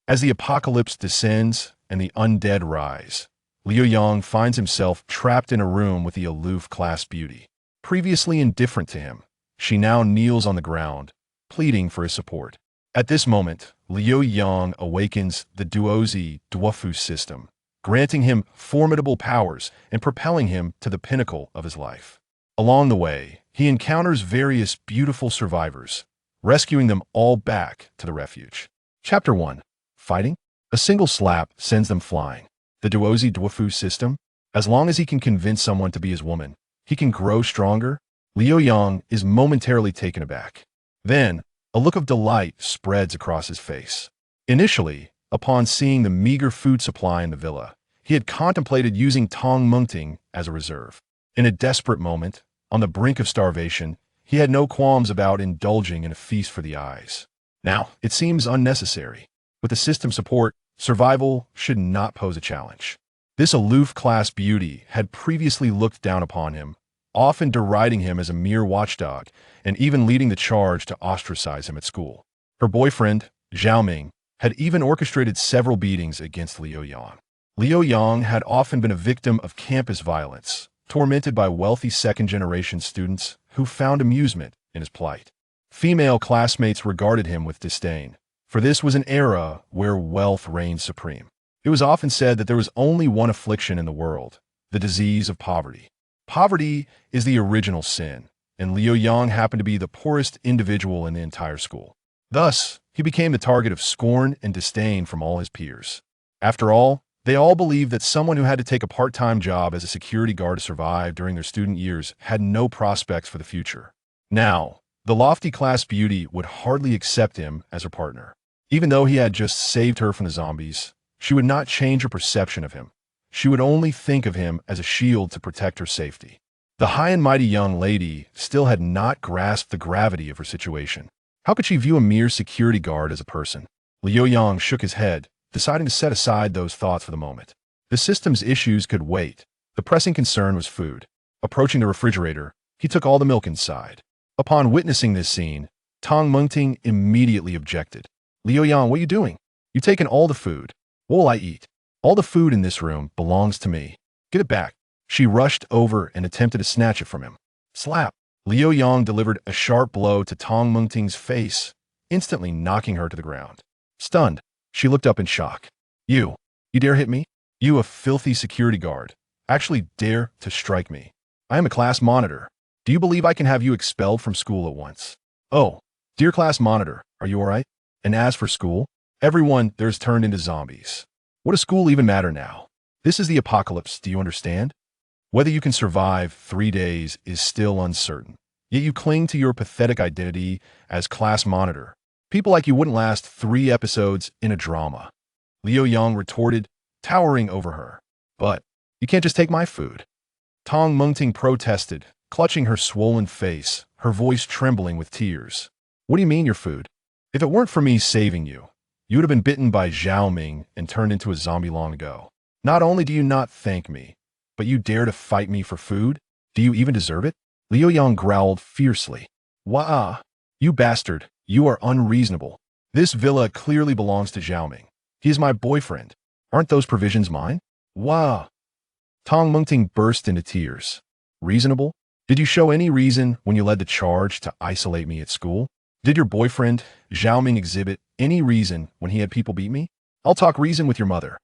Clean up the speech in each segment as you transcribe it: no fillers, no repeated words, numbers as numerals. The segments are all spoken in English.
As the apocalypse descends and the undead rise, Liu Yang finds himself trapped in a room with the aloof class beauty. Previously indifferent to him, she now kneels on the ground, pleading for his support. At this moment, Liu Yang awakens the Doomsday system, granting him formidable powers and propelling him to the pinnacle of his life. Along the way, he encounters various beautiful survivors, rescuing them all back to the refuge. Chapter 1. Fighting? A single slap sends them flying. The Doomsday system? As long as he can convince someone to be his woman, he can grow stronger. Liu Yang is momentarily taken aback. Then, a look of delight spreads across his face. Initially, upon seeing the meager food supply in the villa, he had contemplated using Tong Mungting as a reserve. In a desperate moment, on the brink of starvation, he had no qualms about indulging in a feast for the eyes. Now, it seems unnecessary. With the system support, survival should not pose a challenge. This aloof class beauty had previously looked down upon him, often deriding him as a mere watchdog, and even leading the charge to ostracize him at school. Her boyfriend, Zhao Ming, had even orchestrated several beatings against Liu Yang. Liu Yang had often been a victim of campus violence, tormented by wealthy second-generation students who found amusement in his plight. Female classmates regarded him with disdain, for this was an era where wealth reigned supreme. It was often said that there was only one affliction in the world, the disease of poverty. Poverty is the original sin, and Liu Yang happened to be the poorest individual in the entire school. Thus, he became the target of scorn and disdain from all his peers. After all, they all believed that someone who had to take a part-time job as a security guard to survive during their student years had no prospects for the future. Now, the lofty class beauty would hardly accept him as her partner. Even though he had just saved her from the zombies, she would not change her perception of him. She would only think of him as a shield to protect her safety. The high and mighty young lady still had not grasped the gravity of her situation. How could she view a mere security guard as a person? Liu Yang shook his head, deciding to set aside those thoughts for the moment. The system's issues could wait. The pressing concern was food. Approaching the refrigerator, he took all the milk inside. Upon witnessing this scene, Tong Mungting immediately objected. Liu Yang, what are you doing? You've taken all the food. What will I eat? All the food in this room belongs to me. Get it back. She rushed over and attempted to snatch it from him. Slap! Liu Yang delivered a sharp blow to Tong Mungting's face, instantly knocking her to the ground. Stunned, she looked up in shock. You dare hit me? You, a filthy security guard, actually dare to strike me. I am a class monitor. Do you believe I can have you expelled from school at once? Oh, dear class monitor, are you all right? And as for school, everyone there's turned into zombies. What does school even matter now? This is the apocalypse, do you understand? Whether you can survive 3 days is still uncertain. Yet you cling to your pathetic identity as class monitor. People like you wouldn't last 3 episodes in a drama. Liu Yang retorted, towering over her. But you can't just take my food. Tong Mungting protested, clutching her swollen face, her voice trembling with tears. What do you mean your food? If it weren't for me saving you, you would have been bitten by Zhao Ming and turned into a zombie long ago. Not only do you not thank me, but you dare to fight me for food? Do you even deserve it? Liu Yang growled fiercely. Wah! You bastard, you are unreasonable. This villa clearly belongs to Zhao Ming. He is my boyfriend. Aren't those provisions mine? Wah! Tong Mungting burst into tears. Reasonable? Did you show any reason when you led the charge to isolate me at school? Did your boyfriend, Zhao Ming, exhibit any reason when he had people beat me? I'll talk reason with your mother.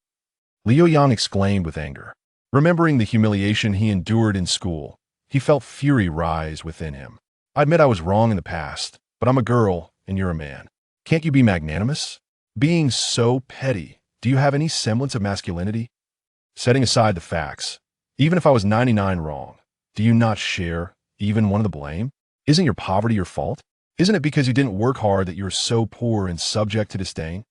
Liu Yang exclaimed with anger. Remembering the humiliation he endured in school, he felt fury rise within him. I admit I was wrong in the past, but I'm a girl and you're a man. Can't you be magnanimous? Being so petty, do you have any semblance of masculinity? Setting aside the facts, even if I was 99 wrong, do you not share even one of the blame? Isn't your poverty your fault? Isn't it because you didn't work hard that you're so poor and subject to disdain?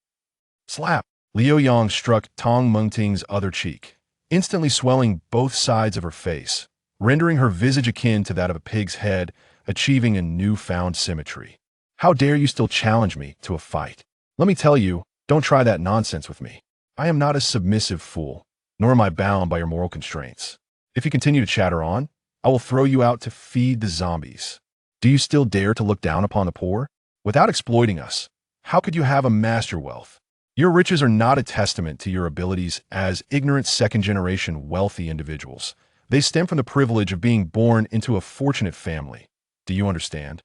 Slap! Liu Yang struck Tong Mungting's other cheek, instantly swelling both sides of her face, rendering her visage akin to that of a pig's head, achieving a newfound symmetry. How dare you still challenge me to a fight? Let me tell you, don't try that nonsense with me. I am not a submissive fool, nor am I bound by your moral constraints. If you continue to chatter on, I will throw you out to feed the zombies. Do you still dare to look down upon the poor? Without exploiting us, how could you have amassed your wealth? Your riches are not a testament to your abilities as ignorant second-generation wealthy individuals. They stem from the privilege of being born into a fortunate family. Do you understand?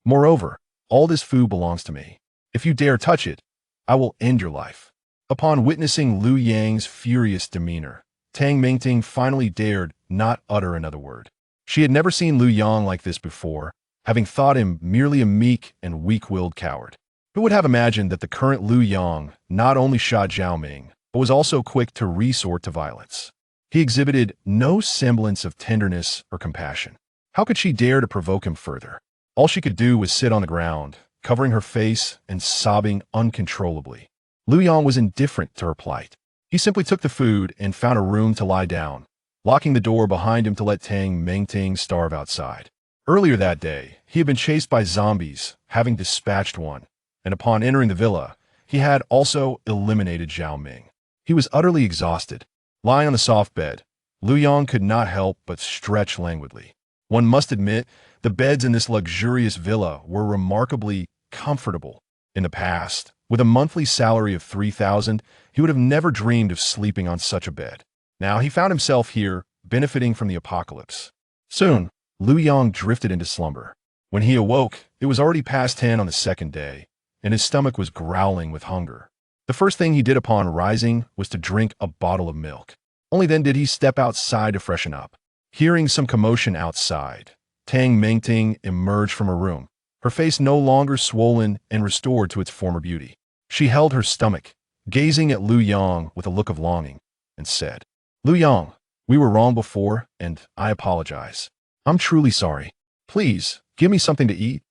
Moreover, all this food belongs to me. If you dare touch it, I will end your life. Upon witnessing Liu Yang's furious demeanor, Tang Mingting finally dared not utter another word. She had never seen Liu Yang like this before, having thought him merely a meek and weak-willed coward. Who would have imagined that the current Liu Yang not only shot Zhao Ming, but was also quick to resort to violence? He exhibited no semblance of tenderness or compassion. How could she dare to provoke him further? All she could do was sit on the ground, covering her face and sobbing uncontrollably. Liu Yang was indifferent to her plight. He simply took the food and found a room to lie down, locking the door behind him to let Tang Mingting starve outside. Earlier that day, he had been chased by zombies, having dispatched one, and upon entering the villa, he had also eliminated Zhao Ming. He was utterly exhausted. Lying on the soft bed, Liu Yang could not help but stretch languidly. One must admit, the beds in this luxurious villa were remarkably comfortable. In the past, with a monthly salary of 3,000, he would have never dreamed of sleeping on such a bed. Now he found himself here, benefiting from the apocalypse. Soon, Liu Yang drifted into slumber. When he awoke, it was already past 10 on the second day, and his stomach was growling with hunger. The first thing he did upon rising was to drink a bottle of milk. Only then did he step outside to freshen up. Hearing some commotion outside, Tang Mingting emerged from her room, her face no longer swollen and restored to its former beauty. She held her stomach, gazing at Liu Yang with a look of longing, and said, "Liu Yang, we were wrong before, and I apologize. I'm truly sorry. Please, give me something to eat.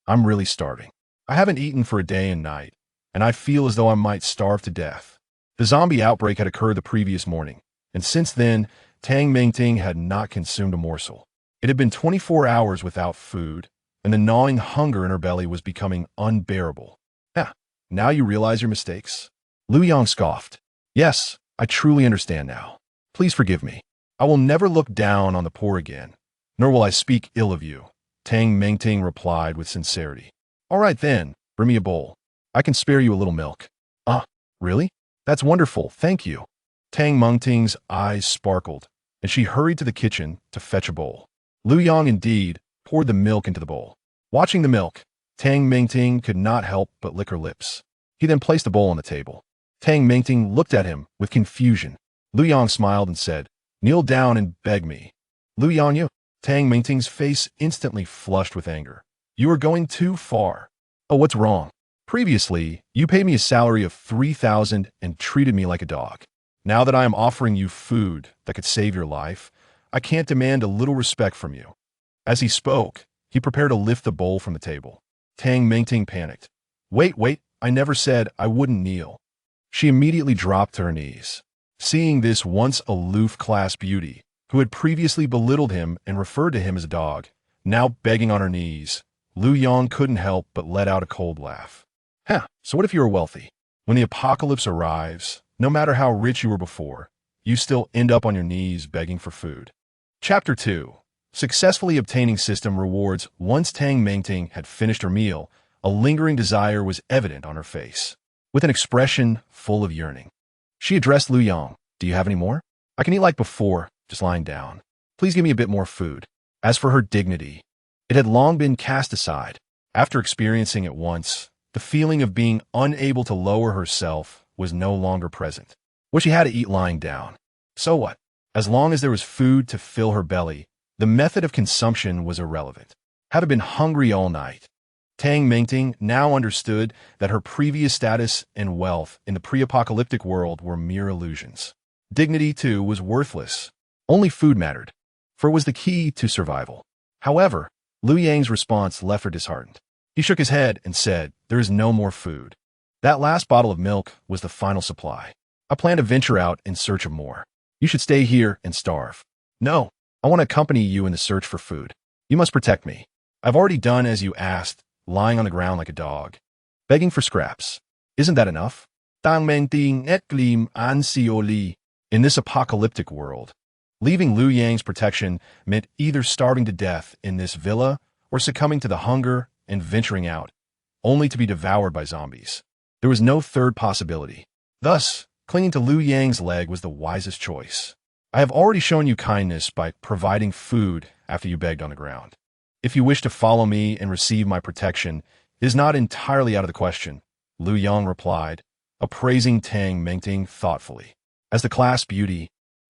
I'm really starving. I haven't eaten for a day and night, and I feel as though I might starve to death." The zombie outbreak had occurred the previous morning, and since then, Tang Mingting had not consumed a morsel. It had been 24 hours without food, and the gnawing hunger in her belly was becoming unbearable. Now you realize your mistakes? Liu Yang scoffed. Yes, I truly understand now. Please forgive me. I will never look down on the poor again, nor will I speak ill of you, Tang Mingting replied with sincerity. All right then, bring me a bowl. I can spare you a little milk. Really? That's wonderful, thank you. Tang Mingting's eyes sparkled, and she hurried to the kitchen to fetch a bowl. Liu Yang indeed poured the milk into the bowl. Watching the milk, Tang Mingting could not help but lick her lips. He then placed the bowl on the table. Tang Mingting looked at him with confusion. Liu Yang smiled and said, "Kneel down and beg me." Liu Yang, you? Tang Mingting's face instantly flushed with anger. You are going too far. Oh, what's wrong? Previously, you paid me a salary of 3,000 and treated me like a dog. Now that I am offering you food that could save your life, I can't demand a little respect from you. As he spoke, he prepared to lift the bowl from the table. Tang Mingting panicked. Wait, I never said I wouldn't kneel. She immediately dropped to her knees. Seeing this once aloof class beauty, who had previously belittled him and referred to him as a dog, now begging on her knees, Liu Yang couldn't help but let out a cold laugh. So what if you are wealthy? When the apocalypse arrives, no matter how rich you were before, you still end up on your knees begging for food. Chapter 2. Successfully obtaining system rewards. Once Tang Mingting had finished her meal, a lingering desire was evident on her face. With an expression full of yearning, she addressed Liu Yang. Do you have any more? I can eat like before, just lying down. Please give me a bit more food. As for her dignity, it had long been cast aside. After experiencing it once, the feeling of being unable to lower herself was no longer present. Well, she had to eat lying down. So what? As long as there was food to fill her belly, the method of consumption was irrelevant. Having been hungry all night, Tang Mingting now understood that her previous status and wealth in the pre-apocalyptic world were mere illusions. Dignity, too, was worthless. Only food mattered, for it was the key to survival. However, Liu Yang's response left her disheartened. He shook his head and said, "There is no more food. That last bottle of milk was the final supply. I plan to venture out in search of more. You should stay here and starve." "No, I want to accompany you in the search for food. You must protect me. I've already done as you asked, lying on the ground like a dog, begging for scraps. Isn't that enough?" Tang Mingting et gleam an sioli. In this apocalyptic world, leaving Liu Yang's protection meant either starving to death in this villa or succumbing to the hunger and venturing out, only to be devoured by zombies. There was no third possibility. Thus, clinging to Liu Yang's leg was the wisest choice. I have already shown you kindness by providing food after you begged on the ground. If you wish to follow me and receive my protection, it is not entirely out of the question, Liu Yang replied, appraising Tang Mengting thoughtfully. As the class beauty,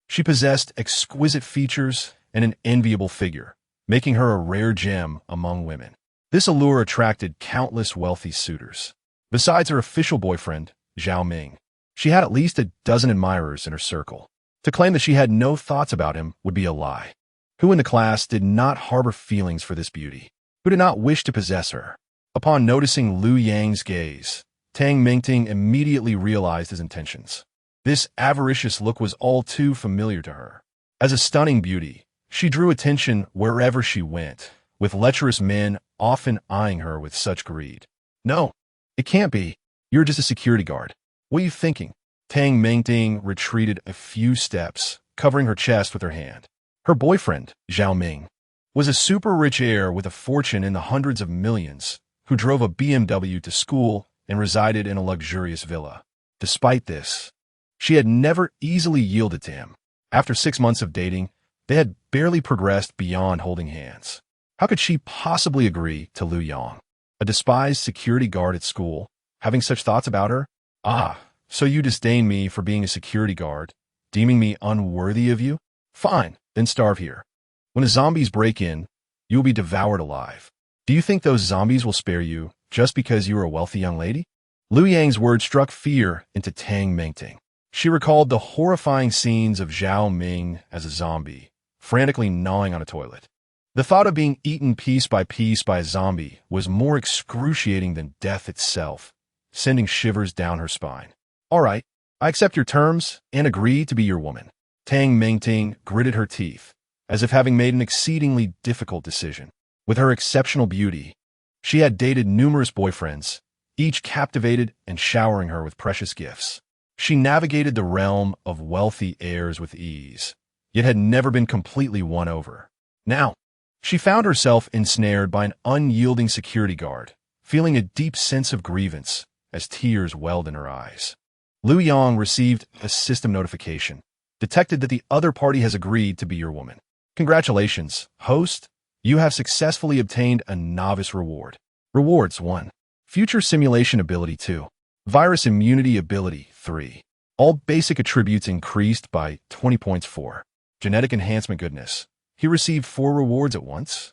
she possessed exquisite features and an enviable figure, making her a rare gem among women. This allure attracted countless wealthy suitors. Besides her official boyfriend, Zhao Ming, she had at least a dozen admirers in her circle. To claim that she had no thoughts about him would be a lie. Who in the class did not harbor feelings for this beauty? Who did not wish to possess her? Upon noticing Liu Yang's gaze, Tang Mingting immediately realized his intentions. This avaricious look was all too familiar to her. As a stunning beauty, she drew attention wherever she went, with lecherous men often eyeing her with such greed. No, it can't be. You're just a security guard. What are you thinking? Tang Mingting retreated a few steps, covering her chest with her hand. Her boyfriend, Zhao Ming, was a super-rich heir with a fortune in the hundreds of millions, who drove a BMW to school and resided in a luxurious villa. Despite this, she had never easily yielded to him. After 6 months of dating, they had barely progressed beyond holding hands. How could she possibly agree to Liu Yang, a despised security guard at school, having such thoughts about her? Ah, so you disdain me for being a security guard, deeming me unworthy of you? Fine, then starve here. When the zombies break in, you will be devoured alive. Do you think those zombies will spare you just because you are a wealthy young lady? Liu Yang's words struck fear into Tang Mingting. She recalled the horrifying scenes of Zhao Ming as a zombie, frantically gnawing on a toilet. The thought of being eaten piece by a zombie was more excruciating than death itself, sending shivers down her spine. All right, I accept your terms and agree to be your woman. Tang Mingting gritted her teeth, as if having made an exceedingly difficult decision. With her exceptional beauty, she had dated numerous boyfriends, each captivated and showering her with precious gifts. She navigated the realm of wealthy heirs with ease, yet had never been completely won over. Now, she found herself ensnared by an unyielding security guard, feeling a deep sense of grievance as tears welled in her eyes. Liu Yang received a system notification, detected that the other party has agreed to be your woman. Congratulations, host. You have successfully obtained a novice reward. Rewards 1. Future simulation ability 2. Virus immunity ability 3. All basic attributes increased by 20 points 4. Genetic enhancement goodness. He received 4 rewards at once.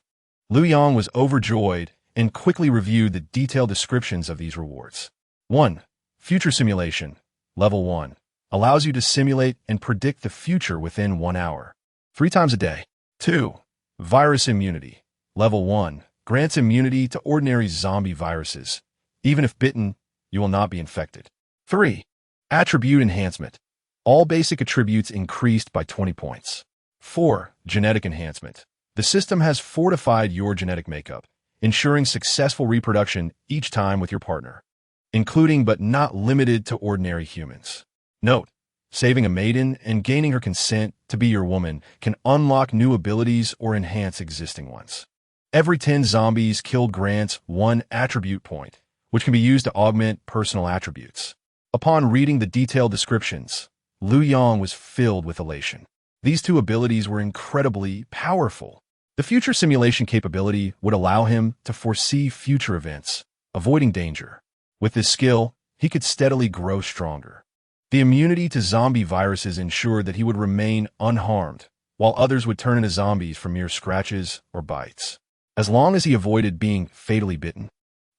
Liu Yang was overjoyed and quickly reviewed the detailed descriptions of these rewards. 1. Future simulation. Level 1. Allows you to simulate and predict the future within 1 hour. 3 times a day. 2. Virus immunity. Level 1. Grants immunity to ordinary zombie viruses. Even if bitten, you will not be infected. 3. Attribute enhancement. All basic attributes increased by 20 points. 4. Genetic enhancement. The system has fortified your genetic makeup, ensuring successful reproduction each time with your partner, including but not limited to ordinary humans. Note, saving a maiden and gaining her consent to be your woman can unlock new abilities or enhance existing ones. Every 10 zombies killed grants 1 attribute point, which can be used to augment personal attributes. Upon reading the detailed descriptions, Liu Yang was filled with elation. These 2 abilities were incredibly powerful. The future simulation capability would allow him to foresee future events, avoiding danger. With this skill, he could steadily grow stronger. The immunity to zombie viruses ensured that he would remain unharmed, while others would turn into zombies from mere scratches or bites. As long as he avoided being fatally bitten,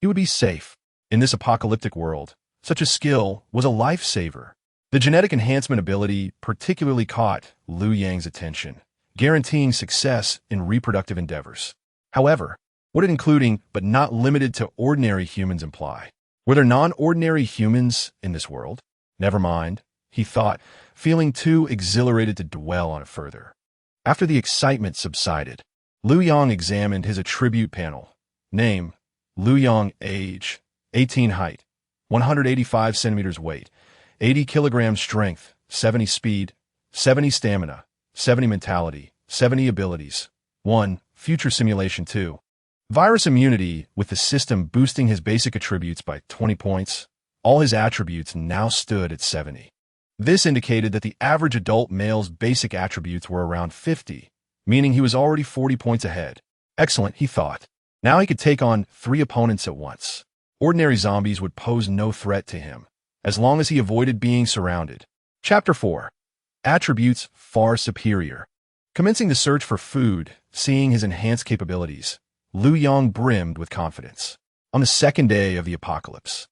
he would be safe. In this apocalyptic world, such a skill was a lifesaver. The genetic enhancement ability particularly caught Liu Yang's attention, guaranteeing success in reproductive endeavors. However, what did including but not limited to ordinary humans imply? Were there non-ordinary humans in this world? Never mind, he thought, feeling too exhilarated to dwell on it further. After the excitement subsided, Liu Yang examined his attribute panel. Name, Liu Yang. Age, 18. Height, 185 centimeters. Weight, 80 kilograms. Strength, 70. Speed, 70. Stamina, 70. Mentality, 70. Abilities. 1. Future simulation 2. Virus immunity, with the system boosting his basic attributes by 20 points. All his attributes now stood at 70. This indicated that the average adult male's basic attributes were around 50, meaning he was already 40 points ahead. Excellent, he thought. Now he could take on 3 opponents at once. Ordinary zombies would pose no threat to him, as long as he avoided being surrounded. Chapter 4. Attributes far superior. Commencing the search for food, seeing his enhanced capabilities, Liu Yang brimmed with confidence. On the second day of the apocalypse,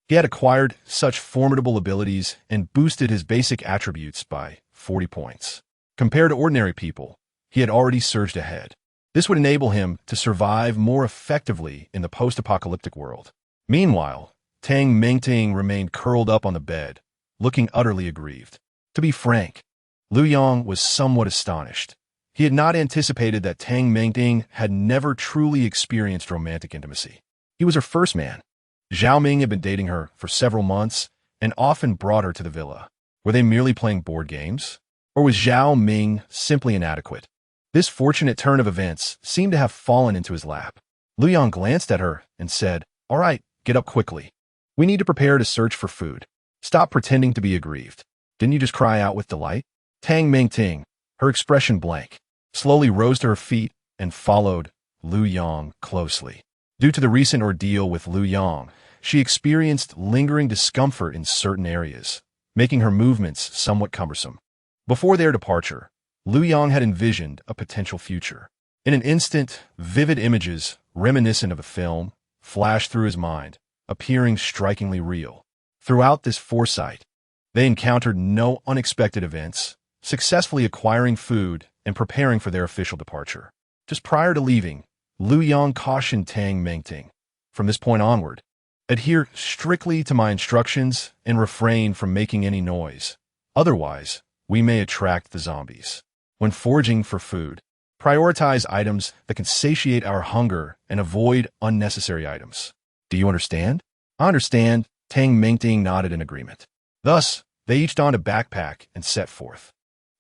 he had acquired such formidable abilities and boosted his basic attributes by 40 points. Compared to ordinary people, he had already surged ahead. This would enable him to survive more effectively in the post-apocalyptic world. Meanwhile, Tang Mingting remained curled up on the bed, looking utterly aggrieved. To be frank, Liu Yang was somewhat astonished. He had not anticipated that Tang Mingting had never truly experienced romantic intimacy. He was her first man. Zhao Ming had been dating her for several months and often brought her to the villa. Were they merely playing board games? Or was Zhao Ming simply inadequate? This fortunate turn of events seemed to have fallen into his lap. Liu Yang glanced at her and said, "All right, get up quickly. We need to prepare to search for food. Stop pretending to be aggrieved. Didn't you just cry out with delight?" Tang Mingting, her expression blank, slowly rose to her feet and followed Liu Yang closely. Due to the recent ordeal with Liu Yang, she experienced lingering discomfort in certain areas, making her movements somewhat cumbersome. Before their departure, Liu Yang had envisioned a potential future. In an instant, vivid images, reminiscent of a film, flashed through his mind, appearing strikingly real. Throughout this foresight, they encountered no unexpected events, successfully acquiring food and preparing for their official departure. Just prior to leaving, Liu Yang cautioned Tang Mingting, "From this point onward, adhere strictly to my instructions and refrain from making any noise. Otherwise, we may attract the zombies. When foraging for food, prioritize items that can satiate our hunger and avoid unnecessary items. Do you understand?" "I understand," Tang Mingting nodded in agreement. Thus, they each donned a backpack and set forth.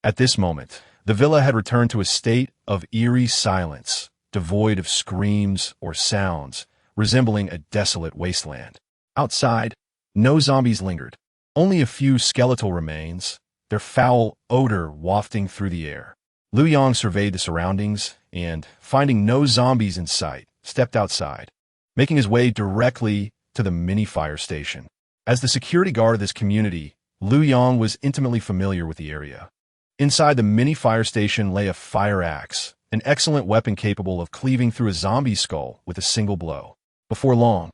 At this moment, the villa had returned to a state of eerie silence, devoid of screams or sounds, resembling a desolate wasteland. Outside, no zombies lingered, only a few skeletal remains, their foul odor wafting through the air. Liu Yang surveyed the surroundings and, finding no zombies in sight, stepped outside, making his way directly to the mini fire station. As the security guard of this community, Liu Yang was intimately familiar with the area. Inside the mini fire station lay a fire axe, an excellent weapon capable of cleaving through a zombie's skull with a single blow. Before long,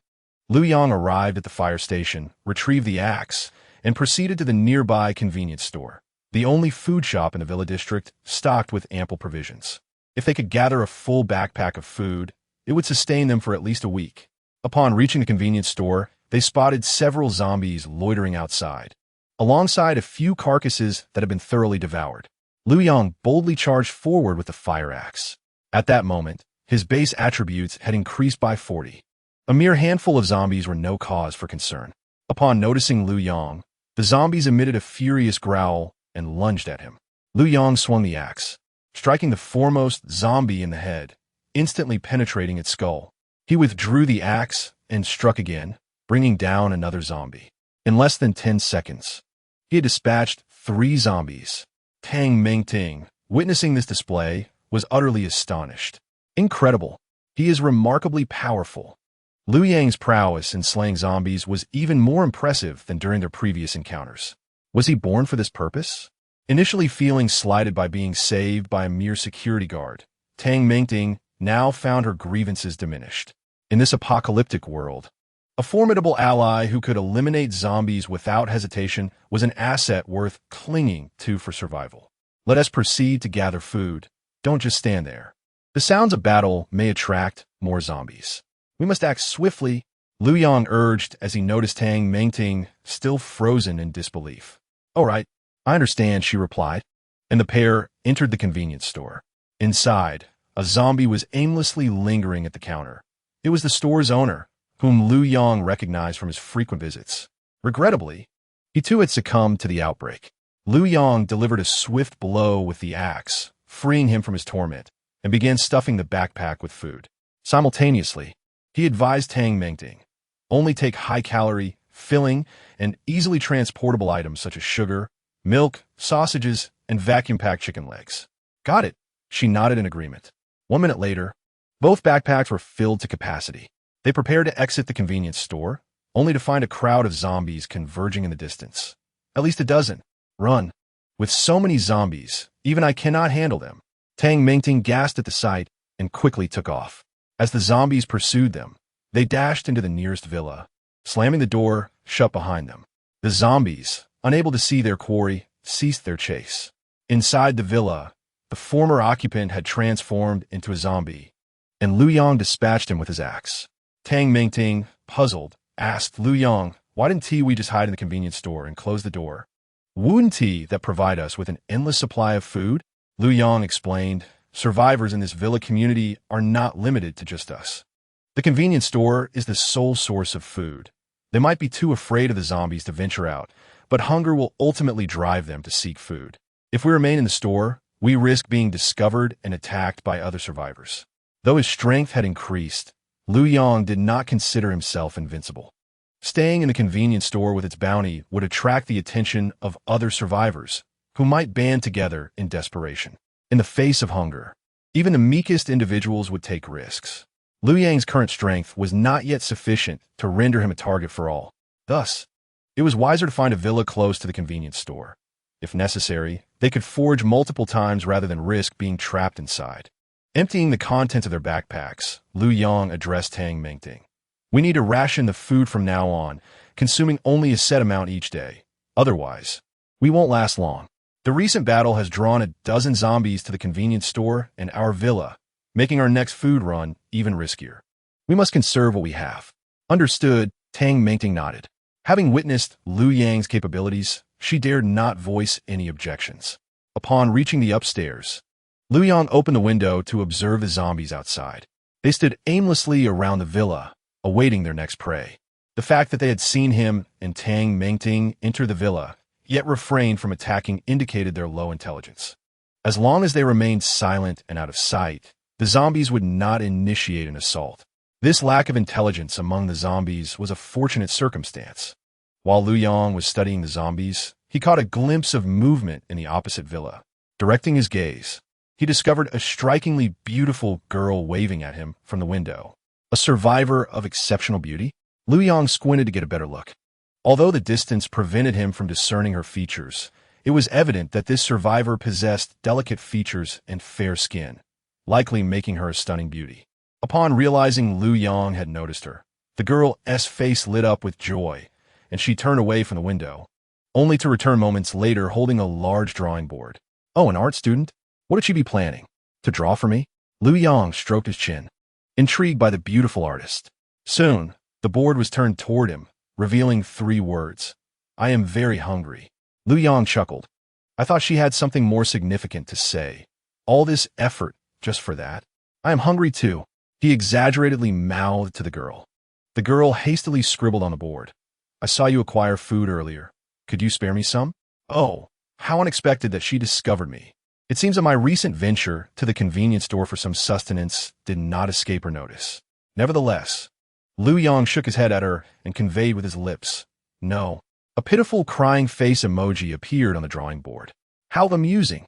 Liu Yang arrived at the fire station, retrieved the axe, and proceeded to the nearby convenience store, the only food shop in the villa district stocked with ample provisions. If they could gather a full backpack of food, it would sustain them for at least a week. Upon reaching the convenience store, they spotted several zombies loitering outside, alongside a few carcasses that had been thoroughly devoured. Liu Yang boldly charged forward with the fire axe. At that moment, his base attributes had increased by 40. A mere handful of zombies were no cause for concern. Upon noticing Liu Yang, the zombies emitted a furious growl and lunged at him. Liu Yang swung the axe, striking the foremost zombie in the head, instantly penetrating its skull. He withdrew the axe and struck again, bringing down another zombie. In less than 10 seconds, he had dispatched 3 zombies. Tang Mingting, witnessing this display, was utterly astonished. Incredible. He is remarkably powerful. Liu Yang's prowess in slaying zombies was even more impressive than during their previous encounters. Was he born for this purpose? Initially feeling slighted by being saved by a mere security guard, Tang Mingting now found her grievances diminished. In this apocalyptic world, a formidable ally who could eliminate zombies without hesitation was an asset worth clinging to for survival. Let us proceed to gather food. Don't just stand there. The sounds of battle may attract more zombies. We must act swiftly, Liu Yang urged as he noticed Tang Mingting still frozen in disbelief. "All right, I understand," she replied, and the pair entered the convenience store. Inside, a zombie was aimlessly lingering at the counter. It was the store's owner, whom Liu Yang recognized from his frequent visits. Regrettably, he too had succumbed to the outbreak. Liu Yang delivered a swift blow with the axe, freeing him from his torment, and began stuffing the backpack with food. Simultaneously, he advised Tang Mingting, "Only take high-calorie, filling, and easily transportable items such as sugar, milk, sausages, and vacuum-packed chicken legs. Got it. She nodded in agreement. 1 minute later, both backpacks were filled to capacity. They prepared to exit the convenience store, only to find a crowd of zombies converging in the distance. At least a dozen. Run. With so many zombies, even I cannot handle them. Tang Mingting gasped at the sight and quickly took off. As the zombies pursued them, they dashed into the nearest villa, slamming the door shut behind them. The zombies, unable to see their quarry, ceased their chase. Inside the villa, the former occupant had transformed into a zombie, and Liu Yang dispatched him with his axe. Tang Mingting, puzzled, asked Liu Yang, "Why didn't we just hide in the convenience store and close the door? Wouldn't that provide us with an endless supply of food?" Liu Yang explained, "Survivors in this villa community are not limited to just us. The convenience store is the sole source of food. They might be too afraid of the zombies to venture out, but hunger will ultimately drive them to seek food. If we remain in the store, we risk being discovered and attacked by other survivors." Though his strength had increased, Liu Yang did not consider himself invincible. Staying in the convenience store with its bounty would attract the attention of other survivors, who might band together in desperation. In the face of hunger, even the meekest individuals would take risks. Liu Yang's current strength was not yet sufficient to render him a target for all. Thus, it was wiser to find a villa close to the convenience store. If necessary, they could forage multiple times rather than risk being trapped inside. Emptying the contents of their backpacks, Liu Yang addressed Tang Mingting. "We need to ration the food from now on, consuming only a set amount each day. Otherwise, we won't last long. The recent battle has drawn a dozen zombies to the convenience store and our villa, making our next food run even riskier. We must conserve what we have." Understood, Tang Mingting nodded. Having witnessed Liu Yang's capabilities, she dared not voice any objections. Upon reaching the upstairs, Liu Yang opened the window to observe the zombies outside. They stood aimlessly around the villa, awaiting their next prey. The fact that they had seen him and Tang Mingting enter the villa, yet refrained from attacking, indicated their low intelligence. As long as they remained silent and out of sight, the zombies would not initiate an assault. This lack of intelligence among the zombies was a fortunate circumstance. While Liu Yang was studying the zombies, he caught a glimpse of movement in the opposite villa. Directing his gaze, he discovered a strikingly beautiful girl waving at him from the window. A survivor of exceptional beauty? Liu Yang squinted to get a better look. Although the distance prevented him from discerning her features, it was evident that this survivor possessed delicate features and fair skin, likely making her a stunning beauty. Upon realizing Liu Yang had noticed her, the girl's face lit up with joy, and she turned away from the window, only to return moments later holding a large drawing board. "Oh, an art student? What would she be planning? To draw for me?" Liu Yang stroked his chin, intrigued by the beautiful artist. Soon, the board was turned toward him, revealing 3 words. "I am very hungry." Liu Yang chuckled. "I thought she had something more significant to say. All this effort just for that? I am hungry too," he exaggeratedly mouthed to the girl. The girl hastily scribbled on the board. "I saw you acquire food earlier. Could you spare me some?" Oh, how unexpected that she discovered me. It seems that my recent venture to the convenience store for some sustenance did not escape her notice. Nevertheless, Liu Yang shook his head at her and conveyed with his lips, "No." A pitiful crying face emoji appeared on the drawing board. How amusing.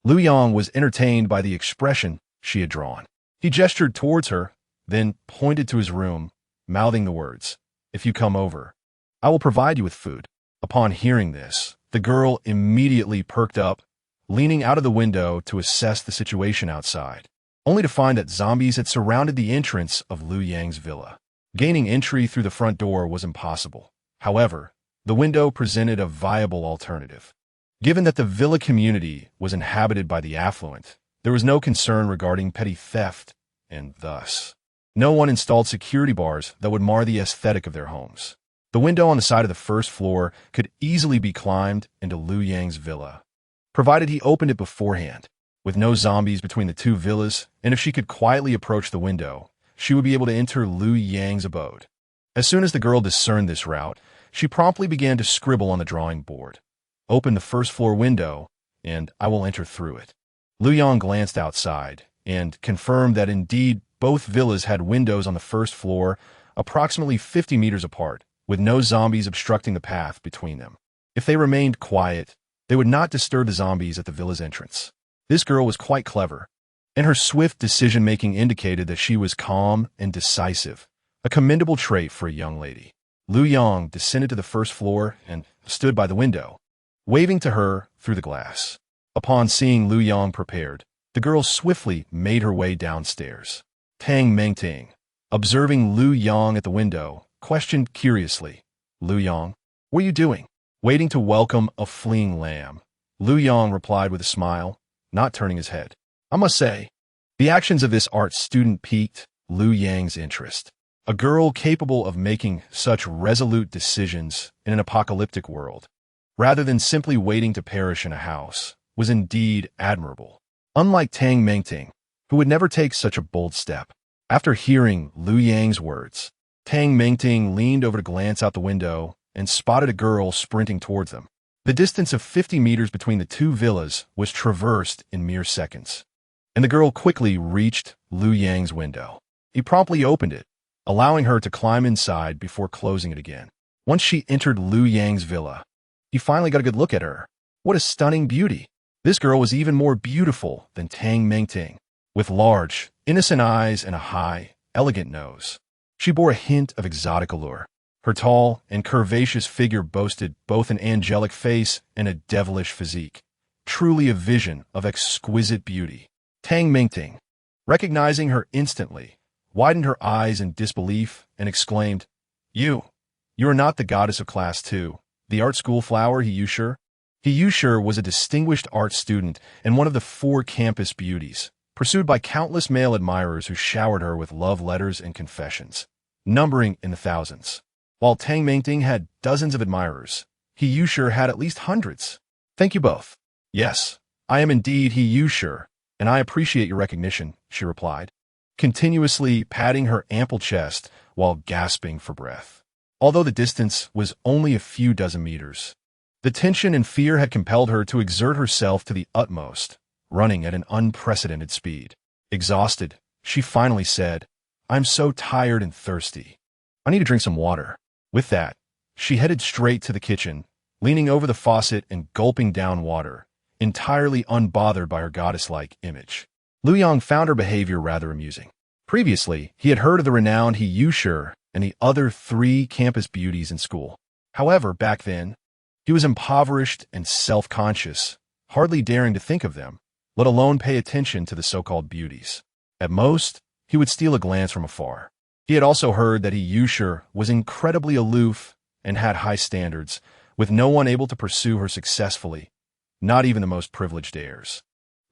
Liu Yang was entertained by the expression she had drawn. He gestured towards her, then pointed to his room, mouthing the words, "If you come over, I will provide you with food." Upon hearing this, the girl immediately perked up, leaning out of the window to assess the situation outside, only to find that zombies had surrounded the entrance of Liu Yang's villa. Gaining entry through the front door was impossible. However, the window presented a viable alternative. Given that the villa community was inhabited by the affluent, there was no concern regarding petty theft, and thus, no one installed security bars that would mar the aesthetic of their homes. The window on the side of the first floor could easily be climbed into Liu Yang's villa, provided he opened it beforehand. With no zombies between the 2 villas, and if she could quietly approach the window, she would be able to enter Liu Yang's abode. As soon as the girl discerned this route, she promptly began to scribble on the drawing board. "Open the first floor window, and I will enter through it." Liu Yang glanced outside, and confirmed that indeed both villas had windows on the first floor, approximately 50 meters apart, with no zombies obstructing the path between them. If they remained quiet, they would not disturb the zombies at the villa's entrance. This girl was quite clever, and her swift decision-making indicated that she was calm and decisive, a commendable trait for a young lady. Liu Yang descended to the first floor and stood by the window, waving to her through the glass. Upon seeing Liu Yang prepared, the girl swiftly made her way downstairs. Tang Mengting, observing Liu Yang at the window, questioned curiously, "Liu Yang, what are you doing?" "Waiting to welcome a fleeing lamb," Liu Yang replied with a smile, not turning his head. I must say, the actions of this art student piqued Liu Yang's interest. A girl capable of making such resolute decisions in an apocalyptic world, rather than simply waiting to perish in a house, was indeed admirable. Unlike Tang Mengting, who would never take such a bold step. After hearing Liu Yang's words, Tang Mengting leaned over to glance out the window and spotted a girl sprinting towards them. The distance of 50 meters between the two villas was traversed in mere seconds, and the girl quickly reached Liu Yang's window. He promptly opened it, allowing her to climb inside before closing it again. Once she entered Liu Yang's villa, he finally got a good look at her. What a stunning beauty! This girl was even more beautiful than Tang Mengting, with large, innocent eyes and a high, elegant nose. She bore a hint of exotic allure. Her tall and curvaceous figure boasted both an angelic face and a devilish physique, truly a vision of exquisite beauty. Tang Mengting, recognizing her instantly, widened her eyes in disbelief and exclaimed, You are not the goddess of Class 2, the art school flower He Yushi? He Yushi was a distinguished art student and one of the 4 campus beauties, pursued by countless male admirers who showered her with love letters and confessions, numbering in the thousands. While Tang Mengting had dozens of admirers, He Yushi had at least hundreds. Thank you both. Yes, I am indeed He Yushi, and I appreciate your recognition, she replied, continuously patting her ample chest while gasping for breath. Although the distance was only a few dozen meters, the tension and fear had compelled her to exert herself to the utmost, running at an unprecedented speed. Exhausted, she finally said, I'm so tired and thirsty. I need to drink some water. With that, she headed straight to the kitchen, leaning over the faucet and gulping down water, entirely unbothered by her goddess-like image. Liu Yang found her behavior rather amusing. Previously, he had heard of the renowned He Yushi and the other 3 campus beauties in school. However, back then, he was impoverished and self-conscious, hardly daring to think of them, let alone pay attention to the so-called beauties. At most, he would steal a glance from afar. He had also heard that He Yushi was incredibly aloof and had high standards, with no one able to pursue her successfully, not even the most privileged heirs.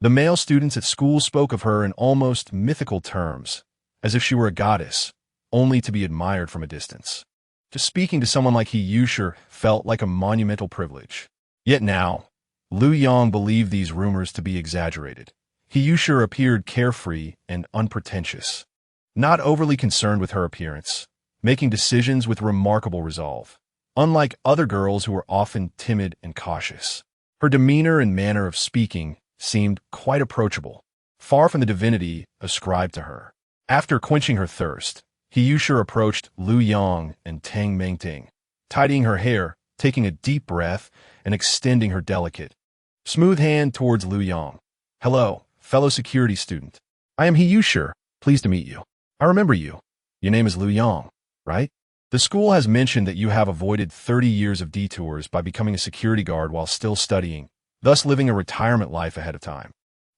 The male students at school spoke of her in almost mythical terms, as if she were a goddess, only to be admired from a distance. Just speaking to someone like He Yushi felt like a monumental privilege. Yet now, Liu Yang believed these rumors to be exaggerated. He Yushi appeared carefree and unpretentious, not overly concerned with her appearance, making decisions with remarkable resolve, unlike other girls who were often timid and cautious. Her demeanor and manner of speaking seemed quite approachable, far from the divinity ascribed to her. After quenching her thirst, He Yushi approached Liu Yang and Tang Mengting, tidying her hair, taking a deep breath, and extending her delicate, smooth hand towards Liu Yang. Hello, fellow security student. I am He Yushi, pleased to meet you. I remember you. Your name is Liu Yang, right? The school has mentioned that you have avoided 30 years of detours by becoming a security guard while still studying, thus living a retirement life ahead of time.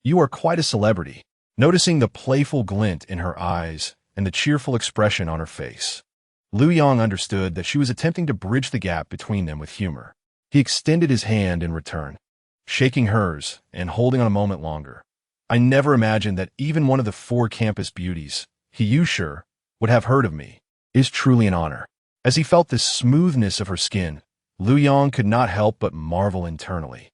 You are quite a celebrity. Noticing the playful glint in her eyes and the cheerful expression on her face, Liu Yang understood that she was attempting to bridge the gap between them with humor. He extended his hand in return, shaking hers and holding on a moment longer. I never imagined that even one of the 4 campus beauties, He Yushi, would have heard of me. It is truly an honor. As he felt the smoothness of her skin, Liu Yang could not help but marvel internally.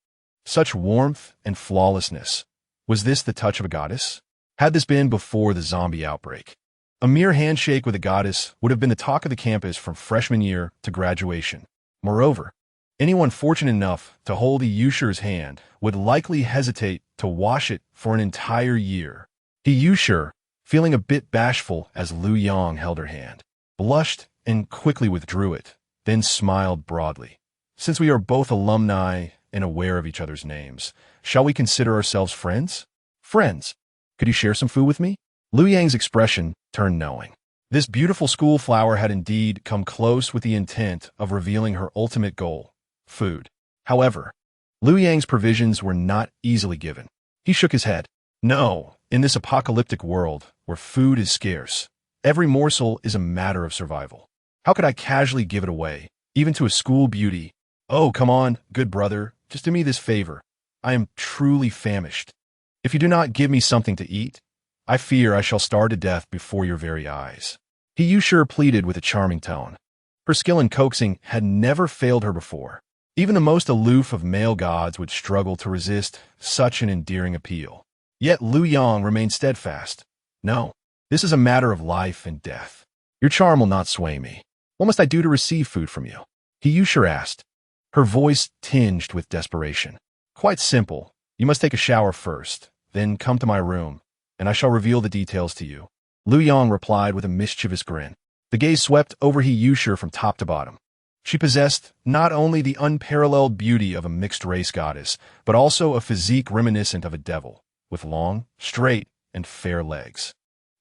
Such warmth and flawlessness. Was this the touch of a goddess? Had this been before the zombie outbreak? A mere handshake with a goddess would have been the talk of the campus from freshman year to graduation. Moreover, anyone fortunate enough to hold He Yushi's hand would likely hesitate to wash it for an entire year. He Yushi, feeling a bit bashful as Liu Yang held her hand, blushed and quickly withdrew it, then smiled broadly. Since we are both alumni and aware of each other's names, shall we consider ourselves friends? Friends. Could you share some food with me? Liu Yang's expression turned knowing. This beautiful school flower had indeed come close with the intent of revealing her ultimate goal, food. However, Liu Yang's provisions were not easily given. He shook his head. No, in this apocalyptic world, where food is scarce, every morsel is a matter of survival. How could I casually give it away, even to a school beauty? Oh, come on, good brother, just do me this favor. I am truly famished. If you do not give me something to eat, I fear I shall starve to death before your very eyes. He Yushur pleaded with a charming tone. Her skill in coaxing had never failed her before. Even the most aloof of male gods would struggle to resist such an endearing appeal. Yet Liu Yang remained steadfast. No, this is a matter of life and death. Your charm will not sway me. What must I do to receive food from you? He Yushur asked, her voice tinged with desperation. Quite simple. You must take a shower first, then come to my room, and I shall reveal the details to you. Liu Yang replied with a mischievous grin. The gaze swept over He Yushur from top to bottom. She possessed not only the unparalleled beauty of a mixed-race goddess, but also a physique reminiscent of a devil, with long, straight, and fair legs.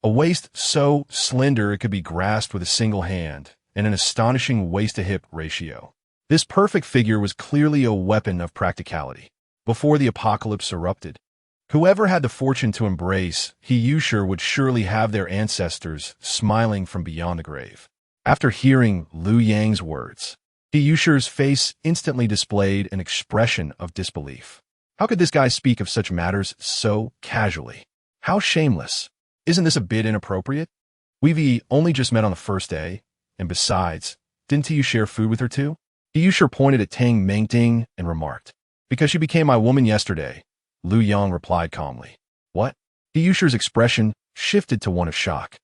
A waist so slender it could be grasped with a single hand, and an astonishing waist-to-hip ratio. This perfect figure was clearly a weapon of practicality. Before the apocalypse erupted, whoever had the fortune to embrace He Yushur would surely have their ancestors smiling from beyond the grave. After hearing Liu Yang's words, He Yushur's face instantly displayed an expression of disbelief. How could this guy speak of such matters so casually? How shameless. Isn't this a bit inappropriate? We've only just met on the first day, and besides, didn't you share food with her too? He Yushur pointed at Tang Mengting and remarked, because she became my woman yesterday. Liu Yang replied calmly. What? He Yushur's expression shifted to one of shock.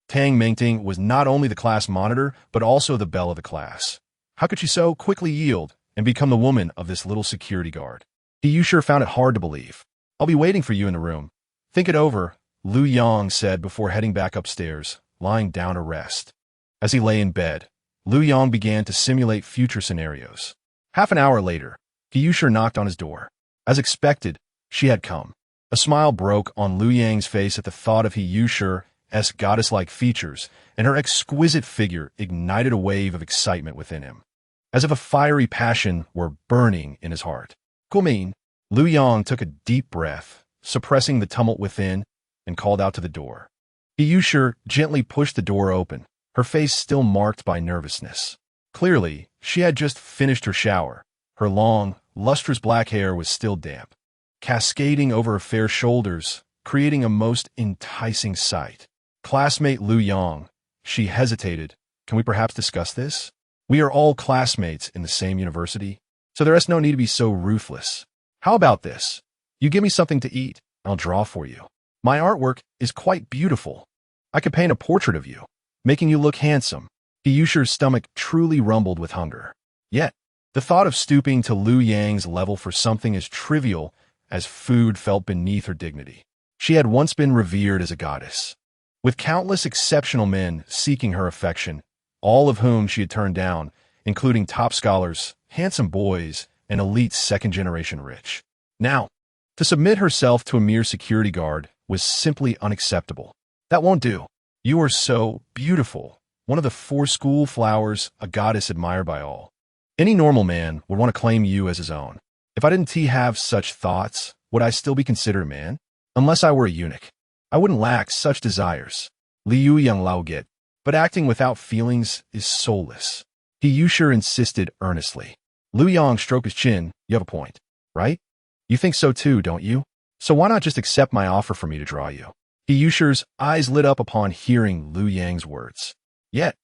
Tang Mengting was not only the class monitor, but also the belle of the class. How could she so quickly yield and become the woman of this little security guard? He Yushur found it hard to believe. I'll be waiting for you in the room. Think it over, Liu Yang said before heading back upstairs, lying down to rest. As he lay in bed, Liu Yang began to simulate future scenarios. Half an hour later, He Yushur knocked on his door. As expected, she had come. A smile broke on Liu Yang's face at the thought of He Yushur's goddess-like features, and her exquisite figure ignited a wave of excitement within him, as if a fiery passion were burning in his heart. Kumin, Liu Yang took a deep breath, suppressing the tumult within, and called out to the door. He Yushur gently pushed the door open, her face still marked by nervousness. Clearly, she had just finished her shower. Her long, lustrous black hair was still damp, cascading over her fair shoulders, creating a most enticing sight. Classmate Liu Yang, she hesitated. Can we perhaps discuss this? We are all classmates in the same university, so there is no need to be so ruthless. How about this? You give me something to eat, I'll draw for you. My artwork is quite beautiful. I could paint a portrait of you, making you look handsome. He Yushur's stomach truly rumbled with hunger. Yet, the thought of stooping to Liu Yang's level for something as trivial as food felt beneath her dignity. She had once been revered as a goddess, with countless exceptional men seeking her affection, all of whom she had turned down, including top scholars, handsome boys, and elite second-generation rich. Now, to submit herself to a mere security guard was simply unacceptable. That won't do. You are so beautiful, one of the 4 school flowers, a goddess admired by all. Any normal man would want to claim you as his own. If I didn't have such thoughts, would I still be considered a man? Unless I were a eunuch, I wouldn't lack such desires. Liu Yang Lao get, but acting without feelings is soulless. He Yushur insisted earnestly. Liu Yang stroked his chin. You have a point, right? You think so too, don't you? So why not just accept my offer for me to draw you? He Yushur's eyes lit up upon hearing Liu Yang's words. Yet,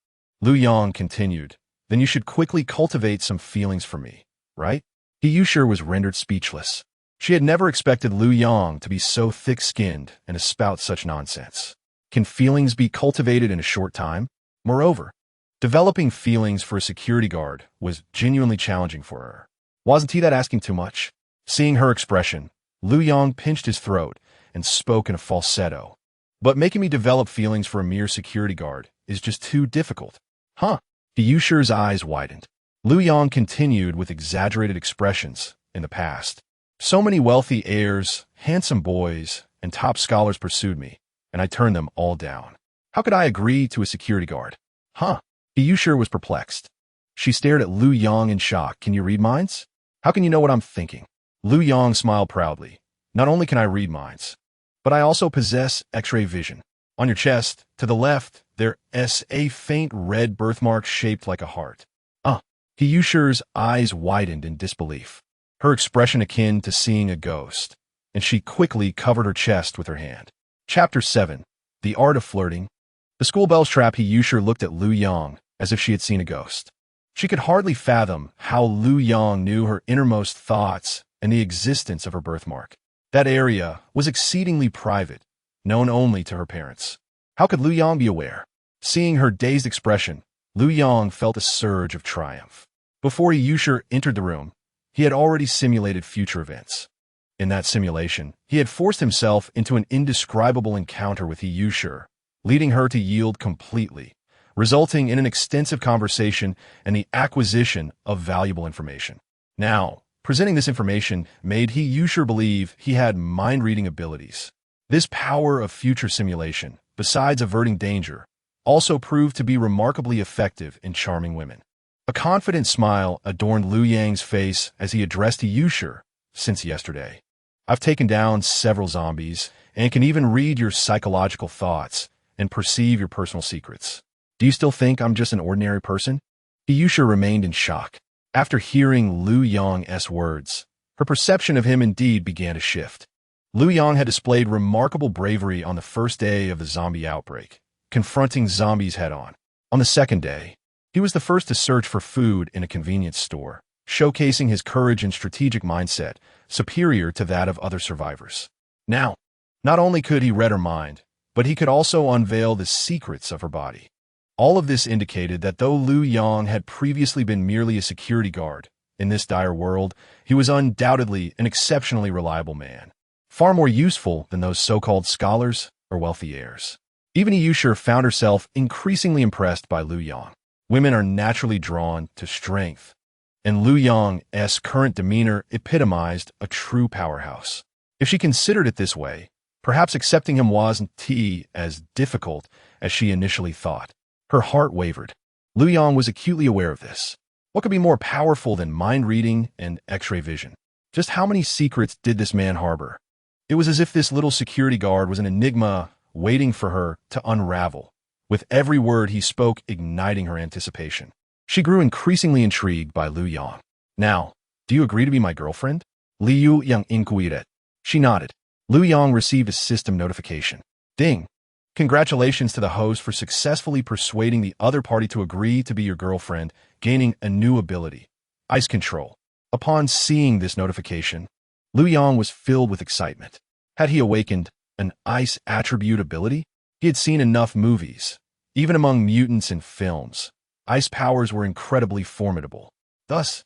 Liu Yang continued, then you should quickly cultivate some feelings for me, right? He Yushur was rendered speechless. She had never expected Liu Yang to be so thick-skinned and to spout such nonsense. Can feelings be cultivated in a short time? Moreover, developing feelings for a security guard was genuinely challenging for her. Wasn't he that asking too much? Seeing her expression, Liu Yang pinched his throat and spoke in a falsetto. But making me develop feelings for a mere security guard is just too difficult. Huh? He Yushur's eyes widened. Liu Yang continued with exaggerated expressions in the past. So many wealthy heirs, handsome boys, and top scholars pursued me, and I turned them all down. How could I agree to a security guard? Huh? Yusha was perplexed. She stared at Liu Yang in shock. Can you read minds? How can you know what I'm thinking? Liu Yang smiled proudly. Not only can I read minds, but I also possess X-ray vision. On your chest, to the left, there is a faint red birthmark shaped like a heart. Yusha's eyes widened in disbelief, her expression akin to seeing a ghost, and she quickly covered her chest with her hand. Chapter 7. The Art of Flirting. The school bell's trap. Yusha looked at Liu Yang as if she had seen a ghost. She could hardly fathom how Liu Yang knew her innermost thoughts and the existence of her birthmark. That area was exceedingly private, known only to her parents. How could Liu Yang be aware? Seeing her dazed expression, Liu Yang felt a surge of triumph. Before Yusha entered the room, he had already simulated future events. In that simulation, he had forced himself into an indescribable encounter with Yusha, leading her to yield completely, resulting in an extensive conversation and the acquisition of valuable information. Now, presenting this information made Yusha believe he had mind-reading abilities. This power of future simulation, besides averting danger, also proved to be remarkably effective in charming women. A confident smile adorned Liu Yang's face as he addressed Yusha. Since yesterday, I've taken down several zombies and can even read your psychological thoughts and perceive your personal secrets. Do you still think I'm just an ordinary person? Yusha remained in shock. After hearing Liu Yang's words, her perception of him indeed began to shift. Liu Yang had displayed remarkable bravery on the first day of the zombie outbreak, confronting zombies head-on. On the second day, he was the first to search for food in a convenience store, showcasing his courage and strategic mindset, superior to that of other survivors. Now, not only could he read her mind, but he could also unveil the secrets of her body. All of this indicated that though Liu Yang had previously been merely a security guard, in this dire world, he was undoubtedly an exceptionally reliable man, far more useful than those so-called scholars or wealthy heirs. Even Yusha found herself increasingly impressed by Liu Yang. Women are naturally drawn to strength, and Liu Yang's current demeanor epitomized a true powerhouse. If she considered it this way, perhaps accepting him wasn't as difficult as she initially thought. Her heart wavered. Liu Yang was acutely aware of this. What could be more powerful than mind-reading and X-ray vision? Just how many secrets did this man harbor? It was as if this little security guard was an enigma waiting for her to unravel, with every word he spoke igniting her anticipation. She grew increasingly intrigued by Liu Yang. Now, do you agree to be my girlfriend? Liu Yang inquired. She nodded. Liu Yang received a system notification. Ding! Congratulations to the host for successfully persuading the other party to agree to be your girlfriend, gaining a new ability, ice control. Upon seeing this notification, Liu Yang was filled with excitement. Had he awakened an ice attribute ability? He had seen enough movies. Even among mutants in films, ice powers were incredibly formidable. Thus,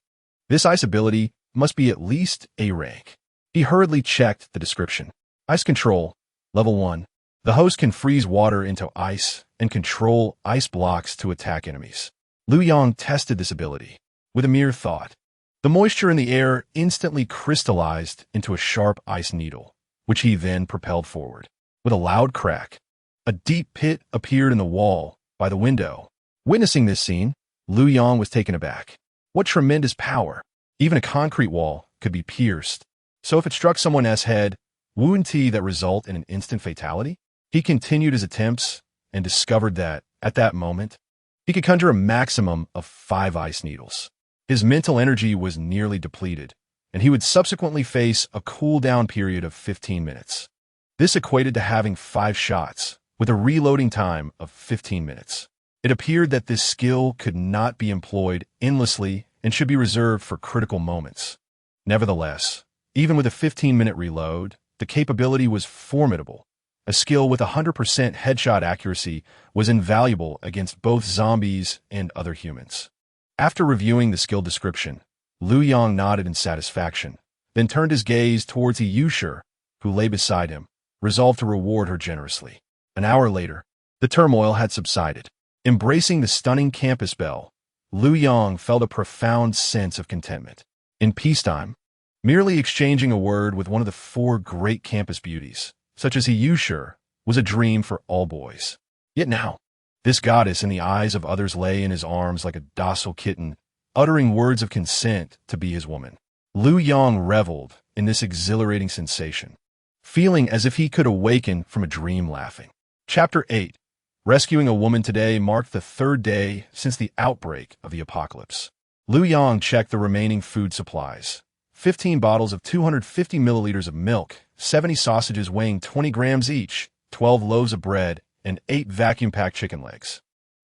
this ice ability must be at least A rank. He hurriedly checked the description. Ice control, level 1. The host can freeze water into ice and control ice blocks to attack enemies. Liu Yang tested this ability. With a mere thought, the moisture in the air instantly crystallized into a sharp ice needle, which he then propelled forward. With a loud crack, a deep pit appeared in the wall by the window. Witnessing this scene, Liu Yang was taken aback. What tremendous power! Even a concrete wall could be pierced. So if it struck someone's head, wouldn't that result in an instant fatality? He continued his attempts and discovered that, at that moment, he could conjure a maximum of 5 ice needles. His mental energy was nearly depleted, and he would subsequently face a cooldown period of 15 minutes. This equated to having 5 shots, with a reloading time of 15 minutes. It appeared that this skill could not be employed endlessly and should be reserved for critical moments. Nevertheless, even with a 15-minute reload, the capability was formidable. A skill with 100% headshot accuracy was invaluable against both zombies and other humans. After reviewing the skill description, Liu Yang nodded in satisfaction, then turned his gaze towards Yusha, who lay beside him, resolved to reward her generously. An hour later, the turmoil had subsided. Embracing the stunning campus belle, Liu Yang felt a profound sense of contentment. In peacetime, merely exchanging a word with one of the four great campus beauties, such as he used sure, was a dream for all boys. Yet now, this goddess in the eyes of others lay in his arms like a docile kitten, uttering words of consent to be his woman. Liu Yang reveled in this exhilarating sensation, feeling as if he could awaken from a dream laughing. Chapter 8. Rescuing a woman today marked the third day since the outbreak of the apocalypse. Liu Yang checked the remaining food supplies. 15 bottles of 250 milliliters of milk, 70 sausages weighing 20 grams each, 12 loaves of bread, and 8 vacuum-packed chicken legs.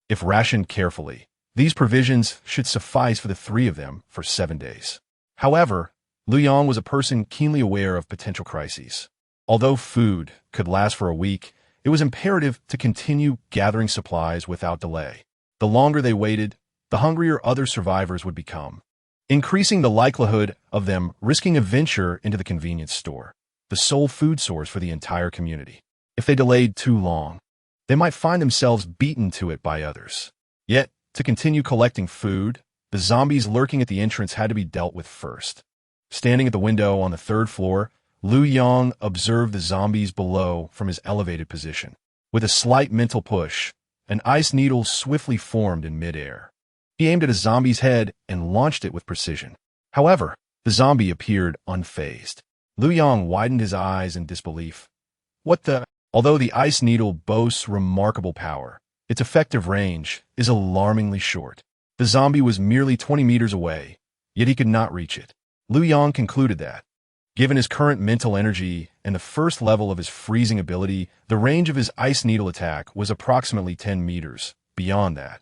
If rationed carefully, these provisions should suffice for the three of them for 7 days. However, Liu Yang was a person keenly aware of potential crises. Although food could last for a week, it was imperative to continue gathering supplies without delay. The longer they waited, the hungrier other survivors would become, increasing the likelihood of them risking a venture into the convenience store, the sole food source for the entire community. If they delayed too long, they might find themselves beaten to it by others. Yet, to continue collecting food, the zombies lurking at the entrance had to be dealt with first. Standing at the window on the third floor, Liu Yang observed the zombies below from his elevated position. With a slight mental push, an ice needle swiftly formed in midair. He aimed at a zombie's head and launched it with precision. However, the zombie appeared unfazed. Liu Yang widened his eyes in disbelief. What the? Although the ice needle boasts remarkable power, its effective range is alarmingly short. The zombie was merely 20 meters away, yet he could not reach it. Liu Yang concluded that, given his current mental energy and the first level of his freezing ability, the range of his ice needle attack was approximately 10 meters. Beyond that,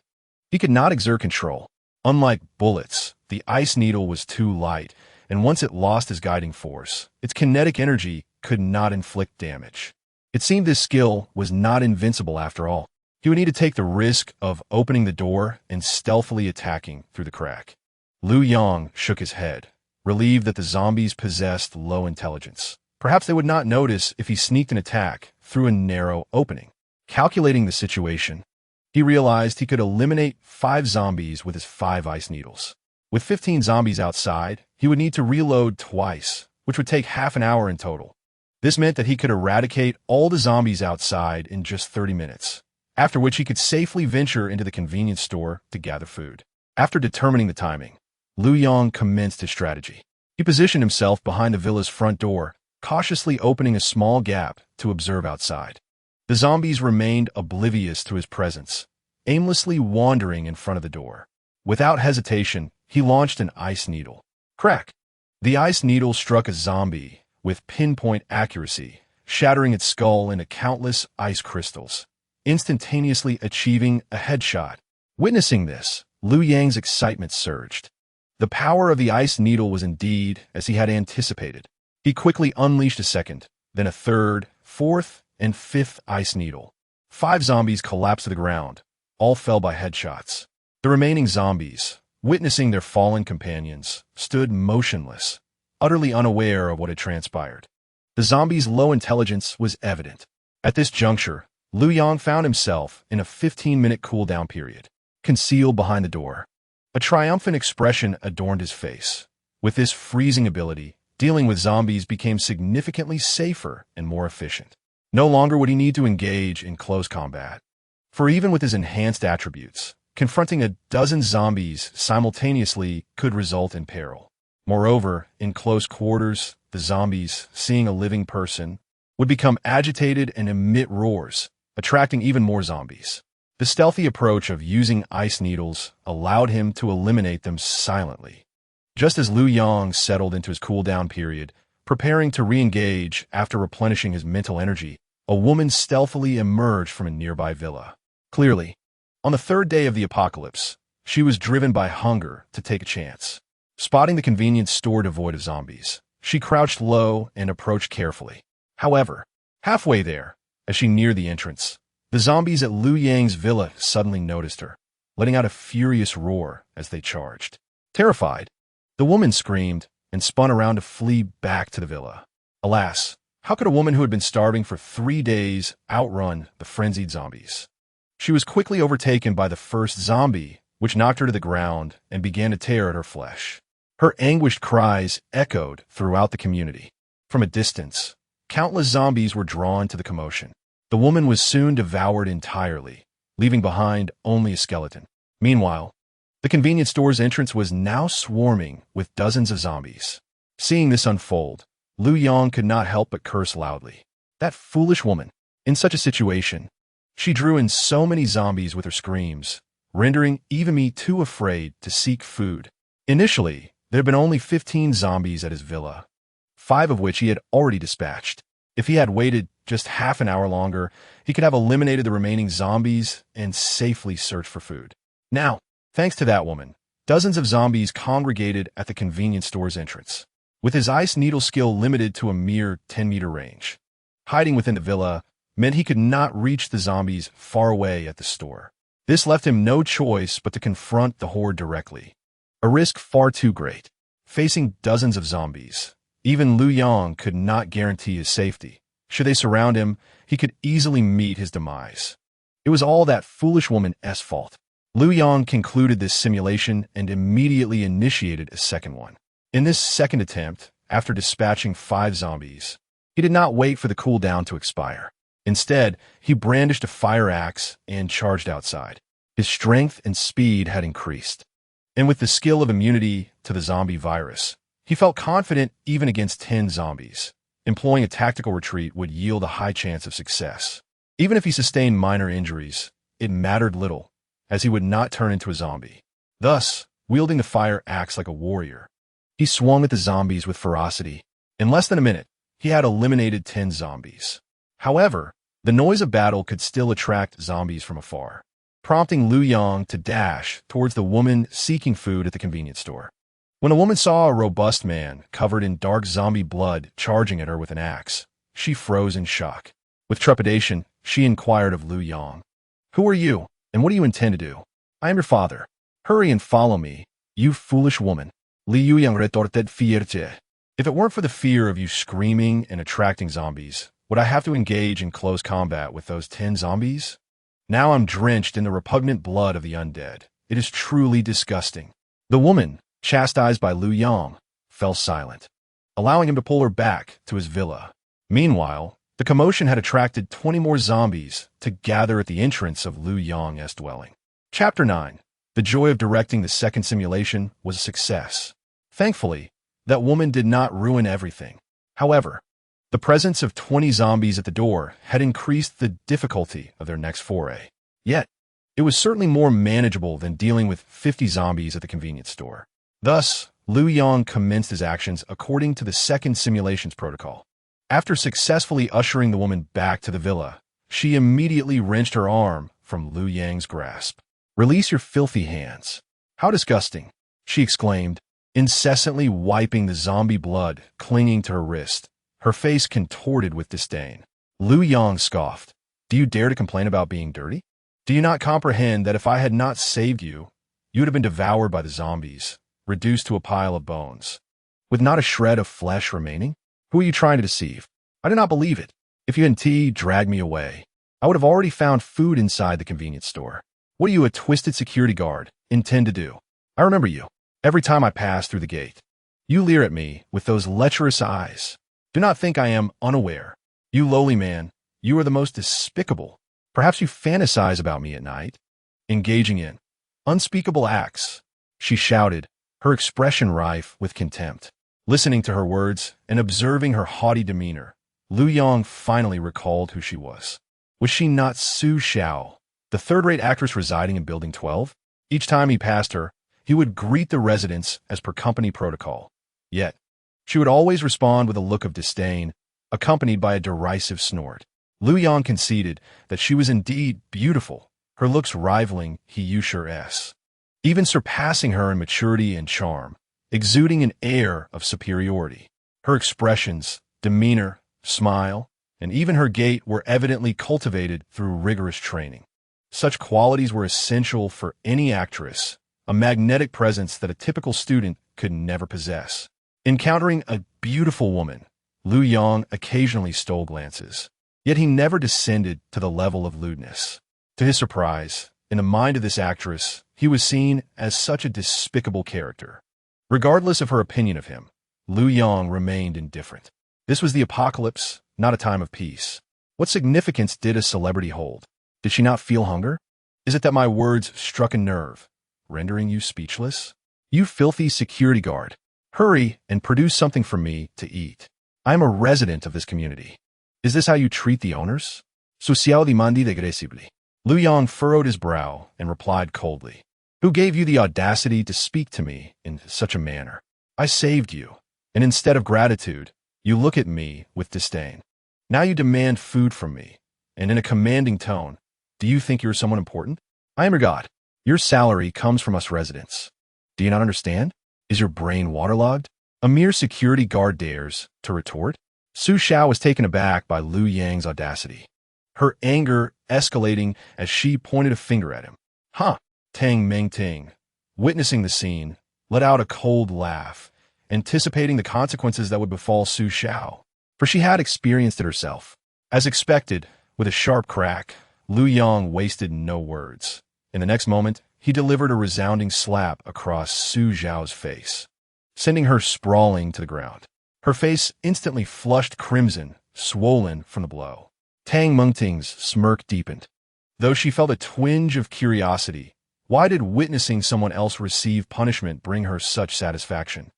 he could not exert control. Unlike bullets, the ice needle was too light, and once it lost its guiding force, its kinetic energy could not inflict damage. It seemed this skill was not invincible after all. He would need to take the risk of opening the door and stealthily attacking through the crack. Liu Yang shook his head, relieved that the zombies possessed low intelligence. Perhaps they would not notice if he sneaked an attack through a narrow opening. Calculating the situation, he realized he could eliminate 5 zombies with his 5 ice needles. With 15 zombies outside, he would need to reload twice, which would take half an hour in total. This meant that he could eradicate all the zombies outside in just 30 minutes, after which he could safely venture into the convenience store to gather food. After determining the timing, Liu Yang commenced his strategy. He positioned himself behind the villa's front door, cautiously opening a small gap to observe outside. The zombies remained oblivious to his presence, aimlessly wandering in front of the door. Without hesitation, he launched an ice needle. Crack! The ice needle struck a zombie with pinpoint accuracy, shattering its skull into countless ice crystals, instantaneously achieving a headshot. Witnessing this, Liu Yang's excitement surged. The power of the ice needle was indeed as he had anticipated. He quickly unleashed a second, then a third, fourth, and fifth ice needle. 5 zombies collapsed to the ground, all fell by headshots. The remaining zombies, witnessing their fallen companions, stood motionless, utterly unaware of what had transpired. The zombies' low intelligence was evident. At this juncture, Liu Yang found himself in a 15-minute cooldown period, concealed behind the door. A triumphant expression adorned his face. With this freezing ability, dealing with zombies became significantly safer and more efficient. No longer would he need to engage in close combat. For even with his enhanced attributes, confronting a dozen zombies simultaneously could result in peril. Moreover, in close quarters, the zombies, seeing a living person, would become agitated and emit roars, attracting even more zombies. The stealthy approach of using ice needles allowed him to eliminate them silently. Just as Liu Yang settled into his cooldown period, preparing to re-engage after replenishing his mental energy, a woman stealthily emerged from a nearby villa. Clearly, on the third day of the apocalypse, she was driven by hunger to take a chance. Spotting the convenience store devoid of zombies, she crouched low and approached carefully. However, halfway there, as she neared the entrance, the zombies at Liu Yang's villa suddenly noticed her, letting out a furious roar as they charged. Terrified, the woman screamed and spun around to flee back to the villa. Alas, how could a woman who had been starving for 3 days outrun the frenzied zombies? She was quickly overtaken by the first zombie, which knocked her to the ground and began to tear at her flesh. Her anguished cries echoed throughout the community. From a distance, countless zombies were drawn to the commotion. The woman was soon devoured entirely, leaving behind only a skeleton. Meanwhile, the convenience store's entrance was now swarming with dozens of zombies. Seeing this unfold, Liu Yang could not help but curse loudly. That foolish woman. In such a situation, she drew in so many zombies with her screams, rendering even me too afraid to seek food. Initially, there had been only 15 zombies at his villa, 5 of which he had already dispatched. If he had waited just half an hour longer, he could have eliminated the remaining zombies and safely searched for food. Now, thanks to that woman, dozens of zombies congregated at the convenience store's entrance. With his ice needle skill limited to a mere 10-meter range, hiding within the villa meant he could not reach the zombies far away at the store. This left him no choice but to confront the horde directly, a risk far too great. Facing dozens of zombies, even Liu Yang could not guarantee his safety. Should they surround him, he could easily meet his demise. It was all that foolish woman's fault. Liu Yang concluded this simulation and immediately initiated a second one. In this second attempt, after dispatching 5 zombies, he did not wait for the cooldown to expire. Instead, he brandished a fire axe and charged outside. His strength and speed had increased, and with the skill of immunity to the zombie virus, he felt confident even against 10 zombies. Employing a tactical retreat would yield a high chance of success. Even if he sustained minor injuries, it mattered little, as he would not turn into a zombie. Thus, wielding the fire axe like a warrior, he swung at the zombies with ferocity. In less than a minute, he had eliminated 10 zombies. However, the noise of battle could still attract zombies from afar, prompting Liu Yang to dash towards the woman seeking food at the convenience store. When a woman saw a robust man covered in dark zombie blood charging at her with an axe, she froze in shock. With trepidation, she inquired of Liu Yang, "Who are you, and what do you intend to do?" "I am your father. Hurry and follow me, you foolish woman." Liu Yang retorted fiercely. "If it weren't for the fear of you screaming and attracting zombies, would I have to engage in close combat with those 10 zombies? Now I'm drenched in the repugnant blood of the undead. It is truly disgusting." The woman, chastised by Liu Yang, fell silent, allowing him to pull her back to his villa. Meanwhile, the commotion had attracted 20 more zombies to gather at the entrance of Liu Yang's dwelling. Chapter 9. The joy of directing the second simulation was a success. Thankfully, that woman did not ruin everything. However, the presence of 20 zombies at the door had increased the difficulty of their next foray. Yet, it was certainly more manageable than dealing with 50 zombies at the convenience store. Thus, Liu Yang commenced his actions according to the second simulation's protocol. After successfully ushering the woman back to the villa, she immediately wrenched her arm from Liu Yang's grasp. "Release your filthy hands." "How disgusting," she exclaimed, incessantly wiping the zombie blood clinging to her wrist, her face contorted with disdain. Liu Yang scoffed. "Do you dare to complain about being dirty? Do you not comprehend that if I had not saved you, you would have been devoured by the zombies, reduced to a pile of bones, with not a shred of flesh remaining? Who are you trying to deceive? I do not believe it. If you indeed dragged me away, I would have already found food inside the convenience store. What do you, a twisted security guard, intend to do? I remember you. Every time I pass through the gate, you leer at me with those lecherous eyes. Do not think I am unaware. You lowly man, you are the most despicable. Perhaps you fantasize about me at night, engaging in unspeakable acts," she shouted, her expression rife with contempt. Listening to her words and observing her haughty demeanor, Liu Yang finally recalled who she was. Was she not Su Xiao, the third-rate actress residing in Building 12? Each time he passed her, he would greet the residents as per company protocol. Yet, she would always respond with a look of disdain, accompanied by a derisive snort. Liu Yang conceded that she was indeed beautiful, her looks rivaling He Yushir's, even surpassing her in maturity and charm, exuding an air of superiority. Her expressions, demeanor, smile, and even her gait were evidently cultivated through rigorous training. Such qualities were essential for any actress, a magnetic presence that a typical student could never possess. Encountering a beautiful woman, Liu Yang occasionally stole glances, yet he never descended to the level of lewdness. To his surprise, in the mind of this actress, he was seen as such a despicable character. Regardless of her opinion of him, Liu Yang remained indifferent. This was the apocalypse, not a time of peace. What significance did a celebrity hold? Did she not feel hunger? Is it that my words struck a nerve, rendering you speechless? You filthy security guard, hurry and produce something for me to eat. I am a resident of this community. Is this how you treat the owners? Social demandi aggressively. Liu Yang furrowed his brow and replied coldly. Who gave you the audacity to speak to me in such a manner? I saved you, and instead of gratitude, you look at me with disdain. Now you demand food from me, and in a commanding tone, do you think you're someone important? I am your god. Your salary comes from us residents. Do you not understand? Is your brain waterlogged? A mere security guard dares to retort? Su Xiao was taken aback by Liu Yang's audacity, her anger escalating as she pointed a finger at him. Huh! Tang Mengting, witnessing the scene, let out a cold laugh, anticipating the consequences that would befall Su Xiao, for she had experienced it herself. As expected, with a sharp crack, Liu Yang wasted no words. In the next moment, he delivered a resounding slap across Su Xiao's face, sending her sprawling to the ground. Her face instantly flushed crimson, swollen from the blow. Tang Mengting's smirk deepened. Though she felt a twinge of curiosity, why did witnessing someone else receive punishment bring her such satisfaction?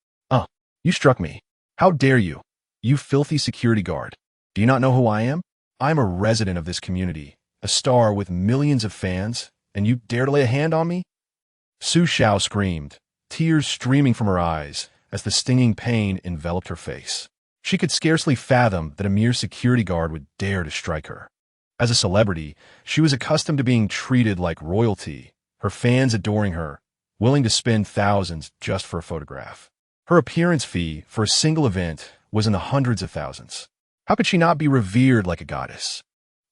You struck me. How dare you? You filthy security guard. Do you not know who I am? I am a resident of this community, a star with millions of fans, and you dare to lay a hand on me? Su Xiao screamed, tears streaming from her eyes as the stinging pain enveloped her face. She could scarcely fathom that a mere security guard would dare to strike her. As a celebrity, she was accustomed to being treated like royalty, her fans adoring her, willing to spend thousands just for a photograph. Her appearance fee for a single event was in the hundreds of thousands. How could she not be revered like a goddess?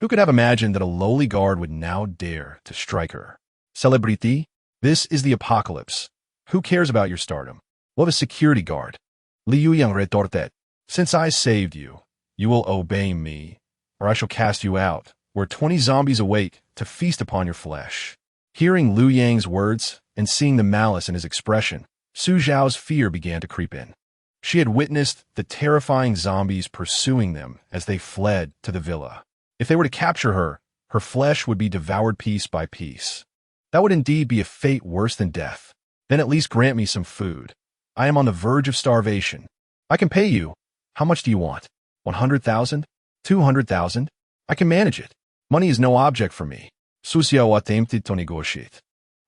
Who could have imagined that a lowly guard would now dare to strike her? Celebrity, this is the apocalypse. Who cares about your stardom? What a security guard. Liu Yang retorted. Since I saved you, you will obey me, or I shall cast you out, where 20 zombies await to feast upon your flesh. Hearing Liu Yang's words and seeing the malice in his expression, Su Xiao's fear began to creep in. She had witnessed the terrifying zombies pursuing them as they fled to the villa. If they were to capture her, her flesh would be devoured piece by piece. That would indeed be a fate worse than death. Then at least grant me some food. I am on the verge of starvation. I can pay you. How much do you want? 100,000? 200,000? I can manage it. Money is no object for me. Su Xiao attempted to negotiate,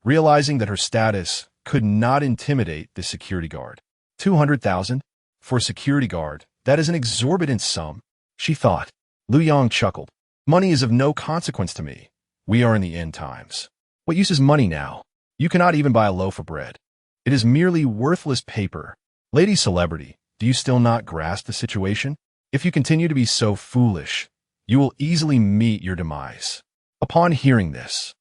realizing that her status could not intimidate the security guard. 200,000? For a security guard, that is an exorbitant sum, she thought. Liu Yang chuckled. Money is of no consequence to me. We are in the end times. What use is money now? You cannot even buy a loaf of bread. It is merely worthless paper. Lady celebrity, do you still not grasp the situation? If you continue to be so foolish, you will easily meet your demise. Upon hearing this,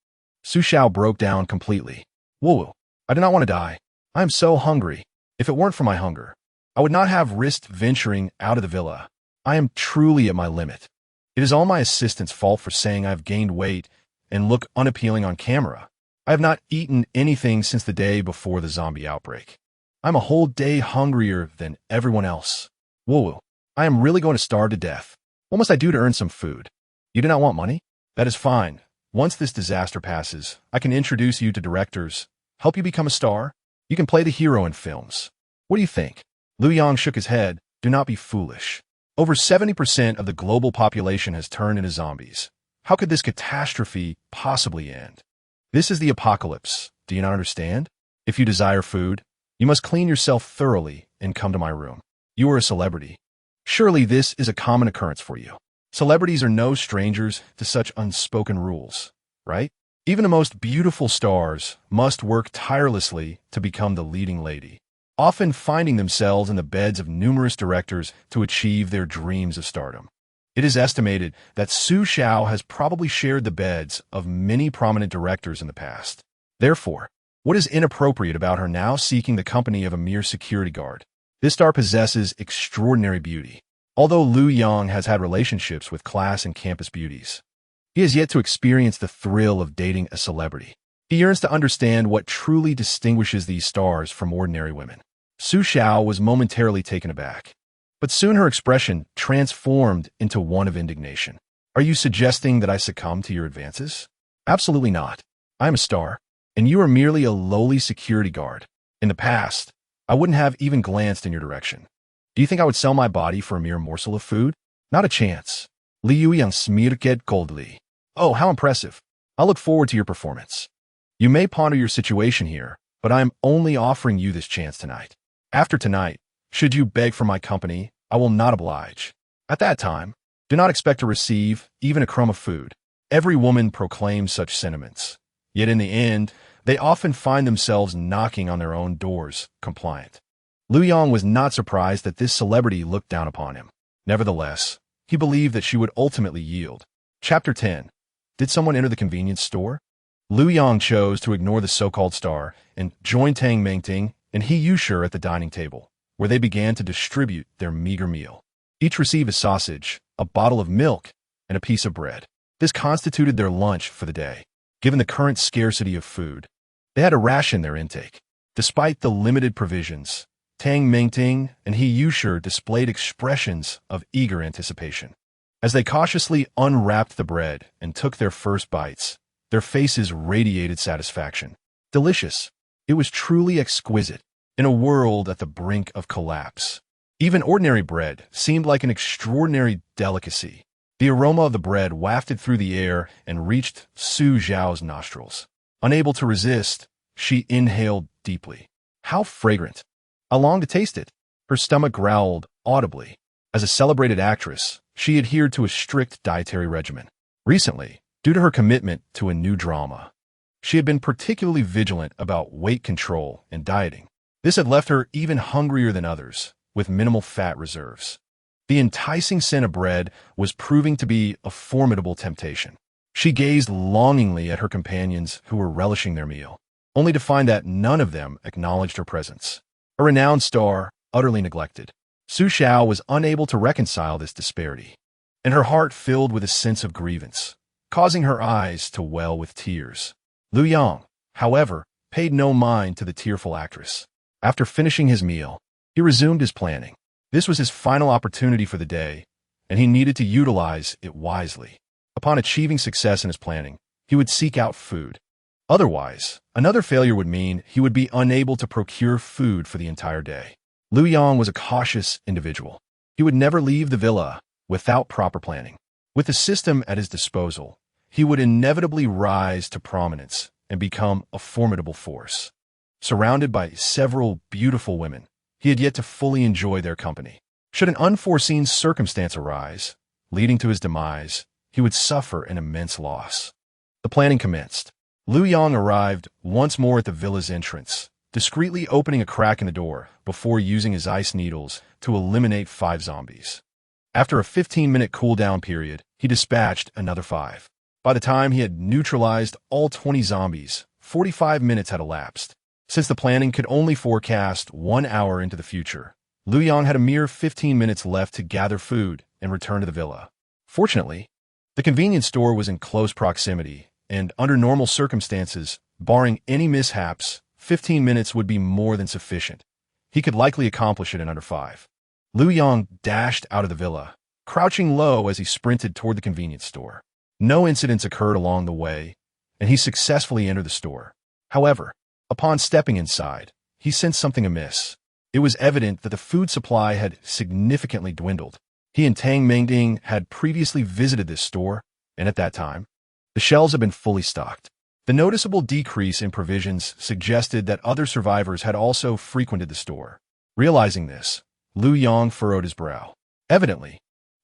Su Xiao broke down completely. Whoa, I do not want to die. I am so hungry. If it weren't for my hunger, I would not have risked venturing out of the villa. I am truly at my limit. It is all my assistant's fault for saying I have gained weight and look unappealing on camera. I have not eaten anything since the day before the zombie outbreak. I'm a whole day hungrier than everyone else. Whoa, I am really going to starve to death. What must I do to earn some food? You do not want money? That is fine. Once this disaster passes, I can introduce you to directors, help you become a star. You can play the hero in films. What do you think? Liu Yang shook his head. Do not be foolish. Over 70% of the global population has turned into zombies. How could this catastrophe possibly end? This is the apocalypse. Do you not understand? If you desire food, you must clean yourself thoroughly and come to my room. You are a celebrity. Surely this is a common occurrence for you. Celebrities are no strangers to such unspoken rules, right? Even the most beautiful stars must work tirelessly to become the leading lady, often finding themselves in the beds of numerous directors to achieve their dreams of stardom. It is estimated that Su Xiao has probably shared the beds of many prominent directors in the past. Therefore, what is inappropriate about her now seeking the company of a mere security guard? This star possesses extraordinary beauty. Although Liu Yang has had relationships with class and campus beauties, he has yet to experience the thrill of dating a celebrity. He yearns to understand what truly distinguishes these stars from ordinary women. Su Xiao was momentarily taken aback, but soon her expression transformed into one of indignation. Are you suggesting that I succumb to your advances? Absolutely not. I am a star, and you are merely a lowly security guard. In the past, I wouldn't have even glanced in your direction. Do you think I would sell my body for a mere morsel of food? Not a chance. Liu Yang smirked coldly. Oh, how impressive. I'll look forward to your performance. You may ponder your situation here, but I am only offering you this chance tonight. After tonight, should you beg for my company, I will not oblige. At that time, do not expect to receive even a crumb of food. Every woman proclaims such sentiments. Yet in the end, they often find themselves knocking on their own doors, compliant. Liu Yang was not surprised that this celebrity looked down upon him. Nevertheless, he believed that she would ultimately yield. Chapter 10. Did someone enter the convenience store? Liu Yang chose to ignore the so-called star and join Tang Mingting and He Yushi at the dining table, where they began to distribute their meager meal. Each received a sausage, a bottle of milk, and a piece of bread. This constituted their lunch for the day. Given the current scarcity of food, they had to ration their intake. Despite the limited provisions, Tang Mingting and He Yushi displayed expressions of eager anticipation. As they cautiously unwrapped the bread and took their first bites, their faces radiated satisfaction. Delicious. It was truly exquisite, in a world at the brink of collapse. Even ordinary bread seemed like an extraordinary delicacy. The aroma of the bread wafted through the air and reached Su Xiao's nostrils. Unable to resist, she inhaled deeply. How fragrant! I longed to taste it. Her stomach growled audibly. As a celebrated actress, she adhered to a strict dietary regimen. Recently, due to her commitment to a new drama, she had been particularly vigilant about weight control and dieting. This had left her even hungrier than others, with minimal fat reserves. The enticing scent of bread was proving to be a formidable temptation. She gazed longingly at her companions who were relishing their meal, only to find that none of them acknowledged her presence. A renowned star, utterly neglected. Su Xiao was unable to reconcile this disparity, and her heart filled with a sense of grievance, causing her eyes to well with tears. Liu Yang, however, paid no mind to the tearful actress. After finishing his meal, he resumed his planning. This was his final opportunity for the day, and he needed to utilize it wisely. Upon achieving success in his planning, he would seek out food. Otherwise, another failure would mean he would be unable to procure food for the entire day. Liu Yang was a cautious individual. He would never leave the villa without proper planning. With the system at his disposal, he would inevitably rise to prominence and become a formidable force. Surrounded by several beautiful women, he had yet to fully enjoy their company. Should an unforeseen circumstance arise, leading to his demise, he would suffer an immense loss. The planning commenced. Liu Yang arrived once more at the villa's entrance, discreetly opening a crack in the door before using his ice needles to eliminate 5 zombies. After a 15-minute cooldown period, he dispatched another 5. By the time he had neutralized all 20 zombies, 45 minutes had elapsed. Since the planning could only forecast 1 hour into the future, Liu Yang had a mere 15 minutes left to gather food and return to the villa. Fortunately, the convenience store was in close proximity, and under normal circumstances, barring any mishaps, 15 minutes would be more than sufficient. He could likely accomplish it in under 5. Liu Yang dashed out of the villa, crouching low as he sprinted toward the convenience store. No incidents occurred along the way, and he successfully entered the store. However, upon stepping inside, he sensed something amiss. It was evident that the food supply had significantly dwindled. He and Tang Mingting had previously visited this store, and at that time, the shelves had been fully stocked. The noticeable decrease in provisions suggested that other survivors had also frequented the store. Realizing this, Liu Yang furrowed his brow. Evidently,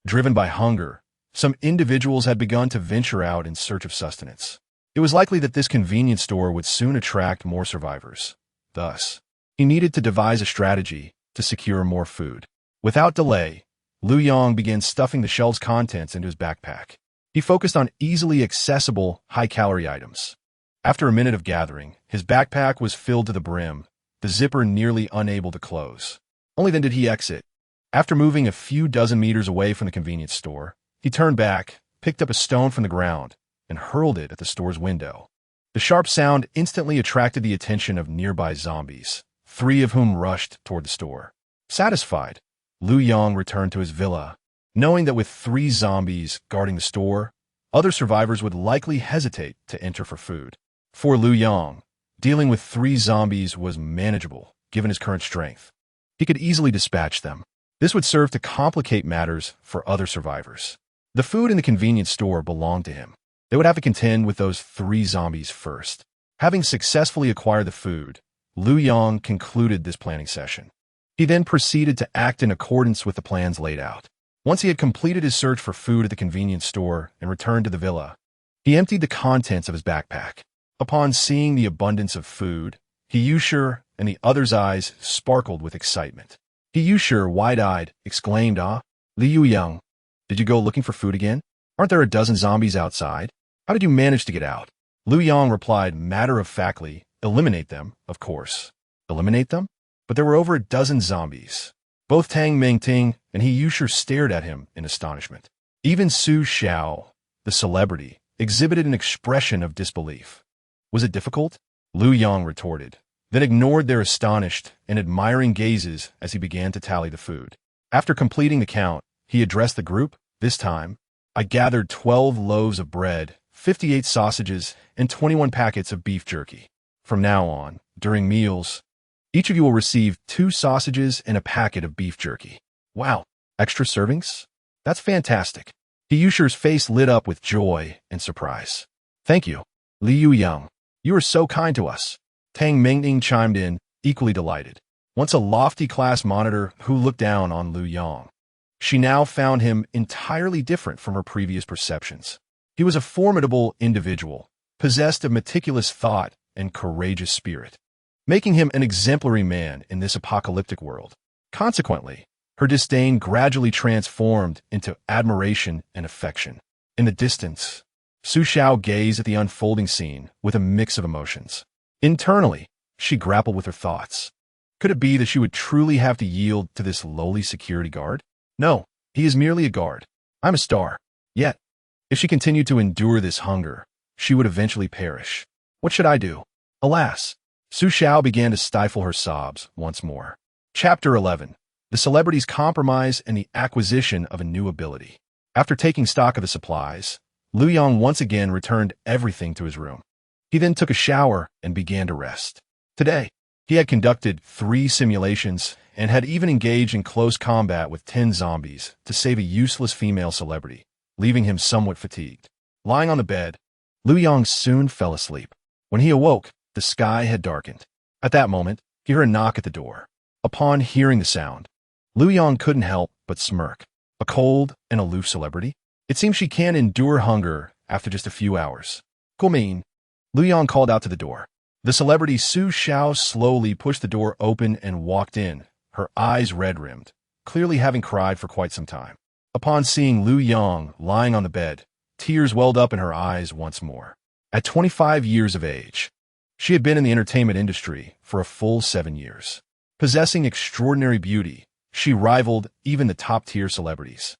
driven by hunger, some individuals had begun to venture out in search of sustenance. It was likely that this convenience store would soon attract more survivors. Thus, he needed to devise a strategy to secure more food. Without delay, Liu Yang began stuffing the shelves' contents into his backpack. He focused on easily accessible, high-calorie items. After a minute of gathering, his backpack was filled to the brim, the zipper nearly unable to close. Only then did he exit. After moving a few dozen meters away from the convenience store, he turned back, picked up a stone from the ground, and hurled it at the store's window. The sharp sound instantly attracted the attention of nearby zombies, 3 of whom rushed toward the store. Satisfied, Liu Yang returned to his villa, knowing that with 3 zombies guarding the store, other survivors would likely hesitate to enter for food. For Liu Yang, dealing with 3 zombies was manageable, given his current strength. He could easily dispatch them. This would serve to complicate matters for other survivors. The food in the convenience store belonged to him. They would have to contend with those 3 zombies first. Having successfully acquired the food, Liu Yang concluded this planning session. He then proceeded to act in accordance with the plans laid out. Once he had completed his search for food at the convenience store and returned to the villa, he emptied the contents of his backpack. Upon seeing the abundance of food, Yusher and the other's eyes sparkled with excitement. Yusher, wide-eyed, exclaimed, "Ah, Liu Yang, did you go looking for food again? Aren't there a dozen zombies outside? How did you manage to get out?" Liu Yang replied matter-of-factly, "Eliminate them, of course." Eliminate them? But there were over a dozen zombies. Both Tang Mingting and Yusher stared at him in astonishment. Even Su Xiao, the celebrity, exhibited an expression of disbelief. Was it difficult? Liu Yang retorted, then ignored their astonished and admiring gazes as he began to tally the food. After completing the count, he addressed the group. This time, I gathered 12 loaves of bread, 58 sausages, and 21 packets of beef jerky. From now on, during meals, each of you will receive 2 sausages and a packet of beef jerky. Wow, extra servings? That's fantastic. Yusher's face lit up with joy and surprise. Thank you, Liu Yang. You are so kind to us. Tang Mingting chimed in, equally delighted. Once a lofty class monitor who looked down on Liu Yang, she now found him entirely different from her previous perceptions. He was a formidable individual, possessed of meticulous thought and courageous spirit, making him an exemplary man in this apocalyptic world. Consequently, her disdain gradually transformed into admiration and affection. In the distance, Su Xiao gazed at the unfolding scene with a mix of emotions. Internally, she grappled with her thoughts. Could it be that she would truly have to yield to this lowly security guard? No, he is merely a guard. I'm a star. Yet, if she continued to endure this hunger, she would eventually perish. What should I do? Alas, Su Xiao began to stifle her sobs once more. Chapter 11. The Celebrity's Compromise and the Acquisition of a New Ability. After taking stock of the supplies, Liu Yang once again returned everything to his room. He then took a shower and began to rest. Today, he had conducted 3 simulations and had even engaged in close combat with 10 zombies to save a useless female celebrity, leaving him somewhat fatigued. Lying on the bed, Liu Yang soon fell asleep. When he awoke, the sky had darkened. At that moment, he heard a knock at the door. Upon hearing the sound, Liu Yang couldn't help but smirk. A cold and aloof celebrity? It seems she can't endure hunger after just a few hours. Guomin, Liu Yang called out to the door. The celebrity Su Xiao slowly pushed the door open and walked in, her eyes red-rimmed, clearly having cried for quite some time. Upon seeing Liu Yang lying on the bed, tears welled up in her eyes once more. At 25 years of age, she had been in the entertainment industry for a full 7 years. Possessing extraordinary beauty, she rivaled even the top-tier celebrities.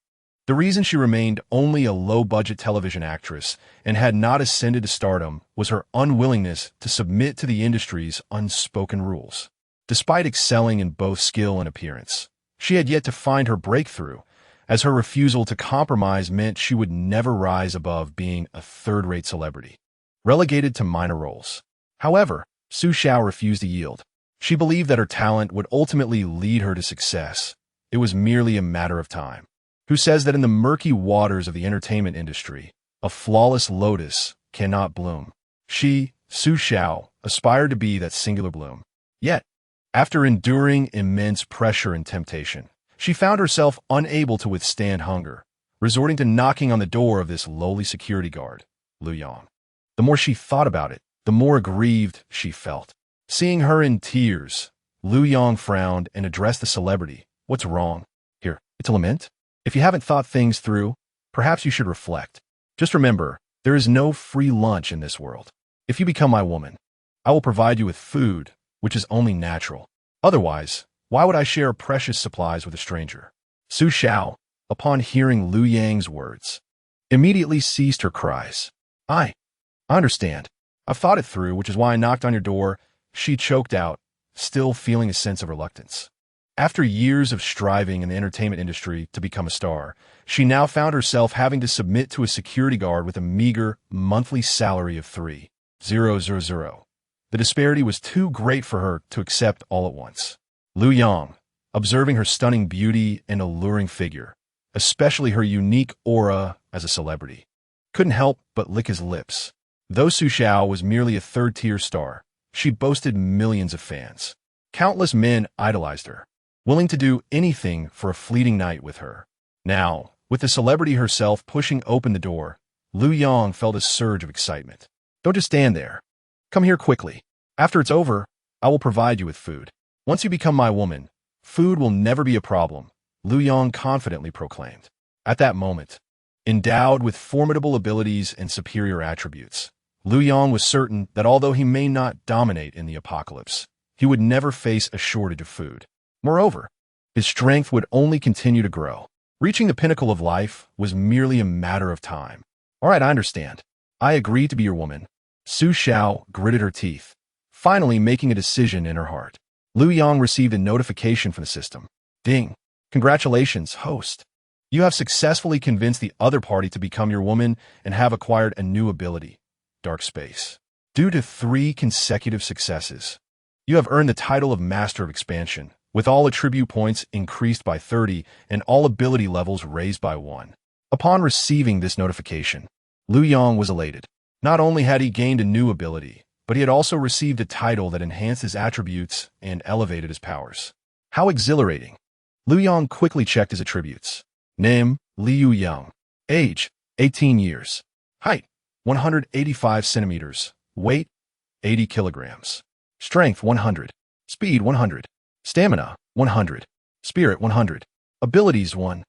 The reason she remained only a low-budget television actress and had not ascended to stardom was her unwillingness to submit to the industry's unspoken rules. Despite excelling in both skill and appearance, she had yet to find her breakthrough, as her refusal to compromise meant she would never rise above being a third-rate celebrity, relegated to minor roles. However, Su Xiao refused to yield. She believed that her talent would ultimately lead her to success. It was merely a matter of time. Who says that in the murky waters of the entertainment industry, a flawless lotus cannot bloom? She, Su Xiao, aspired to be that singular bloom. Yet, after enduring immense pressure and temptation, she found herself unable to withstand hunger, resorting to knocking on the door of this lowly security guard, Liu Yang. The more she thought about it, the more aggrieved she felt. Seeing her in tears, Liu Yang frowned and addressed the celebrity. What's wrong? Here, it's a lament? If you haven't thought things through, perhaps you should reflect. Just remember, there is no free lunch in this world. If you become my woman, I will provide you with food, which is only natural. Otherwise, why would I share precious supplies with a stranger? Su Xiao, upon hearing Liu Yang's words, immediately ceased her cries. I understand. I've thought it through, which is why I knocked on your door, she choked out, still feeling a sense of reluctance. After years of striving in the entertainment industry to become a star, she now found herself having to submit to a security guard with a meager monthly salary of $3,000. The disparity was too great for her to accept all at once. Liu Yang, observing her stunning beauty and alluring figure, especially her unique aura as a celebrity, couldn't help but lick his lips. Though Su Xiao was merely a third-tier star, she boasted millions of fans. Countless men idolized her, willing to do anything for a fleeting night with her. Now, with the celebrity herself pushing open the door, Liu Yang felt a surge of excitement. Don't just stand there. Come here quickly. After it's over, I will provide you with food. Once you become my woman, food will never be a problem, Liu Yang confidently proclaimed. At that moment, endowed with formidable abilities and superior attributes, Liu Yang was certain that although he may not dominate in the apocalypse, he would never face a shortage of food. Moreover, his strength would only continue to grow. Reaching the pinnacle of life was merely a matter of time. All right, I understand. I agree to be your woman. Su Xiao gritted her teeth, finally making a decision in her heart. Liu Yang received a notification from the system. Ding. Congratulations, host. You have successfully convinced the other party to become your woman and have acquired a new ability, Dark Space. Due to 3 consecutive successes, you have earned the title of Master of Expansion, with all attribute points increased by 30 and all ability levels raised by 1. Upon receiving this notification, Liu Yang was elated. Not only had he gained a new ability, but he had also received a title that enhanced his attributes and elevated his powers. How exhilarating! Liu Yang quickly checked his attributes. Name, Liu Yang. Age, 18 years. Height, 185 centimeters. Weight, 80 kilograms. Strength, 100. Speed, 100. Stamina, 100. Spirit, 100. Abilities, 1.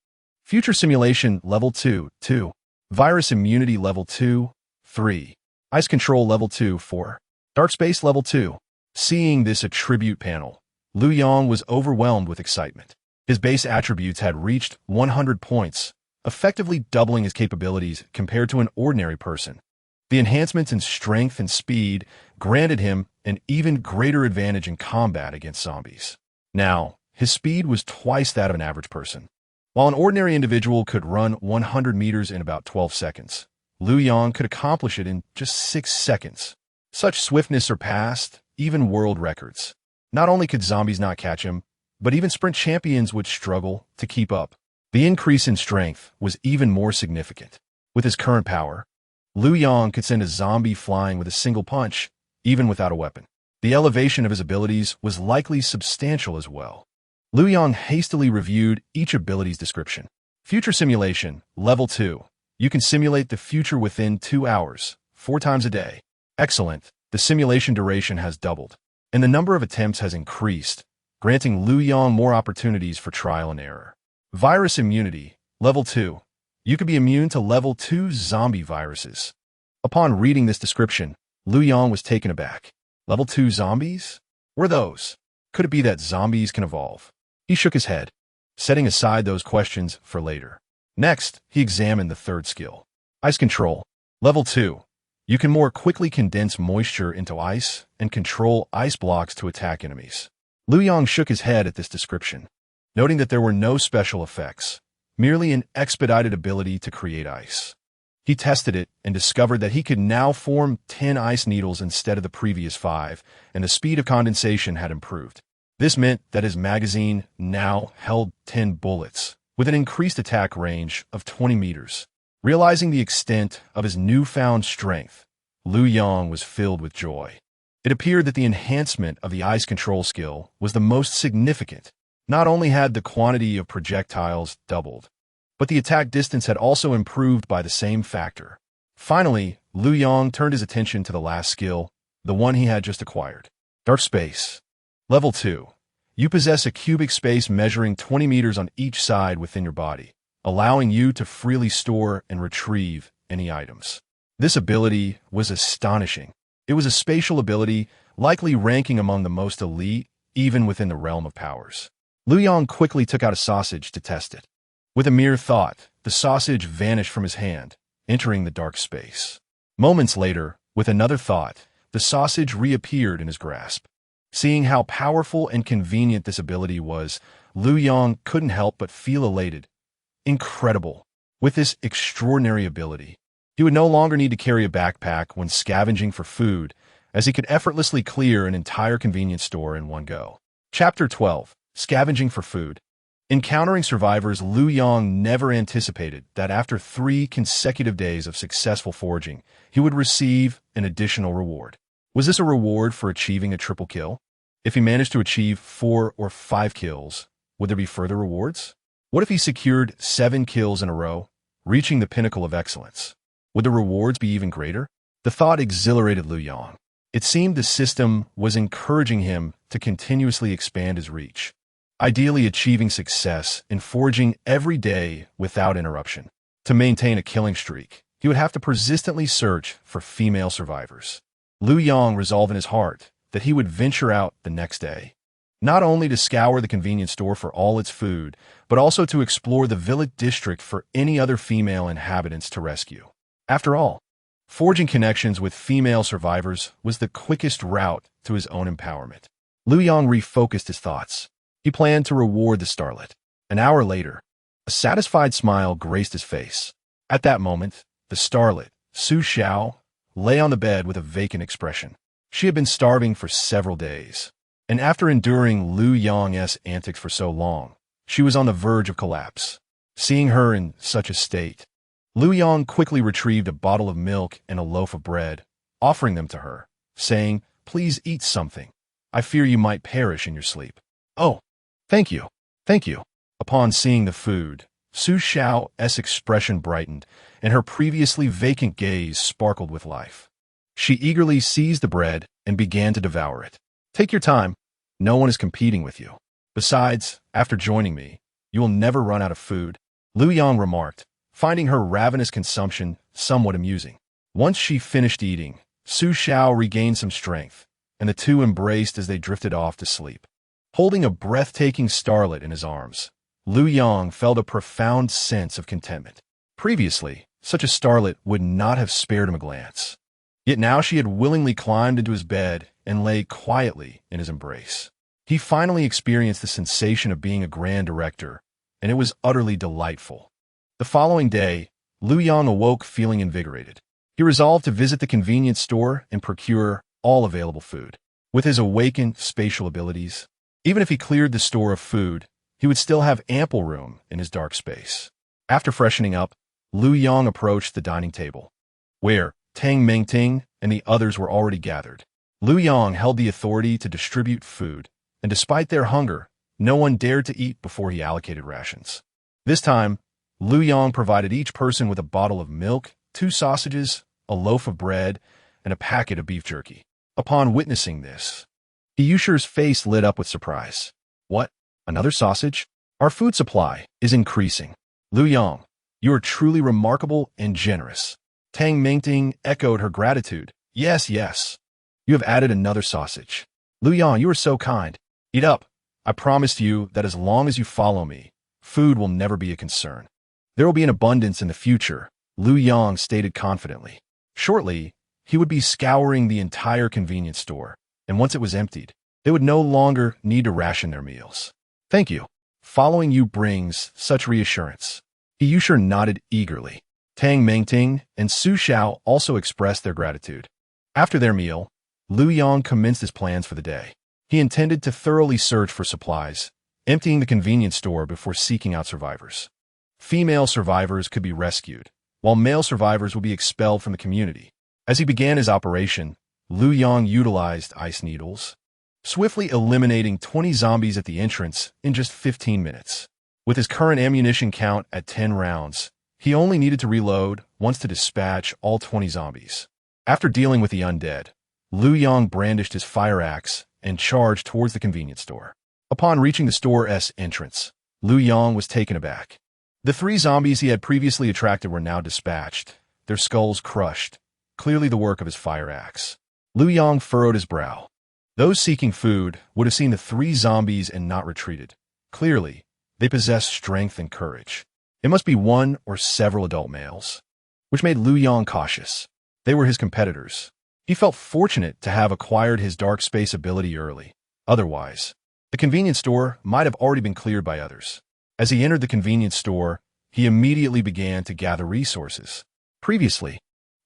Future Simulation, Level 2, 2. Virus Immunity, Level 2, 3. Ice Control, Level 2, 4. Dark Space, Level 2. Seeing this attribute panel, Liu Yang was overwhelmed with excitement. His base attributes had reached 100 points, effectively doubling his capabilities compared to an ordinary person. The enhancements in strength and speed granted him an even greater advantage in combat against zombies. Now, his speed was twice that of an average person. While an ordinary individual could run 100 meters in about 12 seconds, Liu Yang could accomplish it in just 6 seconds. Such swiftness surpassed even world records. Not only could zombies not catch him, but even sprint champions would struggle to keep up. The increase in strength was even more significant. With his current power, Liu Yang could send a zombie flying with a single punch, even without a weapon. The elevation of his abilities was likely substantial as well. Liu Yang hastily reviewed each ability's description. Future Simulation, Level 2. You can simulate the future within 2 hours, 4 times a day. Excellent. The simulation duration has doubled, and the number of attempts has increased, granting Liu Yang more opportunities for trial and error. Virus Immunity, Level 2. You could be immune to Level 2 zombie viruses. Upon reading this description, Liu Yang was taken aback. Level 2 zombies? What are those? Could it be that zombies can evolve? He shook his head, setting aside those questions for later. Next, he examined the third skill. Ice Control, Level 2. You can more quickly condense moisture into ice and control ice blocks to attack enemies. Liu Yang shook his head at this description, noting that there were no special effects, merely an expedited ability to create ice. He tested it and discovered that he could now form 10 ice needles instead of the previous 5, and the speed of condensation had improved. This meant that his magazine now held 10 bullets, with an increased attack range of 20 meters. Realizing the extent of his newfound strength, Liu Yang was filled with joy. It appeared that the enhancement of the ice control skill was the most significant. Not only had the quantity of projectiles doubled, but the attack distance had also improved by the same factor. Finally, Liu Yang turned his attention to the last skill, the one he had just acquired. Dark Space. Level 2. You possess a cubic space measuring 20 meters on each side within your body, allowing you to freely store and retrieve any items. This ability was astonishing. It was a spatial ability, likely ranking among the most elite, even within the realm of powers. Liu Yang quickly took out a sausage to test it. With a mere thought, the sausage vanished from his hand, entering the dark space. Moments later, with another thought, the sausage reappeared in his grasp. Seeing how powerful and convenient this ability was, Liu Yang couldn't help but feel elated. Incredible. With this extraordinary ability, he would no longer need to carry a backpack when scavenging for food, as he could effortlessly clear an entire convenience store in one go. Chapter 12. Scavenging for Food. Encountering survivors, Liu Yang never anticipated that after 3 consecutive days of successful foraging, he would receive an additional reward. Was this a reward for achieving a triple kill? If he managed to achieve 4 or 5 kills, would there be further rewards? What if he secured 7 kills in a row, reaching the pinnacle of excellence? Would the rewards be even greater? The thought exhilarated Liu Yang. It seemed the system was encouraging him to continuously expand his reach, ideally achieving success in foraging every day without interruption. To maintain a killing streak, he would have to persistently search for female survivors. Liu Yang resolved in his heart that he would venture out the next day, not only to scour the convenience store for all its food, but also to explore the village district for any other female inhabitants to rescue. After all, forging connections with female survivors was the quickest route to his own empowerment. Liu Yang refocused his thoughts. He planned to reward the starlet. An hour later, a satisfied smile graced his face. At that moment, the starlet, Su Xiao, lay on the bed with a vacant expression. She had been starving for several days, and after enduring Liu Yang's antics for so long, she was on the verge of collapse. Seeing her in such a state, Liu Yang quickly retrieved a bottle of milk and a loaf of bread, offering them to her, saying, "Please eat something. I fear you might perish in your sleep." "Oh, thank you, thank you." Upon seeing the food, Su Xiao's expression brightened, and her previously vacant gaze sparkled with life. She eagerly seized the bread and began to devour it. "Take your time. No one is competing with you. Besides, after joining me, you will never run out of food," Liu Yang remarked, finding her ravenous consumption somewhat amusing. Once she finished eating, Su Xiao regained some strength, and the two embraced as they drifted off to sleep. Holding a breathtaking starlet in his arms, Liu Yang felt a profound sense of contentment. Previously, such a starlet would not have spared him a glance. Yet now she had willingly climbed into his bed and lay quietly in his embrace. He finally experienced the sensation of being a grand director, and it was utterly delightful. The following day, Liu Yang awoke feeling invigorated. He resolved to visit the convenience store and procure all available food. With his awakened spatial abilities, even if he cleared the store of food, he would still have ample room in his dark space. After freshening up, Liu Yang approached the dining table, where Tang Mengting and the others were already gathered. Liu Yang held the authority to distribute food, and despite their hunger, no one dared to eat before he allocated rations. This time, Liu Yang provided each person with a bottle of milk, 2 sausages, a loaf of bread, and a packet of beef jerky. Upon witnessing this, Yusher's face lit up with surprise. "What? Another sausage? Our food supply is increasing. Liu Yang, you are truly remarkable and generous." Tang Mengting echoed her gratitude. "Yes, yes. You have added another sausage. Liu Yang, you are so kind. Eat up. I promise you that as long as you follow me, food will never be a concern." "There will be an abundance in the future," Liu Yang stated confidently. Shortly, he would be scouring the entire convenience store, and once it was emptied, they would no longer need to ration their meals. "Thank you. Following you brings such reassurance." Yusher nodded eagerly. Tang Mengting and Su Xiao also expressed their gratitude. After their meal, Liu Yang commenced his plans for the day. He intended to thoroughly search for supplies, emptying the convenience store before seeking out survivors. Female survivors could be rescued, while male survivors would be expelled from the community. As he began his operation, Liu Yang utilized ice needles, swiftly eliminating 20 zombies at the entrance in just 15 minutes. With his current ammunition count at 10 rounds, he only needed to reload once to dispatch all 20 zombies. After dealing with the undead, Liu Yang brandished his fire axe and charged towards the convenience store. Upon reaching the store's entrance, Liu Yang was taken aback. The 3 zombies he had previously attracted were now dispatched, their skulls crushed, clearly the work of his fire axe. Liu Yang furrowed his brow. Those seeking food would have seen the 3 zombies and not retreated. Clearly, they possessed strength and courage. It must be one or several adult males, which made Liu Yang cautious. They were his competitors. He felt fortunate to have acquired his dark space ability early. Otherwise, the convenience store might have already been cleared by others. As he entered the convenience store, he immediately began to gather resources. Previously,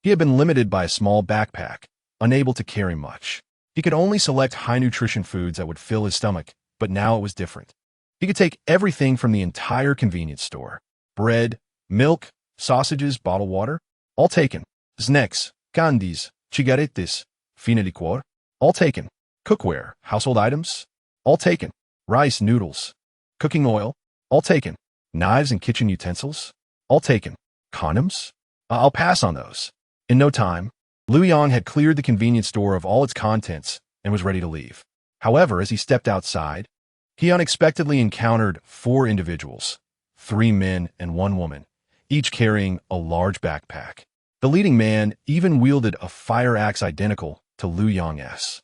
he had been limited by a small backpack, unable to carry much. He could only select high-nutrition foods that would fill his stomach, but now it was different. He could take everything from the entire convenience store. Bread, milk, sausages, bottled water, all taken. Snacks, candies, cigarettes, fine liqueur, all taken. Cookware, household items, all taken. Rice, noodles, cooking oil, all taken. Knives and kitchen utensils, all taken. Condoms? I'll pass on those. In no time, Liu Yang had cleared the convenience store of all its contents and was ready to leave. However, as he stepped outside, he unexpectedly encountered 4 individuals, 3 men and 1 woman, each carrying a large backpack. The leading man even wielded a fire axe identical to Liu Yang's.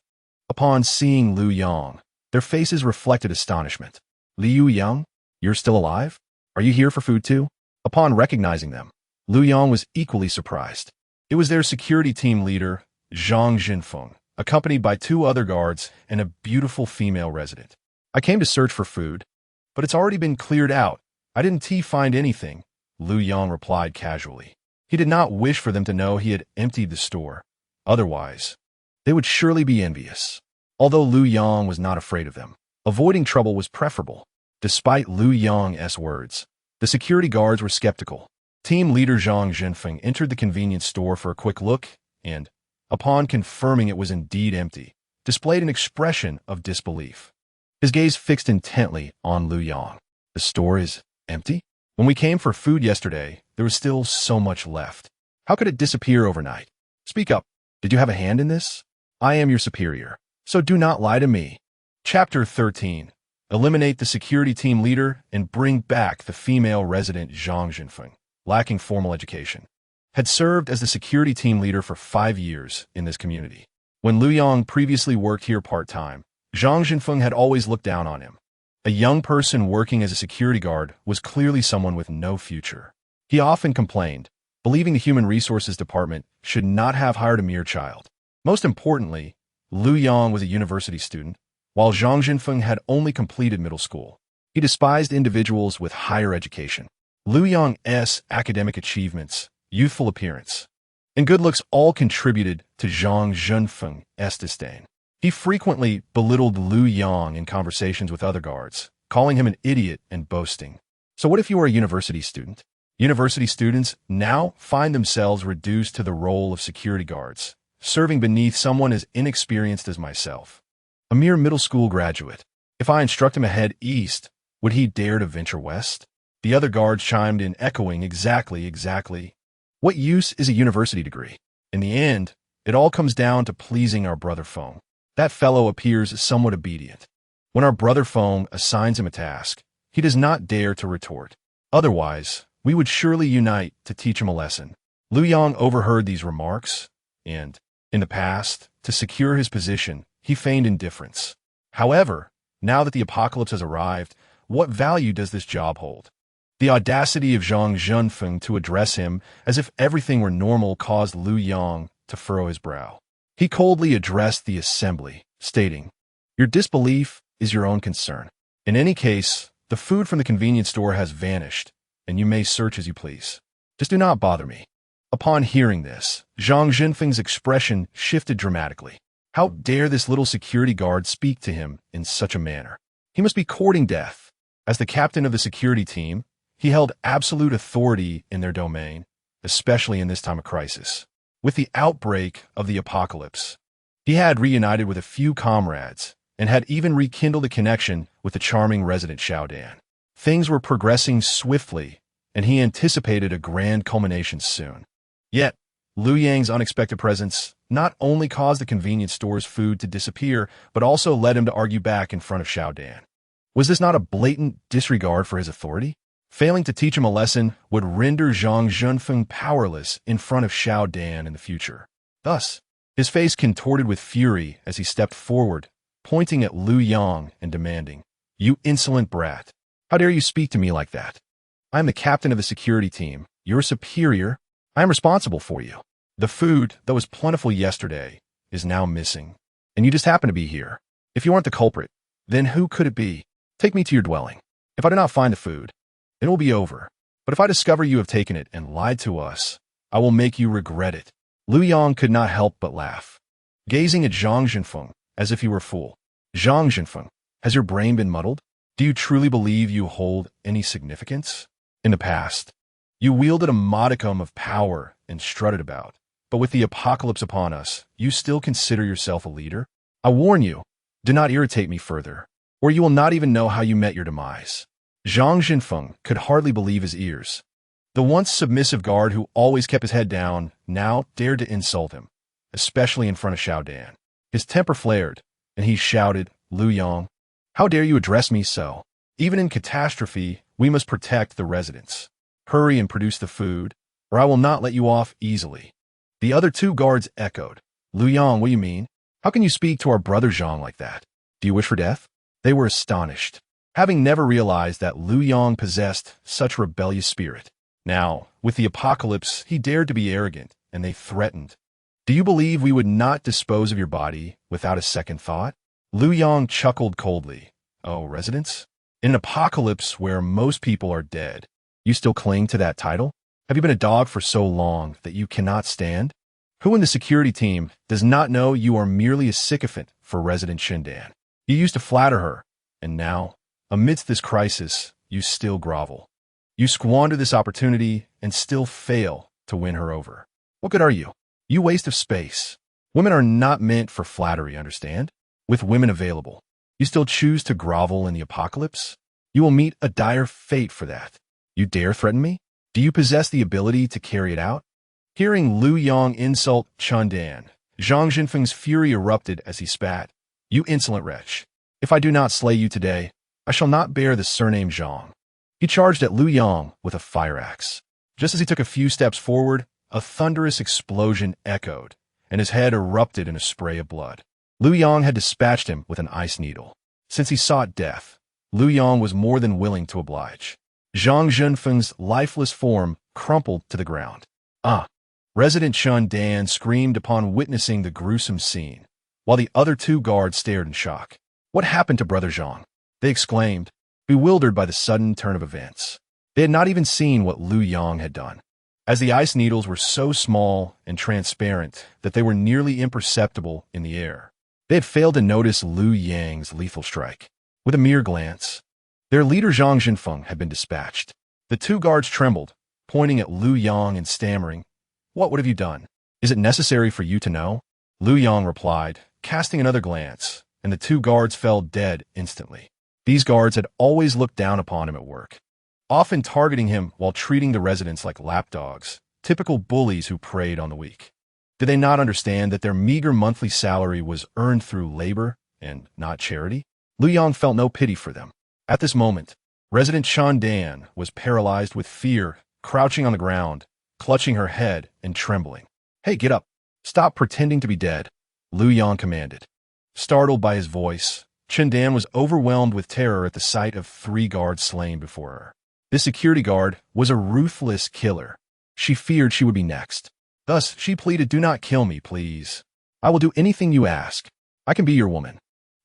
Upon seeing Liu Yang, their faces reflected astonishment. Liu Yang, you're still alive? Are you here for food too? Upon recognizing them, Liu Yang was equally surprised. It was their security team leader, Zhang Jinfeng, accompanied by 2 other guards and a beautiful female resident. I came to search for food, but it's already been cleared out. I didn't find anything, Liu Yang replied casually. He did not wish for them to know he had emptied the store. Otherwise, they would surely be envious. Although Liu Yang was not afraid of them, avoiding trouble was preferable. Despite Liu Yang's words, the security guards were skeptical. Team leader Zhang Jinfeng entered the convenience store for a quick look and, upon confirming it was indeed empty, displayed an expression of disbelief. His gaze fixed intently on Liu Yang. The store is empty? When we came for food yesterday, there was still so much left. How could it disappear overnight? Speak up. Did you have a hand in this? I am your superior, so do not lie to me. Chapter 13. Eliminate the security team leader and bring back the female resident Zhang Jinfeng, lacking formal education, had served as the security team leader for 5 years in this community. When Liu Yang previously worked here part-time, Zhang Jinfeng had always looked down on him. A young person working as a security guard was clearly someone with no future. He often complained, believing the Human Resources Department should not have hired a mere child. Most importantly, Liu Yang was a university student, while Zhang Jinfeng had only completed middle school. He despised individuals with higher education. Liu Yang's academic achievements, youthful appearance, and good looks all contributed to Zhang Jinfeng's disdain. He frequently belittled Liu Yang in conversations with other guards, calling him an idiot and boasting. So what if you are a university student? University students now find themselves reduced to the role of security guards, serving beneath someone as inexperienced as myself. A mere middle school graduate. If I instruct him to head east, would he dare to venture west? The other guards chimed in, echoing exactly. What use is a university degree? In the end, it all comes down to pleasing our brother Feng. That fellow appears somewhat obedient. When our brother Feng assigns him a task, he does not dare to retort. Otherwise, we would surely unite to teach him a lesson. Liu Yang overheard these remarks, and, in the past, to secure his position, he feigned indifference. However, now that the apocalypse has arrived, what value does this job hold? The audacity of Zhang Jinfeng to address him as if everything were normal caused Liu Yang to furrow his brow. He coldly addressed the assembly, stating, "Your disbelief is your own concern. In any case, the food from the convenience store has vanished, and you may search as you please. Just do not bother me." Upon hearing this, Zhang Jinfeng's expression shifted dramatically. How dare this little security guard speak to him in such a manner? He must be courting death. As the captain of the security team, he held absolute authority in their domain, especially in this time of crisis. With the outbreak of the apocalypse, he had reunited with a few comrades and had even rekindled a connection with the charming resident Xiao Dan. Things were progressing swiftly, and he anticipated a grand culmination soon. Yet, Liu Yang's unexpected presence not only caused the convenience store's food to disappear, but also led him to argue back in front of Xiao Dan. Was this not a blatant disregard for his authority? Failing to teach him a lesson would render Zhang Jinfeng powerless in front of Xiao Dan in the future. Thus, his face contorted with fury as he stepped forward, pointing at Liu Yang and demanding, "You insolent brat! How dare you speak to me like that? I am the captain of the security team, your superior. I am responsible for you." The food, that was plentiful yesterday, is now missing, and you just happen to be here. If you aren't the culprit, then who could it be? Take me to your dwelling. If I do not find the food, it will be over. But if I discover you have taken it and lied to us, I will make you regret it." Liu Yang could not help but laugh, gazing at Zhang Jinfeng as if he were a fool. "Zhang Jinfeng, has your brain been muddled? Do you truly believe you hold any significance? In the past, you wielded a modicum of power and strutted about, but with the apocalypse upon us, you still consider yourself a leader? I warn you, do not irritate me further, or you will not even know how you met your demise." Zhang Jinfeng could hardly believe his ears. The once submissive guard who always kept his head down now dared to insult him, especially in front of Xiao Dan. His temper flared, and he shouted, "Liu Yang, how dare you address me so? Even in catastrophe, we must protect the residents. Hurry and produce the food, or I will not let you off easily." The other two guards echoed, "Liu Yang, what do you mean? How can you speak to our brother Zhang like that? Do you wish for death?" They were astonished, having never realized that Liu Yang possessed such rebellious spirit. Now, with the apocalypse, he dared to be arrogant, and they threatened, "Do you believe we would not dispose of your body without a second thought?" Liu Yang chuckled coldly. "Oh, residents? In an apocalypse where most people are dead, you still cling to that title? Have you been a dog for so long that you cannot stand? Who in the security team does not know you are merely a sycophant for Resident Shindan? You used to flatter her, and now, amidst this crisis, you still grovel. You squander this opportunity and still fail to win her over. What good are you? You waste of space. Women are not meant for flattery, understand? With women available, you still choose to grovel in the apocalypse? You will meet a dire fate for that. You dare threaten me? Do you possess the ability to carry it out?" Hearing Liu Yang insult Chun Dan, Zhang Jinfeng's fury erupted as he spat. "You insolent wretch! If I do not slay you today, I shall not bear the surname Zhang." He charged at Liu Yang with a fire axe. Just as he took a few steps forward, a thunderous explosion echoed, and his head erupted in a spray of blood. Liu Yang had dispatched him with an ice needle. Since he sought death, Liu Yang was more than willing to oblige. Zhang Jinfeng's lifeless form crumpled to the ground. "Ah!" Resident Chun Dan screamed upon witnessing the gruesome scene, while the other two guards stared in shock. "What happened to Brother Zhang?" they exclaimed, bewildered by the sudden turn of events. They had not even seen what Liu Yang had done, as the ice needles were so small and transparent that they were nearly imperceptible in the air. They had failed to notice Liu Yang's lethal strike. With a mere glance, their leader Zhang Jinfeng had been dispatched. The two guards trembled, pointing at Liu Yang and stammering, "What have you done? Is it necessary for you to know?" Liu Yang replied, casting another glance, and the two guards fell dead instantly. These guards had always looked down upon him at work, often targeting him while treating the residents like lapdogs, typical bullies who preyed on the weak. Did they not understand that their meager monthly salary was earned through labor and not charity? Liu Yang felt no pity for them. At this moment, Resident Chun Dan was paralyzed with fear, crouching on the ground, clutching her head and trembling. "Hey, get up. Stop pretending to be dead," Liu Yang commanded. Startled by his voice, Chun Dan was overwhelmed with terror at the sight of 3 guards slain before her. This security guard was a ruthless killer. She feared she would be next. Thus, she pleaded, "Do not kill me, please. I will do anything you ask. I can be your woman.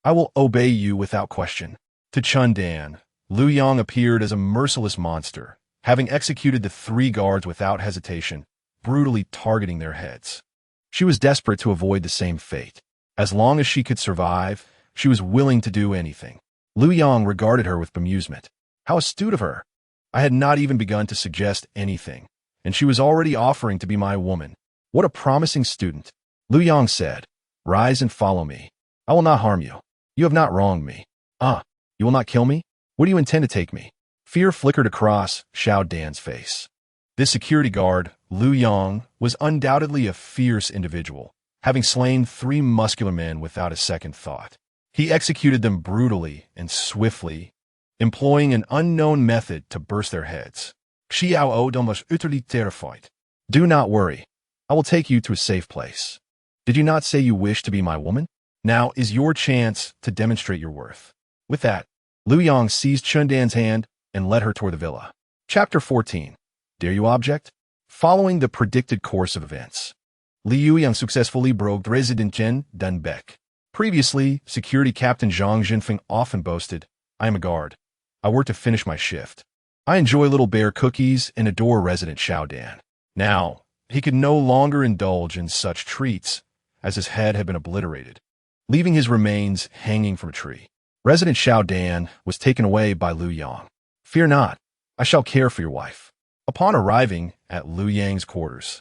I will obey you without question." To Chun Dan, Liu Yang appeared as a merciless monster, having executed the 3 guards without hesitation, brutally targeting their heads. She was desperate to avoid the same fate. As long as she could survive, she was willing to do anything. Liu Yang regarded her with bemusement. How astute of her! I had not even begun to suggest anything, and she was already offering to be my woman. What a promising student! Liu Yang said, "Rise and follow me. I will not harm you. You have not wronged me." "Ah, you will not kill me? Where do you intend to take me?" Fear flickered across Xiao Dan's face. This security guard, Liu Yang, was undoubtedly a fierce individual, having slain 3 muscular men without a second thought. He executed them brutally and swiftly, employing an unknown method to burst their heads. Xiao Dan was utterly terrified. "Do not worry. I will take you to a safe place. Did you not say you wish to be my woman? Now is your chance to demonstrate your worth." With that, Liu Yang seized Chun Dan's hand and led her toward the villa. Chapter 14. Dare you object? Following the predicted course of events, Liu Yang successfully broke Resident Chen Dunbeck. Previously, security captain Zhang Jinfeng often boasted, "I am a guard. I work to finish my shift. I enjoy little bear cookies and adore resident Xiao Dan." Now, he could no longer indulge in such treats, as his head had been obliterated, leaving his remains hanging from a tree. Resident Xiao Dan was taken away by Liu Yang. "Fear not, I shall care for your wife." Upon arriving at Liu Yang's quarters,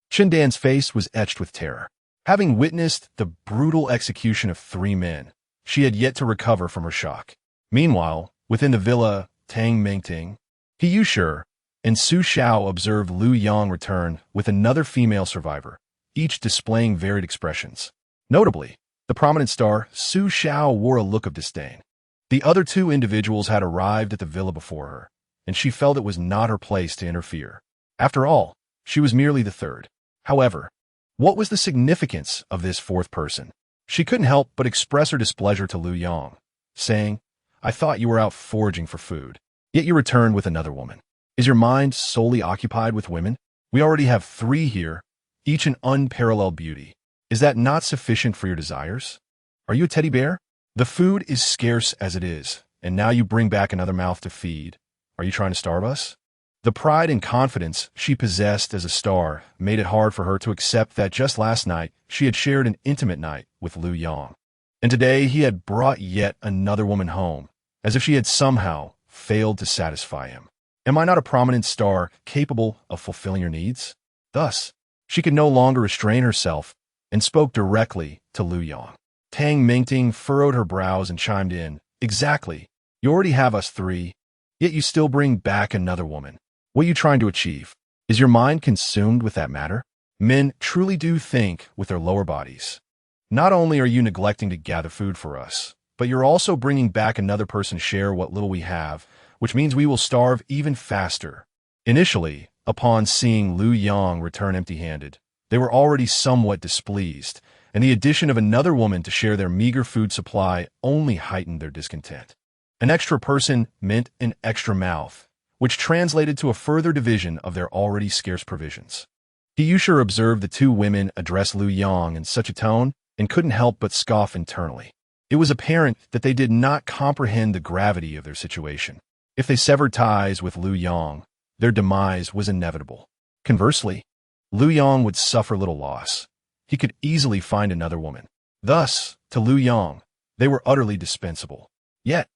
Qin Dan's face was etched with terror. Having witnessed the brutal execution of 3 men, she had yet to recover from her shock. Meanwhile, within the villa Tang Mingting, He Yushi and Su Xiao observed Liu Yang return with another female survivor, each displaying varied expressions. Notably, the prominent star, Su Xiao, wore a look of disdain. The other 2 individuals had arrived at the villa before her, and she felt it was not her place to interfere. After all, she was merely the 3rd. However, what was the significance of this 4th person? She couldn't help but express her displeasure to Liu Yang, saying, "I thought you were out foraging for food, yet you returned with another woman. Is your mind solely occupied with women? We already have 3 here, each an unparalleled beauty. Is that not sufficient for your desires? Are you a teddy bear? The food is scarce as it is, and now you bring back another mouth to feed. Are you trying to starve us?" The pride and confidence she possessed as a star made it hard for her to accept that just last night she had shared an intimate night with Liu Yang, and today he had brought yet another woman home, as if she had somehow failed to satisfy him. Am I not a prominent star capable of fulfilling your needs? Thus, she could no longer restrain herself and spoke directly to Liu Yang. Tang Mingting furrowed her brows and chimed in, "Exactly. You already have us 3, yet you still bring back another woman. What are you trying to achieve? Is your mind consumed with that matter? Men truly do think with their lower bodies. Not only are you neglecting to gather food for us, but you're also bringing back another person to share what little we have, which means we will starve even faster." Initially, upon seeing Liu Yang return empty-handed, they were already somewhat displeased, and the addition of another woman to share their meager food supply only heightened their discontent. An extra person meant an extra mouth, which translated to a further division of their already scarce provisions. He Yushi observed the 2 women address Liu Yang in such a tone and couldn't help but scoff internally. It was apparent that they did not comprehend the gravity of their situation. If they severed ties with Liu Yang, their demise was inevitable. Conversely, Liu Yang would suffer little loss. He could easily find another woman. Thus, to Liu Yang, they were utterly dispensable. Yet,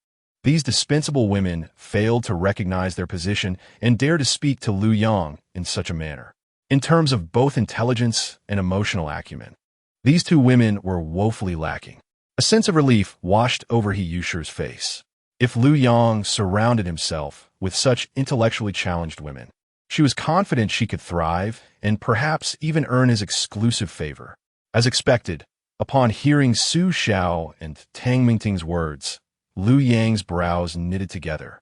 these dispensable women failed to recognize their position and dared to speak to Liu Yang in such a manner. In terms of both intelligence and emotional acumen, these 2 women were woefully lacking. A sense of relief washed over He Yushi's face. If Liu Yang surrounded himself with such intellectually challenged women, she was confident she could thrive and perhaps even earn his exclusive favor. As expected, upon hearing Su Xiao and Tang Mingting's words, Liu Yang's brows knitted together,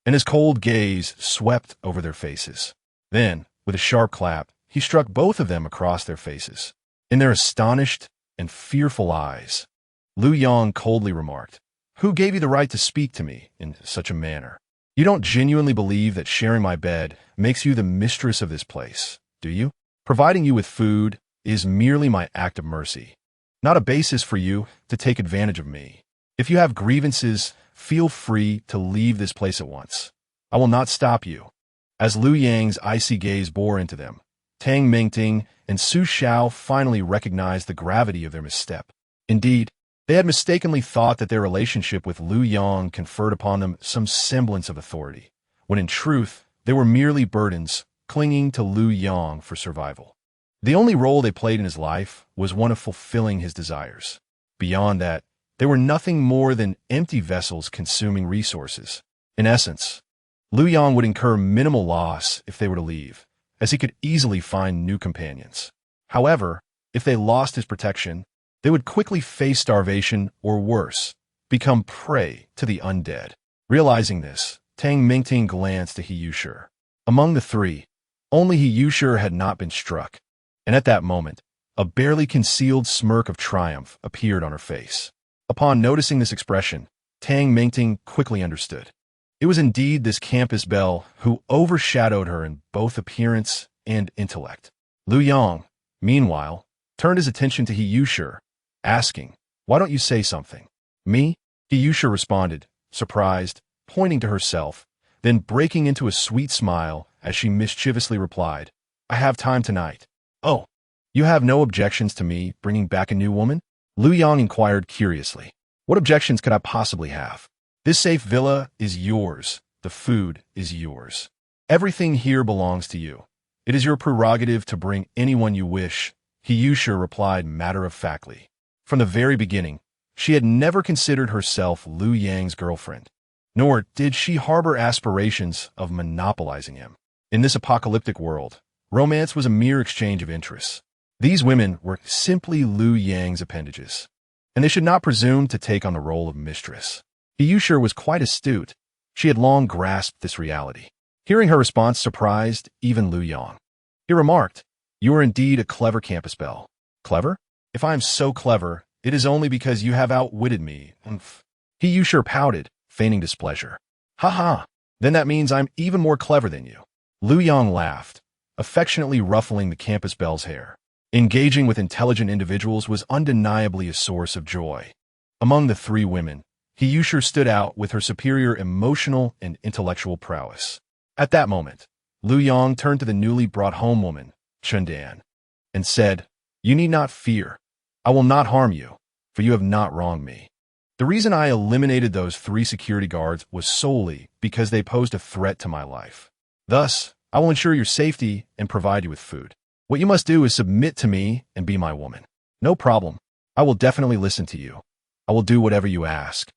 and his cold gaze swept over their faces. Then, with a sharp clap, he struck both of them across their faces. In their astonished and fearful eyes, Liu Yang coldly remarked, "Who gave you the right to speak to me in such a manner? You don't genuinely believe that sharing my bed makes you the mistress of this place, do you? Providing you with food is merely my act of mercy, not a basis for you to take advantage of me. If you have grievances, feel free to leave this place at once. I will not stop you." As Liu Yang's icy gaze bore into them, Tang Mingting and Su Xiao finally recognized the gravity of their misstep. Indeed, they had mistakenly thought that their relationship with Liu Yang conferred upon them some semblance of authority, when in truth, they were merely burdens clinging to Liu Yang for survival. The only role they played in his life was one of fulfilling his desires. Beyond that, they were nothing more than empty vessels consuming resources. In essence, Liu Yang would incur minimal loss if they were to leave, as he could easily find new companions. However, if they lost his protection, they would quickly face starvation or worse, become prey to the undead. Realizing this, Tang Mingting glanced at He Yushi. Among the 3, only He Yushi had not been struck, and at that moment, a barely concealed smirk of triumph appeared on her face. Upon noticing this expression, Tang Mingting quickly understood. It was indeed this campus belle who overshadowed her in both appearance and intellect. Liu Yang, meanwhile, turned his attention to Hiyusher, asking, "Why don't you say something?" "Me?" Hiyusher responded, surprised, pointing to herself, then breaking into a sweet smile as she mischievously replied, "I have time tonight." "Oh, you have no objections to me bringing back a new woman?" Liu Yang inquired curiously. "What objections could I possibly have? This safe villa is yours. The food is yours. Everything here belongs to you. It is your prerogative to bring anyone you wish," Hiyusher replied matter-of-factly. From the very beginning, she had never considered herself Liu Yang's girlfriend, nor did she harbor aspirations of monopolizing him. In this apocalyptic world, romance was a mere exchange of interests. These women were simply Liu Yang's appendages, and they should not presume to take on the role of mistress. Hiyusher was quite astute. She had long grasped this reality. Hearing her response surprised even Liu Yang. He remarked, "You are indeed a clever campus belle." "Clever? If I am so clever, it is only because you have outwitted me." Hiyusher pouted, feigning displeasure. "Ha ha, then that means I'm even more clever than you." Liu Yang laughed, affectionately ruffling the campus belle's hair. Engaging with intelligent individuals was undeniably a source of joy. Among the three women, Hiyusher stood out with her superior emotional and intellectual prowess. At that moment, Liu Yang turned to the newly brought home woman, Chundan, and said, "You need not fear. I will not harm you, for you have not wronged me. The reason I eliminated those 3 security guards was solely because they posed a threat to my life. Thus, I will ensure your safety and provide you with food. What you must do is submit to me and be my woman." "No problem. I will definitely listen to you. I will do whatever you ask,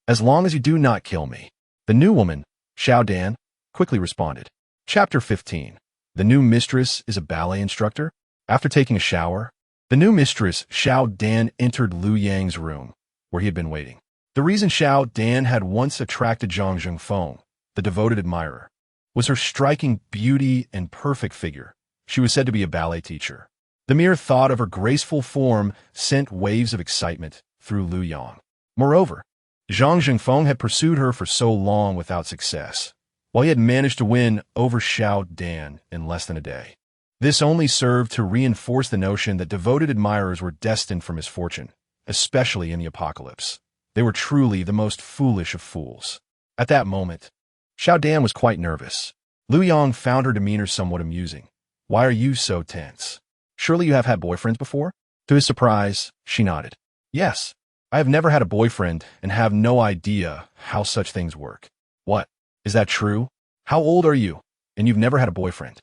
as long as you do not kill me." The new woman, Xiao Dan, quickly responded. Chapter 15. The new mistress is a ballet instructor? After taking a shower, the new mistress, Xiao Dan, entered Liu Yang's room, where he had been waiting. The reason Xiao Dan had once attracted Zhang Zhengfeng, the devoted admirer, was her striking beauty and perfect figure. She was said to be a ballet teacher. The mere thought of her graceful form sent waves of excitement through Liu Yang. Moreover, Zhang Zhengfeng had pursued her for so long without success, while he had managed to win over Xiao Dan in less than a day. This only served to reinforce the notion that devoted admirers were destined for misfortune, especially in the apocalypse. They were truly the most foolish of fools. At that moment, Xiao Dan was quite nervous. Liu Yang found her demeanor somewhat amusing. "Why are you so tense? Surely you have had boyfriends before?" To his surprise, she nodded. "Yes, I have never had a boyfriend and have no idea how such things work." "What? Is that true? How old are you? And you've never had a boyfriend?"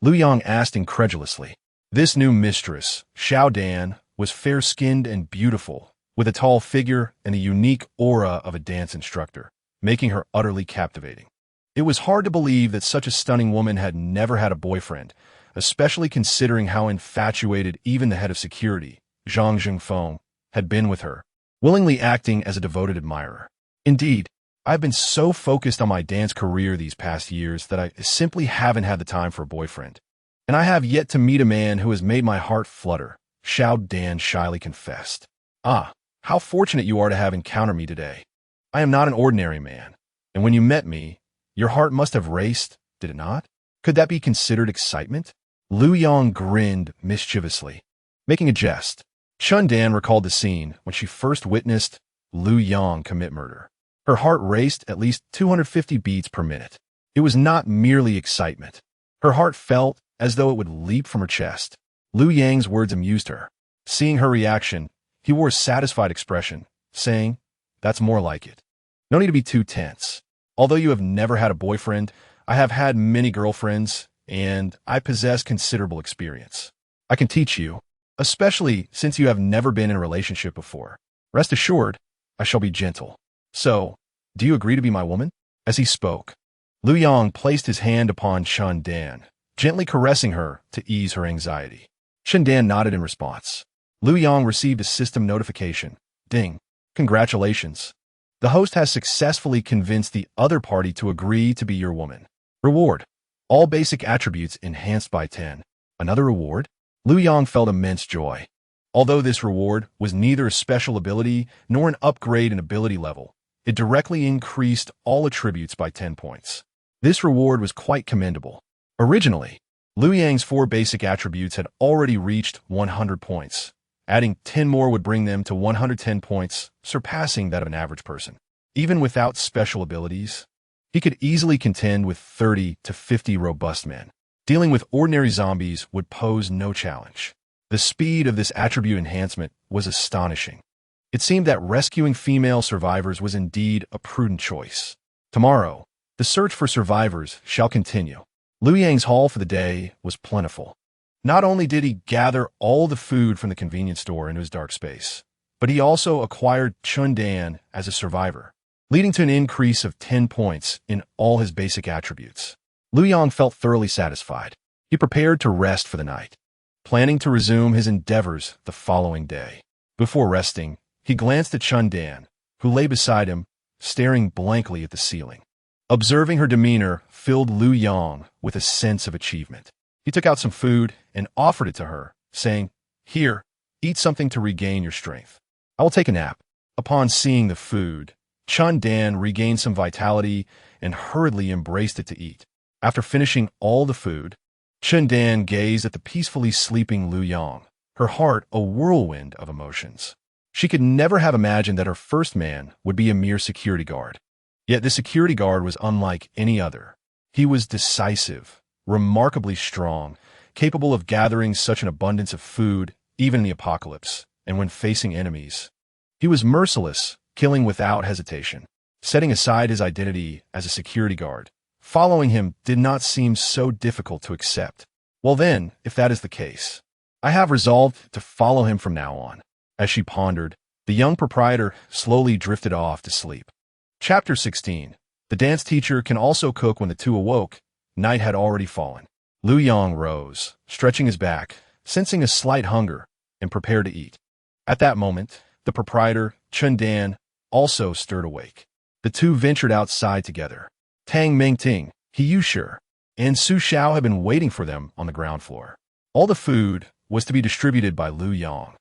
Liu Yang asked incredulously. This new mistress, Xiao Dan, was fair-skinned and beautiful, with a tall figure and the unique aura of a dance instructor, making her utterly captivating. It was hard to believe that such a stunning woman had never had a boyfriend, especially considering how infatuated even the head of security, Zhang Zhengfeng, had been with her, willingly acting as a devoted admirer. "Indeed, I've been so focused on my dance career these past years that I simply haven't had the time for a boyfriend. And I have yet to meet a man who has made my heart flutter," Xiao Dan shyly confessed. "Ah, how fortunate you are to have encountered me today. I am not an ordinary man, and when you met me, your heart must have raced, did it not? Could that be considered excitement?" Liu Yang grinned mischievously, making a jest. Chun Dan recalled the scene when she first witnessed Liu Yang commit murder. Her heart raced at least 250 beats per minute. It was not merely excitement. Her heart felt as though it would leap from her chest. Liu Yang's words amused her. Seeing her reaction, he wore a satisfied expression, saying, "That's more like it. No need to be too tense. Although you have never had a boyfriend, I have had many girlfriends, and I possess considerable experience. I can teach you, especially since you have never been in a relationship before. Rest assured, I shall be gentle. So, do you agree to be my woman?" As he spoke, Liu Yang placed his hand upon Chun Dan, gently caressing her to ease her anxiety. Chun Dan nodded in response. Liu Yang received a system notification. Ding. "Congratulations. The host has successfully convinced the other party to agree to be your woman. Reward. All basic attributes enhanced by 10. Another reward?" Liu Yang felt immense joy. Although this reward was neither a special ability nor an upgrade in ability level, it directly increased all attributes by 10 points. This reward was quite commendable. Originally, Liu Yang's 4 basic attributes had already reached 100 points. Adding 10 more would bring them to 110 points, surpassing that of an average person. Even without special abilities, he could easily contend with 30 to 50 robust men. Dealing with ordinary zombies would pose no challenge. The speed of this attribute enhancement was astonishing. It seemed that rescuing female survivors was indeed a prudent choice. Tomorrow, the search for survivors shall continue. Liu Yang's haul for the day was plentiful. Not only did he gather all the food from the convenience store into his dark space, but he also acquired Chun Dan as a survivor, leading to an increase of 10 points in all his basic attributes. Liu Yang felt thoroughly satisfied. He prepared to rest for the night, planning to resume his endeavors the following day. Before resting, he glanced at Chun Dan, who lay beside him, staring blankly at the ceiling. Observing her demeanor filled Liu Yang with a sense of achievement. He took out some food and offered it to her, saying, "Here, eat something to regain your strength. I will take a nap." Upon seeing the food, Chun Dan regained some vitality and hurriedly embraced it to eat. After finishing all the food, Chun Dan gazed at the peacefully sleeping Liu Yang, her heart a whirlwind of emotions. She could never have imagined that her first man would be a mere security guard. Yet the security guard was unlike any other. He was decisive, remarkably strong, capable of gathering such an abundance of food, even in the apocalypse, and when facing enemies. He was merciless, killing without hesitation. Setting aside his identity as a security guard, following him did not seem so difficult to accept. Well then, if that is the case, I have resolved to follow him from now on. As she pondered, the young proprietor slowly drifted off to sleep. Chapter 16. The dance teacher can also cook. When the two awoke, night had already fallen. Liu Yang rose, stretching his back, sensing a slight hunger, and prepared to eat. At that moment, the proprietor, Chun Dan, also stirred awake. The two ventured outside together. Tang Mengting, He Yushi, and Su Xiao had been waiting for them on the ground floor. All the food was to be distributed by Liu Yang,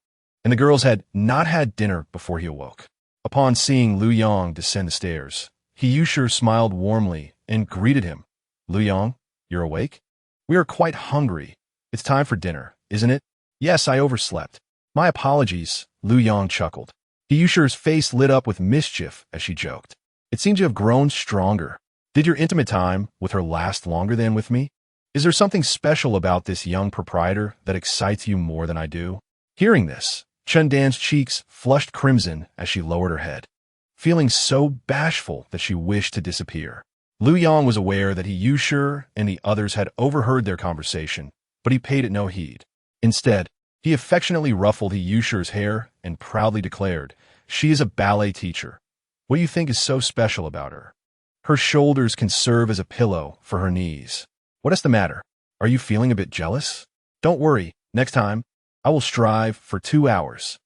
and the girls had not had dinner before he awoke. Upon seeing Liu Yang descend the stairs, He Yushi smiled warmly and greeted him. "Liu Yang, you're awake? We are quite hungry. It's time for dinner, isn't it?" "Yes, I overslept. My apologies," Liu Yang chuckled. He Yushi's face lit up with mischief as she joked. "It seems you have grown stronger. Did your intimate time with her last longer than with me? Is there something special about this young proprietor that excites you more than I do?" Hearing this, Chun Dan's cheeks flushed crimson as she lowered her head, feeling so bashful that she wished to disappear. Liu Yang was aware that He Yushi and the others had overheard their conversation, but he paid it no heed. Instead, he affectionately ruffled He Yushi's hair and proudly declared, "She is a ballet teacher. What do you think is so special about her? Her shoulders can serve as a pillow for her knees. What is the matter? Are you feeling a bit jealous? Don't worry, next time, I will strive for 2 hours.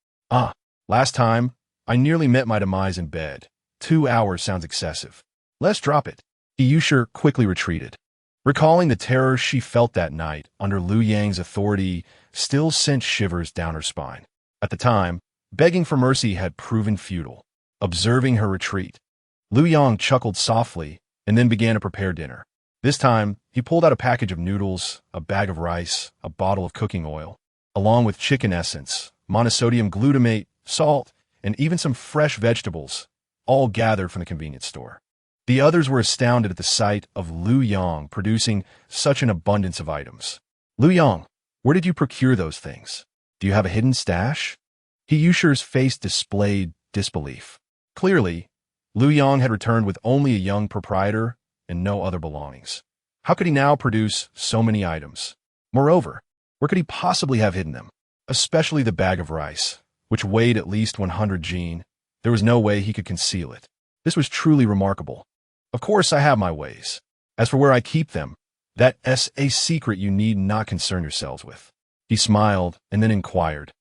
Last time, I nearly met my demise in bed. 2 hours sounds excessive. Let's drop it." He Yushi quickly retreated. Recalling the terror she felt that night under Liu Yang's authority still sent shivers down her spine. At the time, begging for mercy had proven futile. Observing her retreat, Liu Yang chuckled softly and then began to prepare dinner. This time, he pulled out a package of noodles, a bag of rice, a bottle of cooking oil, along with chicken essence, monosodium glutamate, salt, and even some fresh vegetables, all gathered from the convenience store. The others were astounded at the sight of Liu Yang producing such an abundance of items. "Liu Yang, where did you procure those things? Do you have a hidden stash?" He Yushi's face displayed disbelief. Clearly, Liu Yang had returned with only a young proprietor and no other belongings. How could he now produce so many items? Moreover, where could he possibly have hidden them? Especially the bag of rice, which weighed at least 100 jin. There was no way he could conceal it. This was truly remarkable. "Of course I have my ways. As for where I keep them, that's a secret you need not concern yourselves with." He smiled and then inquired,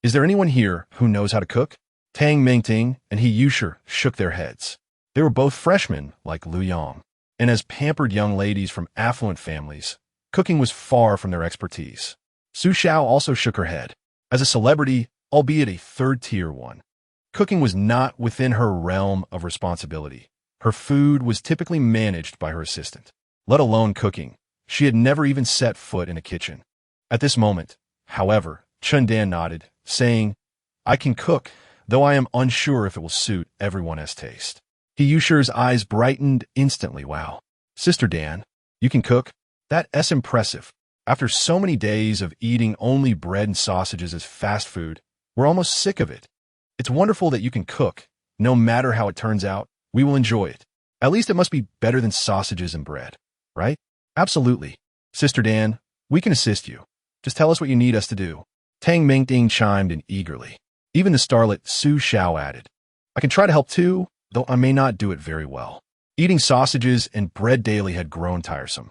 "Is there anyone here who knows how to cook?" Tang Mengting and He Yushi shook their heads. They were both freshmen like Liu Yang, and as pampered young ladies from affluent families, cooking was far from their expertise. Su Xiao also shook her head. As a celebrity, albeit a third-tier one, cooking was not within her realm of responsibility. Her food was typically managed by her assistant. Let alone cooking, She had never even set foot in a kitchen. At this moment, however, Chundan nodded, saying, I can cook, though I am unsure if it will suit everyone's taste. Yusher's eyes brightened instantly. Wow. Sister Dan, you can cook? That's impressive. After so many days of eating only bread and sausages as fast food, we're almost sick of it. It's wonderful that you can cook. No matter how it turns out, we will enjoy it. At least it must be better than sausages and bread, right? Absolutely. Sister Dan, we can assist you. Just tell us what you need us to do. Tang Mingting chimed in eagerly. Even the starlet Su Xiao added, I can try to help too, though I may not do it very well. Eating sausages and bread daily had grown tiresome.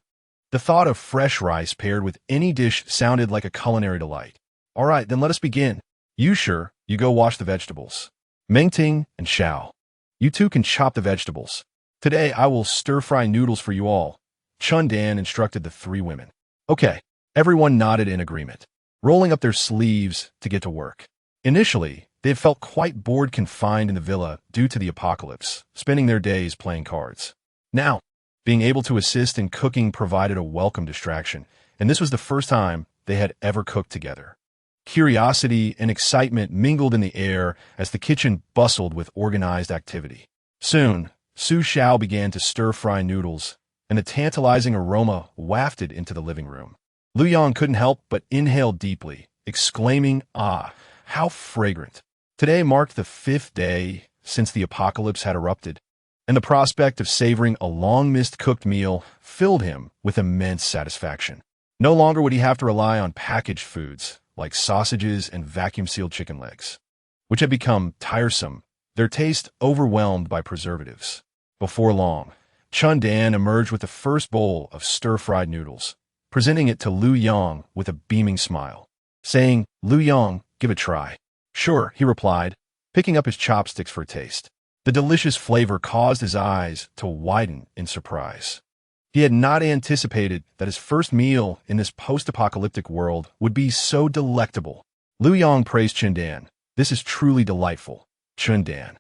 The thought of fresh rice paired with any dish sounded like a culinary delight. All right, then let us begin. Yusher, you go wash the vegetables. Mingting and Xiao, you two can chop the vegetables. Today I will stir-fry noodles for you all. Chundan instructed the three women. Okay, everyone nodded in agreement, rolling up their sleeves to get to work. Initially, they had felt quite bored confined in the villa due to the apocalypse, spending their days playing cards. Now, being able to assist in cooking provided a welcome distraction, and this was the first time they had ever cooked together. Curiosity and excitement mingled in the air as the kitchen bustled with organized activity. Soon, Su Xiao began to stir-fry noodles, and a tantalizing aroma wafted into the living room. Liu Yang couldn't help but inhale deeply, exclaiming, Ah, how fragrant. Today marked the 5th day since the apocalypse had erupted, and the prospect of savoring a long-missed cooked meal filled him with immense satisfaction. No longer would he have to rely on packaged foods like sausages and vacuum-sealed chicken legs, which had become tiresome, their taste overwhelmed by preservatives. Before long, Chundan emerged with the first bowl of stir-fried noodles, presenting it to Liu Yang with a beaming smile, saying, Liu Yang, give it a try. Sure, he replied, picking up his chopsticks for a taste. The delicious flavor caused his eyes to widen in surprise. He had not anticipated that his first meal in this post-apocalyptic world would be so delectable. Liu Yang praised Chundan. This is truly delightful. Chundan,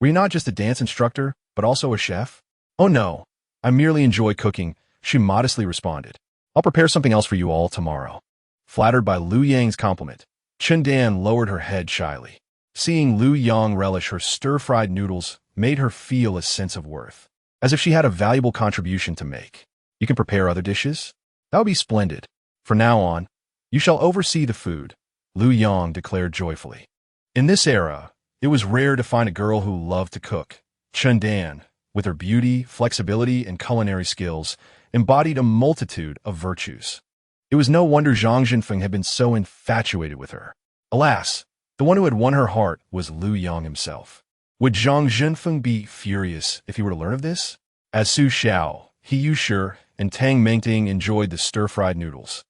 were you not just a dance instructor, but also a chef? Oh no, I merely enjoy cooking, she modestly responded. I'll prepare something else for you all tomorrow. Flattered by Liu Yang's compliment, Chundan lowered her head shyly. Seeing Liu Yang relish her stir-fried noodles made her feel a sense of worth, as if she had a valuable contribution to make. You can prepare other dishes? That would be splendid. From now on, you shall oversee the food, Liu Yang declared joyfully. In this era, it was rare to find a girl who loved to cook. Chundan, with her beauty, flexibility, and culinary skills, embodied a multitude of virtues. It was no wonder Zhang Zhenfeng had been so infatuated with her. Alas, the one who had won her heart was Liu Yang himself. Would Zhang Zhenfeng be furious if he were to learn of this? As Su Xiao, Yusher, and Tang Mingting enjoyed the stir-fried noodles,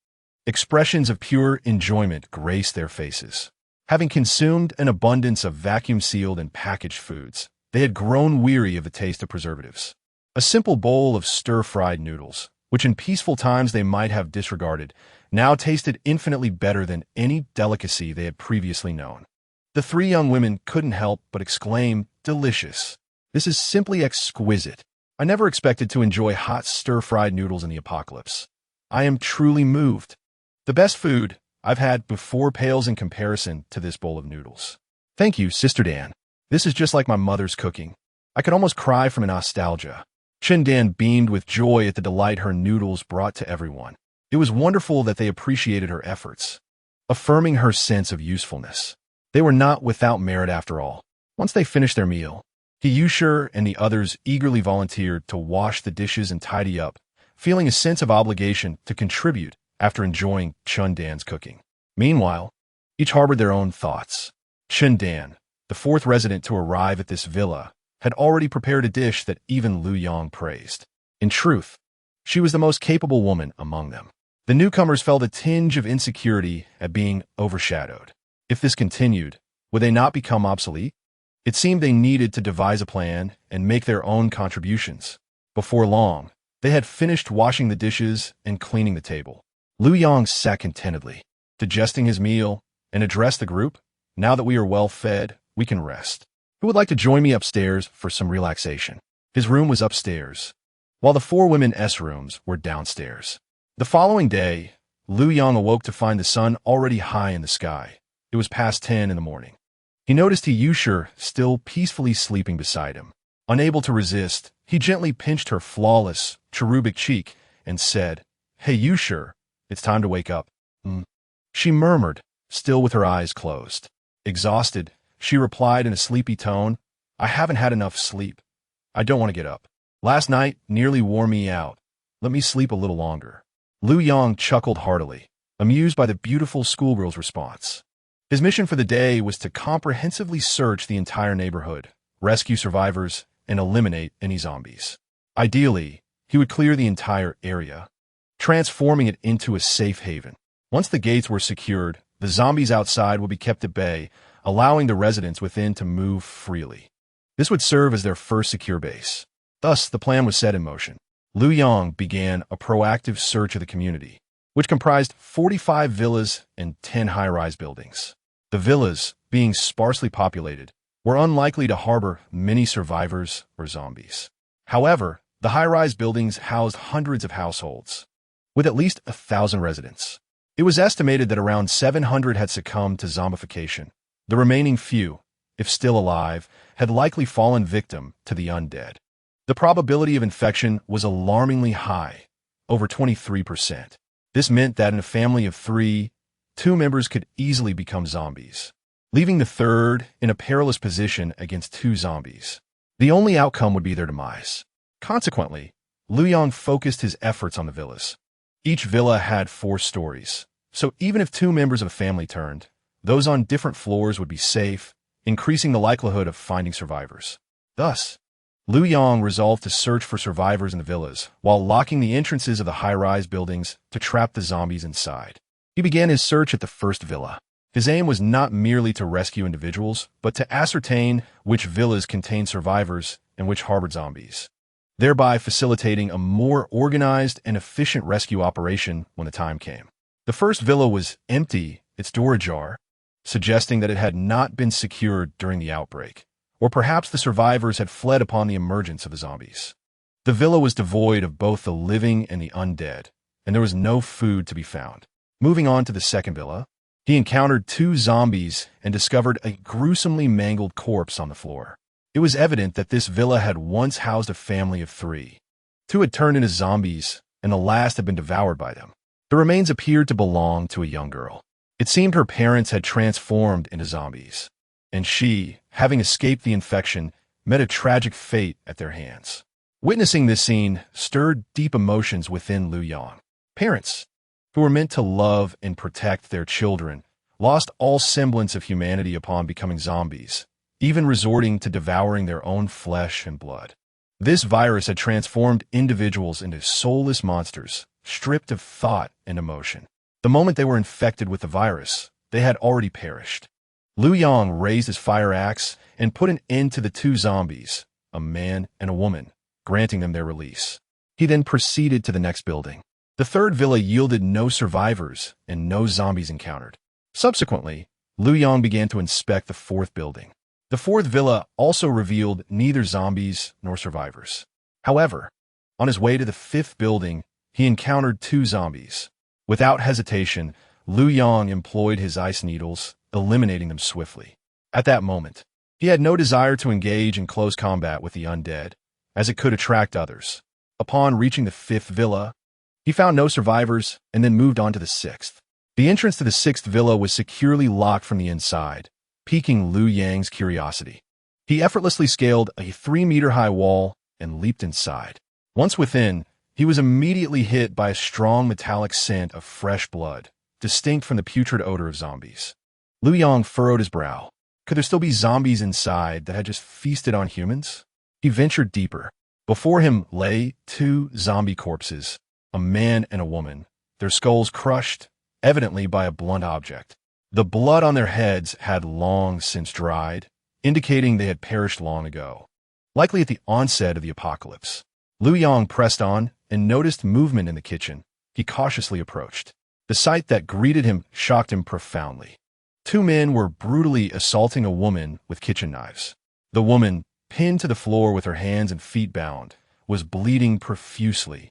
expressions of pure enjoyment graced their faces. Having consumed an abundance of vacuum-sealed and packaged foods, they had grown weary of the taste of preservatives. A simple bowl of stir-fried noodles, which in peaceful times they might have disregarded, now tasted infinitely better than any delicacy they had previously known. The three young women couldn't help but exclaim, delicious. This is simply exquisite. I never expected to enjoy hot stir-fried noodles in the apocalypse. I am truly moved. The best food I've had before pales in comparison to this bowl of noodles. Thank you, Sister Dan. This is just like my mother's cooking. I could almost cry from nostalgia. Chundan beamed with joy at the delight her noodles brought to everyone. It was wonderful that they appreciated her efforts, affirming her sense of usefulness. They were not without merit after all. Once they finished their meal, Yusher and the others eagerly volunteered to wash the dishes and tidy up, feeling a sense of obligation to contribute after enjoying Chundan's cooking. Meanwhile, each harbored their own thoughts. Chundan, the fourth resident to arrive at this villa, had already prepared a dish that even Liu Yang praised. In truth, she was the most capable woman among them. The newcomers felt a tinge of insecurity at being overshadowed. If this continued, would they not become obsolete? It seemed they needed to devise a plan and make their own contributions. Before long, they had finished washing the dishes and cleaning the table. Liu Yang sat contentedly, digesting his meal, and addressed the group. Now that we are well fed, we can rest. Who would like to join me upstairs for some relaxation? His room was upstairs, while the four women's rooms were downstairs. The following day, Liu Yang awoke to find the sun already high in the sky. It was past 10 in the morning. He noticed Yusher still peacefully sleeping beside him. Unable to resist, he gently pinched her flawless, cherubic cheek and said, "Hey Yusher, it's time to wake up." She murmured, still with her eyes closed. Exhausted, she replied in a sleepy tone, "I haven't had enough sleep. I don't want to get up. Last night nearly wore me out. Let me sleep a little longer." Liu Yang chuckled heartily, amused by the beautiful schoolgirl's response. His mission for the day was to comprehensively search the entire neighborhood, rescue survivors, and eliminate any zombies. Ideally, he would clear the entire area, transforming it into a safe haven. Once the gates were secured, the zombies outside would be kept at bay, allowing the residents within to move freely. This would serve as their first secure base. Thus, the plan was set in motion. Liu Yang began a proactive search of the community, which comprised 45 villas and 10 high-rise buildings. The villas, being sparsely populated, were unlikely to harbor many survivors or zombies. However, the high-rise buildings housed hundreds of households, with at least 1,000 residents. It was estimated that around 700 had succumbed to zombification. The remaining few, if still alive, had likely fallen victim to the undead. The probability of infection was alarmingly high, over 23%. This meant that in a family of 3, 2 members could easily become zombies, leaving the third in a perilous position against 2 zombies. The only outcome would be their demise. Consequently, Liu Yang focused his efforts on the villas. Each villa had 4 stories, so even if 2 members of a family turned, those on different floors would be safe, increasing the likelihood of finding survivors. Thus, Liu Yang resolved to search for survivors in the villas, while locking the entrances of the high-rise buildings to trap the zombies inside. He began his search at the first villa. His aim was not merely to rescue individuals, but to ascertain which villas contained survivors and which harbored zombies, thereby facilitating a more organized and efficient rescue operation when the time came. The first villa was empty, its door ajar, suggesting that it had not been secured during the outbreak, or perhaps the survivors had fled upon the emergence of the zombies. The villa was devoid of both the living and the undead, and there was no food to be found. Moving on to the second villa, he encountered 2 zombies and discovered a gruesomely mangled corpse on the floor. It was evident that this villa had once housed a family of 3. 2 had turned into zombies, and the last had been devoured by them. The remains appeared to belong to a young girl. It seemed her parents had transformed into zombies, and she, having escaped the infection, met a tragic fate at their hands. Witnessing this scene stirred deep emotions within Liu Yang. Parents, who were meant to love and protect their children, lost all semblance of humanity upon becoming zombies, even resorting to devouring their own flesh and blood. This virus had transformed individuals into soulless monsters, stripped of thought and emotion. The moment they were infected with the virus, they had already perished. Liu Yang raised his fire axe and put an end to the 2 zombies, a man and a woman, granting them their release. He then proceeded to the next building. The third villa yielded no survivors and no zombies encountered. Subsequently, Liu Yang began to inspect the 4th building. The 4th villa also revealed neither zombies nor survivors. However, on his way to the 5th building, he encountered 2 zombies. Without hesitation, Liu Yang employed his ice needles, eliminating them swiftly. At that moment, he had no desire to engage in close combat with the undead, as it could attract others. Upon reaching the 5th villa, he found no survivors and then moved on to the 6th. The entrance to the 6th villa was securely locked from the inside, piquing Liu Yang's curiosity. He effortlessly scaled a 3-meter-high wall and leaped inside. Once within, he was immediately hit by a strong metallic scent of fresh blood, distinct from the putrid odor of zombies. Liu Yang furrowed his brow. Could there still be zombies inside that had just feasted on humans? He ventured deeper. Before him lay 2 zombie corpses, a man and a woman, their skulls crushed, evidently by a blunt object. The blood on their heads had long since dried, indicating they had perished long ago, likely at the onset of the apocalypse. Liu Yang pressed on and noticed movement in the kitchen. He cautiously approached. The sight that greeted him shocked him profoundly. 2 men were brutally assaulting a woman with kitchen knives. The woman, pinned to the floor with her hands and feet bound, was bleeding profusely.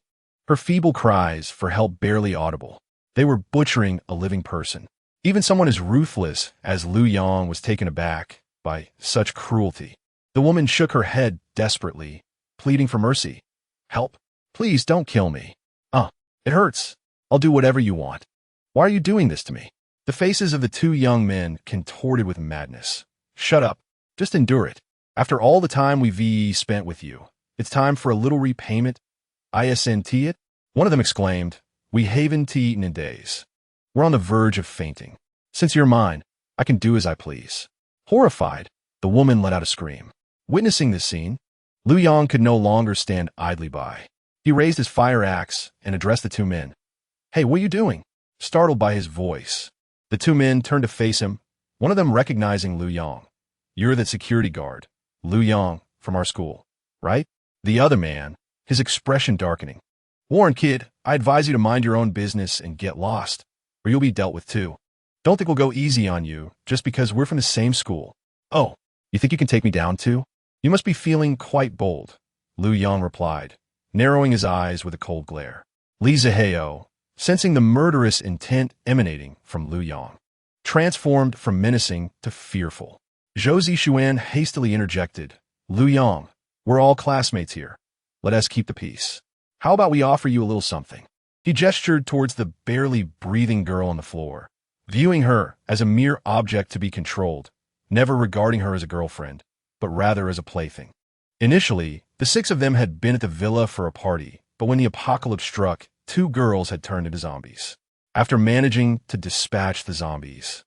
her feeble cries for help barely audible. They were butchering a living person. Even someone as ruthless as Liu Yang was taken aback by such cruelty. The woman shook her head desperately, pleading for mercy. Help. Please don't kill me. It hurts. I'll do whatever you want. Why are you doing this to me? The faces of the two young men contorted with madness. Shut up. Just endure it. After all the time we've spent with you, it's time for a little repayment. Isn't it? One of them exclaimed. We haven't eaten in days. We're on the verge of fainting. Since you're mine, I can do as I please. Horrified, the woman let out a scream. Witnessing this scene, Liu Yang could no longer stand idly by. He raised his fire axe and addressed the two men. Hey, what are you doing? Startled by his voice, the two men turned to face him, one of them recognizing Liu Yang. You're the security guard, Liu Yang, from our school, right? The other man, his expression darkening. Warren, kid, I advise you to mind your own business and get lost, or you'll be dealt with too. Don't think we'll go easy on you just because we're from the same school. Oh, you think you can take me down too? You must be feeling quite bold, Liu Yang replied, narrowing his eyes with a cold glare. Li Zihao, sensing the murderous intent emanating from Liu Yang, transformed from menacing to fearful. Zhou Zishuan hastily interjected, Liu Yang, we're all classmates here. Let us keep the peace. How about we offer you a little something? He gestured towards the barely breathing girl on the floor, viewing her as a mere object to be controlled, never regarding her as a girlfriend, but rather as a plaything. Initially, the six of them had been at the villa for a party, but when the apocalypse struck, two girls had turned into zombies. After managing to dispatch the zombies,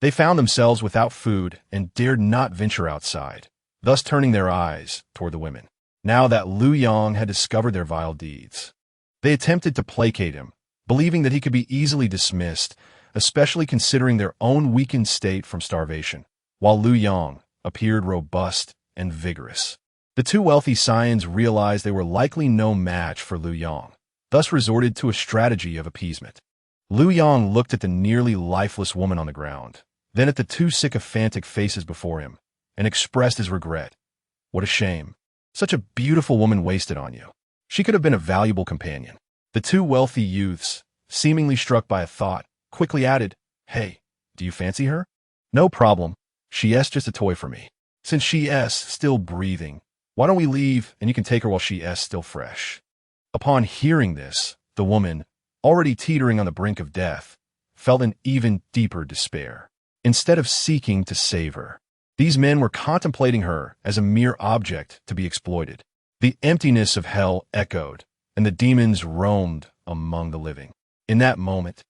they found themselves without food and dared not venture outside, thus turning their eyes toward the women. Now that Liu Yang had discovered their vile deeds, they attempted to placate him, believing that he could be easily dismissed, especially considering their own weakened state from starvation, while Liu Yang appeared robust and vigorous. The two wealthy scions realized they were likely no match for Liu Yang, thus resorted to a strategy of appeasement. Liu Yang looked at the nearly lifeless woman on the ground, then at the two sycophantic faces before him, and expressed his regret. What a shame. Such a beautiful woman wasted on you. She could have been a valuable companion. The two wealthy youths, seemingly struck by a thought, quickly added, Hey, do you fancy her? No problem. She's just a toy for me. Since she's still breathing, why don't we leave and you can take her while she's still fresh? Upon hearing this, the woman, already teetering on the brink of death, felt an even deeper despair. Instead of seeking to save her, these men were contemplating her as a mere object to be exploited. The emptiness of hell echoed, and the demons roamed among the living. In that moment,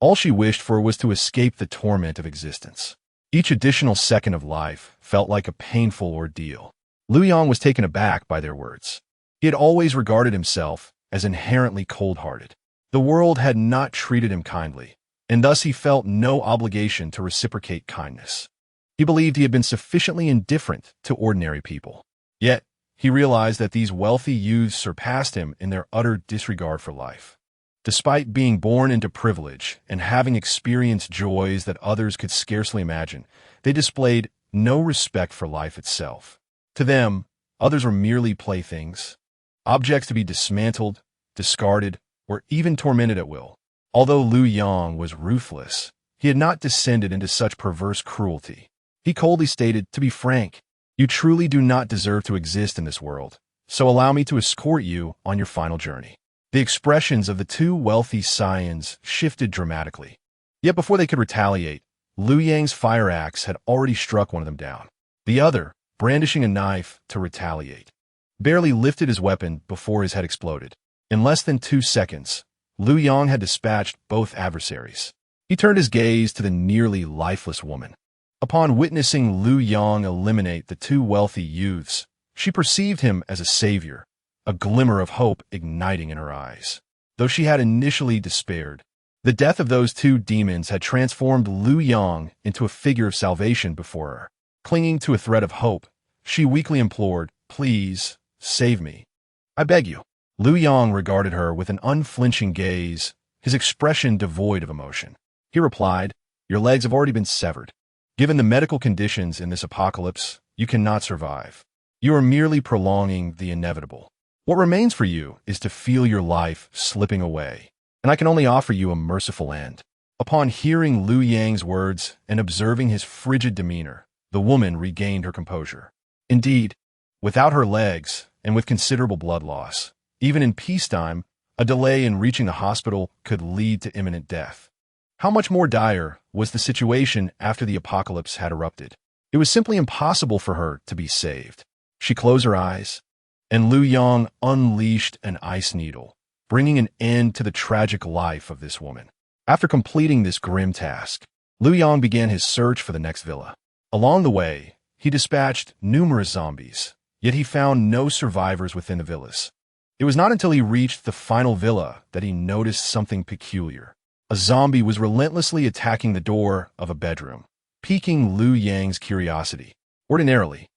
all she wished for was to escape the torment of existence. Each additional second of life felt like a painful ordeal. Liu Yang was taken aback by their words. He had always regarded himself as inherently cold-hearted. The world had not treated him kindly, and thus he felt no obligation to reciprocate kindness. He believed he had been sufficiently indifferent to ordinary people. Yet, he realized that these wealthy youths surpassed him in their utter disregard for life. Despite being born into privilege and having experienced joys that others could scarcely imagine, they displayed no respect for life itself. To them, others were merely playthings, objects to be dismantled, discarded, or even tormented at will. Although Liu Yang was ruthless, he had not descended into such perverse cruelty. He coldly stated, to be frank, you truly do not deserve to exist in this world, so allow me to escort you on your final journey. The expressions of the two wealthy scions shifted dramatically. Yet before they could retaliate, Liu Yang's fire axe had already struck one of them down. The other, brandishing a knife to retaliate, barely lifted his weapon before his head exploded. In less than 2 seconds, Liu Yang had dispatched both adversaries. He turned his gaze to the nearly lifeless woman. Upon witnessing Liu Yang eliminate the two wealthy youths, she perceived him as a savior, a glimmer of hope igniting in her eyes. Though she had initially despaired, the death of those two demons had transformed Liu Yang into a figure of salvation before her. Clinging to a thread of hope, she weakly implored, Please, save me. I beg you. Liu Yang regarded her with an unflinching gaze, his expression devoid of emotion. He replied, Your legs have already been severed. Given the medical conditions in this apocalypse, you cannot survive. You are merely prolonging the inevitable. What remains for you is to feel your life slipping away, and I can only offer you a merciful end." Upon hearing Liu Yang's words and observing his frigid demeanor, the woman regained her composure. Indeed, without her legs and with considerable blood loss, even in peacetime, a delay in reaching the hospital could lead to imminent death. How much more dire was the situation after the apocalypse had erupted? It was simply impossible for her to be saved. She closed her eyes, and Liu Yang unleashed an ice needle, bringing an end to the tragic life of this woman. After completing this grim task, Liu Yang began his search for the next villa. Along the way, he dispatched numerous zombies, yet he found no survivors within the villas. It was not until he reached the final villa that he noticed something peculiar. A zombie was relentlessly attacking the door of a bedroom, piquing Liu Yang's curiosity. Ordinarily,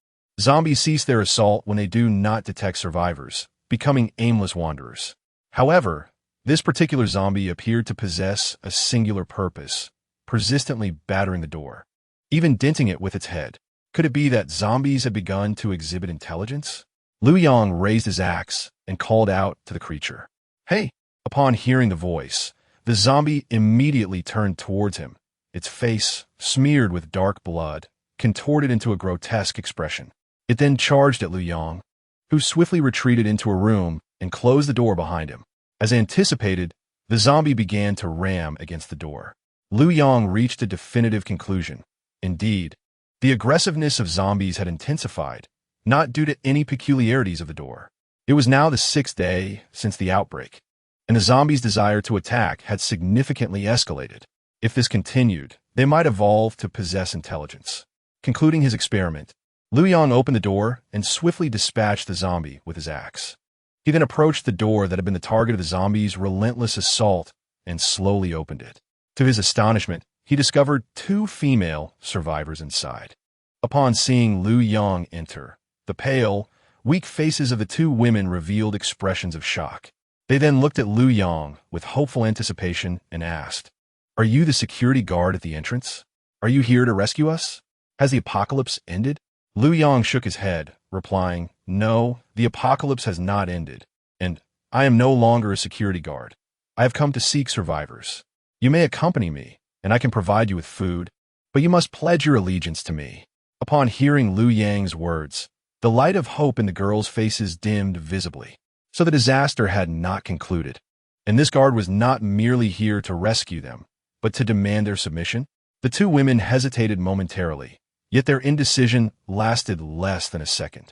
zombies cease their assault when they do not detect survivors, becoming aimless wanderers. However, this particular zombie appeared to possess a singular purpose, persistently battering the door, even denting it with its head. Could it be that zombies had begun to exhibit intelligence? Liu Yang raised his axe and called out to the creature. "Hey!" Upon hearing the voice, the zombie immediately turned towards him, its face, smeared with dark blood, contorted into a grotesque expression. It then charged at Liu Yang, who swiftly retreated into a room and closed the door behind him. As anticipated, the zombie began to ram against the door. Liu Yang reached a definitive conclusion. Indeed, the aggressiveness of zombies had intensified, not due to any peculiarities of the door. It was now the 6th day since the outbreak, and the zombies' desire to attack had significantly escalated. If this continued, they might evolve to possess intelligence. Concluding his experiment, Liu Yang opened the door and swiftly dispatched the zombie with his axe. He then approached the door that had been the target of the zombies' relentless assault and slowly opened it. To his astonishment, he discovered 2 female survivors inside. Upon seeing Liu Yang enter, the pale, weak faces of the 2 women revealed expressions of shock. They then looked at Liu Yang with hopeful anticipation and asked, "Are you the security guard at the entrance? Are you here to rescue us? Has the apocalypse ended?" Liu Yang shook his head, replying, "No, the apocalypse has not ended, and I am no longer a security guard. I have come to seek survivors. You may accompany me, and I can provide you with food, but you must pledge your allegiance to me." Upon hearing Liu Yang's words, the light of hope in the girls' faces dimmed visibly. So the disaster had not concluded, and this guard was not merely here to rescue them, but to demand their submission. The 2 women hesitated momentarily, yet their indecision lasted less than a second.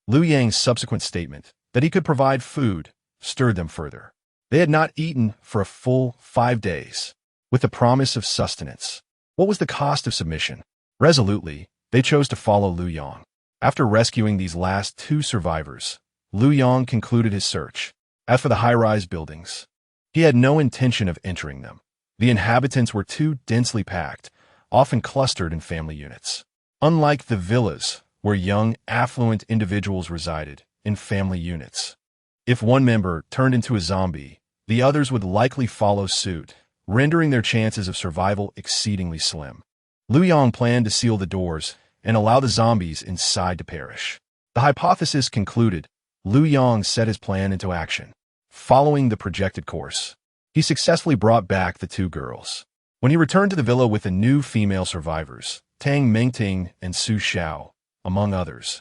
Liu Yang's subsequent statement that he could provide food stirred them further. They had not eaten for a full 5 days, with the promise of sustenance. What was the cost of submission? Resolutely, they chose to follow Liu Yang. After rescuing these last 2 survivors, Liu Yang concluded his search. As for the high-rise buildings, he had no intention of entering them. The inhabitants were too densely packed, often clustered in family units. Unlike the villas, where young, affluent individuals resided in family units. If one member turned into a zombie, the others would likely follow suit, rendering their chances of survival exceedingly slim. Liu Yang planned to seal the doors and allow the zombies inside to perish. The hypothesis concluded, Liu Yang set his plan into action. Following the projected course, he successfully brought back the 2 girls. When he returned to the villa with the new female survivors, Tang Mengting and Su Xiao, among others,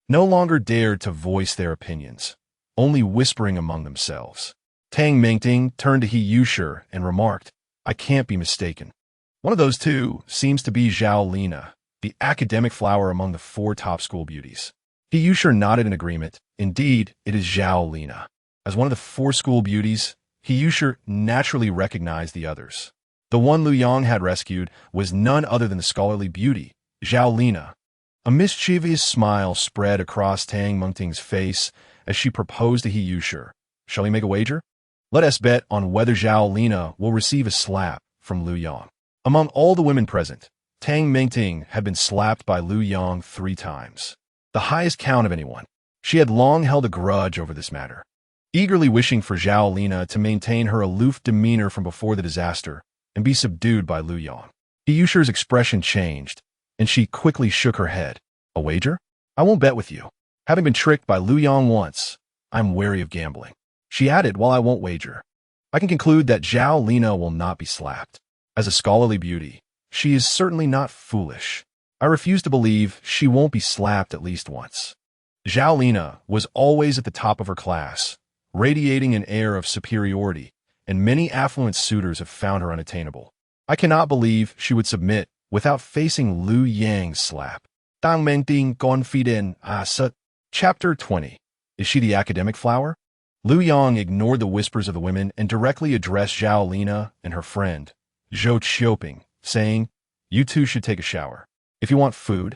no longer dared to voice their opinions, only whispering among themselves. Tang Mengting turned to He Yushi and remarked, "I can't be mistaken. One of those 2 seems to be Zhao Lina, the academic flower among the 4 top school beauties." He Yushi nodded in agreement. Indeed, it is Zhao Lina. As one of the 4 school beauties, He Yushi naturally recognized the others. The one Liu Yang had rescued was none other than the scholarly beauty, Zhao Lina. A mischievous smile spread across Tang Mengting's face as she proposed to He Yushi. "Shall we make a wager? Let us bet on whether Zhao Lina will receive a slap from Liu Yang." Among all the women present, Tang Mengting had been slapped by Liu Yang 3 times, the highest count of anyone. She had long held a grudge over this matter, eagerly wishing for Zhao Lina to maintain her aloof demeanor from before the disaster and be subdued by Liu Yang. He Yushi's expression changed, and she quickly shook her head. "A wager? I won't bet with you. Having been tricked by Liu Yang once, I'm wary of gambling. She added, while I won't wager. I can conclude that Zhao Lina will not be slapped. As a scholarly beauty, she is certainly not foolish. I refuse to believe she won't be slapped at least once. Zhao Lina was always at the top of her class, radiating an air of superiority, and many affluent suitors have found her unattainable. I cannot believe she would submit without facing Liu Yang's slap. Tang Mengting Confident Asut. Chapter 20. Is she the academic flower? Liu Yang ignored the whispers of the women and directly addressed Zhao Lina and her friend, Zhou Qiuping, saying, "You two should take a shower. If you want food,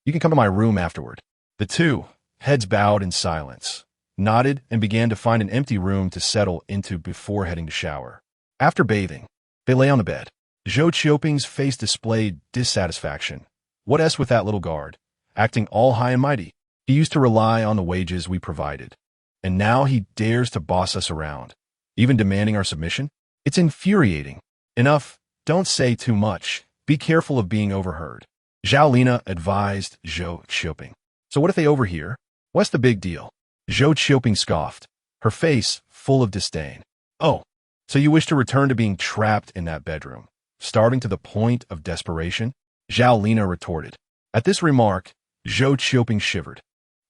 you can come to my room afterward." The two, heads bowed in silence, nodded and began to find an empty room to settle into before heading to shower. After bathing, they lay on the bed. Zhou Qiuping's face displayed dissatisfaction. What else with that little guard, acting all high and mighty? He used to rely on the wages we provided, and now he dares to boss us around, even demanding our submission? It's infuriating. Enough, don't say too much. Be careful of being overheard. Zhao Lina advised Zhou Qiuping. So what if they overhear? What's the big deal? Zhou Qiuping scoffed, her face full of disdain. Oh, so you wish to return to being trapped in that bedroom, starving to the point of desperation? Zhao Lina retorted. At this remark, Zhou Qiuping shivered.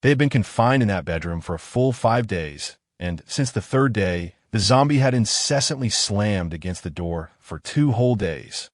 They had been confined in that bedroom for a full 5 days, and since the 3rd day, the zombie had incessantly slammed against the door for 2 whole days.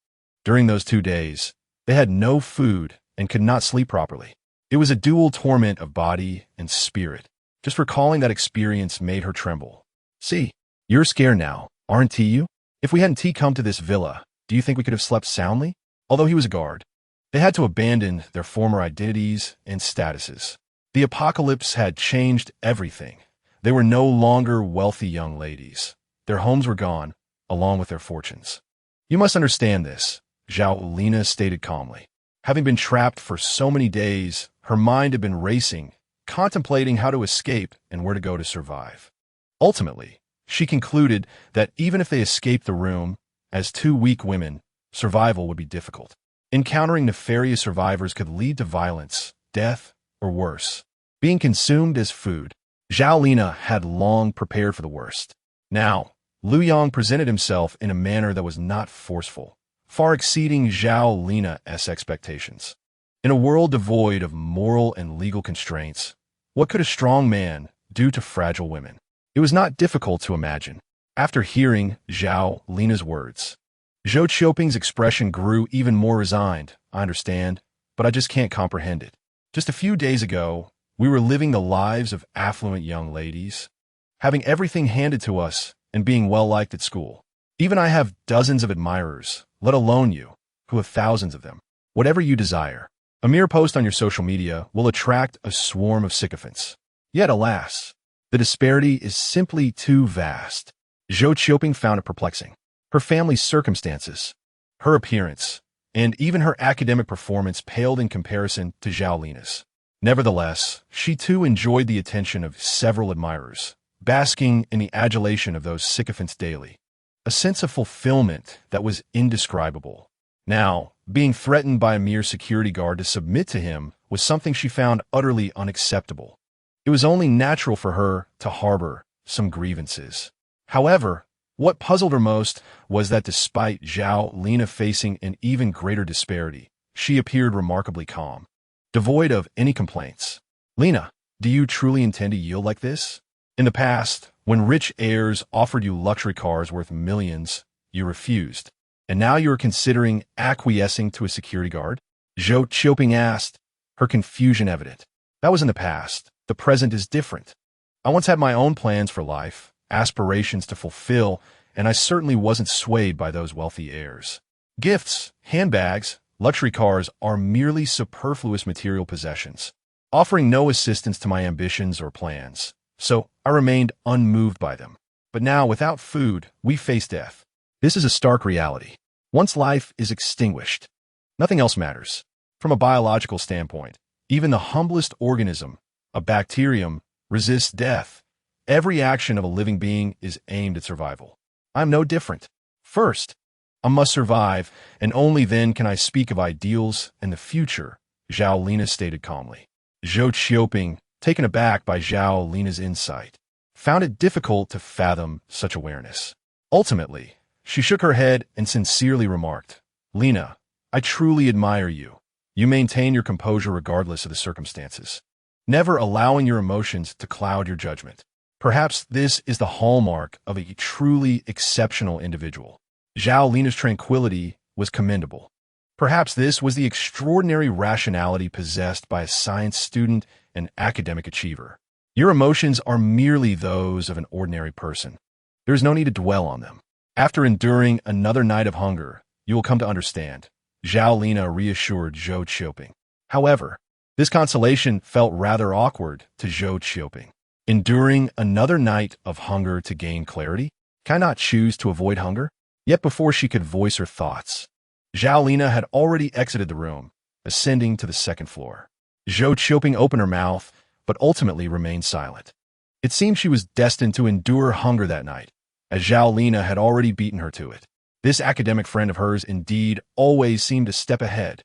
During those 2 days, they had no food and could not sleep properly. It was a dual torment of body and spirit. Just recalling that experience made her tremble. See, you're scared now, aren't you? If we hadn't come to this villa, do you think we could have slept soundly? Although he was a guard, they had to abandon their former identities and statuses. The apocalypse had changed everything. They were no longer wealthy young ladies. Their homes were gone, along with their fortunes. You must understand this, Zhao Lina stated calmly. Having been trapped for so many days, her mind had been racing, contemplating how to escape and where to go to survive. Ultimately, she concluded that even if they escaped the room, as 2 weak women, survival would be difficult. Encountering nefarious survivors could lead to violence, death, or worse, being consumed as food. Zhao Lina had long prepared for the worst. Now, Liu Yang presented himself in a manner that was not forceful, far exceeding Zhao Lina's expectations. In a world devoid of moral and legal constraints, what could a strong man do to fragile women? It was not difficult to imagine. After hearing Zhao Lina's words, Zhou Qiuping's expression grew even more resigned. I understand, but I just can't comprehend it. Just a few days ago, we were living the lives of affluent young ladies, having everything handed to us and being well-liked at school. Even I have dozens of admirers, let alone you, who have thousands of them. Whatever you desire, a mere post on your social media will attract a swarm of sycophants. Yet, alas, the disparity is simply too vast. Zhou Qiuping found it perplexing. Her family's circumstances, her appearance, and even her academic performance paled in comparison to Zhao Lina's. Nevertheless, she too enjoyed the attention of several admirers, basking in the adulation of those sycophants daily. A sense of fulfillment that was indescribable. Now, being threatened by a mere security guard to submit to him was something she found utterly unacceptable. It was only natural for her to harbor some grievances. However, what puzzled her most was that despite Zhao Lina facing an even greater disparity, she appeared remarkably calm, devoid of any complaints. Lina, do you truly intend to yield like this? In the past, when rich heirs offered you luxury cars worth millions, you refused. And now you are considering acquiescing to a security guard? Zhou Qiuping asked, her confusion evident. That was in the past. The present is different. I once had my own plans for life, aspirations to fulfill, and I certainly wasn't swayed by those wealthy heirs. Gifts, handbags, luxury cars are merely superfluous material possessions, offering no assistance to my ambitions or plans. So I remained unmoved by them. But now, without food, we face death. This is a stark reality. Once life is extinguished, nothing else matters. From a biological standpoint, even the humblest organism, a bacterium, resists death. Every action of a living being is aimed at survival. I'm no different. First, I must survive, and only then can I speak of ideals and the future, Zhao Lina stated calmly. Zhou Qiuping, taken aback by Zhao Lina's insight, found it difficult to fathom such awareness. Ultimately, she shook her head and sincerely remarked, "Lena, I truly admire you. You maintain your composure regardless of the circumstances, never allowing your emotions to cloud your judgment. Perhaps this is the hallmark of a truly exceptional individual." Zhao Lina's tranquility was commendable. Perhaps this was the extraordinary rationality possessed by a science student and academic achiever. Your emotions are merely those of an ordinary person. There is no need to dwell on them. After enduring another night of hunger, you will come to understand, Zhao Lina reassured Zhou Qiuping. However, this consolation felt rather awkward to Zhou Qiuping. Enduring another night of hunger to gain clarity? Can I not choose to avoid hunger? Yet before she could voice her thoughts, Zhao Lina had already exited the room, ascending to the second floor. Zhou Qiuping opened her mouth, but ultimately remained silent. It seemed she was destined to endure hunger that night, as Zhao Lina had already beaten her to it. This academic friend of hers indeed always seemed a step ahead.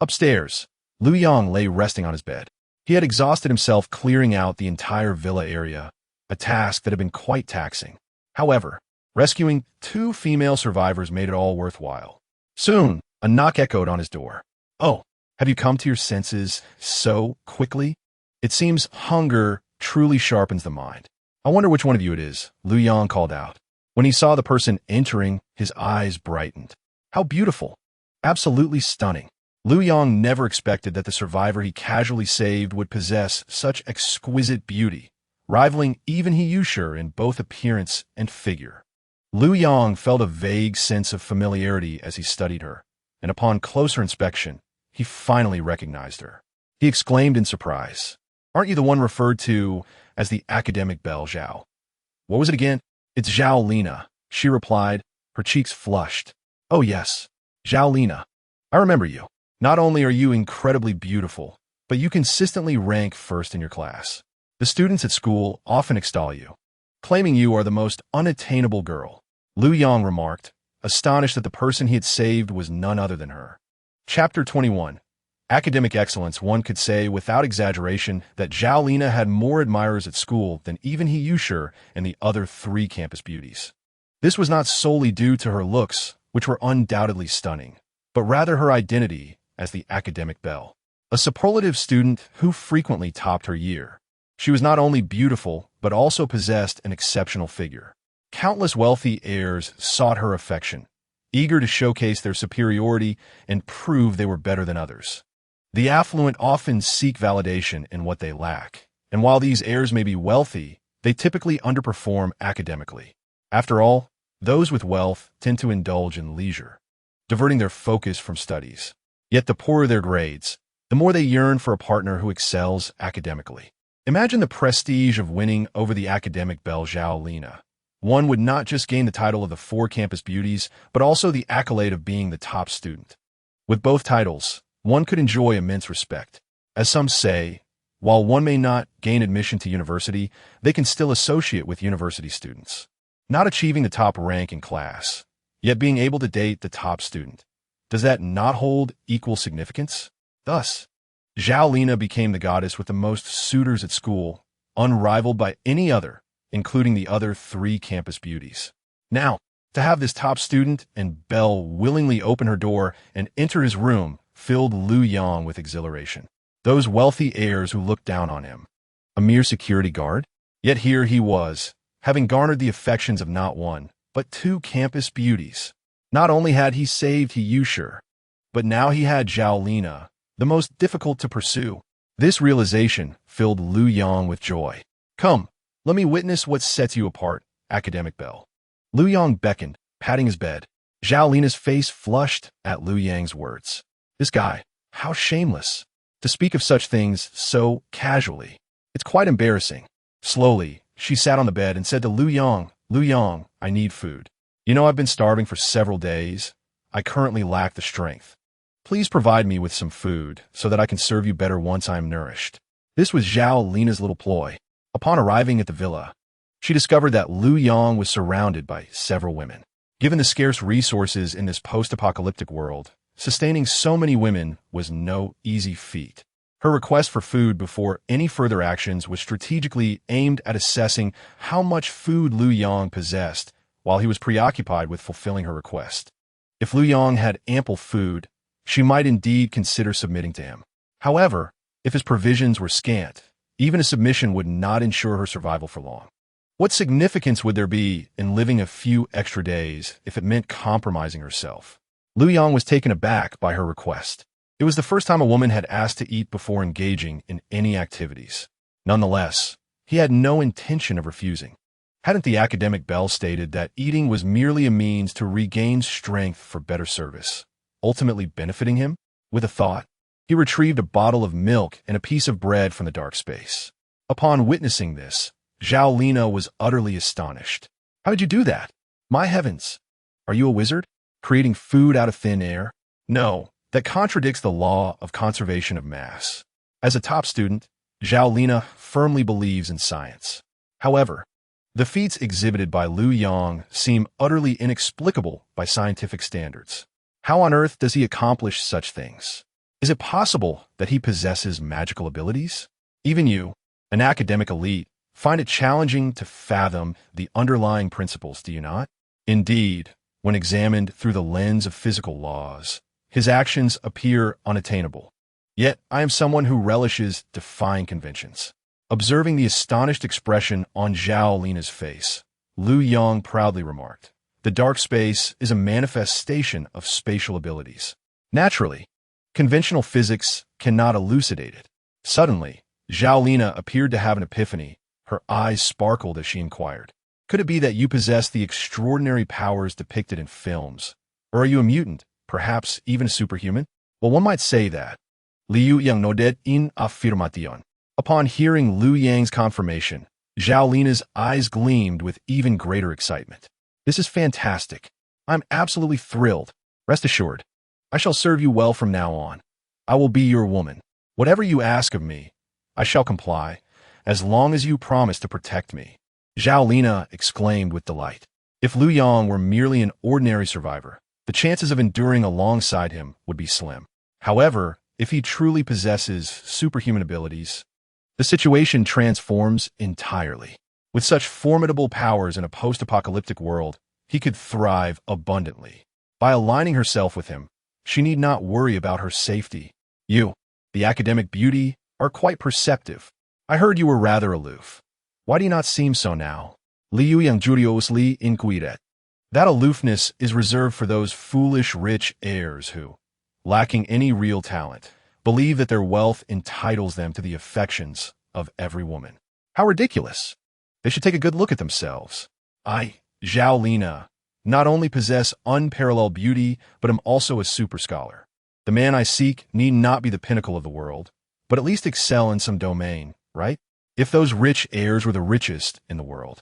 Upstairs, Liu Yang lay resting on his bed. He had exhausted himself clearing out the entire villa area, a task that had been quite taxing. However, rescuing 2 female survivors made it all worthwhile. Soon, a knock echoed on his door. "Oh, have you come to your senses so quickly? It seems hunger truly sharpens the mind. I wonder which one of you it is," Liu Yang called out. When he saw the person entering, his eyes brightened. How beautiful! Absolutely stunning. Liu Yang never expected that the survivor he casually saved would possess such exquisite beauty, rivaling even He Yushur in both appearance and figure. Liu Yang felt a vague sense of familiarity as he studied her, and upon closer inspection, he finally recognized her. He exclaimed in surprise, "Aren't you the one referred to as the academic belle, Zhao?" "What was it again?" "It's Zhao Lina," she replied, her cheeks flushed. "Oh yes, Zhao Lina. I remember you. Not only are you incredibly beautiful, but you consistently rank first in your class. The students at school often extol you, claiming you are the most unattainable girl," Liu Yang remarked, astonished that the person he had saved was none other than her. Chapter 21. Academic excellence. One could say without exaggeration that Zhao Lina had more admirers at school than even He Yushur and the other 3 campus beauties. This was not solely due to her looks, which were undoubtedly stunning, but rather her identity as the academic belle, a superlative student who frequently topped her year. She was not only beautiful, but also possessed an exceptional figure. Countless wealthy heirs sought her affection, eager to showcase their superiority and prove they were better than others. The affluent often seek validation in what they lack, and while these heirs may be wealthy, they typically underperform academically. After all, those with wealth tend to indulge in leisure, diverting their focus from studies. Yet the poorer their grades, the more they yearn for a partner who excels academically. Imagine the prestige of winning over the academic belle Zhao Lina. One would not just gain the title of the 4 campus beauties, but also the accolade of being the top student. With both titles, one could enjoy immense respect. As some say, while one may not gain admission to university, they can still associate with university students. Not achieving the top rank in class, yet being able to date the top student. Does that not hold equal significance? Thus, Zhao Lina became the goddess with the most suitors at school, unrivaled by any other, including the other 3 campus beauties. Now, to have this top student and belle willingly open her door and enter his room filled Liu Yang with exhilaration. Those wealthy heirs who looked down on him. A mere security guard? Yet here he was, having garnered the affections of not 1, but 2 campus beauties. Not only had he saved He Yushur, but now he had Zhao Lina, the most difficult to pursue. This realization filled Liu Yang with joy. "Come, let me witness what sets you apart, academic belle." Liu Yang beckoned, patting his bed. Zhao Lina's face flushed at Liu Yang's words. This guy, how shameless, to speak of such things so casually. It's quite embarrassing. Slowly, she sat on the bed and said to Liu Yang, I need food. You know, I've been starving for several days. I currently lack the strength. Please provide me with some food so that I can serve you better once I am nourished." This was Zhao Lina's little ploy. Upon arriving at the villa, she discovered that Liu Yang was surrounded by several women. Given the scarce resources in this post-apocalyptic world, sustaining so many women was no easy feat. Her request for food before any further actions was strategically aimed at assessing how much food Liu Yang possessed while he was preoccupied with fulfilling her request. If Liu Yang had ample food, she might indeed consider submitting to him. However, if his provisions were scant, even a submission would not ensure her survival for long. What significance would there be in living a few extra days if it meant compromising herself? Liu Yang was taken aback by her request. It was the first time a woman had asked to eat before engaging in any activities. Nonetheless, he had no intention of refusing. Hadn't the academic bell stated that eating was merely a means to regain strength for better service, ultimately benefiting him? With a thought, he retrieved a bottle of milk and a piece of bread from the dark space. Upon witnessing this, Zhao Lina was utterly astonished. How did you do that? My heavens! Are you a wizard? Creating food out of thin air? No, that contradicts the law of conservation of mass. As a top student, Zhao Lina firmly believes in science. However, the feats exhibited by Liu Yang seem utterly inexplicable by scientific standards. How on earth does he accomplish such things? Is it possible that he possesses magical abilities? Even you, an academic elite, find it challenging to fathom the underlying principles, do you not? Indeed, when examined through the lens of physical laws, his actions appear unattainable. Yet I am someone who relishes defying conventions. Observing the astonished expression on Zhao Lina's face, Liu Yang proudly remarked, "The dark space is a manifestation of spatial abilities. Naturally, conventional physics cannot elucidate it." Suddenly, Zhao Lina appeared to have an epiphany. Her eyes sparkled as she inquired, "Could it be that you possess the extraordinary powers depicted in films? Or are you a mutant, perhaps even a superhuman?" "Well, one might say that." Liu Yang nodded in affirmation. Upon hearing Liu Yang's confirmation, Zhao Lina's eyes gleamed with even greater excitement. "This is fantastic. I'm absolutely thrilled. Rest assured, I shall serve you well from now on. I will be your woman. Whatever you ask of me, I shall comply, as long as you promise to protect me." Zhao Lina exclaimed with delight. If Liu Yang were merely an ordinary survivor, the chances of enduring alongside him would be slim. However, if he truly possesses superhuman abilities, the situation transforms entirely. With such formidable powers in a post-apocalyptic world, he could thrive abundantly. By aligning herself with him, she need not worry about her safety. "You, the academic beauty, are quite perceptive. I heard you were rather aloof. Why do you not seem so now?" Liu Yang curiously inquired. "That aloofness is reserved for those foolish rich heirs who, lacking any real talent, believe that their wealth entitles them to the affections of every woman. How ridiculous! They should take a good look at themselves. I, Zhao Lina, not only possess unparalleled beauty, but am also a super scholar. The man I seek need not be the pinnacle of the world, but at least excel in some domain, right? If those rich heirs were the richest in the world,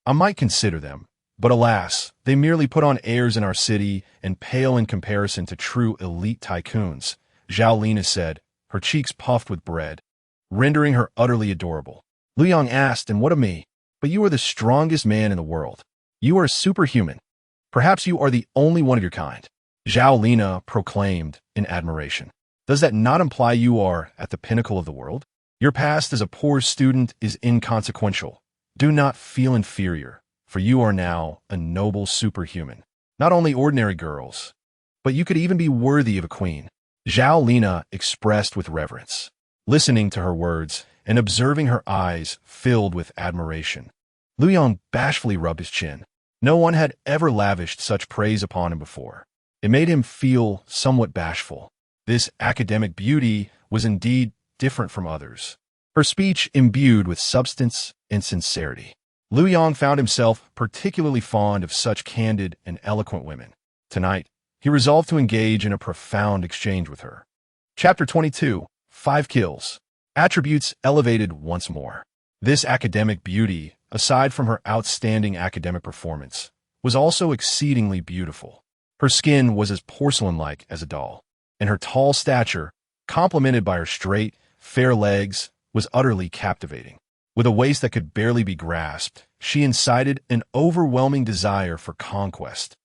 I might consider them. But alas, they merely put on airs in our city and pale in comparison to true elite tycoons," Zhao Lina said, her cheeks puffed with bread, rendering her utterly adorable. Liu Yang asked, "And what of me? But you are the strongest man in the world. You are superhuman. Perhaps you are the only one of your kind," Zhao Lina proclaimed in admiration. "Does that not imply you are at the pinnacle of the world? Your past as a poor student is inconsequential. Do not feel inferior, for you are now a noble superhuman. Not only ordinary girls, but you could even be worthy of a queen," Zhao Lina expressed with reverence. Listening to her words and observing her eyes filled with admiration, Liu Yang bashfully rubbed his chin. No one had ever lavished such praise upon him before. It made him feel somewhat bashful. This academic beauty was indeed different from others, her speech imbued with substance and sincerity. Liu Yang found himself particularly fond of such candid and eloquent women. Tonight, he resolved to engage in a profound exchange with her. Chapter 22, 5 Kills. Attributes elevated once more. This academic beauty, aside from her outstanding academic performance, was also exceedingly beautiful. Her skin was as porcelain-like as a doll, and her tall stature, complemented by her straight, fair legs, was utterly captivating. With a waist that could barely be grasped, she incited an overwhelming desire for conquest.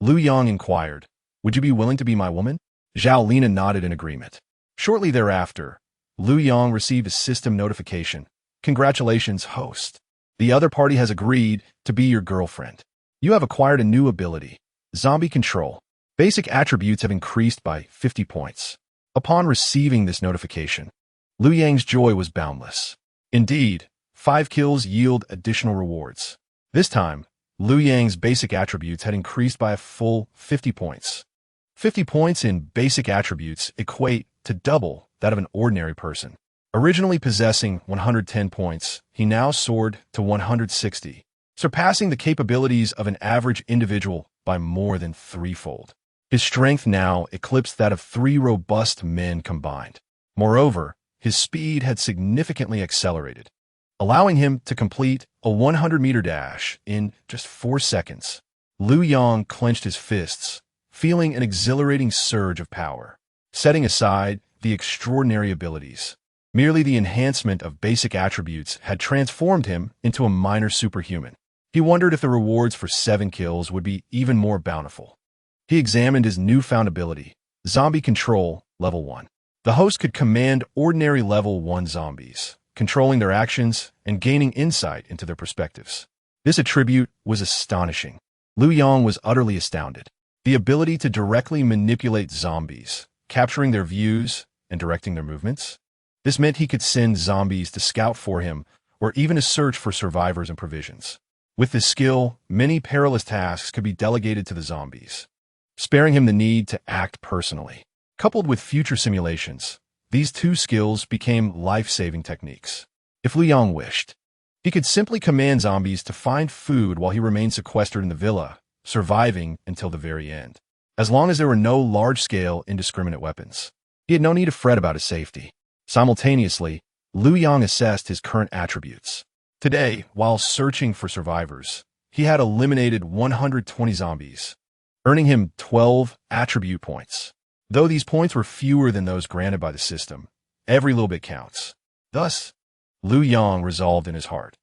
Liu Yang inquired, "Would you be willing to be my woman?" Zhao Lina nodded in agreement. Shortly thereafter, Liu Yang received a system notification. Congratulations, host. The other party has agreed to be your girlfriend. You have acquired a new ability, zombie control. Basic attributes have increased by 50 points. Upon receiving this notification, Liu Yang's joy was boundless. Indeed, 5 kills yield additional rewards. This time, Liu Yang's basic attributes had increased by a full 50 points. 50 points in basic attributes equate to double that of an ordinary person. Originally possessing 110 points, he now soared to 160, surpassing the capabilities of an average individual by more than threefold. His strength now eclipsed that of 3 robust men combined. Moreover, his speed had significantly accelerated, allowing him to complete a 100-meter dash in just 4 seconds. Liu Yang clenched his fists, feeling an exhilarating surge of power. Setting aside the extraordinary abilities, merely the enhancement of basic attributes had transformed him into a minor superhuman. He wondered if the rewards for 7 kills would be even more bountiful. He examined his newfound ability, Zombie Control, Level 1. The host could command ordinary Level 1 zombies, controlling their actions and gaining insight into their perspectives. This attribute was astonishing. Liu Yang was utterly astounded. The ability to directly manipulate zombies, capturing their views and directing their movements. This meant he could send zombies to scout for him or even to search for survivors and provisions. With this skill, many perilous tasks could be delegated to the zombies, sparing him the need to act personally. Coupled with future simulations, these 2 skills became life-saving techniques. If Liu Yang wished, he could simply command zombies to find food while he remained sequestered in the villa, surviving until the very end. As long as there were no large-scale, indiscriminate weapons, he had no need to fret about his safety. Simultaneously, Liu Yang assessed his current attributes. Today, while searching for survivors, he had eliminated 120 zombies, earning him 12 attribute points. Though these points were fewer than those granted by the system, every little bit counts. Thus, Liu Yang resolved in his heart.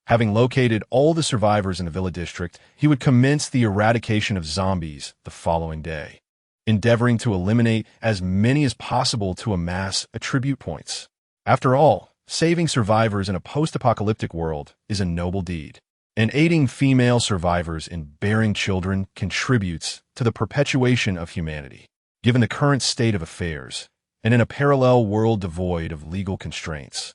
Having located all the survivors in the villa district, he would commence the eradication of zombies the following day, endeavoring to eliminate as many as possible to amass attribute points. After all, saving survivors in a post-apocalyptic world is a noble deed, and aiding female survivors in bearing children contributes to the perpetuation of humanity. Given the current state of affairs, and in a parallel world devoid of legal constraints,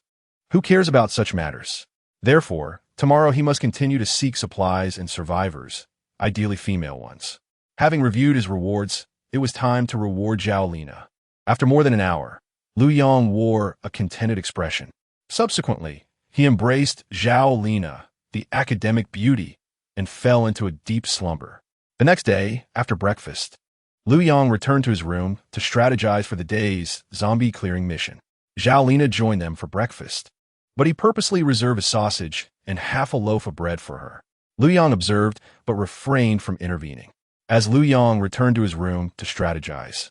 who cares about such matters? Therefore, tomorrow he must continue to seek supplies and survivors, ideally female ones. Having reviewed his rewards, it was time to reward Zhao Lina. After more than an hour, Liu Yang wore a contented expression. Subsequently, he embraced Zhao Lina, the academic beauty, and fell into a deep slumber. The next day, after breakfast, Liu Yang returned to his room to strategize for the day's zombie clearing mission. Zhao Lina joined them for breakfast, but he purposely reserved a sausage and half a loaf of bread for her. Liu Yang observed, but refrained from intervening. As Liu Yang returned to his room to strategize,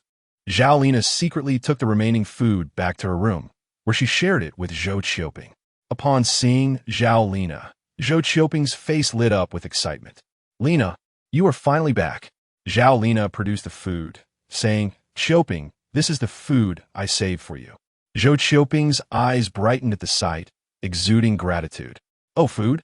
Zhao Lina secretly took the remaining food back to her room, where she shared it with Zhou Qiuping. Upon seeing Zhao Lina, Zhou Qiuping's face lit up with excitement. "Lina, you are finally back." Zhao Lina produced the food, saying, "Qiuping, this is the food I saved for you." Zhou Qiuping's eyes brightened at the sight, exuding gratitude. "Oh, food?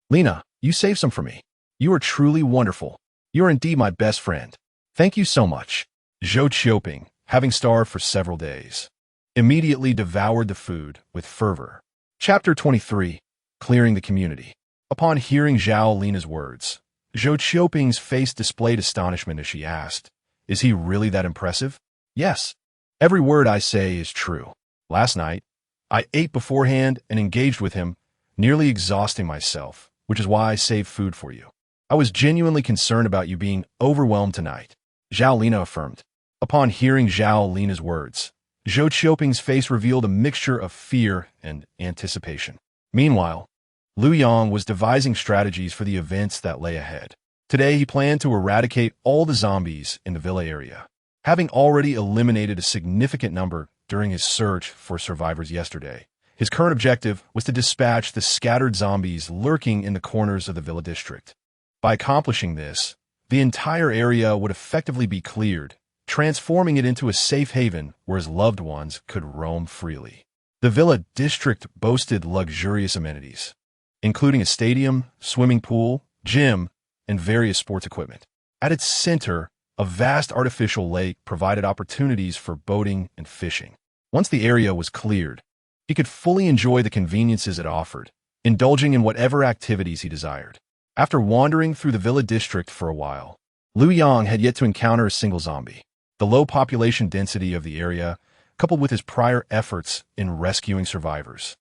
Lina, you saved some for me. You are truly wonderful. You are indeed my best friend. Thank you so much." Zhou Qiuping, having starved for several days, immediately devoured the food with fervor. Chapter 23. Clearing the Community. Upon hearing Zhao Lina's words, Zhou Qiuping's face displayed astonishment as she asked, "Is he really that impressive?" "Yes. Every word I say is true. Last night, I ate beforehand and engaged with him, nearly exhausting myself, which is why I saved food for you. I was genuinely concerned about you being overwhelmed tonight," Zhao Lina affirmed. Upon hearing Zhao Lina's words, Zhou Qiuping's face revealed a mixture of fear and anticipation. Meanwhile, Liu Yang was devising strategies for the events that lay ahead. Today, he planned to eradicate all the zombies in the villa area. Having already eliminated a significant number during his search for survivors yesterday, his current objective was to dispatch the scattered zombies lurking in the corners of the villa district. By accomplishing this, the entire area would effectively be cleared, transforming it into a safe haven where his loved ones could roam freely. The villa district boasted luxurious amenities, including a stadium, swimming pool, gym, and various sports equipment. At its center, a vast artificial lake provided opportunities for boating and fishing. Once the area was cleared, he could fully enjoy the conveniences it offered, indulging in whatever activities he desired. After wandering through the villa district for a while, Liu Yang had yet to encounter a single zombie. The low population density of the area, coupled with his prior efforts in rescuing survivors,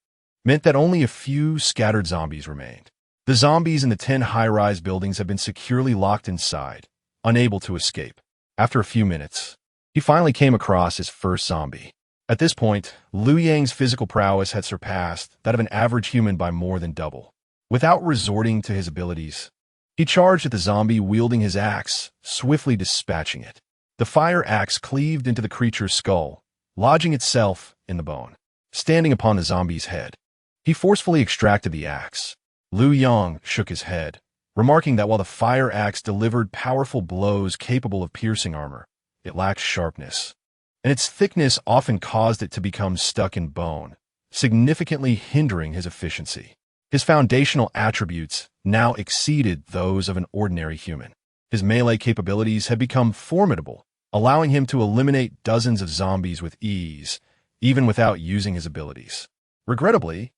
meant that only a few scattered zombies remained. The zombies in the 10 high-rise buildings had been securely locked inside, unable to escape. After a few minutes, he finally came across his first zombie. At this point, Liu Yang's physical prowess had surpassed that of an average human by more than double. Without resorting to his abilities, he charged at the zombie wielding his axe, swiftly dispatching it. The fire axe cleaved into the creature's skull, lodging itself in the bone. Standing upon the zombie's head, he forcefully extracted the axe. Liu Yang shook his head, remarking that while the fire axe delivered powerful blows capable of piercing armor, it lacked sharpness, and its thickness often caused it to become stuck in bone, significantly hindering his efficiency. His foundational attributes now exceeded those of an ordinary human. His melee capabilities had become formidable, allowing him to eliminate dozens of zombies with ease, even without using his abilities. Regrettably,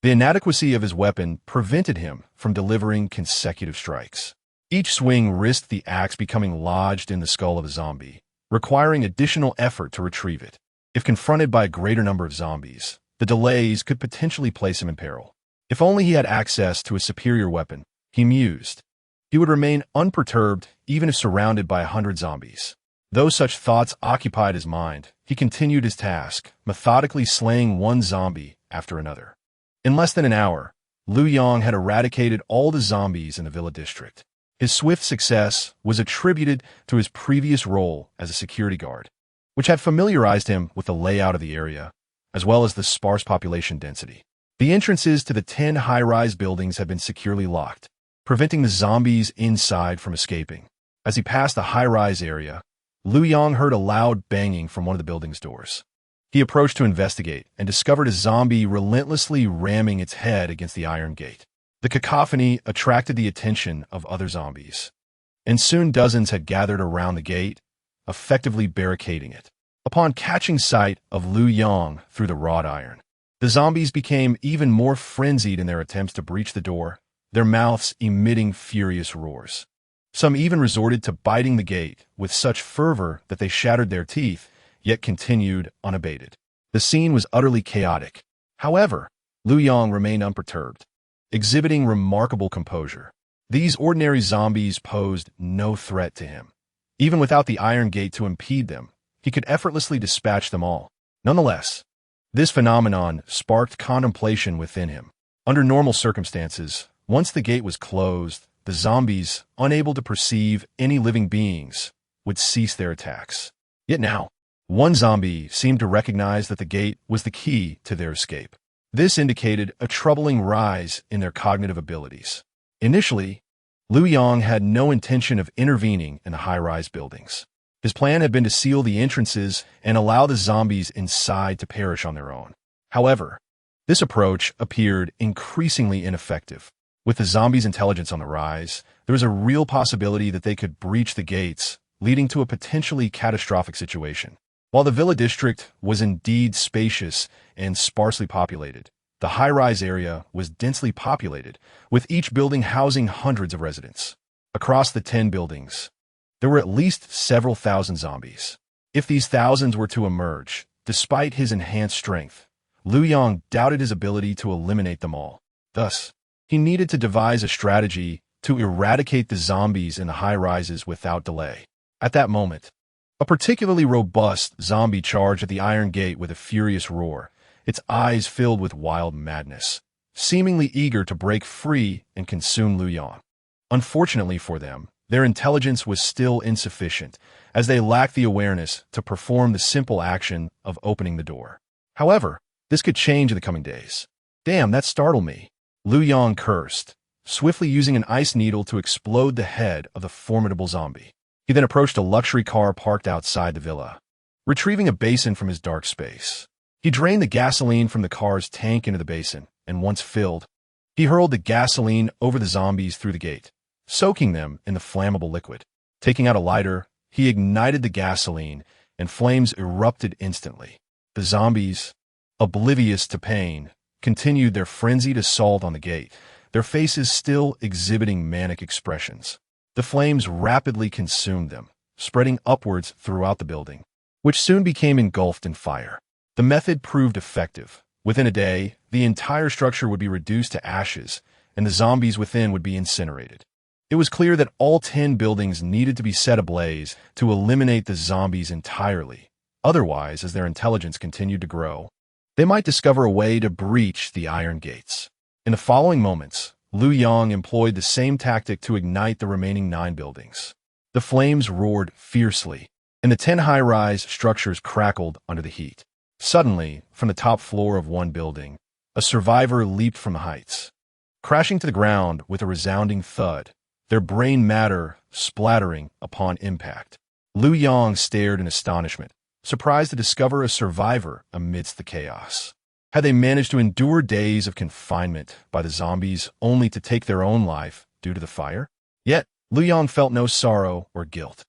the inadequacy of his weapon prevented him from delivering consecutive strikes. Each swing risked the axe becoming lodged in the skull of a zombie, requiring additional effort to retrieve it. If confronted by a greater number of zombies, the delays could potentially place him in peril. If only he had access to a superior weapon, he mused. He would remain unperturbed even if surrounded by 100 zombies. Though such thoughts occupied his mind, he continued his task, methodically slaying one zombie after another. In less than an hour, Liu Yang had eradicated all the zombies in the villa district. His swift success was attributed to his previous role as a security guard, which had familiarized him with the layout of the area, as well as the sparse population density. The entrances to the 10 high-rise buildings had been securely locked, preventing the zombies inside from escaping. As he passed the high-rise area, Liu Yang heard a loud banging from one of the building's doors. He approached to investigate and discovered a zombie relentlessly ramming its head against the iron gate. The cacophony attracted the attention of other zombies, and soon dozens had gathered around the gate, effectively barricading it. Upon catching sight of Liu Yang through the wrought iron, the zombies became even more frenzied in their attempts to breach the door, their mouths emitting furious roars. Some even resorted to biting the gate with such fervor that they shattered their teeth, yet continued unabated. The scene was utterly chaotic. However, Liu Yang remained unperturbed, exhibiting remarkable composure. These ordinary zombies posed no threat to him. Even without the iron gate to impede them, he could effortlessly dispatch them all. Nonetheless, this phenomenon sparked contemplation within him. Under normal circumstances, once the gate was closed, the zombies, unable to perceive any living beings, would cease their attacks. Yet now, one zombie seemed to recognize that the gate was the key to their escape. This indicated a troubling rise in their cognitive abilities. Initially, Liu Yang had no intention of intervening in the high-rise buildings. His plan had been to seal the entrances and allow the zombies inside to perish on their own. However, this approach appeared increasingly ineffective. With the zombies' intelligence on the rise, there was a real possibility that they could breach the gates, leading to a potentially catastrophic situation. While the villa district was indeed spacious and sparsely populated, the high-rise area was densely populated, with each building housing hundreds of residents. Across the 10 buildings, there were at least several thousand zombies. If these thousands were to emerge, despite his enhanced strength, Liu Yang doubted his ability to eliminate them all. Thus, he needed to devise a strategy to eradicate the zombies in the high-rises without delay. At that moment, a particularly robust zombie charged at the iron gate with a furious roar, its eyes filled with wild madness, seemingly eager to break free and consume Liu Yang. Unfortunately for them, their intelligence was still insufficient, as they lacked the awareness to perform the simple action of opening the door. However, this could change in the coming days. Damn, that startled me. Liu Yang cursed, swiftly using an ice needle to explode the head of the formidable zombie. He then approached a luxury car parked outside the villa. Retrieving a basin from his dark space, He drained the gasoline from the car's tank into the basin, and once filled, he hurled the gasoline over the zombies through the gate, soaking them in the flammable liquid. Taking out a lighter, he ignited the gasoline, and flames erupted instantly. The zombies, oblivious to pain, continued their frenzied assault on the gate, their faces still exhibiting manic expressions. The flames rapidly consumed them, spreading upwards throughout the building, which soon became engulfed in fire. The method proved effective. Within a day, the entire structure would be reduced to ashes, and the zombies within would be incinerated. It was clear that all 10 buildings needed to be set ablaze to eliminate the zombies entirely. Otherwise, as their intelligence continued to grow, they might discover a way to breach the iron gates. In the following moments, Liu Yang employed the same tactic to ignite the remaining 9 buildings. The flames roared fiercely, and the 10 high-rise structures crackled under the heat. Suddenly, from the top floor of one building, a survivor leaped from the heights, crashing to the ground with a resounding thud, their brain matter splattering upon impact. Liu Yang stared in astonishment, surprised to discover a survivor amidst the chaos. Had they managed to endure days of confinement by the zombies only to take their own life due to the fire? Yet, Liu Yang felt no sorrow or guilt.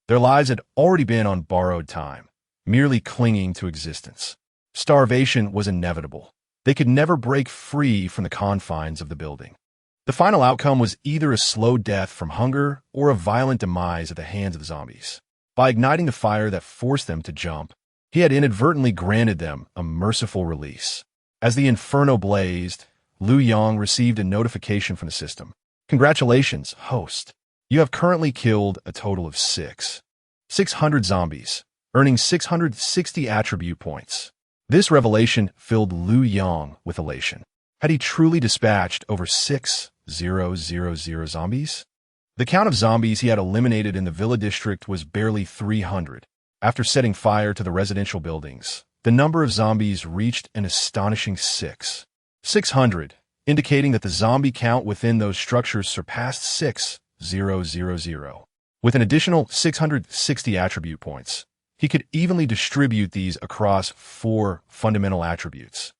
Their lives had already been on borrowed time, merely clinging to existence. Starvation was inevitable. They could never break free from the confines of the building. The final outcome was either a slow death from hunger or a violent demise at the hands of the zombies. By igniting the fire that forced them to jump, he had inadvertently granted them a merciful release. As the inferno blazed, Liu Yang received a notification from the system. Congratulations, host. You have currently killed a total of 600 zombies, earning 660 attribute points. This revelation filled Liu Yang with elation. Had he truly dispatched over 6,000 zombies? The count of zombies he had eliminated in the Villa district was barely 300. After setting fire to the residential buildings, the number of zombies reached an astonishing 600, indicating that the zombie count within those structures surpassed 6,000. With an additional 660 attribute points, he could evenly distribute these across 4 fundamental attributes,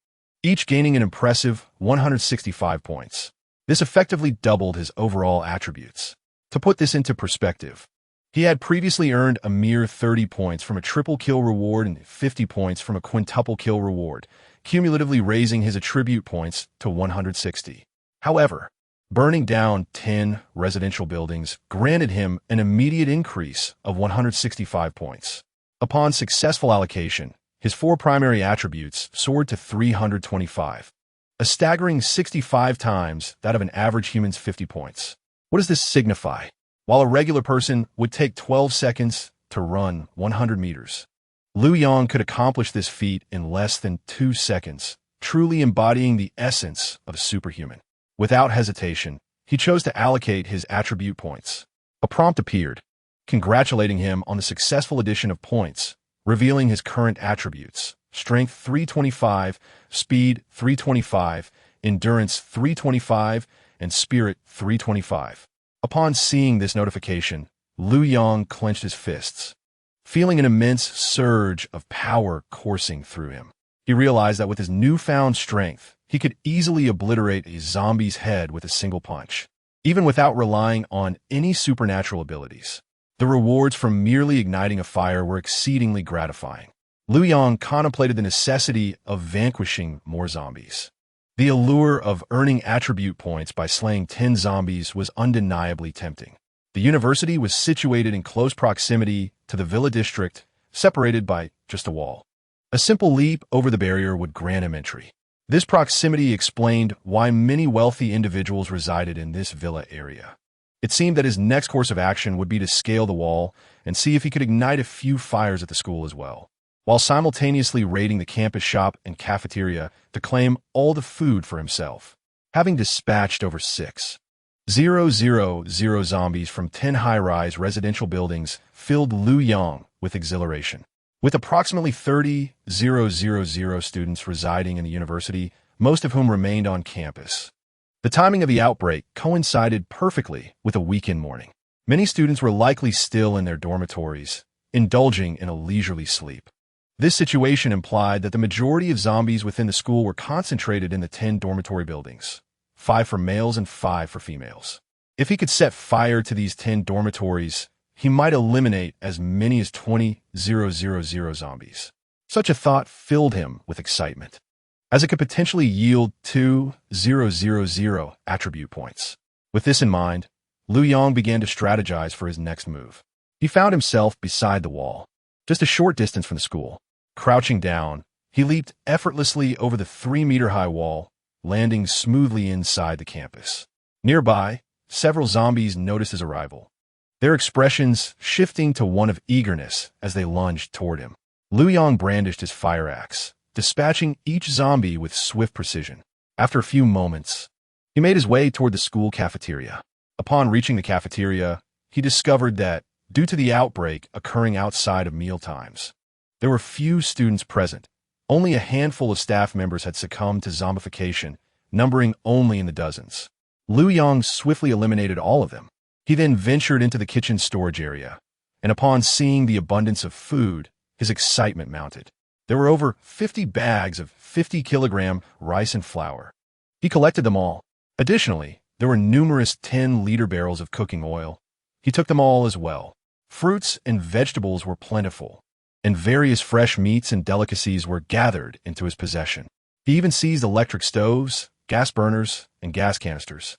each gaining an impressive 165 points. This effectively doubled his overall attributes. To put this into perspective, he had previously earned a mere 30 points from a triple kill reward and 50 points from a quintuple kill reward, cumulatively raising his attribute points to 160. However, burning down 10 residential buildings granted him an immediate increase of 165 points. Upon successful allocation, his 4 primary attributes soared to 325, a staggering 65 times that of an average human's 50 points. What does this signify? While a regular person would take 12 seconds to run 100 meters, Liu Yang could accomplish this feat in less than 2 seconds, truly embodying the essence of a superhuman. Without hesitation, he chose to allocate his attribute points. A prompt appeared, congratulating him on the successful addition of points, revealing his current attributes: strength 325, speed 325, endurance 325, and spirit 325. Upon seeing this notification, Liu Yang clenched his fists, feeling an immense surge of power coursing through him. He realized that with his newfound strength, he could easily obliterate a zombie's head with a single punch, even without relying on any supernatural abilities. The rewards from merely igniting a fire were exceedingly gratifying. Liu Yang contemplated the necessity of vanquishing more zombies. The allure of earning attribute points by slaying 10 zombies was undeniably tempting. The university was situated in close proximity to the Villa district, separated by just a wall. A simple leap over the barrier would grant him entry. This proximity explained why many wealthy individuals resided in this villa area. It seemed that his next course of action would be to scale the wall and see if he could ignite a few fires at the school as well, while simultaneously raiding the campus shop and cafeteria to claim all the food for himself. Having dispatched over 6,000 zombies from 10 high-rise residential buildings filled Liu Yang with exhilaration. With approximately 30,000 students residing in the university, most of whom remained on campus, the timing of the outbreak coincided perfectly with a weekend morning. Many students were likely still in their dormitories, indulging in a leisurely sleep. This situation implied that the majority of zombies within the school were concentrated in the 10 dormitory buildings, 5 for males and 5 for females. If he could set fire to these 10 dormitories, he might eliminate as many as 20,000 zombies. Such a thought filled him with excitement, as it could potentially yield 2,000 attribute points. With this in mind, Liu Yang began to strategize for his next move. He found himself beside the wall, just a short distance from the school. Crouching down, he leaped effortlessly over the 3-meter-high wall, landing smoothly inside the campus. Nearby, several zombies noticed his arrival, their expressions shifting to one of eagerness as they lunged toward him. Liu Yang brandished his fire axe, dispatching each zombie with swift precision. After a few moments, he made his way toward the school cafeteria. Upon reaching the cafeteria, he discovered that, due to the outbreak occurring outside of mealtimes, there were few students present. Only a handful of staff members had succumbed to zombification, numbering only in the dozens. Liu Yang swiftly eliminated all of them. He then ventured into the kitchen storage area, and upon seeing the abundance of food, his excitement mounted. There were over 50 bags of 50-kilogram rice and flour. He collected them all. Additionally, there were numerous 10-liter barrels of cooking oil. He took them all as well. Fruits and vegetables were plentiful, and various fresh meats and delicacies were gathered into his possession. He even seized electric stoves, gas burners, and gas canisters,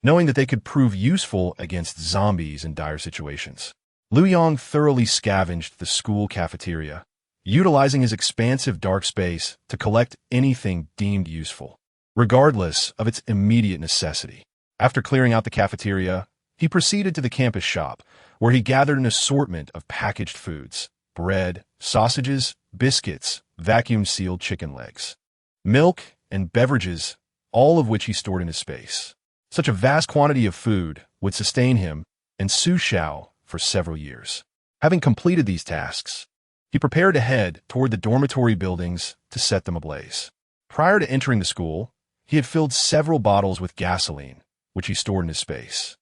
knowing that they could prove useful against zombies in dire situations. Liu Yang thoroughly scavenged the school cafeteria, utilizing his expansive dark space to collect anything deemed useful, regardless of its immediate necessity. After clearing out the cafeteria, he proceeded to the campus shop, where he gathered an assortment of packaged foods: bread, sausages, biscuits, vacuum-sealed chicken legs, milk, and beverages, all of which he stored in his space. Such a vast quantity of food would sustain him and Su Xiao for several years. Having completed these tasks, he prepared to head toward the dormitory buildings to set them ablaze. Prior to entering the school, he had filled several bottles with gasoline, which he stored in his space,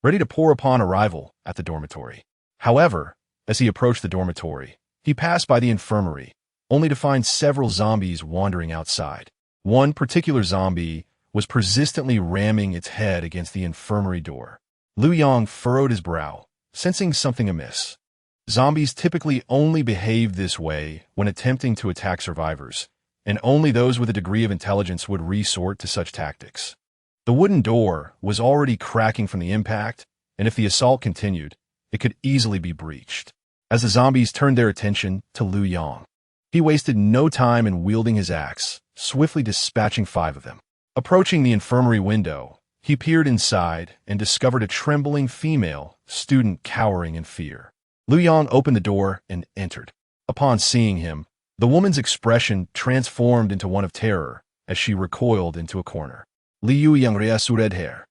ready to pour upon arrival at the dormitory. However, as he approached the dormitory, he passed by the infirmary, only to find several zombies wandering outside. One particular zombie was persistently ramming its head against the infirmary door. Liu Yang furrowed his brow, sensing something amiss. Zombies typically only behave this way when attempting to attack survivors, and only those with a degree of intelligence would resort to such tactics. The wooden door was already cracking from the impact, and if the assault continued, it could easily be breached. As the zombies turned their attention to Liu Yang, he wasted no time in wielding his axe, swiftly dispatching 5 of them. Approaching the infirmary window, he peered inside and discovered a trembling female student cowering in fear. Liu Yang opened the door and entered. Upon seeing him, the woman's expression transformed into one of terror as she recoiled into a corner. Liu Yang reasu red hair.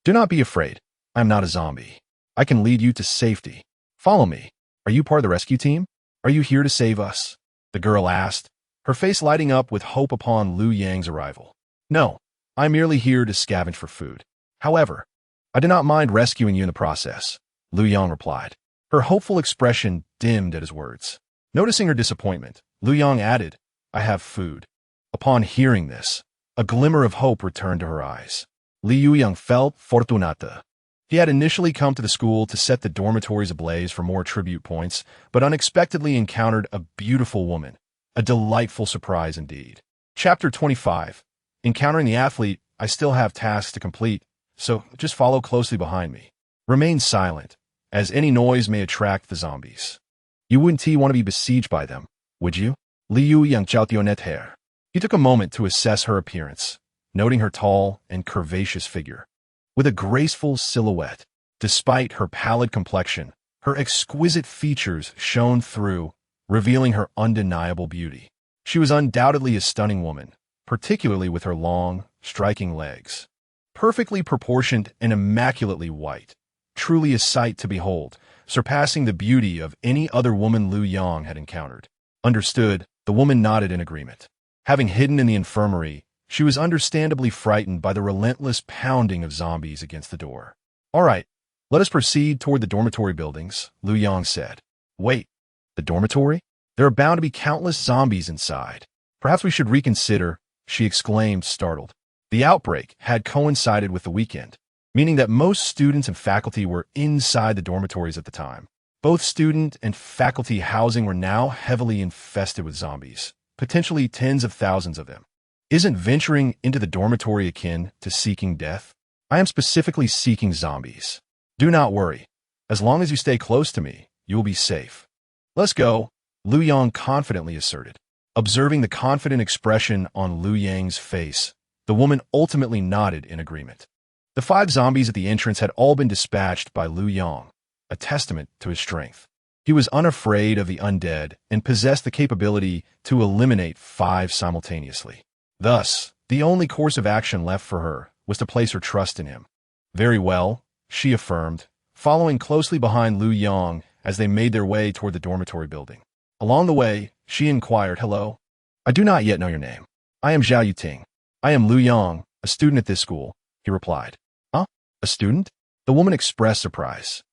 Do not be afraid. I am not a zombie. I can lead you to safety. Follow me. Are you part of the rescue team? Are you here to save us? The girl asked, her face lighting up with hope upon Liu Yang's arrival. No, I'm merely here to scavenge for food. However, I do not mind rescuing you in the process, Liu Yang replied. Her hopeful expression dimmed at his words. Noticing her disappointment, Liu Yang added, I have food. Upon hearing this, a glimmer of hope returned to her eyes. Liu Yang felt fortunata. He had initially come to the school to set the dormitories ablaze for more tribute points, but unexpectedly encountered a beautiful woman. A delightful surprise indeed. Chapter 25. Encountering the athlete, I still have tasks to complete, so just follow closely behind me. Remain silent, as any noise may attract the zombies. You wouldn't want to be besieged by them, would you? Liu Yang Chaotionet hair. He took a moment to assess her appearance, noting her tall and curvaceous figure. With a graceful silhouette, despite her pallid complexion, her exquisite features shone through, revealing her undeniable beauty. She was undoubtedly a stunning woman, particularly with her long, striking legs. Perfectly proportioned and immaculately white, truly a sight to behold, surpassing the beauty of any other woman Liu Yang had encountered. Understood, the woman nodded in agreement. Having hidden in the infirmary, she was understandably frightened by the relentless pounding of zombies against the door. All right, let us proceed toward the dormitory buildings, Liu Yang said. Wait, the dormitory? There are bound to be countless zombies inside. Perhaps we should reconsider, she exclaimed, startled. The outbreak had coincided with the weekend, meaning that most students and faculty were inside the dormitories at the time. Both student and faculty housing were now heavily infested with zombies, potentially tens of thousands of them. Isn't venturing into the dormitory akin to seeking death? I am specifically seeking zombies. Do not worry. As long as you stay close to me, you will be safe. Let's go, Liu Yang confidently asserted. Observing the confident expression on Liu Yang's face, the woman ultimately nodded in agreement. The 5 zombies at the entrance had all been dispatched by Liu Yang, a testament to his strength. He was unafraid of the undead and possessed the capability to eliminate 5 simultaneously. Thus, the only course of action left for her was to place her trust in him. Very well, she affirmed, following closely behind Liu Yang as they made their way toward the dormitory building. Along the way, she inquired, "Hello? I do not yet know your name. I am Zhao Yuting. I am Liu Yang, a student at this school," he replied. "Huh? A student?" The woman expressed surprise.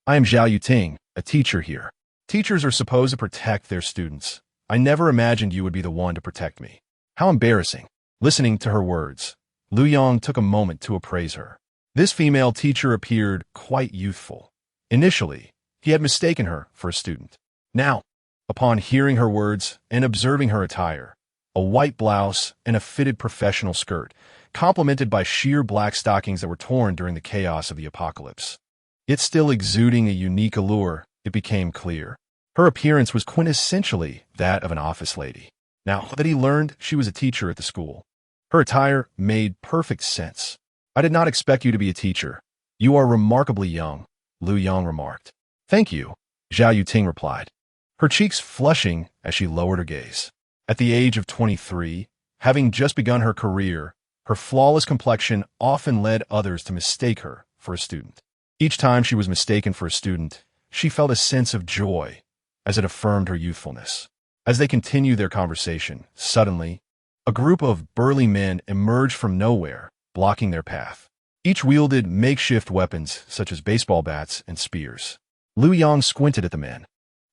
"I am Zhao Yuting, a teacher here. Teachers are supposed to protect their students. I never imagined you would be the one to protect me. How embarrassing." Listening to her words, Liu Yang took a moment to appraise her. This female teacher appeared quite youthful. Initially, he had mistaken her for a student. Now, upon hearing her words and observing her attire, a white blouse and a fitted professional skirt, complemented by sheer black stockings that were torn during the chaos of the apocalypse. Yet still exuding a unique allure, it became clear. Her appearance was quintessentially that of an office lady. Now that he learned she was a teacher at the school, her attire made perfect sense. "I did not expect you to be a teacher. You are remarkably young," Liu Yang remarked. "Thank you," Zhao Yuting replied, her cheeks flushing as she lowered her gaze. At the age of 23, having just begun her career, her flawless complexion often led others to mistake her for a student. Each time she was mistaken for a student, she felt a sense of joy as it affirmed her youthfulness. As they continued their conversation, suddenly, a group of burly men emerged from nowhere, blocking their path. Each wielded makeshift weapons such as baseball bats and spears. Liu Yang squinted at the men.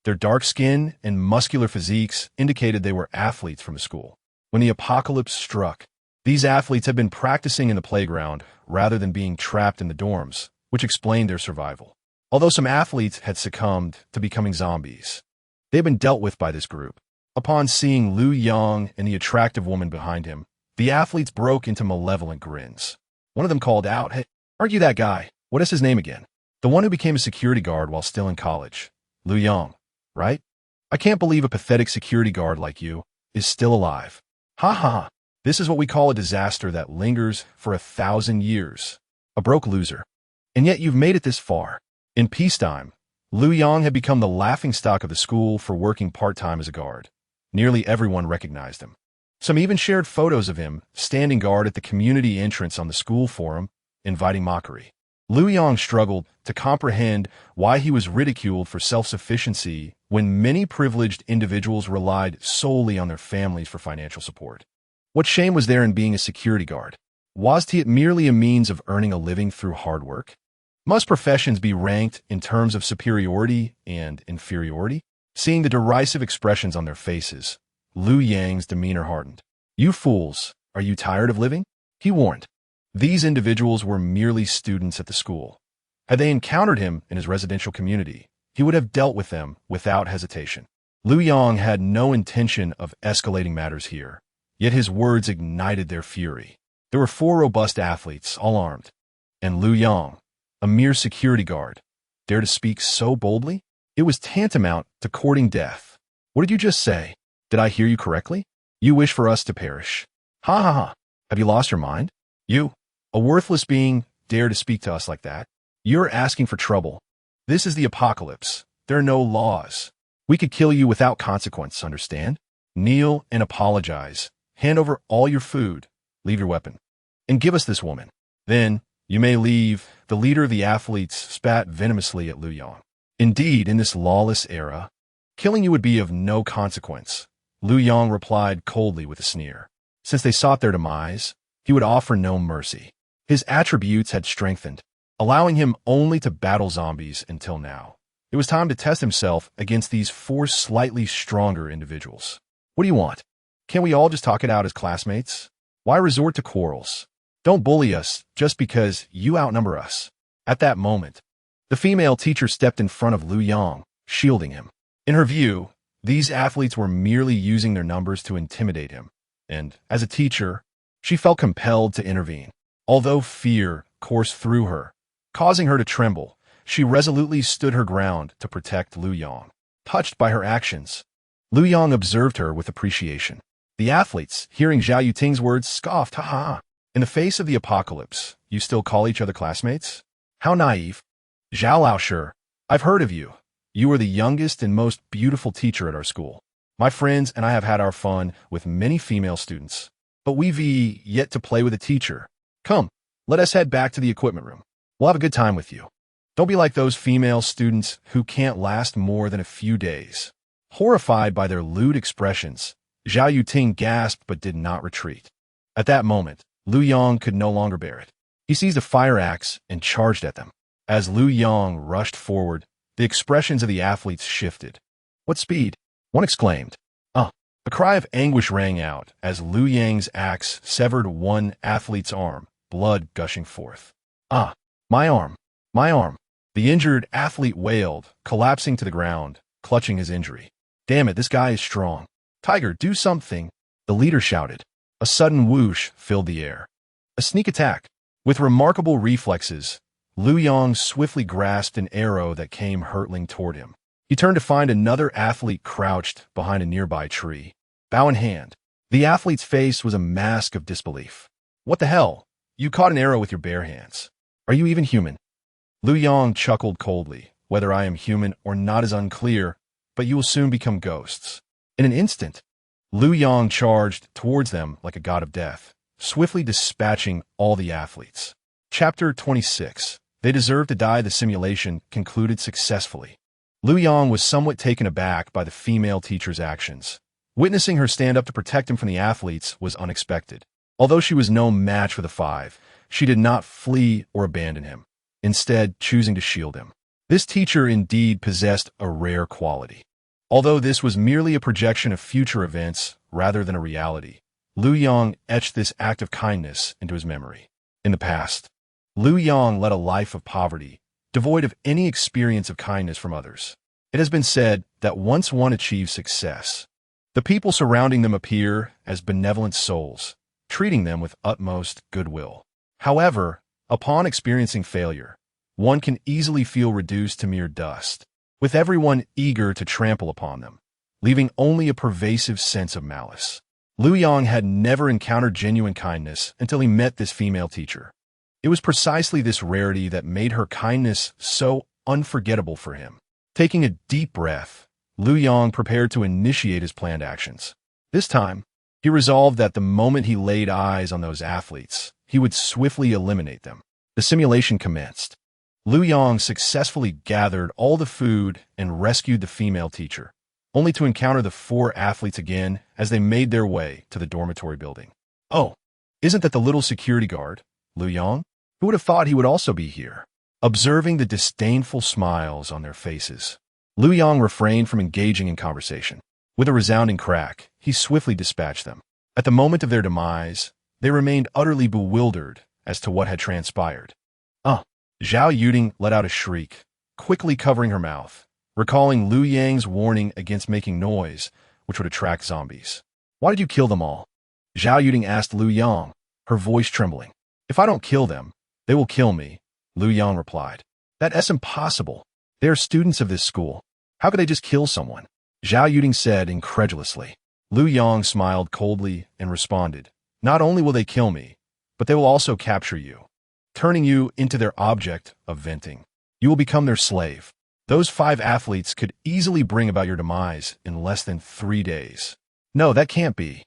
Their dark skin and muscular physiques indicated they were athletes from the school. When the apocalypse struck, these athletes had been practicing in the playground rather than being trapped in the dorms, which explained their survival. Although some athletes had succumbed to becoming zombies, they had been dealt with by this group. Upon seeing Liu Yang and the attractive woman behind him, the athletes broke into malevolent grins. One of them called out, "Hey, aren't you that guy? What is his name again? The one who became a security guard while still in college. Liu Yang, right? I can't believe a pathetic security guard like you is still alive. Ha ha. This is what we call a disaster that lingers for 1,000 years. A broke loser. And yet you've made it this far." In peacetime, Liu Yang had become the laughingstock of the school for working part-time as a guard. Nearly everyone recognized him. Some even shared photos of him standing guard at the community entrance on the school forum, inviting mockery. Liu Yang struggled to comprehend why he was ridiculed for self-sufficiency when many privileged individuals relied solely on their families for financial support. What shame was there in being a security guard? Was it merely a means of earning a living through hard work? Must professions be ranked in terms of superiority and inferiority? Seeing the derisive expressions on their faces, Liu Yang's demeanor hardened. "You fools, are you tired of living?" he warned. These individuals were merely students at the school. Had they encountered him in his residential community, he would have dealt with them without hesitation. Liu Yang had no intention of escalating matters here, yet his words ignited their fury. There were 4 robust athletes, all armed, and Liu Yang, a mere security guard, dared to speak so boldly? It was tantamount to courting death. "What did you just say? Did I hear you correctly? You wish for us to perish? Ha ha ha. Have you lost your mind? You, a worthless being, dare to speak to us like that? You're asking for trouble. This is the apocalypse. There are no laws. We could kill you without consequence, understand? Kneel and apologize. Hand over all your food. Leave your weapon. And give us this woman. Then you may leave." The leader of the athletes spat venomously at Liu Yang. "Indeed, in this lawless era, killing you would be of no consequence," Liu Yang replied coldly with a sneer. Since they sought their demise, he would offer no mercy. His attributes had strengthened, allowing him only to battle zombies until now. It was time to test himself against these four slightly stronger individuals. What do you want? Can't we all just talk it out as classmates? Why resort to quarrels? Don't bully us just because you outnumber us. At that moment, the female teacher stepped in front of Liu Yang, shielding him. In her view, these athletes were merely using their numbers to intimidate him, and as a teacher, she felt compelled to intervene. Although fear coursed through her, causing her to tremble, she resolutely stood her ground to protect Liu Yang. Touched by her actions, Liu Yang observed her with appreciation. The athletes, hearing Zhao Yuting's words, scoffed, "Ha ha! In the face of the apocalypse, you still call each other classmates? How naive." "Zhao Laoshi, I've heard of you. You are the youngest and most beautiful teacher at our school. My friends and I have had our fun with many female students, but we've yet to play with a teacher. Come, let us head back to the equipment room. We'll have a good time with you. Don't be like those female students who can't last more than a few days." Horrified by their lewd expressions, Zhao Yuting gasped but did not retreat. At that moment, Liu Yang could no longer bear it. He seized a fire axe and charged at them. As Liu Yang rushed forward, the expressions of the athletes shifted. "What speed?" one exclaimed. A cry of anguish rang out as Liu Yang's axe severed one athlete's arm, blood gushing forth. My arm! My arm!" The injured athlete wailed, collapsing to the ground, clutching his injury. "Damn it, this guy is strong. Tiger, do something!" the leader shouted. A sudden whoosh filled the air. A sneak attack. With remarkable reflexes, Liu Yang swiftly grasped an arrow that came hurtling toward him. He turned to find another athlete crouched behind a nearby tree. Bow in hand, the athlete's face was a mask of disbelief. "What the hell? You caught an arrow with your bare hands. Are you even human?" Liu Yang chuckled coldly. "Whether I am human or not is unclear, but you will soon become ghosts." In an instant, Liu Yang charged towards them like a god of death, swiftly dispatching all the athletes. Chapter 26. They Deserve to Die. The simulation concluded successfully. Liu Yang was somewhat taken aback by the female teacher's actions. Witnessing her stand up to protect him from the athletes was unexpected. Although she was no match for the five, she did not flee or abandon him, instead choosing to shield him. This teacher indeed possessed a rare quality. Although this was merely a projection of future events rather than a reality, Liu Yang etched this act of kindness into his memory. In the past, Liu Yang led a life of poverty, devoid of any experience of kindness from others. It has been said that once one achieves success, the people surrounding them appear as benevolent souls, treating them with utmost goodwill. However, upon experiencing failure, one can easily feel reduced to mere dust, with everyone eager to trample upon them, leaving only a pervasive sense of malice. Liu Yang had never encountered genuine kindness until he met this female teacher. It was precisely this rarity that made her kindness so unforgettable for him. Taking a deep breath, Liu Yang prepared to initiate his planned actions. This time, he resolved that the moment he laid eyes on those athletes, he would swiftly eliminate them. The simulation commenced. Liu Yang successfully gathered all the food and rescued the female teacher, only to encounter the four athletes again as they made their way to the dormitory building. "Oh, isn't that the little security guard, Liu Yang? Who would have thought he would also be here?" Observing the disdainful smiles on their faces, Liu Yang refrained from engaging in conversation. With a resounding crack, he swiftly dispatched them. At the moment of their demise, they remained utterly bewildered as to what had transpired. Zhao Yuting let out a shriek, quickly covering her mouth, recalling Liu Yang's warning against making noise, which would attract zombies. "Why did you kill them all?" Zhao Yuting asked Liu Yang, her voice trembling. "If I don't kill them, they will kill me," Liu Yang replied. "That's impossible. They are students of this school. How could they just kill someone?" Zhao Yuting said incredulously. Liu Yang smiled coldly and responded, "Not only will they kill me, but they will also capture you, turning you into their object of venting. You will become their slave. Those five athletes could easily bring about your demise in less than 3 days." "No, that can't be."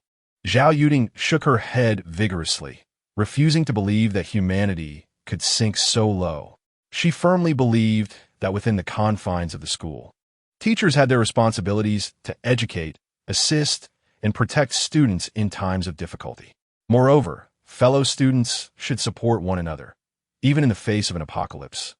Zhao Yuting shook her head vigorously, refusing to believe that humanity could sink so low. She firmly believed that within the confines of the school, teachers had their responsibilities to educate, assist, and protect students in times of difficulty. Moreover, fellow students should support one another, even in the face of an apocalypse.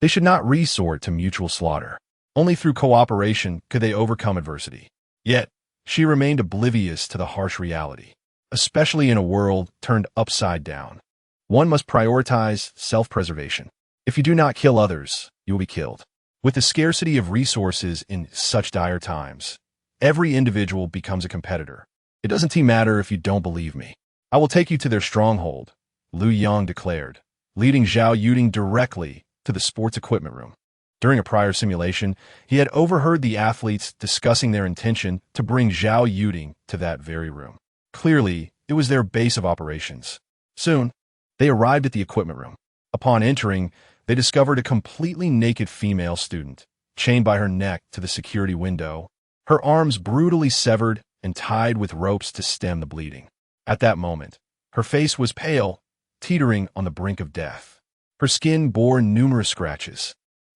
They should not resort to mutual slaughter. Only through cooperation could they overcome adversity. Yet, she remained oblivious to the harsh reality, especially in a world turned upside down. One must prioritize self-preservation. If you do not kill others, you will be killed. With the scarcity of resources in such dire times, every individual becomes a competitor. It doesn't matter if you don't believe me. I will take you to their stronghold, Liu Yang declared, leading Zhao Yuding directly to the sports equipment room. During a prior simulation, he had overheard the athletes discussing their intention to bring Zhao Yuding to that very room. Clearly, it was their base of operations. Soon, they arrived at the equipment room. Upon entering, they discovered a completely naked female student, chained by her neck to the security window, her arms brutally severed and tied with ropes to stem the bleeding. At that moment, her face was pale, teetering on the brink of death. Her skin bore numerous scratches,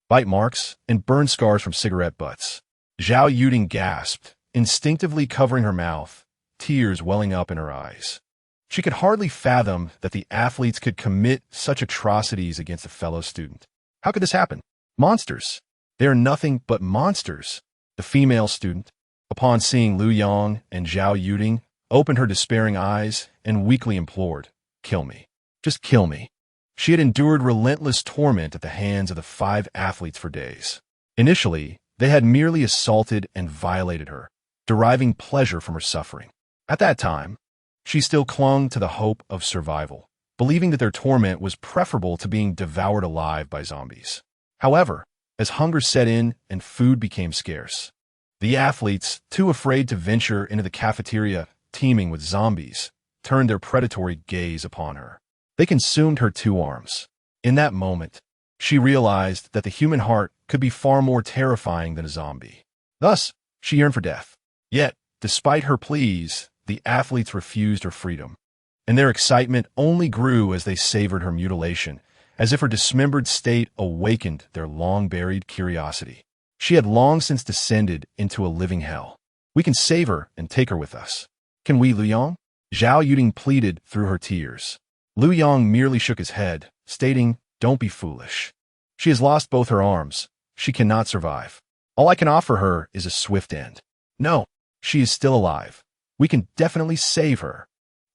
bite marks, and burn scars from cigarette butts. Zhao Yuding gasped, instinctively covering her mouth, tears welling up in her eyes. She could hardly fathom that the athletes could commit such atrocities against a fellow student. How could this happen? Monsters. They are nothing but monsters. The female student, upon seeing Liu Yang and Zhao Yuding, opened her despairing eyes and weakly implored, "Kill me. Just kill me." She had endured relentless torment at the hands of the 5 athletes for days. Initially, they had merely assaulted and violated her, deriving pleasure from her suffering. At that time, she still clung to the hope of survival, believing that their torment was preferable to being devoured alive by zombies. However, as hunger set in and food became scarce, the athletes, too afraid to venture into the cafeteria teeming with zombies, turned their predatory gaze upon her. They consumed her 2 arms. In that moment, she realized that the human heart could be far more terrifying than a zombie. Thus, she yearned for death. Yet, despite her pleas, the athletes refused her freedom, and their excitement only grew as they savored her mutilation, as if her dismembered state awakened their long-buried curiosity. She had long since descended into a living hell. We can save her and take her with us. Can we, Liu Yang? Zhao Yuding pleaded through her tears. Liu Yang merely shook his head, stating, "Don't be foolish. She has lost both her arms. She cannot survive. All I can offer her is a swift end." "No, she is still alive. We can definitely save her,"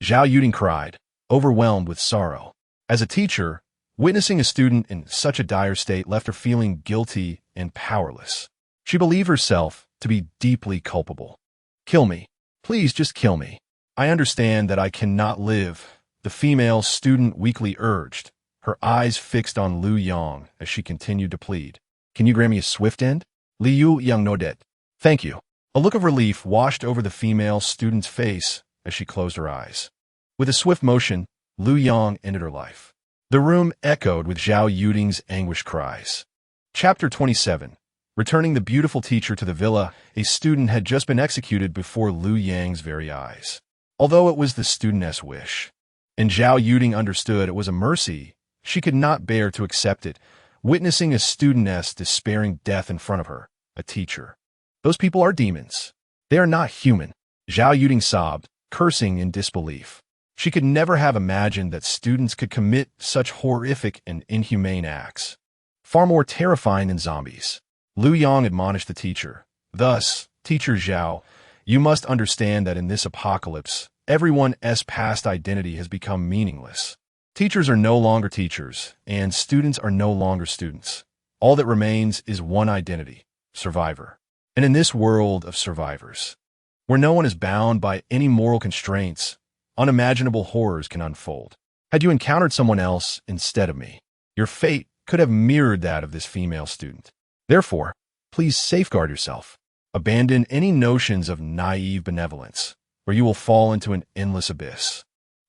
Zhao Yuding cried, overwhelmed with sorrow. As a teacher, witnessing a student in such a dire state left her feeling guilty and powerless. She believed herself to be deeply culpable. "Kill me. Please just kill me. I understand that I cannot live," the female student weakly urged, her eyes fixed on Liu Yang as she continued to plead. "Can you grant me a swift end?" Liu Yang nodded. "Thank you." A look of relief washed over the female student's face as she closed her eyes. With a swift motion, Liu Yang ended her life. The room echoed with Zhao Yuding's anguished cries. Chapter 27. Returning the beautiful teacher to the villa, a student had just been executed before Liu Yang's very eyes. Although it was the studentess' wish, and Zhao Yuding understood it was a mercy, she could not bear to accept it, witnessing a studentess despairing death in front of her, a teacher. "Those people are demons. They are not human," Zhao Yuding sobbed, cursing in disbelief. She could never have imagined that students could commit such horrific and inhumane acts, far more terrifying than zombies. Liu Yang admonished the teacher. "Thus, Teacher Zhao, you must understand that in this apocalypse, everyone's past identity has become meaningless. Teachers are no longer teachers, and students are no longer students. All that remains is one identity, survivor. And in this world of survivors, where no one is bound by any moral constraints, unimaginable horrors can unfold. Had you encountered someone else instead of me, your fate could have mirrored that of this female student. Therefore, please safeguard yourself. Abandon any notions of naive benevolence, or you will fall into an endless abyss.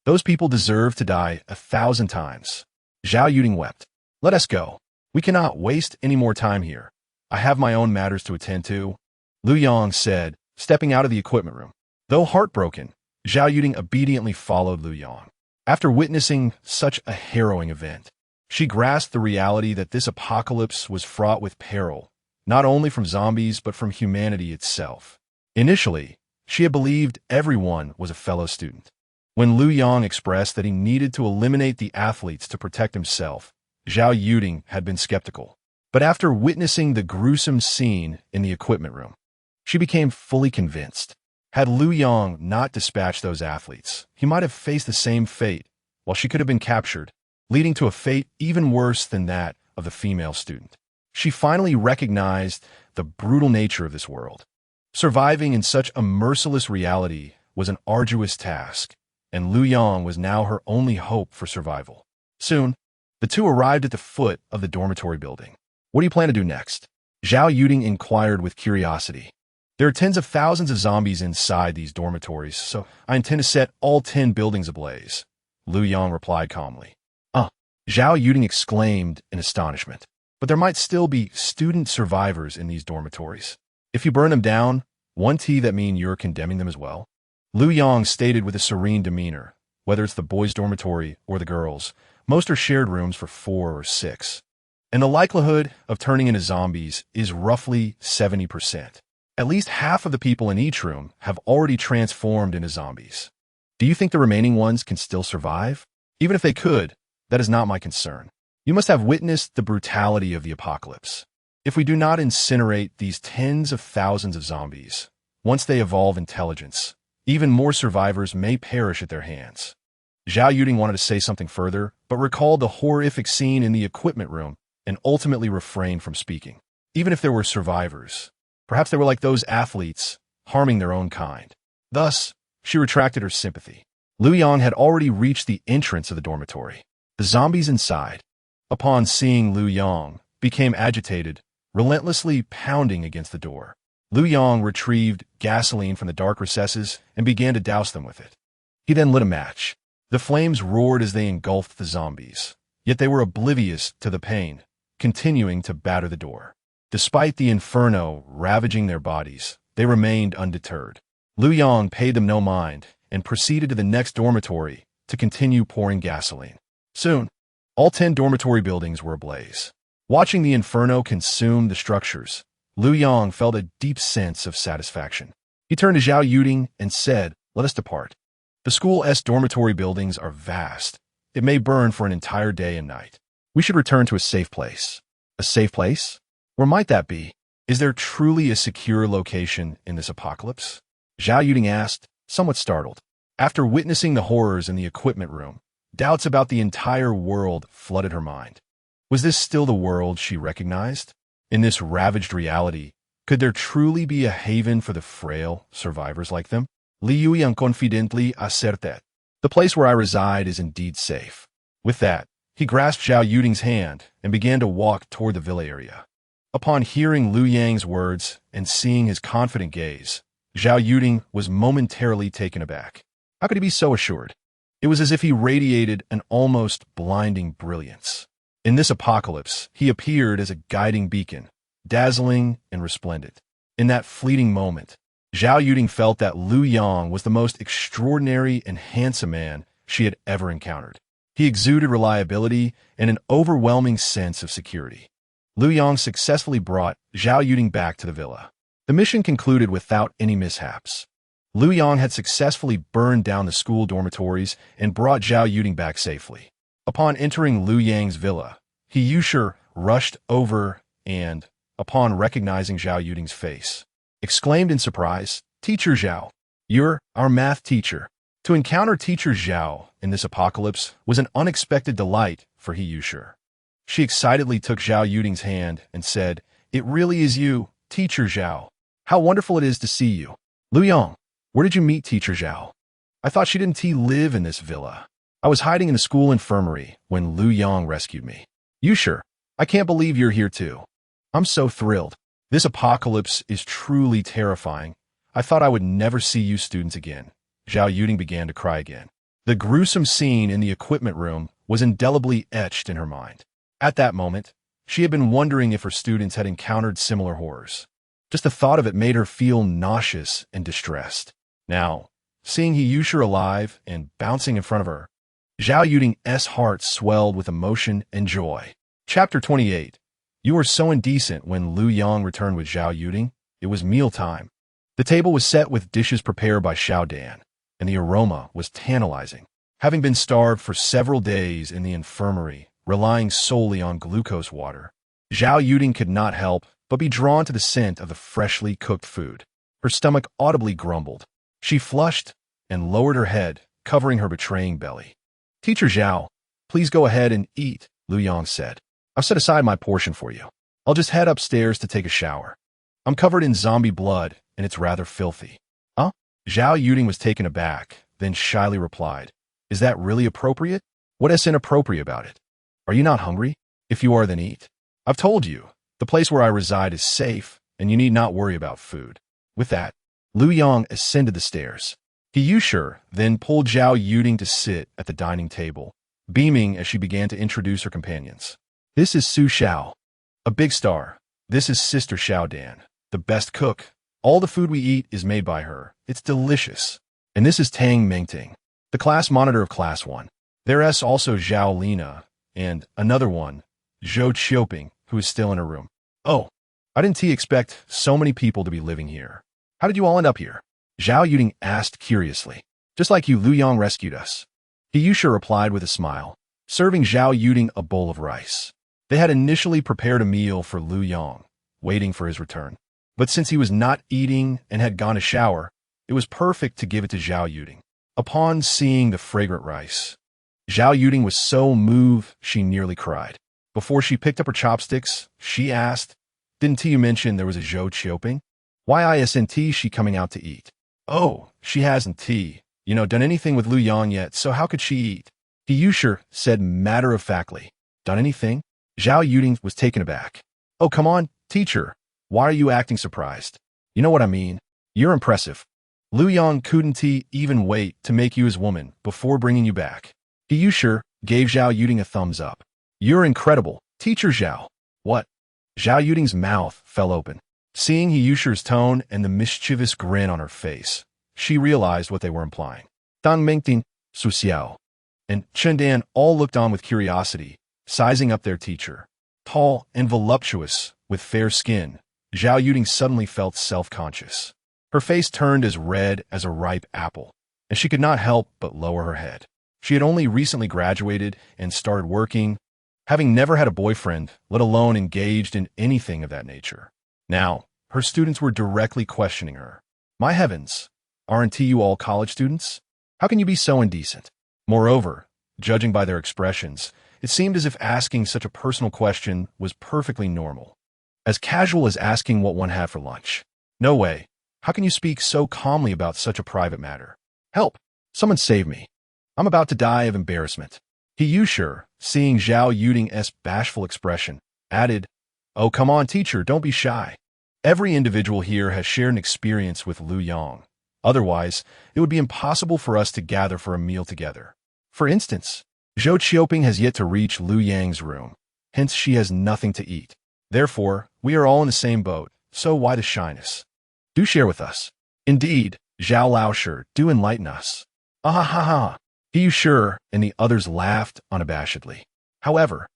Those people deserve to die 1,000 times." Zhao Yuding wept. "Let us go. We cannot waste any more time here. I have my own matters to attend to," Liu Yang said, stepping out of the equipment room. Though heartbroken, Zhao Yuding obediently followed Liu Yang. After witnessing such a harrowing event, she grasped the reality that this apocalypse was fraught with peril, not only from zombies but from humanity itself. Initially, she had believed everyone was a fellow student. When Liu Yang expressed that he needed to eliminate the athletes to protect himself, Zhao Yuding had been skeptical. But after witnessing the gruesome scene in the equipment room, she became fully convinced. Had Liu Yang not dispatched those athletes, he might have faced the same fate, while she could have been captured, leading to a fate even worse than that of the female student. She finally recognized the brutal nature of this world. Surviving in such a merciless reality was an arduous task, and Liu Yang was now her only hope for survival. Soon, the two arrived at the foot of the dormitory building. What do you plan to do next? Zhao Yuding inquired with curiosity. There are tens of thousands of zombies inside these dormitories, so I intend to set all 10 buildings ablaze, Liu Yang replied calmly. Zhao Yuding exclaimed in astonishment. But there might still be student survivors in these dormitories. If you burn them down, won't that mean you're condemning them as well? Liu Yang stated with a serene demeanor. Whether it's the boys' dormitory or the girls', most are shared rooms for 4 or 6. And the likelihood of turning into zombies is roughly 70%. At least half of the people in each room have already transformed into zombies. Do you think the remaining ones can still survive? Even if they could, that is not my concern. You must have witnessed the brutality of the apocalypse. If we do not incinerate these tens of thousands of zombies, once they evolve intelligence, even more survivors may perish at their hands. Zhao Yuding wanted to say something further, but recalled the horrific scene in the equipment room and ultimately refrained from speaking. Even if there were survivors, perhaps they were like those athletes, harming their own kind. Thus, she retracted her sympathy. Liu Yang had already reached the entrance of the dormitory. The zombies inside, upon seeing Liu Yang, became agitated, relentlessly pounding against the door. Liu Yang retrieved gasoline from the dark recesses and began to douse them with it. He then lit a match. The flames roared as they engulfed the zombies, yet they were oblivious to the pain, continuing to batter the door. Despite the inferno ravaging their bodies, they remained undeterred. Liu Yang paid them no mind and proceeded to the next dormitory to continue pouring gasoline. Soon, all 10 dormitory buildings were ablaze. Watching the inferno consume the structures, Liu Yang felt a deep sense of satisfaction. He turned to Zhao Yuding and said, "Let us depart. The school's dormitory buildings are vast. It may burn for an entire day and night. We should return to a safe place." A safe place? Where might that be? Is there truly a secure location in this apocalypse? Zhao Yuding asked, somewhat startled. After witnessing the horrors in the equipment room, doubts about the entire world flooded her mind. Was this still the world she recognized? In this ravaged reality, could there truly be a haven for the frail survivors like them? Liu Yang confidently asserted, "The place where I reside is indeed safe." With that, he grasped Zhao Yuding's hand and began to walk toward the villa area. Upon hearing Liu Yang's words and seeing his confident gaze, Zhao Yuding was momentarily taken aback. How could he be so assured? It was as if he radiated an almost blinding brilliance. In this apocalypse, he appeared as a guiding beacon, dazzling and resplendent. In that fleeting moment, Zhao Yuding felt that Liu Yang was the most extraordinary and handsome man she had ever encountered. He exuded reliability and an overwhelming sense of security. Liu Yang successfully brought Zhao Yuding back to the villa. The mission concluded without any mishaps. Liu Yang had successfully burned down the school dormitories and brought Zhao Yuding back safely. Upon entering Liu Yang's villa, he Yusher rushed over and, upon recognizing Zhao Yuding's face, exclaimed in surprise, "Teacher Zhao, you're our math teacher." To encounter Teacher Zhao in this apocalypse was an unexpected delight for he Yusher. She excitedly took Zhao Yuding's hand and said, "It really is you, Teacher Zhao. How wonderful it is to see you." "Liu Yang, where did you meet Teacher Zhao? I thought she didn't live in this villa. I was hiding in the school infirmary when Liu Yang rescued me." "Yusher, I can't believe you're here too. I'm so thrilled. This apocalypse is truly terrifying. I thought I would never see you students again." Zhao Yuding began to cry again. The gruesome scene in the equipment room was indelibly etched in her mind. At that moment, she had been wondering if her students had encountered similar horrors. Just the thought of it made her feel nauseous and distressed. Now, seeing he Yusher alive and bouncing in front of her, Zhao Yuding's heart swelled with emotion and joy. Chapter 28. You were so indecent when Liu Yang returned with Zhao Yuding. It was mealtime. The table was set with dishes prepared by Xiao Dan, and the aroma was tantalizing. Having been starved for several days in the infirmary, relying solely on glucose water, Zhao Yuding could not help but be drawn to the scent of the freshly cooked food. Her stomach audibly grumbled. She flushed and lowered her head, covering her betraying belly. Teacher Zhao, please go ahead and eat, Liu Yang said. I've set aside my portion for you. I'll just head upstairs to take a shower. I'm covered in zombie blood, and it's rather filthy. Huh? Zhao Yuding was taken aback, then shyly replied, Is that really appropriate? What is inappropriate about it? Are you not hungry? If you are, then eat. I've told you, the place where I reside is safe, and you need not worry about food. With that, Liu Yang ascended the stairs. He then pulled Zhao Yuding to sit at the dining table, beaming as she began to introduce her companions. This is Su Xiao, a big star. This is Sister Xiao Dan, the best cook. All the food we eat is made by her. It's delicious. And this is Tang Mengting, the class monitor of Class 1. There's also Zhao Lina, and another one, Zhou Qiuping, who is still in her room. Oh, I didn't expect so many people to be living here. How did you all end up here? Zhao Yuding asked curiously. Just like you, Liu Yang rescued us. He replied with a smile, serving Zhao Yuding a bowl of rice. They had initially prepared a meal for Liu Yang, waiting for his return. But since he was not eating and had gone to shower, it was perfect to give it to Zhao Yuding. Upon seeing the fragrant rice, Zhao Yuding was so moved she nearly cried. Before she picked up her chopsticks, she asked, Didn't you mention there was a Zhou Qiuping? Why isn't she coming out to eat? Oh, she hasn't done anything with Liu Yang yet, so how could she eat? He said matter-of-factly. Done anything? Zhao Yuding was taken aback. Oh, come on, teacher. Why are you acting surprised? You know what I mean. You're impressive. Liu Yang couldn't even wait to make you his woman before bringing you back. He gave Zhao Yuding a thumbs up. You're incredible, Teacher Zhao. What? Zhao Yuding's mouth fell open. Seeing He tone and the mischievous grin on her face, she realized what they were implying. Tang Mengting, Su Xiao, and Chen Dan all looked on with curiosity, sizing up their teacher. Tall and voluptuous, with fair skin, Zhao Yuding suddenly felt self-conscious. Her face turned as red as a ripe apple, and she could not help but lower her head. She had only recently graduated and started working, having never had a boyfriend, let alone engaged in anything of that nature. Now, her students were directly questioning her. My heavens, aren't you all college students? How can you be so indecent? Moreover, judging by their expressions, it seemed as if asking such a personal question was perfectly normal. As casual as asking what one had for lunch. No way. How can you speak so calmly about such a private matter? Help! Someone save me. I'm about to die of embarrassment. He seeing Zhao Yuding's bashful expression, added, Oh, come on, teacher, don't be shy. Every individual here has shared an experience with Liu Yang. Otherwise, it would be impossible for us to gather for a meal together. For instance, Zhou Qiuping has yet to reach Liu Yang's room. Hence, she has nothing to eat. Therefore, we are all in the same boat, so why the shyness? Do share with us. Indeed, Zhao Laosher, do enlighten us. Ah ha ha ha. He and the others laughed unabashedly. However,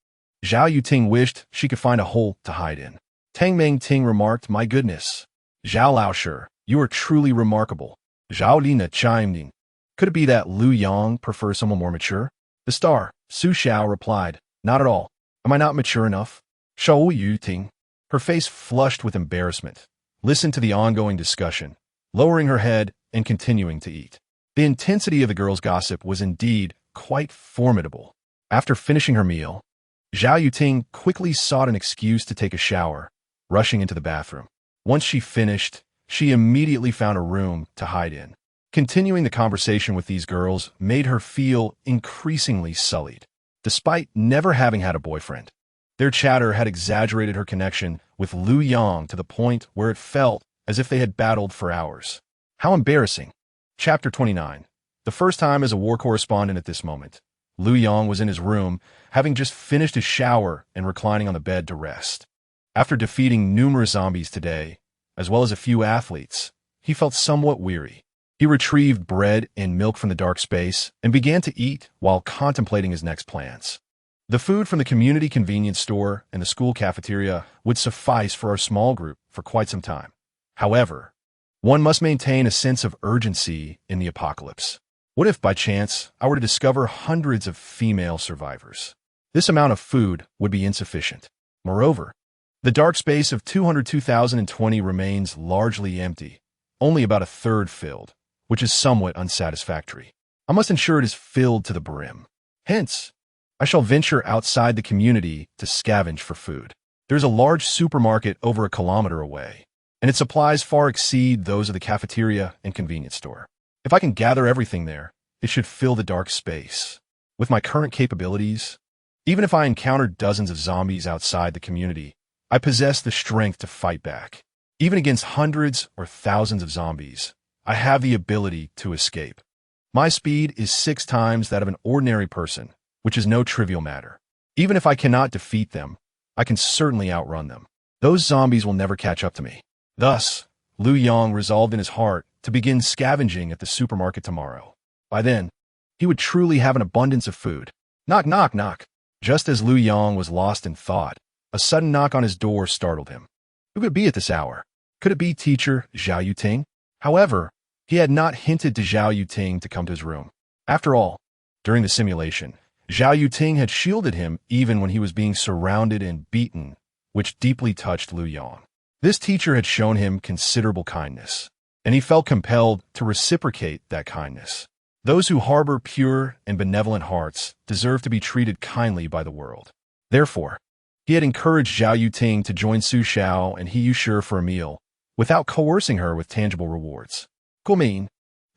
Zhao Yuting wished she could find a hole to hide in. Tang Mengting remarked, My goodness. Zhao Laosher, you are truly remarkable. Zhao Lina chimed in. Could it be that Liu Yang prefers someone more mature? The star, Su Xiao, replied, Not at all. Am I not mature enough? Zhao Yuting, her face flushed with embarrassment, listened to the ongoing discussion, lowering her head and continuing to eat. The intensity of the girls' gossip was indeed quite formidable. After finishing her meal, Zhao Yuting quickly sought an excuse to take a shower, rushing into the bathroom. Once she finished, she immediately found a room to hide in. Continuing the conversation with these girls made her feel increasingly sullied. Despite never having had a boyfriend, their chatter had exaggerated her connection with Liu Yang to the point where it felt as if they had battled for hours. How embarrassing. Chapter 29. The first time as a war correspondent at this moment, Liu Yang was in his room, having just finished his shower and reclining on the bed to rest. After defeating numerous zombies today, as well as a few athletes, he felt somewhat weary. He retrieved bread and milk from the dark space and began to eat while contemplating his next plans. The food from the community convenience store and the school cafeteria would suffice for our small group for quite some time. However, one must maintain a sense of urgency in the apocalypse. What if, by chance, I were to discover hundreds of female survivors? This amount of food would be insufficient. Moreover, The dark space of 202,020 remains largely empty, only about a third filled, which is somewhat unsatisfactory. I must ensure it is filled to the brim. Hence, I shall venture outside the community to scavenge for food. There's a large supermarket over a kilometer away, and its supplies far exceed those of the cafeteria and convenience store. If I can gather everything there, it should fill the dark space. With my current capabilities, even if I encounter dozens of zombies outside the community, I possess the strength to fight back. Even against hundreds or thousands of zombies, I have the ability to escape. My speed is 6 times that of an ordinary person, which is no trivial matter. Even if I cannot defeat them, I can certainly outrun them. Those zombies will never catch up to me. Thus, Liu Yang resolved in his heart to begin scavenging at the supermarket tomorrow. By then, he would truly have an abundance of food. Knock, knock, knock. Just as Liu Yang was lost in thought, a sudden knock on his door startled him. Who could it be at this hour? Could it be teacher Zhao Yuting? However, he had not hinted to Zhao Yuting to come to his room. After all, during the simulation, Zhao Yuting had shielded him even when he was being surrounded and beaten, which deeply touched Liu Yang. This teacher had shown him considerable kindness, and he felt compelled to reciprocate that kindness. Those who harbor pure and benevolent hearts deserve to be treated kindly by the world. Therefore, he had encouraged Zhao Yuting to join Su Xiao and He Yushi for a meal, without coercing her with tangible rewards. Guomin,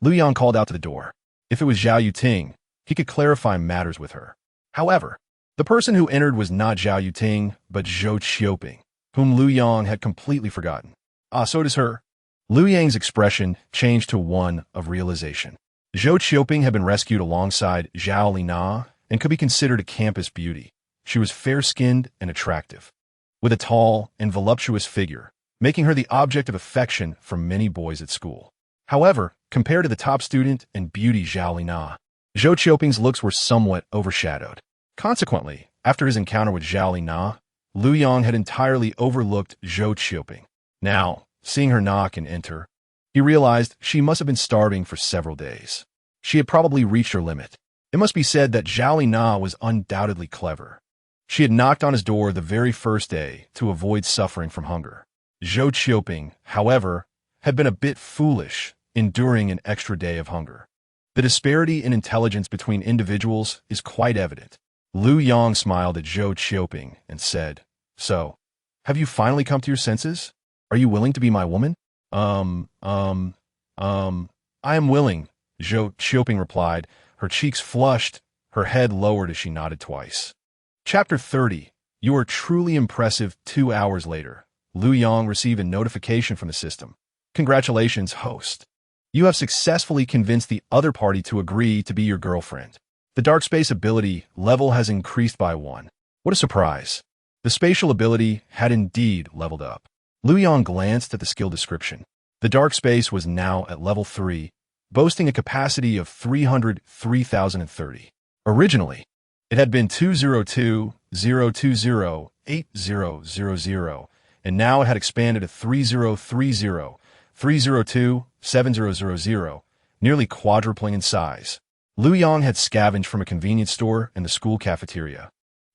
Liu Yang called out to the door. If it was Zhao Yuting, he could clarify matters with her. However, the person who entered was not Zhao Yuting, but Zhou Qiuping, whom Liu Yang had completely forgotten. Ah, so it is her. Liu Yang's expression changed to one of realization. Zhou Qiuping had been rescued alongside Zhao Lina and could be considered a campus beauty. She was fair-skinned and attractive, with a tall and voluptuous figure, making her the object of affection from many boys at school. However, compared to the top student and beauty Zhao Lina, Zhou Qiuping's looks were somewhat overshadowed. Consequently, after his encounter with Zhao Lina, Liu Yang had entirely overlooked Zhou Qiuping. Now, seeing her knock and enter, he realized she must have been starving for several days. She had probably reached her limit. It must be said that Zhao Lina was undoubtedly clever. She had knocked on his door the very first day to avoid suffering from hunger. Zhou Qiuping, however, had been a bit foolish, enduring an extra day of hunger. The disparity in intelligence between individuals is quite evident. Liu Yang smiled at Zhou Qiuping and said, "So, have you finally come to your senses? Are you willing to be my woman?" I am willing," Zhou Qiuping replied, her cheeks flushed, her head lowered as she nodded twice. Chapter 30. You are truly impressive. 2 hours later, Liu Yang received a notification from the system. Congratulations, host. You have successfully convinced the other party to agree to be your girlfriend. The dark space ability level has increased by 1. What a surprise. The spatial ability had indeed leveled up. Liu Yang glanced at the skill description. The dark space was now at level 3, boasting a capacity of 303,030. Originally, it had been 202,020,8000, and now it had expanded to 3030,302,7000, nearly quadrupling in size. Liu Yang had scavenged from a convenience store and the school cafeteria,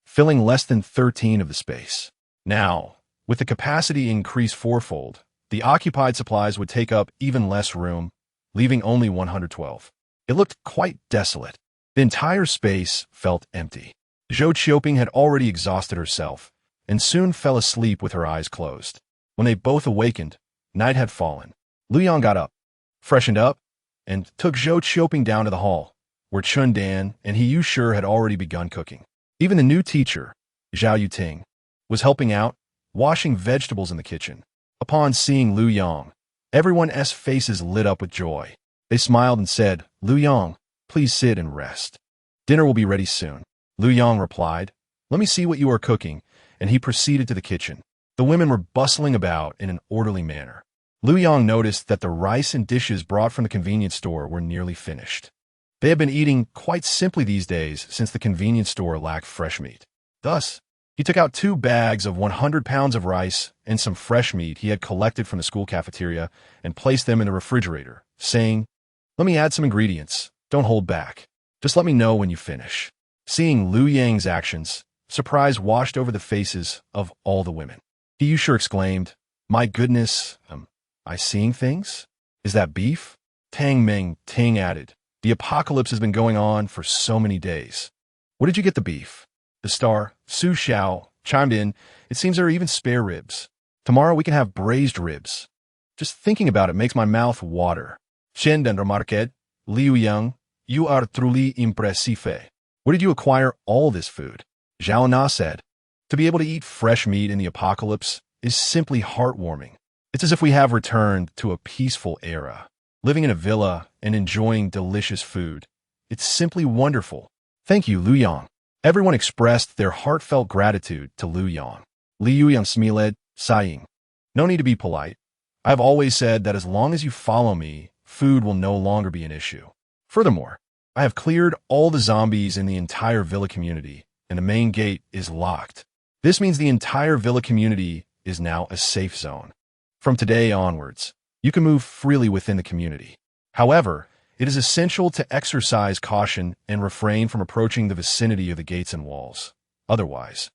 filling less than 13 of the space. Now, with the capacity increased fourfold, the occupied supplies would take up even less room, leaving only 112. It looked quite desolate. The entire space felt empty. Zhou Qiuping had already exhausted herself, and soon fell asleep with her eyes closed. When they both awakened, night had fallen. Liu Yang got up, freshened up, and took Zhou Qiuping down to the hall, where Chun Dan and He Yushi had already begun cooking. Even the new teacher, Zhao Yuting, was helping out, washing vegetables in the kitchen. Upon seeing Liu Yang, everyone's faces lit up with joy. They smiled and said, "Liu Yang, please sit and rest. Dinner will be ready soon." Liu Yang replied, "Let me see what you are cooking," and he proceeded to the kitchen. The women were bustling about in an orderly manner. Liu Yang noticed that the rice and dishes brought from the convenience store were nearly finished. They had been eating quite simply these days since the convenience store lacked fresh meat. Thus, he took out 2 bags of 100 pounds of rice and some fresh meat he had collected from the school cafeteria and placed them in the refrigerator, saying, "Let me add some ingredients. Don't hold back. Just let me know when you finish." Seeing Liu Yang's actions, surprise washed over the faces of all the women. He sure exclaimed, "My goodness, I seeing things? Is that beef?" Tang Ming Ting added, "The apocalypse has been going on for so many days. Where did you get the beef?" The star, Su Xiao, chimed in, "It seems there are even spare ribs. Tomorrow we can have braised ribs. Just thinking about it makes my mouth water." Chen den remarqued, "Liu Yang, you are truly impressive. Where did you acquire all this food?" Zhao Na said, "To be able to eat fresh meat in the apocalypse is simply heartwarming. It's as if we have returned to a peaceful era, living in a villa and enjoying delicious food. It's simply wonderful. Thank you, Liu Yang." Everyone expressed their heartfelt gratitude to Liu Yang. Liu Yang smiled, sighing, "No need to be polite. I have always said that as long as you follow me, food will no longer be an issue. Furthermore, I have cleared all the zombies in the entire villa community, and the main gate is locked. This means the entire villa community is now a safe zone. From today onwards, you can move freely within the community. However, it is essential to exercise caution and refrain from approaching the vicinity of the gates and walls. Otherwise,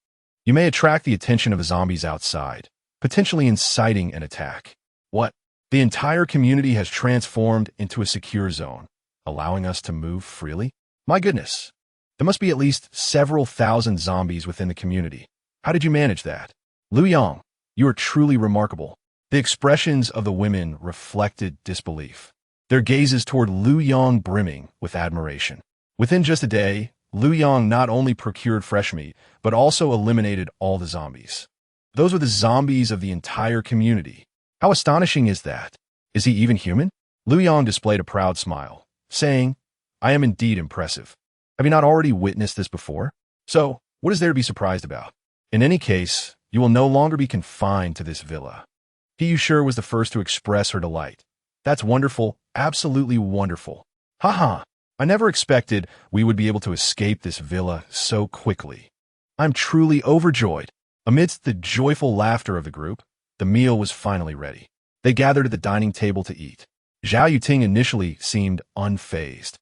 you may attract the attention of the zombies outside, potentially inciting an attack." What? The entire community has transformed into a secure zone, allowing us to move freely? My goodness. There must be at least several thousand zombies within the community. How did you manage that? Liu Yang, you are truly remarkable. The expressions of the women reflected disbelief, their gazes toward Liu Yang brimming with admiration. Within just a day, Liu Yang not only procured fresh meat, but also eliminated all the zombies. Those were the zombies of the entire community. How astonishing is that? Is he even human? Liu Yang displayed a proud smile, saying, "I am indeed impressive. Have you not already witnessed this before? So, what is there to be surprised about? In any case, you will no longer be confined to this villa." He sure was the first to express her delight. "That's wonderful, absolutely wonderful. Haha, I never expected we would be able to escape this villa so quickly. I'm truly overjoyed." Amidst the joyful laughter of the group, the meal was finally ready. They gathered at the dining table to eat. Zhao Yuting initially seemed unfazed.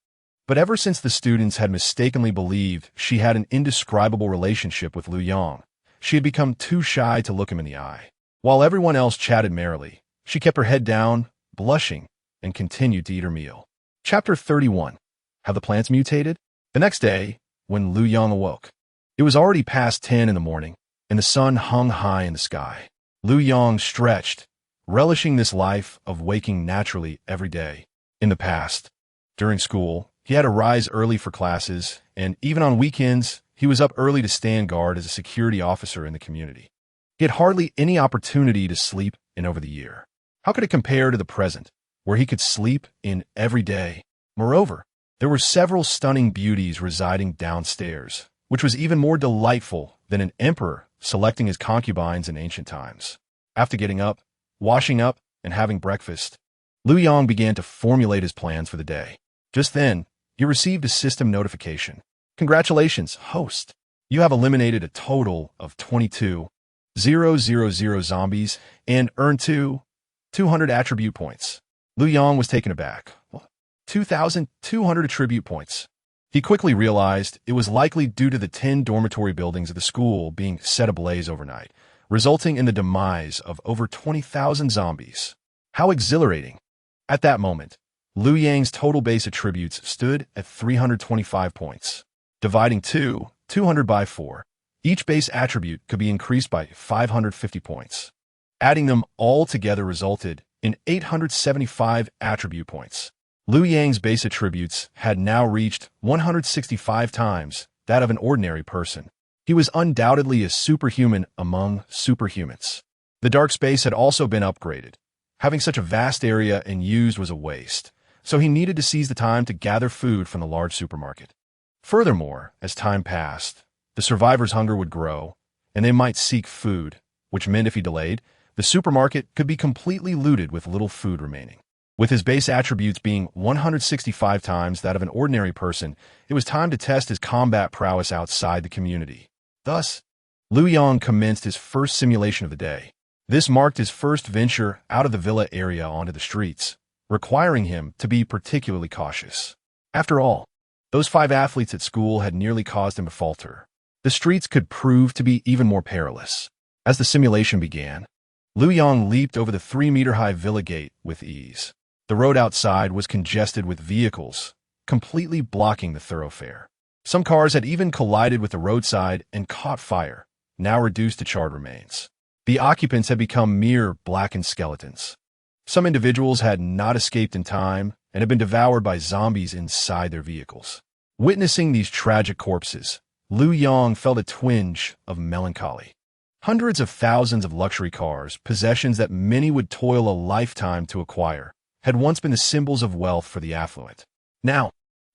But ever since the students had mistakenly believed she had an indescribable relationship with Liu Yang, she had become too shy to look him in the eye. While everyone else chatted merrily, she kept her head down, blushing, and continued to eat her meal. Chapter 31. Have the plants mutated? The next day, when Liu Yang awoke, it was already past 10 in the morning, and the sun hung high in the sky. Liu Yang stretched, relishing this life of waking naturally every day. In the past, during school, he had to rise early for classes, and even on weekends, he was up early to stand guard as a security officer in the community. He had hardly any opportunity to sleep in over the year. How could it compare to the present, where he could sleep in every day? Moreover, there were several stunning beauties residing downstairs, which was even more delightful than an emperor selecting his concubines in ancient times. After getting up, washing up, and having breakfast, Liu Yang began to formulate his plans for the day. Just then, he received a system notification. "Congratulations, host. You have eliminated a total of 22,000 zombies and earned 200 attribute points." Liu Yang was taken aback. 2,200 attribute points. He quickly realized it was likely due to the 10 dormitory buildings of the school being set ablaze overnight, resulting in the demise of over 20,000 zombies. How exhilarating! At that moment, Liu Yang's total base attributes stood at 325 points. Dividing 200 by 4, each base attribute could be increased by 550 points. Adding them all together resulted in 875 attribute points. Liu Yang's base attributes had now reached 165 times that of an ordinary person. He was undoubtedly a superhuman among superhumans. The dark space had also been upgraded. Having such a vast area unused was a waste, so he needed to seize the time to gather food from the large supermarket. Furthermore, as time passed, the survivors' hunger would grow, and they might seek food, which meant if he delayed, the supermarket could be completely looted with little food remaining. With his base attributes being 165 times that of an ordinary person, it was time to test his combat prowess outside the community. Thus, Liu Yang commenced his first simulation of the day. This marked his first venture out of the villa area onto the streets, requiring him to be particularly cautious. After all, those 5 athletes at school had nearly caused him to falter. The streets could prove to be even more perilous. As the simulation began, Liu Yang leaped over the 3-meter-high villa gate with ease. The road outside was congested with vehicles, completely blocking the thoroughfare. Some cars had even collided with the roadside and caught fire, now reduced to charred remains. The occupants had become mere blackened skeletons. Some individuals had not escaped in time and had been devoured by zombies inside their vehicles. Witnessing these tragic corpses, Liu Yang felt a twinge of melancholy. Hundreds of thousands of luxury cars, possessions that many would toil a lifetime to acquire, had once been the symbols of wealth for the affluent. Now,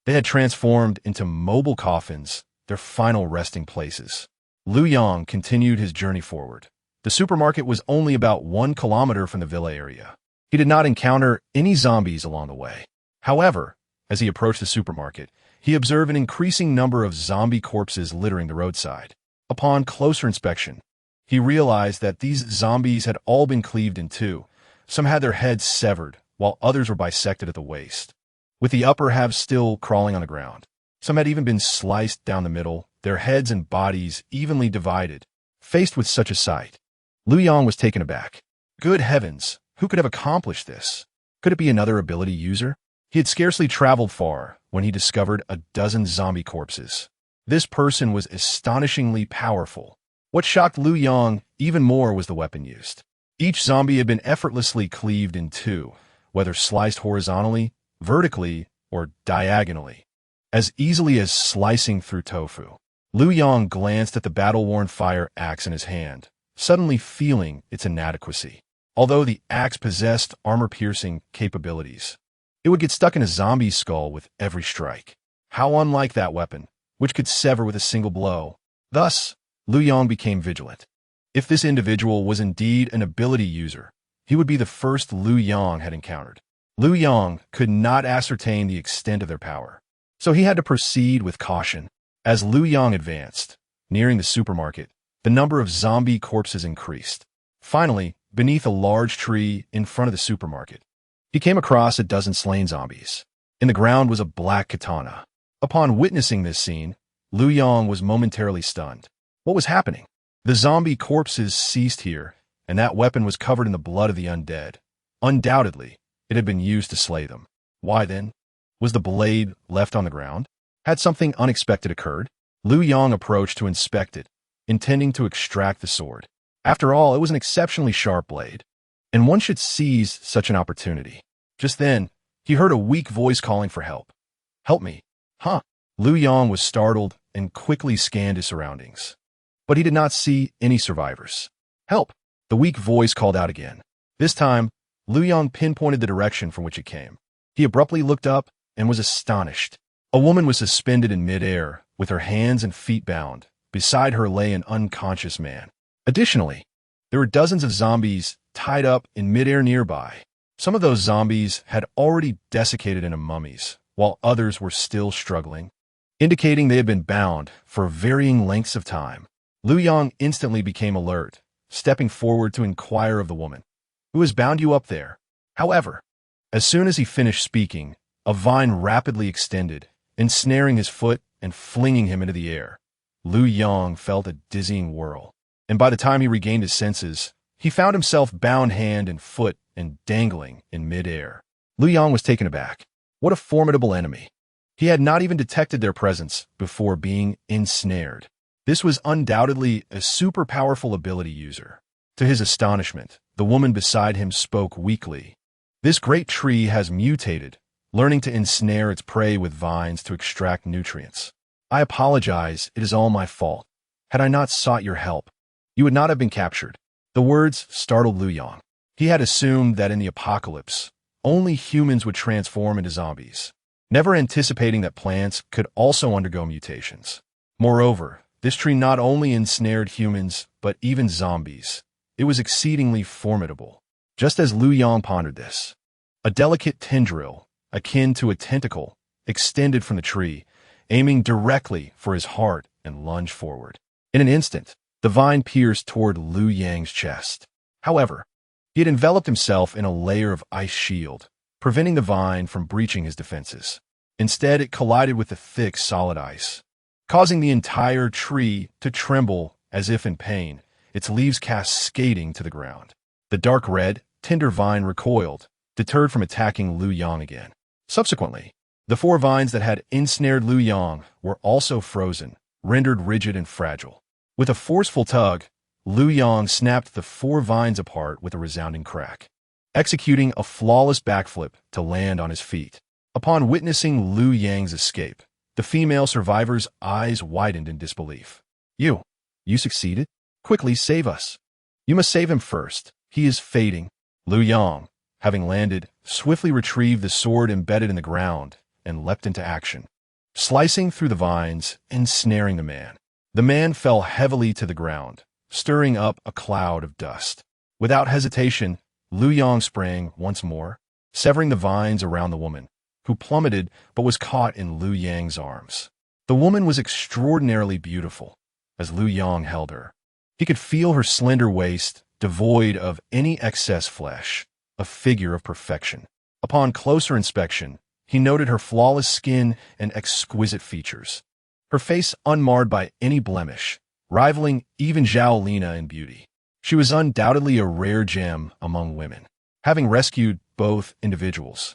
they had transformed into mobile coffins, their final resting places. Liu Yang continued his journey forward. The supermarket was only about 1 kilometer from the villa area. He did not encounter any zombies along the way. However, as he approached the supermarket, he observed an increasing number of zombie corpses littering the roadside. Upon closer inspection, he realized that these zombies had all been cleaved in two. Some had their heads severed, while others were bisected at the waist, with the upper halves still crawling on the ground. Some had even been sliced down the middle, their heads and bodies evenly divided. Faced with such a sight, Liu Yang was taken aback. Good heavens, who could have accomplished this? Could it be another ability user? He had scarcely traveled far when he discovered a dozen zombie corpses. This person was astonishingly powerful. What shocked Liu Yang even more was the weapon used. Each zombie had been effortlessly cleaved in two, whether sliced horizontally, vertically, or diagonally, as easily as slicing through tofu. Liu Yang glanced at the battle-worn fire axe in his hand, suddenly feeling its inadequacy. Although the axe possessed armor-piercing capabilities, it would get stuck in a zombie's skull with every strike. How unlike that weapon, which could sever with a single blow. Thus, Liu Yang became vigilant. If this individual was indeed an ability user, he would be the first Liu Yang had encountered. Liu Yang could not ascertain the extent of their power, so he had to proceed with caution. As Liu Yang advanced, nearing the supermarket, the number of zombie corpses increased. Finally, beneath a large tree in front of the supermarket, he came across a dozen slain zombies. In the ground was a black katana. Upon witnessing this scene, Liu Yang was momentarily stunned. What was happening? The zombie corpses ceased here, and that weapon was covered in the blood of the undead. Undoubtedly, it had been used to slay them. Why then? Was the blade left on the ground? Had something unexpected occurred? Liu Yang approached to inspect it, intending to extract the sword. After all, it was an exceptionally sharp blade, and one should seize such an opportunity. Just then, he heard a weak voice calling for help. Help me. Huh? Liu Yang was startled and quickly scanned his surroundings. But he did not see any survivors. Help! The weak voice called out again. This time, Liu Yang pinpointed the direction from which it came. He abruptly looked up and was astonished. A woman was suspended in midair, with her hands and feet bound. Beside her lay an unconscious man. Additionally, there were dozens of zombies tied up in midair nearby. Some of those zombies had already desiccated into mummies, while others were still struggling, indicating they had been bound for varying lengths of time. Liu Yang instantly became alert, stepping forward to inquire of the woman, "Who has bound you up there?" However, as soon as he finished speaking, a vine rapidly extended, ensnaring his foot and flinging him into the air. Liu Yang felt a dizzying whirl, and by the time he regained his senses, he found himself bound hand and foot and dangling in midair. Liu Yang was taken aback. What a formidable enemy. He had not even detected their presence before being ensnared. This was undoubtedly a super powerful ability user. To his astonishment, the woman beside him spoke weakly. This great tree has mutated, learning to ensnare its prey with vines to extract nutrients. I apologize, it is all my fault. Had I not sought your help, you would not have been captured. The words startled Liu Yang. He had assumed that in the apocalypse, only humans would transform into zombies, never anticipating that plants could also undergo mutations. Moreover, this tree not only ensnared humans, but even zombies. It was exceedingly formidable. Just as Liu Yang pondered this, a delicate tendril, akin to a tentacle, extended from the tree, aiming directly for his heart and lunged forward. In an instant, the vine pierced toward Liu Yang's chest. However, he had enveloped himself in a layer of ice shield, preventing the vine from breaching his defenses. Instead, it collided with the thick, solid ice, causing the entire tree to tremble as if in pain. its leaves cascading to the ground. The dark red, tender vine recoiled, deterred from attacking Liu Yang again. Subsequently, the 4 vines that had ensnared Liu Yang were also frozen, rendered rigid and fragile. With a forceful tug, Liu Yang snapped the 4 vines apart with a resounding crack, executing a flawless backflip to land on his feet. Upon witnessing Liu Yang's escape, the female survivor's eyes widened in disbelief. You succeeded? Quickly save us. You must save him first. He is fading. Liu Yang, having landed, swiftly retrieved the sword embedded in the ground and leapt into action, slicing through the vines, ensnaring the man. The man fell heavily to the ground, stirring up a cloud of dust. Without hesitation, Liu Yang sprang once more, severing the vines around the woman, who plummeted but was caught in Liu Yang's arms. The woman was extraordinarily beautiful as Liu Yang held her. He could feel her slender waist, devoid of any excess flesh, a figure of perfection. Upon closer inspection, he noted her flawless skin and exquisite features, her face unmarred by any blemish, rivaling even Zhao Lina in beauty. She was undoubtedly a rare gem among women. Having rescued both individuals,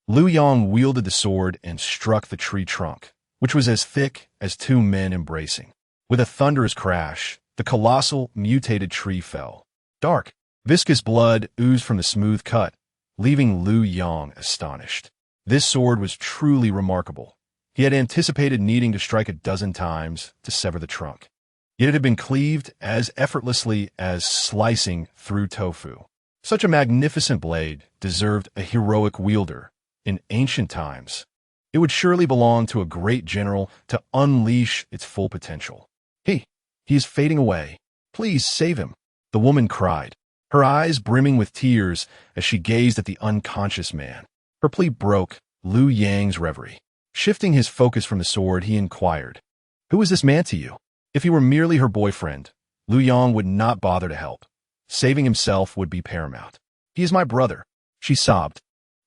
Liu Yang wielded the sword and struck the tree trunk, which was as thick as 2 men embracing. With a thunderous crash, the colossal, mutated tree fell. Dark, viscous blood oozed from the smooth cut, leaving Liu Yang astonished. This sword was truly remarkable. He had anticipated needing to strike a dozen times to sever the trunk, yet it had been cleaved as effortlessly as slicing through tofu. Such a magnificent blade deserved a heroic wielder. In ancient times, it would surely belong to a great general to unleash its full potential. He is fading away. Please save him, the woman cried, her eyes brimming with tears as she gazed at the unconscious man. Her plea broke Liu Yang's reverie. Shifting his focus from the sword, he inquired, "Who is this man to you?" If he were merely her boyfriend, Liu Yang would not bother to help. Saving himself would be paramount. "He is my brother," she sobbed.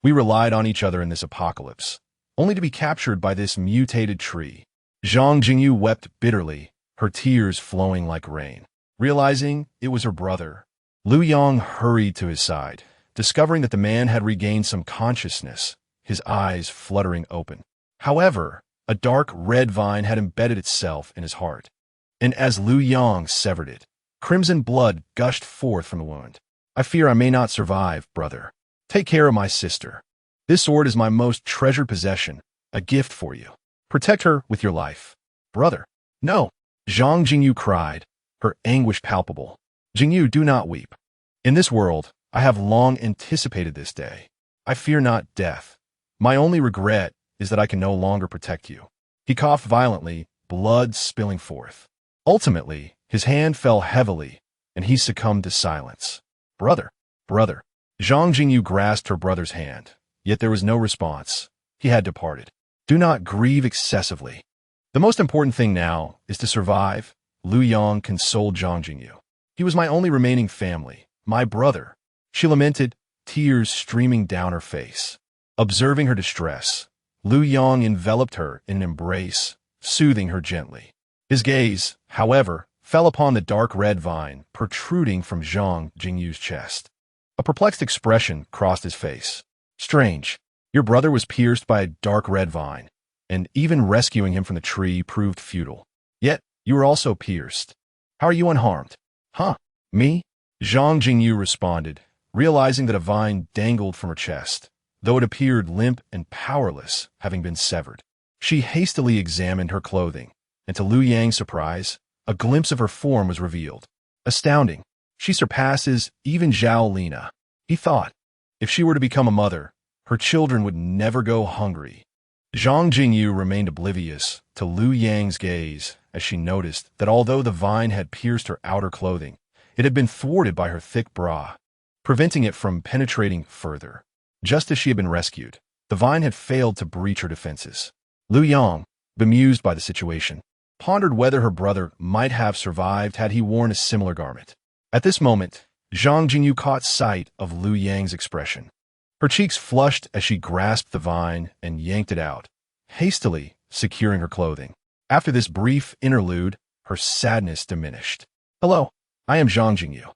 "We relied on each other in this apocalypse, only to be captured by this mutated tree." Zhang Jingyu wept bitterly, her tears flowing like rain. Realizing it was her brother, Liu Yang hurried to his side, discovering that the man had regained some consciousness, his eyes fluttering open. However, a dark red vine had embedded itself in his heart, and as Liu Yang severed it, crimson blood gushed forth from the wound. "I fear I may not survive, brother. Take care of my sister. This sword is my most treasured possession, a gift for you. Protect her with your life." "Brother, no!" Zhang Jingyu cried, her anguish palpable. "Jingyu, do not weep. In this world, I have long anticipated this day. I fear not death. My only regret is that I can no longer protect you." He coughed violently, blood spilling forth. Ultimately, his hand fell heavily, and he succumbed to silence. "Brother, brother." Zhang Jingyu grasped her brother's hand, yet there was no response. He had departed. "Do not grieve excessively. The most important thing now is to survive," Liu Yang consoled Zhang Jingyu. "He was my only remaining family, my brother." She lamented, tears streaming down her face. Observing her distress, Liu Yang enveloped her in an embrace, soothing her gently. His gaze, however, fell upon the dark red vine protruding from Zhang Jingyu's chest. A perplexed expression crossed his face. "Strange. Your brother was pierced by a dark red vine, and even rescuing him from the tree proved futile. Yet, you were also pierced. How are you unharmed?" "Huh? Me?" Zhang Jingyu responded, realizing that a vine dangled from her chest, though it appeared limp and powerless, having been severed. She hastily examined her clothing, and to Liu Yang's surprise, a glimpse of her form was revealed. Astounding. She surpasses even Zhao Lina. He thought, if she were to become a mother, her children would never go hungry. Zhang Jingyu remained oblivious to Liu Yang's gaze as she noticed that although the vine had pierced her outer clothing, it had been thwarted by her thick bra, preventing it from penetrating further. Just as she had been rescued, the vine had failed to breach her defenses. Liu Yang, bemused by the situation, pondered whether her brother might have survived had he worn a similar garment. At this moment, Zhang Jingyu caught sight of Liu Yang's expression. Her cheeks flushed as she grasped the vine and yanked it out, hastily securing her clothing. After this brief interlude, her sadness diminished. "Hello, I am Zhang Jingyu.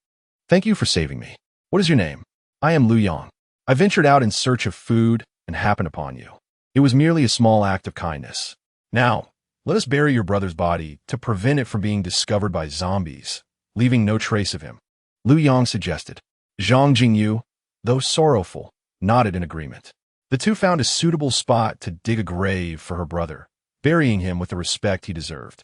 Thank you for saving me. What is your name? I am Liu Yang. I ventured out in search of food and happened upon you. It was merely a small act of kindness. Now, let us bury your brother's body to prevent it from being discovered by zombies, leaving no trace of him. Liu Yang suggested. Zhang Jingyu, though sorrowful, nodded in agreement. The two found a suitable spot to dig a grave for her brother, burying him with the respect he deserved.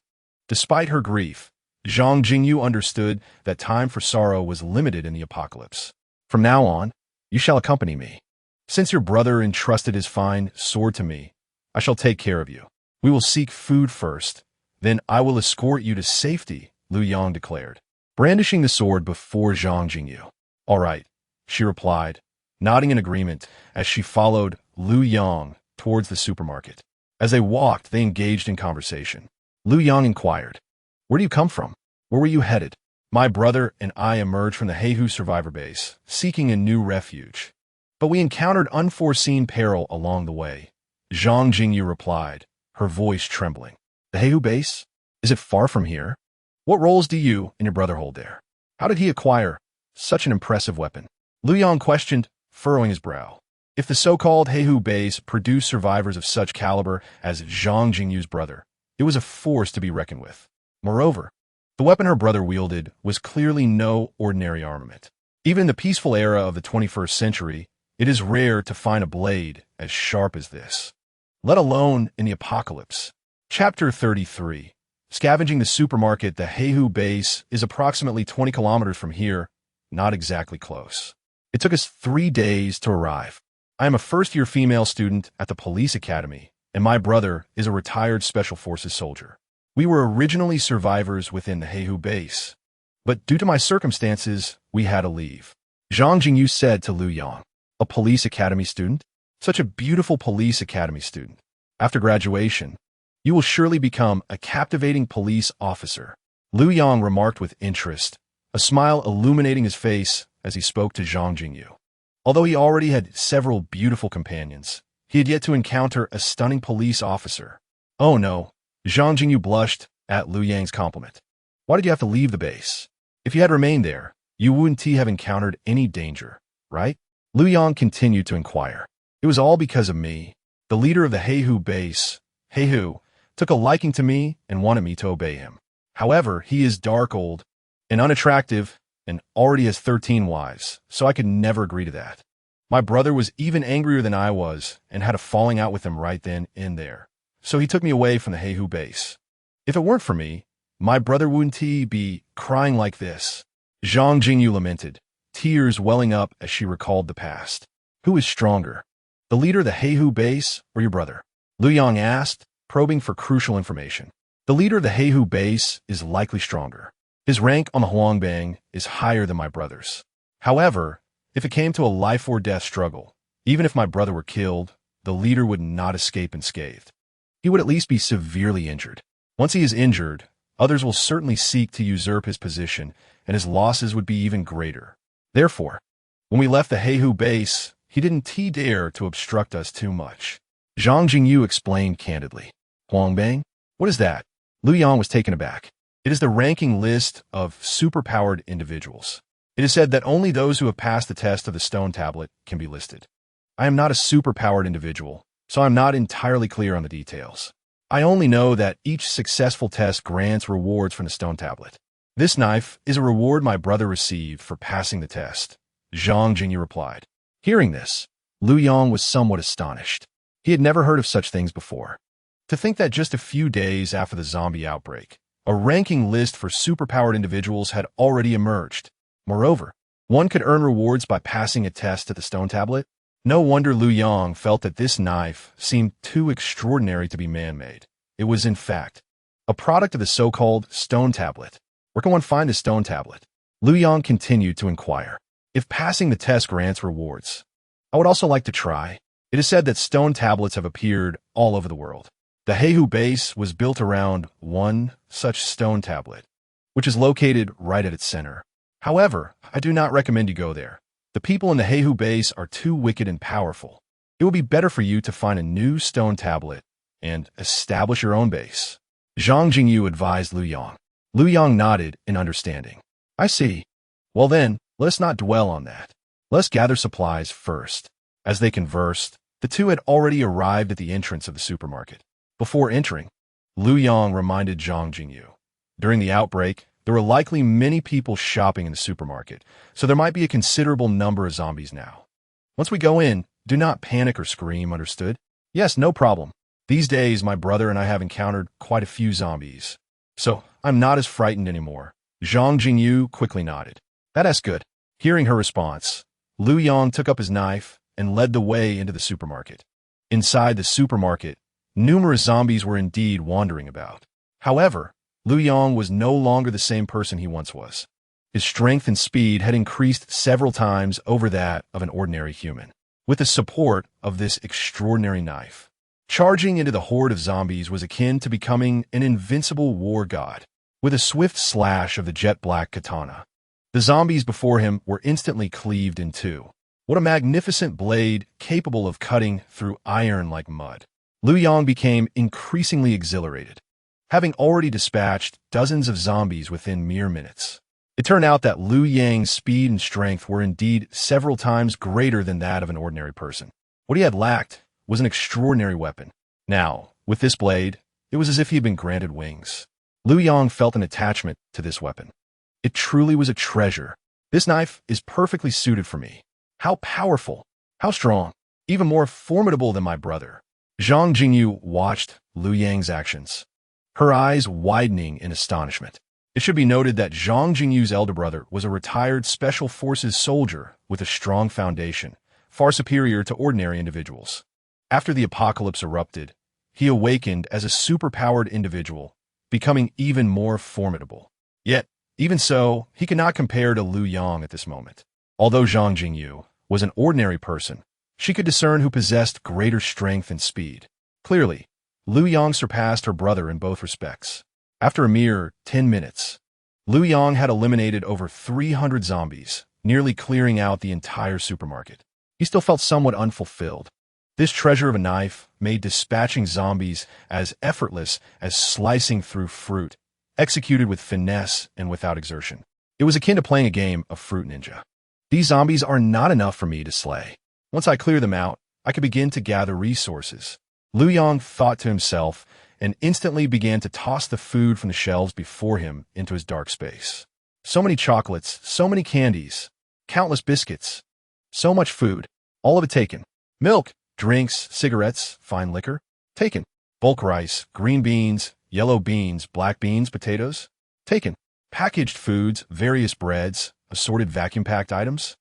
Despite her grief, Zhang Jingyu understood that time for sorrow was limited in the apocalypse. From now on, you shall accompany me. Since your brother entrusted his fine sword to me, I shall take care of you. We will seek food first, then I will escort you to safety, Liu Yang declared, brandishing the sword before Zhang Jingyu. All right, she replied, nodding in agreement as she followed Liu Yang towards the supermarket. As they walked, they engaged in conversation. Liu Yang inquired, "Where do you come from? Where were you headed?" "My brother and I emerged from the Heihu survivor base, seeking a new refuge. But we encountered unforeseen peril along the way," Zhang Jingyu replied, her voice trembling. "The Heihu base? Is it far from here? What roles do you and your brother hold there? How did he acquire such an impressive weapon?" Liu Yang questioned, furrowing his brow. If the so-called Heihu base produced survivors of such caliber as Zhang Jingyu's brother, it was a force to be reckoned with. Moreover, the weapon her brother wielded was clearly no ordinary armament. Even in the peaceful era of the 21st century, it is rare to find a blade as sharp as this, let alone in the apocalypse. Chapter 33. Scavenging the supermarket. The Heihu base is approximately 20 kilometers from here, not exactly close. It took us 3 days to arrive. I am a first-year female student at the police academy, and my brother is a retired Special Forces soldier. We were originally survivors within the Heihu base, but due to my circumstances, we had to leave. Zhang Jingyu said to Liu Yang, "A police academy student? Such a beautiful police academy student. After graduation, you will surely become a captivating police officer." Liu Yang remarked with interest, a smile illuminating his face as he spoke to Zhang Jingyu. Although he already had several beautiful companions, he had yet to encounter a stunning police officer. "Oh no," Zhang Jingyu blushed at Liu Yang's compliment. "Why did you have to leave the base? If you had remained there, you wouldn't have encountered any danger, right?" Liu Yang continued to inquire. "It was all because of me. The leader of the Heihu base, Heihu, took a liking to me and wanted me to obey him. However, he is dark old and unattractive and already has 13 wives, so I could never agree to that. My brother was even angrier than I was and had a falling out with him right then and there, so he took me away from the Heihu base. If it weren't for me, my brother wouldn't be crying like this." Zhang Jingyu lamented, tears welling up as she recalled the past. "Who is stronger, the leader of the Heihu base or your brother?" Liu Yang asked, probing for crucial information. "The leader of the Heihu base is likely stronger. His rank on the Huangbang is higher than my brother's. However, if it came to a life-or-death struggle, even if my brother were killed, the leader would not escape unscathed. He would at least be severely injured. Once he is injured, others will certainly seek to usurp his position, and his losses would be even greater. Therefore, when we left the Heihu base, he didn't dare to obstruct us too much." Zhang Jingyu explained candidly. "Huangbang? What is that?" Liu Yang was taken aback. "It is the ranking list of superpowered individuals. It is said that only those who have passed the test of the stone tablet can be listed. I am not a superpowered individual, so I'm not entirely clear on the details. I only know that each successful test grants rewards from the stone tablet. This knife is a reward my brother received for passing the test," Zhang Jingyu replied. Hearing this, Liu Yang was somewhat astonished. He had never heard of such things before. To think that just a few days after the zombie outbreak, a ranking list for superpowered individuals had already emerged. Moreover, one could earn rewards by passing a test at the stone tablet. No wonder Liu Yang felt that this knife seemed too extraordinary to be man-made. It was, in fact, a product of the so-called stone tablet. Where can one find the stone tablet? Liu Yang continued to inquire. "If passing the test grants rewards, I would also like to try. It is said that stone tablets have appeared all over the world. The Heihu base was built around one such stone tablet, which is located right at its center. However, I do not recommend you go there. The people in the Heihu base are too wicked and powerful. It would be better for you to find a new stone tablet and establish your own base," Zhang Jingyu advised Liu Yang. Liu Yang nodded in understanding. I see. Well then, let us not dwell on that. Let's gather supplies first. As they conversed, the two had already arrived at the entrance of the supermarket. Before entering, Liu Yang reminded Zhang Jingyu. During the outbreak, there were likely many people shopping in the supermarket, so there might be a considerable number of zombies now. Once we go in, do not panic or scream, understood? Yes, no problem. These days, my brother and I have encountered quite a few zombies, so I'm not as frightened anymore. Zhang Jingyu quickly nodded. That's good. Hearing her response, Liu Yang took up his knife and led the way into the supermarket. Inside the supermarket, numerous zombies were indeed wandering about. However, Liu Yang was no longer the same person he once was. His strength and speed had increased several times over that of an ordinary human. With the support of this extraordinary knife, charging into the horde of zombies was akin to becoming an invincible war god. With a swift slash of the jet-black katana, the zombies before him were instantly cleaved in two. What a magnificent blade capable of cutting through iron like mud. Liu Yang became increasingly exhilarated, having already dispatched dozens of zombies within mere minutes. It turned out that Liu Yang's speed and strength were indeed several times greater than that of an ordinary person. What he had lacked was an extraordinary weapon. Now, with this blade, it was as if he had been granted wings. Liu Yang felt an attachment to this weapon. It truly was a treasure. This knife is perfectly suited for me. How powerful, how strong, even more formidable than my brother. Zhang Jingyu watched Liu Yang's actions, her eyes widening in astonishment. It should be noted that Zhang Jingyu's elder brother was a retired Special Forces soldier with a strong foundation, far superior to ordinary individuals. After the apocalypse erupted, he awakened as a superpowered individual, becoming even more formidable. Yet, even so, he could not compare to Liu Yang at this moment. Although Zhang Jingyu was an ordinary person, she could discern who possessed greater strength and speed. Clearly, Liu Yang surpassed her brother in both respects. After a mere 10 minutes, Liu Yang had eliminated over 300 zombies, nearly clearing out the entire supermarket. He still felt somewhat unfulfilled. This treasure of a knife made dispatching zombies as effortless as slicing through fruit, executed with finesse and without exertion. It was akin to playing a game of Fruit Ninja. These zombies are not enough for me to slay. Once I clear them out, I could begin to gather resources. Liu Yang thought to himself and instantly began to toss the food from the shelves before him into his dark space. So many chocolates, so many candies, countless biscuits, so much food, all of it taken. Milk, drinks, cigarettes, fine liquor, taken. Bulk rice, green beans, yellow beans, black beans, potatoes, taken. Packaged foods, various breads, assorted vacuum-packed items,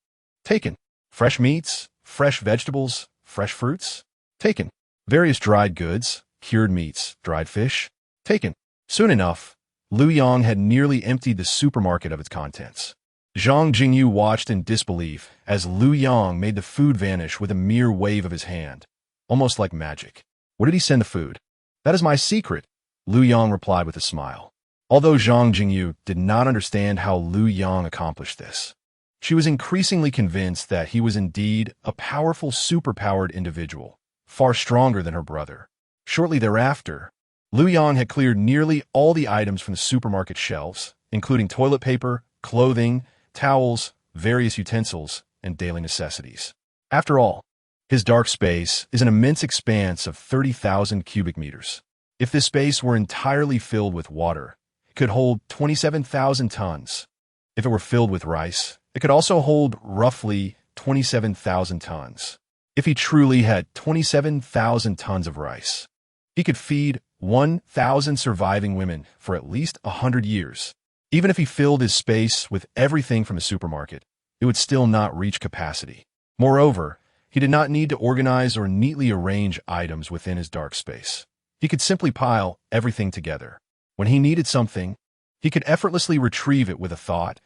taken. Fresh meats, fresh vegetables, fresh fruits, taken. Various dried goods, cured meats, dried fish, taken. Soon enough, Liu Yang had nearly emptied the supermarket of its contents. Zhang Jingyu watched in disbelief as Liu Yang made the food vanish with a mere wave of his hand, almost like magic. Where did he send the food? That is my secret, Liu Yang replied with a smile. Although Zhang Jingyu did not understand how Liu Yang accomplished this, she was increasingly convinced that he was indeed a powerful superpowered individual, far stronger than her brother. Shortly thereafter, Liu Yang had cleared nearly all the items from the supermarket shelves, including toilet paper, clothing, towels, various utensils, and daily necessities. After all, his dark space is an immense expanse of 30,000 cubic meters. If this space were entirely filled with water, it could hold 27,000 tons. If it were filled with rice, it could also hold roughly 27,000 tons. If he truly had 27,000 tons of rice, he could feed 1,000 surviving women for at least 100 years. Even if he filled his space with everything from a supermarket, it would still not reach capacity. Moreover, he did not need to organize or neatly arrange items within his dark space. He could simply pile everything together. When he needed something, he could effortlessly retrieve it with a thought,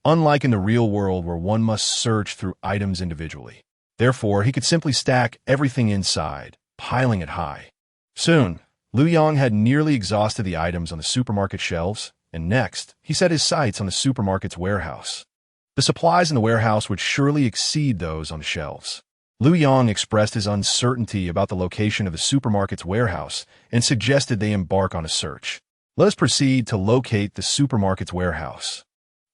unlike in the real world where one must search through items individually. Therefore, he could simply stack everything inside, piling it high. Soon, Liu Yang had nearly exhausted the items on the supermarket shelves, and next, he set his sights on the supermarket's warehouse. The supplies in the warehouse would surely exceed those on the shelves. Liu Yang expressed his uncertainty about the location of the supermarket's warehouse and suggested they embark on a search. Let us proceed to locate the supermarket's warehouse,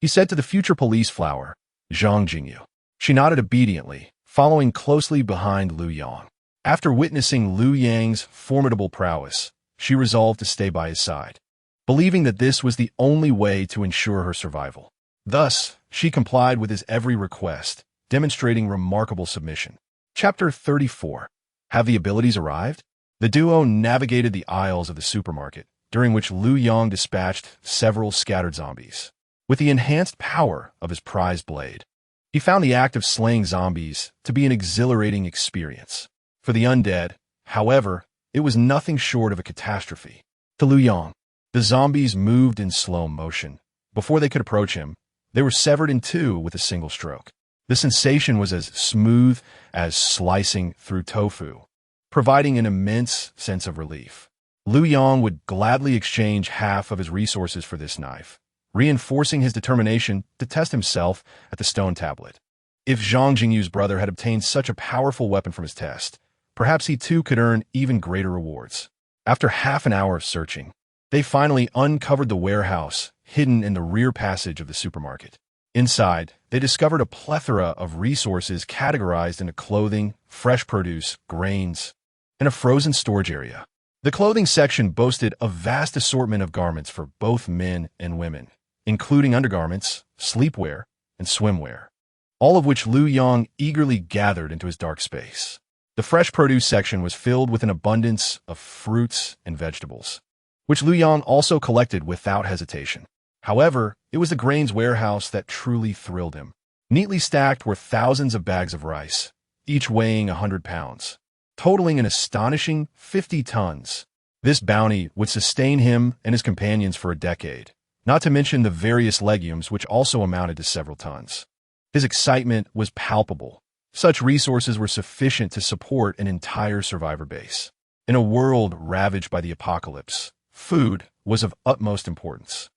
he said to the future police flower, Zhang Jingyu. She nodded obediently, following closely behind Liu Yang. After witnessing Liu Yang's formidable prowess, she resolved to stay by his side, believing that this was the only way to ensure her survival. Thus, she complied with his every request, demonstrating remarkable submission. Chapter 34. Have the abilities arrived? The duo navigated the aisles of the supermarket, during which Liu Yang dispatched several scattered zombies. With the enhanced power of his prized blade, he found the act of slaying zombies to be an exhilarating experience. For the undead, however, it was nothing short of a catastrophe. To Liu Yang, the zombies moved in slow motion. Before they could approach him, they were severed in two with a single stroke. The sensation was as smooth as slicing through tofu, providing an immense sense of relief. Liu Yang would gladly exchange half of his resources for this knife, reinforcing his determination to test himself at the stone tablet. If Zhang Jingyu's brother had obtained such a powerful weapon from his test, perhaps he too could earn even greater rewards. After half an hour of searching, they finally uncovered the warehouse hidden in the rear passage of the supermarket. Inside, they discovered a plethora of resources categorized into clothing, fresh produce, grains, and a frozen storage area. The clothing section boasted a vast assortment of garments for both men and women, including undergarments, sleepwear, and swimwear, all of which Liu Yang eagerly gathered into his dark space. The fresh produce section was filled with an abundance of fruits and vegetables, which Liu Yang also collected without hesitation. However, it was the grains warehouse that truly thrilled him. Neatly stacked were thousands of bags of rice, each weighing 100 pounds, totaling an astonishing 50 tons. This bounty would sustain him and his companions for a decade, not to mention the various legumes which also amounted to several tons. His excitement was palpable. Such resources were sufficient to support an entire survivor base. In a world ravaged by the apocalypse, food was of utmost importance.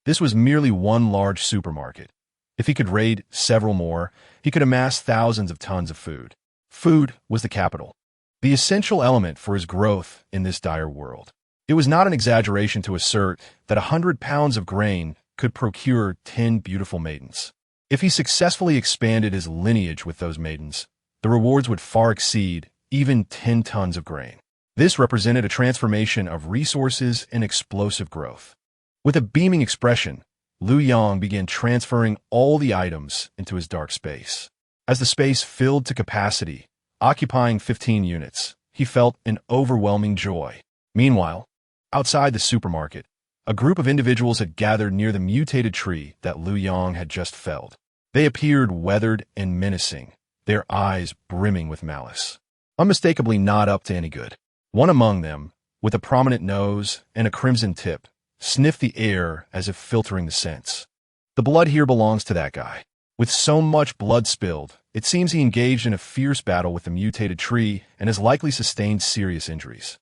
This was merely one large supermarket. If he could raid several more, he could amass thousands of tons of food. Food was the capital, the essential element for his growth in this dire world. It was not an exaggeration to assert that 100 pounds of grain could procure 10 beautiful maidens. If he successfully expanded his lineage with those maidens, the rewards would far exceed even 10 tons of grain. This represented a transformation of resources and explosive growth. With a beaming expression, Liu Yang began transferring all the items into his dark space. As the space filled to capacity, occupying 15 units, he felt an overwhelming joy. Meanwhile, outside the supermarket, a group of individuals had gathered near the mutated tree that Liu Yang had just felled. They appeared weathered and menacing, their eyes brimming with malice, unmistakably not up to any good. One among them, with a prominent nose and a crimson tip, sniffed the air as if filtering the scents. The blood here belongs to that guy. With so much blood spilled, it seems he engaged in a fierce battle with the mutated tree and has likely sustained serious injuries.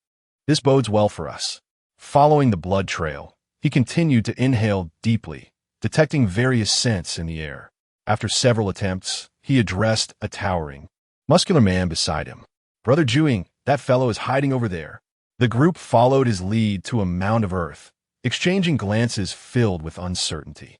This bodes well for us. Following the blood trail, he continued to inhale deeply, detecting various scents in the air. After several attempts, he addressed a towering, muscular man beside him. Brother Juing, that fellow is hiding over there. The group followed his lead to a mound of earth, exchanging glances filled with uncertainty.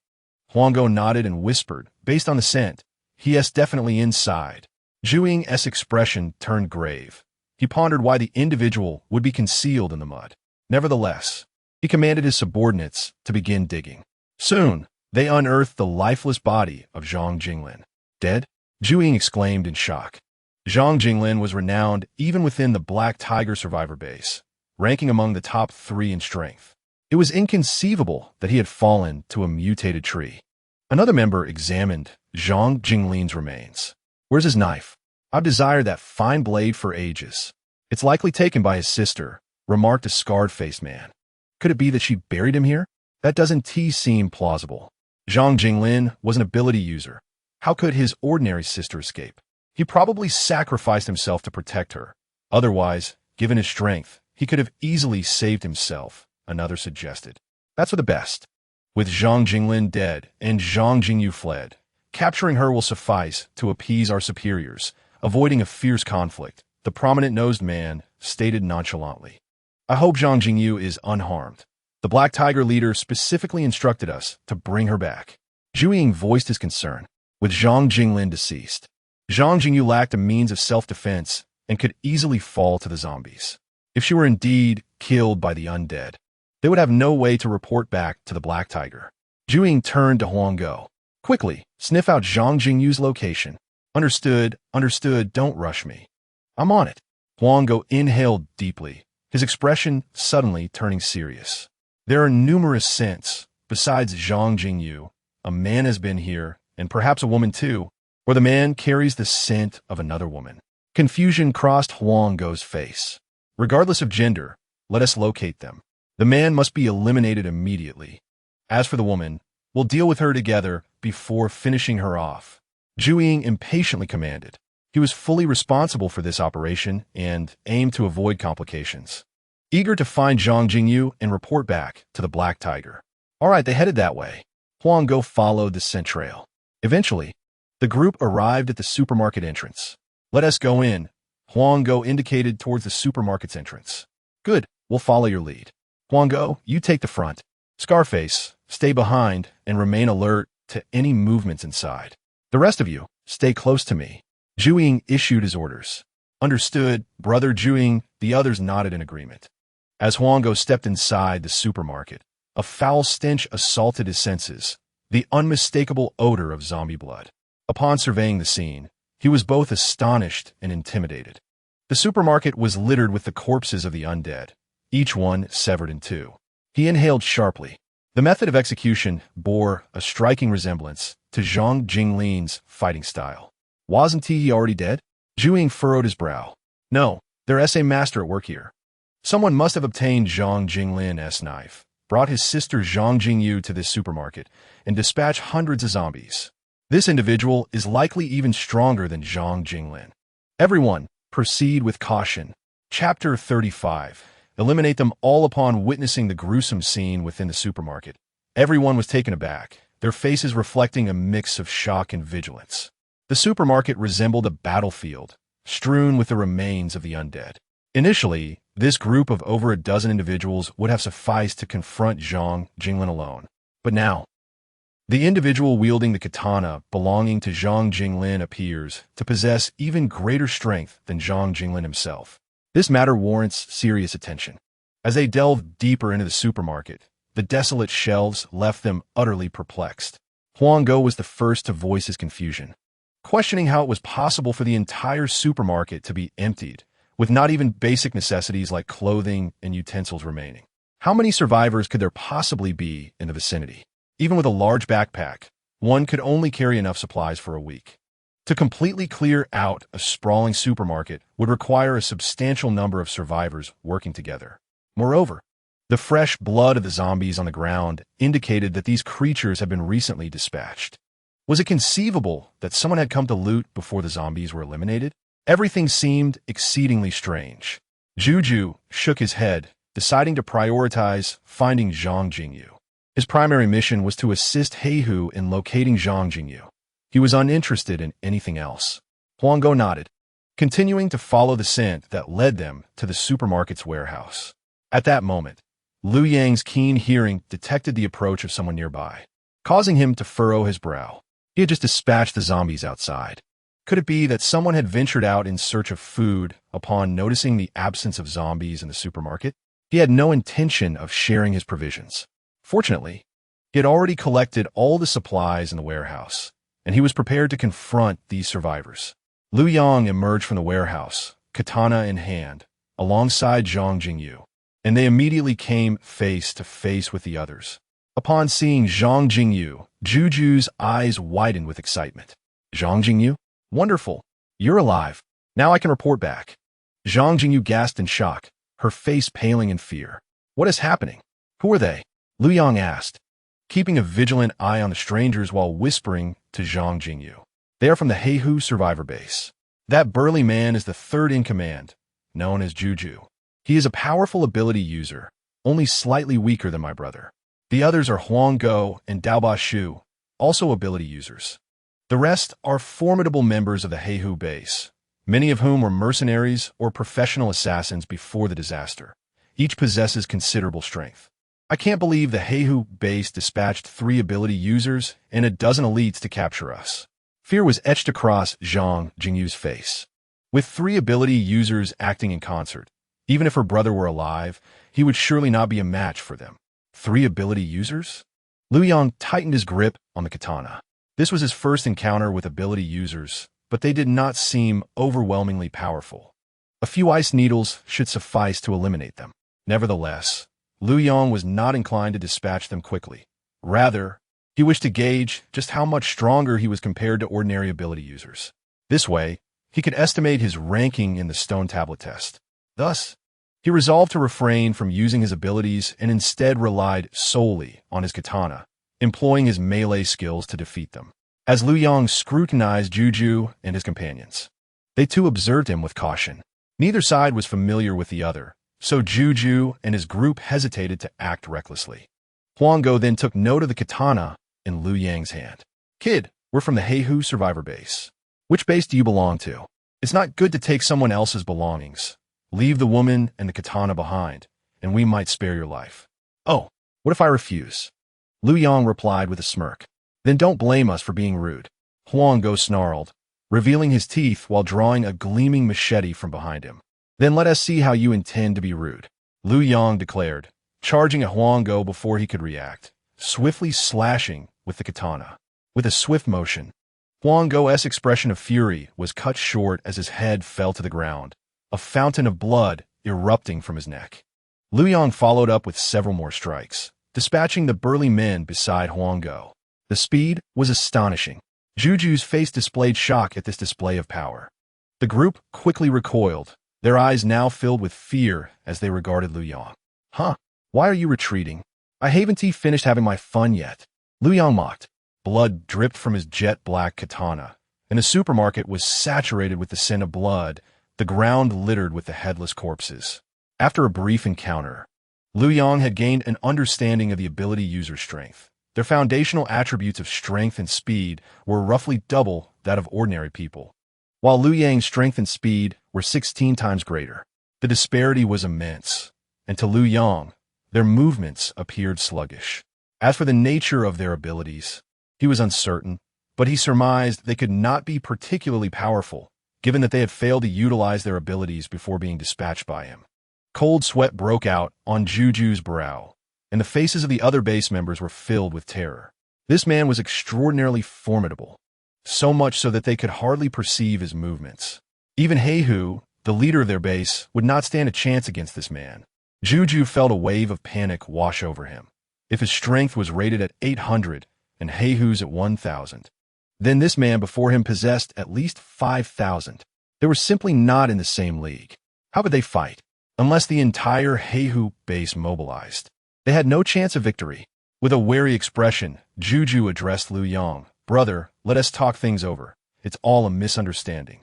Huanggo nodded and whispered, based on the scent, he is definitely inside. Juing's expression turned grave. He pondered why the individual would be concealed in the mud. Nevertheless, he commanded his subordinates to begin digging. Soon, they unearthed the lifeless body of Zhang Jinglin. Dead? Juing exclaimed in shock. Zhang Jinglin was renowned even within the Black Tiger survivor base, ranking among the top 3 in strength. It was inconceivable that he had fallen to a mutated tree. Another member examined Zhang Jinglin's remains. Where's his knife? I've desired that fine blade for ages. It's likely taken by his sister, remarked a scarred-faced man. Could it be that she buried him here? That doesn't seem plausible. Zhang Jinglin was an ability user. How could his ordinary sister escape? He probably sacrificed himself to protect her. Otherwise, given his strength, he could have easily saved himself, another suggested. That's for the best. With Zhang Jinglin dead and Zhang Jingyu fled, capturing her will suffice to appease our superiors, avoiding a fierce conflict, the prominent-nosed man stated nonchalantly. I hope Zhang Jingyu is unharmed. The Black Tiger leader specifically instructed us to bring her back. Zhu Ying voiced his concern. With Zhang Jinglin deceased, Zhang Jingyu lacked a means of self-defense and could easily fall to the zombies. If she were indeed killed by the undead, they would have no way to report back to the Black Tiger. Zhu Ying turned to Huanggo. Quickly, sniff out Zhang Jingyu's location. Understood, don't rush me. I'm on it. Huanggo inhaled deeply, his expression suddenly turning serious. There are numerous scents, besides Zhang Jingyu. A man has been here, and perhaps a woman too, or the man carries the scent of another woman. Confusion crossed Huanggo's face. Regardless of gender, let us locate them. The man must be eliminated immediately. As for the woman, we'll deal with her together before finishing her off. Zhu Ying impatiently commanded. He was fully responsible for this operation and aimed to avoid complications. Eager to find Zhang Jingyu and report back to the Black Tiger. All right, they headed that way. Huanggo followed the scent trail. Eventually, the group arrived at the supermarket entrance. Let us go in. Huanggo indicated towards the supermarket's entrance. Good, we'll follow your lead. Huanggo, you take the front. Scarface, stay behind and remain alert to any movements inside. The rest of you, stay close to me. Zhu Ying issued his orders. Understood, brother Zhu Ying. The others nodded in agreement. As Huanggo stepped inside the supermarket, a foul stench assaulted his senses, the unmistakable odor of zombie blood. Upon surveying the scene, he was both astonished and intimidated. The supermarket was littered with the corpses of the undead, each one severed in two. He inhaled sharply. The method of execution bore a striking resemblance to Zhang Jinglin's fighting style. Wasn't he already dead? Zhu Ying furrowed his brow. No, there's a master at work here. Someone must have obtained Zhang Jinglin's knife, brought his sister Zhang Jingyu to this supermarket, and dispatched hundreds of zombies. This individual is likely even stronger than Zhang Jinglin. Everyone, proceed with caution. Chapter 35. Eliminate them all. Upon witnessing the gruesome scene within the supermarket, everyone was taken aback, their faces reflecting a mix of shock and vigilance. The supermarket resembled a battlefield, strewn with the remains of the undead. Initially, this group of over a dozen individuals would have sufficed to confront Zhang Jinglin alone. But now, the individual wielding the katana belonging to Zhang Jinglin appears to possess even greater strength than Zhang Jinglin himself. This matter warrants serious attention. As they delved deeper into the supermarket, the desolate shelves left them utterly perplexed. Huanggo was the first to voice his confusion, questioning how it was possible for the entire supermarket to be emptied, with not even basic necessities like clothing and utensils remaining. How many survivors could there possibly be in the vicinity? Even with a large backpack, one could only carry enough supplies for a week. To completely clear out a sprawling supermarket would require a substantial number of survivors working together. Moreover, the fresh blood of the zombies on the ground indicated that these creatures had been recently dispatched. Was it conceivable that someone had come to loot before the zombies were eliminated? Everything seemed exceedingly strange. Juju shook his head, deciding to prioritize finding Zhang Jingyu. His primary mission was to assist Heihu in locating Zhang Jingyu. He was uninterested in anything else. Huanggo nodded, continuing to follow the scent that led them to the supermarket's warehouse. At that moment, Liu Yang's keen hearing detected the approach of someone nearby, causing him to furrow his brow. He had just dispatched the zombies outside. Could it be that someone had ventured out in search of food upon noticing the absence of zombies in the supermarket? He had no intention of sharing his provisions. Fortunately, he had already collected all the supplies in the warehouse, and he was prepared to confront these survivors. Liu Yang emerged from the warehouse, katana in hand, alongside Zhang Jingyu, and they immediately came face to face with the others. Upon seeing Zhang Jingyu, Juju's eyes widened with excitement. Zhang Jingyu? Wonderful. You're alive. Now I can report back. Zhang Jingyu gasped in shock, her face paling in fear. What is happening? Who are they? Liu Yang asked, keeping a vigilant eye on the strangers while whispering to Zhang Jingyu. They are from the Heihu survivor base. That burly man is the third in command, known as Juju. He is a powerful ability user, only slightly weaker than my brother. The others are Huanggo and Daoba Shu, also ability users. The rest are formidable members of the Heihu base, many of whom were mercenaries or professional assassins before the disaster. Each possesses considerable strength. I can't believe the Heihu base dispatched 3 ability users and a dozen elites to capture us. Fear was etched across Zhang Jingyu's face. With 3 ability users acting in concert, even if her brother were alive, he would surely not be a match for them. 3 ability users? Liu Yang tightened his grip on the katana. This was his first encounter with ability users, but they did not seem overwhelmingly powerful. A few ice needles should suffice to eliminate them. Nevertheless, Liu Yang was not inclined to dispatch them quickly. Rather, he wished to gauge just how much stronger he was compared to ordinary ability users. This way, he could estimate his ranking in the stone tablet test. Thus, he resolved to refrain from using his abilities and instead relied solely on his katana, employing his melee skills to defeat them. As Liu Yang scrutinized Juju and his companions, they too observed him with caution. Neither side was familiar with the other, so Juju and his group hesitated to act recklessly. Huanggo then took note of the katana in Liu Yang's hand. "Kid, we're from the Heihu survivor base. Which base do you belong to? It's not good to take someone else's belongings. Leave the woman and the katana behind, and we might spare your life." "Oh, what if I refuse?" Liu Yang replied with a smirk. "Then don't blame us for being rude." Huanggo snarled, revealing his teeth while drawing a gleaming machete from behind him. "Then let us see how you intend to be rude," Liu Yang declared, charging at Huanggo before he could react, swiftly slashing with the katana. With a swift motion, Huanggo's expression of fury was cut short as his head fell to the ground, a fountain of blood erupting from his neck. Liu Yang followed up with several more strikes, dispatching the burly men beside Huanggo. The speed was astonishing. Juju's face displayed shock at this display of power. The group quickly recoiled, their eyes now filled with fear as they regarded Liu Yang. "Huh? Why are you retreating? I haven't finished having my fun yet," Liu Yang mocked. Blood dripped from his jet-black katana, and the supermarket was saturated with the scent of blood, the ground littered with the headless corpses. After a brief encounter, Liu Yang had gained an understanding of the ability user's strength. Their foundational attributes of strength and speed were roughly double that of ordinary people, while Liu Yang's strength and speed were 16 times greater. The disparity was immense, and to Liu Yang, their movements appeared sluggish. As for the nature of their abilities, he was uncertain, but he surmised they could not be particularly powerful, given that they had failed to utilize their abilities before being dispatched by him. Cold sweat broke out on Juju's brow, and the faces of the other base members were filled with terror. This man was extraordinarily formidable, so much so that they could hardly perceive his movements. Even Heihu, the leader of their base, would not stand a chance against this man. Juju felt a wave of panic wash over him. If his strength was rated at 800 and Heihu's at 1,000, then this man before him possessed at least 5,000. They were simply not in the same league. How could they fight? Unless the entire Heihu base mobilized, they had no chance of victory. With a wary expression, Juju addressed Liu Yang. "Brother, let us talk things over. It's all a misunderstanding.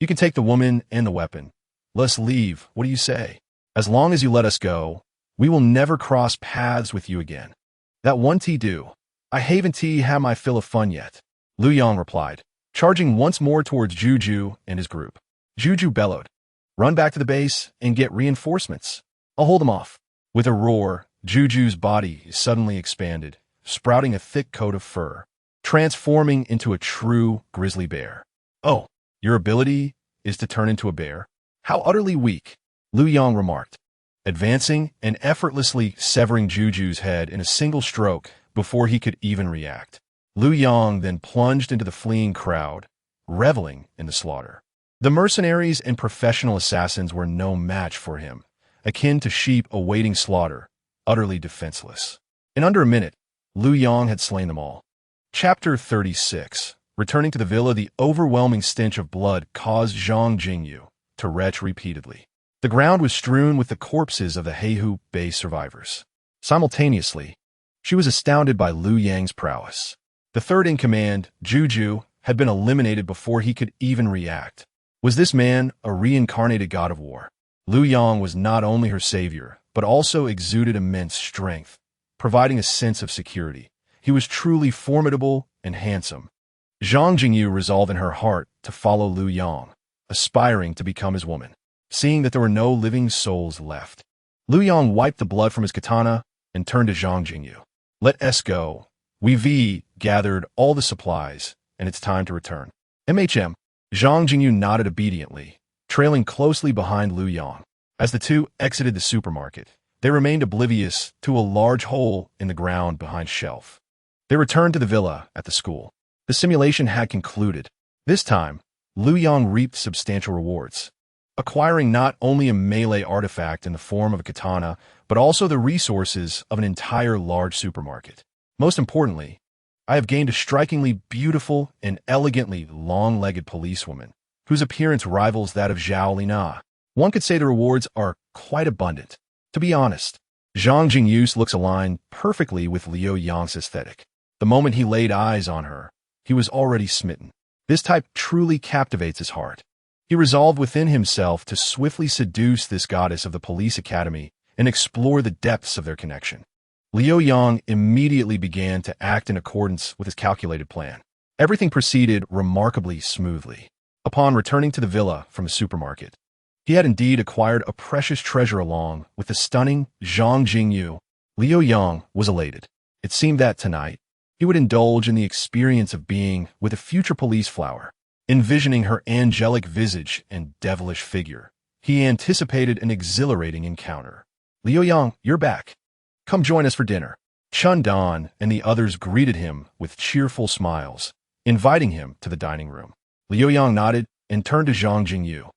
You can take the woman and the weapon. Let's leave. What do you say? As long as you let us go, we will never cross paths with you again." "That one do. I haven't had my fill of fun yet," Liu Yang replied, charging once more towards Juju and his group. Juju bellowed, "Run back to the base and get reinforcements. I'll hold them off." With a roar, Juju's body suddenly expanded, sprouting a thick coat of fur, transforming into a true grizzly bear. "Oh, your ability is to turn into a bear? How utterly weak," Liu Yang remarked, advancing and effortlessly severing Juju's head in a single stroke before he could even react. Liu Yang then plunged into the fleeing crowd, reveling in the slaughter. The mercenaries and professional assassins were no match for him, akin to sheep awaiting slaughter, utterly defenseless. In under a minute, Liu Yang had slain them all. Chapter 36. Returning to the villa, the overwhelming stench of blood caused Zhang Jingyu to retch repeatedly. The ground was strewn with the corpses of the Heihu base survivors. Simultaneously, she was astounded by Liu Yang's prowess. The third in command, Juju, had been eliminated before he could even react. Was this man a reincarnated god of war? Liu Yang was not only her savior, but also exuded immense strength, providing a sense of security. He was truly formidable and handsome. Zhang Jingyu resolved in her heart to follow Liu Yang, aspiring to become his woman. Seeing that there were no living souls left, Liu Yang wiped the blood from his katana and turned to Zhang Jingyu. Let us go. We've gathered all the supplies, and it's time to return. MHM. Zhang Jingyu nodded obediently, trailing closely behind Liu Yang. As the two exited the supermarket, they remained oblivious to a large hole in the ground behind shelf. They returned to the villa at the school. The simulation had concluded. This time, Liu Yang reaped substantial rewards, acquiring not only a melee artifact in the form of a katana, but also the resources of an entire large supermarket. Most importantly, I have gained a strikingly beautiful and elegantly long-legged policewoman, whose appearance rivals that of Zhao Lina. One could say the rewards are quite abundant. To be honest, Zhang Jingyu's looks aligned perfectly with Liu Yang's aesthetic. The moment he laid eyes on her, he was already smitten. This type truly captivates his heart. He resolved within himself to swiftly seduce this goddess of the police academy and explore the depths of their connection. Liu Yang immediately began to act in accordance with his calculated plan. Everything proceeded remarkably smoothly. Upon returning to the villa from the supermarket, he had indeed acquired a precious treasure along with the stunning Zhang Jingyu. Liu Yang was elated. It seemed that tonight, he would indulge in the experience of being with a future police flower. Envisioning her angelic visage and devilish figure, he anticipated an exhilarating encounter. Liu Yang, you're back. Come join us for dinner. Chun Dan and the others greeted him with cheerful smiles, inviting him to the dining room. Liu Yang nodded and turned to Zhang Jingyu,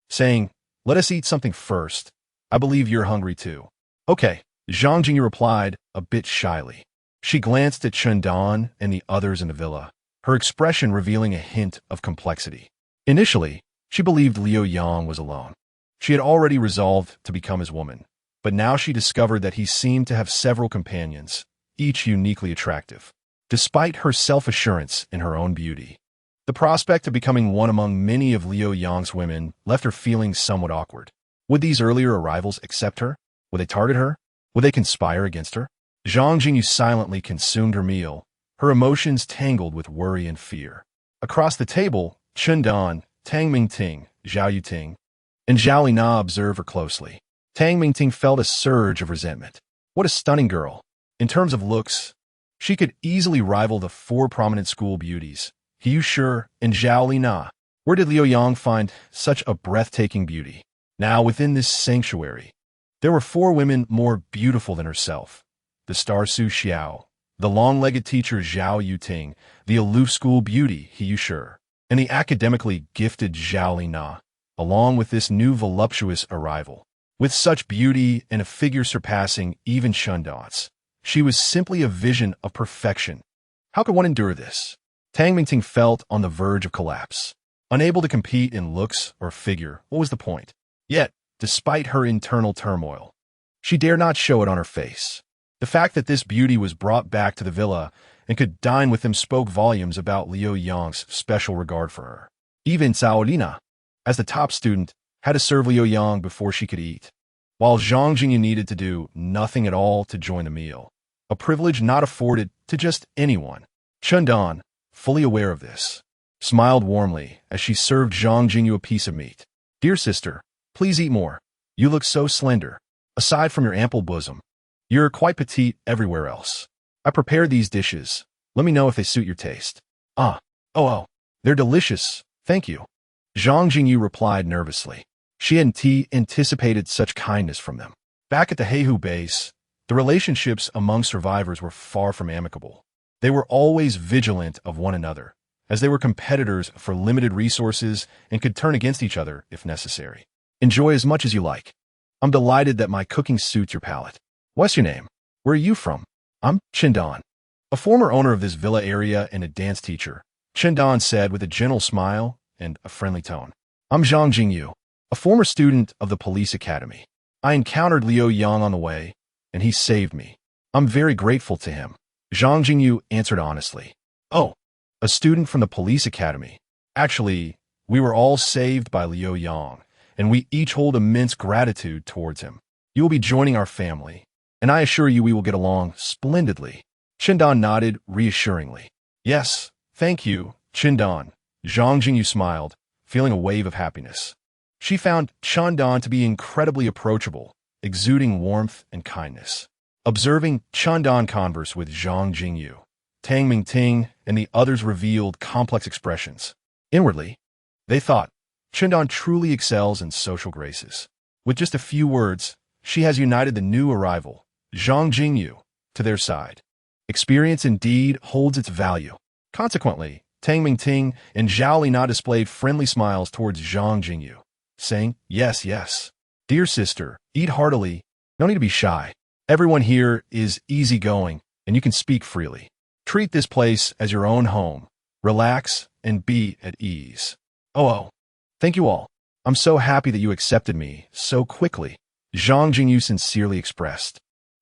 saying, let us eat something first. I believe you're hungry too. Okay, Zhang Jingyu replied, a bit shyly. She glanced at Chun Dan and the others in the villa, her expression revealing a hint of complexity. Initially, she believed Liu Yang was alone. She had already resolved to become his woman, but now she discovered that he seemed to have several companions, each uniquely attractive. Despite her self-assurance in her own beauty, the prospect of becoming one among many of Liu Yang's women left her feeling somewhat awkward. Would these earlier arrivals accept her? Would they target her? Would they conspire against her? Zhang Jingyu silently consumed her meal, her emotions tangled with worry and fear. Across the table, Chun Dan, Tang Mingting, Zhao Yuting, and Zhao Lina observed her closely. Tang Mingting felt a surge of resentment. What a stunning girl. In terms of looks, she could easily rival the four prominent school beauties, Liu Shi and Zhao Lina. Where did Liu Yang find such a breathtaking beauty? Now, within this sanctuary, there were four women more beautiful than herself. The star Su Xiao, the long-legged teacher Zhao Yuting, the aloof school beauty Liu Shi, and the academically gifted Zhao Lina, along with this new voluptuous arrival. With such beauty and a figure surpassing even Chun Dan's, she was simply a vision of perfection. How could one endure this? Tang Mingting felt on the verge of collapse. Unable to compete in looks or figure, what was the point? Yet, despite her internal turmoil, she dared not show it on her face. The fact that this beauty was brought back to the villa and could dine with them spoke volumes about Liu Yang's special regard for her. Even Zhao Lina, as the top student, had to serve Liu Yang before she could eat, while Zhang Jingyu needed to do nothing at all to join the meal, a privilege not afforded to just anyone. Chun Dan, fully aware of this, smiled warmly as she served Zhang Jingyu a piece of meat. Dear sister, please eat more. You look so slender. Aside from your ample bosom, you're quite petite everywhere else. I prepared these dishes. Let me know if they suit your taste. They're delicious. Thank you. Zhang Jingyu replied nervously. She hadn't anticipated such kindness from them. Back at the Heihu base, the relationships among survivors were far from amicable. They were always vigilant of one another, as they were competitors for limited resources and could turn against each other if necessary. Enjoy as much as you like. I'm delighted that my cooking suits your palate. What's your name? Where are you from? I'm Chun Dan, a former owner of this villa area and a dance teacher, Chun Dan said with a gentle smile and a friendly tone. I'm Zhang Jingyu, a former student of the police academy. I encountered Liu Yang on the way, and he saved me. I'm very grateful to him. Zhang Jingyu answered honestly. Oh, a student from the police academy. Actually, we were all saved by Liu Yang, and we each hold immense gratitude towards him. You will be joining our family, and I assure you we will get along splendidly. Chun Dan nodded reassuringly. Yes, thank you, Chun Dan. Zhang Jingyu smiled, feeling a wave of happiness. She found Chun Dan to be incredibly approachable, exuding warmth and kindness. Observing Chundan converse with Zhang Jingyu, Tang Mingting and the others revealed complex expressions. Inwardly, they thought, Chundan truly excels in social graces. With just a few words, she has united the new arrival, Zhang Jingyu, to their side. Experience indeed holds its value. Consequently, Tang Mingting and Zhao Lina displayed friendly smiles towards Zhang Jingyu, saying, yes, yes. Dear sister, eat heartily. No need to be shy. Everyone here is easygoing, and you can speak freely. Treat this place as your own home. Relax and be at ease. Oh, thank you all. I'm so happy that you accepted me so quickly, Zhang Jingyu sincerely expressed.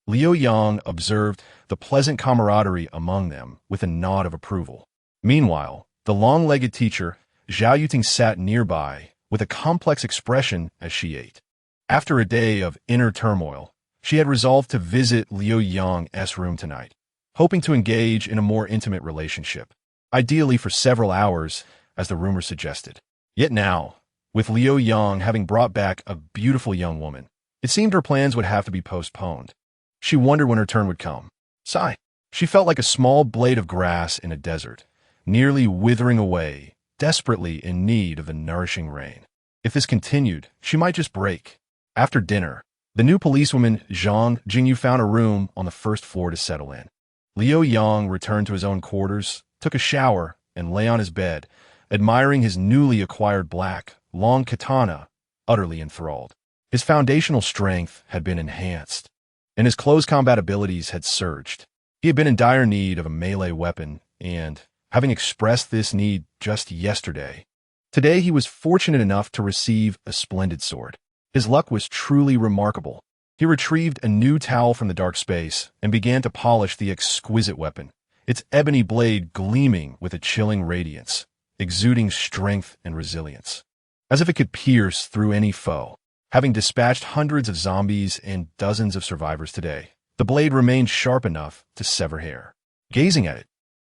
Liu Yang observed the pleasant camaraderie among them with a nod of approval. Meanwhile, the long-legged teacher, Zhao Yuting, sat nearby with a complex expression as she ate. After a day of inner turmoil, she had resolved to visit Liu Yang's room tonight, hoping to engage in a more intimate relationship, ideally for several hours, as the rumor suggested. Yet now, with Liu Yang having brought back a beautiful young woman, it seemed her plans would have to be postponed. She wondered when her turn would come. Sigh. She felt like a small blade of grass in a desert, nearly withering away, desperately in need of the nourishing rain. If this continued, she might just break. After dinner, the new policewoman Zhang Jingyu found a room on the first floor to settle in. Liu Yang returned to his own quarters, took a shower, and lay on his bed, admiring his newly acquired black, long katana, utterly enthralled. His foundational strength had been enhanced, and his close combat abilities had surged. He had been in dire need of a melee weapon, and, having expressed this need just yesterday, today he was fortunate enough to receive a splendid sword. His luck was truly remarkable. He retrieved a new towel from the dark space and began to polish the exquisite weapon, its ebony blade gleaming with a chilling radiance, exuding strength and resilience, as if it could pierce through any foe. Having dispatched hundreds of zombies and dozens of survivors today, the blade remained sharp enough to sever hair. Gazing at it,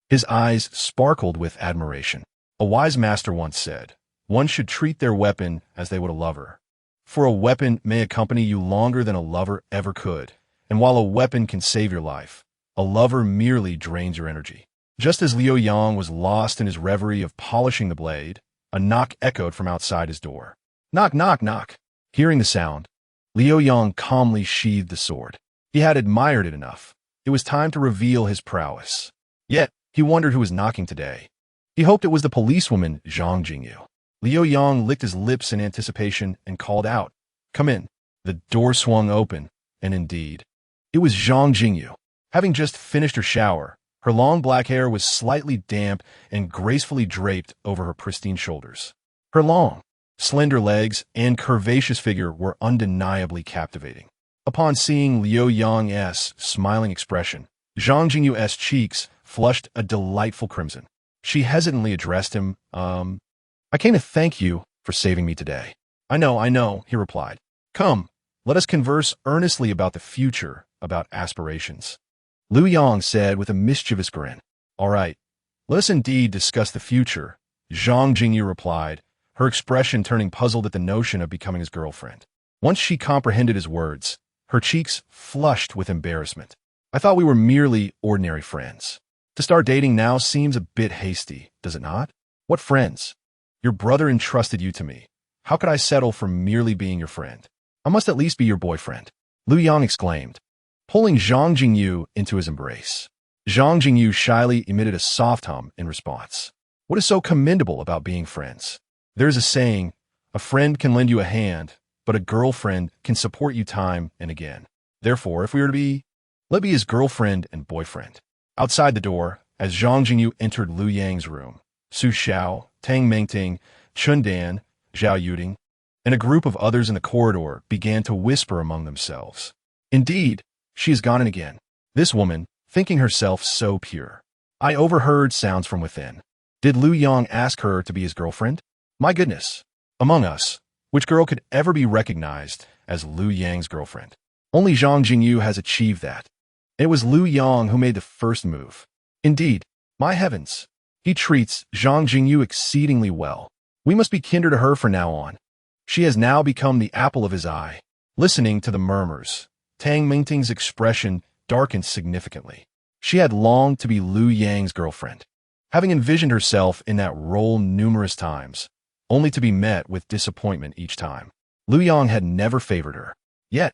his eyes sparkled with admiration. A wise master once said, one should treat their weapon as they would a lover. For a weapon may accompany you longer than a lover ever could, and while a weapon can save your life, a lover merely drains your energy. Just as Liu Yang was lost in his reverie of polishing the blade, a knock echoed from outside his door. Knock, knock, knock. Hearing the sound, Liu Yang calmly sheathed the sword. He had admired it enough. It was time to reveal his prowess. Yet, he wondered who was knocking today. He hoped it was the policewoman Zhang Jingyu. Liu Yang licked his lips in anticipation and called out, come in. The door swung open, and indeed, it was Zhang Jingyu. Having just finished her shower, her long black hair was slightly damp and gracefully draped over her pristine shoulders. Her long, slender legs and curvaceous figure were undeniably captivating. Upon seeing Liu Yang's smiling expression, Zhang Jingyu's cheeks flushed a delightful crimson. She hesitantly addressed him, I came to thank you for saving me today. I know, he replied. Come, let us converse earnestly about the future, about aspirations. Liu Yang said with a mischievous grin. All right, let us indeed discuss the future, Zhang Jingyu replied, her expression turning puzzled at the notion of becoming his girlfriend. Once she comprehended his words, her cheeks flushed with embarrassment. I thought we were merely ordinary friends. To start dating now seems a bit hasty, does it not? What friends? Your brother entrusted you to me. How could I settle for merely being your friend? I must at least be your boyfriend, Liu Yang exclaimed, pulling Zhang Jingyu into his embrace. Zhang Jingyu shyly emitted a soft hum in response. What is so commendable about being friends? There's a saying, a friend can lend you a hand, but a girlfriend can support you time and again. Therefore, if we were to be, let be his girlfriend and boyfriend. Outside the door, as Zhang Jingyu entered Liu Yang's room, Su Xiao, Tang Mingting, Chun Dan, Zhao Yuting, and a group of others in the corridor began to whisper among themselves. Indeed, she has gone in again. This woman, thinking herself so pure. I overheard sounds from within. Did Liu Yang ask her to be his girlfriend? My goodness. Among us, which girl could ever be recognized as Liu Yang's girlfriend? Only Zhang Jingyu has achieved that. It was Liu Yang who made the first move. Indeed, my heavens. He treats Zhang Jingyu exceedingly well. We must be kinder to her from now on. She has now become the apple of his eye. Listening to the murmurs, Tang Mingting's expression darkened significantly. She had longed to be Liu Yang's girlfriend, having envisioned herself in that role numerous times, only to be met with disappointment each time. Liu Yang had never favored her. Yet,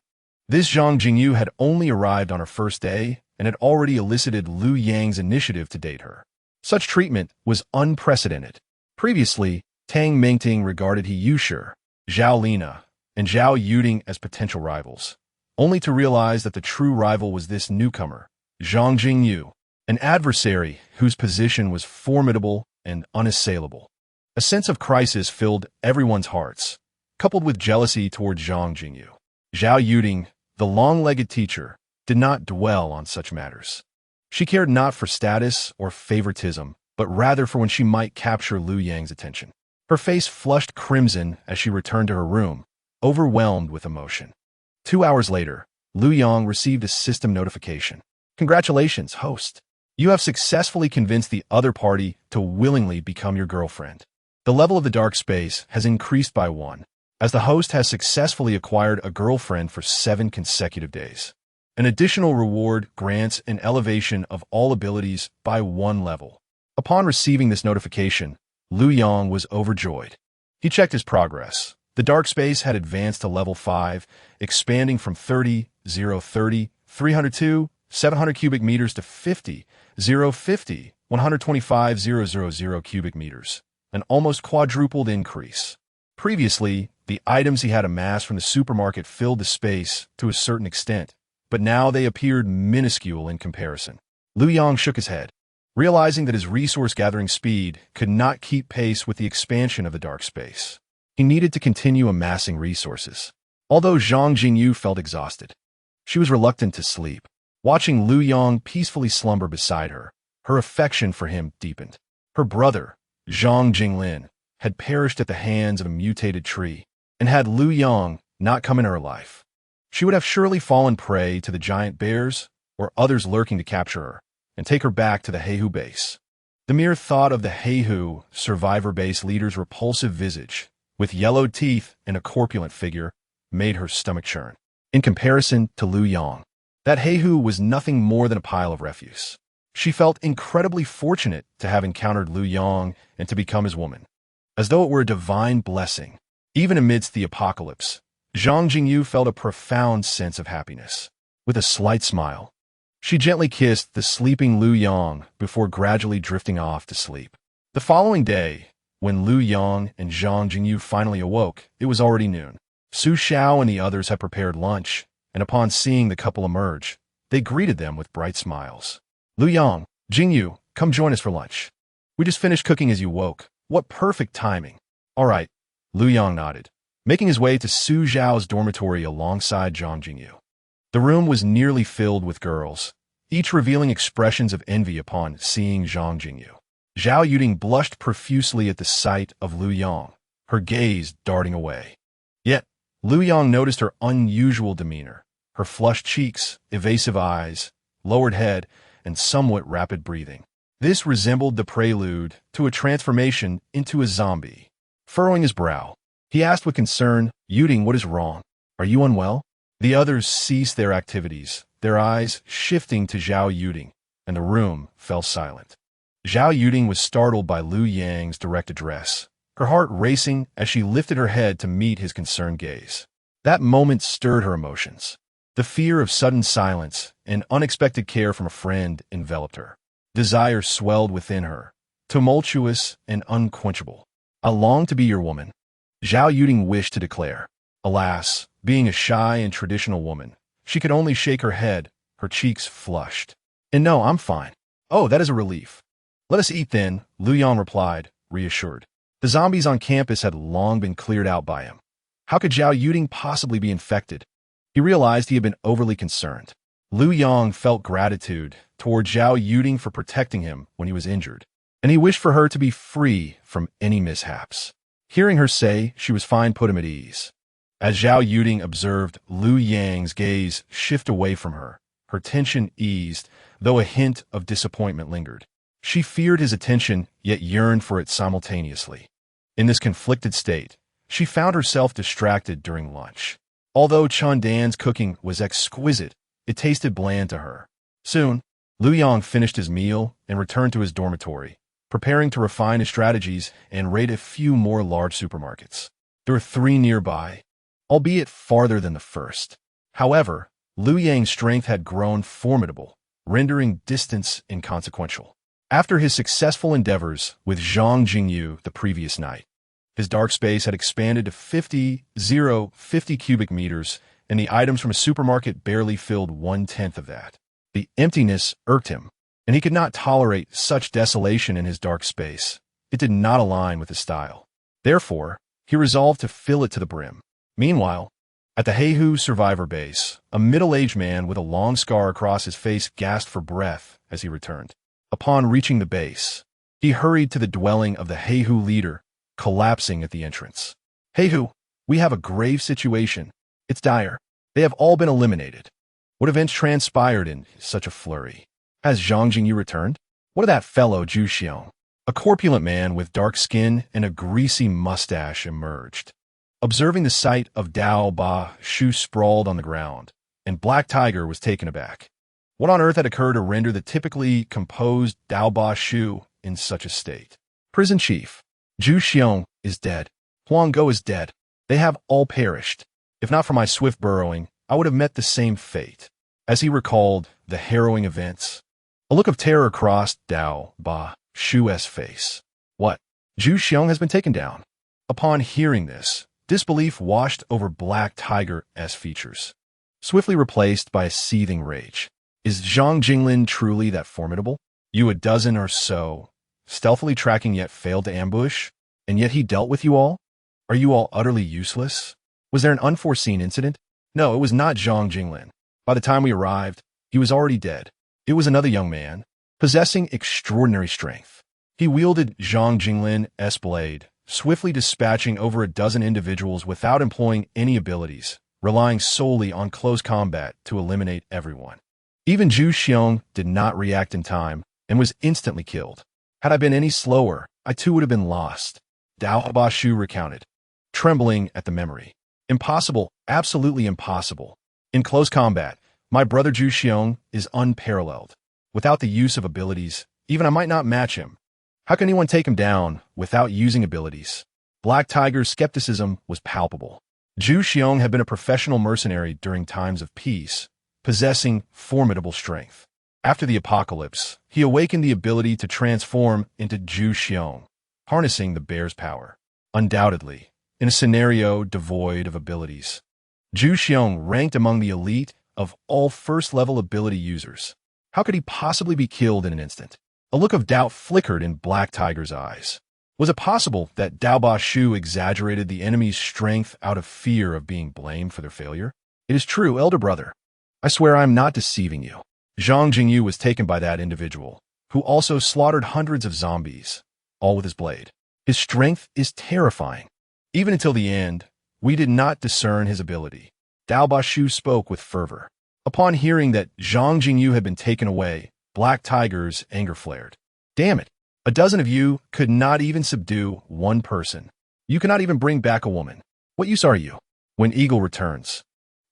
this Zhang Jingyu had only arrived on her first day and had already elicited Liu Yang's initiative to date her. Such treatment was unprecedented. Previously, Tang Mingting regarded He Yushi, Zhao Lina, and Zhao Yuding as potential rivals, only to realize that the true rival was this newcomer, Zhang Jingyu, an adversary whose position was formidable and unassailable. A sense of crisis filled everyone's hearts, coupled with jealousy toward Zhang Jingyu. Zhao Yuding, the long-legged teacher, did not dwell on such matters. She cared not for status or favoritism, but rather for when she might capture Liu Yang's attention. Her face flushed crimson as she returned to her room, overwhelmed with emotion. 2 hours later, Liu Yang received a system notification. Congratulations, host. You have successfully convinced the other party to willingly become your girlfriend. The level of the dark space has increased by 1, as the host has successfully acquired a girlfriend for 7 consecutive days. An additional reward grants an elevation of all abilities by 1 level. Upon receiving this notification, Liu Yang was overjoyed. He checked his progress. The dark space had advanced to level 5, expanding from 30, 302, 700 cubic meters to 50, 125, cubic meters, an almost quadrupled increase. Previously, the items he had amassed from the supermarket filled the space to a certain extent, but now they appeared minuscule in comparison. Liu Yang shook his head, realizing that his resource-gathering speed could not keep pace with the expansion of the dark space. He needed to continue amassing resources. Although Zhang Jingyu felt exhausted, she was reluctant to sleep. Watching Liu Yang peacefully slumber beside her, her affection for him deepened. Her brother, Zhang Jinglin, had perished at the hands of a mutated tree, and had Liu Yang not come into her life, she would have surely fallen prey to the giant bears or others lurking to capture her and take her back to the Heihu base. The mere thought of the Heihu survivor base leader's repulsive visage, with yellowed teeth and a corpulent figure, made her stomach churn. In comparison to Liu Yang, that Heihu was nothing more than a pile of refuse. She felt incredibly fortunate to have encountered Liu Yang and to become his woman, as though it were a divine blessing. Even amidst the apocalypse, Zhang Jingyu felt a profound sense of happiness. With a slight smile, she gently kissed the sleeping Liu Yang before gradually drifting off to sleep. The following day, when Liu Yang and Zhang Jingyu finally awoke, it was already noon. Su Xiao and the others had prepared lunch, and upon seeing the couple emerge, they greeted them with bright smiles. Liu Yang, Jingyu, come join us for lunch. We just finished cooking as you woke. What perfect timing. All right, Liu Yang nodded, making his way to Su Xiao's dormitory alongside Zhang Jingyu. The room was nearly filled with girls, each revealing expressions of envy upon seeing Zhang Jingyu. Zhao Yuding blushed profusely at the sight of Liu Yang, her gaze darting away. Yet, Liu Yang noticed her unusual demeanor, her flushed cheeks, evasive eyes, lowered head, and somewhat rapid breathing. This resembled the prelude to a transformation into a zombie. Furrowing his brow, he asked with concern, Yuding, what is wrong? Are you unwell? The others ceased their activities, their eyes shifting to Zhao Yuding, and the room fell silent. Zhao Yuding was startled by Liu Yang's direct address, her heart racing as she lifted her head to meet his concerned gaze. That moment stirred her emotions. The fear of sudden silence and unexpected care from a friend enveloped her. Desire swelled within her, tumultuous and unquenchable. I long to be your woman, Zhao Yuding wished to declare. Alas, being a shy and traditional woman, she could only shake her head, her cheeks flushed. And no, I'm fine. Oh, that is a relief. Let us eat then, Liu Yang replied, reassured. The zombies on campus had long been cleared out by him. How could Zhao Yuding possibly be infected? He realized he had been overly concerned. Liu Yang felt gratitude toward Zhao Yuding for protecting him when he was injured, and he wished for her to be free from any mishaps. Hearing her say she was fine put him at ease. As Zhao Yuding observed Liu Yang's gaze shift away from her, her tension eased, though a hint of disappointment lingered. She feared his attention, yet yearned for it simultaneously. In this conflicted state, she found herself distracted during lunch. Although Chun Dan's cooking was exquisite, It tasted bland to her. Soon, Liu Yang finished his meal and returned to his dormitory, preparing to refine his strategies and raid a few more large supermarkets. There were 3 nearby, albeit farther than the first. However, Liu Yang's strength had grown formidable, rendering distance inconsequential. After his successful endeavors with Zhang Jingyu the previous night, his dark space had expanded to 50 cubic meters, and the items from a supermarket barely filled 1/10 of that. The emptiness irked him, and he could not tolerate such desolation in his dark space. It did not align with his style. Therefore, he resolved to fill it to the brim. Meanwhile, at the Heihu survivor base, a middle-aged man with a long scar across his face gasped for breath as he returned. Upon reaching the base, he hurried to the dwelling of the Heihu leader, collapsing at the entrance. Heihu, we have a grave situation. It's dire. They have all been eliminated. What events transpired in such a flurry? Has Zhang Jingyu returned? What of that fellow Zhu Xiong? A corpulent man with dark skin and a greasy mustache emerged. Observing the sight of Dao Ba Shu sprawled on the ground, and Black Tiger was taken aback. What on earth had occurred to render the typically composed Dao Ba Shu in such a state? Prison chief, Zhu Xiong is dead. Huang Go is dead. They have all perished. If not for my swift burrowing, I would have met the same fate. As he recalled the harrowing events, a look of terror crossed Dao Ba Shu's face. What? Zhu Xiong has been taken down. Upon hearing this, disbelief washed over Black Tiger's features, swiftly replaced by a seething rage. Is Zhang Jinglin truly that formidable? You a dozen or so, stealthily tracking yet failed to ambush, and yet he dealt with you all? Are you all utterly useless? Was there an unforeseen incident? No, it was not Zhang Jinglin. By the time we arrived, he was already dead. It was another young man, possessing extraordinary strength. He wielded Zhang Jinglin's blade, swiftly dispatching over a dozen individuals without employing any abilities, relying solely on close combat to eliminate everyone. Even Zhu Xiong did not react in time and was instantly killed. Had I been any slower, I too would have been lost. Dao Ba Shu recounted, trembling at the memory. Impossible, absolutely impossible. In close combat, my brother Zhu Xiong is unparalleled. Without the use of abilities, even I might not match him. How can anyone take him down without using abilities? Black Tiger's skepticism was palpable. Zhu Xiong had been a professional mercenary during times of peace, possessing formidable strength. After the apocalypse, he awakened the ability to transform into Zhu Xiong, harnessing the bear's power. Undoubtedly, in a scenario devoid of abilities, Zhu Xiong ranked among the elite of all first-level ability users. How could he possibly be killed in an instant? A look of doubt flickered in Black Tiger's eyes. Was it possible that Dao Ba Shu exaggerated the enemy's strength out of fear of being blamed for their failure? It is true, elder brother. I swear I am not deceiving you. Zhang Jingyu was taken by that individual, who also slaughtered hundreds of zombies, all with his blade. His strength is terrifying. Even until the end, we did not discern his ability. Dao Ba Shu spoke with fervor. Upon hearing that Zhang Jingyu had been taken away, Black Tiger's anger flared. Damn it! A dozen of you could not even subdue one person. You cannot even bring back a woman. What use are you? When Eagle returns,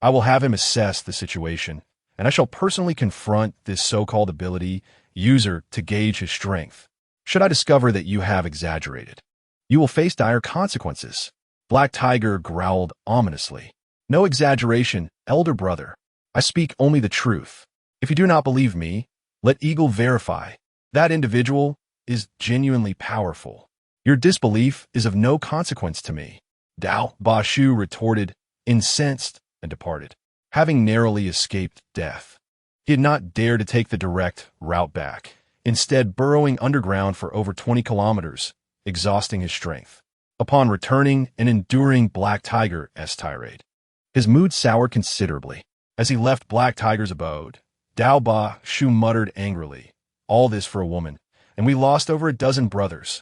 I will have him assess the situation, and I shall personally confront this so-called ability user to gauge his strength. Should I discover that you have exaggerated, you will face dire consequences. Black Tiger growled ominously. No exaggeration, elder brother. I speak only the truth. If you do not believe me, let Eagle verify. That individual is genuinely powerful. Your disbelief is of no consequence to me. Dao Ba Shu retorted, incensed, and departed, having narrowly escaped death. He had not dared to take the direct route back, instead burrowing underground for over 20 kilometers, exhausting his strength. Upon returning and enduring Black Tiger's tirade, his mood soured considerably. As he left Black Tiger's abode, Dao Ba Shu muttered angrily, all this for a woman, and we lost over a dozen brothers.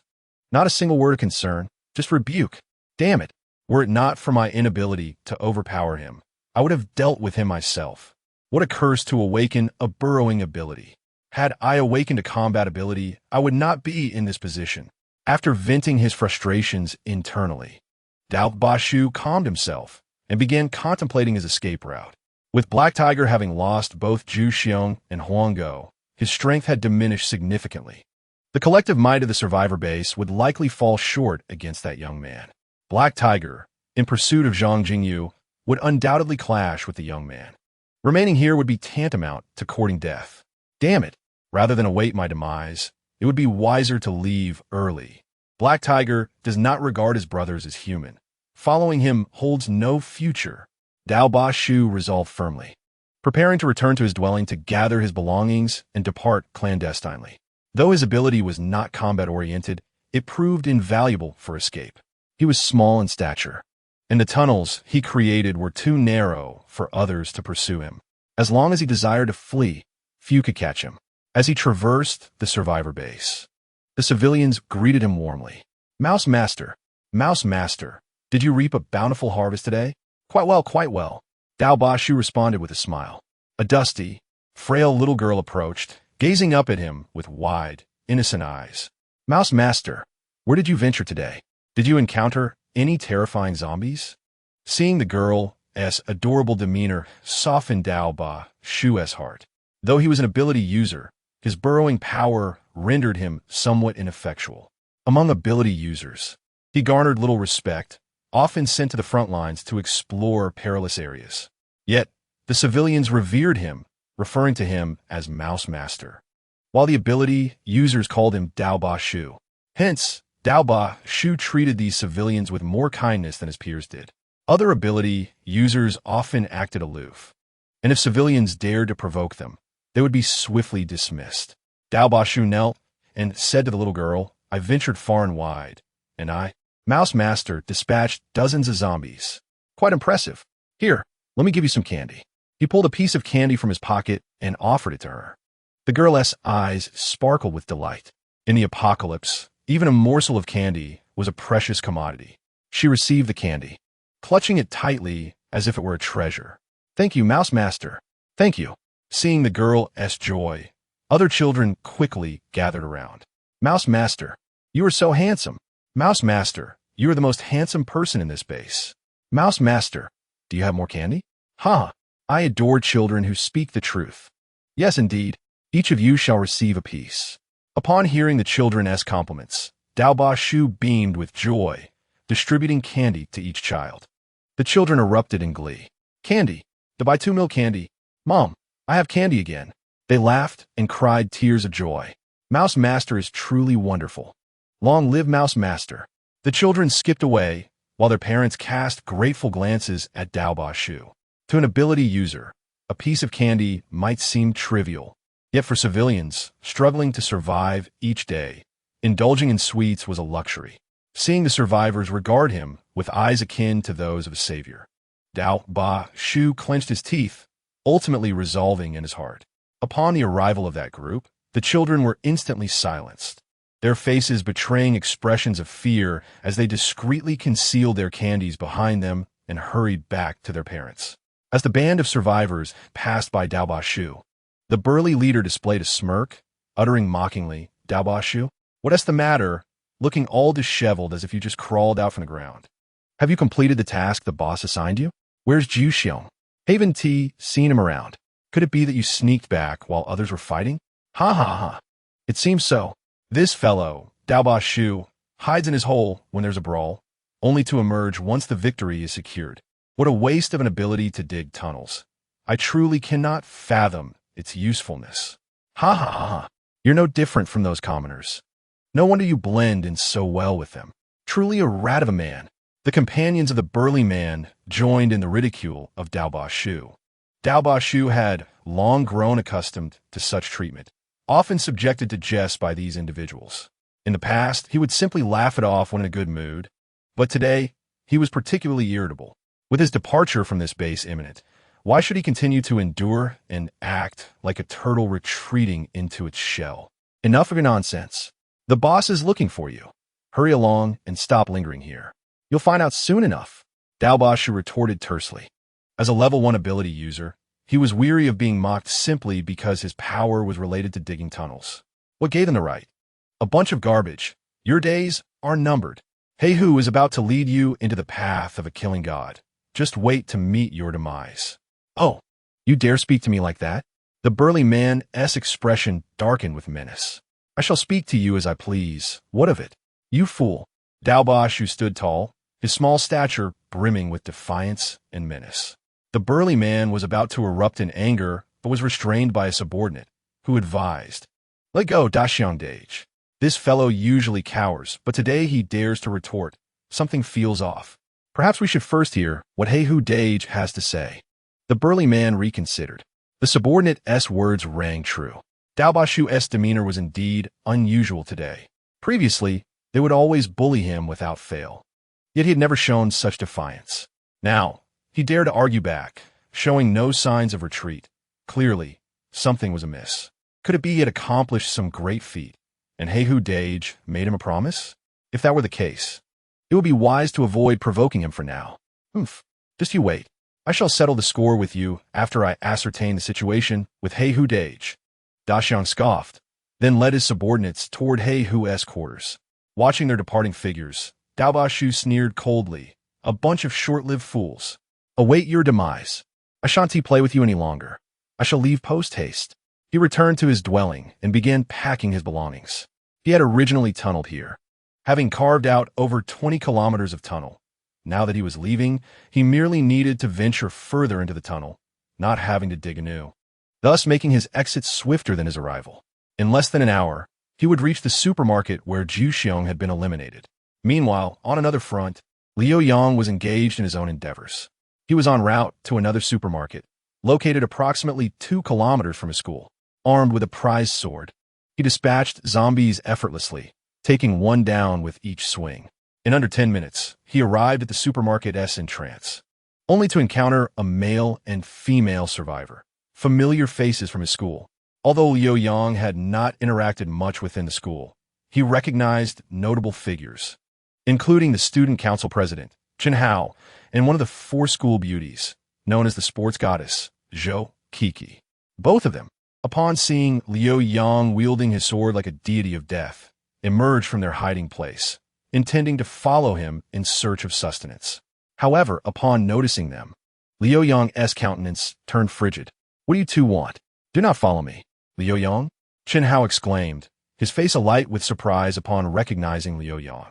Not a single word of concern, just rebuke. Damn it. Were it not for my inability to overpower him, I would have dealt with him myself. What a curse to awaken a burrowing ability. Had I awakened a combat ability, I would not be in this position. After venting his frustrations internally, Dao Ba Shu calmed himself and began contemplating his escape route. With Black Tiger having lost both Zhu Xiong and Huanggo, his strength had diminished significantly. The collective might of the survivor base would likely fall short against that young man. Black Tiger, in pursuit of Zhang Jingyu, would undoubtedly clash with the young man. Remaining here would be tantamount to courting death. Damn it! Rather than await my demise, it would be wiser to leave early. Black Tiger does not regard his brothers as human. Following him holds no future. Dao Ba Shu resolved firmly, preparing to return to his dwelling to gather his belongings and depart clandestinely. Though his ability was not combat-oriented, it proved invaluable for escape. He was small in stature, and the tunnels he created were too narrow for others to pursue him. As long as he desired to flee, few could catch him. As he traversed the survivor base, the civilians greeted him warmly. Mouse Master, did you reap a bountiful harvest today? Quite well, quite well. Dao Ba Shu responded with a smile. A dusty, frail little girl approached, gazing up at him with wide, innocent eyes. Mouse Master, where did you venture today? Did you encounter any terrifying zombies? Seeing the girl's adorable demeanor softened Dao Ba Shu's heart. Though he was an ability user, his burrowing power rendered him somewhat ineffectual. Among ability users, he garnered little respect, often sent to the front lines to explore perilous areas. Yet, the civilians revered him, referring to him as Mouse Master, while the ability users called him Dao Ba Shu. Hence, Dao Ba Shu treated these civilians with more kindness than his peers did. Other ability users often acted aloof, and if civilians dared to provoke them, they would be swiftly dismissed. Dao Ba Shu knelt and said to the little girl, I ventured far and wide, and I, Mouse Master, dispatched dozens of zombies. Quite impressive. Here, let me give you some candy. He pulled a piece of candy from his pocket and offered it to her. The girl's eyes sparkled with delight. In the apocalypse, even a morsel of candy was a precious commodity. She received the candy, clutching it tightly as if it were a treasure. Thank you, Mouse Master. Thank you. Seeing the girl's joy, other children quickly gathered around. Mouse Master, you are so handsome. Mouse Master, you are the most handsome person in this base. Mouse Master, do you have more candy? Ha! I adore children who speak the truth. Yes, indeed. Each of you shall receive a piece. Upon hearing the children's compliments, Dao Ba Shu beamed with joy, distributing candy to each child. The children erupted in glee. Candy! To buy 2 milk candy. Mom, I have candy again. They laughed and cried tears of joy. Mouse Master is truly wonderful. Long live Mouse Master. The children skipped away, while their parents cast grateful glances at Dao Ba Shu. To an ability user, a piece of candy might seem trivial. Yet for civilians, struggling to survive each day, indulging in sweets was a luxury. Seeing the survivors regard him with eyes akin to those of a savior, Dao Ba Shu clenched his teeth, ultimately resolving in his heart. Upon the arrival of that group, the children were instantly silenced, their faces betraying expressions of fear as they discreetly concealed their candies behind them and hurried back to their parents. As the band of survivors passed by Dao Ba Shu, the burly leader displayed a smirk, uttering mockingly, Dao Ba Shu, what's the matter, looking all disheveled as if you just crawled out from the ground? Have you completed the task the boss assigned you? Where's Zhu Xiong? Haven't seen him around. Could it be that you sneaked back while others were fighting? Ha ha ha. It seems so. This fellow, Dao Ba Shu, hides in his hole when there's a brawl, only to emerge once the victory is secured. What a waste of an ability to dig tunnels. I truly cannot fathom its usefulness. Ha ha ha ha. You're no different from those commoners. No wonder you blend in so well with them. Truly a rat of a man. The companions of the burly man joined in the ridicule of Dao Ba Shu. Dao Ba Shu had long grown accustomed to such treatment, often subjected to jest by these individuals. In the past, he would simply laugh it off when in a good mood, but today, he was particularly irritable. With his departure from this base imminent, why should he continue to endure and act like a turtle retreating into its shell? Enough of your nonsense. The boss is looking for you. Hurry along and stop lingering here. You'll find out soon enough. Dao Ba Shu retorted tersely. As a level 1 ability user, he was weary of being mocked simply because his power was related to digging tunnels. What gave him the right? A bunch of garbage. Your days are numbered. He who is about to lead you into the path of a killing god. Just wait to meet your demise. Oh, You dare speak to me like that? The burly man's expression darkened with menace. I shall speak to you as I please. What of it? You fool. Daobash, who stood tall, his small stature brimming with defiance and menace. The burly man was about to erupt in anger, but was restrained by a subordinate, who advised, "Let go, Daxiangdage. This fellow usually cowers, but today he dares to retort. Something feels off. Perhaps we should first hear what Heihu Dage has to say." The burly man reconsidered. The subordinate's words rang true. Daobashu's demeanor was indeed unusual today. Previously, they would always bully him without fail. Yet he had never shown such defiance. Now, he dared to argue back, showing no signs of retreat. Clearly, something was amiss. Could it be he had accomplished some great feat, and Heihu Dage made him a promise? If that were the case, it would be wise to avoid provoking him for now. Just you wait. I shall settle the score with you after I ascertain the situation with Heihu Dage. Daxiang scoffed, then led his subordinates toward Heihu's quarters. Watching their departing figures, Daobashu sneered coldly. A bunch of short-lived fools. Await your demise. I shan't play with you any longer. I shall leave post-haste. He returned to his dwelling and began packing his belongings. He had originally tunneled here, having carved out over 20 kilometers of tunnel. Now that he was leaving, he merely needed to venture further into the tunnel, not having to dig anew, thus making his exit swifter than his arrival. In less than an hour, he would reach the supermarket where Juxiong had been eliminated. Meanwhile, on another front, Liu Yang was engaged in his own endeavors. He was en route to another supermarket, located approximately 2 kilometers from his school. Armed with a prized sword, he dispatched zombies effortlessly, taking one down with each swing. In under 10 minutes, he arrived at the supermarket's entrance, only to encounter a male and female survivor, familiar faces from his school. Although Liu Yang had not interacted much within the school, he recognized notable figures, including the student council president, Chen Hao, and one of the 4 school beauties, known as the sports goddess, Zhou Qi. Both of them, upon seeing Liu Yang wielding his sword like a deity of death, emerged from their hiding place, intending to follow him in search of sustenance. However, upon noticing them, Liu Yang's countenance turned frigid. "What do you two want? Do not follow me." "Liu Yang?" Chen Hao exclaimed, his face alight with surprise upon recognizing Liu Yang.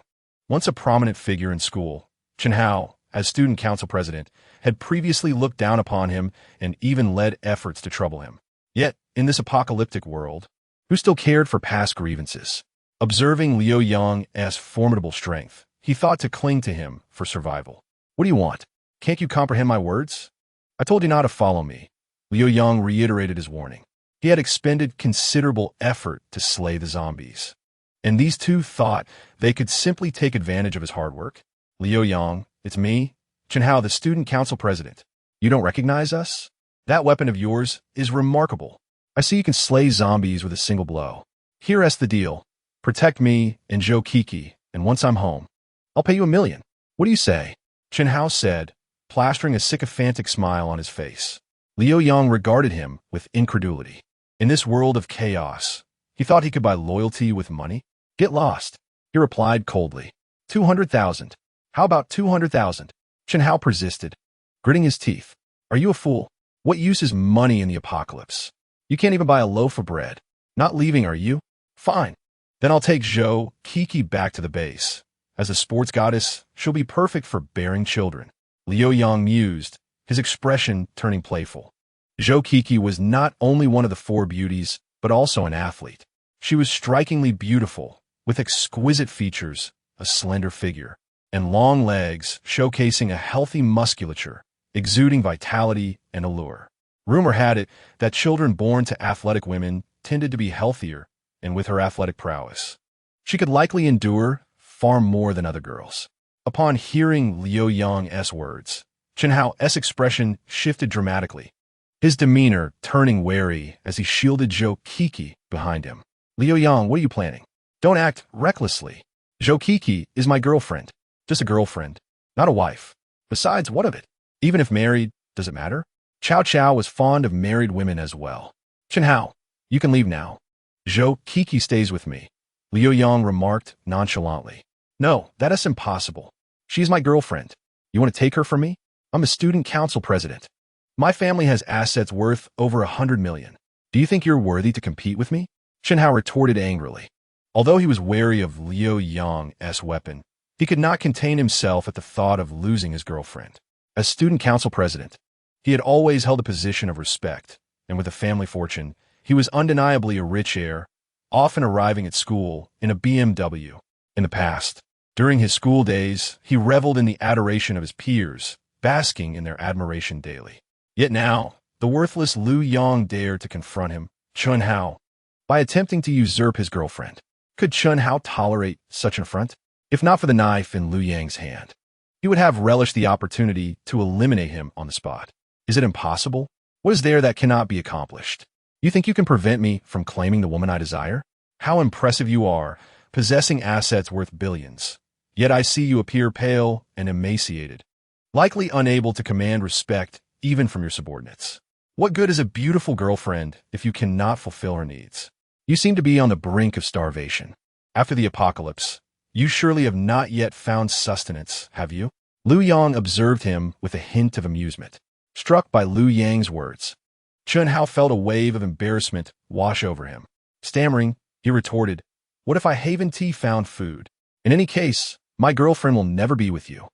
Once a prominent figure in school, Chen Hao, as student council president, had previously looked down upon him and even led efforts to trouble him. Yet, in this apocalyptic world, who still cared for past grievances? Observing Liu Yang's formidable strength, he thought to cling to him for survival. "What do you want? Can't you comprehend my words? I told you not to follow me." Liu Yang reiterated his warning. He had expended considerable effort to slay the zombies, and these two thought they could simply take advantage of his hard work. "Liu Yang, it's me, Chen Hao, the student council president. You don't recognize us? That weapon of yours is remarkable. I see you can slay zombies with a single blow. Here's the deal. Protect me and Zhou Qi, and once I'm home, I'll pay you $1 million. What do you say?" Chen Hao said, plastering a sycophantic smile on his face. Liu Yang regarded him with incredulity. In this world of chaos, he thought he could buy loyalty with money. "Get lost," he replied coldly. 200,000. How about 200,000? Chen Hao persisted, gritting his teeth. "Are you a fool? What use is money in the apocalypse? You can't even buy a loaf of bread. Not leaving, are you? Fine. Then I'll take Zhou Qi back to the base. As a sports goddess, she'll be perfect for bearing children." Liu Yang mused, his expression turning playful. Zhou Qi was not only one of the 4 beauties, but also an athlete. She was strikingly beautiful, with exquisite features, a slender figure, and long legs showcasing a healthy musculature, exuding vitality and allure. Rumor had it that children born to athletic women tended to be healthier, and with her athletic prowess, she could likely endure far more than other girls. Upon hearing Liu Yang's words, Chen Hao's expression shifted dramatically, his demeanor turning wary as he shielded Zhou Qi behind him. "Liu Yang, what are you planning? Don't act recklessly. Zhou Qi is my girlfriend. Just a girlfriend, not a wife. Besides, what of it? Even if married, does it matter?" Cao Cao was fond of married women as well. "Chen Hao, you can leave now. Zhou Qi stays with me," Liu Yang remarked nonchalantly. "No, that is impossible. She's my girlfriend. You want to take her from me? I'm a student council president." My family has assets worth over 100 million. Do you think you're worthy to compete with me? Chen Hao retorted angrily. Although he was wary of Liu Yang's weapon, he could not contain himself at the thought of losing his girlfriend. As student council president, he had always held a position of respect, and with a family fortune, he was undeniably a rich heir, often arriving at school in a BMW. In the past, during his school days, he reveled in the adoration of his peers, basking in their admiration daily. Yet now, the worthless Liu Yang dared to confront him, Chen Hao, by attempting to usurp his girlfriend. Could Chen Hao tolerate such an affront? If not for the knife in Liu Yang's hand, he would have relished the opportunity to eliminate him on the spot. Is it impossible? What is there that cannot be accomplished? You think you can prevent me from claiming the woman I desire? How impressive you are, possessing assets worth billions. Yet I see you appear pale and emaciated, likely unable to command respect even from your subordinates. What good is a beautiful girlfriend if you cannot fulfill her needs? You seem to be on the brink of starvation. After the apocalypse, you surely have not yet found sustenance, have you? Liu Yang observed him with a hint of amusement. Struck by Liu Yang's words, Chen Hao felt a wave of embarrassment wash over him. Stammering, he retorted, "What if I haven't found food? In any case, my girlfriend will never be with you.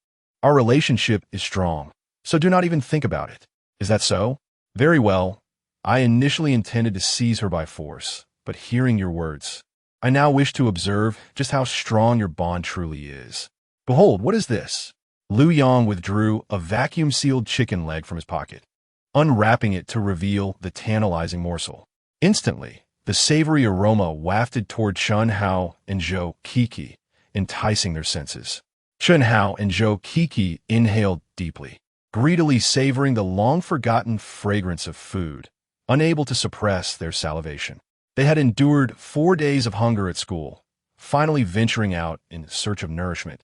Our relationship is strong, so do not even think about it. Is that so? Very well. I initially intended to seize her by force, but hearing your words, I now wish to observe just how strong your bond truly is. Behold, what is this?" Liu Yang withdrew a vacuum-sealed chicken leg from his pocket, unwrapping it to reveal the tantalizing morsel. Instantly, the savory aroma wafted toward Chen Hao and Zhou Qi, enticing their senses. Chen Hao and Zhou Qi inhaled deeply, greedily savoring the long-forgotten fragrance of food, unable to suppress their salivation. They had endured 4 days of hunger at school, finally venturing out in search of nourishment.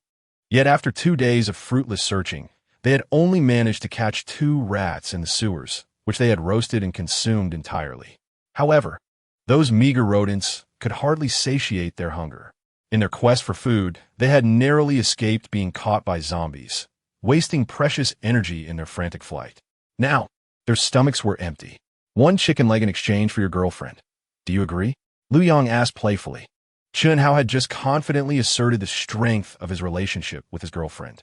Yet after 2 days of fruitless searching, they had only managed to catch 2 rats in the sewers, which they had roasted and consumed entirely. However, those meager rodents could hardly satiate their hunger. In their quest for food, they had narrowly escaped being caught by zombies, wasting precious energy in their frantic flight. Now, their stomachs were empty. 1 chicken leg in exchange for your girlfriend. Do you agree? Liu Yang asked playfully. Chen Hao had just confidently asserted the strength of his relationship with his girlfriend.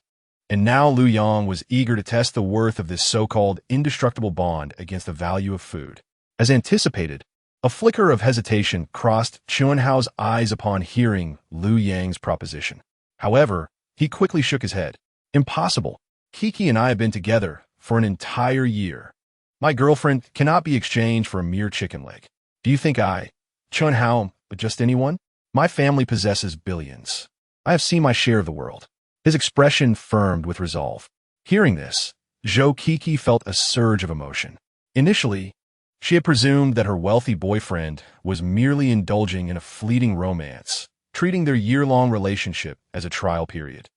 And now Liu Yang was eager to test the worth of this so-called indestructible bond against the value of food. As anticipated, a flicker of hesitation crossed Chen Hao's eyes upon hearing Liu Yang's proposition. However, he quickly shook his head. Impossible. Qi and I have been together for an entire year. My girlfriend cannot be exchanged for a mere chicken leg. Do you think I, Chen Hao, but just anyone? My family possesses billions. I have seen my share of the world. His expression firmed with resolve. Hearing this, Zhou Qi felt a surge of emotion. Initially, she had presumed that her wealthy boyfriend was merely indulging in a fleeting romance, treating their year-long relationship as a trial period,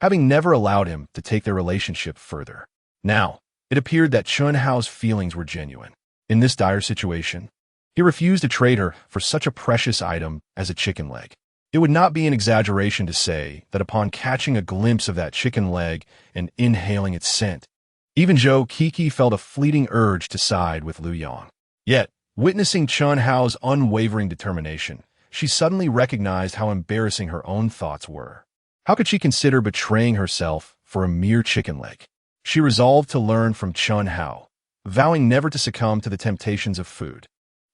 having never allowed him to take their relationship further. Now, it appeared that Chen Hao's feelings were genuine. In this dire situation, he refused to trade her for such a precious item as a chicken leg. It would not be an exaggeration to say that upon catching a glimpse of that chicken leg and inhaling its scent, even Zhou Qi felt a fleeting urge to side with Liu Yang. Yet, witnessing Chen Hao's unwavering determination, she suddenly recognized how embarrassing her own thoughts were. How could she consider betraying herself for a mere chicken leg? She resolved to learn from Chen Hao, vowing never to succumb to the temptations of food.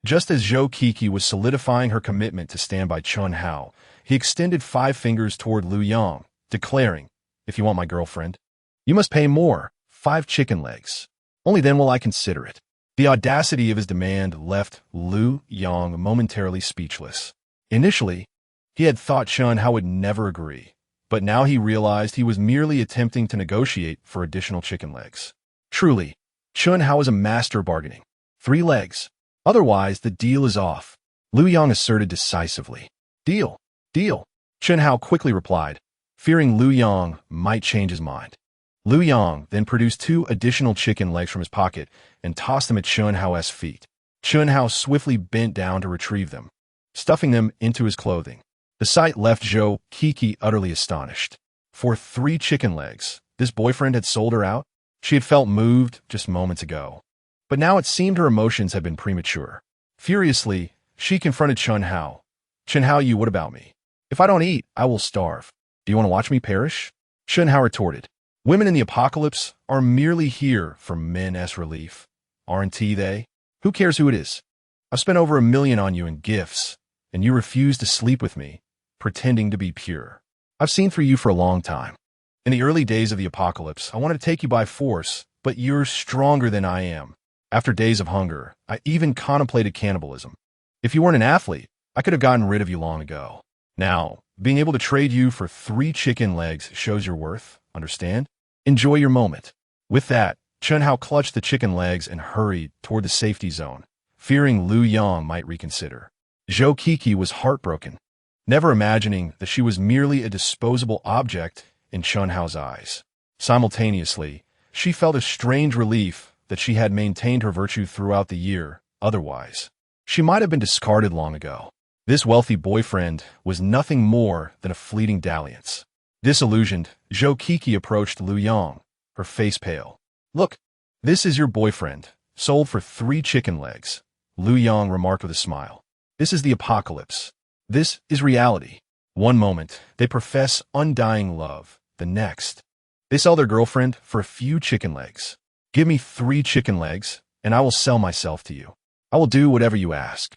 Just as Zhou Qi was solidifying her commitment to stand by Chen Hao, he extended 5 fingers toward Liu Yang, declaring, "If you want my girlfriend, you must pay more, 5 chicken legs. Only then will I consider it." The audacity of his demand left Liu Yang momentarily speechless. Initially, he had thought Chen Hao would never agree, but now he realized he was merely attempting to negotiate for additional chicken legs. Truly, Chen Hao is a master of bargaining. 3 legs. Otherwise, the deal is off, Liu Yang asserted decisively. Deal. Deal. Chen Hao quickly replied, fearing Liu Yang might change his mind. Liu Yang then produced 2 additional chicken legs from his pocket and tossed them at Chen Hao's feet. Chen Hao swiftly bent down to retrieve them, stuffing them into his clothing. The sight left Zhou Qi utterly astonished. For 3 chicken legs, this boyfriend had sold her out? She had felt moved just moments ago. But now it seemed her emotions had been premature. Furiously, she confronted Chun Hao. Chun Hao, you, what about me? If I don't eat, I will starve. Do you want to watch me perish? Chun Hao retorted. Women in the apocalypse are merely here for men's relief. Aren't they? Who cares who it is? I've spent over $1 million on you in gifts, and you refuse to sleep with me, pretending to be pure. I've seen through you for a long time. In the early days of the apocalypse, I wanted to take you by force, but you're stronger than I am. After days of hunger, I even contemplated cannibalism. If you weren't an athlete, I could have gotten rid of you long ago. Now, being able to trade you for 3 chicken legs shows your worth, understand? Enjoy your moment. With that, Chun Hao clutched the chicken legs and hurried toward the safety zone, fearing Liu Yang might reconsider. Zhou Qixi was heartbroken, never imagining that she was merely a disposable object in Chun Hao's eyes. Simultaneously, she felt a strange relief that she had maintained her virtue throughout the year. Otherwise, she might have been discarded long ago. This wealthy boyfriend was nothing more than a fleeting dalliance. Disillusioned, Zhou Qixi approached Liu Yang, her face pale. Look, this is your boyfriend, sold for 3 chicken legs, Liu Yang remarked with a smile. This is the apocalypse. This is reality. One moment, they profess undying love. The next, they sell their girlfriend for a few chicken legs. Give me 3 chicken legs, and I will sell myself to you. I will do whatever you ask.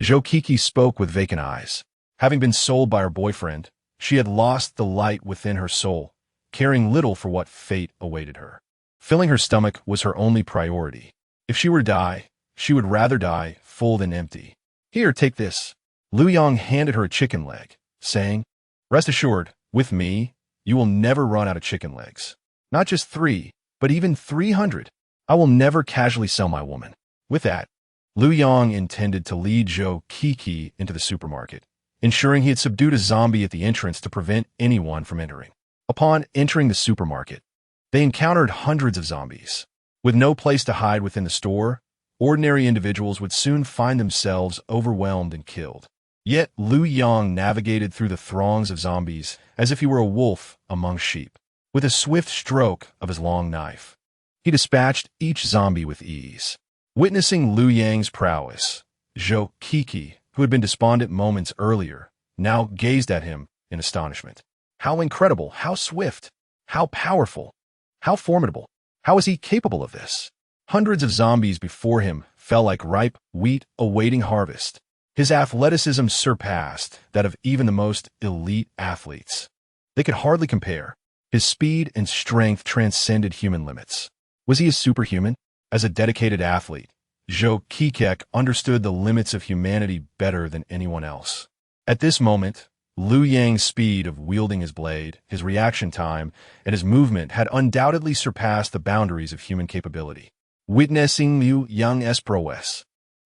Zhou Qixi spoke with vacant eyes. Having been sold by her boyfriend, she had lost the light within her soul, caring little for what fate awaited her. Filling her stomach was her only priority. If she were to die, she would rather die full than empty. Here, take this. Liu Yang handed her a chicken leg, saying, Rest assured, with me, you will never run out of chicken legs. Not just 3, but even 300. I will never casually sell my woman. With that, Liu Yang intended to lead Zhou Qixi into the supermarket, ensuring he had subdued a zombie at the entrance to prevent anyone from entering. Upon entering the supermarket, they encountered hundreds of zombies. With no place to hide within the store, ordinary individuals would soon find themselves overwhelmed and killed. Yet Liu Yang navigated through the throngs of zombies as if he were a wolf among sheep. With a swift stroke of his long knife, he dispatched each zombie with ease. Witnessing Liu Yang's prowess, Zhou Qixi, who had been despondent moments earlier, now gazed at him in astonishment. How incredible, how swift, how powerful, how formidable. How is he capable of this? Hundreds of zombies before him fell like ripe wheat awaiting harvest. His athleticism surpassed that of even the most elite athletes. They could hardly compare. His speed and strength transcended human limits. Was he a superhuman? As a dedicated athlete, Zhou Qixi understood the limits of humanity better than anyone else. At this moment, Liu Yang's speed of wielding his blade, his reaction time, and his movement had undoubtedly surpassed the boundaries of human capability. Witnessing Liu Yang's prowess,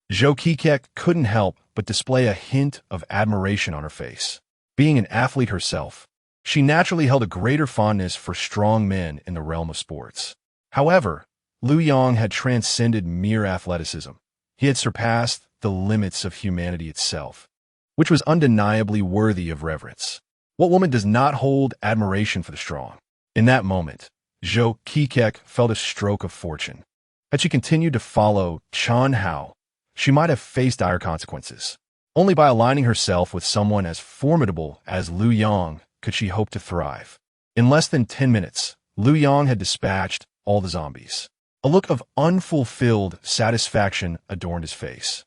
Zhou Qixi couldn't help but display a hint of admiration on her face. Being an athlete herself, she naturally held a greater fondness for strong men in the realm of sports. However, Liu Yang had transcended mere athleticism. He had surpassed the limits of humanity itself, which was undeniably worthy of reverence. What woman does not hold admiration for the strong? In that moment, Zhou Qixi felt a stroke of fortune. Had she continued to follow Chun Hao, she might have faced dire consequences. Only by aligning herself with someone as formidable as Liu Yang could she hope to thrive. In less than 10 minutes, Liu Yang had dispatched all the zombies. A look of unfulfilled satisfaction adorned his face.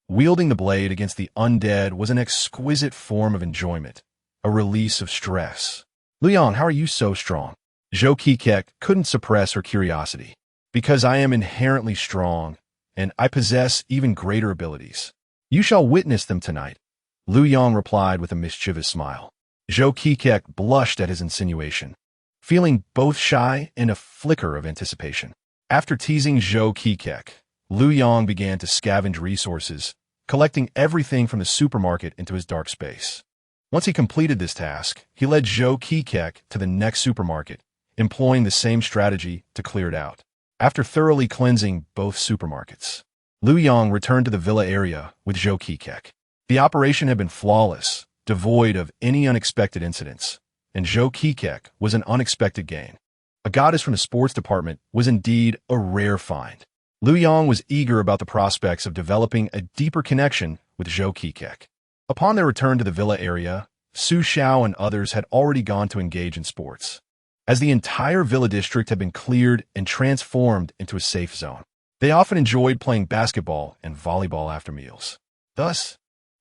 Wielding the blade against the undead was an exquisite form of enjoyment, a release of stress. Liu Yang, how are you so strong? Zhou Qixi couldn't suppress her curiosity. Because I am inherently strong, and I possess even greater abilities. You shall witness them tonight, Liu Yang replied with a mischievous smile. Zhou Qixi blushed at his insinuation, feeling both shy and a flicker of anticipation. After teasing Zhou Qixi, Liu Yang began to scavenge resources, collecting everything from the supermarket into his dark space. Once he completed this task, he led Zhou Qixi to the next supermarket, employing the same strategy to clear it out. After thoroughly cleansing both supermarkets, Liu Yang returned to the villa area with Zhou Qixi. The operation had been flawless, devoid of any unexpected incidents, and Zhou Qixi was an unexpected gain. A goddess from the sports department was indeed a rare find. Liu Yang was eager about the prospects of developing a deeper connection with Zhou Qikek. Upon their return to the villa area, Su Xiao and others had already gone to engage in sports. As the entire villa district had been cleared and transformed into a safe zone, they often enjoyed playing basketball and volleyball after meals. Thus,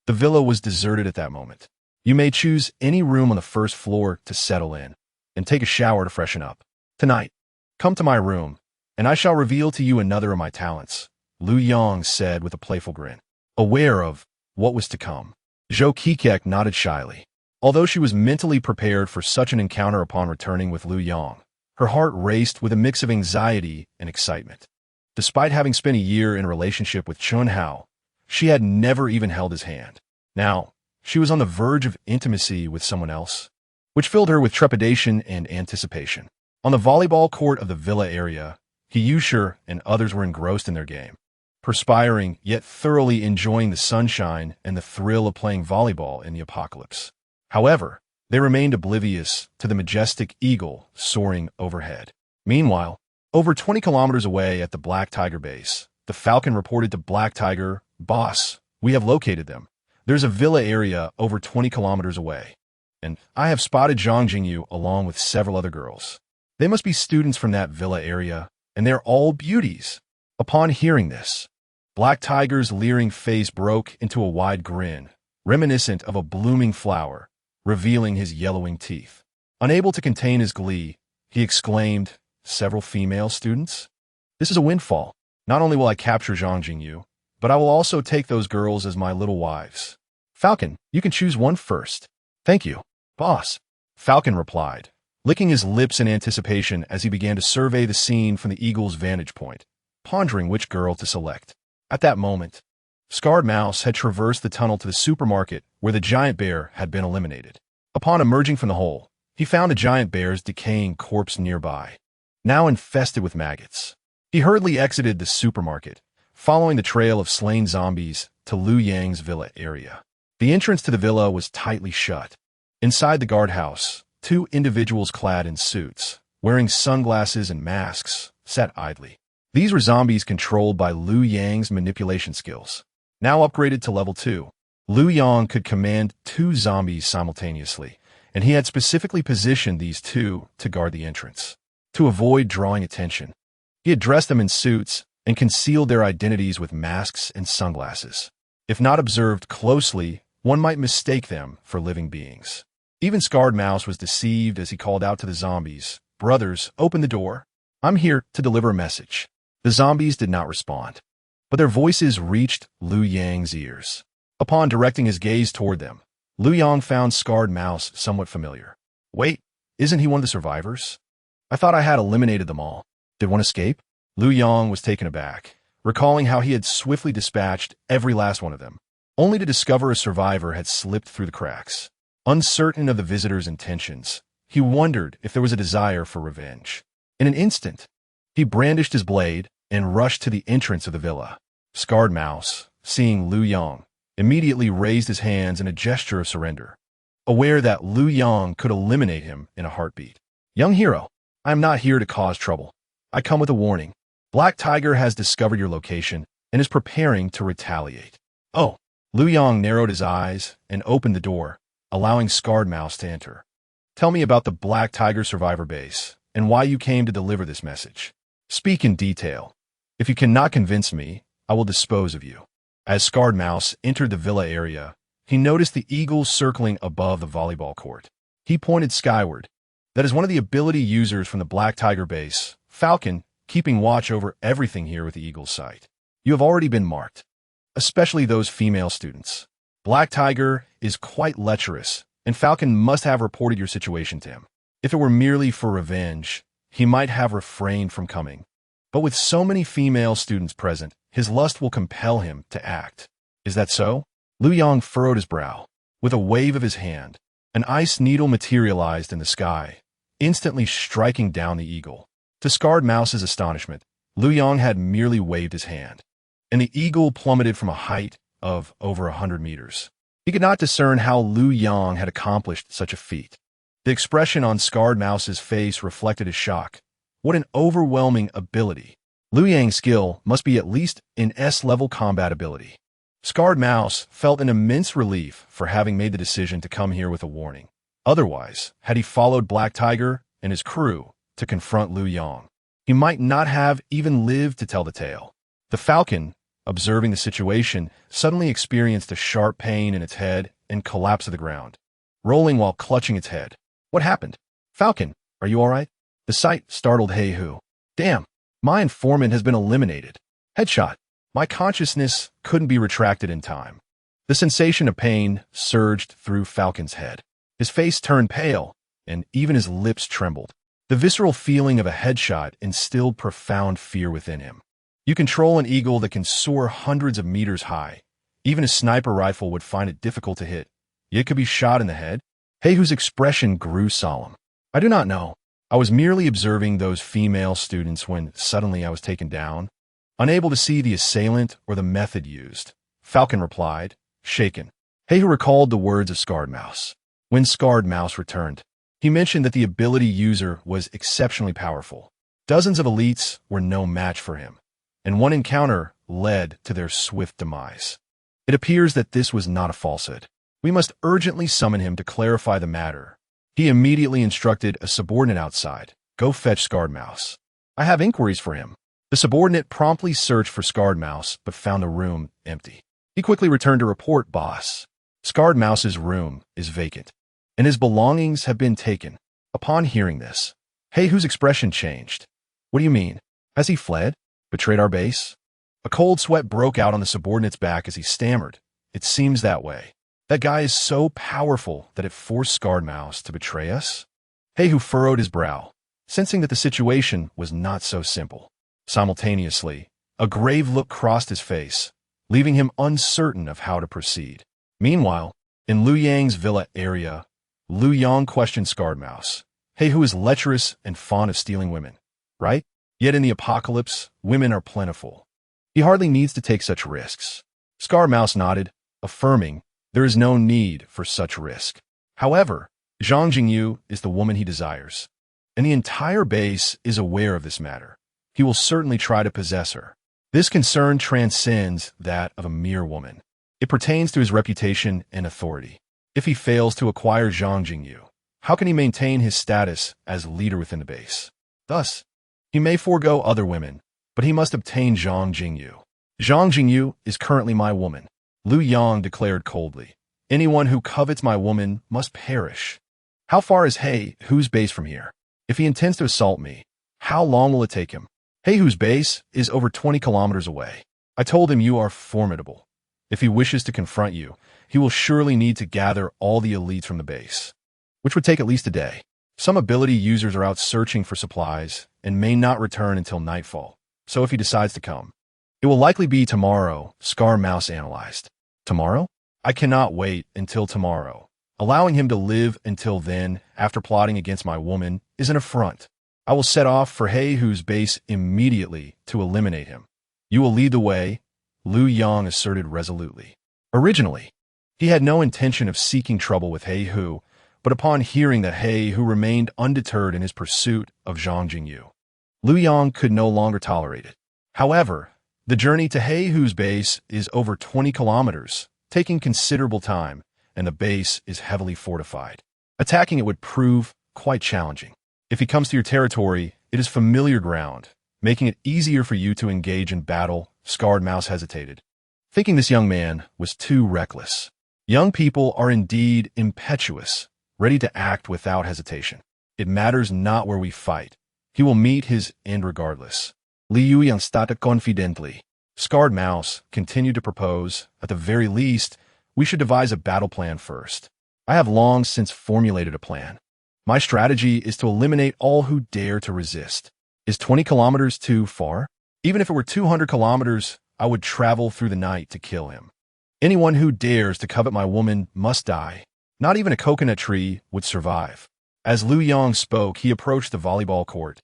the villa was deserted at that moment. You may choose any room on the first floor to settle in and take a shower to freshen up. Tonight, come to my room, and I shall reveal to you another of my talents, Liu Yang said with a playful grin, aware of what was to come. Zhou Qikek nodded shyly. Although she was mentally prepared for such an encounter upon returning with Liu Yang, her heart raced with a mix of anxiety and excitement. Despite having spent a year in a relationship with Chun Hao, she had never even held his hand. Now, she was on the verge of intimacy with someone else, which filled her with trepidation and anticipation. On the volleyball court of the villa area, Hiyusher and others were engrossed in their game, perspiring yet thoroughly enjoying the sunshine and the thrill of playing volleyball in the apocalypse. However, they remained oblivious to the majestic eagle soaring overhead. Meanwhile, over 20 kilometers away at the Black Tiger base, the Falcon reported to Black Tiger, "Boss, we have located them. There's a villa area over 20 kilometers away, and I have spotted Zhang Jingyu along with several other girls. They must be students from that villa area, and they're all beauties." Upon hearing this, Black Tiger's leering face broke into a wide grin, reminiscent of a blooming flower, revealing his yellowing teeth. Unable to contain his glee, he exclaimed, "Several female students? This is a windfall. Not only will I capture Zhang Jingyu, but I will also take those girls as my little wives. Falcon, you can choose one first." "Thank you, boss," Falcon replied, licking his lips in anticipation as he began to survey the scene from the eagle's vantage point, pondering which girl to select. At that moment, Scarred Mouse had traversed the tunnel to the supermarket where the giant bear had been eliminated. Upon emerging from the hole, he found a giant bear's decaying corpse nearby, now infested with maggots. He hurriedly exited the supermarket, following the trail of slain zombies to Liu Yang's villa area. The entrance to the villa was tightly shut. Inside the guardhouse, two individuals clad in suits, wearing sunglasses and masks, sat idly. These were zombies controlled by Liu Yang's manipulation skills. Now upgraded to level 2, Liu Yang could command 2 zombies simultaneously, and he had specifically positioned these 2 to guard the entrance. To avoid drawing attention, he had dressed them in suits and concealed their identities with masks and sunglasses. If not observed closely, one might mistake them for living beings. Even Scarred Mouse was deceived as he called out to the zombies, "Brothers, open the door. I'm here to deliver a message." The zombies did not respond, but their voices reached Liu Yang's ears. Upon directing his gaze toward them, Liu Yang found Scarred Mouse somewhat familiar. "Wait, isn't he one of the survivors? I thought I had eliminated them all. Did one escape?" Liu Yang was taken aback, recalling how he had swiftly dispatched every last one of them, only to discover a survivor had slipped through the cracks. Uncertain of the visitor's intentions, he wondered if there was a desire for revenge. In an instant, he brandished his blade and rushed to the entrance of the villa. Scarred Mouse, seeing Liu Yang, immediately raised his hands in a gesture of surrender, aware that Liu Yang could eliminate him in a heartbeat. "Young hero, I am not here to cause trouble. I come with a warning. Black Tiger has discovered your location and is preparing to retaliate." "Oh." Liu Yang narrowed his eyes and opened the door, allowing Scarred Mouse to enter. "Tell me about the Black Tiger survivor base and why you came to deliver this message. Speak in detail. If you cannot convince me, I will dispose of you." As Scarred Mouse entered the villa area, he noticed the eagles circling above the volleyball court. He pointed skyward. That is one of the ability users from the Black Tiger base, Falcon, keeping watch over everything here with the eagle's sight. "You have already been marked, especially those female students. Black Tiger is quite lecherous, and Falcon must have reported your situation to him. If it were merely for revenge, he might have refrained from coming. But with so many female students present, his lust will compel him to act. Is that so?" Liu Yang furrowed his brow. With a wave of his hand, an ice needle materialized in the sky, instantly striking down the eagle. To Scarred Mouse's astonishment, Liu Yang had merely waved his hand, and the eagle plummeted from a height of over 100 meters. He could not discern how Liu Yang had accomplished such a feat. The expression on Scarred Mouse's face reflected his shock. What an overwhelming ability! Liu Yang's skill must be at least in S-level combat ability. Scarred Mouse felt an immense relief for having made the decision to come here with a warning. Otherwise, had he followed Black Tiger and his crew to confront Liu Yang, he might not have even lived to tell the tale. The falcon, observing the situation, suddenly experienced a sharp pain in its head and collapsed to the ground, rolling while clutching its head. What happened? Falcon, are you all right? The sight startled Hey Hu. Damn, my informant has been eliminated. Headshot. My consciousness couldn't be retracted in time. The sensation of pain surged through Falcon's head. His face turned pale, and even his lips trembled. The visceral feeling of a headshot instilled profound fear within him. You control an eagle that can soar hundreds of meters high. Even a sniper rifle would find it difficult to hit. Yet could be shot in the head. Hey Hu's expression grew solemn. I do not know. I was merely observing those female students when suddenly I was taken down, unable to see the assailant or the method used. Falcon replied, shaken. Hey Hu recalled the words of Scarred Mouse. When Scarred Mouse returned, he mentioned that the ability user was exceptionally powerful. Dozens of elites were no match for him, and one encounter led to their swift demise. It appears that this was not a falsehood. We must urgently summon him to clarify the matter. He immediately instructed a subordinate outside, go fetch Scarred Mouse. I have inquiries for him. The subordinate promptly searched for Scarred Mouse, but found the room empty. He quickly returned to report, boss. Scarred Mouse's room is vacant, and his belongings have been taken. Upon hearing this, Hey Hu's expression changed. What do you mean? Has he fled? Betrayed our base? A cold sweat broke out on the subordinate's back as he stammered. It seems that way. That guy is so powerful that it forced Scarred Mouse to betray us? Hey Hu furrowed his brow, sensing that the situation was not so simple. Simultaneously, a grave look crossed his face, leaving him uncertain of how to proceed. Meanwhile, in Liu Yang's villa area, Liu Yang questioned Scarred Mouse. Hey Hu is lecherous and fond of stealing women, right? Yet in the apocalypse, women are plentiful. He hardly needs to take such risks. Scarred Mouse nodded, affirming there is no need for such risk. However, Zhang Jingyu is the woman he desires, and the entire base is aware of this matter. He will certainly try to possess her. This concern transcends that of a mere woman. It pertains to his reputation and authority. If he fails to acquire Zhang Jingyu, how can he maintain his status as leader within the base? Thus, he may forego other women, but he must obtain Zhang Jingyu. Zhang Jingyu is currently my woman, Liu Yang declared coldly. Anyone who covets my woman must perish. How far is Hey Hu's base from here? If he intends to assault me, how long will it take him? Hey Hu's base is over 20 kilometers away. I told him you are formidable. If he wishes to confront you, he will surely need to gather all the elites from the base, which would take at least a day. Some ability users are out searching for supplies and may not return until nightfall, so if he decides to come, it will likely be tomorrow, Scarred Mouse analyzed. Tomorrow? I cannot wait until tomorrow. Allowing him to live until then, after plotting against my woman, is an affront. I will set off for Hey Hu's base immediately to eliminate him. You will lead the way, Liu Yang asserted resolutely. Originally, he had no intention of seeking trouble with Hey Hu, but upon hearing that Hey Hu remained undeterred in his pursuit of Zhang Jingyu, Liu Yang could no longer tolerate it. However, the journey to Hey Hu's base is over 20 kilometers, taking considerable time, and the base is heavily fortified. Attacking it would prove quite challenging. If he comes to your territory, it is familiar ground, making it easier for you to engage in battle. Scarred Mouse hesitated, thinking this young man was too reckless. Young people are indeed impetuous, ready to act without hesitation. It matters not where we fight. He will meet his end regardless. Liu Yang stated confidently. Scarred Mouse continued to propose, at the very least, we should devise a battle plan first. I have long since formulated a plan. My strategy is to eliminate all who dare to resist. Is 20 kilometers too far? Even if it were 200 kilometers, I would travel through the night to kill him. Anyone who dares to covet my woman must die. Not even a coconut tree would survive. As Liu Yang spoke, he approached the volleyball court,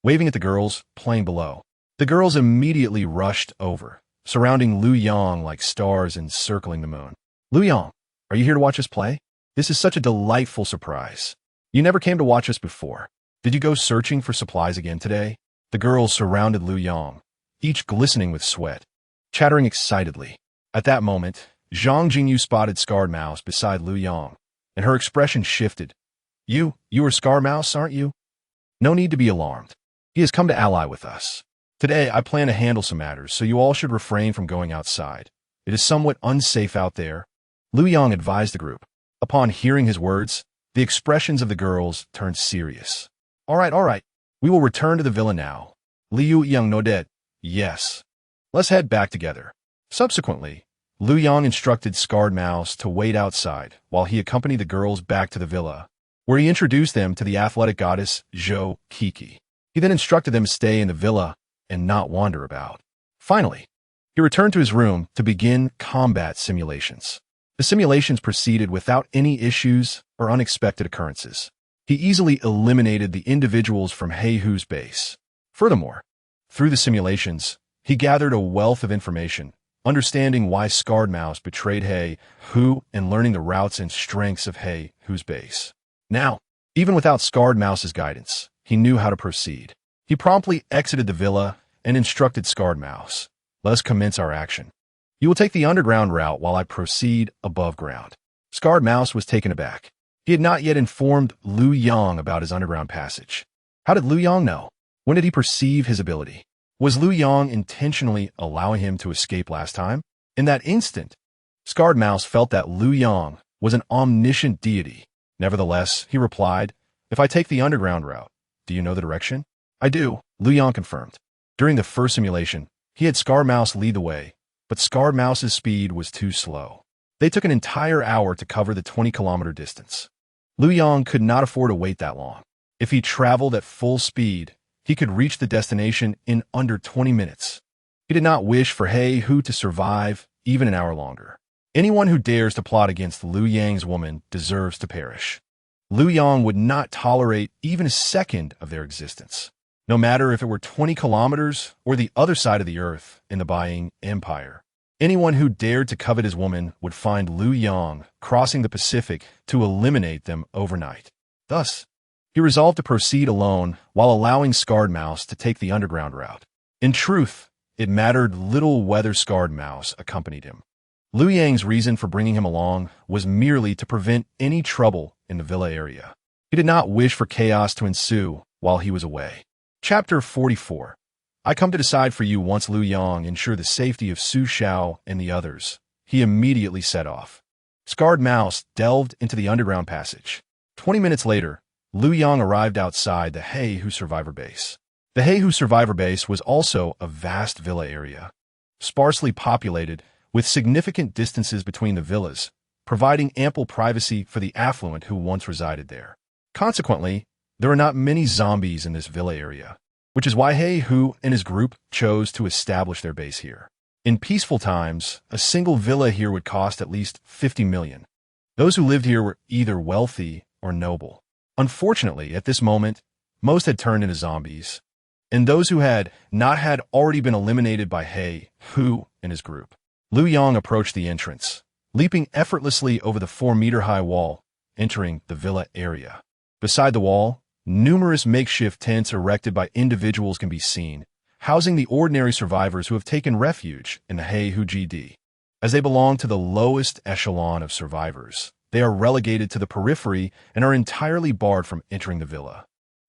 waving at the girls playing below. The girls immediately rushed over, surrounding Liu Yang like stars encircling the moon. Liu Yang, are you here to watch us play? This is such a delightful surprise. You never came to watch us before. Did you go searching for supplies again today? The girls surrounded Liu Yang, each glistening with sweat, chattering excitedly. At that moment, Zhang Jingyu spotted Scarred Mouse beside Liu Yang, and her expression shifted. You are Scarred Mouse, aren't you? No need to be alarmed. He has come to ally with us. Today, I plan to handle some matters, so you all should refrain from going outside. It is somewhat unsafe out there, Liu Yang advised the group. Upon hearing his words, the expressions of the girls turned serious. All right. We will return to the villa now. Liu Yang nodded. Yes. Let's head back together. Subsequently, Liu Yang instructed Scarred Mouse to wait outside while he accompanied the girls back to the villa, where he introduced them to the athletic goddess Zhou Kiki. He then instructed them to stay in the villa and not wander about. Finally, he returned to his room to begin combat simulations. The simulations proceeded without any issues or unexpected occurrences. He easily eliminated the individuals from He Hu's base. Furthermore, through the simulations, he gathered a wealth of information, understanding why Scarred Mouse betrayed He Hu and learning the routes and strengths of He Hu's base. Now, even without Scarred Mouse's guidance, he knew how to proceed. He promptly exited the villa and instructed Scarred Mouse. Let us commence our action. You will take the underground route while I proceed above ground. Scarred Mouse was taken aback. He had not yet informed Liu Yang about his underground passage. How did Liu Yang know? When did he perceive his ability? Was Liu Yang intentionally allowing him to escape last time? In that instant, Scarred Mouse felt that Liu Yang was an omniscient deity. Nevertheless, he replied, If I take the underground route, do you know the direction? I do, Liu Yang confirmed. During the first simulation, he had Scarred Mouse lead the way, but Scarred Mouse's speed was too slow. They took an entire hour to cover the 20-kilometer distance. Liu Yang could not afford to wait that long. If he traveled at full speed, he could reach the destination in under 20 minutes. He did not wish for He Hu to survive even an hour longer. Anyone who dares to plot against Liu Yang's woman deserves to perish. Liu Yang would not tolerate even a second of their existence, no matter if it were 20 kilometers or the other side of the earth in the Buying Empire. Anyone who dared to covet his woman would find Liu Yang crossing the Pacific to eliminate them overnight. Thus, he resolved to proceed alone while allowing Scarred Mouse to take the underground route. In truth, it mattered little whether Scarred Mouse accompanied him. Liu Yang's reason for bringing him along was merely to prevent any trouble in the villa area. He did not wish for chaos to ensue while he was away. Chapter 44. I come to decide for you once Liu Yang ensured the safety of Su Xiao and the others. He immediately set off. Scarred Mouse delved into the underground passage. 20 minutes later, Liu Yang arrived outside the He Hu survivor base. The He Hu survivor base was also a vast villa area, sparsely populated with significant distances between the villas, providing ample privacy for the affluent who once resided there. Consequently, there are not many zombies in this villa area, which is why He Hu and his group chose to establish their base here. In peaceful times, a single villa here would cost at least 50 million. Those who lived here were either wealthy or noble. Unfortunately, at this moment, most had turned into zombies, and those who had not had already been eliminated by He Hu and his group. Liu Yang approached the entrance, leaping effortlessly over the 4-meter-high wall, entering the villa area. Beside the wall, numerous makeshift tents erected by individuals can be seen, housing the ordinary survivors who have taken refuge in the He Hu GD. As they belong to the lowest echelon of survivors, they are relegated to the periphery and are entirely barred from entering the villa.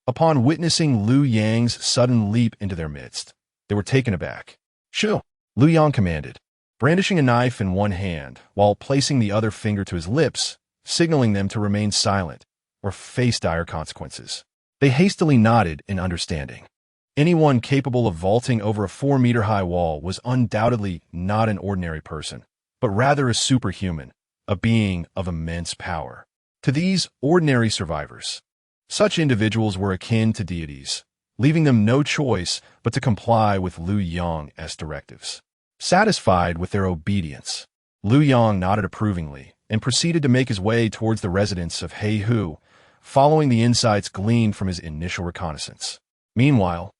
Upon witnessing Liu Yang's sudden leap into their midst, they were taken aback. Shoo! Liu Yang commanded, brandishing a knife in one hand while placing the other finger to his lips, signaling them to remain silent or face dire consequences. They hastily nodded in understanding. Anyone capable of vaulting over a 4-meter-high wall was undoubtedly not an ordinary person, but rather a superhuman, a being of immense power. To these ordinary survivors, such individuals were akin to deities, leaving them no choice but to comply with Liu Yang's directives. Satisfied with their obedience, Liu Yang nodded approvingly and proceeded to make his way towards the residence of He Hu, following the insights gleaned from his initial reconnaissance. Meanwhile,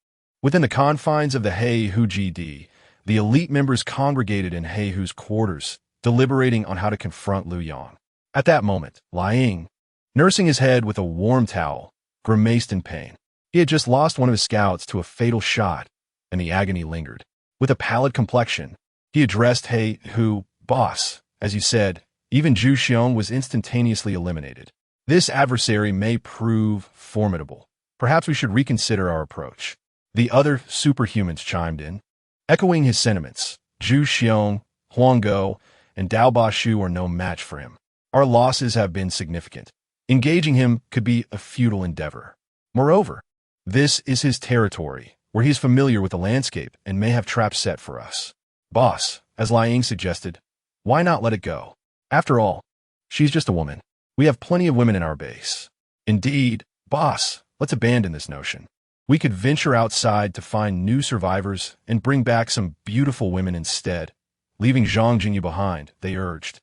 within the confines of the He Hu GD, the elite members congregated in He Hu's quarters, deliberating on how to confront Liu Yang. At that moment, Liang, nursing his head with a warm towel, grimaced in pain. He had just lost one of his scouts to a fatal shot, and the agony lingered. With a pallid complexion, he addressed He Hu, boss. As you said, even Zhu Xiong was instantaneously eliminated. This adversary may prove formidable. Perhaps we should reconsider our approach. The other superhumans chimed in, echoing his sentiments. Zhu Xiong, Huanggo, and Dao Bashu are no match for him. Our losses have been significant. Engaging him could be a futile endeavor. Moreover, this is his territory, where he is familiar with the landscape and may have traps set for us. Boss, as Liu Yang suggested, why not let it go? After all, she's just a woman. We have plenty of women in our base. Indeed, boss, let's abandon this notion. We could venture outside to find new survivors and bring back some beautiful women instead, leaving Zhang Jingyu behind, they urged.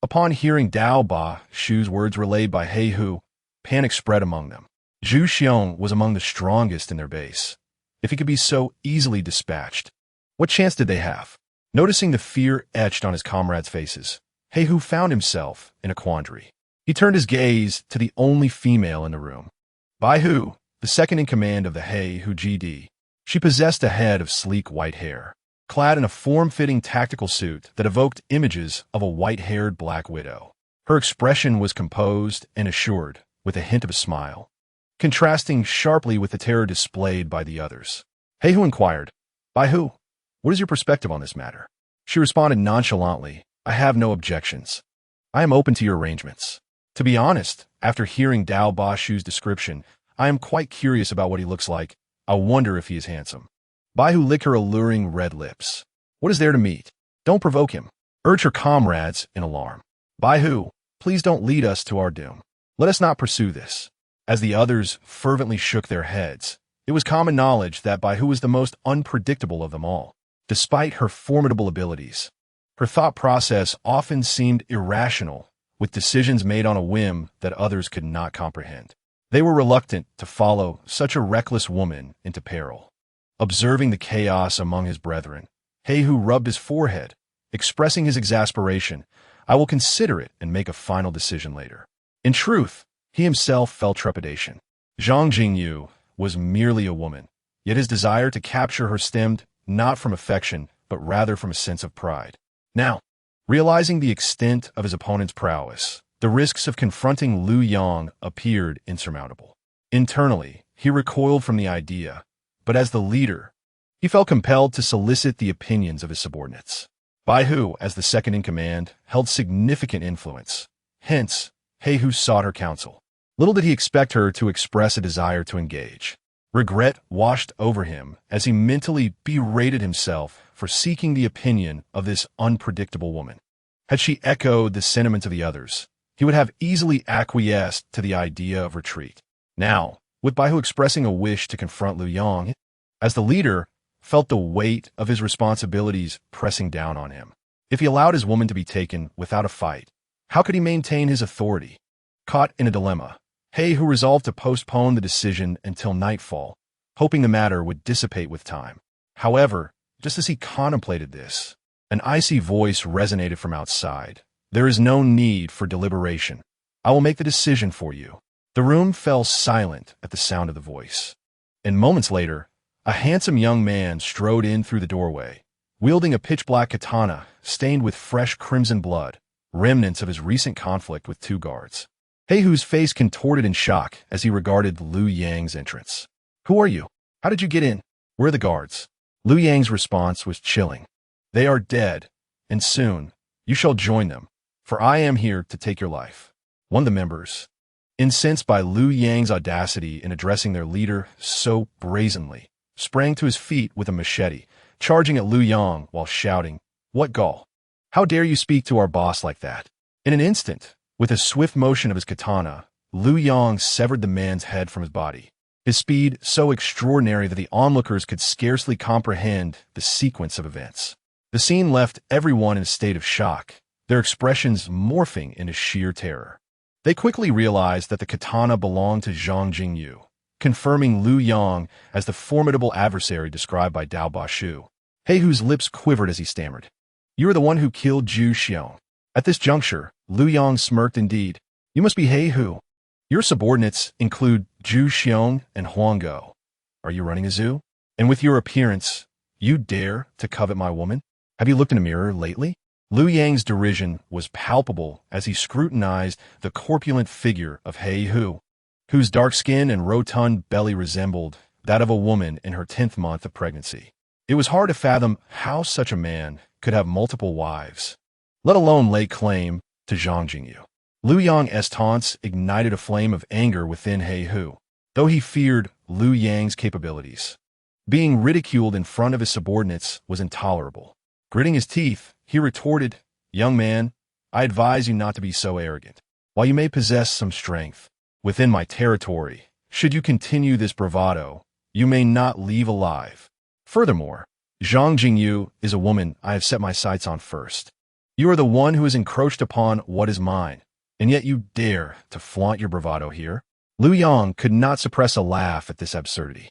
Upon hearing Dao Bashu's words relayed by He Hu, panic spread among them. Zhu Xiong was among the strongest in their base. If he could be so easily dispatched, what chance did they have? Noticing the fear etched on his comrades' faces, He Hu found himself in a quandary. He turned his gaze to the only female in the room. Bai Hu, the second in command of the He Hu GD. She possessed a head of sleek white hair, clad in a form-fitting tactical suit that evoked images of a white-haired Black Widow. Her expression was composed and assured, with a hint of a smile, contrasting sharply with the terror displayed by the others. He Hu inquired, Bai Hu, what is your perspective on this matter? She responded nonchalantly, I have no objections. I am open to your arrangements. To be honest, after hearing Dao Bashu's description, I am quite curious about what he looks like. I wonder if he is handsome. Bai Hu licked her alluring red lips. What is there to meet? Don't provoke him. Urge her comrades in alarm. Bai Hu, please don't lead us to our doom. Let us not pursue this. As the others fervently shook their heads, it was common knowledge that Bai Hu was the most unpredictable of them all. Despite her formidable abilities, her thought process often seemed irrational, with decisions made on a whim that others could not comprehend. They were reluctant to follow such a reckless woman into peril. Observing the chaos among his brethren, He Hu rubbed his forehead, expressing his exasperation. I will consider it and make a final decision later. In truth, he himself felt trepidation. Zhang Jingyu was merely a woman, yet his desire to capture her stemmed not from affection, but rather from a sense of pride. Now, realizing the extent of his opponent's prowess, the risks of confronting Liu Yang appeared insurmountable. Internally, he recoiled from the idea, but as the leader, he felt compelled to solicit the opinions of his subordinates. Bai Hu, as the second in command, held significant influence. Hence, He Hu sought her counsel. Little did he expect her to express a desire to engage. Regret washed over him as he mentally berated himself for seeking the opinion of this unpredictable woman. Had she echoed the sentiments of the others, he would have easily acquiesced to the idea of retreat. Now, with Bai Hu expressing a wish to confront Liu Yang, as the leader, felt the weight of his responsibilities pressing down on him. If he allowed his woman to be taken without a fight, how could he maintain his authority? Caught in a dilemma, He Hu resolved to postpone the decision until nightfall, hoping the matter would dissipate with time. However, just as he contemplated this, an icy voice resonated from outside. There is no need for deliberation. I will make the decision for you. The room fell silent at the sound of the voice. And moments later, a handsome young man strode in through the doorway, wielding a pitch-black katana stained with fresh crimson blood, remnants of his recent conflict with two guards. He Hu's face contorted in shock as he regarded Liu Yang's entrance. Who are you? How did you get in? Where are the guards? Liu Yang's response was chilling. They are dead, and soon you shall join them, for I am here to take your life. One of the members, incensed by Liu Yang's audacity in addressing their leader so brazenly, sprang to his feet with a machete, charging at Liu Yang while shouting, What gall? How dare you speak to our boss like that? In an instant, with a swift motion of his katana, Liu Yang severed the man's head from his body, his speed so extraordinary that the onlookers could scarcely comprehend the sequence of events. The scene left everyone in a state of shock, their expressions morphing into sheer terror. They quickly realized that the katana belonged to Zhang Jingyu, confirming Liu Yang as the formidable adversary described by Dao Bashu. He Hu's lips quivered as he stammered. You are the one who killed Zhu Xiong. At this juncture, Liu Yang smirked indeed. You must be He Hu. Your subordinates include Zhu Xiong and Huanggo. Are you running a zoo? And with your appearance, You dare to covet my woman? Have you looked in a mirror lately? Liu Yang's derision was palpable as he scrutinized the corpulent figure of He Hu, whose dark skin and rotund belly resembled that of a woman in her 10th month of pregnancy. It was hard to fathom how such a man could have multiple wives, let alone lay claim to Zhang Jingyu. Liu Yang's taunts ignited a flame of anger within He Hu, though he feared Liu Yang's capabilities. Being ridiculed in front of his subordinates was intolerable. Gritting his teeth, he retorted, "Young man, I advise you not to be so arrogant. While you may possess some strength within my territory, should you continue this bravado, you may not leave alive. Furthermore, Zhang Jingyu is a woman I have set my sights on first. You are the one who has encroached upon what is mine, and yet you dare to flaunt your bravado here?" Liu Yang could not suppress a laugh at this absurdity.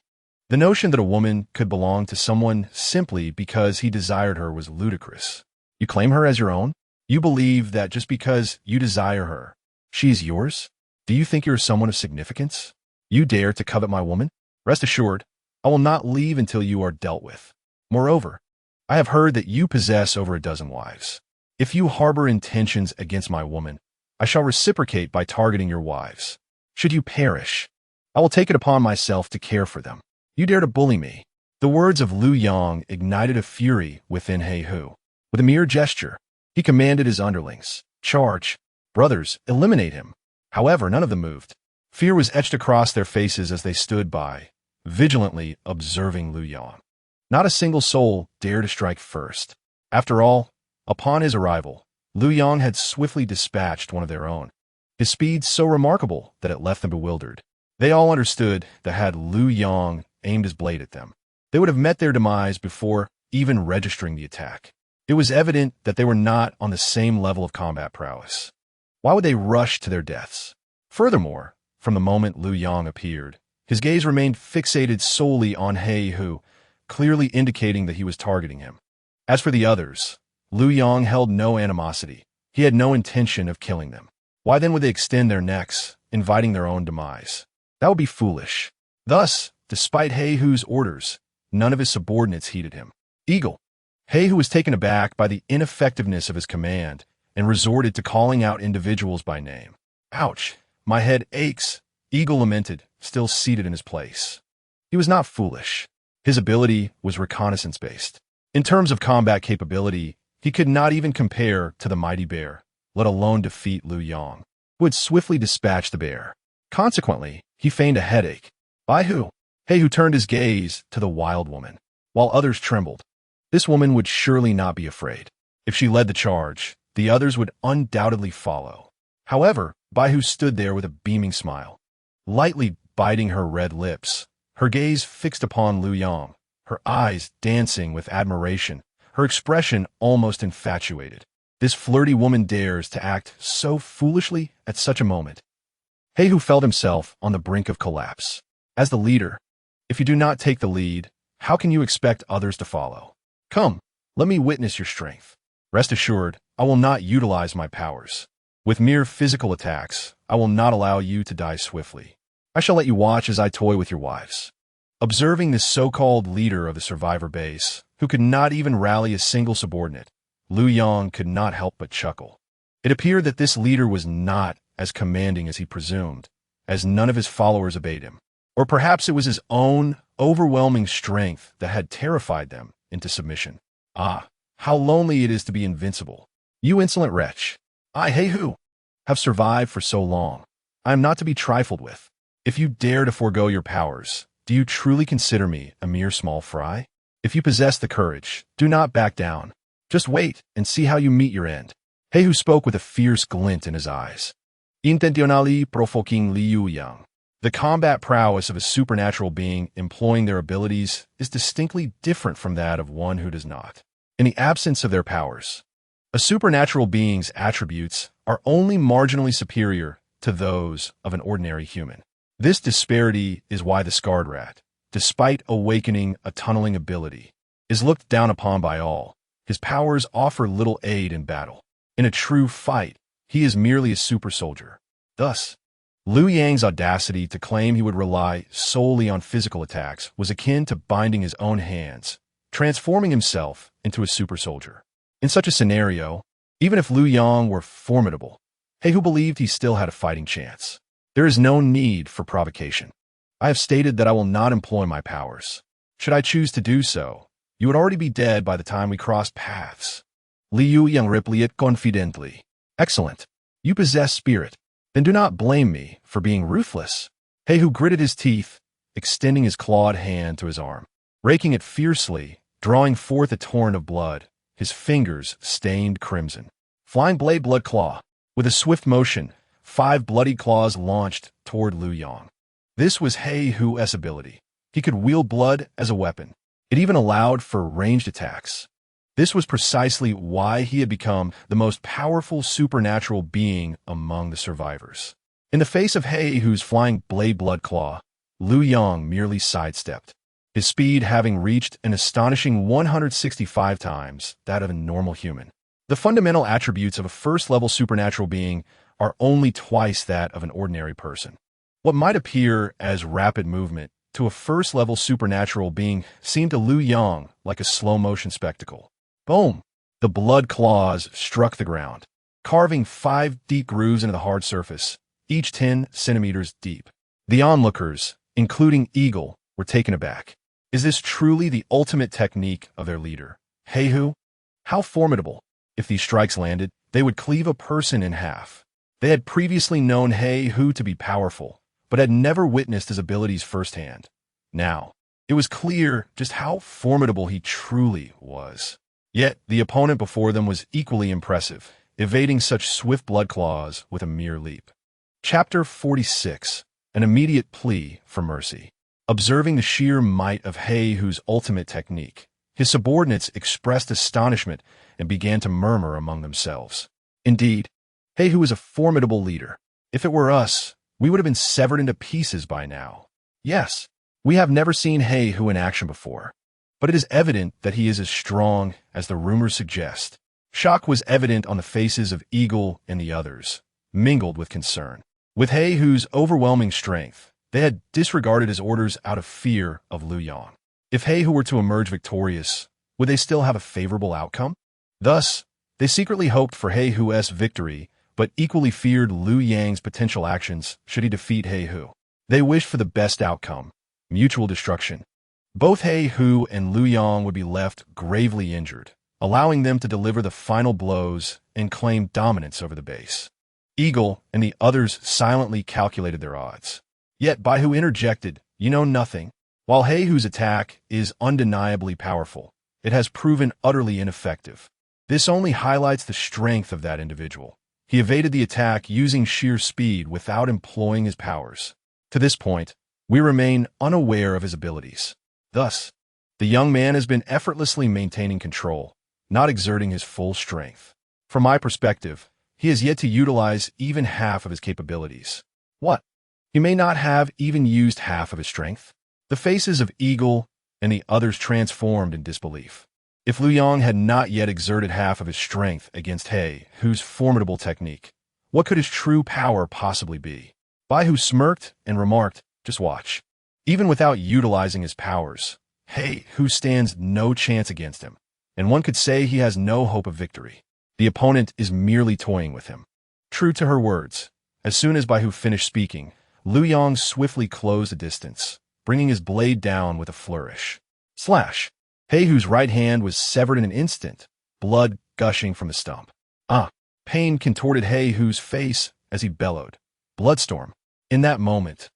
The notion that a woman could belong to someone simply because he desired her was ludicrous. You claim her as your own? You believe that just because you desire her, she is yours? Do you think you are someone of significance? You dare to covet my woman? Rest assured, I will not leave until you are dealt with. Moreover, I have heard that you possess over a dozen wives. If you harbor intentions against my woman, I shall reciprocate by targeting your wives. Should you perish, I will take it upon myself to care for them. You dare to bully me. The words of Liu Yang ignited a fury within He Hu. With a mere gesture, he commanded his underlings, "Charge! Brothers, eliminate him." However, none of them moved. Fear was etched across their faces as they stood by, vigilantly observing Liu Yang. Not a single soul dared to strike first. After all, upon his arrival, Liu Yang had swiftly dispatched one of their own, his speed so remarkable that it left them bewildered. They all understood that had Liu Yang aimed his blade at them, they would have met their demise before even registering the attack. It was evident that they were not on the same level of combat prowess. Why would they rush to their deaths? Furthermore, from the moment Liu Yang appeared, his gaze remained fixated solely on He Hu, clearly indicating that he was targeting him. As for the others, Liu Yang held no animosity. He had no intention of killing them. Why then would they extend their necks, inviting their own demise? That would be foolish. Thus, despite He Hu's orders, none of his subordinates heeded him. Eagle. He Hu was taken aback by the ineffectiveness of his command and resorted to calling out individuals by name. "Ouch, my head aches," Eagle lamented, still seated in his place. He was not foolish. His ability was reconnaissance-based. In terms of combat capability, he could not even compare to the mighty bear, let alone defeat Liu Yang, who had swiftly dispatched the bear. Consequently, he feigned a headache. By who? He Hu turned his gaze to the wild woman, while others trembled. This woman would surely not be afraid. If she led the charge, the others would undoubtedly follow. However, Bai Hu stood there with a beaming smile, lightly biting her red lips, her gaze fixed upon Liu Yang, her eyes dancing with admiration, her expression almost infatuated. This flirty woman dares to act so foolishly at such a moment. He Hu felt himself on the brink of collapse. As the leader, if you do not take the lead, how can you expect others to follow? Come, let me witness your strength. Rest assured, I will not utilize my powers. With mere physical attacks, I will not allow you to die swiftly. I shall let you watch as I toy with your wives. Observing this so-called leader of the survivor base, who could not even rally a single subordinate, Liu Yang could not help but chuckle. It appeared that this leader was not as commanding as he presumed, as none of his followers obeyed him. Or perhaps it was his own overwhelming strength that had terrified them into submission. Ah, how lonely it is to be invincible. You insolent wretch, I, He Hu, have survived for so long. I am not to be trifled with. If you dare to forego your powers, do you truly consider me a mere small fry? If you possess the courage, do not back down. Just wait and see how you meet your end. He Hu spoke with a fierce glint in his eyes. Intentionally provoking Liu Yang. The combat prowess of a supernatural being employing their abilities is distinctly different from that of one who does not. In the absence of their powers, a supernatural being's attributes are only marginally superior to those of an ordinary human. This disparity is why the scarred rat, despite awakening a tunneling ability, is looked down upon by all. His powers offer little aid in battle. In a true fight, he is merely a super soldier. Thus, Liu Yang's audacity to claim he would rely solely on physical attacks was akin to binding his own hands, transforming himself into a super soldier. In such a scenario, even if Liu Yang were formidable, Heihu believed he still had a fighting chance. There is no need for provocation. I have stated that I will not employ my powers. Should I choose to do so, you would already be dead by the time we crossed paths. Liu Yang replied confidently. Excellent. You possess spirit. Then do not blame me for being ruthless. Heihu gritted his teeth, extending his clawed hand to his arm, raking it fiercely, drawing forth a torrent of blood, his fingers stained crimson. Flying blade blood claw. With a swift motion, 5 bloodied claws launched toward Liu Yang. This was Heihu's ability. He could wield blood as a weapon. It even allowed for ranged attacks. This was precisely why he had become the most powerful supernatural being among the survivors. In the face of Heihu's flying blade blood claw, Liu Yang merely sidestepped, his speed having reached an astonishing 165 times that of a normal human. The fundamental attributes of a first-level supernatural being are only twice that of an ordinary person. What might appear as rapid movement to a first-level supernatural being seemed to Liu Yang like a slow-motion spectacle. Boom! The blood claws struck the ground, carving 5 deep grooves into the hard surface, each 10 centimeters deep. The onlookers, including Eagle, were taken aback. Is this truly the ultimate technique of their leader, Heihu? How formidable! If these strikes landed, they would cleave a person in half. They had previously known Heihu to be powerful, but had never witnessed his abilities firsthand. Now, it was clear just how formidable he truly was. Yet, the opponent before them was equally impressive, evading such swift blood claws with a mere leap. Chapter 46. An immediate plea for mercy. Observing the sheer might of Heihu's ultimate technique, his subordinates expressed astonishment and began to murmur among themselves. Indeed, Heihu is a formidable leader. If it were us, we would have been severed into pieces by now. Yes, we have never seen Heihu in action before, but it is evident that he is as strong as the rumors suggest. Shock was evident on the faces of Eagle and the others, mingled with concern. With Heihu's overwhelming strength, they had disregarded his orders out of fear of Liu Yang. If Heihu were to emerge victorious, would they still have a favorable outcome? Thus, they secretly hoped for Heihu's victory, but equally feared Liu Yang's potential actions should he defeat Heihu. They wished for the best outcome, mutual destruction. Both Heihu and Liu Yang would be left gravely injured, allowing them to deliver the final blows and claim dominance over the base. Eagle and the others silently calculated their odds. Yet Baihu interjected, "You know nothing. While Heihu's attack is undeniably powerful, it has proven utterly ineffective. This only highlights the strength of that individual. He evaded the attack using sheer speed without employing his powers. To this point, we remain unaware of his abilities. Thus, the young man has been effortlessly maintaining control, not exerting his full strength. From my perspective, he has yet to utilize even half of his capabilities. What? He may not have even used half of his strength?" The faces of Eagle and the others transformed in disbelief. If Liu Yang had not yet exerted half of his strength against Heihu's formidable technique, what could his true power possibly be? Baihu smirked and remarked, "Just watch." Even without utilizing his powers, Heihu stands no chance against him, and one could say he has no hope of victory. The opponent is merely toying with him. True to her words, as soon as Baihu finished speaking, Liu Yang swiftly closed the distance, bringing his blade down with a flourish. Slash! Heihu's right hand was severed in an instant, blood gushing from the stump. Pain contorted Heihu's face as he bellowed. Bloodstorm. In that moment,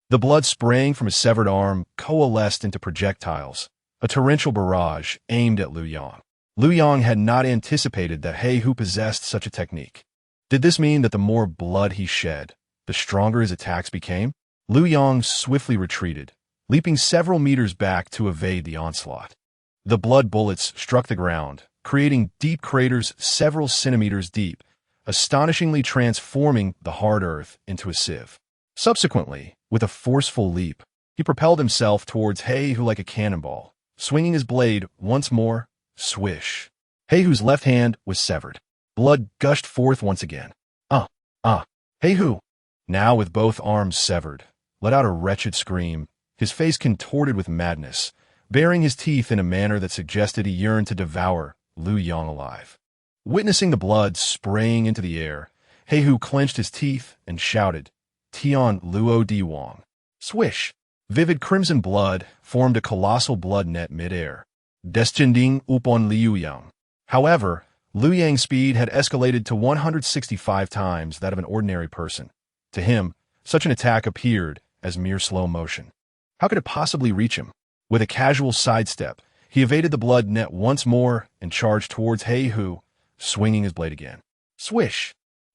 the blood spraying from his severed arm coalesced into projectiles, a torrential barrage aimed at Liu Yang. Liu Yang had not anticipated that Heihu possessed such a technique. Did this mean that the more blood he shed, the stronger his attacks became? Liu Yang swiftly retreated, leaping several meters back to evade the onslaught. The blood bullets struck the ground, creating deep craters several centimeters deep, astonishingly transforming the hard earth into a sieve. Subsequently, with a forceful leap, he propelled himself towards Heihu like a cannonball, swinging his blade once more. Swish. Heihu's left hand was severed. Blood gushed forth once again. Heihu, now with both arms severed, let out a wretched scream, his face contorted with madness, baring his teeth in a manner that suggested he yearned to devour Liu Yang alive. Witnessing the blood spraying into the air, Heihu clenched his teeth and shouted, Tian Luo Di Wang. Swish! Vivid crimson blood formed a colossal blood net mid-air, descending upon Liu Yang. However, Liu Yang's speed had escalated to 165 times that of an ordinary person. To him, such an attack appeared as mere slow motion. How could it possibly reach him? With a casual sidestep, he evaded the blood net once more and charged towards Heihu, swinging his blade again. Swish!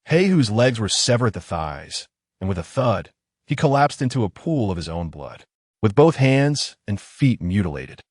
Heihu's legs were severed at the thighs, and with a thud, he collapsed into a pool of his own blood, with both hands and feet mutilated.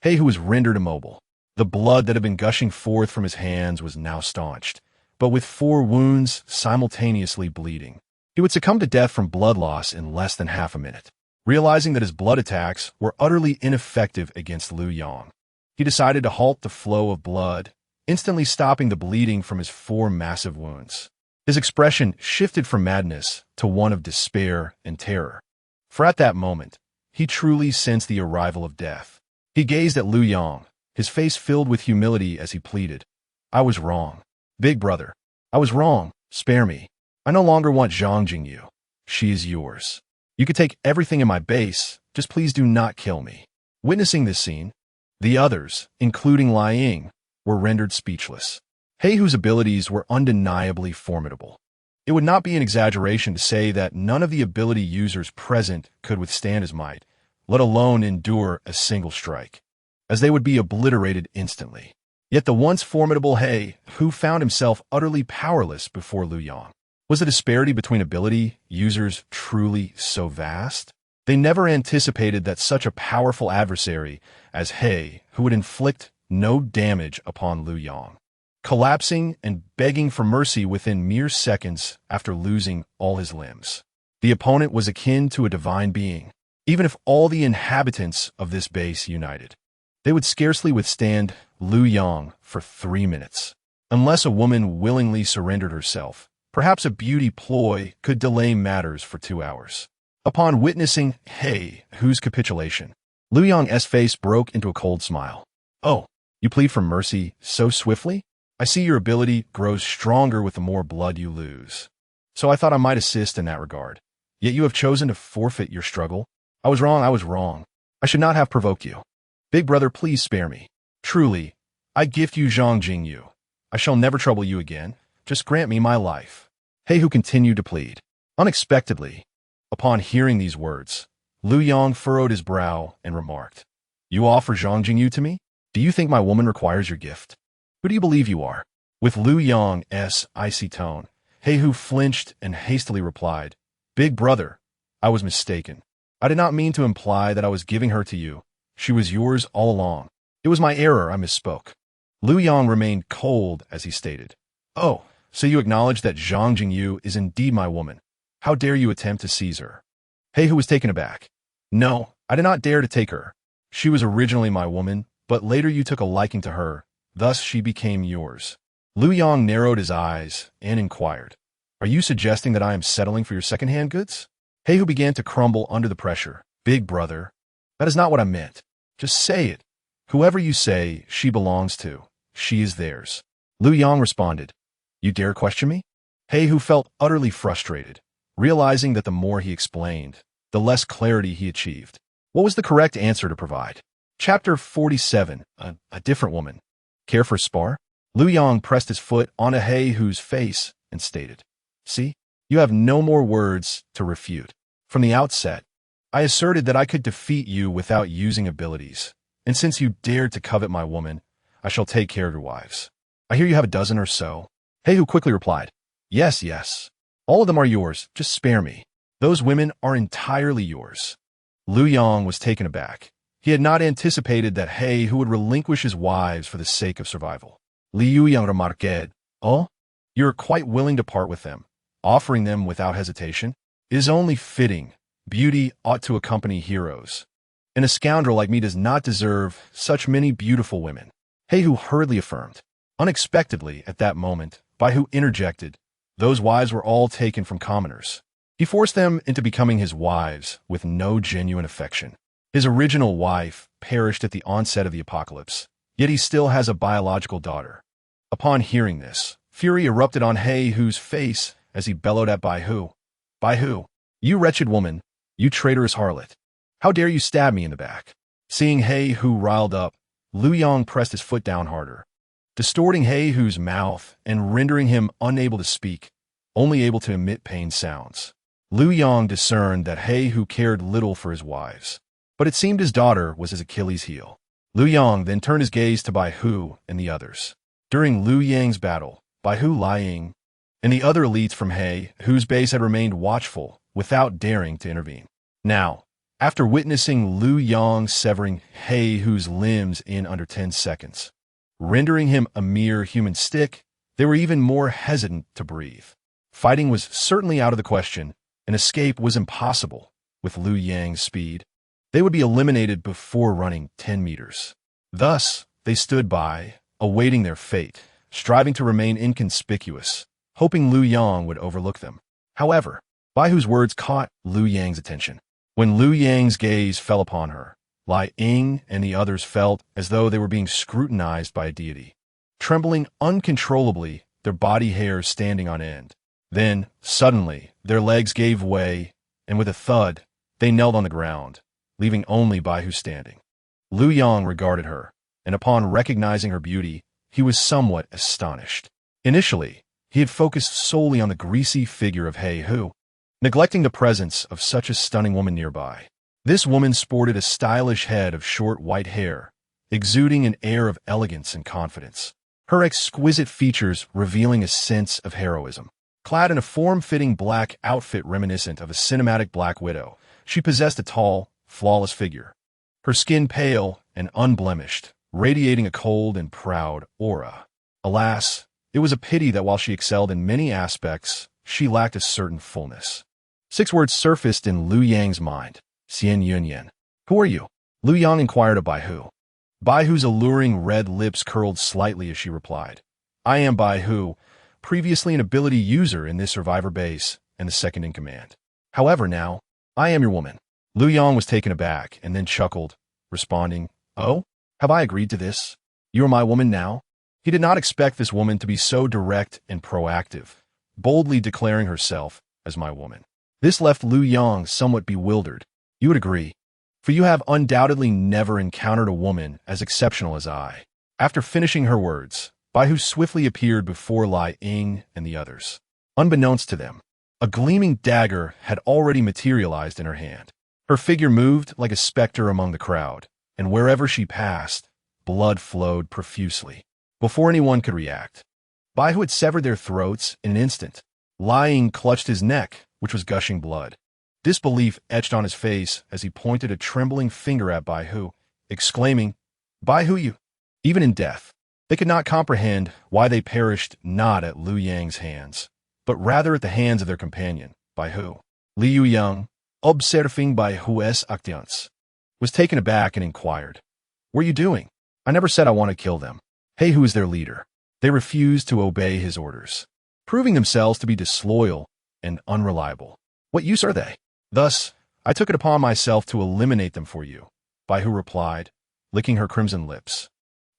Heihu was rendered immobile. The blood that had been gushing forth from his hands was now staunched, but with 4 wounds simultaneously bleeding. He would succumb to death from blood loss in less than half a minute. Realizing that his blood attacks were utterly ineffective against Liu Yang, he decided to halt the flow of blood, instantly stopping the bleeding from his 4 massive wounds. His expression shifted from madness to one of despair and terror. For at that moment, he truly sensed the arrival of death. He gazed at Liu Yang, his face filled with humility as he pleaded, I was wrong. Big brother, I was wrong. Spare me. I no longer want Zhang Jingyu. She is yours. You could take everything in my base, just please do not kill me. Witnessing this scene, the others, including Liu Yang, were rendered speechless. Heihu's abilities were undeniably formidable. It would not be an exaggeration to say that none of the ability users present could withstand his might, let alone endure a single strike, as they would be obliterated instantly. Yet the once formidable Heihu found himself utterly powerless before Liu Yang. Was the disparity between ability users truly so vast? They never anticipated that such a powerful adversary as Heihu would inflict no damage upon Liu Yang, collapsing and begging for mercy within mere seconds after losing all his limbs. The opponent was akin to a divine being. Even if all the inhabitants of this base united, they would scarcely withstand Liu Yang for 3 minutes. Unless a woman willingly surrendered herself, perhaps a beauty ploy could delay matters for 2 hours. Upon witnessing Heihu's capitulation, Liu Yang's face broke into a cold smile. Oh, you plead for mercy so swiftly? I see your ability grows stronger with the more blood you lose. So I thought I might assist in that regard. Yet you have chosen to forfeit your struggle. I was wrong. I should not have provoked you. Big brother, please spare me. Truly, I gift you Zhang Jingyu. I shall never trouble you again. Just grant me my life. Heihu continued to plead. Unexpectedly, upon hearing these words, Liu Yang furrowed his brow and remarked, You offer Zhang Jingyu to me? Do you think my woman requires your gift? Who do you believe you are? With Liu Yang's icy tone, Heihu flinched and hastily replied, Big brother, I was mistaken. I did not mean to imply that I was giving her to you. She was yours all along. It was my error, I misspoke. Liu Yang remained cold as he stated, Oh, so you acknowledge that Zhang Jingyu is indeed my woman. How dare you attempt to seize her? Heihu was taken aback. No, I did not dare to take her. She was originally my woman, but later you took a liking to her. Thus she became yours. Liu Yang narrowed his eyes and inquired, Are you suggesting that I am settling for your second-hand goods? Heihu began to crumble under the pressure. Big brother, that is not what I meant. Just say it. Whoever you say she belongs to, she is theirs. Liu Yang responded, You dare question me? Heihu felt utterly frustrated, realizing that the more he explained, the less clarity he achieved. What was the correct answer to provide? Chapter 47, A Different Woman. Care for a spar? Liu Yang pressed his foot onto Heihu's face and stated, See, you have no more words to refute. From the outset, I asserted that I could defeat you without using abilities, and since you dared to covet my woman, I shall take care of your wives. I hear you have a dozen or so. Heihu quickly replied, Yes. All of them are yours, just spare me. Those women are entirely yours. Liu Yang was taken aback. He had not anticipated that Heihu would relinquish his wives for the sake of survival. Liu Yang remarked, Oh, you're quite willing to part with them, offering them without hesitation? It is only fitting. Beauty ought to accompany heroes, and a scoundrel like me does not deserve such many beautiful women. Heihu hurriedly affirmed. Unexpectedly, at that moment, Baihu interjected, Those wives were all taken from commoners. He forced them into becoming his wives with no genuine affection. His original wife perished at the onset of the apocalypse, yet he still has a biological daughter. Upon hearing this, fury erupted on He Hu's face as he bellowed at Bai Hu. Bai Hu, you wretched woman, you traitorous harlot. How dare you stab me in the back? Seeing He Hu riled up, Liu Yang pressed his foot down harder, distorting He Hu's mouth and rendering him unable to speak, only able to emit pain sounds. Liu Yang discerned that He Hu cared little for his wives, but it seemed his daughter was his Achilles' heel. Liu Yang then turned his gaze to Bai Hu and the others. During Liu Yang's battle, Bai Hu, Liu and the other elites from He Hu's base had remained watchful without daring to intervene. Now, after witnessing Liu Yang severing He Hu's limbs in under 10 seconds, rendering him a mere human stick, they were even more hesitant to breathe. Fighting was certainly out of the question, and escape was impossible. With Liu Yang's speed, they would be eliminated before running 10 meters. Thus, they stood by, awaiting their fate, striving to remain inconspicuous, hoping Liu Yang would overlook them. However, Bai Hu's words caught Liu Yang's attention. When Liu Yang's gaze fell upon her, Liu Yang and the others felt as though they were being scrutinized by a deity. Trembling uncontrollably, their body hairs standing on end. Then, suddenly, their legs gave way, and with a thud, they knelt on the ground, leaving only Bai Hu standing. Liu Yang regarded her, and upon recognizing her beauty, he was somewhat astonished. Initially, he had focused solely on the greasy figure of He Hu, neglecting the presence of such a stunning woman nearby. This woman sported a stylish head of short white hair, exuding an air of elegance and confidence, her exquisite features revealing a sense of heroism. Clad in a form-fitting black outfit reminiscent of a cinematic Black Widow, she possessed a tall, flawless figure, her skin pale and unblemished, radiating a cold and proud aura. Alas, it was a pity that while she excelled in many aspects, she lacked a certain fullness. 6 words surfaced in Liu Yang's mind. Xian Yunyan. Who are you? Liu Yang inquired of Bai Hu. Bai Hu's alluring red lips curled slightly as she replied. I am Bai Hu, previously an ability user in this survivor base and the second in command. However, now, I am your woman. Liu Yang was taken aback and then chuckled, responding, Oh, have I agreed to this? You are my woman now? He did not expect this woman to be so direct and proactive, boldly declaring herself as my woman. This left Liu Yang somewhat bewildered. You would agree, for you have undoubtedly never encountered a woman as exceptional as I. After finishing her words, Bai Hu swiftly appeared before Liu Yang and the others. Unbeknownst to them, a gleaming dagger had already materialized in her hand. Her figure moved like a specter among the crowd, and wherever she passed, blood flowed profusely. Before anyone could react, Bai Hu had severed their throats in an instant. Liu Yang clutched his neck, which was gushing blood. Disbelief etched on his face as he pointed a trembling finger at Bai Hu, exclaiming, Bai Hu, you! Even in death, they could not comprehend why they perished not at Liu Yang's hands, but rather at the hands of their companion, Bai Hu. Liu Yang, observing Bai Hu's actions, was taken aback and inquired, What are you doing? I never said I want to kill them. He Hu is their leader. They refused to obey his orders, proving themselves to be disloyal and unreliable. What use are they? Thus, I took it upon myself to eliminate them for you, Bai Hu replied, licking her crimson lips.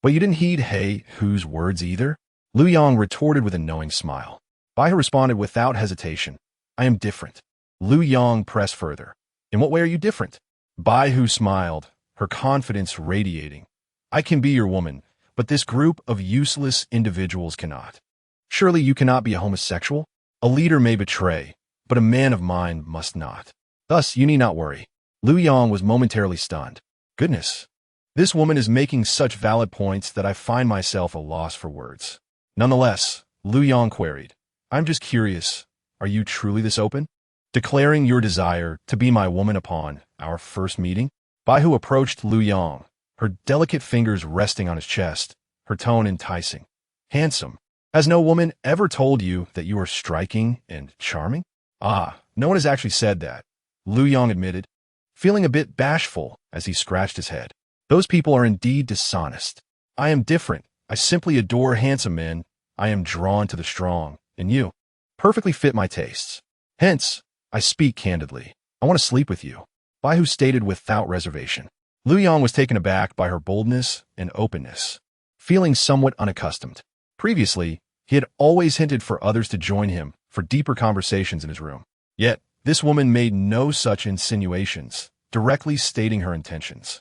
But you didn't heed He Hu's words either? Liu Yang retorted with a knowing smile. Bai Hu responded without hesitation, I am different. Liu Yang pressed further. In what way are you different? Bai Hu smiled, her confidence radiating. I can be your woman, but this group of useless individuals cannot. Surely you cannot be a homosexual? A leader may betray, but a man of mine must not. Thus, you need not worry. Liu Yang was momentarily stunned. Goodness, this woman is making such valid points that I find myself a loss for words. Nonetheless, Liu Yang queried, I'm just curious, are you truly this open? Declaring your desire to be my woman upon our first meeting? Bai Hu approached Liu Yang, her delicate fingers resting on his chest, her tone enticing. Handsome. Has no woman ever told you that you are striking and charming? Ah, no one has actually said that, Liu Yang admitted, feeling a bit bashful as he scratched his head. Those people are indeed dishonest. I am different. I simply adore handsome men. I am drawn to the strong, and you perfectly fit my tastes. Hence, I speak candidly. I want to sleep with you. Baihu stated without reservation. Liu Yang was taken aback by her boldness and openness, feeling somewhat unaccustomed. Previously, he had always hinted for others to join him for deeper conversations in his room. Yet, this woman made no such insinuations, directly stating her intentions.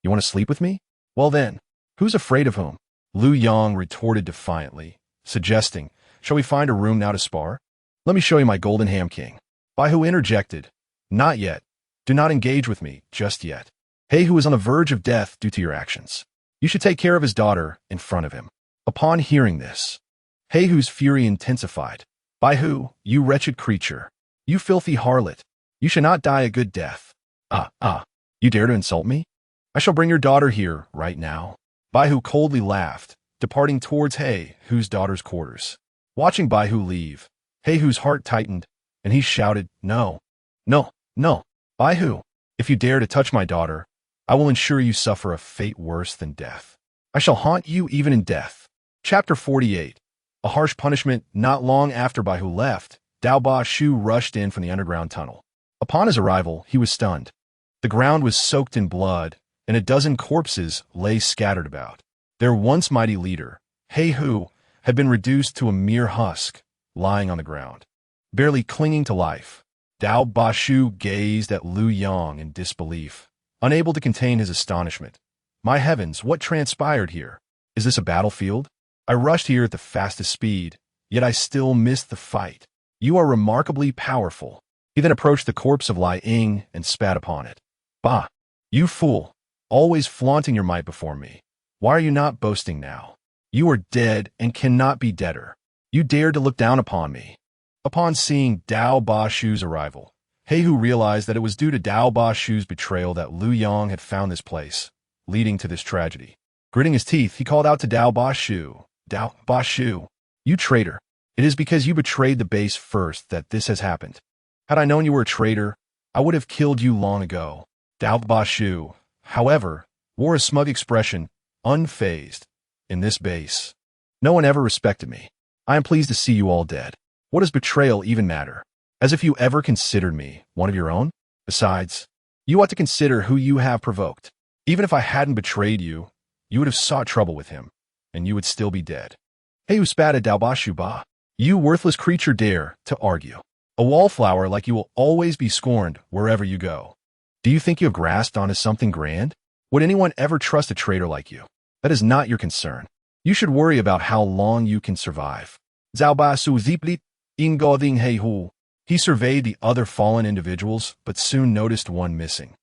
You want to sleep with me? Well then, who's afraid of whom? Liu Yang retorted defiantly, suggesting, shall we find a room now to spar? Let me show you my golden ham king. Baihu interjected, not yet. Do not engage with me just yet. Who is on the verge of death due to your actions. You should take care of his daughter in front of him. Upon hearing this, Hu's fury intensified. Baihu, you wretched creature. You filthy harlot. You shall not die a good death. You dare to insult me? I shall bring your daughter here right now. Baihu coldly laughed, departing towards Hu's daughter's quarters. Watching Baihu leave, Hu's heart tightened, and he shouted, No, no, no. Baihu, if you dare to touch my daughter, I will ensure you suffer a fate worse than death. I shall haunt you even in death. Chapter 48. A harsh punishment. Not long after Baihu left, Dao Ba Shu rushed in from the underground tunnel. Upon his arrival, he was stunned. The ground was soaked in blood, and a dozen corpses lay scattered about. Their once mighty leader, Hu, had been reduced to a mere husk, lying on the ground, barely clinging to life. Dao Ba Shu gazed at Liu Yang in disbelief, unable to contain his astonishment. My heavens, what transpired here? Is this a battlefield? I rushed here at the fastest speed, yet I still missed the fight. You are remarkably powerful. He then approached the corpse of Liu Yang and spat upon it. Bah! You fool! Always flaunting your might before me. Why are you not boasting now? You are dead and cannot be deader. You dared to look down upon me. Upon seeing Dao Ba Shu's arrival, Hu realized that it was due to Dao Ba Shu's betrayal that Liu Yang had found this place, leading to this tragedy. Gritting his teeth, he called out to Dao Ba Shu, Dao Ba Shu, you traitor. It is because you betrayed the base first that this has happened. Had I known you were a traitor, I would have killed you long ago. Dao Ba Shu, however, wore a smug expression, unfazed. In this base, no one ever respected me. I am pleased to see you all dead. What does betrayal even matter? As if you ever considered me one of your own? Besides, you ought to consider who you have provoked. Even if I hadn't betrayed you, you would have sought trouble with him, and you would still be dead. Hu spat at Dao Ba Shu. Ba, you worthless creature dare to argue. A wallflower like you will always be scorned wherever you go. Do you think you have grasped onto something grand? Would anyone ever trust a traitor like you? That is not your concern. You should worry about how long you can survive. Zhao Ba Su Ziplit Ingoding Hu. He surveyed the other fallen individuals, but soon noticed one missing.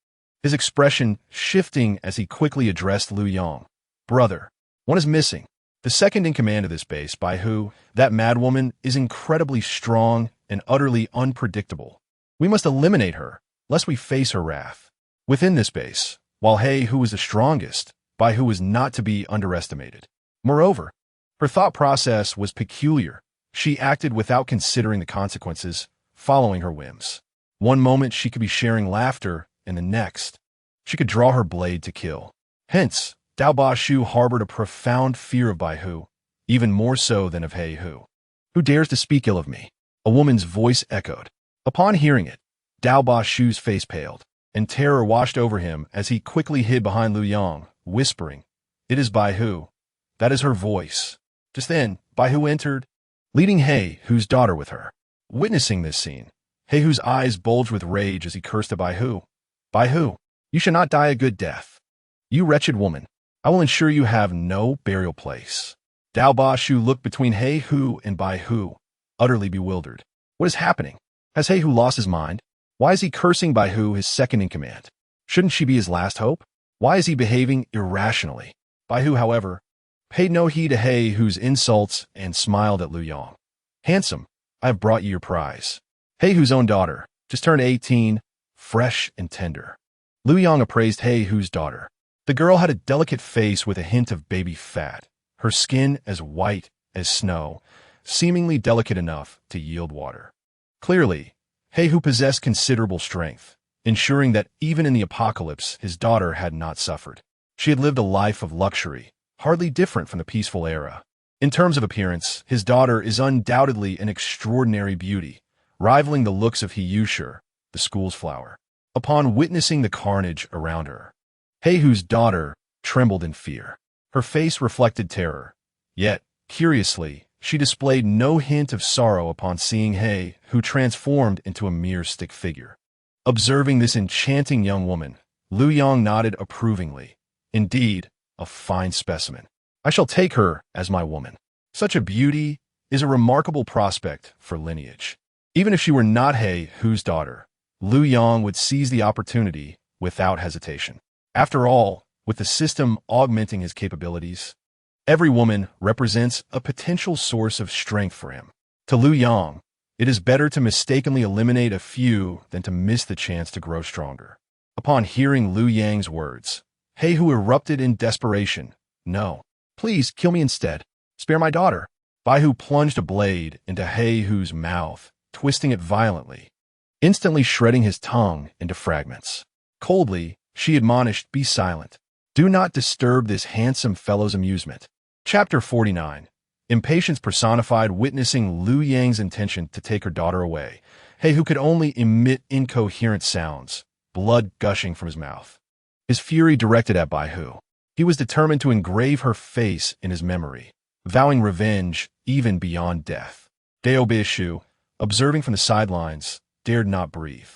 His expression shifting as he quickly addressed Liu Yang. Brother, one is missing. The second in command of this base, Baihu, that madwoman, is incredibly strong and utterly unpredictable. We must eliminate her, lest we face her wrath. Within this base, while Hu was the strongest, Baihu was not to be underestimated. Moreover, her thought process was peculiar. She acted without considering the consequences, following her whims. One moment she could be sharing laughter, and the next, she could draw her blade to kill. Hence, Dao Ba Shu harbored a profound fear of Baihu, even more so than of Hu. Who dares to speak ill of me? A woman's voice echoed. Upon hearing it, Dao Ba Shu's face paled, and terror washed over him as he quickly hid behind Liu Yang, whispering, It is Baihu. That is her voice. Just then, Baihu entered, leading Hu's daughter with her. Witnessing this scene, Hu's eyes bulged with rage as he cursed at Baihu. Baihu, you shall not die a good death. You wretched woman, I will ensure you have no burial place. Dao Ba Shu looked between Hu and Baihu, utterly bewildered. What is happening? Has Hu lost his mind? Why is he cursing Baihu, his second in command? Shouldn't she be his last hope? Why is he behaving irrationally? Baihu, however, paid no heed to Hu's insults and smiled at Liu Yang. Handsome, I have brought you your prize. Hu's own daughter, just turned 18, fresh and tender. Liu Yang appraised Hu's daughter. The girl had a delicate face with a hint of baby fat, her skin as white as snow, seemingly delicate enough to yield water. Clearly, Hu possessed considerable strength, ensuring that even in the apocalypse his daughter had not suffered. She had lived a life of luxury, hardly different from the peaceful era. In terms of appearance, his daughter is undoubtedly an extraordinary beauty, rivaling the looks of He Yushur, the school's flower. upon witnessing the carnage around her. Heihu's daughter trembled in fear. Her face reflected terror. Yet, curiously, she displayed no hint of sorrow upon seeing Hei, who transformed into a mere stick figure. Observing this enchanting young woman, Liu Yang nodded approvingly. Indeed, a fine specimen. I shall take her as my woman. Such a beauty is a remarkable prospect for lineage. Even if she were not Heihu's daughter, Liu Yang would seize the opportunity without hesitation. After all, with the system augmenting his capabilities, every woman represents a potential source of strength for him. To Liu Yang, it is better to mistakenly eliminate a few than to miss the chance to grow stronger. Upon hearing Liu Yang's words, Heihu erupted in desperation. No, please kill me instead. Spare my daughter. Baihu plunged a blade into Heihu's mouth, twisting it violently, instantly shredding his tongue into fragments. Coldly, she admonished, "Be silent. Do not disturb this handsome fellow's amusement." Chapter 49. Impatience personified. Witnessing Liu Yang's intention to take her daughter away, Heihu could only emit incoherent sounds, blood gushing from his mouth. His fury directed at Baihu. He was determined to engrave her face in his memory, vowing revenge even beyond death. Daobishu, observing from the sidelines, dared not breathe.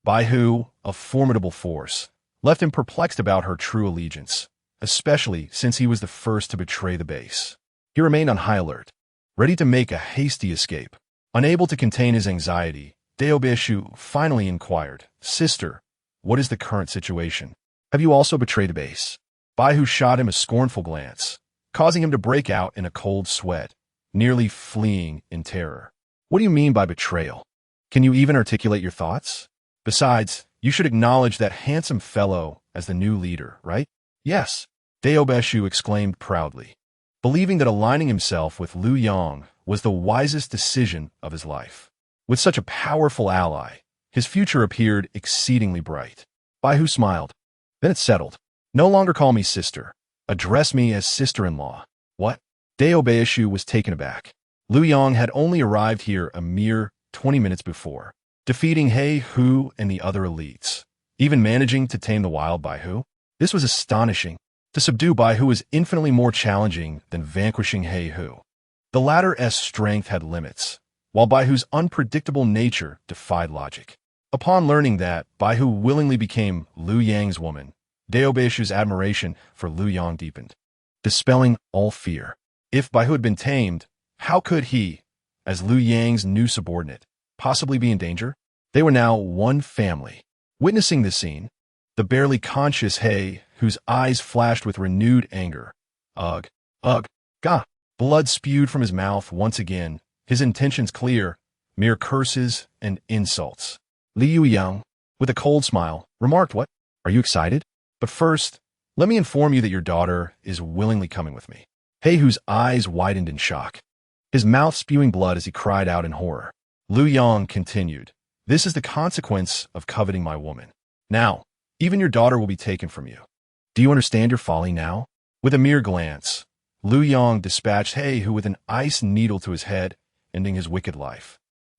Baihu, a formidable force, left him perplexed about her true allegiance, especially since he was the first to betray the base. He remained on high alert, ready to make a hasty escape. Unable to contain his anxiety, Daobishu finally inquired, "Sister, what is the current situation? Have you also betrayed the base?" Baihu shot him a scornful glance, causing him to break out in a cold sweat, nearly fleeing in terror. "What do you mean by betrayal? Can you even articulate your thoughts? Besides, you should acknowledge that handsome fellow as the new leader, right?" "Yes," Daobishu exclaimed proudly, believing that aligning himself with Liu Yang was the wisest decision of his life. With such a powerful ally, his future appeared exceedingly bright. Baihu smiled. "Then it's settled. No longer call me sister. Address me as sister-in-law." "What?" Daobishu was taken aback. Liu Yang had only arrived here a mere 20 minutes before, defeating Heihu and the other elites, even managing to tame the wild Baihu. This was astonishing. To subdue Baihu was infinitely more challenging than vanquishing Heihu. The latter's strength had limits, while Baihu's unpredictable nature defied logic. Upon learning that Baihu willingly became Liu Yang's woman, Daobishu's admiration for Liu Yang deepened, dispelling all fear. If Baihu had been tamed, how could he, as Liu Yang's new subordinate, possibly be in danger? They were now one family. Witnessing this scene, the barely conscious Hei, whose eyes flashed with renewed anger. Ugh, gah! Blood spewed from his mouth once again, his intentions clear, mere curses and insults. Liu Yang, with a cold smile, remarked, "What? Are you excited? But first, let me inform you that your daughter is willingly coming with me." Heihu's eyes widened in shock, his mouth spewing blood as he cried out in horror. Liu Yang continued, "This is the consequence of coveting my woman. Now, even your daughter will be taken from you. Do you understand your folly now?" With a mere glance, Liu Yang dispatched Heihu with an ice needle to his head, ending his wicked life.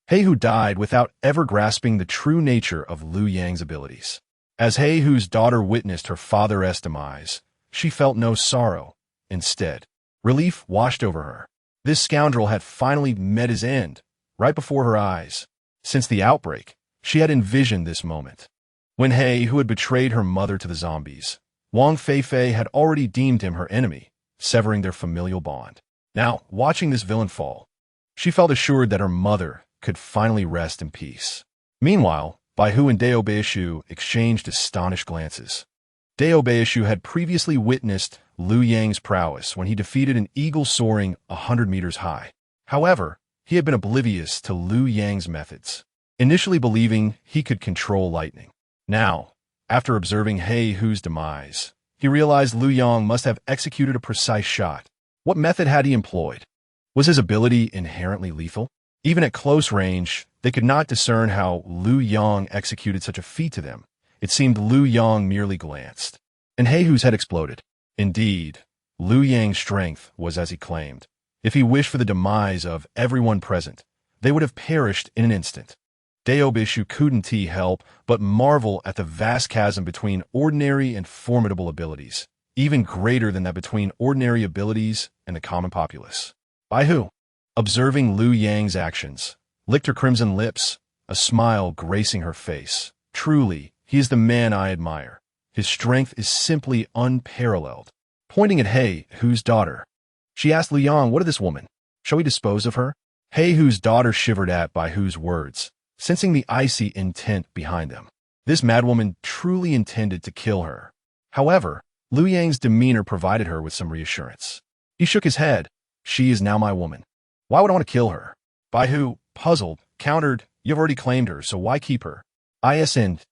Heihu died without ever grasping the true nature of Liu Yang's abilities. As Heihu's daughter witnessed her father's demise, she felt no sorrow. Instead, relief washed over her. This scoundrel had finally met his end, right before her eyes. Since the outbreak, she had envisioned this moment. When Heihu had betrayed her mother to the zombies, Wang Feifei had already deemed him her enemy, severing their familial bond. Now, watching this villain fall, she felt assured that her mother could finally rest in peace. Meanwhile, Baihu and Daobishu exchanged astonished glances. Daobishu had previously witnessed Liu Yang's prowess when he defeated an eagle soaring 100 meters high. However, he had been oblivious to Liu Yang's methods, initially believing he could control lightning. Now, after observing Heihu's demise, he realized Liu Yang must have executed a precise shot. What method had he employed? Was his ability inherently lethal? Even at close range, they could not discern how Liu Yang executed such a feat to them. It seemed Liu Yang merely glanced, and Heihu's head exploded. Indeed, Liu Yang's strength was as he claimed. If he wished for the demise of everyone present, they would have perished in an instant. Daobishu couldn't help but marvel at the vast chasm between ordinary and formidable abilities, even greater than that between ordinary abilities and the common populace. By who? Observing Liu Yang's actions, licked her crimson lips, a smile gracing her face. Truly, he is the man I admire. His strength is simply unparalleled. Pointing at He Hu's daughter, she asked Liu Yang, "What of this woman? Shall we dispose of her?" He Hu's daughter shivered at Bai Hu's words, sensing the icy intent behind them. This madwoman truly intended to kill her. However, Liu Yang's demeanor provided her with some reassurance. He shook his head. "She is now my woman. Why would I want to kill her?" Bai Hu, puzzled, countered, "You've already claimed her, so why keep her? Isn't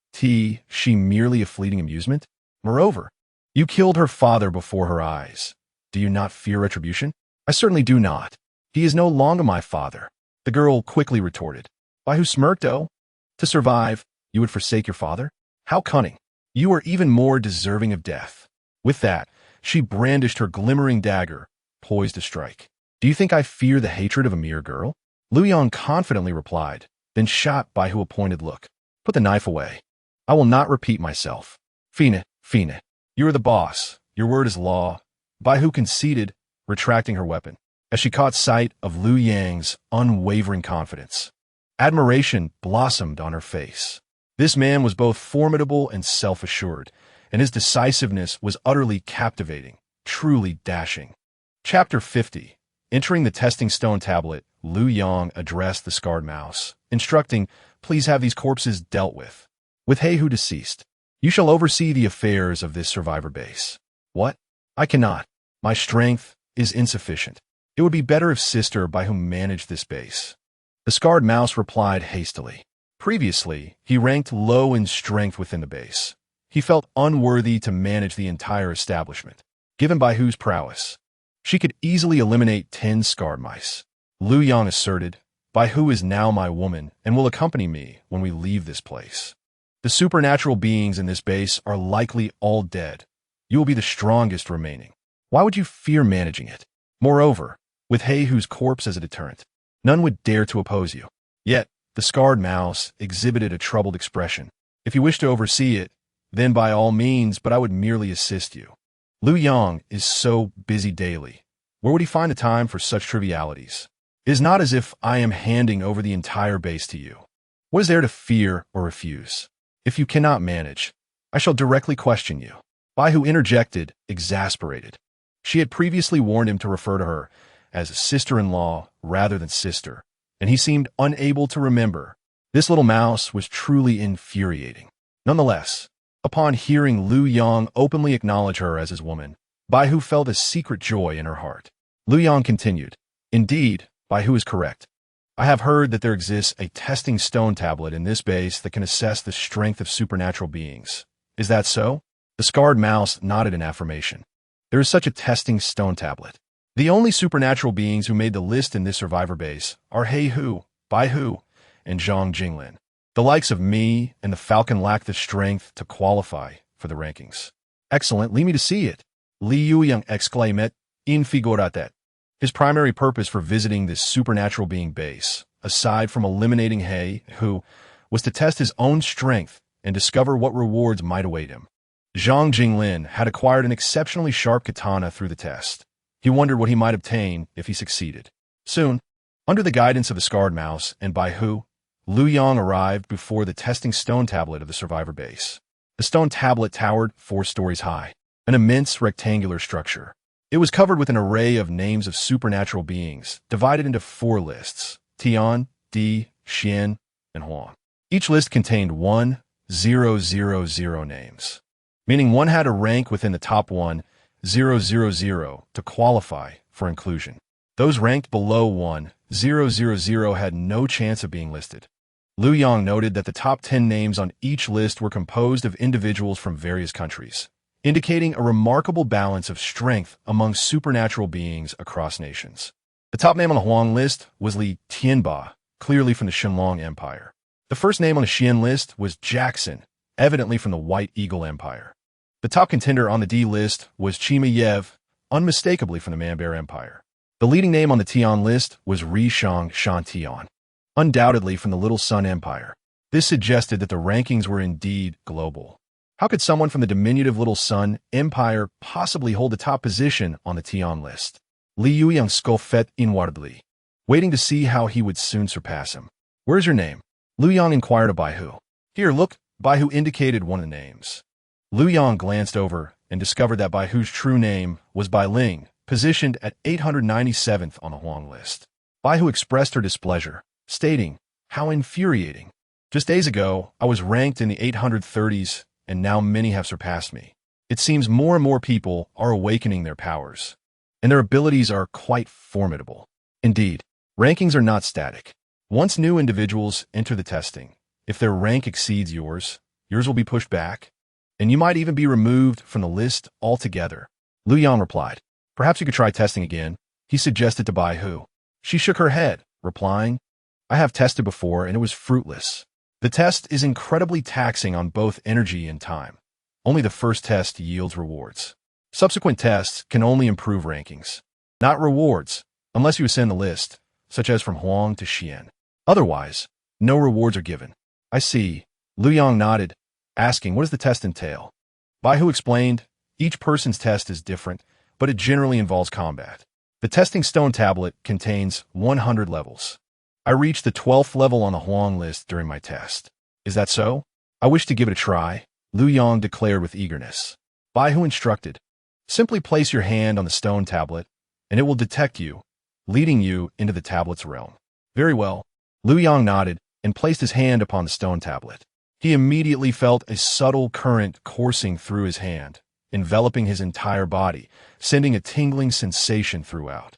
she merely a fleeting amusement? Moreover, you killed her father before her eyes. Do you not fear retribution?" "I certainly do not. He is no longer my father," the girl quickly retorted. Bai Hu smirked. "Oh, to survive, you would forsake your father? How cunning. You are even more deserving of death." With that, she brandished her glimmering dagger, poised to strike. "Do you think I fear the hatred of a mere girl?" Liu Yang confidently replied, then shot Bai Hu a pointed look. "Put the knife away. I will not repeat myself. Fine, you are the boss. Your word is law." Bai Hu conceded, retracting her weapon, as she caught sight of Liu Yang's unwavering confidence. Admiration blossomed on her face. This man was both formidable and self-assured, and his decisiveness was utterly captivating, truly dashing. Chapter 50. Entering the testing stone tablet, Liu Yang addressed the scarred mouse, instructing, "Please have these corpses dealt with. With He Hu deceased, you shall oversee the affairs of this survivor base." "What? I cannot. My strength is insufficient. It would be better if Sister Bai Hu managed this base." The scarred mouse replied hastily. Previously, he ranked low in strength within the base. He felt unworthy to manage the entire establishment. Given Bai Hu's prowess, she could easily eliminate 10 scarred mice. Liu Yang asserted, "Bai Hu is now my woman and will accompany me when we leave this place. The supernatural beings in this base are likely all dead. You will be the strongest remaining. Why would you fear managing it? Moreover, with He Hu's corpse as a deterrent, none would dare to oppose you." Yet, the scarred mouse exhibited a troubled expression. "If you wish to oversee it, then by all means, but I would merely assist you. Liu Yang is so busy daily. Where would he find the time for such trivialities? It is not as if I am handing over the entire base to you. What is there to fear or refuse? If you cannot manage, I shall directly question you." Bai Hu interjected, exasperated. She had previously warned him to refer to her as a sister-in-law rather than sister, and he seemed unable to remember. This little mouse was truly infuriating. Nonetheless, upon hearing Liu Yang openly acknowledge her as his woman, Bai Hu felt a secret joy in her heart. Liu Yang continued, "Indeed, Bai Hu is correct. I have heard that there exists a testing stone tablet in this base that can assess the strength of supernatural beings. Is that so?" The scarred mouse nodded in affirmation. "There is such a testing stone tablet. The only supernatural beings who made the list in this survivor base are He Hu, Bai Hu, and Zhang Jinglin. The likes of me and the Falcon lack the strength to qualify for the rankings." "Excellent, lead me to see it," Liu Yang exclaimed, "infigurate." His primary purpose for visiting this supernatural being base, aside from eliminating He Hu, was to test his own strength and discover what rewards might await him. Zhang Jinglin had acquired an exceptionally sharp katana through the test. He wondered what he might obtain if he succeeded. Soon, under the guidance of the scarred mouse and Bai Hu, Liu Yang arrived before the testing stone tablet of the survivor base. The stone tablet towered 4 stories high, an immense rectangular structure. It was covered with an array of names of supernatural beings, divided into 4 lists: Tian, Di, Xian, and Huang. Each list contained 1,000 names, meaning one had to rank within the top 1,000 to qualify for inclusion. Those ranked below 1,000 had no chance of being listed. Liu Yang noted that the top 10 names on each list were composed of individuals from various countries, indicating a remarkable balance of strength among supernatural beings across nations. The top name on the Huang list was Li Tianba, clearly from the Shenlong Empire. The first name on the Xian list was Jackson, evidently from the White Eagle Empire. The top contender on the D list was Chima Yev, unmistakably from the Manbear Empire. The leading name on the Tian list was Ri Shang Shan Tian, undoubtedly from the Little Sun Empire. This suggested that the rankings were indeed global. How could someone from the diminutive little Sun Empire possibly hold the top position on the Tian list? Liu Yang scoffed inwardly, waiting to see how he would soon surpass him. "Where's your name?" Liu Yang inquired of Baihu. "Here, look." Baihu indicated one of the names. Liu Yang glanced over and discovered that Baihu's true name was Bai Ling, positioned at 897th on the Huang list. Baihu expressed her displeasure, stating, "How infuriating. Just days ago, I was ranked in the 830s, and now many have surpassed me. It seems more and more people are awakening their powers, and their abilities are quite formidable. Indeed, rankings are not static. Once new individuals enter the testing, if their rank exceeds yours will be pushed back, and you might even be removed from the list altogether." Liu Yang replied. "Perhaps you could try testing again," he suggested to Baihu. She shook her head, replying, "I have tested before and it was fruitless. The test is incredibly taxing on both energy and time. Only the first test yields rewards. Subsequent tests can only improve rankings, not rewards, unless you ascend the list, such as from Huang to Xian. Otherwise, no rewards are given." "I see." Liu Yang nodded, asking, "What does the test entail?" Baihu explained, "Each person's test is different, but it generally involves combat. The testing stone tablet contains 100 levels. I reached the 12th level on the Huang list during my test." "Is that so? I wish to give it a try," Liu Yang declared with eagerness. Baihu instructed, "Simply place your hand on the stone tablet, and it will detect you, leading you into the tablet's realm." "Very well." Liu Yang nodded and placed his hand upon the stone tablet. He immediately felt a subtle current coursing through his hand, enveloping his entire body, sending a tingling sensation throughout.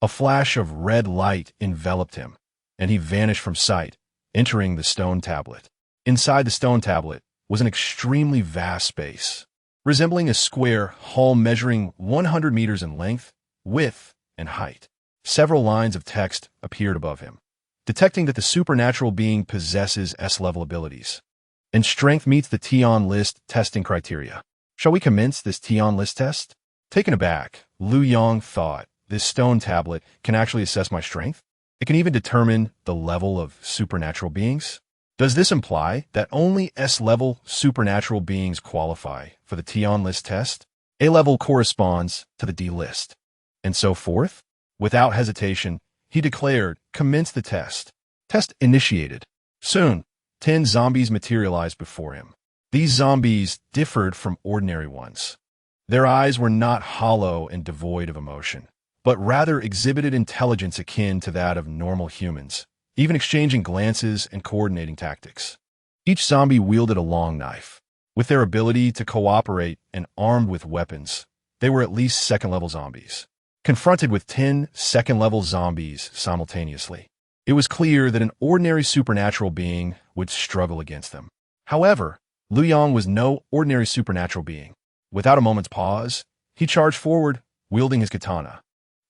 A flash of red light enveloped him, and he vanished from sight, entering the stone tablet. Inside the stone tablet was an extremely vast space, resembling a square hall measuring 100 meters in length, width, and height. Several lines of text appeared above him, detecting that the supernatural being possesses S-level abilities, and strength meets the Tian list testing criteria. "Shall we commence this Tian list test?" Taken aback, Liu Yang thought, "This stone tablet can actually assess my strength? It can even determine the level of supernatural beings? Does this imply that only S-level supernatural beings qualify for the Tian list test? A-level corresponds to the D list, and so forth?" Without hesitation, he declared, "Commence the test." Test initiated. Soon, 10 zombies materialized before him. These zombies differed from ordinary ones. Their eyes were not hollow and devoid of emotion, but rather exhibited intelligence akin to that of normal humans, even exchanging glances and coordinating tactics. Each zombie wielded a long knife. With their ability to cooperate and armed with weapons, they were at least second-level zombies. Confronted with 10 second-level zombies simultaneously, it was clear that an ordinary supernatural being would struggle against them. However, Liu Yang was no ordinary supernatural being. Without a moment's pause, he charged forward, wielding his katana.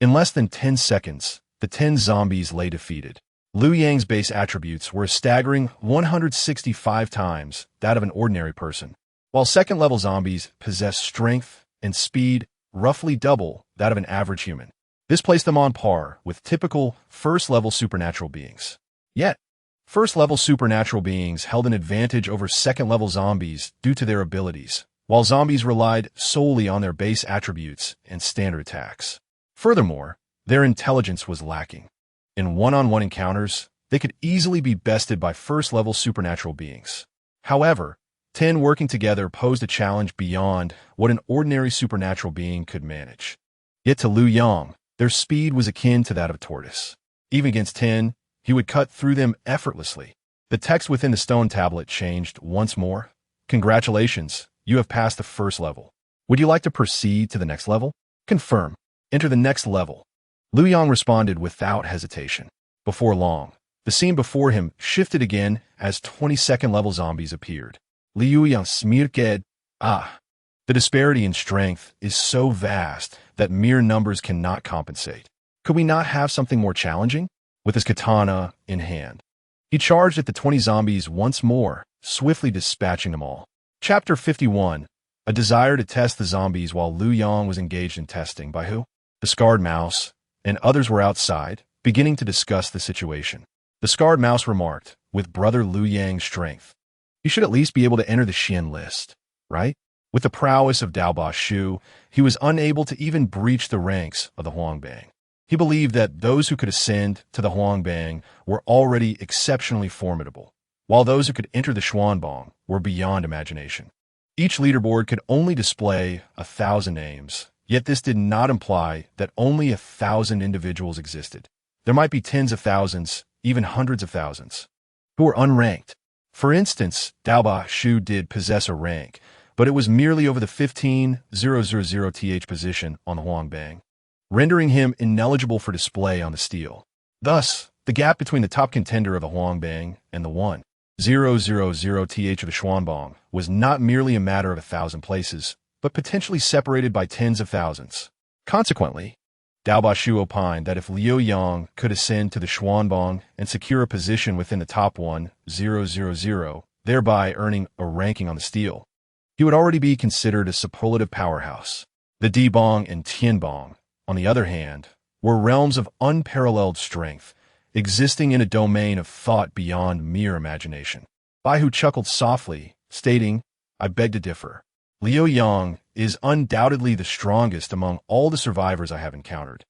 In less than 10 seconds, the 10 zombies lay defeated. Liu Yang's base attributes were a staggering 165 times that of an ordinary person, while second-level zombies possessed strength and speed roughly double that of an average human. This placed them on par with typical first-level supernatural beings. Yet, first-level supernatural beings held an advantage over second-level zombies due to their abilities, while zombies relied solely on their base attributes and standard attacks. Furthermore, their intelligence was lacking. In one-on-one encounters, they could easily be bested by first-level supernatural beings. However, 10 working together posed a challenge beyond what an ordinary supernatural being could manage. Yet to Liu Yang, their speed was akin to that of a tortoise. Even against 10, he would cut through them effortlessly. The text within the stone tablet changed once more. "Congratulations, you have passed the first level. Would you like to proceed to the next level?" "Confirm. Enter the next level." Liu Yang responded without hesitation. Before long, the scene before him shifted again as 22nd-level zombies appeared. Liu Yang smirked. The disparity in strength is so vast that mere numbers cannot compensate. Could we not have something more challenging?" With his katana in hand, he charged at the 20 zombies once more, swiftly dispatching them all. Chapter 51. A desire to test the zombies while Liu Yang was engaged in testing. By who? The scarred mouse and others were outside, beginning to discuss the situation. The scarred mouse remarked, with brother Liu Yang's strength. You should at least be able to enter the Xian list, right? With the prowess of Daoba Shu, he was unable to even breach the ranks of the Huangbang. He believed that those who could ascend to the Huangbang were already exceptionally formidable, while those who could enter the Xuanbang were beyond imagination. Each leaderboard could only display 1,000 names, yet this did not imply that only 1,000 individuals existed. There might be tens of thousands, even hundreds of thousands, who were unranked. For instance, Daoba Shu did possess a rank, but it was merely over the 15,000th position on the Huangbang, rendering him ineligible for display on the stele. Thus, the gap between the top contender of the Huangbang and the 1,000th of the Xuanbang was not merely a matter of 1,000 places, but potentially separated by tens of thousands. Consequently, Daoba Shu opined that if Liu Yang could ascend to the Xuanbang and secure a position within the top 1,000, thereby earning a ranking on the stele, he would already be considered a superlative powerhouse. The Dibang and Tianbang, on the other hand, were realms of unparalleled strength, existing in a domain of thought beyond mere imagination. Bai Hu chuckled softly, stating, I beg to differ. Liu Yang is undoubtedly the strongest among all the survivors I have encountered,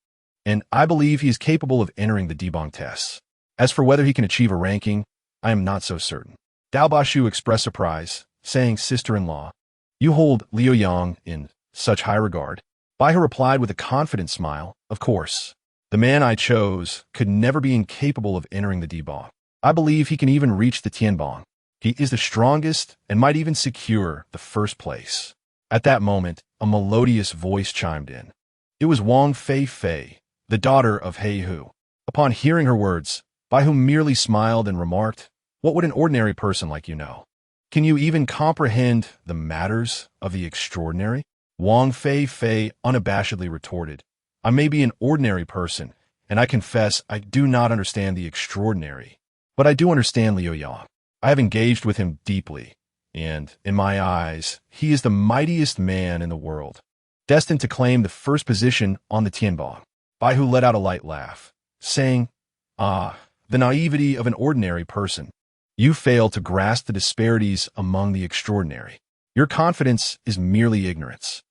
and I believe he is capable of entering the Dibang tests. As for whether he can achieve a ranking, I am not so certain. Daoba Shu expressed surprise, saying, Sister-in-law, you hold Liu Yang in such high regard. Bai Hu replied with a confident smile, Of course. The man I chose could never be incapable of entering the Dibang. I believe he can even reach the Tianbang. He is the strongest and might even secure the first place. At that moment, a melodious voice chimed in. It was Wang Fei, the daughter of He Hu. Upon hearing her words, Bai Hu merely smiled and remarked, What would an ordinary person like you know? Can you even comprehend the matters of the extraordinary? Wang Fei unabashedly retorted, I may be an ordinary person, and I confess I do not understand the extraordinary, but I do understand Liu Yang. I have engaged with him deeply, and, in my eyes, he is the mightiest man in the world, destined to claim the first position on the Tianbang. Bai Hu let out a light laugh, saying, the naivety of an ordinary person. You fail to grasp the disparities among the extraordinary. Your confidence is merely ignorance.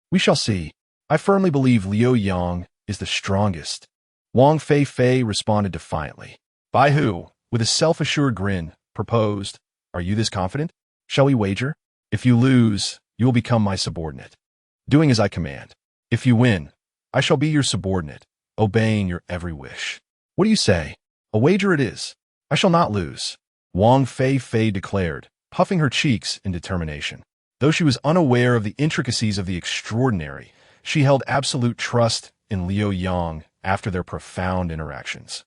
We shall see. I firmly believe Liu Yang is the strongest. Wang Fei responded defiantly. Bai Hu, with a self-assured grin, proposed, Are you this confident? Shall we wager? If you lose, you will become my subordinate, doing as I command. If you win, I shall be your subordinate, obeying your every wish. What do you say? A wager it is. I shall not lose, Wang Fei declared, puffing her cheeks in determination. Though she was unaware of the intricacies of the extraordinary, she held absolute trust in Liu Yang after their profound interactions.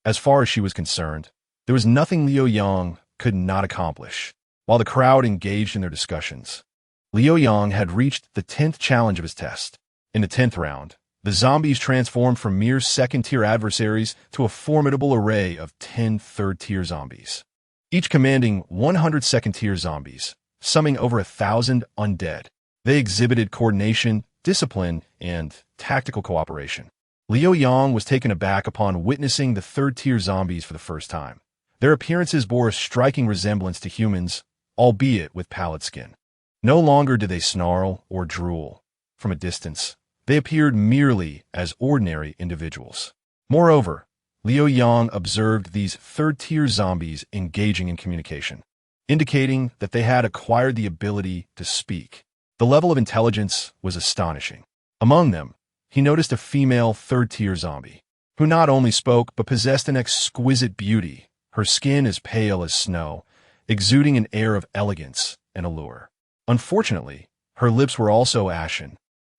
As far as she was concerned, there was nothing Liu Yang could not accomplish. While the crowd engaged in their discussions, Liu Yang had reached the 10th challenge of his test. In the 10th round, the zombies transformed from mere second-tier adversaries to a formidable array of 10 third-tier zombies, each commanding 100 second-tier zombies, summing over 1,000 undead. They exhibited coordination, discipline, and tactical cooperation. Liu Yang was taken aback upon witnessing the third-tier zombies for the first time. Their appearances bore a striking resemblance to humans, albeit with pallid skin. No longer did they snarl or drool. From a distance, they appeared merely as ordinary individuals. Moreover, Liu Yang observed these third-tier zombies engaging in communication, indicating that they had acquired the ability to speak. The level of intelligence was astonishing. Among them, he noticed a female third-tier zombie, who not only spoke but possessed an exquisite beauty, her skin as pale as snow, exuding an air of elegance and allure. Unfortunately, her lips were also ashen,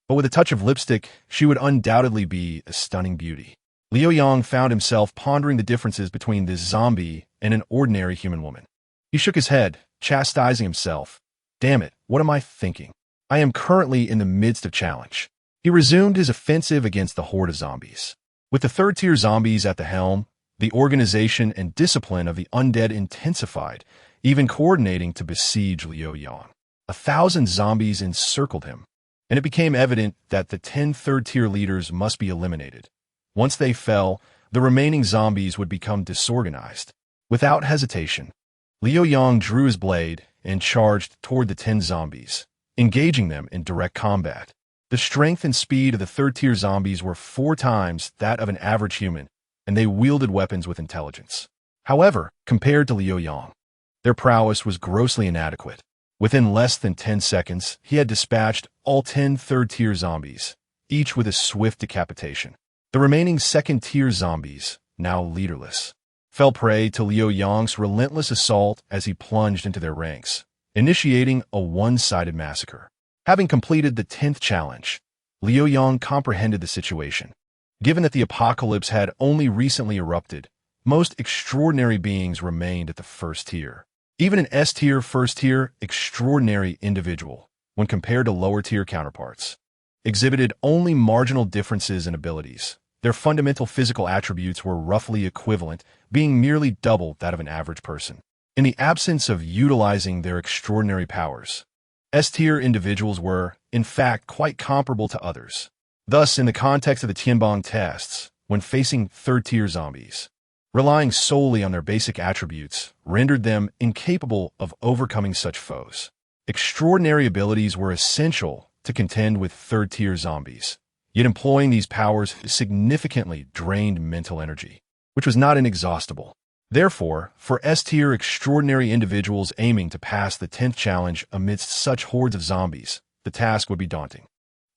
but with a touch of lipstick, she would undoubtedly be a stunning beauty. Liu Yang found himself pondering the differences between this zombie and an ordinary human woman. He shook his head, chastising himself. Damn it, what am I thinking? I am currently in the midst of challenge. He resumed his offensive against the horde of zombies. With the third-tier zombies at the helm, the organization and discipline of the undead intensified, even coordinating to besiege Liu Yang. 1,000 zombies encircled him, and it became evident that the 10 third-tier leaders must be eliminated. Once they fell, the remaining zombies would become disorganized. Without hesitation, Liu Yang drew his blade and charged toward the 10 zombies, engaging them in direct combat. The strength and speed of the third-tier zombies were 4 times that of an average human, and they wielded weapons with intelligence. However, compared to Liu Yang, their prowess was grossly inadequate. Within less than 10 seconds, he had dispatched all 10 third-tier zombies, each with a swift decapitation. The remaining second-tier zombies, now leaderless, fell prey to Liu Yang's relentless assault as he plunged into their ranks, initiating a one-sided massacre. Having completed the 10th challenge, Liu Yang comprehended the situation. Given that the apocalypse had only recently erupted, most extraordinary beings remained at the first tier. Even an S-tier, first-tier, extraordinary individual, when compared to lower-tier counterparts, exhibited only marginal differences in abilities. Their fundamental physical attributes were roughly equivalent, being merely double that of an average person. In the absence of utilizing their extraordinary powers, S-tier individuals were, in fact, quite comparable to others. Thus, in the context of the Tianbong tests, when facing third-tier zombies, relying solely on their basic attributes rendered them incapable of overcoming such foes. Extraordinary abilities were essential to contend with third-tier zombies, yet employing these powers significantly drained mental energy, which was not inexhaustible. Therefore, for S-tier extraordinary individuals aiming to pass the 10th challenge amidst such hordes of zombies, the task would be daunting.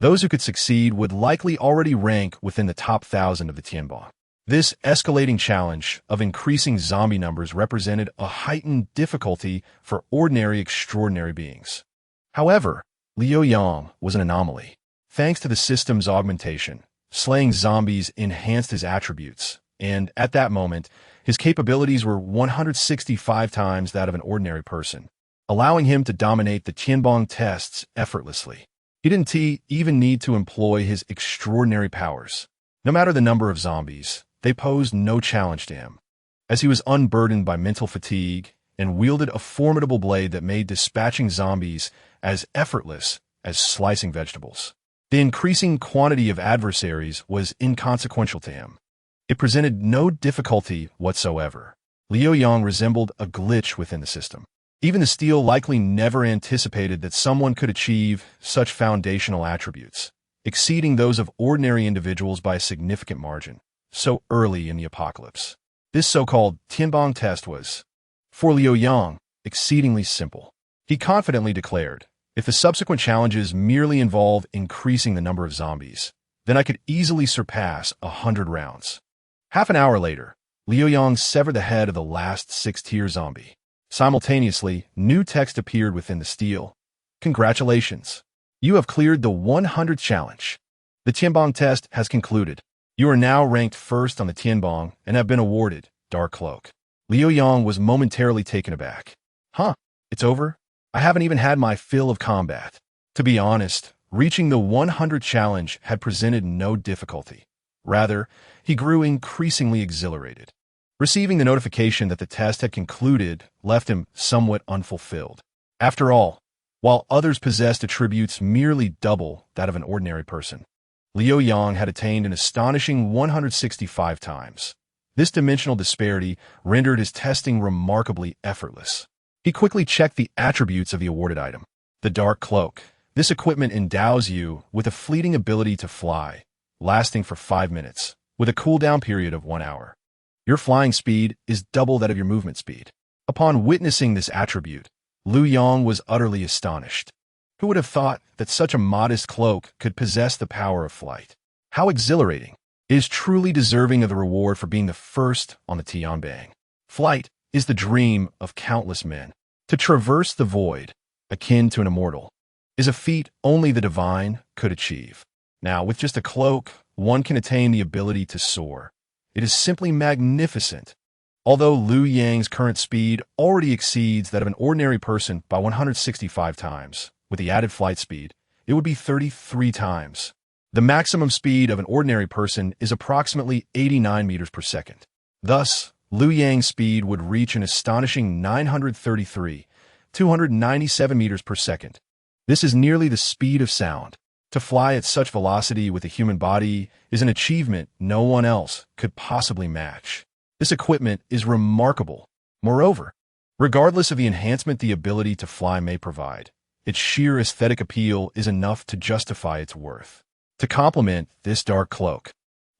Those who could succeed would likely already rank within the top 1,000 of the Tianbong. This escalating challenge of increasing zombie numbers represented a heightened difficulty for ordinary extraordinary beings. However, Liu Yang was an anomaly. Thanks to the system's augmentation, slaying zombies enhanced his attributes, and at that moment, his capabilities were 165 times that of an ordinary person, allowing him to dominate the Tianbong tests effortlessly. He didn't even need to employ his extraordinary powers. No matter the number of zombies, they posed no challenge to him, as he was unburdened by mental fatigue and wielded a formidable blade that made dispatching zombies as effortless as slicing vegetables. The increasing quantity of adversaries was inconsequential to him. It presented no difficulty whatsoever. Liu Yang resembled a glitch within the system. Even the Steel likely never anticipated that someone could achieve such foundational attributes, exceeding those of ordinary individuals by a significant margin, so early in the apocalypse. This so-called Tianbong test was, for Liu Yang, exceedingly simple. He confidently declared, if the subsequent challenges merely involve increasing the number of zombies, then I could easily surpass 100 rounds. Half an hour later, Liu Yang severed the head of the last 6-tier zombie. Simultaneously, new text appeared within the Steel. Congratulations! You have cleared the 100th challenge. The Tianbong test has concluded. You are now ranked first on the Tianbong and have been awarded Dark Cloak. Liu Yang was momentarily taken aback. Huh, it's over? I haven't even had my fill of combat. To be honest, reaching the 100 challenge had presented no difficulty. Rather, he grew increasingly exhilarated. Receiving the notification that the test had concluded left him somewhat unfulfilled. After all, while others possessed attributes merely double that of an ordinary person, Liu Yang had attained an astonishing 165 times. This dimensional disparity rendered his testing remarkably effortless. He quickly checked the attributes of the awarded item. The Dark Cloak. This equipment endows you with a fleeting ability to fly, lasting for 5 minutes, with a cooldown period of 1 hour. Your flying speed is double that of your movement speed. Upon witnessing this attribute, Liu Yang was utterly astonished. Who would have thought that such a modest cloak could possess the power of flight? How exhilarating! It is truly deserving of the reward for being the first on the Tianbong. Flight is the dream of countless men. To traverse the void, akin to an immortal, is a feat only the divine could achieve. Now, with just a cloak, one can attain the ability to soar. It is simply magnificent. Although Liu Yang's current speed already exceeds that of an ordinary person by 165 times, with the added flight speed, it would be 33 times. The maximum speed of an ordinary person is approximately 89 meters per second. Thus, Liu Yang's speed would reach an astonishing 297 meters per second. This is nearly the speed of sound. To fly at such velocity with a human body is an achievement no one else could possibly match. This equipment is remarkable. Moreover, regardless of the enhancement the ability to fly may provide, its sheer aesthetic appeal is enough to justify its worth. To complement this dark cloak,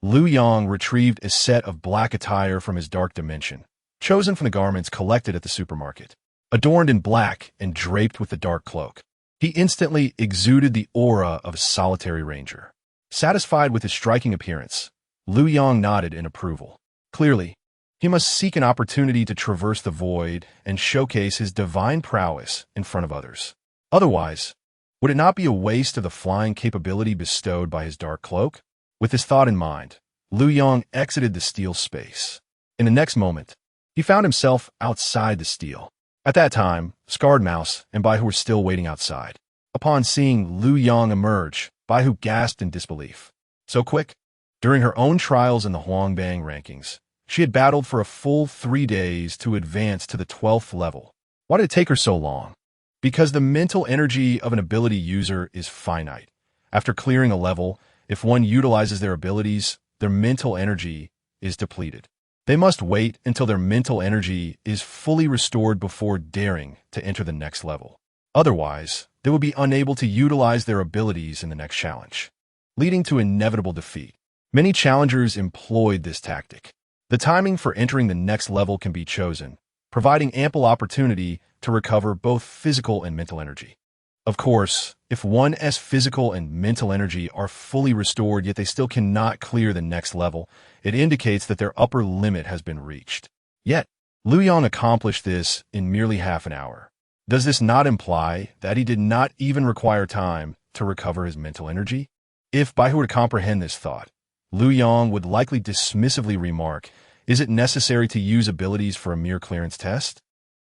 Liu Yang retrieved a set of black attire from his dark dimension, chosen from the garments collected at the supermarket. Adorned in black and draped with the dark cloak, he instantly exuded the aura of a solitary ranger. Satisfied with his striking appearance, Liu Yang nodded in approval. Clearly, he must seek an opportunity to traverse the void and showcase his divine prowess in front of others. Otherwise, would it not be a waste of the flying capability bestowed by his dark cloak? With this thought in mind, Liu Yang exited the steel space. In the next moment, he found himself outside the steel. At that time, Scarred Mouse and Baihu were still waiting outside. Upon seeing Liu Yang emerge, Baihu gasped in disbelief. So quick? During her own trials in the Huangbang rankings, she had battled for a full 3 days to advance to the 12th level. Why did it take her so long? Because the mental energy of an ability user is finite. After clearing a level, if one utilizes their abilities, their mental energy is depleted. They must wait until their mental energy is fully restored before daring to enter the next level. Otherwise, they will be unable to utilize their abilities in the next challenge, leading to inevitable defeat. Many challengers employed this tactic. The timing for entering the next level can be chosen, providing ample opportunity to recover both physical and mental energy. Of course, if one's physical and mental energy are fully restored yet they still cannot clear the next level, it indicates that their upper limit has been reached. Yet, Liu Yang accomplished this in merely half an hour. Does this not imply that he did not even require time to recover his mental energy? If Baihu were to comprehend this thought, Liu Yang would likely dismissively remark, "Is it necessary to use abilities for a mere clearance test?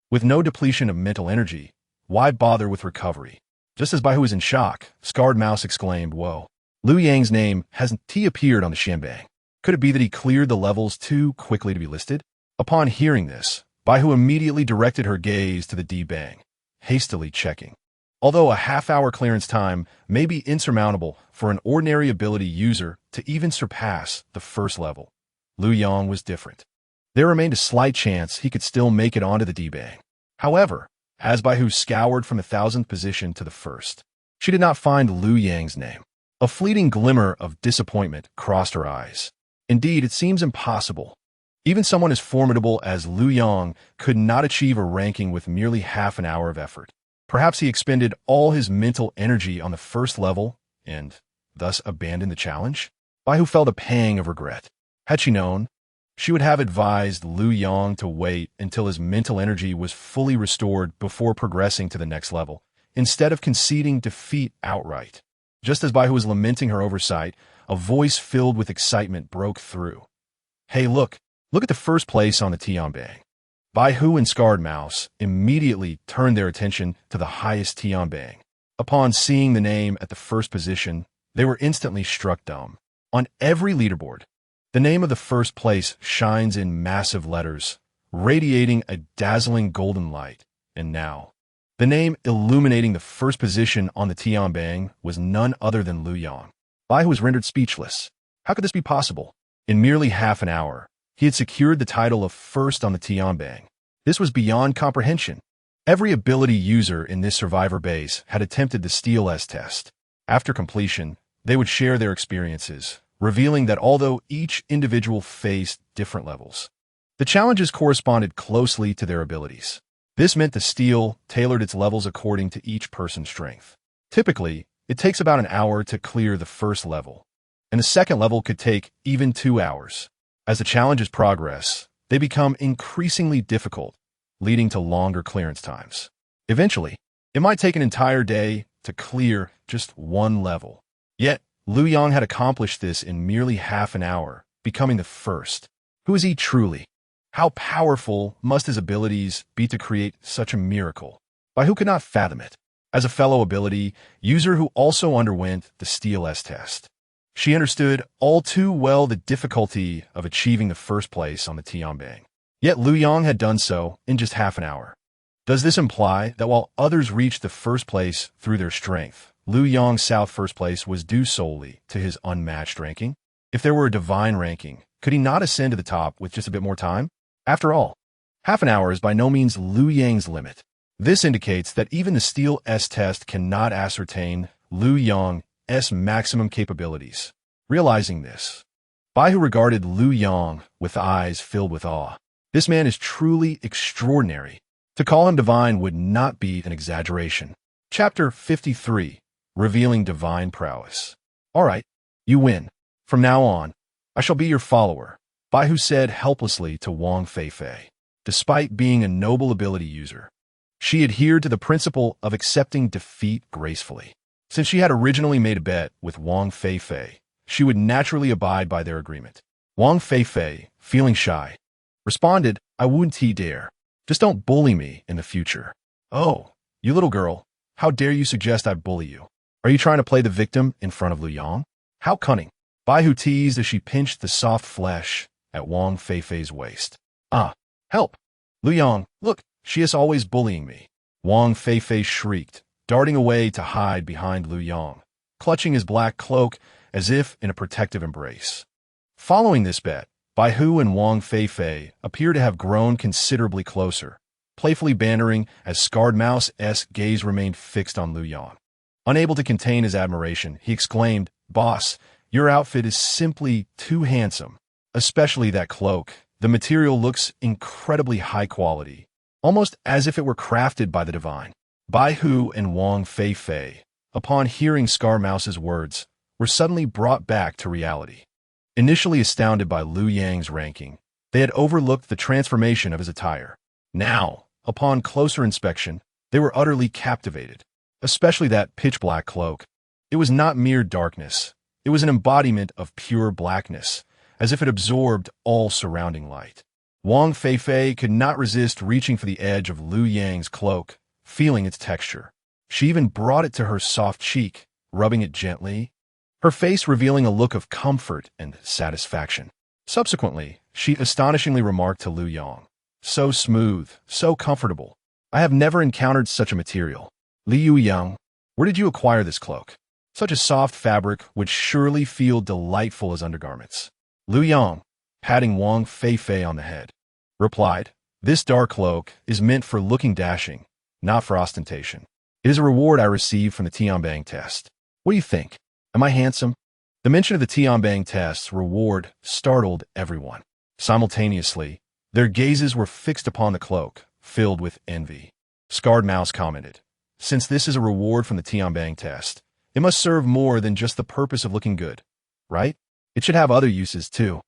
With no depletion of mental energy, why bother with recovery?" Just as Baihu was in shock, Scarred Mouse exclaimed, "Whoa, Liu Yang's name hasn't appeared on the Xianbang. Could it be that he cleared the levels too quickly to be listed?" Upon hearing this, Baihu immediately directed her gaze to the D-Bang, hastily checking. Although a half-hour clearance time may be insurmountable for an ordinary ability user to even surpass the first level, Liu Yang was different. There remained a slight chance he could still make it onto the D-Bang. However, as Baihu scoured from the 1000th position to the first, she did not find Liu Yang's name. A fleeting glimmer of disappointment crossed her eyes. Indeed, it seems impossible. Even someone as formidable as Liu Yang could not achieve a ranking with merely half an hour of effort. Perhaps he expended all his mental energy on the first level and thus abandoned the challenge? Baihu felt a pang of regret. Had she known, she would have advised Liu Yang to wait until his mental energy was fully restored before progressing to the next level, instead of conceding defeat outright. Just as Baihu was lamenting her oversight, a voice filled with excitement broke through. "Hey, look at the first place on the Tianbang." Baihu and Scarred Mouse immediately turned their attention to the highest Tianbang. Upon seeing the name at the first position, they were instantly struck dumb. On every leaderboard, the name of the first place shines in massive letters, radiating a dazzling golden light. And now, the name illuminating the first position on the Tianbang was none other than Liu Yang. Baihu was rendered speechless. How could this be possible? In merely half an hour, he had secured the title of first on the Tianbang. This was beyond comprehension. Every ability user in this survivor base had attempted the Steel S test. After completion, they would share their experiences, revealing that although each individual faced different levels, the challenges corresponded closely to their abilities. This meant the Steel tailored its levels according to each person's strength. Typically, it takes about an hour to clear the first level, and the second level could take even 2 hours. As the challenges progress, they become increasingly difficult, leading to longer clearance times. Eventually, it might take an entire day to clear just one level. Yet, Liu Yang had accomplished this in merely half an hour, becoming the first. Who is he truly? How powerful must his abilities be to create such a miracle? Baihu could not fathom it. As a fellow ability user who also underwent the Steel S test, she understood all too well the difficulty of achieving the first place on the Tianbang. Yet Liu Yang had done so in just half an hour. Does this imply that while others reached the first place through their strength, Liu Yang's South first place was due solely to his unmatched ranking? If there were a divine ranking, could he not ascend to the top with just a bit more time? After all, half an hour is by no means Liu Yang's limit. This indicates that even the Steel S test cannot ascertain Liu Yang's maximum capabilities. Realizing this, Bai Hu regarded Liu Yang with eyes filled with awe. This man is truly extraordinary. To call him divine would not be an exaggeration. Chapter 53, Revealing Divine Prowess. All right, you win. From now on, I shall be your follower, Bai Hu said helplessly to Wang Feifei. Despite being a noble ability user, she adhered to the principle of accepting defeat gracefully. Since she had originally made a bet with Wang Feifei, she would naturally abide by their agreement. Wang Feifei, feeling shy, responded, I wouldn't dare. Just don't bully me in the future. Oh, you little girl, how dare you suggest I bully you? Are you trying to play the victim in front of Liu Yang? How cunning. Bai Hu teased as she pinched the soft flesh at Wang Feifei's waist. Ah, help! Liu Yang, look, she is always bullying me. Wang Feifei shrieked, darting away to hide behind Liu Yang, clutching his black cloak as if in a protective embrace. Following this bet, Bai Hu and Wang Feifei appear to have grown considerably closer, playfully bantering as Scarred Mouse's gaze remained fixed on Liu Yang. Unable to contain his admiration, he exclaimed, Boss, your outfit is simply too handsome. Especially that cloak. The material looks incredibly high quality, almost as if it were crafted by the divine. Bai Hu and Wang Feifei, upon hearing Scar Mouse's words, were suddenly brought back to reality. Initially astounded by Liu Yang's ranking, they had overlooked the transformation of his attire. Now, upon closer inspection, they were utterly captivated, especially that pitch-black cloak. It was not mere darkness. It was an embodiment of pure blackness, as if it absorbed all surrounding light. Wang Feifei could not resist reaching for the edge of Liu Yang's cloak, feeling its texture. She even brought it to her soft cheek, rubbing it gently, her face revealing a look of comfort and satisfaction. Subsequently, she astonishingly remarked to Liu Yang, so smooth, so comfortable. I have never encountered such a material. Liu Yang, where did you acquire this cloak? Such a soft fabric would surely feel delightful as undergarments. Liu Yang, patting Wang Feifei on the head, replied, This dark cloak is meant for looking dashing, not for ostentation. It is a reward I received from the Tianbang test. What do you think? Am I handsome? The mention of the Tianbang test's reward startled everyone. Simultaneously, their gazes were fixed upon the cloak, filled with envy. Scarred Mouse commented, Since this is a reward from the Tianbang test, it must serve more than just the purpose of looking good, right? It should have other uses, too.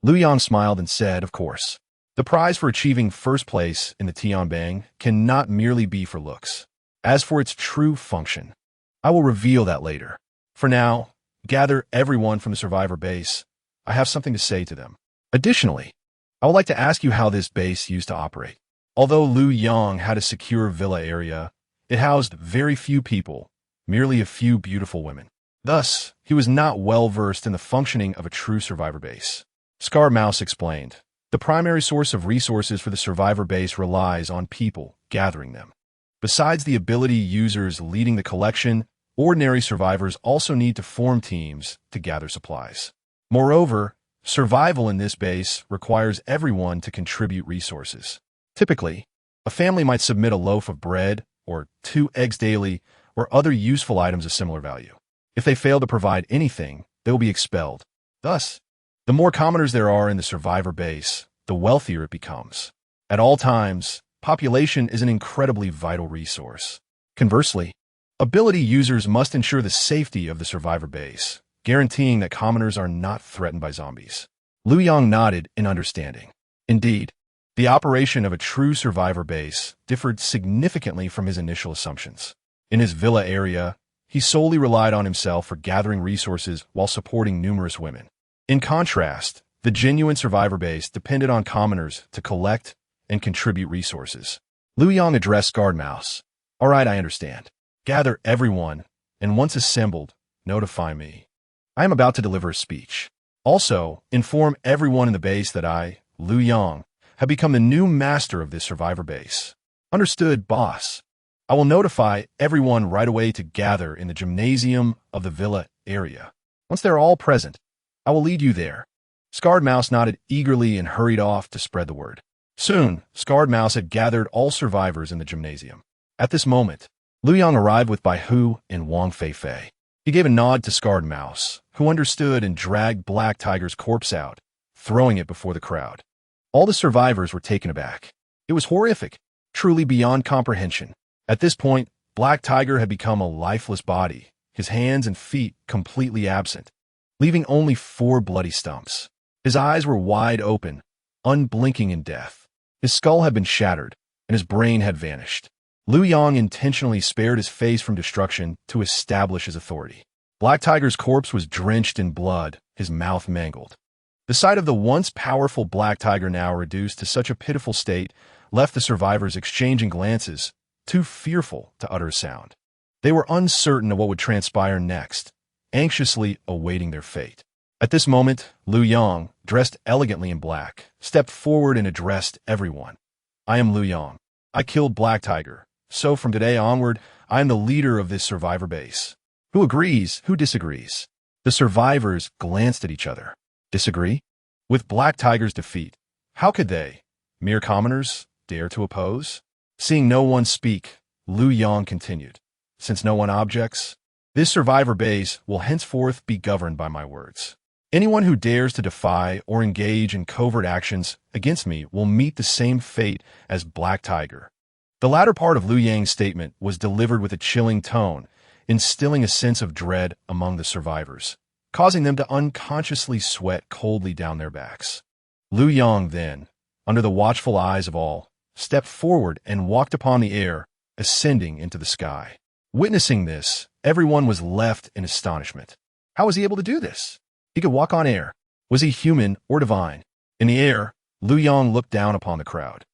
Liu Yang smiled and said, Of course. The prize for achieving first place in the Tianbang cannot merely be for looks. As for its true function, I will reveal that later. For now, gather everyone from the survivor base. I have something to say to them. Additionally, I would like to ask you how this base used to operate. Although Liu Yang had a secure villa area, it housed very few people, merely a few beautiful women. Thus, he was not well versed in the functioning of a true survivor base. Scar Mouse explained, The primary source of resources for the survivor base relies on people gathering them. Besides the ability users leading the collection, ordinary survivors also need to form teams to gather supplies. Moreover, survival in this base requires everyone to contribute resources. Typically, a family might submit a loaf of bread or 2 eggs daily or other useful items of similar value. If they fail to provide anything, they will be expelled. Thus, the more commoners there are in the survivor base, the wealthier it becomes. At all times, population is an incredibly vital resource. Conversely, ability users must ensure the safety of the survivor base, guaranteeing that commoners are not threatened by zombies. Liu Yang nodded in understanding. Indeed, the operation of a true survivor base differed significantly from his initial assumptions. In his villa area, he solely relied on himself for gathering resources while supporting numerous women. In contrast, the genuine survivor base depended on commoners to collect and contribute resources. Liu Yang addressed Scarred Mouse. All right, I understand. Gather everyone, and once assembled, notify me. I am about to deliver a speech. Also, inform everyone in the base that I, Liu Yang, have become the new master of this survivor base. Understood, boss. I will notify everyone right away to gather in the gymnasium of the villa area. Once they're all present, I will lead you there." Scarred Mouse nodded eagerly and hurried off to spread the word. Soon, Scarred Mouse had gathered all survivors in the gymnasium. At this moment, Liu Yang arrived with Bai Hu and Wang Feifei. He gave a nod to Scarred Mouse, who understood and dragged Black Tiger's corpse out, throwing it before the crowd. All the survivors were taken aback. It was horrific, truly beyond comprehension. At this point, Black Tiger had become a lifeless body, his hands and feet completely absent, leaving only 4 bloody stumps. His eyes were wide open, unblinking in death. His skull had been shattered, and his brain had vanished. Liu Yang intentionally spared his face from destruction to establish his authority. Black Tiger's corpse was drenched in blood, his mouth mangled. The sight of the once powerful Black Tiger now reduced to such a pitiful state left the survivors exchanging glances, too fearful to utter a sound. They were uncertain of what would transpire next, anxiously awaiting their fate. At this moment, Liu Yang, dressed elegantly in black, stepped forward and addressed everyone. "I am Liu Yang. I killed Black Tiger, so from today onward, I am the leader of this survivor base. Who agrees? Who disagrees?" The survivors glanced at each other. Disagree? With Black Tiger's defeat, how could they, mere commoners, dare to oppose? Seeing no one speak, Liu Yang continued. "Since no one objects, this survivor base will henceforth be governed by my words. Anyone who dares to defy or engage in covert actions against me will meet the same fate as Black Tiger." The latter part of Liu Yang's statement was delivered with a chilling tone, instilling a sense of dread among the survivors, causing them to unconsciously sweat coldly down their backs. Liu Yang then, under the watchful eyes of all, stepped forward and walked upon the air, ascending into the sky. Witnessing this, everyone was left in astonishment. How was he able to do this? He could walk on air. Was he human or divine? In the air, Liu Yang looked down upon the crowd.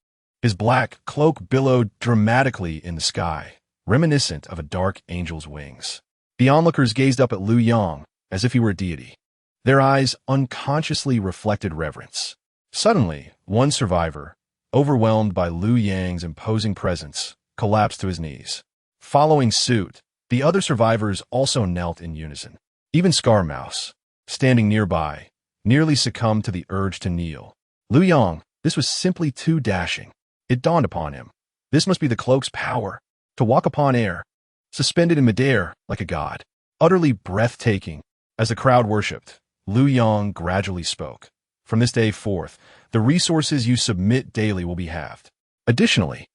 His black cloak billowed dramatically in the sky, reminiscent of a dark angel's wings. The onlookers gazed up at Liu Yang as if he were a deity. Their eyes unconsciously reflected reverence. Suddenly, one survivor, overwhelmed by Liu Yang's imposing presence, collapsed to his knees. Following suit, the other survivors also knelt in unison. Even Scar Mouse, standing nearby, nearly succumbed to the urge to kneel. Liu Yang, this was simply too dashing. It dawned upon him. This must be the cloak's power, to walk upon air, suspended in midair like a god. Utterly breathtaking. As the crowd worshipped, Liu Yang gradually spoke. "From this day forth, the resources you submit daily will be halved. Additionally,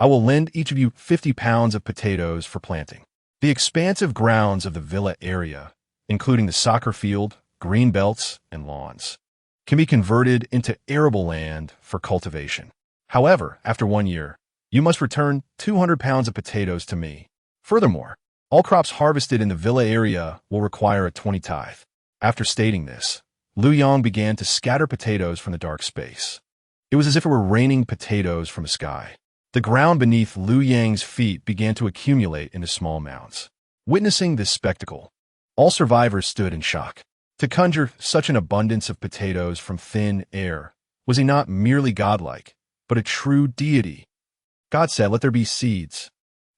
I will lend each of you 50 pounds of potatoes for planting. The expansive grounds of the villa area, including the soccer field, green belts, and lawns, can be converted into arable land for cultivation. However, after 1 year, you must return 200 pounds of potatoes to me. Furthermore, all crops harvested in the villa area will require a 20 tithe." After stating this, Liu Yang began to scatter potatoes from the dark space. It was as if it were raining potatoes from the sky. The ground beneath Liu Yang's feet began to accumulate into small mounds. Witnessing this spectacle, all survivors stood in shock. To conjure such an abundance of potatoes from thin air, was he not merely godlike, but a true deity? God said, "Let there be seeds."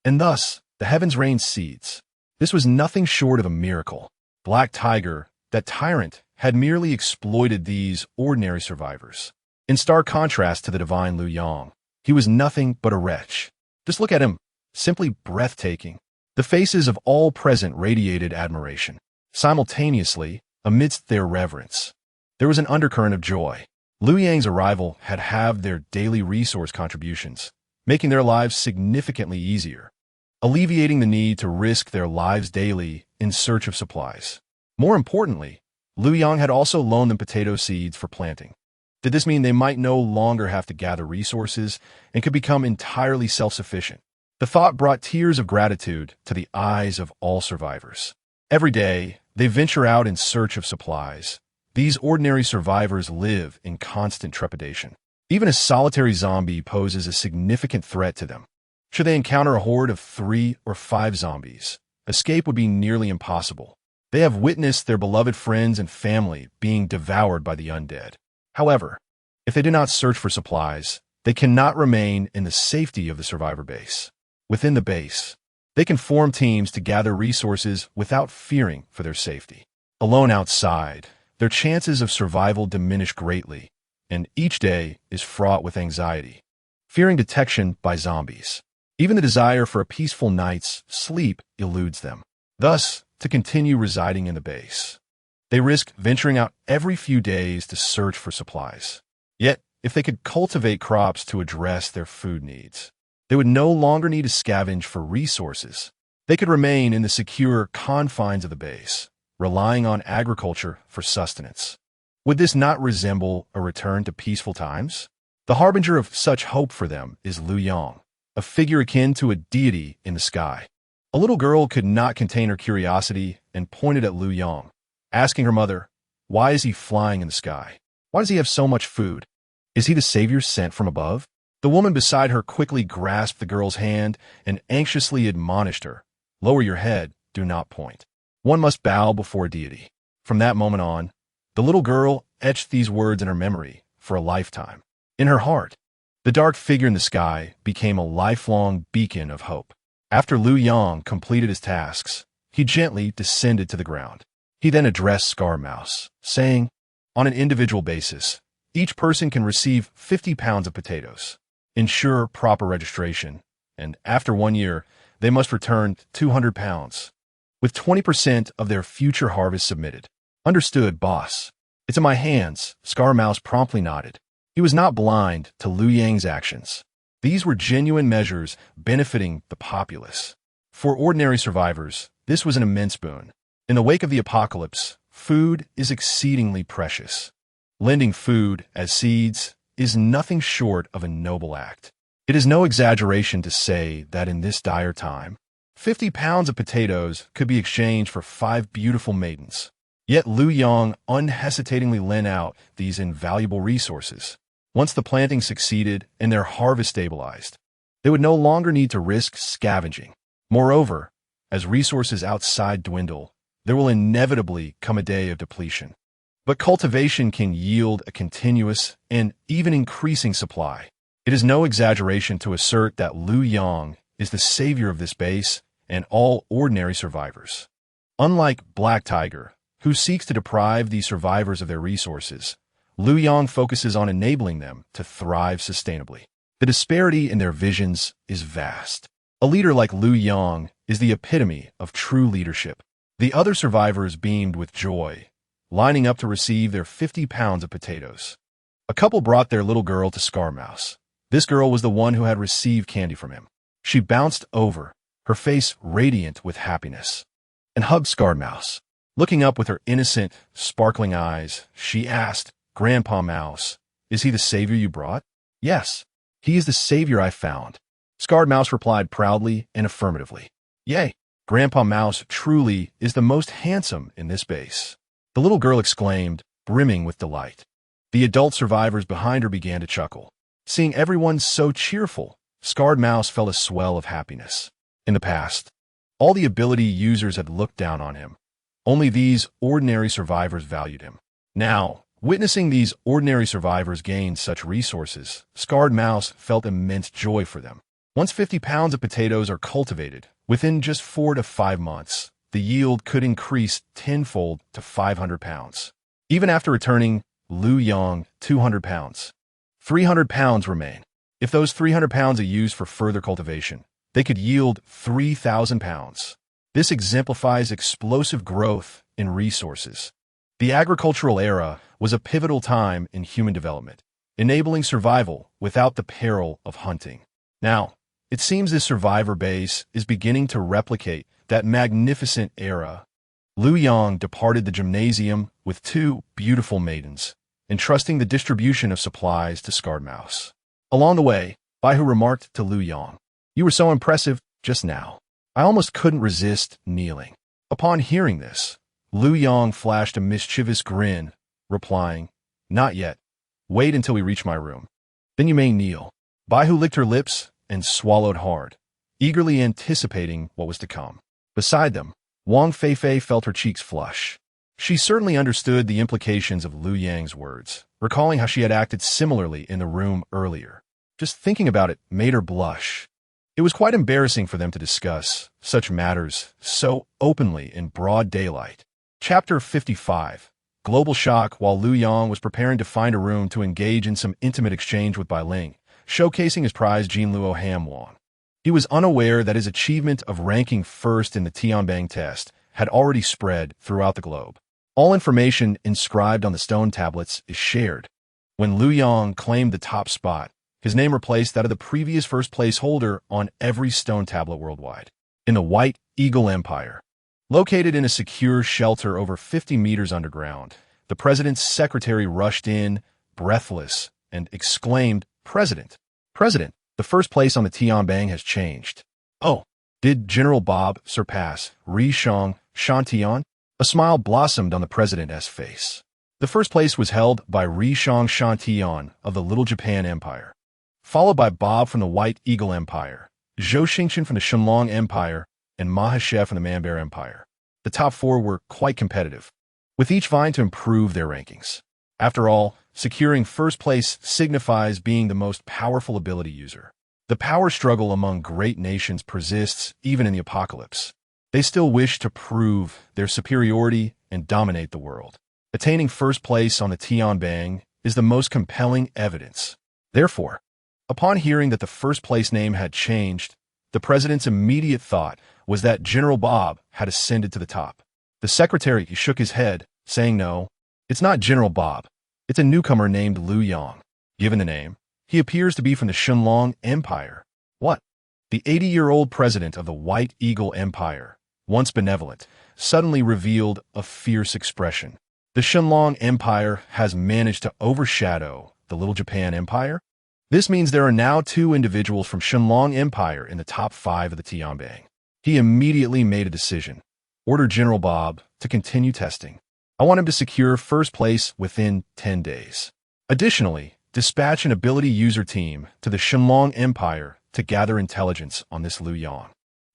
And thus, the heavens rained seeds. This was nothing short of a miracle. Black Tiger, that tyrant, had merely exploited these ordinary survivors. In stark contrast to the divine Liu Yang, he was nothing but a wretch. Just look at him, simply breathtaking. The faces of all present radiated admiration. Simultaneously, amidst their reverence, there was an undercurrent of joy. Liu Yang's arrival had halved their daily resource contributions, making their lives significantly easier, alleviating the need to risk their lives daily in search of supplies. More importantly, Liu Yang had also loaned them potato seeds for planting. Did this mean they might no longer have to gather resources and could become entirely self-sufficient? The thought brought tears of gratitude to the eyes of all survivors. Every day, they venture out in search of supplies. These ordinary survivors live in constant trepidation. Even a solitary zombie poses a significant threat to them. Should they encounter a horde of 3 or 5 zombies, escape would be nearly impossible. They have witnessed their beloved friends and family being devoured by the undead. However, if they do not search for supplies, they cannot remain in the safety of the survivor base. Within the base, they can form teams to gather resources without fearing for their safety. Alone outside, their chances of survival diminish greatly, and each day is fraught with anxiety, fearing detection by zombies. Even the desire for a peaceful night's sleep eludes them. Thus, to continue residing in the base, they risk venturing out every few days to search for supplies. Yet, if they could cultivate crops to address their food needs, they would no longer need to scavenge for resources. They could remain in the secure confines of the base, relying on agriculture for sustenance. Would this not resemble a return to peaceful times? The harbinger of such hope for them is Liu Yang, a figure akin to a deity in the sky. A little girl could not contain her curiosity and pointed at Liu Yang, asking her mother, "Why is he flying in the sky? Why does he have so much food? Is he the savior sent from above?" The woman beside her quickly grasped the girl's hand and anxiously admonished her, "Lower your head, do not point. One must bow before a deity." From that moment on, the little girl etched these words in her memory for a lifetime. In her heart, the dark figure in the sky became a lifelong beacon of hope. After Liu Yang completed his tasks, he gently descended to the ground. He then addressed Scar Mouse, saying, "On an individual basis, each person can receive 50 pounds of potatoes. Ensure proper registration, and after 1 year, they must return 200 pounds, with 20% of their future harvest submitted." "Understood, boss. It's in my hands," Scar Mouse promptly nodded. He was not blind to Liu Yang's actions. These were genuine measures benefiting the populace. For ordinary survivors, this was an immense boon. In the wake of the apocalypse, food is exceedingly precious. Lending food as seeds is nothing short of a noble act. It is no exaggeration to say that in this dire time, 50 pounds of potatoes could be exchanged for 5 beautiful maidens. Yet Liu Yang unhesitatingly lent out these invaluable resources. Once the planting succeeded and their harvest stabilized, they would no longer need to risk scavenging. Moreover, as resources outside dwindle, there will inevitably come a day of depletion. But cultivation can yield a continuous and even increasing supply. It is no exaggeration to assert that Liu Yang is the savior of this base and all ordinary survivors. Unlike Black Tiger, who seeks to deprive these survivors of their resources, Liu Yang focuses on enabling them to thrive sustainably. The disparity in their visions is vast. A leader like Liu Yang is the epitome of true leadership. The other survivors beamed with joy, lining up to receive their 50 pounds of potatoes. A couple brought their little girl to Scar Mouse. This girl was the one who had received candy from him. She bounced over, her face radiant with happiness, and hugged Scar Mouse. Looking up with her innocent, sparkling eyes, she asked, "Grandpa Mouse, is he the savior you brought?" "Yes, he is the savior I found." Scarred Mouse replied proudly and affirmatively. "Yay, Grandpa Mouse truly is the most handsome in this base." The little girl exclaimed, brimming with delight. The adult survivors behind her began to chuckle. Seeing everyone so cheerful, Scarred Mouse felt a swell of happiness. In the past, all the ability users had looked down on him. Only these ordinary survivors valued him. Now, witnessing these ordinary survivors gain such resources, Scarred Mouse felt immense joy for them. Once 50 pounds of potatoes are cultivated, within just 4 to 5 months, the yield could increase tenfold to 500 pounds. Even after returning Liu Yang 200 pounds, 300 pounds remain. If those 300 pounds are used for further cultivation, they could yield 3,000 pounds. This exemplifies explosive growth in resources. The agricultural era was a pivotal time in human development, enabling survival without the peril of hunting. Now, it seems this survivor base is beginning to replicate that magnificent era. Liu Yang departed the gymnasium with 2 beautiful maidens, entrusting the distribution of supplies to Scarred Mouse. Along the way, Baihu remarked to Liu Yang, "You were so impressive just now. I almost couldn't resist kneeling." Upon hearing this, Liu Yang flashed a mischievous grin, replying, "Not yet. Wait until we reach my room. Then you may kneel." Baihu licked her lips and swallowed hard, eagerly anticipating what was to come. Beside them, Wang Feifei felt her cheeks flush. She certainly understood the implications of Liu Yang's words, recalling how she had acted similarly in the room earlier. Just thinking about it made her blush. It was quite embarrassing for them to discuss such matters so openly in broad daylight. Chapter 55. Global shock. While Liu Yang was preparing to find a room to engage in some intimate exchange with Bai Ling, showcasing his prize Jin Luo Hamwon. He was unaware that his achievement of ranking first in the Tianbang test had already spread throughout the globe. All information inscribed on the stone tablets is shared. When Liu Yang claimed the top spot, his name replaced that of the previous first-place holder on every stone tablet worldwide. In the White Eagle Empire, located in a secure shelter over 50 meters underground, the president's secretary rushed in, breathless, and exclaimed, "President! President! The first place on the Tianbang has changed." "Oh, did General Bob surpass Ri Shang Shantian?" A smile blossomed on the president's face. The first place was held by Ri Shang Shantian of the Little Japan Empire, followed by Bob from the White Eagle Empire, Zhou Xingchen from the Shenlong Empire, and Mahashev from the Manbear Empire. The top four were quite competitive, with each vying to improve their rankings. After all, securing first place signifies being the most powerful ability user. The power struggle among great nations persists even in the apocalypse. They still wish to prove their superiority and dominate the world. Attaining first place on the Tianbang is the most compelling evidence. Therefore, upon hearing that the first place name had changed, the president's immediate thought was that General Bob had ascended to the top. The secretary shook his head, saying, "No, it's not General Bob. It's a newcomer named Liu Yang. Given the name, he appears to be from the Shenlong Empire." "What?" The 80-year-old president of the White Eagle Empire, once benevolent, suddenly revealed a fierce expression. The Shenlong Empire has managed to overshadow the Little Japan Empire? This means there are now two individuals from Shenlong Empire in the top 5 of the Tianbang. He immediately made a decision. Order General Bob to continue testing. I want him to secure first place within 10 days. Additionally, dispatch an ability user team to the Shenlong Empire to gather intelligence on this Liu Yang.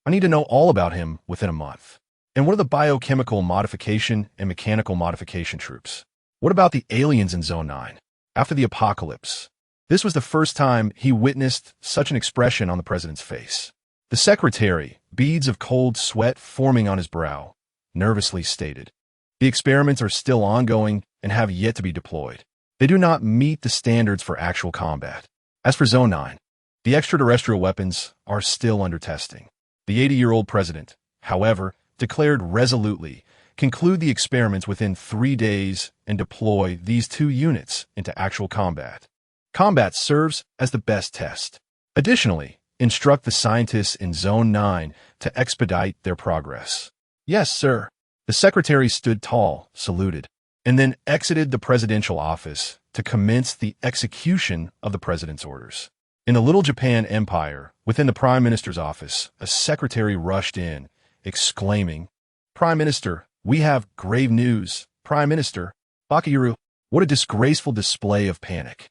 I need to know all about him within a month. And what are the biochemical modification and mechanical modification troops? What about the aliens in Zone 9? After the apocalypse, this was the first time he witnessed such an expression on the president's face. The secretary, beads of cold sweat forming on his brow, nervously stated, "The experiments are still ongoing and have yet to be deployed. They do not meet the standards for actual combat. As for Zone 9, the extraterrestrial weapons are still under testing." The 80-year-old president, however, declared resolutely, conclude the experiments within 3 days and deploy these 2 units into actual combat. Combat serves as the best test. Additionally, instruct the scientists in Zone 9 to expedite their progress. "Yes, sir." The secretary stood tall, saluted, and then exited the presidential office to commence the execution of the president's orders. In the Little Japan Empire, within the Prime Minister's office, a secretary rushed in, exclaiming, "Prime Minister, we have grave news. Prime Minister, Bakayuru." What a disgraceful display of panic.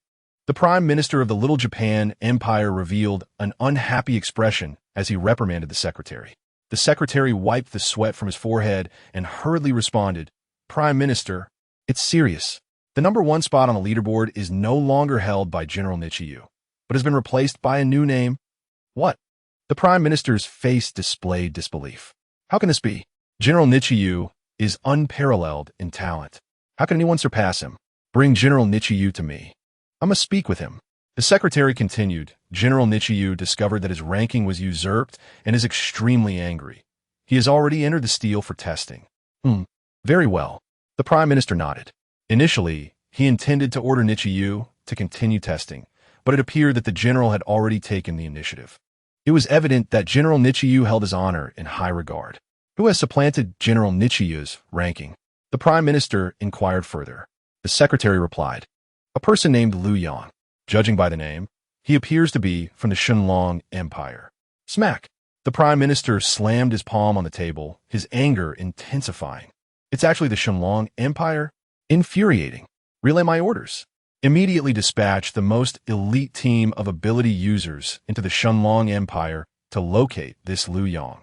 The Prime Minister of the Little Japan Empire revealed an unhappy expression as he reprimanded the secretary. The secretary wiped the sweat from his forehead and hurriedly responded, "Prime Minister, it's serious. The number 1 spot on the leaderboard is no longer held by General Nichiyu, but has been replaced by a new name." "What?" The Prime Minister's face displayed disbelief. "How can this be? General Nichiyu is unparalleled in talent. How can anyone surpass him? Bring General Nichiyu to me. I must speak with him." The secretary continued. General Nichiyu discovered that his ranking was usurped and is extremely angry. He has already entered the steel for testing. Very well." The Prime Minister nodded. Initially, he intended to order Nichiyu to continue testing, but it appeared that the general had already taken the initiative. It was evident that General Nichiyu held his honor in high regard. "Who has supplanted General Nichiyu's ranking?" The Prime Minister inquired further. The secretary replied, "A person named Liu Yang. Judging by the name, he appears to be from the Shenlong Empire." Smack! The Prime Minister slammed his palm on the table, his anger intensifying. "It's actually the Shenlong Empire? Infuriating. Relay my orders. Immediately dispatch the most elite team of ability users into the Shenlong Empire to locate this Liu Yang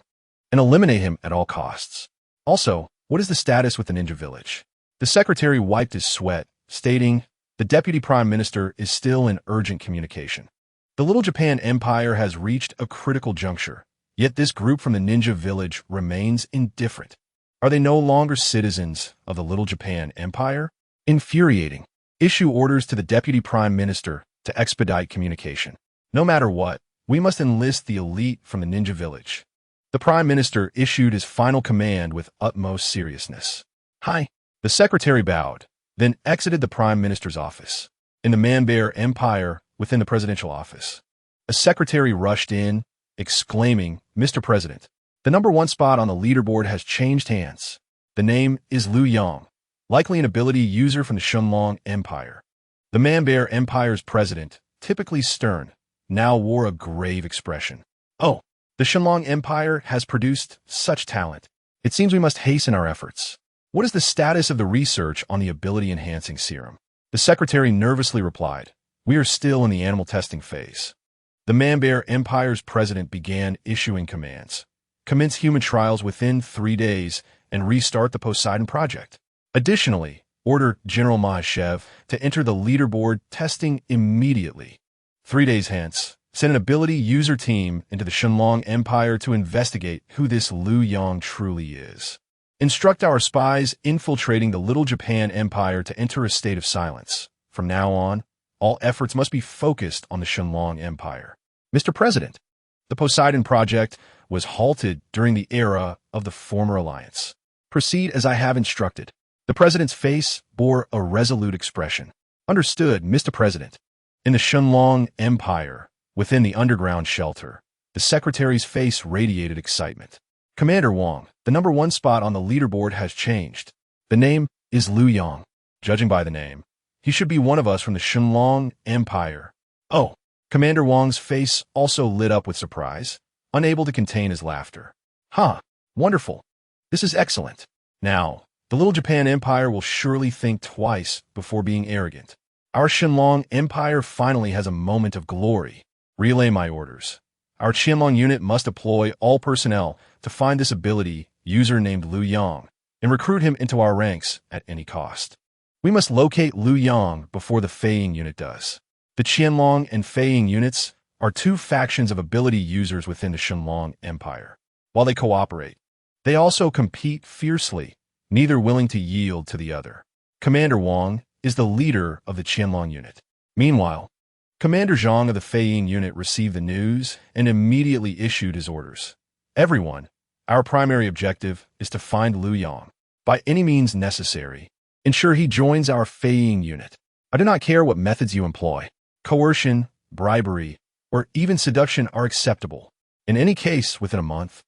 and eliminate him at all costs. Also, what is the status with the ninja village?" The secretary wiped his sweat, stating, "The Deputy Prime Minister is still in urgent communication. The Little Japan Empire has reached a critical juncture, yet this group from the ninja village remains indifferent. Are they no longer citizens of the Little Japan Empire? Infuriating. Issue orders to the Deputy Prime Minister to expedite communication. No matter what, we must enlist the elite from the ninja village. The Prime Minister issued his final command with utmost seriousness. Hi. The secretary bowed, then exited the Prime Minister's office. In the Manbear Empire, within the presidential office, a secretary rushed in, exclaiming, "Mr. President, the #1 spot on the leaderboard has changed hands. The name is Liu Yang, likely an ability user from the Shenlong Empire." The Manbear Empire's president, typically stern, now wore a grave expression. "Oh, the Shenlong Empire has produced such talent. It seems we must hasten our efforts. What is the status of the research on the ability-enhancing serum?" The secretary nervously replied, "We are still in the animal testing phase." The Manbear Empire's president began issuing commands. Commence human trials within 3 days and restart the Poseidon project. Additionally, order General Mahashev to enter the leaderboard testing immediately. 3 days hence, send an ability user team into the Shenlong Empire to investigate who this Liu Yang truly is. Instruct our spies infiltrating the Little Japan Empire to enter a state of silence. From now on, all efforts must be focused on the Shenlong Empire. Mr. President, the Poseidon project was halted during the era of the former alliance. Proceed as I have instructed. The president's face bore a resolute expression. Understood, Mr. President. In the Shenlong Empire, within the underground shelter, the secretary's face radiated excitement. Commander Wang, the #1 spot on the leaderboard has changed. The name is Liu Yang. Judging by the name, he should be one of us from the Shenlong Empire. Oh, Commander Wang's face also lit up with surprise, unable to contain his laughter. Huh, wonderful. This is excellent. Now, the Little Japan Empire will surely think twice before being arrogant. Our Shenlong Empire finally has a moment of glory. Relay my orders. Our Shenlong unit must deploy all personnel to find this ability user named Liu Yang and recruit him into our ranks at any cost. We must locate Liu Yang before the Feiying unit does. The Qianlong and Feiying units are 2 factions of ability users within the Shenlong Empire. While they cooperate, they also compete fiercely, neither willing to yield to the other. Commander Wang is the leader of the Qianlong unit. Meanwhile, Commander Zhang of the Feiying unit received the news and immediately issued his orders. Everyone, our primary objective is to find Liu Yang. By any means necessary, ensure he joins our Feiying unit. I do not care what methods you employ. Coercion, bribery, or even seduction are acceptable. In any case, within a month,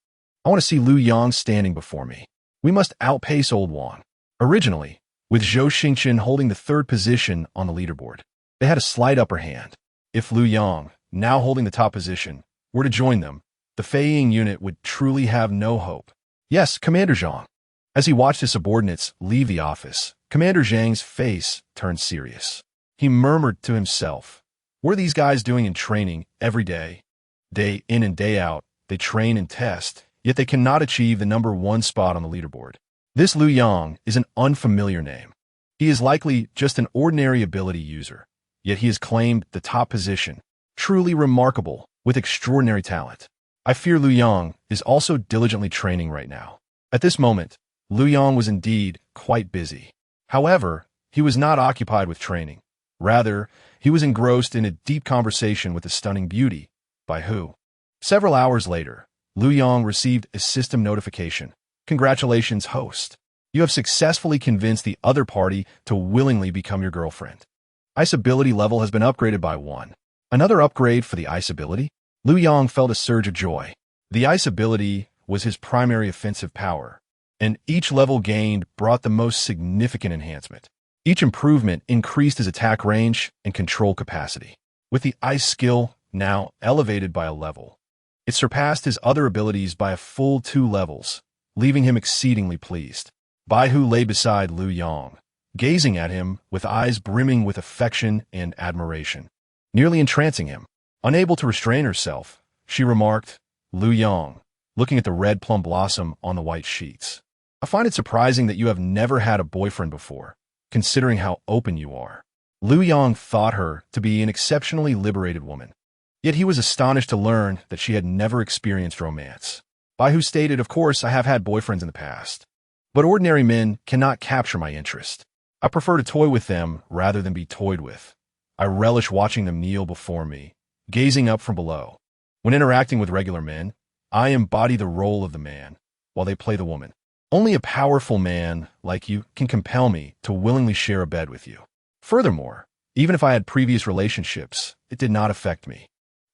I want to see Liu Yang standing before me. We must outpace old Wang. Originally, with Zhou Xingqian holding the 3rd position on the leaderboard, they had a slight upper hand. If Liu Yang, now holding the top position, were to join them, the Feiying unit would truly have no hope. Yes, Commander Zhang. As he watched his subordinates leave the office, Commander Zhang's face turned serious. He murmured to himself, "What are these guys doing in training every day? Day in and day out, they train and test, yet they cannot achieve the #1 spot on the leaderboard. This Liu Yang is an unfamiliar name. He is likely just an ordinary ability user, yet he has claimed the top position. Truly remarkable, with extraordinary talent. I fear Liu Yang is also diligently training right now." At this moment, Liu Yang was indeed quite busy. However, he was not occupied with training. Rather, he was engrossed in a deep conversation with the stunning beauty, Bai Hu. Several hours later, Liu Yang received a system notification. "Congratulations, host. You have successfully convinced the other party to willingly become your girlfriend. Ice ability level has been upgraded by 1. Another upgrade for the ice ability?" Liu Yang felt a surge of joy. The ice ability was his primary offensive power, and each level gained brought the most significant enhancement. Each improvement increased his attack range and control capacity. With the ice skill now elevated by a level, it surpassed his other abilities by a full 2 levels, leaving him exceedingly pleased. Bai Hu lay beside Liu Yang, gazing at him with eyes brimming with affection and admiration, nearly entrancing him. Unable to restrain herself, she remarked, "Liu Yang, looking at the red plum blossom on the white sheets. I find it surprising that you have never had a boyfriend before, considering how open you are." Liu Yang thought her to be an exceptionally liberated woman. Yet he was astonished to learn that she had never experienced romance. Baihu stated, "Of course, I have had boyfriends in the past, but ordinary men cannot capture my interest. I prefer to toy with them rather than be toyed with. I relish watching them kneel before me, gazing up from below. When interacting with regular men, I embody the role of the man, while they play the woman. Only a powerful man like you can compel me to willingly share a bed with you. Furthermore, even if I had previous relationships, it did not affect me."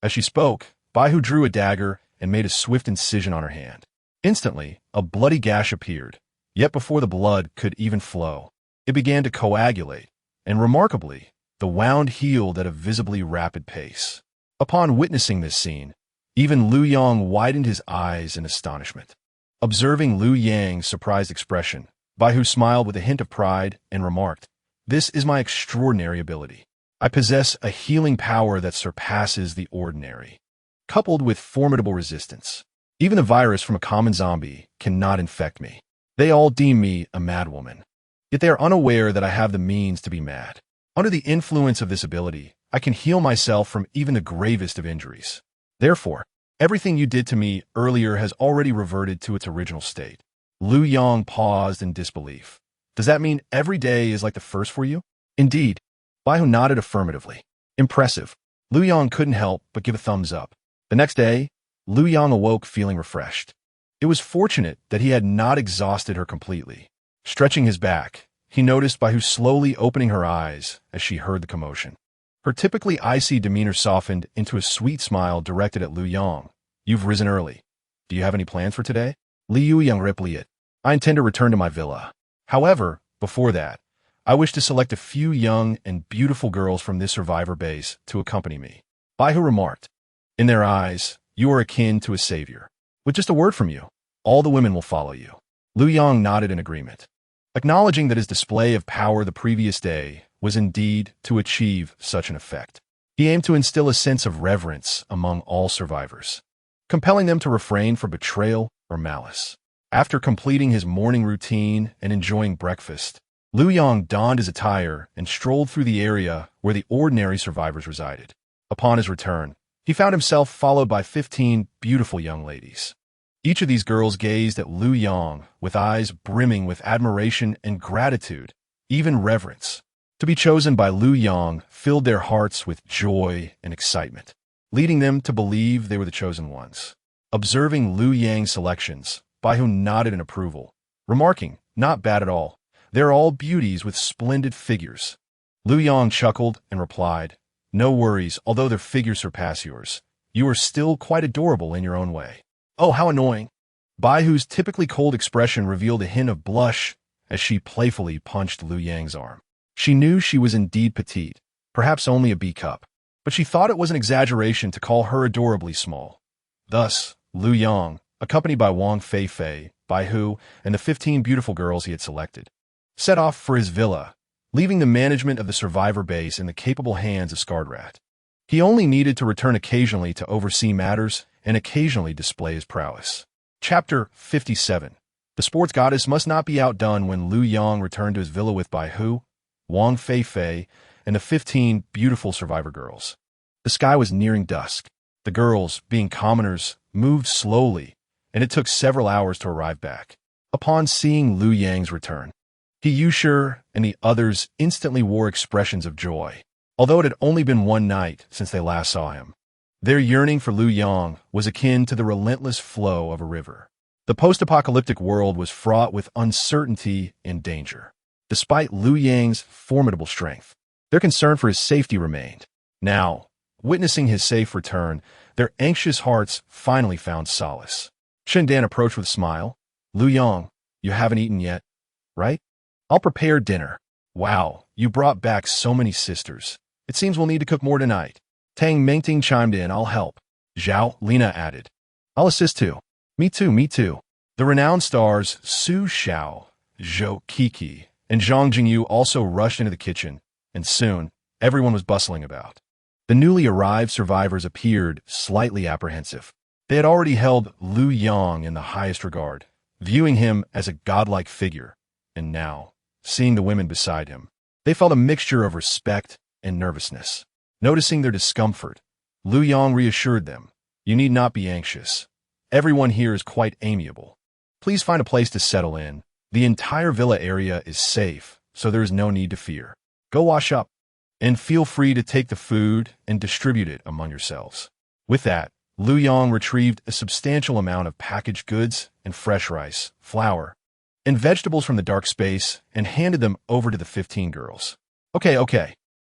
As she spoke, Baihu drew a dagger and made a swift incision on her hand. Instantly, a bloody gash appeared, yet before the blood could even flow, it began to coagulate, and remarkably, the wound healed at a visibly rapid pace. Upon witnessing this scene, even Liu Yang widened his eyes in astonishment. Observing Liu Yang's surprised expression, Baihu smiled with a hint of pride and remarked, "This is my extraordinary ability. I possess a healing power that surpasses the ordinary, coupled with formidable resistance. Even a virus from a common zombie cannot infect me. They all deem me a madwoman. Yet they are unaware that I have the means to be mad. Under the influence of this ability, I can heal myself from even the gravest of injuries. Therefore, everything you did to me earlier has already reverted to its original state." Liu Yang paused in disbelief. "Does that mean every day is like the first for you?" "Indeed." Baihu nodded affirmatively. "Impressive." Liu Yang couldn't help but give a thumbs up. The next day, Liu Yang awoke feeling refreshed. It was fortunate that he had not exhausted her completely. Stretching his back, he noticed Baihu slowly opening her eyes as she heard the commotion. Her typically icy demeanor softened into a sweet smile directed at Liu Yang. "You've risen early. Do you have any plans for today?" Liu Yang replied, "I intend to return to my villa. However, before that, I wish to select a few young and beautiful girls from this survivor base to accompany me." Baihu remarked, "In their eyes, you are akin to a savior. With just a word from you, all the women will follow you." Liu Yang nodded in agreement, acknowledging that his display of power the previous day was indeed to achieve such an effect. He aimed to instill a sense of reverence among all survivors, compelling them to refrain from betrayal or malice. After completing his morning routine and enjoying breakfast, Liu Yang donned his attire and strolled through the area where the ordinary survivors resided. Upon his return, he found himself followed by 15 beautiful young ladies. Each of these girls gazed at Liu Yang with eyes brimming with admiration and gratitude, even reverence. To be chosen by Liu Yang filled their hearts with joy and excitement, leading them to believe they were the chosen ones. Observing Liu Yang's selections, Baihu nodded in approval, remarking, "Not bad at all. They're all beauties with splendid figures." Liu Yang chuckled and replied, "No worries, although their figures surpass yours. You are still quite adorable in your own way." "Oh, how annoying." Baihu's typically cold expression revealed a hint of blush as she playfully punched Liu Yang's arm. She knew she was indeed petite, perhaps only a B cup, but she thought it was an exaggeration to call her adorably small. Thus, Liu Yang, accompanied by Wang Feifei, Baihu, and the 15 beautiful girls he had selected, set off for his villa, leaving the management of the survivor base in the capable hands of Skardrat. He only needed to return occasionally to oversee matters and occasionally display his prowess. Chapter 57. The sports goddess must not be outdone when Liu Yang returned to his villa with Baihu, Wang Feifei, and the 15 beautiful survivor girls. The sky was nearing dusk. The girls, being commoners, moved slowly, and it took several hours to arrive back. Upon seeing Liu Yang's return, he, Yushir, and the others instantly wore expressions of joy, although it had only been one night since they last saw him. Their yearning for Liu Yang was akin to the relentless flow of a river. The post-apocalyptic world was fraught with uncertainty and danger. Despite Liu Yang's formidable strength, their concern for his safety remained. Now, witnessing his safe return, their anxious hearts finally found solace. Shendan approached with a smile. "Liu Yang, you haven't eaten yet, right? I'll prepare dinner." "Wow, you brought back so many sisters. It seems we'll need to cook more tonight." Tang Mengting chimed in, "I'll help." Zhao Lina added, "I'll assist too." Me too, me too." The renowned stars Su Xiao, Zhou Kiki, and Zhang Jingyu also rushed into the kitchen, and soon everyone was bustling about. The newly arrived survivors appeared slightly apprehensive. They had already held Liu Yang in the highest regard, viewing him as a godlike figure, and now, seeing the women beside him, they felt a mixture of respect and nervousness. Noticing their discomfort, Liu Yang reassured them. You need not be anxious. Everyone here is quite amiable. Please find a place to settle in. The entire villa area is safe, so there is no need to fear. Go wash up, and feel free to take the food and distribute it among yourselves. With that, Liu Yang retrieved a substantial amount of packaged goods and fresh rice, flour, and vegetables from the dark space and handed them over to the 15 girls. Okay,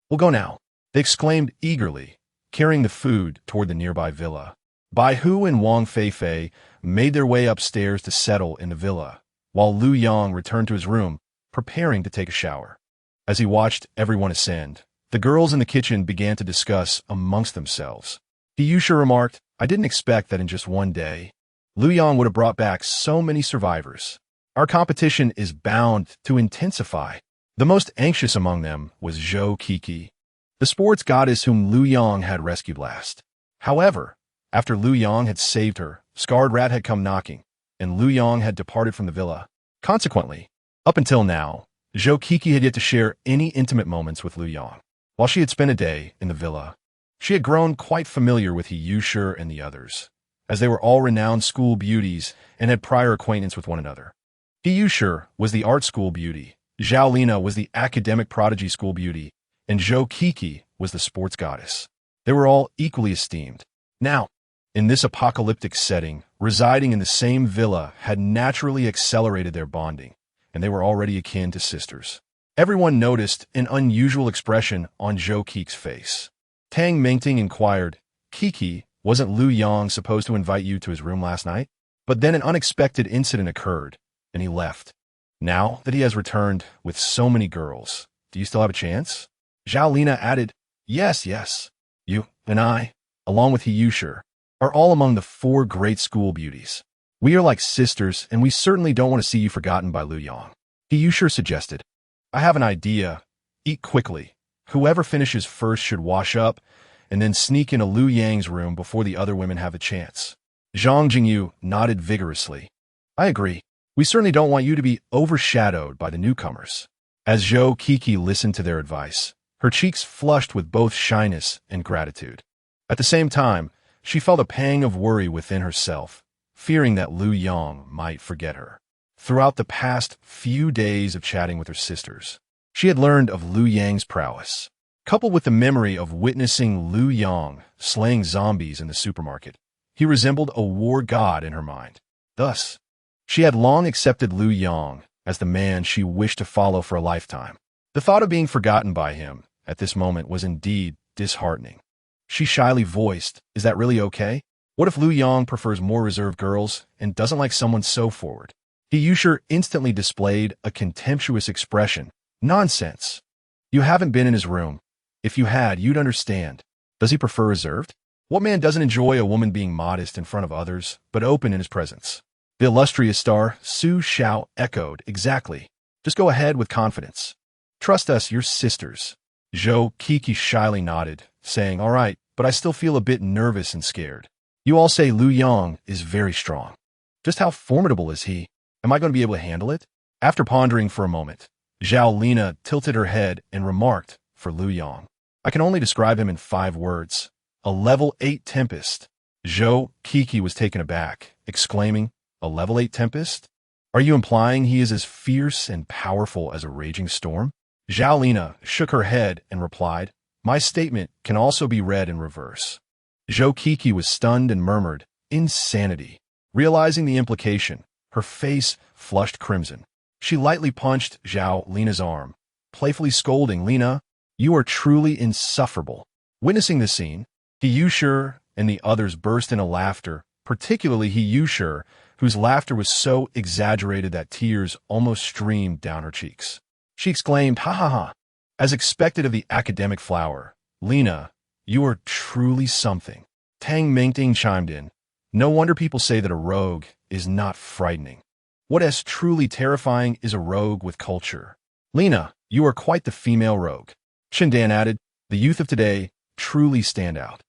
we'll go now, they exclaimed eagerly, carrying the food toward the nearby villa. Bai Hu and Wang Feifei made their way upstairs to settle in the villa, while Liu Yang returned to his room, preparing to take a shower. As he watched everyone ascend, the girls in the kitchen began to discuss amongst themselves. Yusha remarked, I didn't expect that in just one day, Liu Yang would have brought back so many survivors. Our competition is bound to intensify. The most anxious among them was Zhou Qi, the sports goddess whom Liu Yang had rescued last. However, after Liu Yang had saved her, Scarred Rat had come knocking, and Liu Yang had departed from the villa. Consequently, up until now, Zhou Qi had yet to share any intimate moments with Liu Yang. While she had spent a day in the villa, she had grown quite familiar with Yusha and the others, as they were all renowned school beauties and had prior acquaintance with one another. Yusha was the art school beauty, Zhao Lina was the academic prodigy school beauty, and Zhou Qi was the sports goddess. They were all equally esteemed. Now, in this apocalyptic setting, residing in the same villa had naturally accelerated their bonding, and they were already akin to sisters. Everyone noticed an unusual expression on Zhou Qi's face. Tang Mingting inquired, Qi, wasn't Liu Yang supposed to invite you to his room last night? But then an unexpected incident occurred, and he left. Now that he has returned with so many girls, do you still have a chance? Zhao Lina added, Yes. You and I, along with Yusha, are all among the 4 great school beauties. We are like sisters, and we certainly don't want to see you forgotten by Liu Yang. Yusha suggested, I have an idea. Eat quickly. Whoever finishes first should wash up, and then sneak into Liu Yang's room before the other women have a chance. Zhang Jingyu nodded vigorously. I agree. We certainly don't want you to be overshadowed by the newcomers. As Zhou Qi listened to their advice, her cheeks flushed with both shyness and gratitude. At the same time, she felt a pang of worry within herself, fearing that Liu Yang might forget her. Throughout the past few days of chatting with her sisters, she had learned of Liu Yang's prowess. Coupled with the memory of witnessing Liu Yang slaying zombies in the supermarket, he resembled a war god in her mind. Thus, she had long accepted Liu Yang as the man she wished to follow for a lifetime. The thought of being forgotten by him at this moment was indeed disheartening. She shyly voiced, Is that really okay? What if Liu Yang prefers more reserved girls and doesn't like someone so forward? Yusha instantly displayed a contemptuous expression. Nonsense. You haven't been in his room. If you had, you'd understand. Does he prefer reserved? What man doesn't enjoy a woman being modest in front of others, but open in his presence? The illustrious star, Su Xiao, echoed, Exactly. Just go ahead with confidence. Trust us, you're sisters. Zhou Qi shyly nodded, saying, All right, but I still feel a bit nervous and scared. You all say Liu Yang is very strong. Just how formidable is he? Am I going to be able to handle it? After pondering for a moment, Zhao Lina tilted her head and remarked, for Liu Yang, I can only describe him in 5 words. A level 8 tempest. Zhou Qi was taken aback, exclaiming, A level 8 tempest? Are you implying he is as fierce and powerful as a raging storm? Zhao Lina shook her head and replied, My statement can also be read in reverse. Zhou Qi was stunned and murmured, Insanity. Realizing the implication, her face flushed crimson. She lightly punched Zhao Lina's arm, playfully scolding, Lina, you are truly insufferable. Witnessing the scene, Yusha and the others burst into laughter, particularly Yusha, whose laughter was so exaggerated that tears almost streamed down her cheeks. She exclaimed, Ha ha ha. As expected of the academic flower, Lina, you are truly something. Tang Mingting chimed in. No wonder people say that a rogue is not frightening. What is truly terrifying is a rogue with culture. Lina, you are quite the female rogue. Shindan added, The youth of today truly stand out.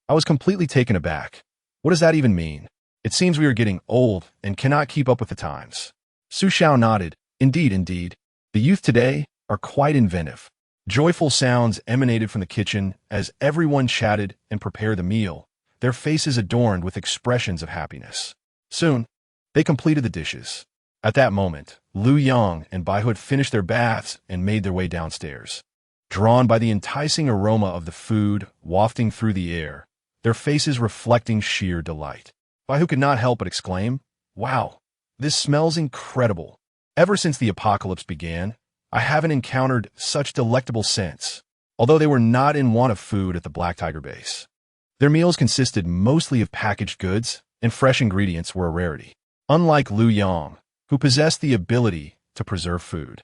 I was completely taken aback. What does that even mean? It seems we are getting old and cannot keep up with the times. Su Xiao nodded. Indeed. The youth today are quite inventive. Joyful sounds emanated from the kitchen as everyone chatted and prepared the meal, their faces adorned with expressions of happiness. Soon, they completed the dishes. At that moment, Liu Yang and Bai Hu had finished their baths and made their way downstairs. Drawn by the enticing aroma of the food wafting through the air, their faces reflecting sheer delight. Bai Hu could not help but exclaim, "Wow, this smells incredible. Ever since the apocalypse began, I haven't encountered such delectable scents." Although they were not in want of food at the Black Tiger base, their meals consisted mostly of packaged goods, and fresh ingredients were a rarity. Unlike Liu Yang, who possessed the ability to preserve food,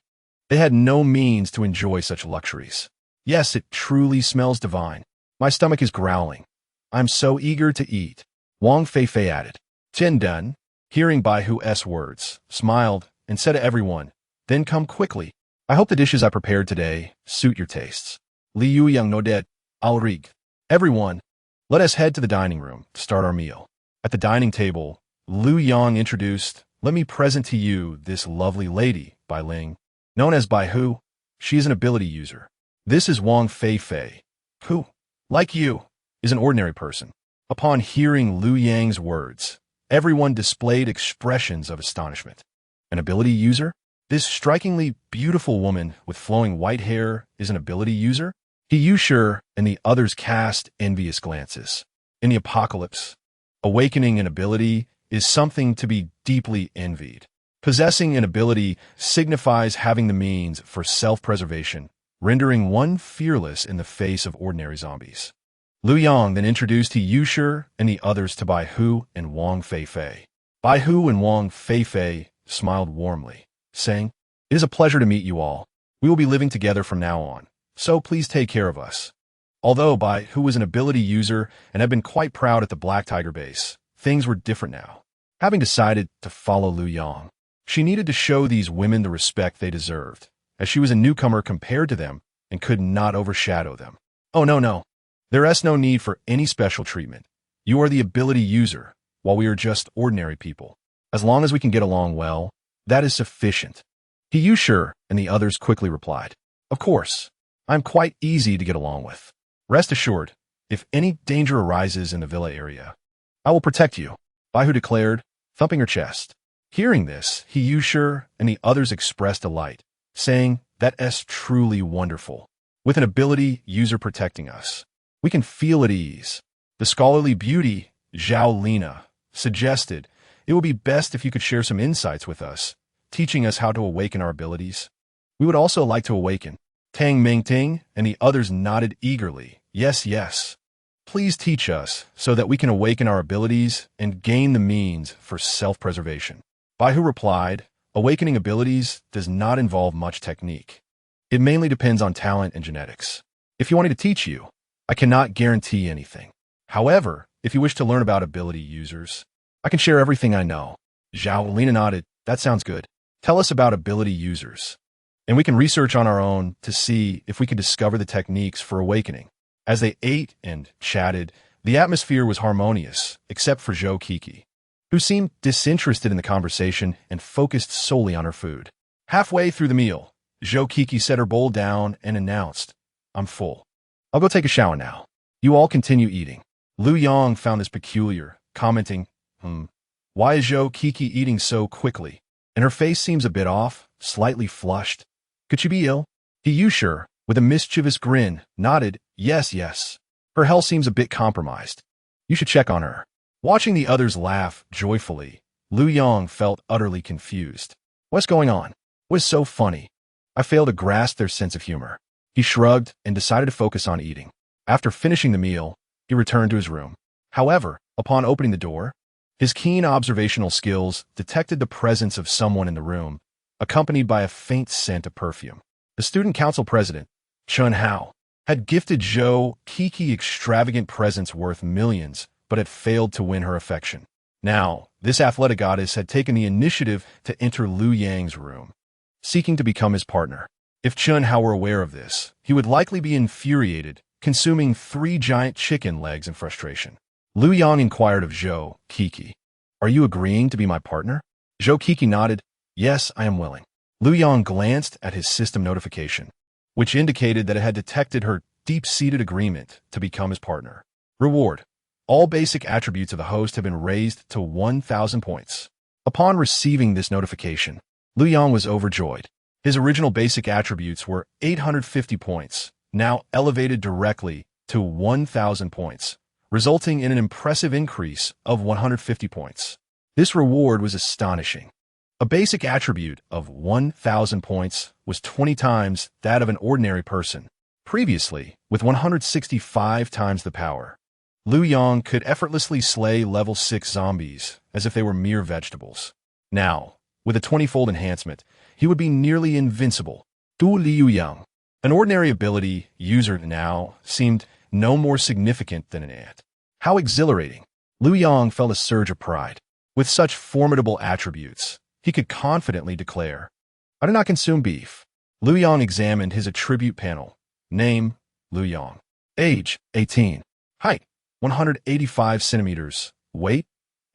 they had no means to enjoy such luxuries. "Yes, it truly smells divine. My stomach is growling. I'm so eager to eat," Wang Feifei added. Chen Dan, hearing Bai Hu's words, smiled and said to everyone, "Then come quickly. I hope the dishes I prepared today suit your tastes." Liu Yang nodded, "I'll rig." "Everyone, let us head to the dining room to start our meal." At the dining table, Liu Yang introduced, "Let me present to you this lovely lady, Bai Ling, known as Bai Hu. She is an ability user. This is Wang Feifei, who, like you, is an ordinary person." Upon hearing Liu Yang's words, everyone displayed expressions of astonishment. An ability user? This strikingly beautiful woman with flowing white hair is an ability user? He sure, and the others cast envious glances. In the apocalypse, awakening an ability is something to be deeply envied. Possessing an ability signifies having the means for self-preservation, rendering one fearless in the face of ordinary zombies. Liu Yang then introduced He and the others to Bai Hu and Wang Feifei. Bai Hu and Wang Feifei smiled warmly, saying, "It is a pleasure to meet you all. We will be living together from now on, so please take care of us." Although Bai Hu was an ability user and had been quite proud at the Black Tiger base, things were different now. Having decided to follow Liu Yang, she needed to show these women the respect they deserved, as she was a newcomer compared to them and could not overshadow them. "Oh no. There is no need for any special treatment. You are the ability user, while we are just ordinary people. As long as we can get along well, that is sufficient." He and the others quickly replied, "Of course, I'm quite easy to get along with. Rest assured, if any danger arises in the villa area, I will protect you," Bai Hu declared, thumping her chest. Hearing this, He and the others expressed delight, saying, "That is truly wonderful. With an ability user protecting us, we can feel at ease." The scholarly beauty, Zhao Lina, suggested, "It would be best if you could share some insights with us, teaching us how to awaken our abilities. We would also like to awaken." Tang Mingting and the others nodded eagerly. Yes. Please teach us so that we can awaken our abilities and gain the means for self-preservation." Bai Hu replied, "Awakening abilities does not involve much technique. It mainly depends on talent and genetics. If you want me to teach you, I cannot guarantee anything. However, if you wish to learn about ability users, I can share everything I know." Zhao Lina nodded. "That sounds good. Tell us about ability users, and we can research on our own to see if we can discover the techniques for awakening." As they ate and chatted, the atmosphere was harmonious, except for Zhou Kiki, who seemed disinterested in the conversation and focused solely on her food. Halfway through the meal, Zhou Kiki set her bowl down and announced, "I'm full. I'll go take a shower now. You all continue eating." Liu Yang found this peculiar, commenting, "Why is Zhou Kiki eating so quickly? And her face seems a bit off, slightly flushed. Could she be ill?" He with a mischievous grin, nodded, Yes. Her health seems a bit compromised. You should check on her." Watching the others laugh joyfully, Liu Yang felt utterly confused. What's going on? What is so funny? I fail to grasp their sense of humor. He shrugged and decided to focus on eating. After finishing the meal, he returned to his room. However, upon opening the door, his keen observational skills detected the presence of someone in the room, accompanied by a faint scent of perfume. The student council president, Chun Hao, had gifted Zhou Kiki extravagant presents worth millions, but had failed to win her affection. Now, this athletic goddess had taken the initiative to enter Liu Yang's room, seeking to become his partner. If Chun Hao were aware of this, he would likely be infuriated, consuming 3 giant chicken legs in frustration. Liu Yang inquired of Zhou Kiki, "Are you agreeing to be my partner?" Zhou Kiki nodded, "Yes, I am willing." Liu Yang glanced at his system notification. which indicated that it had detected her deep-seated agreement to become his partner. Reward. All basic attributes of the host have been raised to 1,000 points. Upon receiving this notification, Liu Yang was overjoyed. His original basic attributes were 850 points, now elevated directly to 1,000 points, resulting in an impressive increase of 150 points. This reward was astonishing. A basic attribute of 1,000 points was 20 times that of an ordinary person. Previously, with 165 times the power, Liu Yang could effortlessly slay level 6 zombies as if they were mere vegetables. Now, with a 20-fold enhancement, he would be nearly invincible. Liu Yang, an ordinary ability user now, seemed no more significant than an ant. How exhilarating! Liu Yang felt a surge of pride. With such formidable attributes, he could confidently declare, "I do not consume beef." Liu Yang examined his attribute panel. Name, Liu Yang. Age, 18. Height, 185 centimeters. Weight,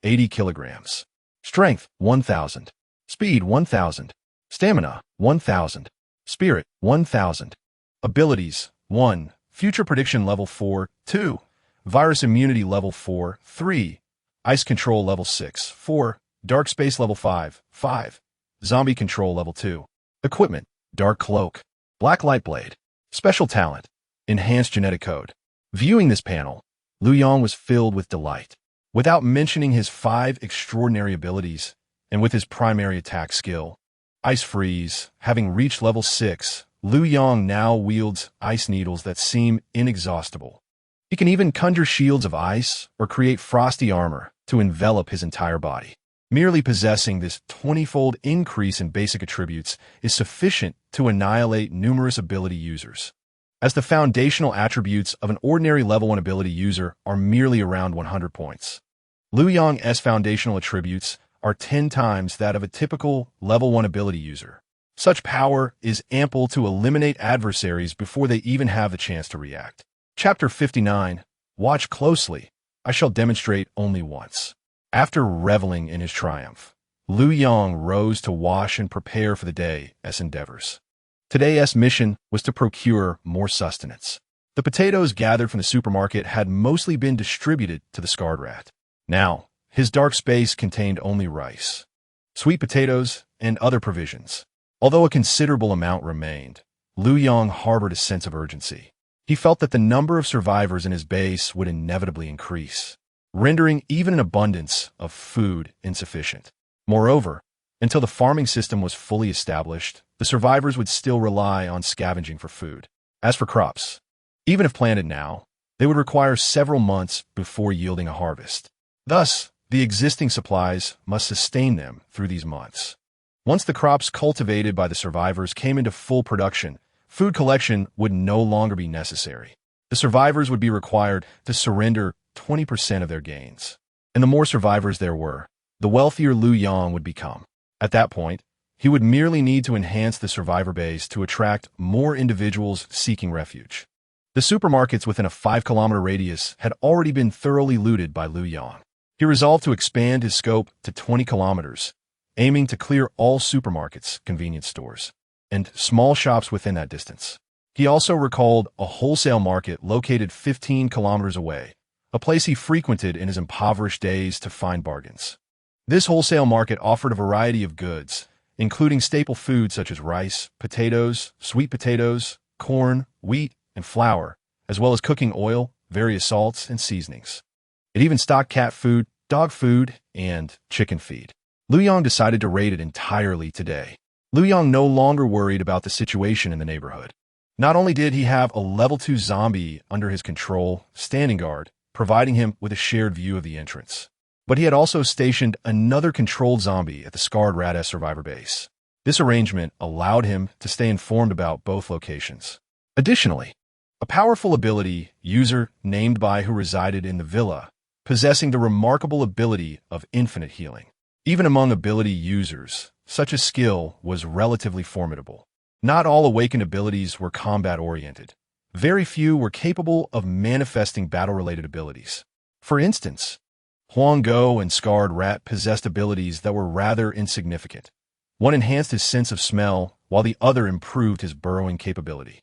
80 kilograms. Strength, 1,000. Speed, 1,000. Stamina, 1,000. Spirit, 1,000. Abilities, 1. Future prediction level 4, 2. Virus immunity level 4, 3. Ice control level 6, 4. Dark space level 5, 5. Zombie control level 2. Equipment, dark cloak. Black light blade. Special talent, enhanced genetic code. Viewing this panel, Liu Yang was filled with delight. Without mentioning his 5 extraordinary abilities, and with his primary attack skill, Ice Freeze, having reached level 6, Liu Yang now wields ice needles that seem inexhaustible. He can even conjure shields of ice or create frosty armor to envelop his entire body. Merely possessing this 20-fold increase in basic attributes is sufficient to annihilate numerous ability users, as the foundational attributes of an ordinary level 1 ability user are merely around 100 points. Liu Yang's foundational attributes are 10 times that of a typical level 1 ability user. Such power is ample to eliminate adversaries before they even have the chance to react. Chapter 59. Watch closely. I shall demonstrate only once. After reveling in his triumph, Liu Yang rose to wash and prepare for the day's endeavors. Today's mission was to procure more sustenance. The potatoes gathered from the supermarket had mostly been distributed to the scarred rat. Now, his dark space contained only rice, sweet potatoes, and other provisions. Although a considerable amount remained, Liu Yang harbored a sense of urgency. He felt that the number of survivors in his base would inevitably increase, rendering even an abundance of food insufficient. Moreover, until the farming system was fully established, the survivors would still rely on scavenging for food. As for crops, even if planted now, they would require several months before yielding a harvest. Thus, the existing supplies must sustain them through these months. Once the crops cultivated by the survivors came into full production, food collection would no longer be necessary. The survivors would be required to surrender 20% of their gains. And the more survivors there were, the wealthier Liu Yang would become. At that point, he would merely need to enhance the survivor base to attract more individuals seeking refuge. The supermarkets within a 5-kilometer radius had already been thoroughly looted by Liu Yang. He resolved to expand his scope to 20 kilometers, aiming to clear all supermarkets, convenience stores, and small shops within that distance. He also recalled a wholesale market located 15 kilometers away, a place he frequented in his impoverished days to find bargains. This wholesale market offered a variety of goods, including staple foods such as rice, potatoes, sweet potatoes, corn, wheat, and flour, as well as cooking oil, various salts, and seasonings. It even stocked cat food, dog food, and chicken feed. Liu Yang decided to raid it entirely today. Liu Yang no longer worried about the situation in the neighborhood. Not only did he have a level 2 zombie under his control, standing guard, providing him with a shared view of the entrance, but he had also stationed another controlled zombie at the scarred rat survivor base. This arrangement allowed him to stay informed about both locations. Additionally, a powerful ability user named Bai who resided in the villa, possessing the remarkable ability of infinite healing. Even among ability users, such a skill was relatively formidable. Not all awakened abilities were combat-oriented. Very few were capable of manifesting battle-related abilities. For instance, Huang Go and Scarred Rat possessed abilities that were rather insignificant. One enhanced his sense of smell, while the other improved his burrowing capability.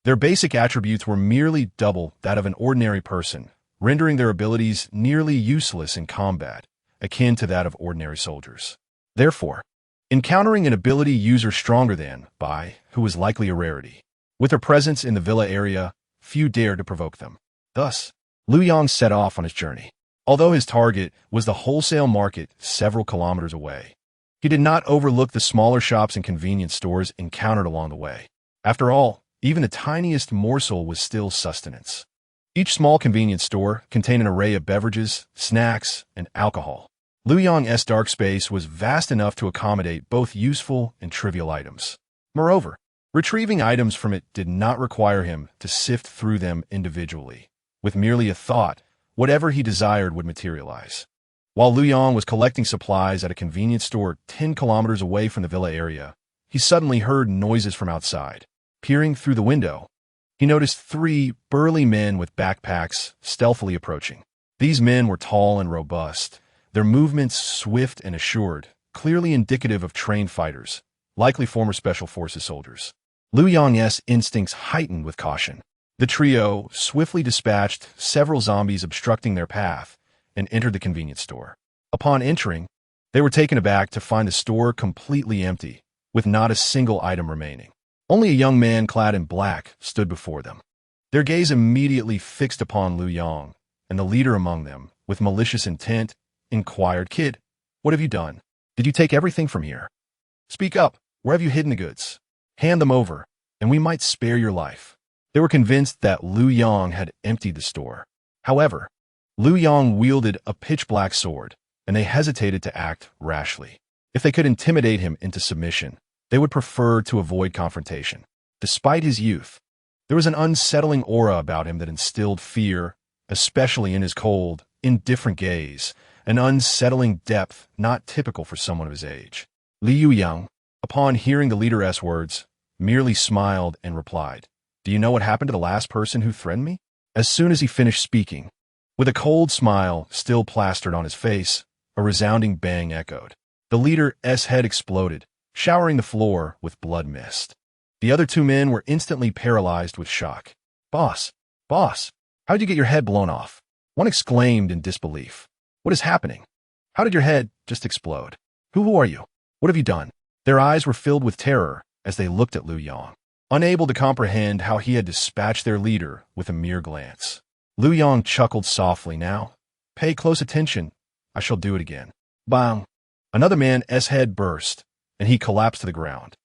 Their basic attributes were merely double that of an ordinary person, rendering their abilities nearly useless in combat, akin to that of ordinary soldiers. Therefore, encountering an ability user stronger than, who was likely a rarity. With their presence in the villa area, few dared to provoke them. Thus, Liu Yang set off on his journey. Although his target was the wholesale market several kilometers away, he did not overlook the smaller shops and convenience stores encountered along the way. After all, even the tiniest morsel was still sustenance. Each small convenience store contained an array of beverages, snacks, and alcohol. Liu Yang's dark space was vast enough to accommodate both useful and trivial items. Moreover, retrieving items from it did not require him to sift through them individually. With merely a thought, whatever he desired would materialize. While Liu Yang was collecting supplies at a convenience store 10 kilometers away from the villa area, he suddenly heard noises from outside. Peering through the window, he noticed 3 burly men with backpacks stealthily approaching. These men were tall and robust, their movements swift and assured, clearly indicative of trained fighters, likely former Special Forces soldiers. Liu Yang's instincts heightened with caution. The trio swiftly dispatched several zombies obstructing their path and entered the convenience store. Upon entering, they were taken aback to find the store completely empty, with not a single item remaining. Only a young man clad in black stood before them. Their gaze immediately fixed upon Liu Yang, and the leader among them, with malicious intent, inquired, "Kid, what have you done? Did you take everything from here? Speak up, where have you hidden the goods? Hand them over, and we might spare your life." They were convinced that Liu Yang had emptied the store. However, Liu Yang wielded a pitch-black sword, and they hesitated to act rashly. If they could intimidate him into submission, they would prefer to avoid confrontation. Despite his youth, there was an unsettling aura about him that instilled fear, especially in his cold, indifferent gaze, an unsettling depth not typical for someone of his age. Liu Yang, upon hearing the leader's words, merely smiled and replied, "Do you know what happened to the last person who threatened me?" As soon as he finished speaking, with a cold smile still plastered on his face, a resounding bang echoed. The leader's head exploded, showering the floor with blood mist. The other 2 men were instantly paralyzed with shock. Boss, how'd you get your head blown off?" One exclaimed in disbelief. "What is happening? How did your head just explode? Who are you? What have you done?" Their eyes were filled with terror as they looked at Liu Yang, unable to comprehend how he had dispatched their leader with a mere glance. Liu Yang chuckled softly. "Now, pay close attention. I shall do it again." Bang! Another man's head burst, and he collapsed to the ground.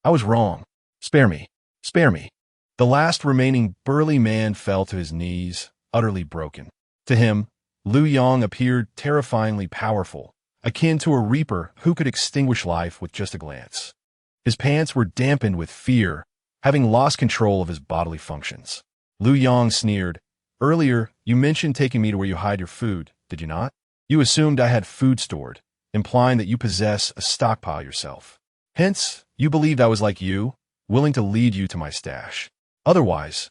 I was wrong. Spare me. The last remaining burly man fell to his knees, utterly broken. To him, Liu Yang appeared terrifyingly powerful, akin to a reaper who could extinguish life with just a glance. His pants were dampened with fear, having lost control of his bodily functions. Liu Yang sneered, "Earlier, you mentioned taking me to where you hide your food, did you not? You assumed I had food stored, implying that you possess a stockpile yourself. Hence, you believed I was like you, willing to lead you to my stash. Otherwise,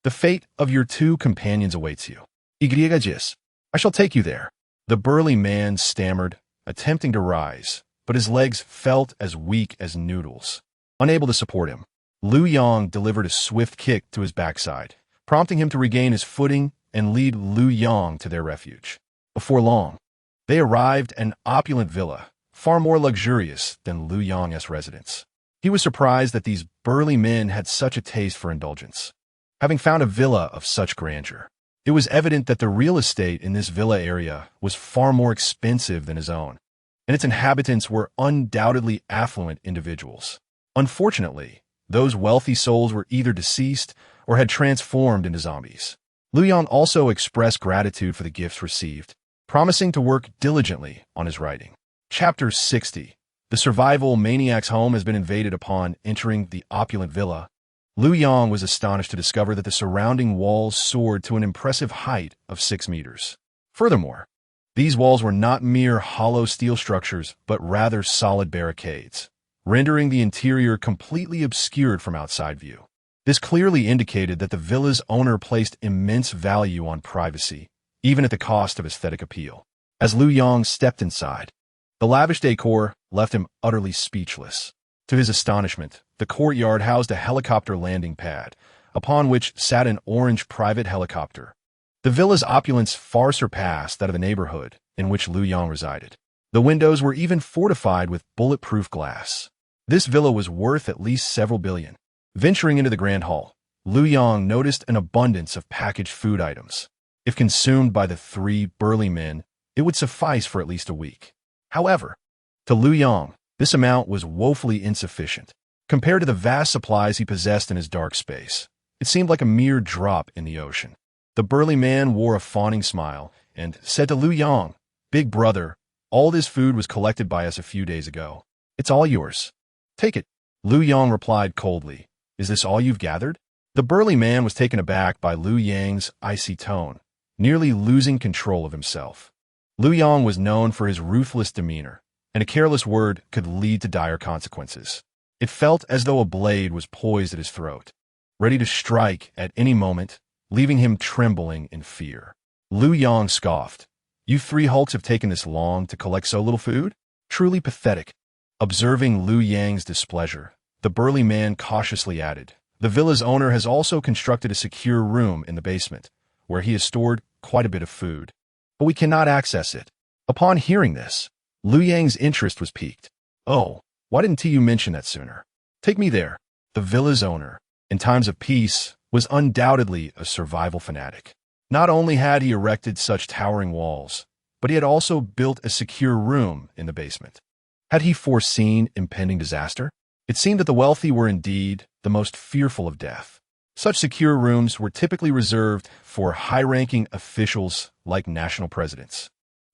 the fate of your 2 companions awaits you. I shall take you there." The burly man stammered, attempting to rise, but his legs felt as weak as noodles. Unable to support him, Liu Yang delivered a swift kick to his backside, prompting him to regain his footing and lead Liu Yang to their refuge. Before long, they arrived at an opulent villa, far more luxurious than Liu Yang's residence. He was surprised that these burly men had such a taste for indulgence. Having found a villa of such grandeur, it was evident that the real estate in this villa area was far more expensive than his own, and its inhabitants were undoubtedly affluent individuals. Unfortunately, those wealthy souls were either deceased or had transformed into zombies. Liu Yang also expressed gratitude for the gifts received, promising to work diligently on his writing. Chapter 60. The survival maniac's home has been invaded. Upon entering the opulent villa, Liu Yang was astonished to discover that the surrounding walls soared to an impressive height of 6 meters. Furthermore, these walls were not mere hollow steel structures, but rather solid barricades, rendering the interior completely obscured from outside view. This clearly indicated that the villa's owner placed immense value on privacy, even at the cost of aesthetic appeal. As Liu Yang stepped inside, the lavish decor left him utterly speechless. To his astonishment, the courtyard housed a helicopter landing pad, upon which sat an orange private helicopter. The villa's opulence far surpassed that of the neighborhood in which Liu Yang resided. The windows were even fortified with bulletproof glass. This villa was worth at least several billion. Venturing into the grand hall, Liu Yang noticed an abundance of packaged food items. If consumed by the three burly men, it would suffice for at least a week. However, to Liu Yang, this amount was woefully insufficient. Compared to the vast supplies he possessed in his dark space, it seemed like a mere drop in the ocean. The burly man wore a fawning smile and said to Liu Yang, "Big brother, all this food was collected by us a few days ago. It's all yours. Take it." Liu Yang replied coldly, "Is this all you've gathered?" The burly man was taken aback by Liu Yang's icy tone, nearly losing control of himself. Liu Yang was known for his ruthless demeanor, and a careless word could lead to dire consequences. It felt as though a blade was poised at his throat, ready to strike at any moment, leaving him trembling in fear. Liu Yang scoffed. "You three hulks have taken this long to collect so little food? Truly pathetic." Observing Liu Yang's displeasure, the burly man cautiously added, "The villa's owner has also constructed a secure room in the basement, where he has stored quite a bit of food, but we cannot access it." Upon hearing this, Liu Yang's interest was piqued. "Oh, why didn't you mention that sooner? Take me there." The villa's owner, in times of peace, was undoubtedly a survival fanatic. Not only had he erected such towering walls, but he had also built a secure room in the basement. Had he foreseen impending disaster? It seemed that the wealthy were indeed the most fearful of death. Such secure rooms were typically reserved for high-ranking officials like national presidents.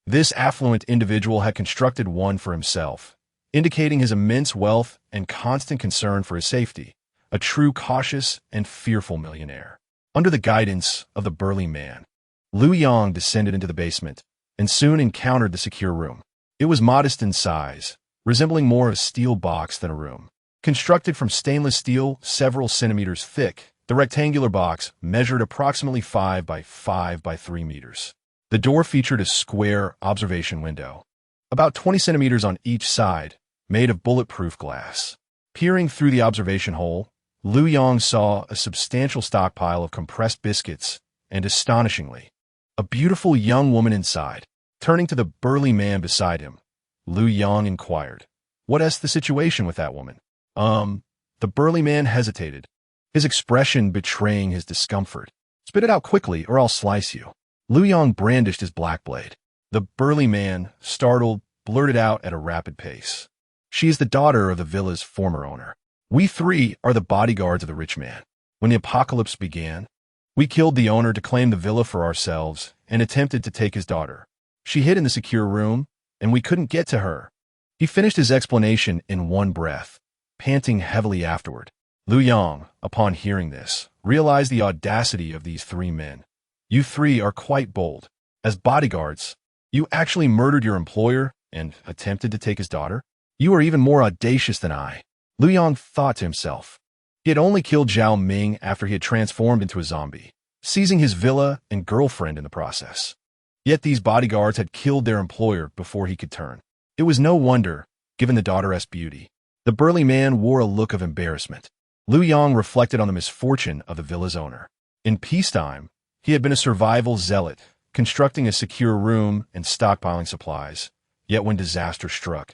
This affluent individual had constructed one for himself, indicating his immense wealth and constant concern for his safety, a true cautious and fearful millionaire. Under the guidance of the burly man, Liu Yang descended into the basement and soon encountered the secure room. It was modest in size, resembling more a steel box than a room. Constructed from stainless steel several centimeters thick, the rectangular box measured approximately 5 by 5 by 3 meters. The door featured a square observation window, about 20 centimeters on each side, made of bulletproof glass. Peering through the observation hole, Liu Yang saw a substantial stockpile of compressed biscuits and, astonishingly, a beautiful young woman inside. Turning to the burly man beside him, Liu Yang inquired, "What's the situation with that woman?" The burly man hesitated, his expression betraying his discomfort. "Spit it out quickly or I'll slice you." Liu Yang brandished his black blade. The burly man, startled, blurted out at a rapid pace, "She is the daughter of the villa's former owner. We three are the bodyguards of the rich man. When the apocalypse began, we killed the owner to claim the villa for ourselves and attempted to take his daughter. She hid in the secure room, and we couldn't get to her." He finished his explanation in one breath, panting heavily afterward. Liu Yang, upon hearing this, realized the audacity of these three men. "You three are quite bold. As bodyguards, you actually murdered your employer and attempted to take his daughter? You are even more audacious than I." Liu Yang thought to himself. He had only killed Zhao Ming after he had transformed into a zombie, seizing his villa and girlfriend in the process. Yet these bodyguards had killed their employer before he could turn. It was no wonder, given the daughter's beauty. The burly man wore a look of embarrassment. Liu Yang reflected on the misfortune of the villa's owner. In peacetime, he had been a survival zealot, constructing a secure room and stockpiling supplies. Yet when disaster struck,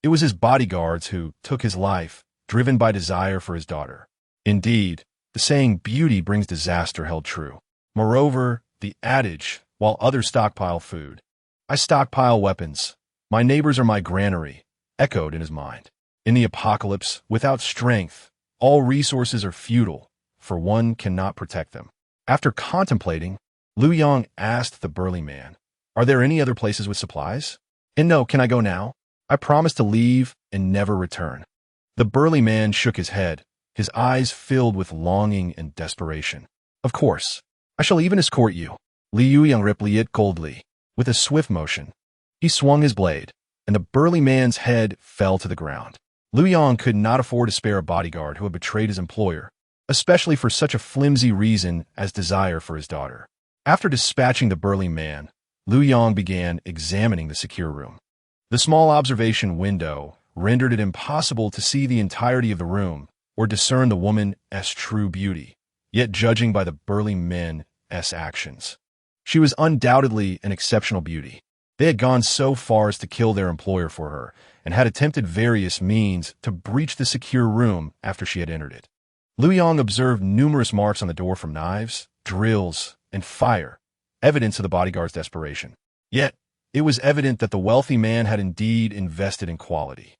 it was his bodyguards who took his life, driven by desire for his daughter. Indeed, the saying "beauty brings disaster" held true. Moreover, the adage, "while others stockpile food, I stockpile weapons. My neighbors are my granary," echoed in his mind. In the apocalypse, without strength, all resources are futile, for one cannot protect them. After contemplating, Liu Yang asked the burly man, "Are there any other places with supplies? And no, can I go now? I promise to leave and never return." The burly man shook his head, his eyes filled with longing and desperation. "Of course, I shall even escort you." Liu Yang replied coldly. With a swift motion, he swung his blade, and the burly man's head fell to the ground. Liu Yang could not afford to spare a bodyguard who had betrayed his employer, especially for such a flimsy reason as desire for his daughter. After dispatching the burly man, Liu Yang began examining the secure room. The small observation window, rendered it impossible to see the entirety of the room or discern the woman's true beauty, yet judging by the burly men's actions. She was undoubtedly an exceptional beauty. They had gone so far as to kill their employer for her and had attempted various means to breach the secure room after she had entered it. Liu Yang observed numerous marks on the door from knives, drills, and fire, evidence of the bodyguard's desperation. Yet, it was evident that the wealthy man had indeed invested in quality.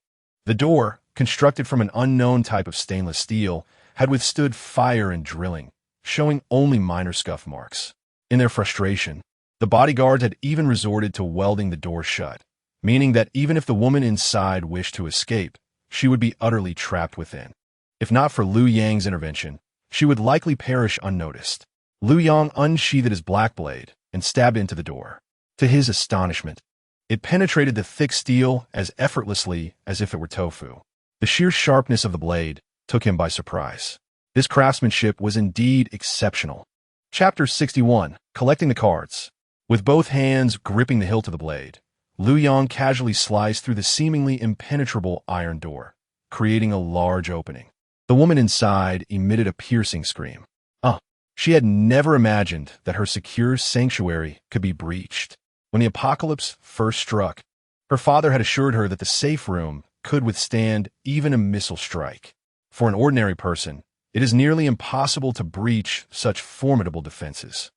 The door, constructed from an unknown type of stainless steel, had withstood fire and drilling, showing only minor scuff marks. In their frustration, the bodyguards had even resorted to welding the door shut, meaning that even if the woman inside wished to escape, she would be utterly trapped within. If not for Liu Yang's intervention, she would likely perish unnoticed. Liu Yang unsheathed his black blade and stabbed into the door. To his astonishment, it penetrated the thick steel as effortlessly as if it were tofu. The sheer sharpness of the blade took him by surprise. This craftsmanship was indeed exceptional. Chapter 61. Collecting the cards. With both hands gripping the hilt of the blade, Liu Yang casually sliced through the seemingly impenetrable iron door, creating a large opening. The woman inside emitted a piercing scream. She had never imagined that her secure sanctuary could be breached. When the apocalypse first struck, her father had assured her that the safe room could withstand even a missile strike. For an ordinary person, it is nearly impossible to breach such formidable defenses.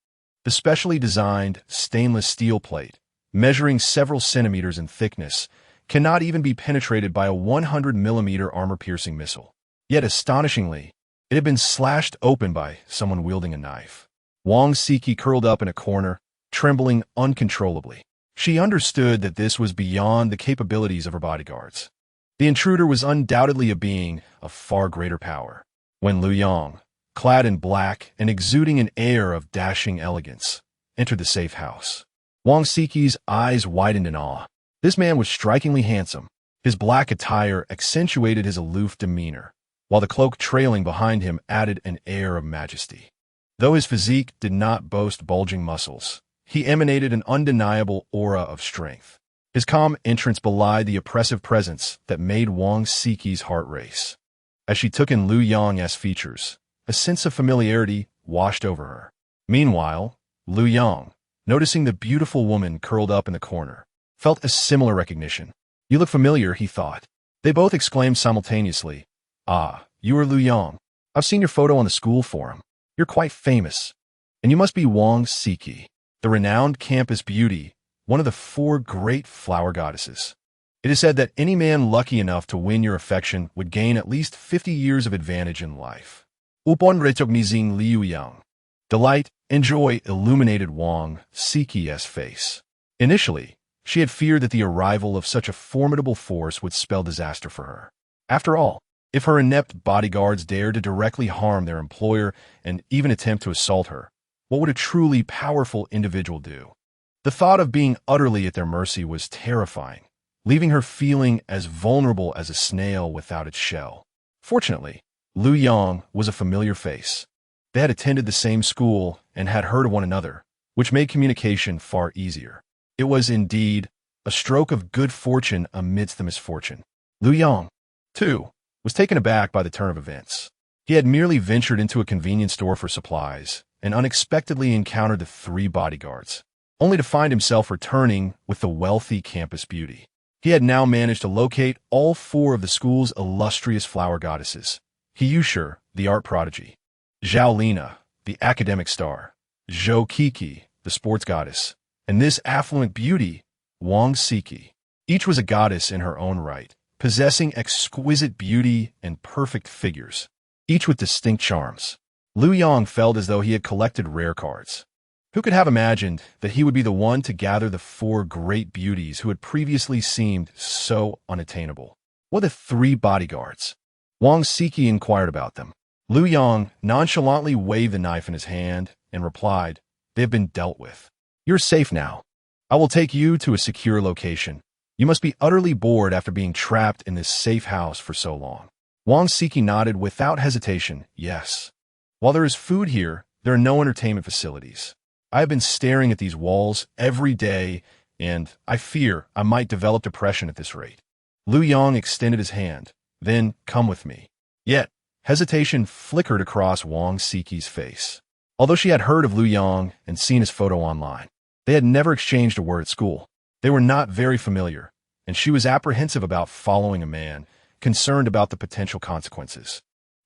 The specially designed stainless steel plate, measuring several centimeters in thickness, cannot even be penetrated by a 100mm armor-piercing missile. Yet astonishingly, it had been slashed open by someone wielding a knife. Wang Siki curled up in a corner, trembling uncontrollably. She understood that this was beyond the capabilities of her bodyguards. The intruder was undoubtedly a being of far greater power. When Liu Yang, clad in black and exuding an air of dashing elegance, entered the safe house, Wang Siki's eyes widened in awe. This man was strikingly handsome. His black attire accentuated his aloof demeanor, while the cloak trailing behind him added an air of majesty. Though his physique did not boast bulging muscles, he emanated an undeniable aura of strength. His calm entrance belied the oppressive presence that made Wang Siki's heart race. As she took in Liu Yang's features, a sense of familiarity washed over her. Meanwhile, Liu Yang, noticing the beautiful woman curled up in the corner, felt a similar recognition. "You look familiar," he thought. They both exclaimed simultaneously, "Ah, you are Liu Yang. I've seen your photo on the school forum. You're quite famous. And you must be Wang Siki, the renowned campus beauty, one of the 4 great flower goddesses. It is said that any man lucky enough to win your affection would gain at least 50 years of advantage in life." Upon recognizing Liu Yang, delight and joy illuminated Wang Siki's face. Initially, she had feared that the arrival of such a formidable force would spell disaster for her. After all, if her inept bodyguards dared to directly harm their employer and even attempt to assault her, what would a truly powerful individual do? The thought of being utterly at their mercy was terrifying, leaving her feeling as vulnerable as a snail without its shell. Fortunately, Liu Yang was a familiar face. They had attended the same school and had heard of one another, which made communication far easier. It was indeed a stroke of good fortune amidst the misfortune. Liu Yang, too, was taken aback by the turn of events. He had merely ventured into a convenience store for supplies and unexpectedly encountered the 3 bodyguards, only to find himself returning with the wealthy campus beauty. He had now managed to locate all 4 of the school's illustrious flower goddesses: Hiyusher, the art prodigy; Zhao Lina, the academic star; Zhou Kiki, the sports goddess; and this affluent beauty, Wang Siki. Each was a goddess in her own right, possessing exquisite beauty and perfect figures, each with distinct charms. Liu Yang felt as though he had collected rare cards. Who could have imagined that he would be the one to gather the 4 great beauties who had previously seemed so unattainable? What the 3 bodyguards? Wang Siki inquired about them. Liu Yang nonchalantly waved the knife in his hand and replied, "They have been dealt with. You're safe now. I will take you to a secure location. You must be utterly bored after being trapped in this safe house for so long." Wang Siki nodded without hesitation, "Yes. While there is food here, there are no entertainment facilities. I have been staring at these walls every day, and I fear I might develop depression at this rate." Liu Yang extended his hand. Then, come with me. Yet, hesitation flickered across Wang Siqi's face. Although she had heard of Liu Yang and seen his photo online, they had never exchanged a word at school. They were not very familiar, and she was apprehensive about following a man, concerned about the potential consequences.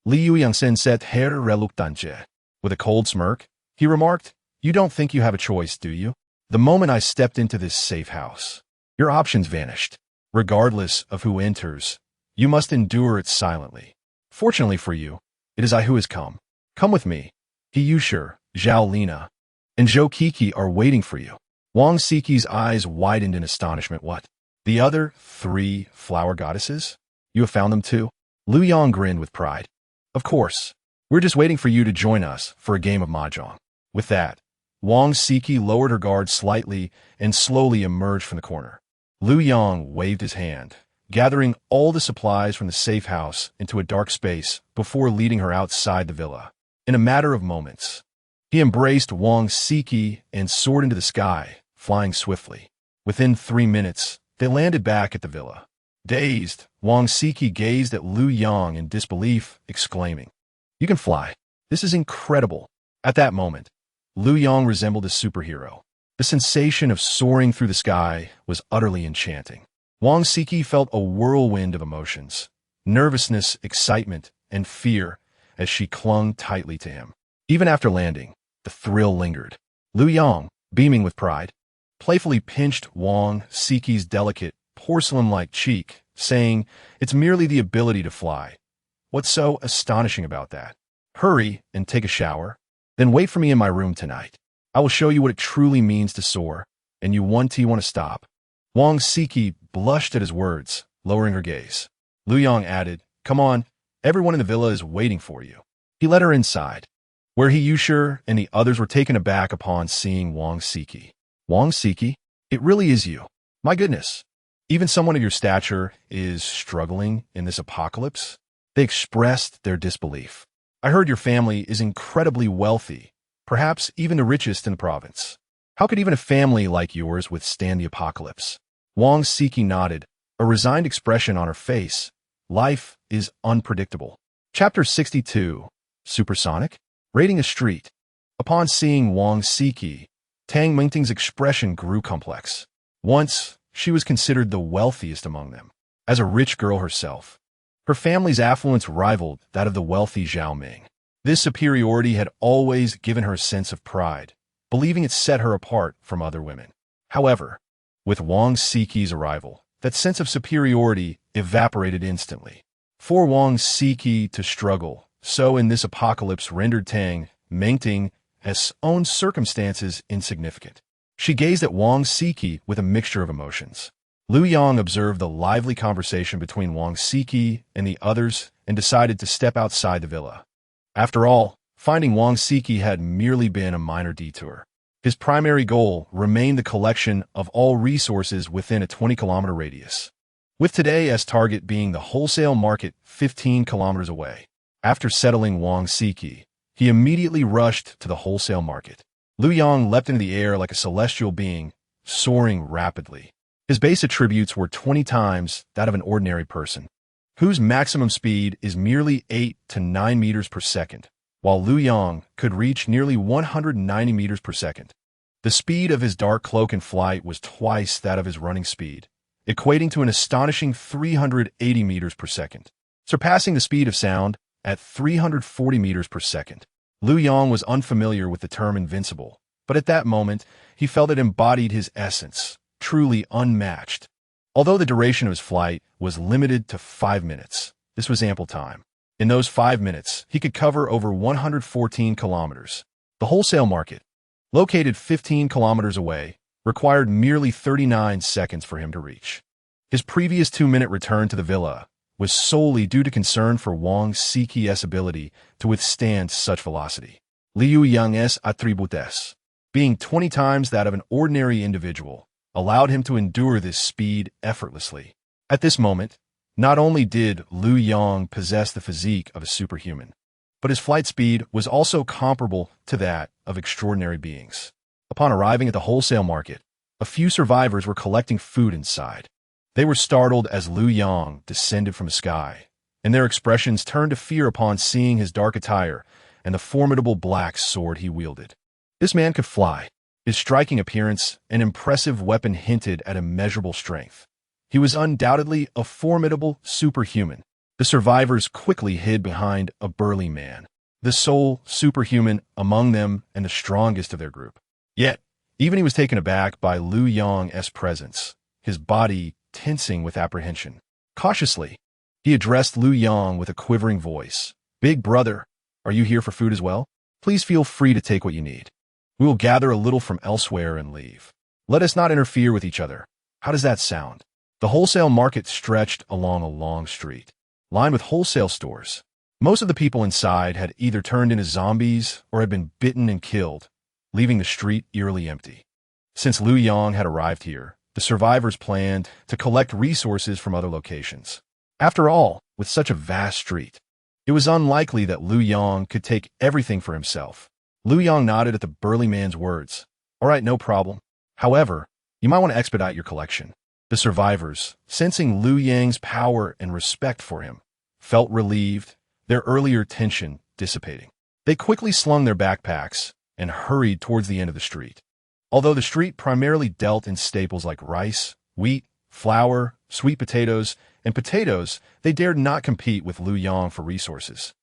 Liu Yang said her reluctante. With a cold smirk, he remarked, "You don't think you have a choice, do you? The moment I stepped into this safe house, your options vanished. Regardless of who enters, you must endure it silently. Fortunately for you, it is I who has come. Come with me. He Yushir, Zhao Lina, and Zhou Kiki are waiting for you." Wang Siqi's eyes widened in astonishment. What? The other 3 flower goddesses? You have found them too? Liu Yang grinned with pride. Of course. We're just waiting for you to join us for a game of mahjong. With that, Wang Siqi lowered her guard slightly and slowly emerged from the corner. Liu Yang waved his hand, gathering all the supplies from the safe house into a dark space before leading her outside the villa. In a matter of moments, he embraced Wang Siqi and soared into the sky, flying swiftly. Within 3 minutes, they landed back at the villa. Dazed, Wang Siqi gazed at Liu Yang in disbelief, exclaiming, "You can fly. This is incredible." At that moment, Liu Yang resembled a superhero. The sensation of soaring through the sky was utterly enchanting. Wang Siqi felt a whirlwind of emotions, nervousness, excitement, and fear as she clung tightly to him. Even after landing, the thrill lingered. Liu Yang, beaming with pride, playfully pinched Wang Siqi's delicate, porcelain-like cheek, saying, "It's merely the ability to fly. What's so astonishing about that? Hurry and take a shower, then wait for me in my room tonight. I will show you what it truly means to soar, and you want to stop." Wang Siqi blushed at his words, lowering her gaze. Liu Yang added, "Come on, everyone in the villa is waiting for you." He led her inside, where he Yushir and the others were taken aback upon seeing Wang Siqi. "Wang Siqi, it really is you. My goodness. Even someone of your stature is struggling in this apocalypse?" They expressed their disbelief. "I heard your family is incredibly wealthy, perhaps even the richest in the province. How could even a family like yours withstand the apocalypse?" Wang Siqi nodded, a resigned expression on her face. Life is unpredictable. Chapter 62. Supersonic? Raiding a street. Upon seeing Wang Siqi, Tang Mingting's expression grew complex. Once, she was considered the wealthiest among them. As a rich girl herself, her family's affluence rivaled that of the wealthy Zhao Ming. This superiority had always given her a sense of pride, believing it set her apart from other women. However, with Wang Siqi's arrival, that sense of superiority evaporated instantly. For Wang Siqi to struggle, so in this apocalypse rendered Tang Mingting's own circumstances insignificant. She gazed at Wang Siqi with a mixture of emotions. Liu Yang observed the lively conversation between Wang Siqi and the others and decided to step outside the villa. After all, finding Wang Siqi had merely been a minor detour. His primary goal remained the collection of all resources within a 20-kilometer radius, with today as target being the wholesale market 15 kilometers away. After settling Wang Siqi, he immediately rushed to the wholesale market. Liu Yang leapt into the air like a celestial being, soaring rapidly. His base attributes were 20 times that of an ordinary person, whose maximum speed is merely 8 to 9 meters per second, while Liu Yang could reach nearly 190 meters per second. The speed of his dark cloak in flight was twice that of his running speed, equating to an astonishing 380 meters per second, surpassing the speed of sound at 340 meters per second. Liu Yang was unfamiliar with the term invincible, but at that moment, he felt it embodied his essence, truly unmatched. Although the duration of his flight was limited to 5 minutes, this was ample time. In those 5 minutes, he could cover over 114 kilometers. The wholesale market, located 15 kilometers away, required merely 39 seconds for him to reach. His previous 2-minute return to the villa was solely due to concern for Wang Siqi's ability to withstand such velocity. Liu Yang's attributes, being 20 times that of an ordinary individual, allowed him to endure this speed effortlessly. At this moment, not only did Liu Yang possess the physique of a superhuman, but his flight speed was also comparable to that of extraordinary beings. Upon arriving at the wholesale market, a few survivors were collecting food inside. They were startled as Liu Yang descended from the sky, and their expressions turned to fear upon seeing his dark attire and the formidable black sword he wielded. This man could fly. His striking appearance and impressive weapon hinted at immeasurable strength. He was undoubtedly a formidable superhuman. The survivors quickly hid behind a burly man, the sole superhuman among them and the strongest of their group. Yet, even he was taken aback by Liu Yang's presence, his body tensing with apprehension. Cautiously, he addressed Liu Yang with a quivering voice. "Big brother, are you here for food as well? Please feel free to take what you need. We will gather a little from elsewhere and leave. Let us not interfere with each other. How does that sound?" The wholesale market stretched along a long street, lined with wholesale stores. Most of the people inside had either turned into zombies or had been bitten and killed, leaving the street eerily empty. Since Liu Yang had arrived here, the survivors planned to collect resources from other locations. After all, with such a vast street, it was unlikely that Liu Yang could take everything for himself. Liu Yang nodded at the burly man's words. "All right, no problem. However, you might want to expedite your collection." The survivors, sensing Liu Yang's power and respect for him, felt relieved, their earlier tension dissipating. They quickly slung their backpacks and hurried towards the end of the street. Although the street primarily dealt in staples like rice, wheat, flour, sweet potatoes, and potatoes, they dared not compete with Liu Yang for resources,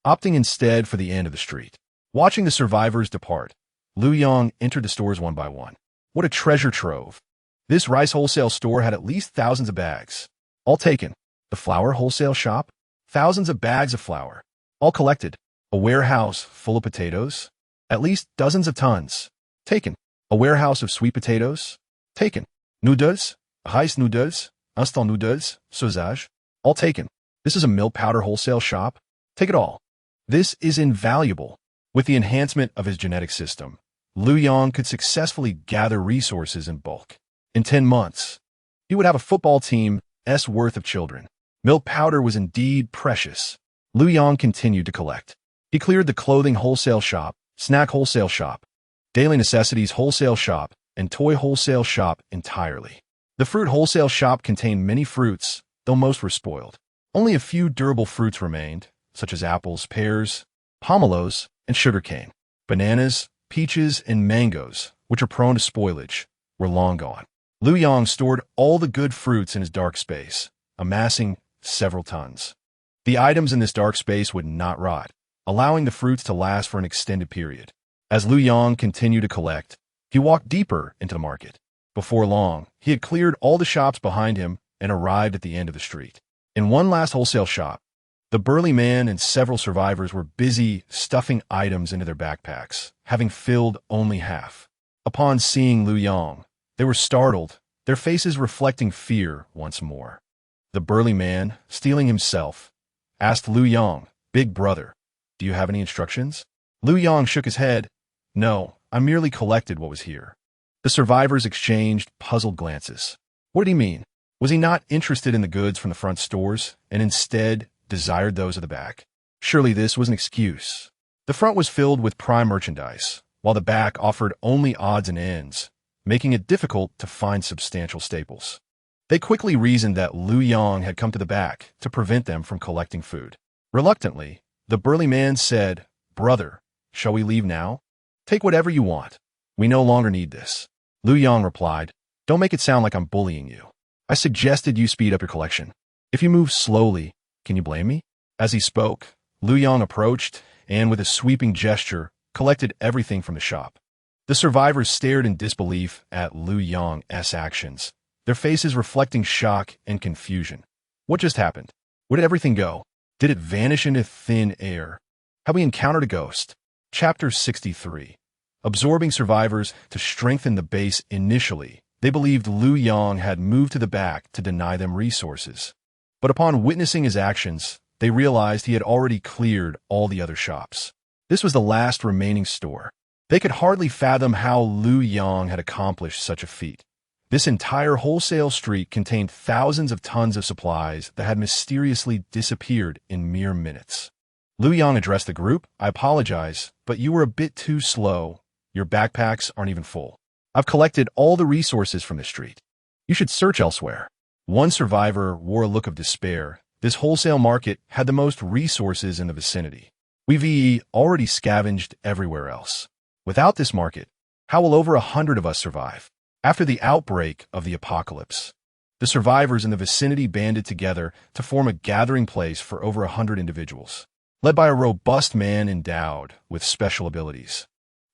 opting instead for the end of the street. Watching the survivors depart, Liu Yang entered the stores one by one. What a treasure trove! This rice wholesale store had at least thousands of bags. All taken. The flour wholesale shop? Thousands of bags of flour. All collected. A warehouse full of potatoes? At least dozens of tons. Taken. A warehouse of sweet potatoes? Taken. Noodles? Rice noodles? Instant noodles? Sausage? All taken. This is a milk powder wholesale shop? Take it all. This is invaluable. With the enhancement of his genetic system, Liu Yang could successfully gather resources in bulk. In 10 months, he would have a football team's worth of children. Milk powder was indeed precious. Liu Yang continued to collect. He cleared the clothing wholesale shop, snack wholesale shop, daily necessities wholesale shop, and toy wholesale shop entirely. The fruit wholesale shop contained many fruits, though most were spoiled. Only a few durable fruits remained, such as apples, pears, pomelos, and sugarcane. Bananas, peaches, and mangoes, which are prone to spoilage, were long gone. Liu Yang stored all the good fruits in his dark space, amassing several tons. The items in this dark space would not rot, allowing the fruits to last for an extended period. As Liu Yang continued to collect, he walked deeper into the market. Before long, he had cleared all the shops behind him and arrived at the end of the street. In one last wholesale shop, the burly man and several survivors were busy stuffing items into their backpacks, having filled only half. Upon seeing Liu Yang, they were startled, their faces reflecting fear once more. The burly man, steeling himself, asked Liu Yang, "Big brother, do you have any instructions?" Liu Yang shook his head. "No, I merely collected what was here." The survivors exchanged puzzled glances. What did he mean? Was he not interested in the goods from the front stores, and instead desired those of the back? Surely this was an excuse. The front was filled with prime merchandise, while the back offered only odds and ends, making it difficult to find substantial staples. They quickly reasoned that Liu Yang had come to the back to prevent them from collecting food. Reluctantly, the burly man said, "Brother, shall we leave now? Take whatever you want. We no longer need this." Liu Yang replied, "Don't make it sound like I'm bullying you. I suggested you speed up your collection. If you move slowly, can you blame me?" As he spoke, Liu Yang approached and, with a sweeping gesture, collected everything from the shop. The survivors stared in disbelief at Liu Yang's actions, their faces reflecting shock and confusion. What just happened? Where did everything go? Did it vanish into thin air? Have we encountered a ghost? Chapter 63. Absorbing survivors to strengthen the base initially, they believed Liu Yang had moved to the back to deny them resources. But upon witnessing his actions, they realized he had already cleared all the other shops. This was the last remaining store. They could hardly fathom how Liu Yang had accomplished such a feat. This entire wholesale street contained thousands of tons of supplies that had mysteriously disappeared in mere minutes. Liu Yang addressed the group. "I apologize, but you were a bit too slow. Your backpacks aren't even full. I've collected all the resources from this street. You should search elsewhere." One survivor wore a look of despair. This wholesale market had the most resources in the vicinity. We've already scavenged everywhere else. Without this market, how will over 100 of us survive? After the outbreak of the apocalypse, the survivors in the vicinity banded together to form a gathering place for over 100 individuals, led by a robust man endowed with special abilities.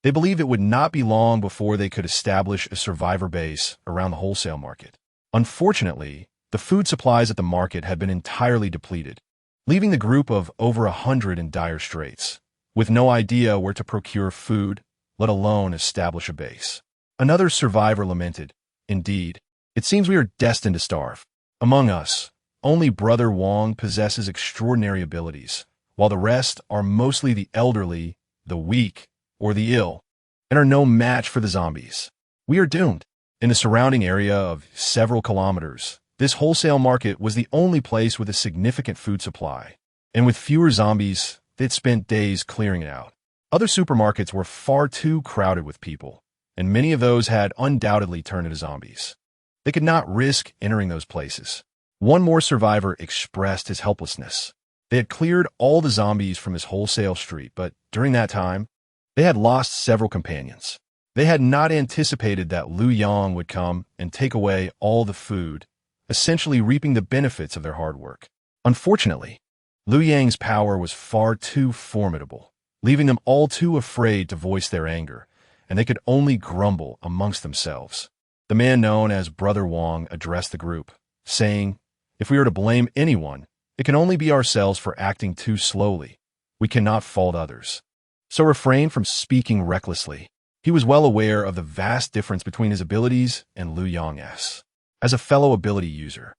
They believed it would not be long before they could establish a survivor base around the wholesale market. Unfortunately, the food supplies at the market had been entirely depleted, leaving the group of over 100 in dire straits, with no idea where to procure food, let alone establish a base. Another survivor lamented, "Indeed, it seems we are destined to starve. Among us, only Brother Wang possesses extraordinary abilities, while the rest are mostly the elderly, the weak, or the ill, and are no match for the zombies. We are doomed." In the surrounding area of several kilometers, this wholesale market was the only place with a significant food supply, and with fewer zombies, they'd spent days clearing it out. Other supermarkets were far too crowded with people, and many of those had undoubtedly turned into zombies. They could not risk entering those places. One more survivor expressed his helplessness. They had cleared all the zombies from his wholesale street, but during that time, they had lost several companions. They had not anticipated that Liu Yang would come and take away all the food, essentially reaping the benefits of their hard work. Unfortunately, Liu Yang's power was far too formidable, leaving them all too afraid to voice their anger, and they could only grumble amongst themselves. The man known as Brother Wang addressed the group, saying, "If we are to blame anyone, it can only be ourselves for acting too slowly. We cannot fault others. So refrain from speaking recklessly." He was well aware of the vast difference between his abilities and Liu Yang's. As a fellow ability user,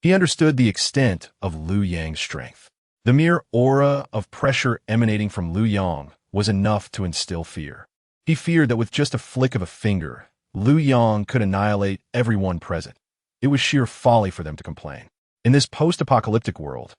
he understood the extent of Liu Yang's strength. The mere aura of pressure emanating from Liu Yang was enough to instill fear. He feared that with just a flick of a finger, Liu Yang could annihilate everyone present. It was sheer folly for them to complain. In this post-apocalyptic world,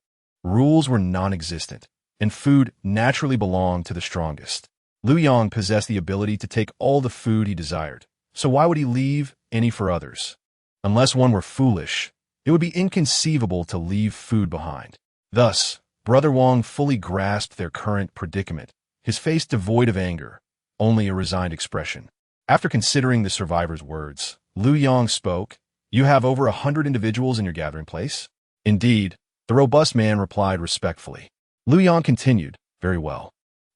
rules were non-existent, and food naturally belonged to the strongest. Liu Yang possessed the ability to take all the food he desired, so why would he leave any for others? Unless one were foolish, it would be inconceivable to leave food behind. Thus, Brother Wang fully grasped their current predicament, his face devoid of anger, only a resigned expression. After considering the survivor's words, Liu Yang spoke, "You have over 100 individuals in your gathering place?" "Indeed," the robust man replied respectfully. Liu Yang continued, "Very well.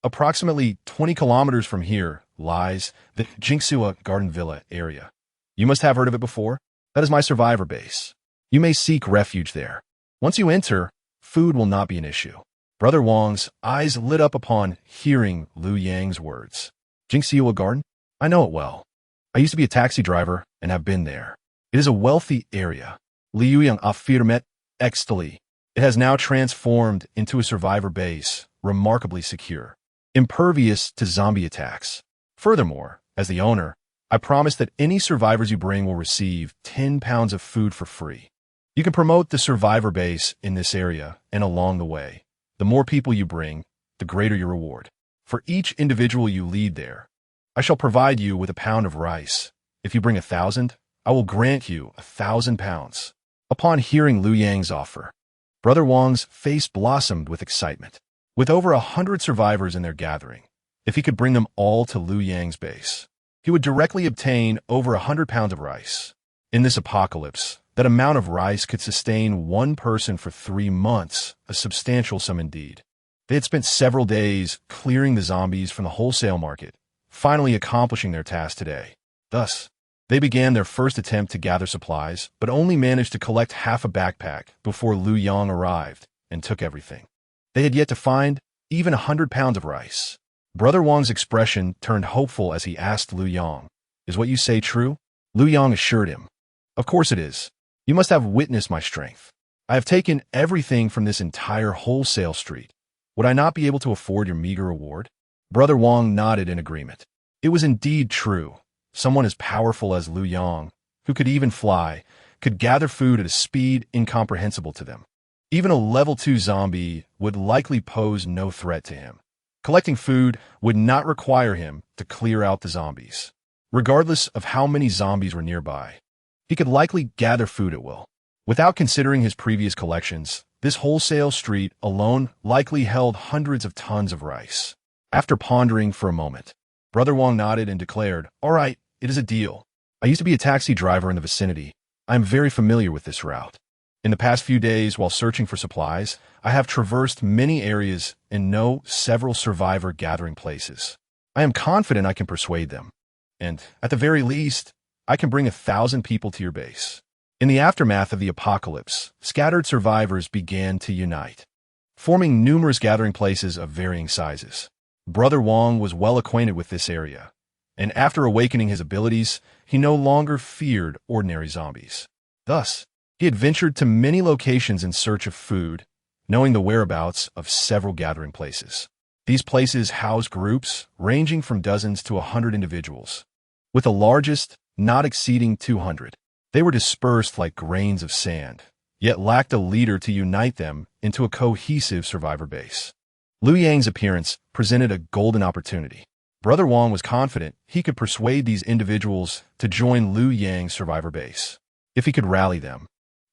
Approximately 20 kilometers from here lies the Jingsua Garden Villa area. You must have heard of it before. That is my survivor base. You may seek refuge there. Once you enter, food will not be an issue." Brother Wang's eyes lit up upon hearing Liu Yang's words. "Jingsua Garden? I know it well. I used to be a taxi driver and have been there. It is a wealthy area." Liu Yang affirmed excitedly. "It has now transformed into a survivor base, remarkably secure, impervious to zombie attacks. Furthermore, as the owner, I promise that any survivors you bring will receive 10 pounds of food for free. You can promote the survivor base in this area, and along the way, the more people you bring, the greater your reward. For each individual you lead there, I shall provide you with a pound of rice. If you bring 1,000, I will grant you 1,000 pounds." Upon hearing Liu Yang's offer, Brother Wang's face blossomed with excitement. With over 100 survivors in their gathering, if he could bring them all to Liu Yang's base, he would directly obtain over 100 pounds of rice. In this apocalypse, that amount of rice could sustain one person for 3 months, a substantial sum indeed. They had spent several days clearing the zombies from the wholesale market, finally accomplishing their task today. Thus, they began their first attempt to gather supplies, but only managed to collect half a backpack before Liu Yang arrived and took everything. They had yet to find even 100 pounds of rice. Brother Wang's expression turned hopeful as he asked Liu Yang, "Is what you say true?" Liu Yang assured him, "Of course it is. You must have witnessed my strength. I have taken everything from this entire wholesale street. Would I not be able to afford your meager reward?" Brother Wang nodded in agreement. It was indeed true. Someone as powerful as Liu Yang, who could even fly, could gather food at a speed incomprehensible to them. Even a level 2 zombie would likely pose no threat to him. Collecting food would not require him to clear out the zombies. Regardless of how many zombies were nearby, he could likely gather food at will. Without considering his previous collections, this wholesale street alone likely held hundreds of tons of rice. After pondering for a moment, Brother Wong nodded and declared, "All right, it is a deal. I used to be a taxi driver in the vicinity. I am very familiar with this route. In the past few days, while searching for supplies, I have traversed many areas and know several survivor gathering places. I am confident I can persuade them. And, at the very least, I can bring 1,000 people to your base." In the aftermath of the apocalypse, scattered survivors began to unite, forming numerous gathering places of varying sizes. Brother Wong was well acquainted with this area, and after awakening his abilities, he no longer feared ordinary zombies. Thus, he had ventured to many locations in search of food, knowing the whereabouts of several gathering places. These places housed groups ranging from dozens to 100 individuals, with the largest not exceeding 200. They were dispersed like grains of sand, yet lacked a leader to unite them into a cohesive survivor base. Liu Yang's appearance presented a golden opportunity. Brother Wong was confident he could persuade these individuals to join Liu Yang's survivor base. If he could rally them,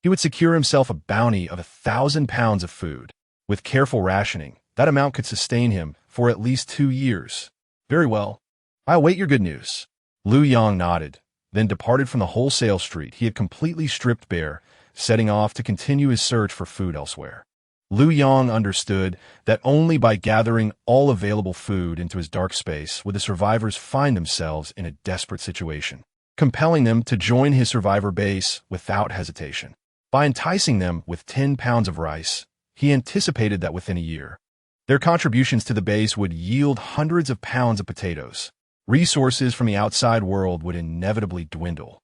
he would secure himself a bounty of 1,000 pounds of food. With careful rationing, that amount could sustain him for at least 2 years. "Very well. I await your good news." Liu Yang nodded, then departed from the wholesale street he had completely stripped bare, setting off to continue his search for food elsewhere. Liu Yang understood that only by gathering all available food into his dark space would the survivors find themselves in a desperate situation, compelling them to join his survivor base without hesitation. By enticing them with 10 pounds of rice, he anticipated that within a year, their contributions to the base would yield hundreds of pounds of potatoes. Resources from the outside world would inevitably dwindle,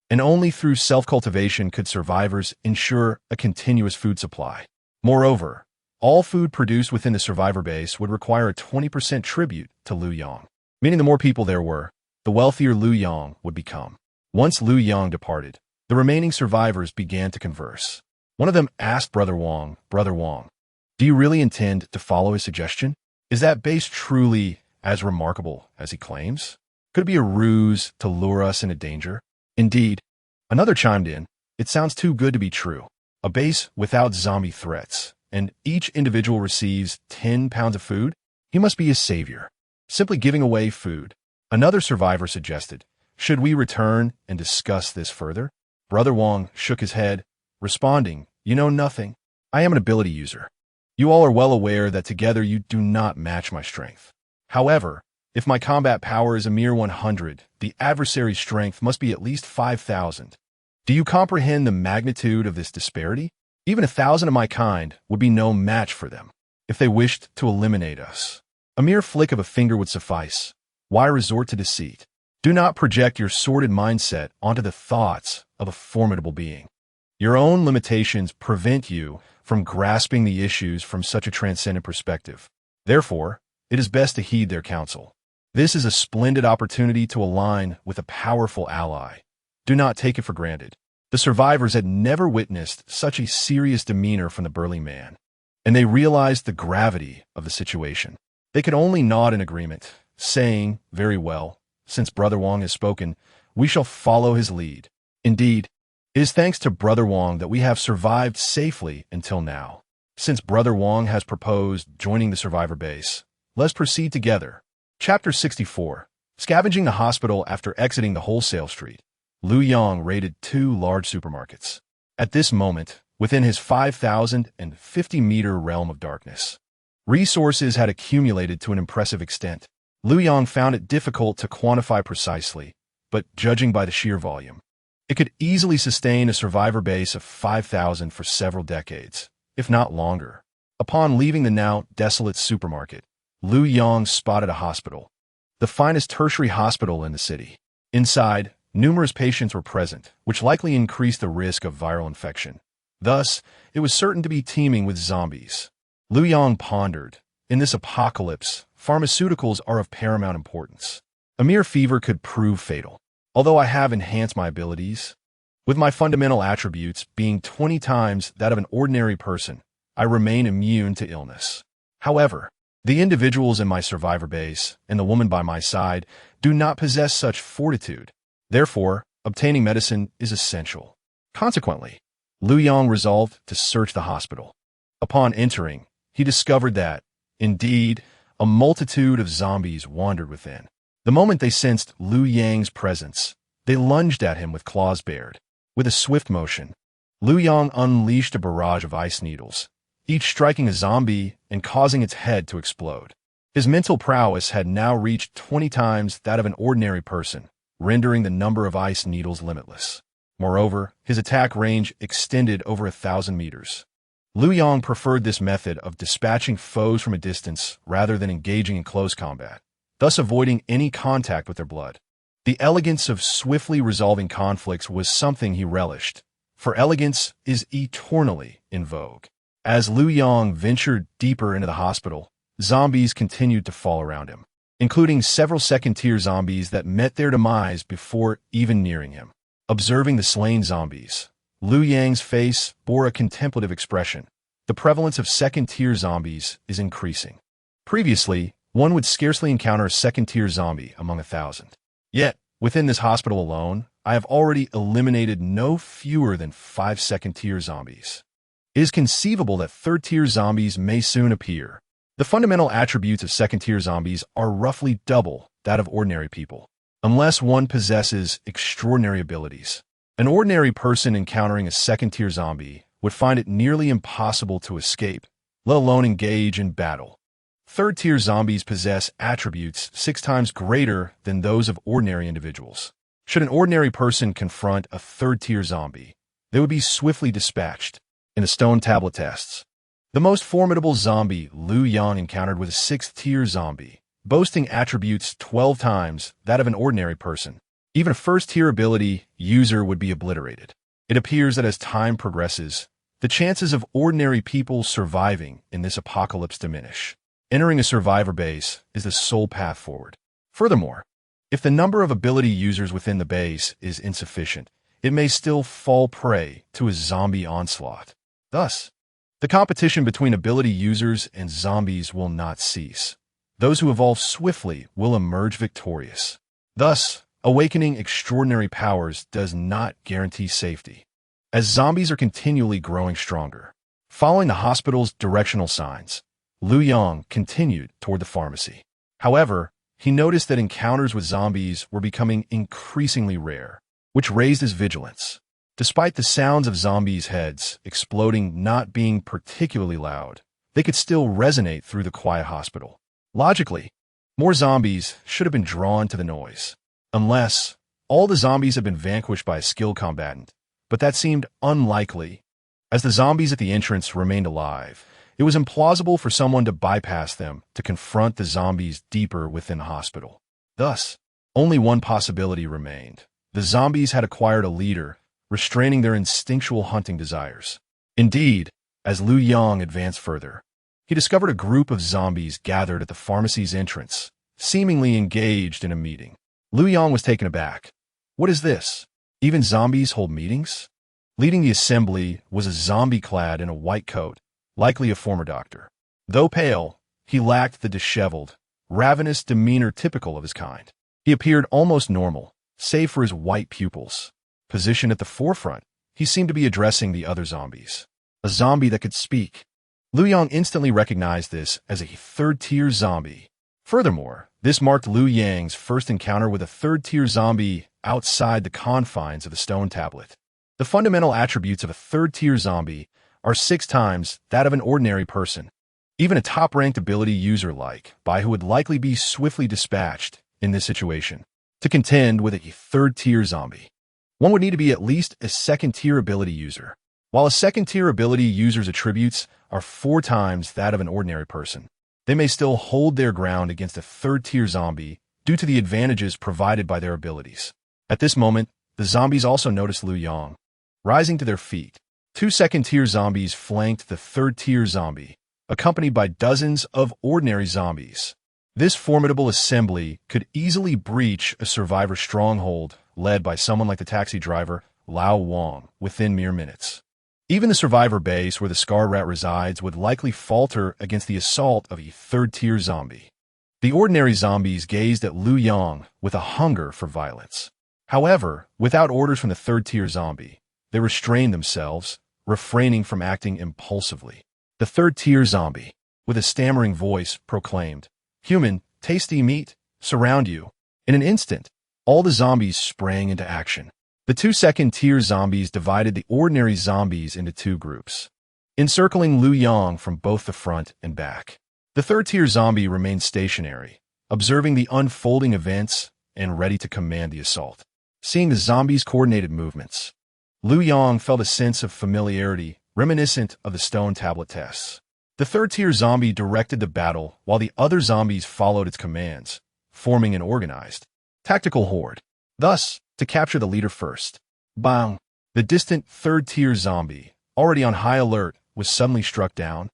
and only through self-cultivation could survivors ensure a continuous food supply. Moreover, all food produced within the survivor base would require a 20% tribute to Liu Yang, meaning the more people there were, the wealthier Liu Yang would become. Once Liu Yang departed, the remaining survivors began to converse. One of them asked Brother Wong, "Do you really intend to follow his suggestion? Is that base truly as remarkable as he claims? Could it be a ruse to lure us into danger?" "Indeed," another chimed in, "it sounds too good to be true. A base without zombie threats, and each individual receives 10 pounds of food? He must be a savior, simply giving away food." Another survivor suggested, "Should we return and discuss this further?" Brother Wong shook his head, responding, "You know nothing. I am an ability user. You all are well aware that together you do not match my strength. However, if my combat power is a mere 100, the adversary's strength must be at least 5,000. Do you comprehend the magnitude of this disparity? Even 1,000 of my kind would be no match for them. If they wished to eliminate us, a mere flick of a finger would suffice. Why resort to deceit? Do not project your sordid mindset onto the thoughts of a formidable being. Your own limitations prevent you from grasping the issues from such a transcendent perspective. Therefore, it is best to heed their counsel. This is a splendid opportunity to align with a powerful ally. Do not take it for granted." The survivors had never witnessed such a serious demeanor from the burly man, and they realized the gravity of the situation. They could only nod in agreement, saying, "Very well, since Brother Wong has spoken, we shall follow his lead. Indeed, it is thanks to Brother Wong that we have survived safely until now. Since Brother Wong has proposed joining the survivor base, let's proceed together." Chapter 64. Scavenging the hospital after exiting the wholesale street, Liu Yang raided 2 large supermarkets. At this moment, within his 5,050-meter realm of darkness, resources had accumulated to an impressive extent. Liu Yang found it difficult to quantify precisely, but judging by the sheer volume, it could easily sustain a survivor base of 5,000 for several decades, if not longer. Upon leaving the now desolate supermarket, Liu Yang spotted a hospital, the finest tertiary hospital in the city. Inside, numerous patients were present, which likely increased the risk of viral infection. Thus, it was certain to be teeming with zombies. Liu Yang pondered, in this apocalypse, pharmaceuticals are of paramount importance. A mere fever could prove fatal. Although I have enhanced my abilities, with my fundamental attributes being 20 times that of an ordinary person, I remain immune to illness. However, the individuals in my survivor base and the woman by my side do not possess such fortitude. Therefore, obtaining medicine is essential. Consequently, Liu Yang resolved to search the hospital. Upon entering, he discovered that, indeed, a multitude of zombies wandered within. The moment they sensed Liu Yang's presence, they lunged at him with claws bared. With a swift motion, Liu Yang unleashed a barrage of ice needles, each striking a zombie and causing its head to explode. His mental prowess had now reached 20 times that of an ordinary person, rendering the number of ice needles limitless. Moreover, his attack range extended over 1,000 meters. Liu Yang preferred this method of dispatching foes from a distance rather than engaging in close combat, thus avoiding any contact with their blood. The elegance of swiftly resolving conflicts was something he relished, for elegance is eternally in vogue. As Liu Yang ventured deeper into the hospital, zombies continued to fall around him, including several second-tier zombies that met their demise before even nearing him. Observing the slain zombies, Liu Yang's face bore a contemplative expression. The prevalence of second-tier zombies is increasing. Previously, one would scarcely encounter a second-tier zombie among 1,000. Yet, within this hospital alone, I have already eliminated no fewer than 5 second-tier zombies. It is conceivable that third-tier zombies may soon appear. The fundamental attributes of second-tier zombies are roughly double that of ordinary people, unless one possesses extraordinary abilities. An ordinary person encountering a second-tier zombie would find it nearly impossible to escape, let alone engage in battle. Third-tier zombies possess attributes 6 times greater than those of ordinary individuals. Should an ordinary person confront a third-tier zombie, they would be swiftly dispatched. In the stone tablet tests, the most formidable zombie Liu Yang encountered was a 6th-tier zombie, boasting attributes 12 times that of an ordinary person. Even a first-tier ability user would be obliterated. It appears that as time progresses, the chances of ordinary people surviving in this apocalypse diminish. Entering a survivor base is the sole path forward. Furthermore, if the number of ability users within the base is insufficient, it may still fall prey to a zombie onslaught. Thus, the competition between ability users and zombies will not cease. Those who evolve swiftly will emerge victorious. Thus, awakening extraordinary powers does not guarantee safety, as zombies are continually growing stronger. Following the hospital's directional signs, Liu Yang continued toward the pharmacy. However, he noticed that encounters with zombies were becoming increasingly rare, which raised his vigilance. Despite the sounds of zombies' heads exploding not being particularly loud, they could still resonate through the quiet hospital. Logically, more zombies should have been drawn to the noise, unless all the zombies had been vanquished by a skilled combatant, but that seemed unlikely. As the zombies at the entrance remained alive, it was implausible for someone to bypass them to confront the zombies deeper within the hospital. Thus, only one possibility remained. The zombies had acquired a leader, restraining their instinctual hunting desires. Indeed, as Liu Yang advanced further, he discovered a group of zombies gathered at the pharmacy's entrance, seemingly engaged in a meeting. Liu Yang was taken aback. What is this? Even zombies hold meetings? Leading the assembly was a zombie clad in a white coat, likely a former doctor. Though pale, he lacked the disheveled, ravenous demeanor typical of his kind. He appeared almost normal, save for his white pupils. Positioned at the forefront, he seemed to be addressing the other zombies. A zombie that could speak. Liu Yang instantly recognized this as a third-tier zombie. Furthermore, this marked Liu Yang's first encounter with a third-tier zombie outside the confines of the stone tablet. The fundamental attributes of a third-tier zombie are 6 times that of an ordinary person. Even a top-ranked ability user like Bai who would likely be swiftly dispatched in this situation. To contend with a third-tier zombie, one would need to be at least a second-tier ability user. While a second-tier ability user's attributes are 4 times that of an ordinary person, they may still hold their ground against a third-tier zombie due to the advantages provided by their abilities. At this moment, the zombies also noticed Liu Yang. Rising to their feet, 2 second-tier zombies flanked the third-tier zombie, accompanied by dozens of ordinary zombies. This formidable assembly could easily breach a survivor stronghold led by someone like the taxi driver Liu Yang within mere minutes. Even the survivor base where the Scar Rat resides would likely falter against the assault of a third-tier zombie. The ordinary zombies gazed at Liu Yang with a hunger for violence. However, without orders from the third-tier zombie, they restrained themselves, refraining from acting impulsively. The third-tier zombie, with a stammering voice, proclaimed, "Human, tasty meat, surround you." In an instant, all the zombies sprang into action. The two second-tier zombies divided the ordinary zombies into two groups, encircling Liu Yang from both the front and back. The third-tier zombie remained stationary, observing the unfolding events and ready to command the assault. Seeing the zombies' coordinated movements, Liu Yang felt a sense of familiarity reminiscent of the stone tablet tests. The third-tier zombie directed the battle while the other zombies followed its commands, forming an organized, tactical horde. Thus, to capture the leader first. Bang! The distant third-tier zombie, already on high alert, was suddenly struck down,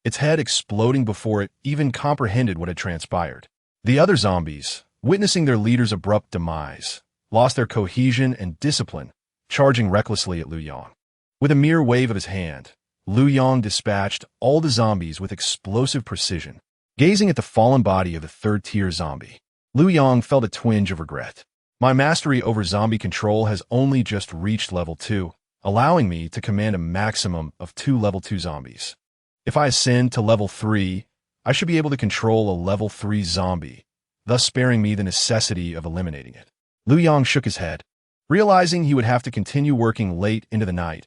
its head exploding before it even comprehended what had transpired. The other zombies, witnessing their leader's abrupt demise, lost their cohesion and discipline, charging recklessly at Liu Yang. With a mere wave of his hand, Liu Yang dispatched all the zombies with explosive precision. Gazing at the fallen body of the third-tier zombie, Liu Yang felt a twinge of regret. My mastery over zombie control has only just reached level 2, allowing me to command a maximum of 2 level 2 zombies. If I ascend to level 3, I should be able to control a level 3 zombie, thus sparing me the necessity of eliminating it. Liu Yang shook his head, realizing he would have to continue working late into the night,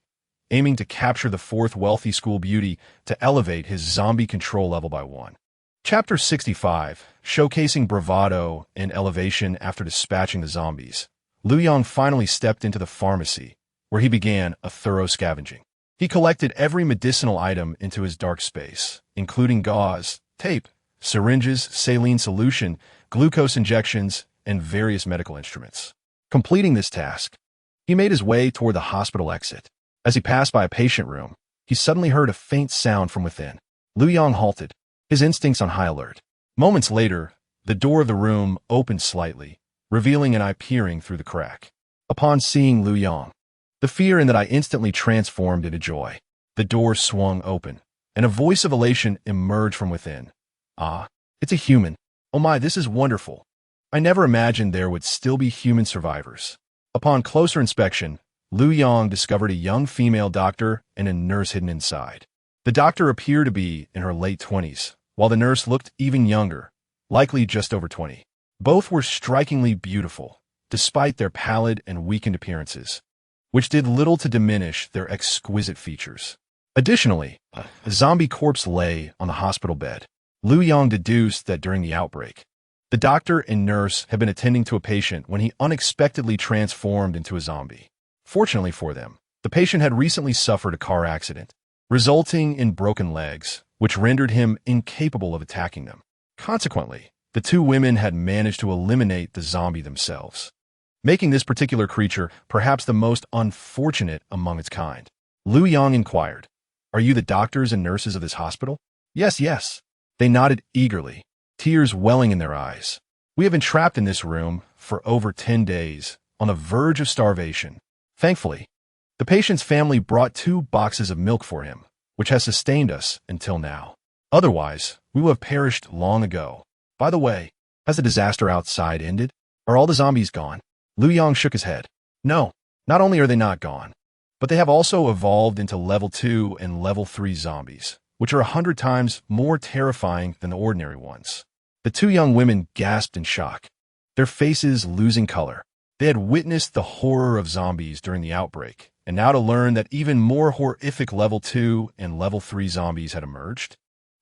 aiming to capture the 4th wealthy school beauty to elevate his zombie control level by 1. Chapter 65, showcasing bravado and elevation after dispatching the zombies. Liu Yang finally stepped into the pharmacy, where he began a thorough scavenging. He collected every medicinal item into his dark space, including gauze, tape, syringes, saline solution, glucose injections, and various medical instruments. Completing this task, he made his way toward the hospital exit. As he passed by a patient room, he suddenly heard a faint sound from within. Liu Yang halted, his instincts on high alert. Moments later, the door of the room opened slightly, revealing an eye peering through the crack. Upon seeing Liu Yang, the fear in that eye instantly transformed into joy. The door swung open, and a voice of elation emerged from within. "Ah, it's a human. Oh my, this is wonderful. I never imagined there would still be human survivors." Upon closer inspection, Liu Yang discovered a young female doctor and a nurse hidden inside. The doctor appeared to be in her late 20s, while the nurse looked even younger, likely just over 20. Both were strikingly beautiful, despite their pallid and weakened appearances, which did little to diminish their exquisite features. Additionally, a zombie corpse lay on the hospital bed. Liu Yang deduced that during the outbreak, the doctor and nurse had been attending to a patient when he unexpectedly transformed into a zombie. Fortunately for them, the patient had recently suffered a car accident, resulting in broken legs, which rendered him incapable of attacking them. Consequently, the two women had managed to eliminate the zombie themselves, making this particular creature perhaps the most unfortunate among its kind. Liu Yang inquired, "Are you the doctors and nurses of this hospital?" "Yes, yes." They nodded eagerly, tears welling in their eyes. "We have been trapped in this room for over 10 days, on the verge of starvation. Thankfully, the patient's family brought 2 boxes of milk for him, which has sustained us until now. Otherwise, we would have perished long ago. By the way, has the disaster outside ended? Are all the zombies gone?" Liu Yang shook his head. "No, not only are they not gone, but they have also evolved into level 2 and level 3 zombies, which are 100 times more terrifying than the ordinary ones." The 2 young women gasped in shock, their faces losing color. They had witnessed the horror of zombies during the outbreak, and now to learn that even more horrific level 2 and level 3 zombies had emerged.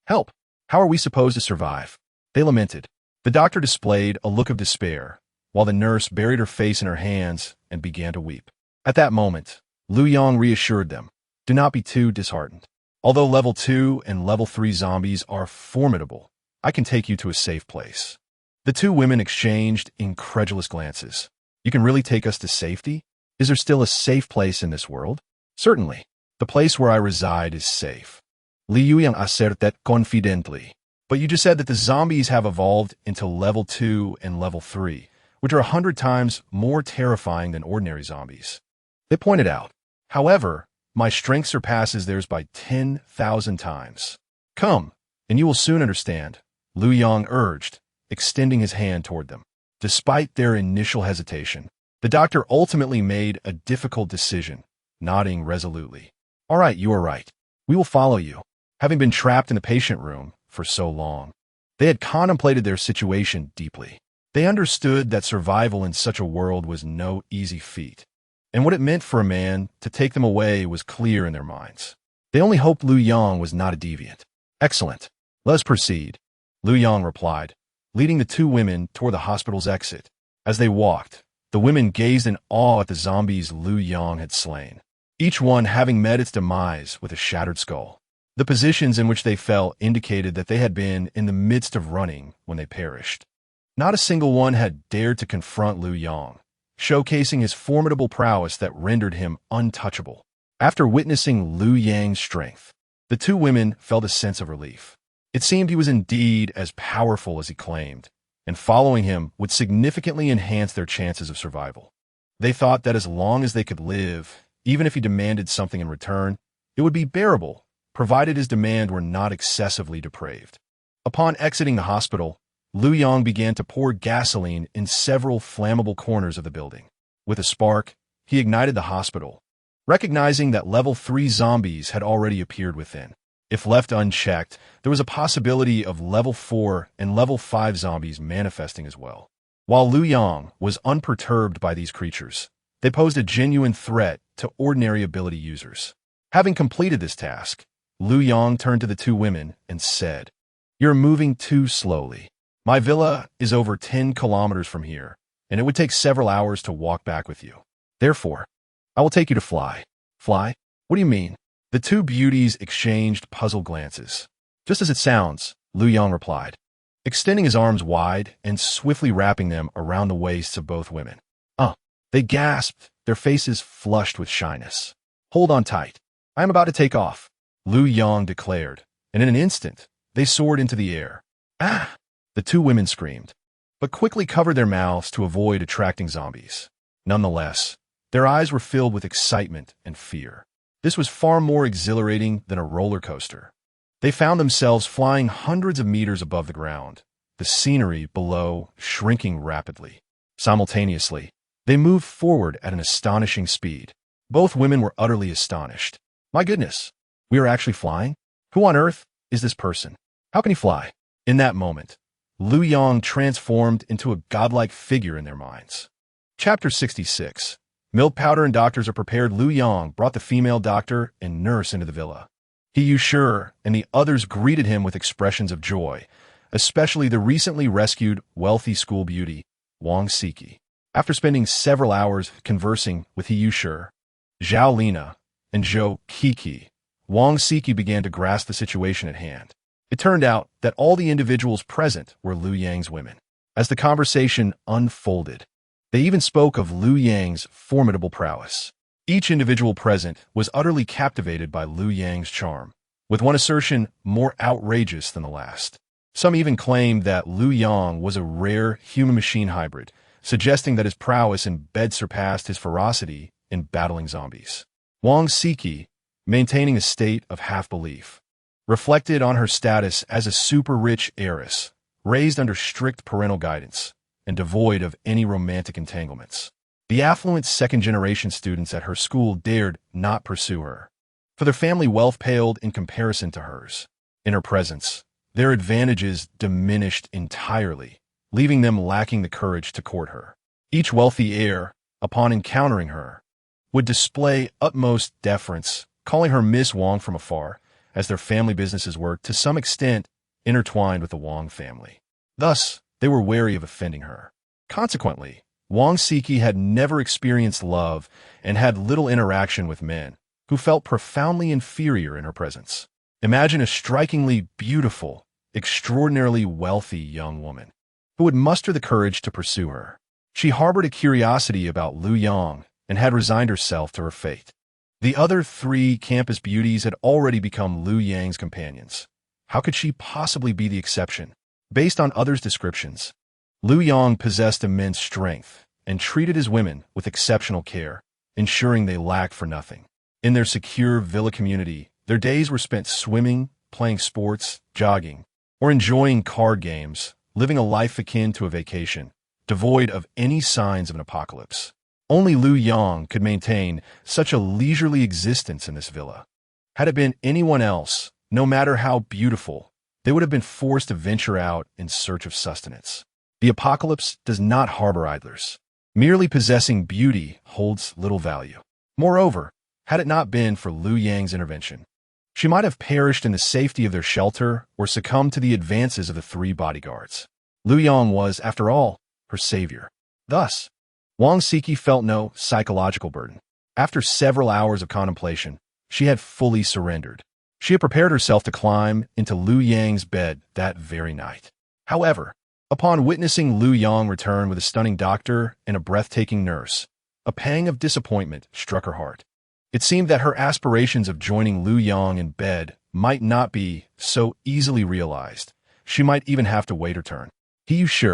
"Help! How are we supposed to survive?" they lamented. The doctor displayed a look of despair, while the nurse buried her face in her hands and began to weep. At that moment, Liu Yang reassured them, "Do not be too disheartened. Although level 2 and level 3 zombies are formidable, I can take you to a safe place." The 2 women exchanged incredulous glances. "You can really take us to safety? Is there still a safe place in this world?" "Certainly. The place where I reside is safe." Liu Yang asserted confidently. "But you just said that the zombies have evolved into level 2 and level 3, which are 100 times more terrifying than ordinary zombies," they pointed out. "However, my strength surpasses theirs by 10,000 times. Come, and you will soon understand," Liu Yang urged, extending his hand toward them. Despite their initial hesitation, the doctor ultimately made a difficult decision, nodding resolutely. All right, you are right. We will follow you. Having been trapped in the patient room for so long, they had contemplated their situation deeply. They understood that survival in such a world was no easy feat, and what it meant for a man to take them away was clear in their minds. They only hoped Liu Yang was not a deviant. Excellent. Let us proceed, Liu Yang replied, leading the two women toward the hospital's exit. As they walked, the women gazed in awe at the zombies Liu Yang had slain, each one having met its demise with a shattered skull. The positions in which they fell indicated that they had been in the midst of running when they perished. Not a single one had dared to confront Liu Yang, showcasing his formidable prowess that rendered him untouchable. After witnessing Liu Yang's strength, the two women felt a sense of relief. It seemed he was indeed as powerful as he claimed, and following him would significantly enhance their chances of survival. They thought that as long as they could live, even if he demanded something in return, it would be bearable, provided his demand were not excessively depraved. Upon exiting the hospital, Liu Yang began to pour gasoline in several flammable corners of the building. With a spark, he ignited the hospital, recognizing that level 3 zombies had already appeared within. If left unchecked, there was a possibility of level 4 and level 5 zombies manifesting as well. While Liu Yang was unperturbed by these creatures, they posed a genuine threat to ordinary ability users. Having completed this task, Liu Yang turned to the two women and said, "You're moving too slowly. My villa is over 10 kilometers from here, and it would take several hours to walk back with you. Therefore, I will take you to Fly." "Fly? What do you mean?" The two beauties exchanged puzzled glances. "Just as it sounds," Liu Yang replied, extending his arms wide and swiftly wrapping them around the waists of both women. They gasped, their faces flushed with shyness. "Hold on tight. I am about to take off," Liu Yang declared, and in an instant, they soared into the air. "Ah!" The two women screamed, but quickly covered their mouths to avoid attracting zombies. Nonetheless, their eyes were filled with excitement and fear. This was far more exhilarating than a roller coaster. They found themselves flying hundreds of meters above the ground, the scenery below shrinking rapidly. Simultaneously, they moved forward at an astonishing speed. Both women were utterly astonished. "My goodness, we are actually flying? Who on earth is this person? How can he fly?" In that moment, Liu Yang transformed into a godlike figure in their minds. Chapter 66. Milk powder and doctors are prepared. Liu Yang brought the female doctor and nurse into the villa. He Sure and the others greeted him with expressions of joy, especially the recently rescued wealthy school beauty, Wang Siki. After spending several hours conversing with Sure, Zhao Lina, and Zhou Kiki, Wang Siki began to grasp the situation at hand. It turned out that all the individuals present were Liu Yang's women. As the conversation unfolded, they even spoke of Liu Yang's formidable prowess. Each individual present was utterly captivated by Liu Yang's charm, with one assertion more outrageous than the last. Some even claimed that Liu Yang was a rare human-machine hybrid, suggesting that his prowess in bed surpassed his ferocity in battling zombies. Wang Siki, maintaining a state of half-belief, reflected on her status as a super-rich heiress, raised under strict parental guidance, and devoid of any romantic entanglements. The affluent second-generation students at her school dared not pursue her, for their family wealth paled in comparison to hers. In her presence, their advantages diminished entirely, leaving them lacking the courage to court her. Each wealthy heir, upon encountering her, would display utmost deference, calling her Miss Wang from afar, as their family businesses were, to some extent, intertwined with the Wang family. Thus, they were wary of offending her. Consequently, Wang Siki had never experienced love and had little interaction with men, who felt profoundly inferior in her presence. Imagine a strikingly beautiful, extraordinarily wealthy young woman who would muster the courage to pursue her. She harbored a curiosity about Liu Yang and had resigned herself to her fate. The other three campus beauties had already become Liu Yang's companions. How could she possibly be the exception? Based on others' descriptions, Liu Yang possessed immense strength and treated his women with exceptional care, ensuring they lacked for nothing. In their secure villa community, their days were spent swimming, playing sports, jogging, or enjoying card games, living a life akin to a vacation, devoid of any signs of an apocalypse. Only Liu Yang could maintain such a leisurely existence in this villa. Had it been anyone else, no matter how beautiful, they would have been forced to venture out in search of sustenance. The apocalypse does not harbor idlers. Merely possessing beauty holds little value. Moreover, had it not been for Liu Yang's intervention, she might have perished in the safety of their shelter or succumbed to the advances of the 3 bodyguards. Liu Yang was, after all, her savior. Thus, Wang Siki felt no psychological burden. After several hours of contemplation, she had fully surrendered. She had prepared herself to climb into Liu Yang's bed that very night. However, upon witnessing Liu Yang return with a stunning doctor and a breathtaking nurse, a pang of disappointment struck her heart. It seemed that her aspirations of joining Liu Yang in bed might not be so easily realized. She might even have to wait her turn. He Yu Shi,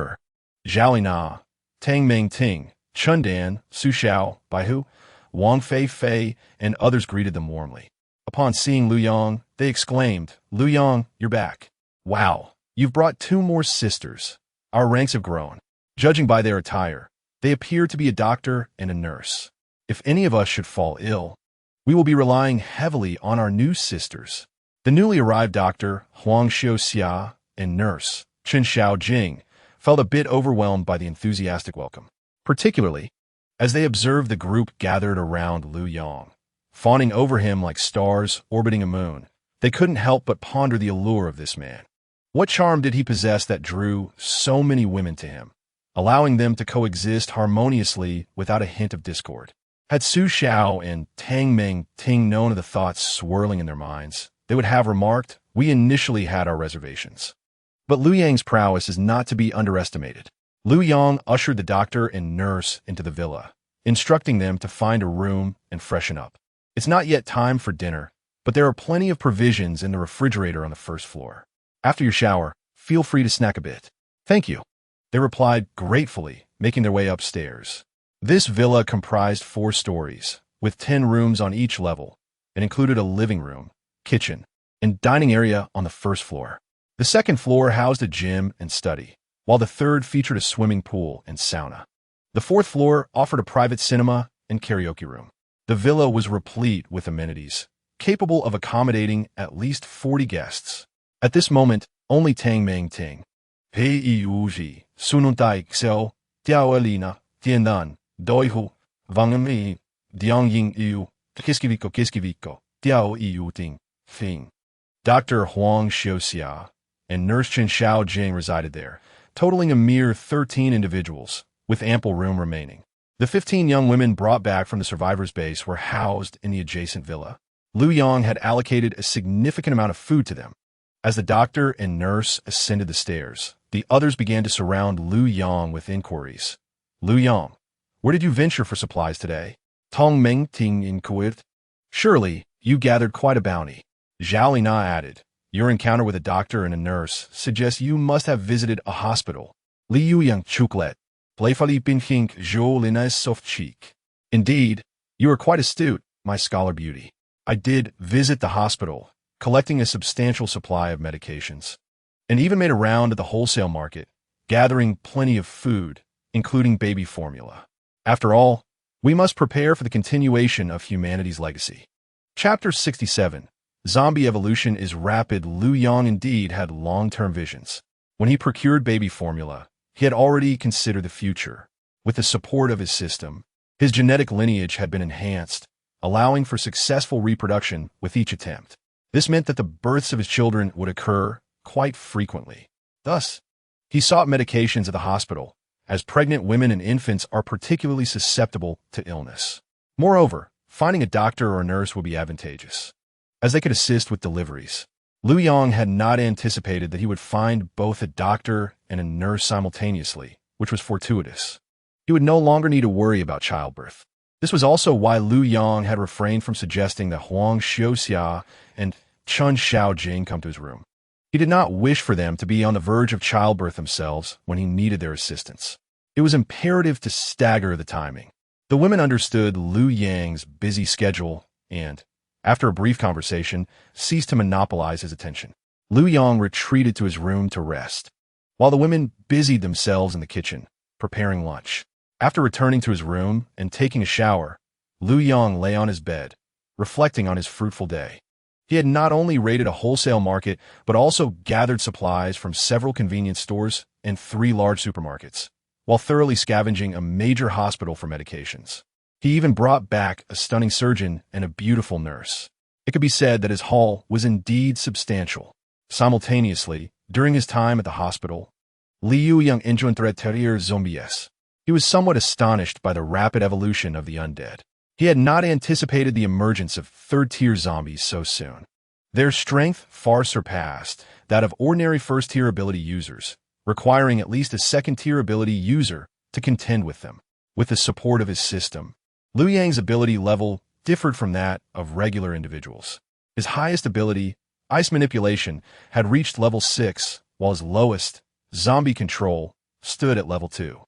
Zhao Na, Tang Ming Ting, Chun Dan, Su Xiao, Baihu, Wang Fei Fei, and others greeted them warmly. Upon seeing Liu Yang, they exclaimed, "Liu Yang, you're back. Wow, you've brought 2 more sisters. Our ranks have grown." Judging by their attire, they appear to be a doctor and a nurse. If any of us should fall ill, we will be relying heavily on our new sisters. The newly arrived doctor, Huang Xiaoxia, and nurse, Chen Xiaojing, felt a bit overwhelmed by the enthusiastic welcome, particularly as they observed the group gathered around Liu Yang. Fawning over him like stars orbiting a moon, they couldn't help but ponder the allure of this man. What charm did he possess that drew so many women to him, allowing them to coexist harmoniously without a hint of discord? Had Su Xiao and Tang Ming Ting known of the thoughts swirling in their minds, they would have remarked, "We initially had our reservations." But Liu Yang's prowess is not to be underestimated. Liu Yang ushered the doctor and nurse into the villa, instructing them to find a room and freshen up. It's not yet time for dinner, but there are plenty of provisions in the refrigerator on the first floor. After your shower, feel free to snack a bit. Thank you, they replied gratefully, making their way upstairs. This villa comprised 4 stories, with 10 rooms on each level, and included a living room, kitchen, and dining area on the first floor. The second floor housed a gym and study, while the third featured a swimming pool and sauna. The fourth floor offered a private cinema and karaoke room. The villa was replete with amenities, capable of accommodating at least 40 guests. At this moment, only Tang Ming Ting, Pei Yuji, Sununtai Xiao, Diao Elina, Tianan, Doihu, Wangami, Diang Ying Yu, Kiskiviko, Diao Yu Ting, Fing. Dr. Huang Xiaoxia and Nurse Chen Xiaojing resided there, totaling a mere 13 individuals, with ample room remaining. The 15 young women brought back from the survivors' base were housed in the adjacent villa. Liu Yang had allocated a significant amount of food to them. As the doctor and nurse ascended the stairs, the others began to surround Liu Yang with inquiries. "Liu Yang, where did you venture for supplies today?" Tong Ming Ting inquired. "Surely, you gathered quite a bounty." Zhao Lina added, "Your encounter with a doctor and a nurse suggests you must have visited a hospital." Liu Yang chuklet, playfully pinching Zhao Lina's soft cheek. "Indeed, you are quite astute, my scholar beauty. I did visit the hospital, collecting a substantial supply of medications, and even made a round at the wholesale market, gathering plenty of food, including baby formula. After all, we must prepare for the continuation of humanity's legacy." Chapter 67. Zombie evolution is rapid. Liu Yang indeed had long-term visions. When he procured baby formula, he had already considered the future. With the support of his system, his genetic lineage had been enhanced, allowing for successful reproduction with each attempt. This meant that the births of his children would occur quite frequently. Thus, he sought medications at the hospital, as pregnant women and infants are particularly susceptible to illness. Moreover, finding a doctor or a nurse would be advantageous, as they could assist with deliveries. Liu Yang had not anticipated that he would find both a doctor and a nurse simultaneously, which was fortuitous. He would no longer need to worry about childbirth. This was also why Liu Yang had refrained from suggesting that Huang Xiaoxia and Chen Xiaojing come to his room. He did not wish for them to be on the verge of childbirth themselves when he needed their assistance. It was imperative to stagger the timing. The women understood Liu Yang's busy schedule and, after a brief conversation, ceased to monopolize his attention. Liu Yang retreated to his room to rest, while the women busied themselves in the kitchen, preparing lunch. After returning to his room and taking a shower, Liu Yang lay on his bed, reflecting on his fruitful day. He had not only raided a wholesale market, but also gathered supplies from several convenience stores and 3 large supermarkets, while thoroughly scavenging a major hospital for medications. He even brought back a stunning surgeon and a beautiful nurse. It could be said that his haul was indeed substantial. Simultaneously, during his time at the hospital, Liu Yang encountered zombies. He was somewhat astonished by the rapid evolution of the undead. He had not anticipated the emergence of third-tier zombies so soon. Their strength far surpassed that of ordinary first-tier ability users, requiring at least a second-tier ability user to contend with them. With the support of his system, Liu Yang's ability level differed from that of regular individuals. His highest ability, ice manipulation, had reached level 6, while his lowest, zombie control, stood at level 2.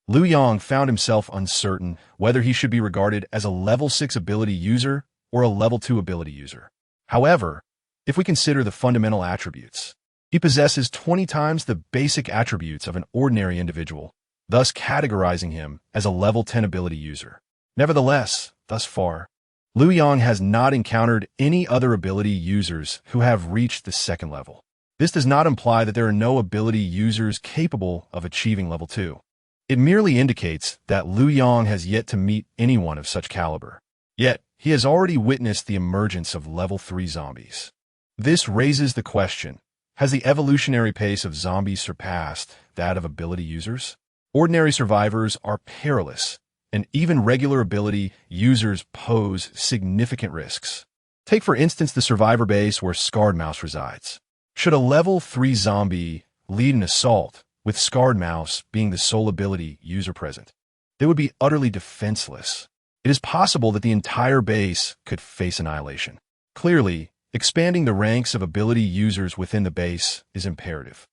Liu Yang found himself uncertain whether he should be regarded as a level 6 ability user or a level 2 ability user. However, if we consider the fundamental attributes, he possesses 20 times the basic attributes of an ordinary individual, thus categorizing him as a level 10 ability user. Nevertheless, thus far, Liu Yang has not encountered any other ability users who have reached the second level. This does not imply that there are no ability users capable of achieving level 2. It merely indicates that Liu Yang has yet to meet anyone of such caliber. Yet, he has already witnessed the emergence of level 3 zombies. This raises the question, has the evolutionary pace of zombies surpassed that of ability users? Ordinary survivors are perilous, and even regular ability users pose significant risks. Take for instance the survivor base where Scarred Mouse resides. Should a level 3 zombie lead an assault, with Scarred Mouse being the sole ability user present, they would be utterly defenseless. It is possible that the entire base could face annihilation. Clearly, expanding the ranks of ability users within the base is imperative.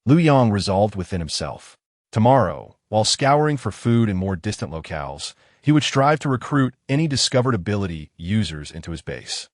Liu Yang resolved within himself. Tomorrow, while scouring for food in more distant locales, he would strive to recruit any discovered ability users into his base.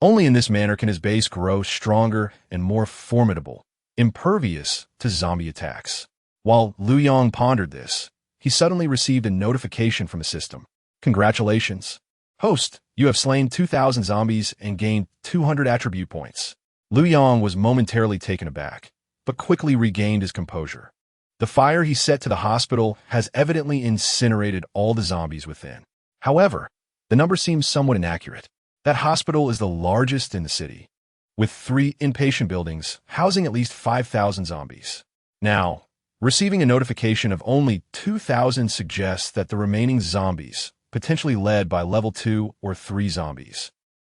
Only in this manner can his base grow stronger and more formidable, impervious to zombie attacks. While Liu Yang pondered this, he suddenly received a notification from the system. Congratulations, host, you have slain 2,000 zombies and gained 200 attribute points. Liu Yang was momentarily taken aback, but quickly regained his composure. The fire he set to the hospital has evidently incinerated all the zombies within. However, the number seems somewhat inaccurate. That hospital is the largest in the city, with 3 inpatient buildings housing at least 5,000 zombies. Now, receiving a notification of only 2,000 suggests that the remaining zombies, potentially led by level 2 or 3 zombies,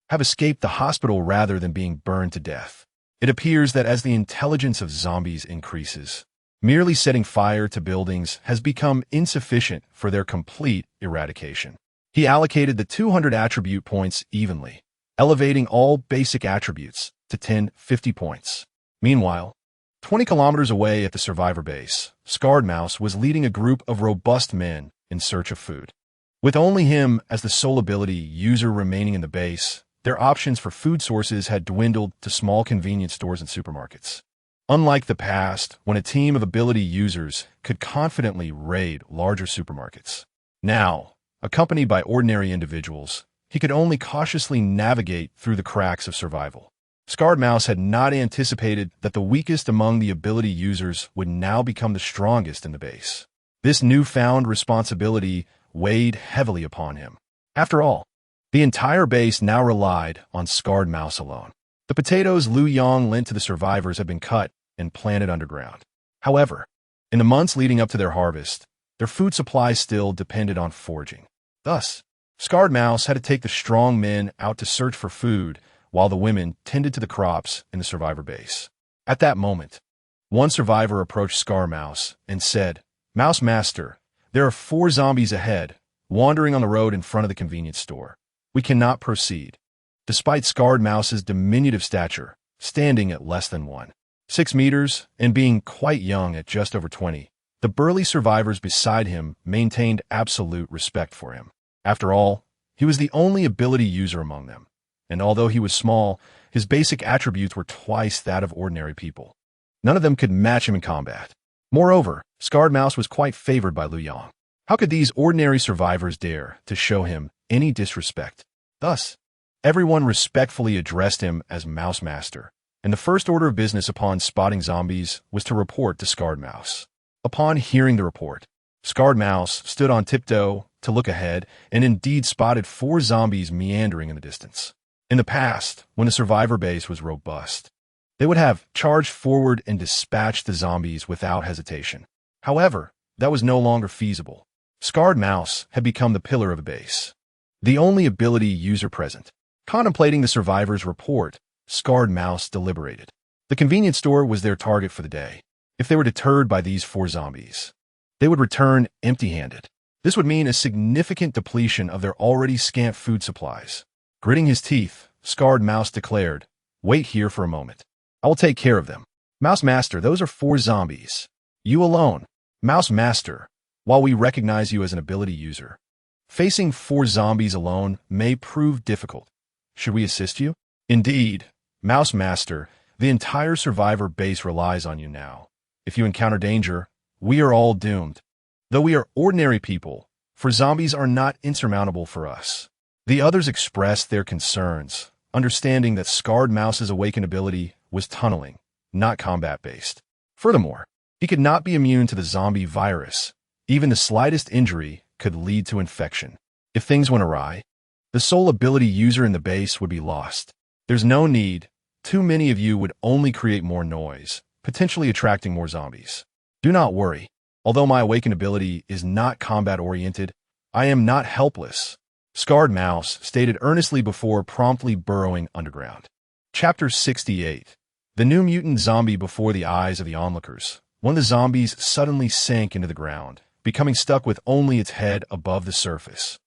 have escaped the hospital rather than being burned to death. It appears that as the intelligence of zombies increases, merely setting fire to buildings has become insufficient for their complete eradication. He allocated the 200 attribute points evenly, elevating all basic attributes to 1050 points. Meanwhile, 20 kilometers away at the survivor base, Scarred Mouse was leading a group of robust men in search of food. With only him as the sole ability user remaining in the base, their options for food sources had dwindled to small convenience stores and supermarkets. Unlike the past, when a team of ability users could confidently raid larger supermarkets, now, accompanied by ordinary individuals, he could only cautiously navigate through the cracks of survival. Scarred Mouse had not anticipated that the weakest among the ability users would now become the strongest in the base. This newfound responsibility weighed heavily upon him. After all, the entire base now relied on Scarred Mouse alone. The potatoes Liu Yang lent to the survivors had been cut and planted underground. However, in the months leading up to their harvest, their food supply still depended on foraging. Thus, Scarred Mouse had to take the strong men out to search for food while the women tended to the crops in the survivor base. At that moment, one survivor approached Scarred Mouse and said, "Mouse Master, there are 4 zombies ahead, wandering on the road in front of the convenience store. We cannot proceed." Despite Scarred Mouse's diminutive stature, standing at less than 1.6 meters and being quite young at just over 20, the burly survivors beside him maintained absolute respect for him. After all, he was the only ability user among them, and although he was small, his basic attributes were twice that of ordinary people. None of them could match him in combat. Moreover, Scarred Mouse was quite favored by Liu Yang. How could these ordinary survivors dare to show him any disrespect? Thus, Everyone respectfully addressed him as Mouse Master, and the first order of business upon spotting zombies was to report to Scarred Mouse. Upon hearing the report, Scarred Mouse stood on tiptoe to look ahead and indeed spotted 4 zombies meandering in the distance. In the past, when the survivor base was robust, they would have charged forward and dispatched the zombies without hesitation. However, that was no longer feasible. Scarred Mouse had become the pillar of the base, the only ability user present. Contemplating the survivor's report, Scarred Mouse deliberated. The convenience store was their target for the day. If they were deterred by these 4 zombies, they would return empty-handed. This would mean a significant depletion of their already scant food supplies. Gritting his teeth, Scarred Mouse declared, "Wait here for a moment. I will take care of them." Mouse Master, those are 4 zombies. You alone. Mouse Master, while we recognize you as an ability user, facing 4 zombies alone may prove difficult. Should we assist you? Indeed, Mouse Master, the entire survivor base relies on you now. If you encounter danger, we are all doomed. Though we are ordinary people, for zombies are not insurmountable for us. The others expressed their concerns, understanding that Scarred Mouse's awakened ability was tunneling, not combat-based. Furthermore, he could not be immune to the zombie virus. Even the slightest injury could lead to infection. If things went awry, the sole ability user in the base would be lost. There's no need. Too many of you would only create more noise, potentially attracting more zombies. Do not worry. Although my awakened ability is not combat-oriented, I am not helpless. Scarred Mouse stated earnestly before promptly burrowing underground. Chapter 68. The new mutant zombie before the eyes of the onlookers. One of the zombies suddenly sank into the ground, becoming stuck with only its head above the surface.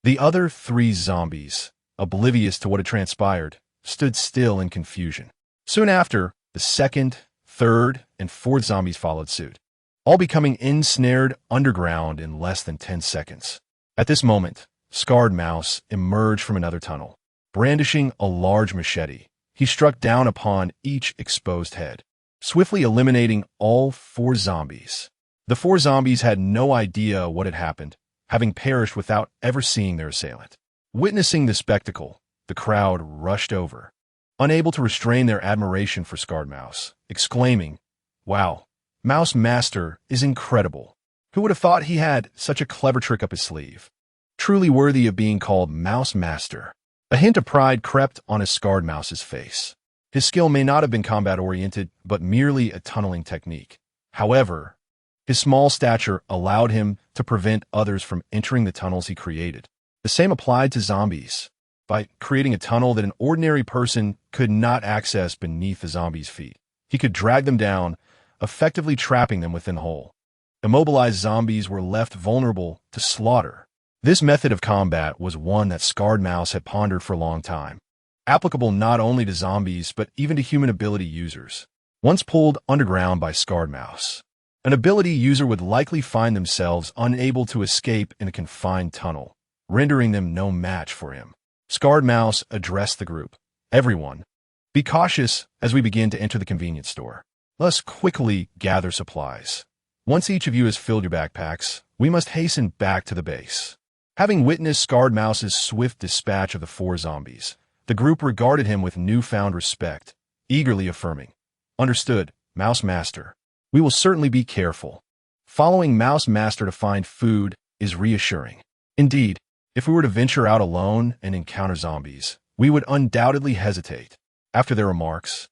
The other 3 zombies, oblivious to what had transpired, stood still in confusion. Soon after, the 2nd, 3rd, and 4th zombies followed suit, all becoming ensnared underground in less than 10 seconds. At this moment, Scarred Mouse emerged from another tunnel. Brandishing a large machete, he struck down upon each exposed head, swiftly eliminating all 4 zombies. The 4 zombies had no idea what had happened, having perished without ever seeing their assailant. Witnessing the spectacle, the crowd rushed over, unable to restrain their admiration for Scarred Mouse, exclaiming, "Wow, Mouse Master is incredible. Who would have thought he had such a clever trick up his sleeve? Truly worthy of being called Mouse Master." A hint of pride crept on his Scarred Mouse's face. His skill may not have been combat-oriented, but merely a tunneling technique. However, his small stature allowed him to prevent others from entering the tunnels he created. The same applied to zombies. By creating a tunnel that an ordinary person could not access beneath the zombies' feet, he could drag them down, effectively trapping them within the hole. Immobilized zombies were left vulnerable to slaughter. This method of combat was one that Scarred Mouse had pondered for a long time, applicable not only to zombies but even to human ability users. Once pulled underground by Scarred Mouse, an ability user would likely find themselves unable to escape in a confined tunnel, rendering them no match for him. Scarred Mouse addressed the group. "Everyone, be cautious as we begin to enter the convenience store. Let us quickly gather supplies. Once each of you has filled your backpacks, we must hasten back to the base." Having witnessed Scarred Mouse's swift dispatch of the 4 zombies, the group regarded him with newfound respect, eagerly affirming, "Understood, Mouse Master. We will certainly be careful." Following Mouse Master to find food is reassuring. Indeed, if we were to venture out alone and encounter zombies, we would undoubtedly hesitate. After their remarks,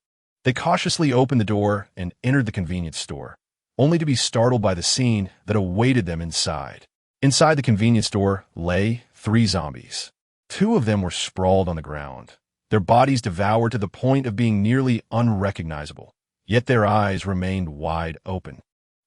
they cautiously opened the door and entered the convenience store, only to be startled by the scene that awaited them inside. Inside the convenience store lay 3 zombies. 2 of them were sprawled on the ground, their bodies devoured to the point of being nearly unrecognizable, yet their eyes remained wide open,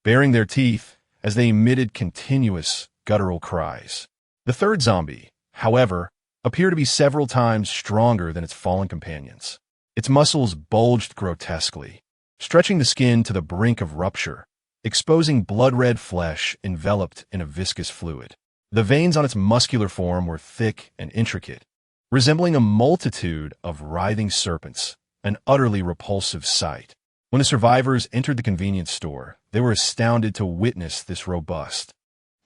baring their teeth as they emitted continuous guttural cries. The 3rd zombie, however, appeared to be several times stronger than its fallen companions. Its muscles bulged grotesquely, stretching the skin to the brink of rupture, exposing blood-red flesh enveloped in a viscous fluid. The veins on its muscular form were thick and intricate, resembling a multitude of writhing serpents, an utterly repulsive sight. When the survivors entered the convenience store, they were astounded to witness this robust,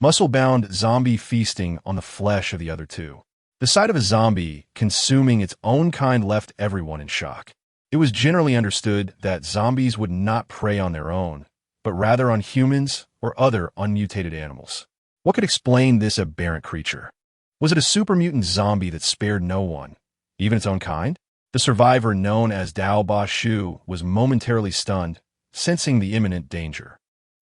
muscle-bound zombie feasting on the flesh of the other 2. The sight of a zombie consuming its own kind left everyone in shock. It was generally understood that zombies would not prey on their own, but rather on humans or other unmutated animals. What could explain this aberrant creature? Was it a super mutant zombie that spared no one, even its own kind? The survivor, known as Dao Ba Shu, was momentarily stunned, sensing the imminent danger.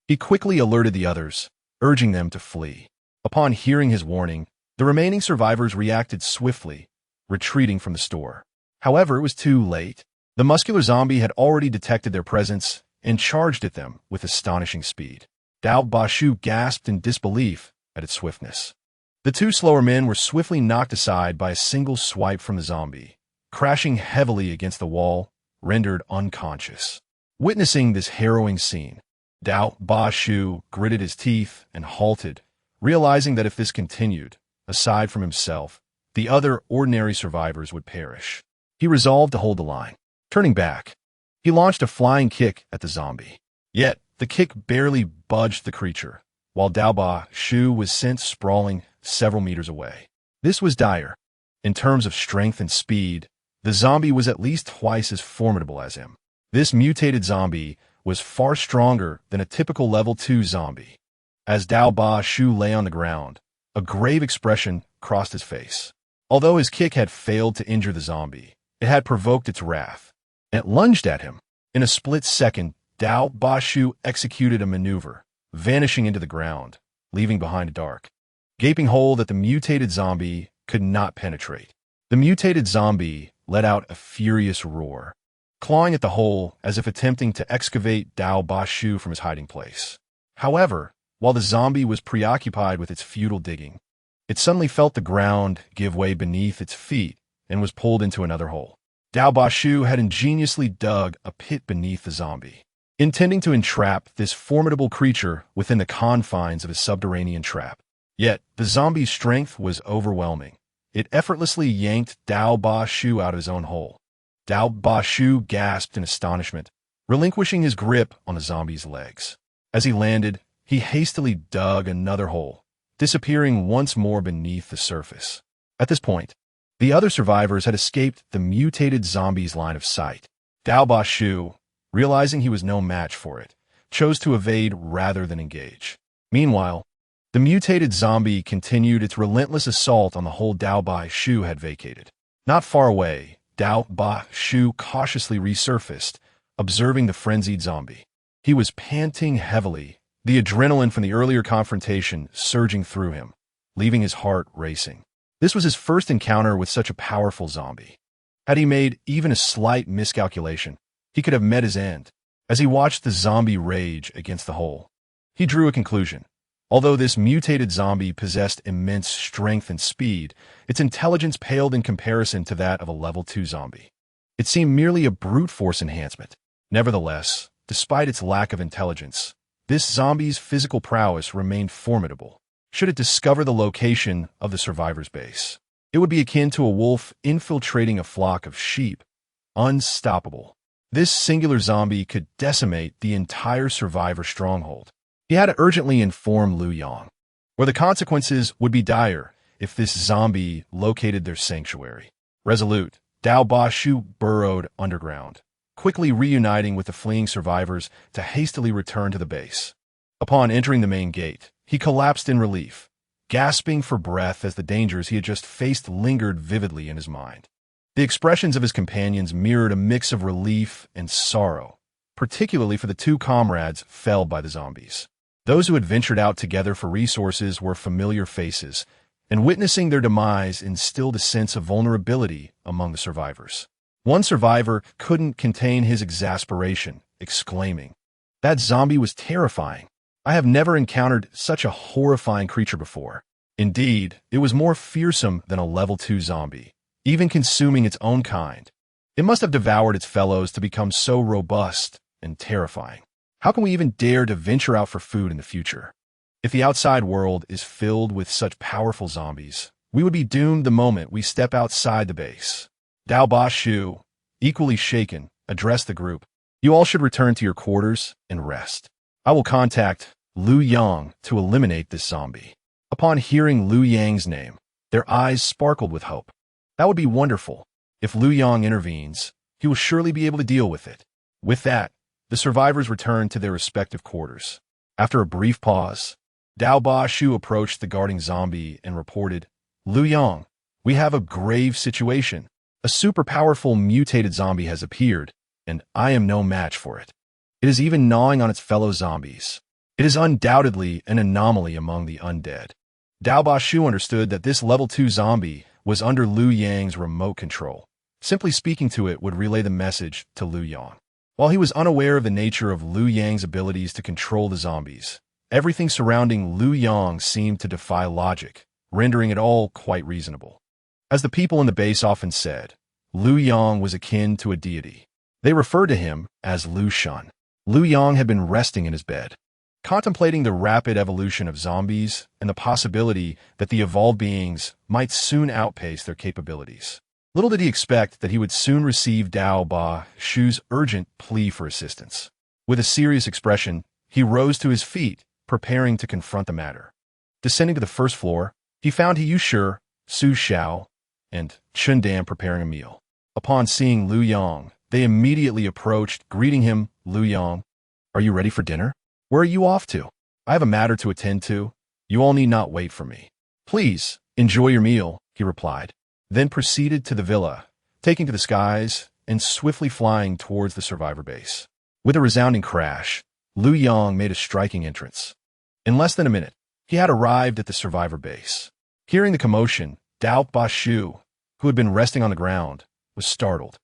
He quickly alerted the others, urging them to flee. Upon hearing his warning, the remaining survivors reacted swiftly, retreating from the store. However, it was too late. The muscular zombie had already detected their presence and charged at them with astonishing speed. Dao Ba Shu gasped in disbelief at its swiftness. The two slower men were swiftly knocked aside by a single swipe from the zombie, crashing heavily against the wall, rendered unconscious. Witnessing this harrowing scene, Dao Ba Shu gritted his teeth and halted, realizing that if this continued, aside from himself, the other ordinary survivors would perish. He resolved to hold the line. Turning back, he launched a flying kick at the zombie. Yet, the kick barely budged the creature, while Dao Ba Shu was sent sprawling several meters away. This was dire. In terms of strength and speed, the zombie was at least twice as formidable as him. This mutated zombie was far stronger than a typical level 2 zombie. As Dao Ba Shu lay on the ground, a grave expression crossed his face. Although his kick had failed to injure the zombie, it had provoked its wrath. It lunged at him. In a split second, Dao Ba Shu executed a maneuver, vanishing into the ground, leaving behind a dark, gaping hole that the mutated zombie could not penetrate. The mutated zombie let out a furious roar, clawing at the hole as if attempting to excavate Dao Ba Shu from his hiding place. However, while the zombie was preoccupied with its futile digging, it suddenly felt the ground give way beneath its feet and was pulled into another hole. Dao Ba Shu had ingeniously dug a pit beneath the zombie, intending to entrap this formidable creature within the confines of his subterranean trap. Yet, the zombie's strength was overwhelming. It effortlessly yanked Dao Ba Shu out of his own hole. Dao Ba Shu gasped in astonishment, relinquishing his grip on the zombie's legs. As he landed, he hastily dug another hole, disappearing once more beneath the surface. At this point, the other survivors had escaped the mutated zombie's line of sight. Dao Ba Shu, realizing he was no match for it, chose to evade rather than engage. Meanwhile, the mutated zombie continued its relentless assault on the hole Dao Ba Shu had vacated. Not far away, Dao Ba Shu cautiously resurfaced, observing the frenzied zombie. He was panting heavily, the adrenaline from the earlier confrontation surging through him, leaving his heart racing. This was his first encounter with such a powerful zombie. Had he made even a slight miscalculation, he could have met his end. As he watched the zombie rage against the hole, he drew a conclusion. Although this mutated zombie possessed immense strength and speed, its intelligence paled in comparison to that of a level 2 zombie. It seemed merely a brute force enhancement. Nevertheless, despite its lack of intelligence, this zombie's physical prowess remained formidable. Should it discover the location of the survivor's base, it would be akin to a wolf infiltrating a flock of sheep. Unstoppable. This singular zombie could decimate the entire survivor stronghold. He had to urgently inform Liu Yang, where the consequences would be dire if this zombie located their sanctuary. Resolute, Dao Ba Shu burrowed underground, quickly reuniting with the fleeing survivors to hastily return to the base. Upon entering the main gate, he collapsed in relief, gasping for breath as the dangers he had just faced lingered vividly in his mind. The expressions of his companions mirrored a mix of relief and sorrow, particularly for the two comrades felled by the zombies. Those who had ventured out together for resources were familiar faces, and witnessing their demise instilled a sense of vulnerability among the survivors. One survivor couldn't contain his exasperation, exclaiming, "That zombie was terrifying. I have never encountered such a horrifying creature before. Indeed, it was more fearsome than a level 2 zombie, even consuming its own kind. It must have devoured its fellows to become so robust and terrifying. How can we even dare to venture out for food in the future? If the outside world is filled with such powerful zombies, we would be doomed the moment we step outside the base." Dao Ba Shu, equally shaken, addressed the group. "You all should return to your quarters and rest. I will contact Liu Yang to eliminate this zombie." Upon hearing Liu Yang's name, Their eyes sparkled with hope. That would be wonderful. If Liu Yang intervenes, he will surely be able to deal with it. With that, the survivors returned to their respective quarters. After a brief pause, Dao Ba Shu approached the guarding zombie and reported, Liu Yang, we have a grave situation. A super powerful mutated zombie has appeared, and I am no match for it. It is even gnawing on its fellow zombies. It is undoubtedly an anomaly among the undead. Dao Ba Shu understood that this level 2 zombie was under Liu Yang's remote control. Simply speaking to it would relay the message to Liu Yang. While he was unaware of the nature of Liu Yang's abilities to control the zombies, everything surrounding Liu Yang seemed to defy logic, rendering it all quite reasonable. As the people in the base often said, Liu Yang was akin to a deity. They referred to him as Liu Shan. Liu Yang had been resting in his bed, contemplating the rapid evolution of zombies and the possibility that the evolved beings might soon outpace their capabilities. Little did he expect that he would soon receive Dao Ba Shu's urgent plea for assistance. With a serious expression, he rose to his feet, preparing to confront the matter. Descending to the first floor, he found He Yushi, Su Xiao, and Chun Dan preparing a meal. Upon seeing Liu Yang, they immediately approached, greeting him, Liu Yang, are you ready for dinner? Where are you off to? I have a matter to attend to. You all need not wait for me. Please, enjoy your meal, he replied, then proceeded to the villa, taking to the skies and swiftly flying towards the survivor base. With a resounding crash, Liu Yang made a striking entrance. In less than a minute, he had arrived at the survivor base. Hearing the commotion, Dao Ba Shu, who had been resting on the ground, was startled.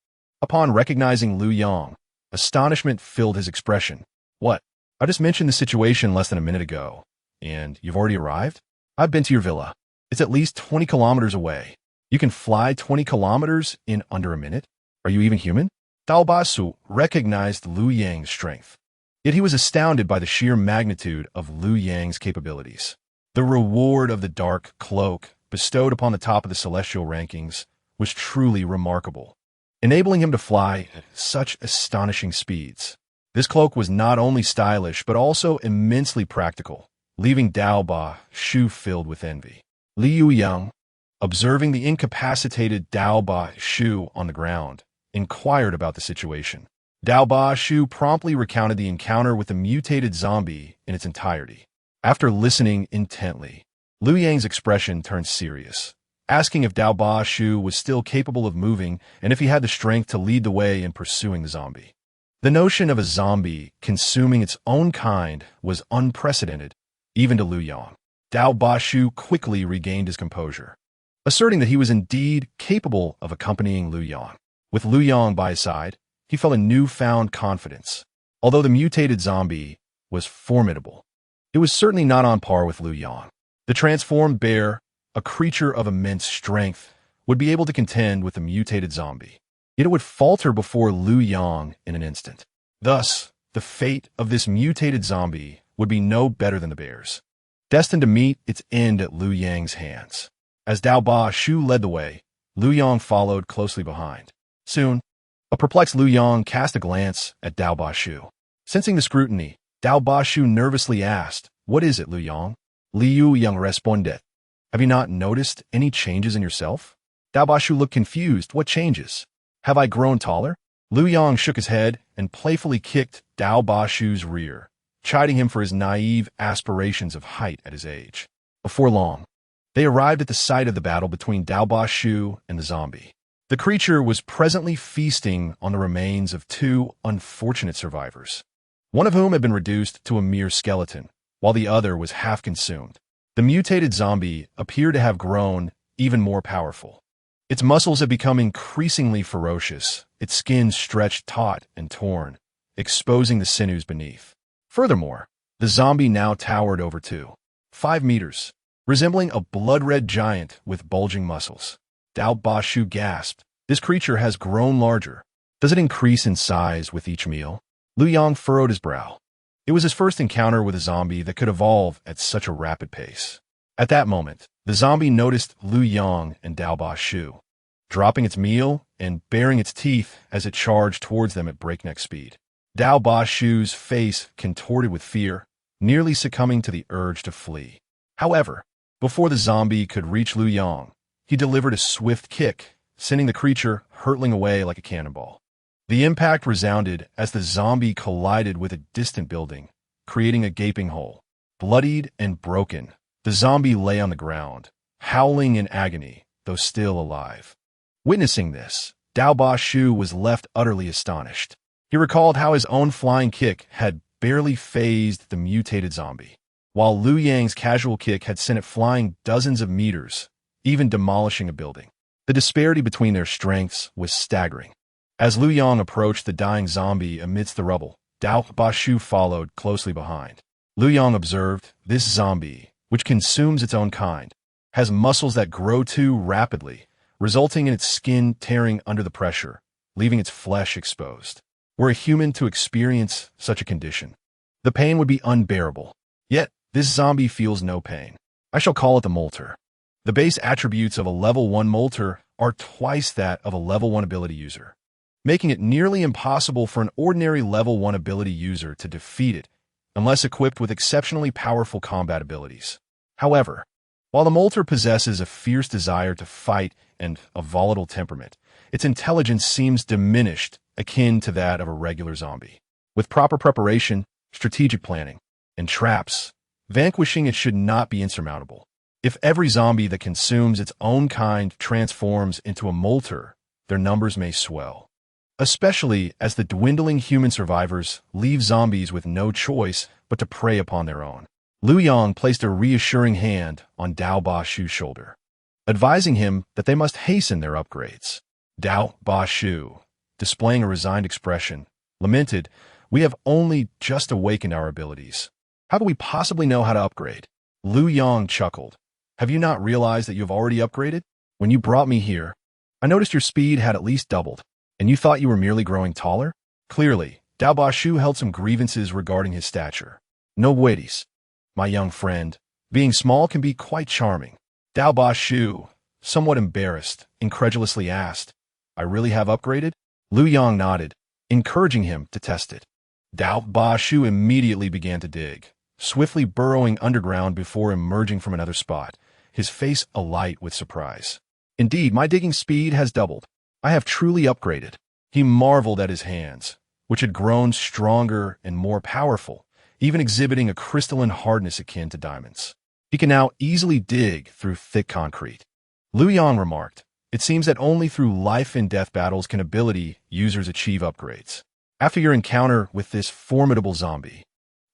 Upon recognizing Liu Yang, astonishment filled his expression. What? I just mentioned the situation less than a minute ago, and you've already arrived? I've been to your villa. It's at least 20 kilometers away. You can fly 20 kilometers in under a minute? Are you even human? Dao Ba Shu recognized Liu Yang's strength. Yet he was astounded by the sheer magnitude of Liu Yang's capabilities. The reward of the dark cloak bestowed upon the top of the celestial rankings was truly remarkable, enabling him to fly at such astonishing speeds. This cloak was not only stylish but also immensely practical, leaving Dao Ba Shu filled with envy. Liu Yang, observing the incapacitated Dao Ba Shu on the ground, inquired about the situation. Dao Ba Shu promptly recounted the encounter with the mutated zombie in its entirety. After listening intently, Liu Yang's expression turned serious, asking if Dao Ba Shu was still capable of moving and if he had the strength to lead the way in pursuing the zombie. The notion of a zombie consuming its own kind was unprecedented, even to Liu Yang. Dao Ba Shu quickly regained his composure, asserting that he was indeed capable of accompanying Liu Yang. With Liu Yang by his side, he felt a newfound confidence. Although the mutated zombie was formidable, it was certainly not on par with Liu Yang. The transformed bear, a creature of immense strength, would be able to contend with the mutated zombie. Yet it would falter before Liu Yang in an instant. Thus, the fate of this mutated zombie would be no better than the bear's, destined to meet its end at Liu Yang's hands. As Dao Ba Shu led the way, Liu Yang followed closely behind. Soon, a perplexed Liu Yang cast a glance at Dao Ba Shu. Sensing the scrutiny, Dao Ba Shu nervously asked, "What is it, Liu Yang?" Liu Yang responded, "Have you not noticed any changes in yourself?" Dao Ba Shu looked confused. "What changes? Have I grown taller?" Liu Yang shook his head and playfully kicked Dao Ba Shu's rear, chiding him for his naive aspirations of height at his age. Before long, they arrived at the site of the battle between Dao Ba Shu and the zombie. The creature was presently feasting on the remains of two unfortunate survivors, one of whom had been reduced to a mere skeleton, while the other was half consumed. The mutated zombie appeared to have grown even more powerful. Its muscles had become increasingly ferocious, its skin stretched taut and torn, exposing the sinews beneath. Furthermore, the zombie now towered over 5 meters, resembling a blood-red giant with bulging muscles. Dao Ba Shu gasped, "This creature has grown larger. Does it increase in size with each meal?" Liu Yang furrowed his brow. It was his first encounter with a zombie that could evolve at such a rapid pace. At that moment, the zombie noticed Liu Yang and Dao Ba Shu, dropping its meal and baring its teeth as it charged towards them at breakneck speed. Dao Ba Shu's face contorted with fear, nearly succumbing to the urge to flee. However, before the zombie could reach Liu Yang, He delivered a swift kick, sending the creature hurtling away like a cannonball. The impact resounded as the zombie collided with a distant building, creating a gaping hole. Bloodied and broken, the zombie lay on the ground, howling in agony, though still alive. Witnessing this, Dao Ba Shu was left utterly astonished. He recalled how his own flying kick had barely phased the mutated zombie, while Liu Yang's casual kick had sent it flying dozens of meters, even demolishing a building. The disparity between their strengths was staggering. As Liu Yang approached the dying zombie amidst the rubble, Dao Ba Shu followed closely behind. Liu Yang observed, this zombie, which consumes its own kind, has muscles that grow too rapidly, resulting in its skin tearing under the pressure, leaving its flesh exposed. Were a human to experience such a condition, the pain would be unbearable. Yet, this zombie feels no pain. I shall call it the Molter. The base attributes of a level 1 Molter are twice that of a level 1 ability user, making it nearly impossible for an ordinary level 1 ability user to defeat it unless equipped with exceptionally powerful combat abilities. However, while the Molter possesses a fierce desire to fight and a volatile temperament, its intelligence seems diminished, akin to that of a regular zombie. With proper preparation, strategic planning, and traps, vanquishing it should not be insurmountable. If every zombie that consumes its own kind transforms into a Molter, their numbers may swell, especially as the dwindling human survivors leave zombies with no choice but to prey upon their own. Liu Yang placed a reassuring hand on Dao Ba Shu's shoulder, advising him that they must hasten their upgrades. Dao Ba Shu, displaying a resigned expression, lamented, "We have only just awakened our abilities. How can we possibly know how to upgrade?" Liu Yang chuckled. "Have you not realized that you have already upgraded? When you brought me here, I noticed your speed had at least doubled, and you thought you were merely growing taller?" Clearly, Dao Ba Shu held some grievances regarding his stature. "No beauties, my young friend. Being small can be quite charming." Dao Ba Shu, somewhat embarrassed, incredulously asked, "I really have upgraded?" Liu Yang nodded, encouraging him to test it. Dao Ba Shu immediately began to dig, swiftly burrowing underground before emerging from another spot, his face alight with surprise. "Indeed, my digging speed has doubled. I have truly upgraded." He marveled at his hands, which had grown stronger and more powerful, even exhibiting a crystalline hardness akin to diamonds. He can now easily dig through thick concrete. Liu Yang remarked, "It seems that only through life and death battles can ability users achieve upgrades. After your encounter with this formidable zombie,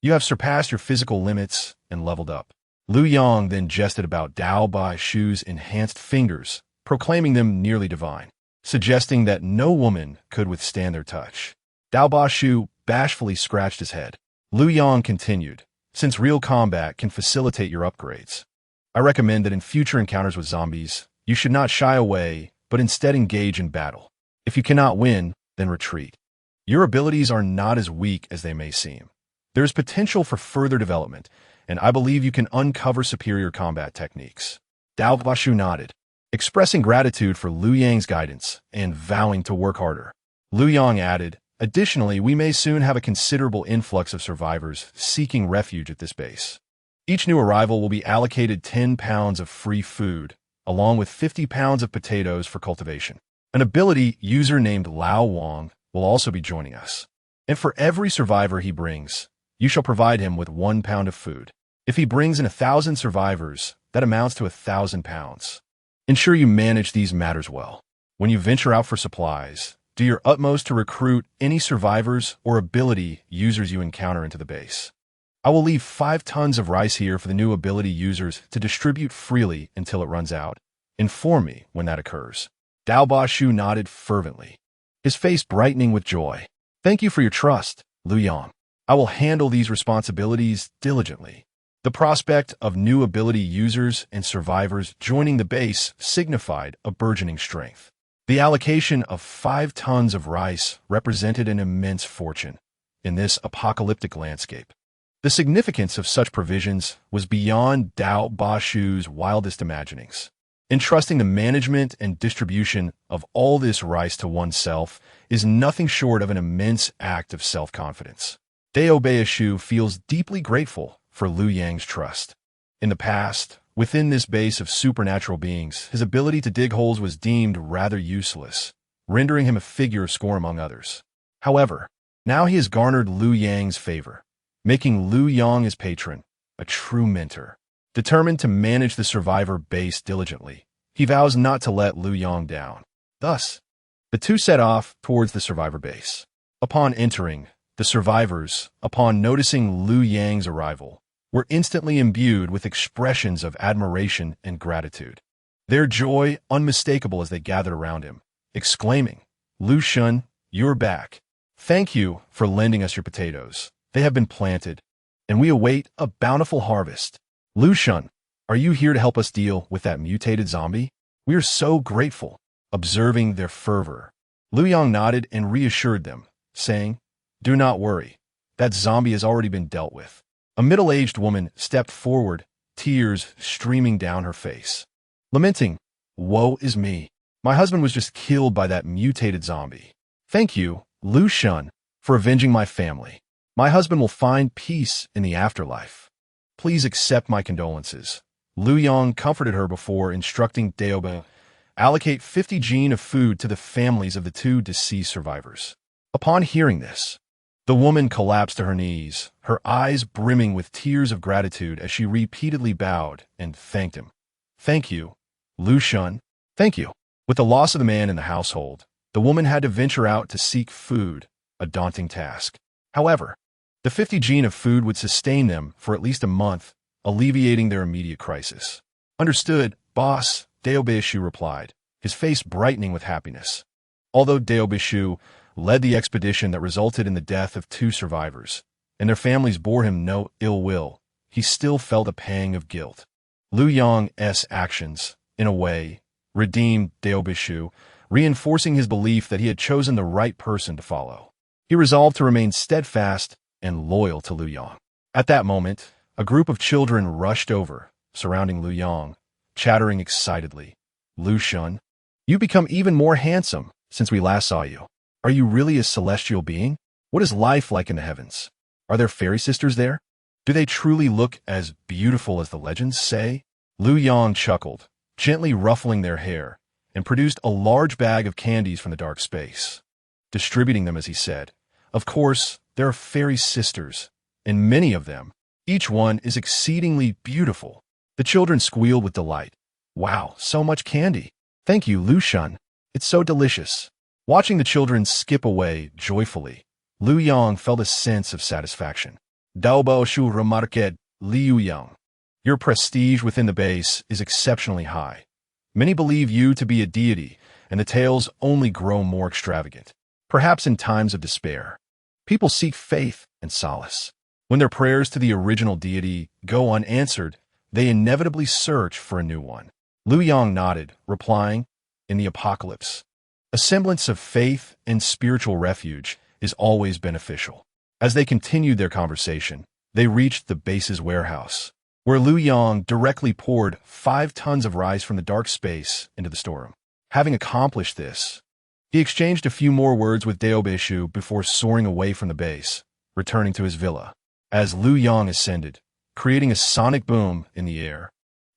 you have surpassed your physical limits and leveled up." Liu Yang then jested about Dao Ba Shu's enhanced fingers, proclaiming them nearly divine, suggesting that no woman could withstand their touch. Dao Ba Shu bashfully scratched his head. Liu Yang continued, "Since real combat can facilitate your upgrades, I recommend that in future encounters with zombies, you should not shy away, but instead engage in battle. If you cannot win, then retreat. Your abilities are not as weak as they may seem. There is potential for further development, and I believe you can uncover superior combat techniques." Dao Ba Shu nodded, expressing gratitude for Liu Yang's guidance and vowing to work harder. Liu Yang added, "Additionally, we may soon have a considerable influx of survivors seeking refuge at this base. Each new arrival will be allocated 10 pounds of free food, along with 50 pounds of potatoes for cultivation. An ability user named Liu Yang will also be joining us. And for every survivor he brings, you shall provide him with 1 pound of food. If he brings in 1,000 survivors, that amounts to 1,000 pounds. Ensure you manage these matters well. When you venture out for supplies, do your utmost to recruit any survivors or ability users you encounter into the base. I will leave 5 tons of rice here for the new ability users to distribute freely until it runs out. Inform me when that occurs." Dao Ba Shu nodded fervently, his face brightening with joy. "Thank you for your trust, Liu Yang. I will handle these responsibilities diligently." The prospect of new ability users and survivors joining the base signified a burgeoning strength. The allocation of 5 tons of rice represented an immense fortune in this apocalyptic landscape. The significance of such provisions was beyond Dao Ba Shu's wildest imaginings. Entrusting the management and distribution of all this rice to oneself is nothing short of an immense act of self-confidence. Dao Ba Shu feels deeply grateful for Liu Yang's trust. In the past, Within this base of supernatural beings, his ability to dig holes was deemed rather useless, rendering him a figure of scorn among others. However, now he has garnered Liu Yang's favor, making Liu Yang his patron, a true mentor. Determined to manage the survivor base diligently, he vows not to let Liu Yang down. Thus, the two set off towards the survivor base. Upon entering, the survivors, upon noticing Liu Yang's arrival, were instantly imbued with expressions of admiration and gratitude. Their joy unmistakable as they gathered around him, exclaiming, "Liu Shun, you're back. Thank you for lending us your potatoes. They have been planted, and we await a bountiful harvest. Liu Shun, are you here to help us deal with that mutated zombie? We are so grateful." Observing their fervor, Liu Yang nodded and reassured them, saying, "Do not worry. That zombie has already been dealt with." A middle-aged woman stepped forward, tears streaming down her face, lamenting, "Woe is me. My husband was just killed by that mutated zombie. Thank you, Liu Shun, for avenging my family. My husband will find peace in the afterlife. Please accept my condolences." Liu Yang comforted her before instructing Daobe allocate 50 jin of food to the families of the two deceased survivors. Upon hearing this, the woman collapsed to her knees, her eyes brimming with tears of gratitude as she repeatedly bowed and thanked him. "Thank you, Liu Shun. Thank you." With the loss of the man in the household, the woman had to venture out to seek food, a daunting task. However, the 50 jin of food would sustain them for at least a month, alleviating their immediate crisis. "Understood, boss," Daobishu replied, his face brightening with happiness. Although Daobishu led the expedition that resulted in the death of two survivors, and their families bore him no ill will, he still felt a pang of guilt. Liu Yang's actions, in a way, redeemed Daobishu, reinforcing his belief that he had chosen the right person to follow. He resolved to remain steadfast and loyal to Liu Yang. At that moment, a group of children rushed over, surrounding Liu Yang, chattering excitedly. "Liu Shun, you've become even more handsome since we last saw you. Are you really a celestial being? What is life like in the heavens? Are there fairy sisters there? Do they truly look as beautiful as the legends say?" Liu Yang chuckled, gently ruffling their hair, and produced a large bag of candies from the dark space. Distributing them as he said, "Of course, there are fairy sisters, and many of them. Each one is exceedingly beautiful." The children squealed with delight. "Wow, so much candy. Thank you, Liu Shun. It's so delicious." Watching the children skip away joyfully, Liu Yang felt a sense of satisfaction. "Daobo shu remarqued, Liu Yang. Your prestige within the base is exceptionally high. Many believe you to be a deity, and the tales only grow more extravagant. Perhaps in times of despair, people seek faith and solace. When their prayers to the original deity go unanswered, they inevitably search for a new one." Liu Yang nodded, replying, "In the apocalypse, a semblance of faith and spiritual refuge is always beneficial." As they continued their conversation, they reached the base's warehouse, where Liu Yang directly poured 5 tons of rice from the dark space into the storeroom. Having accomplished this, he exchanged a few more words with Daobishu before soaring away from the base, returning to his villa. As Liu Yang ascended, creating a sonic boom in the air,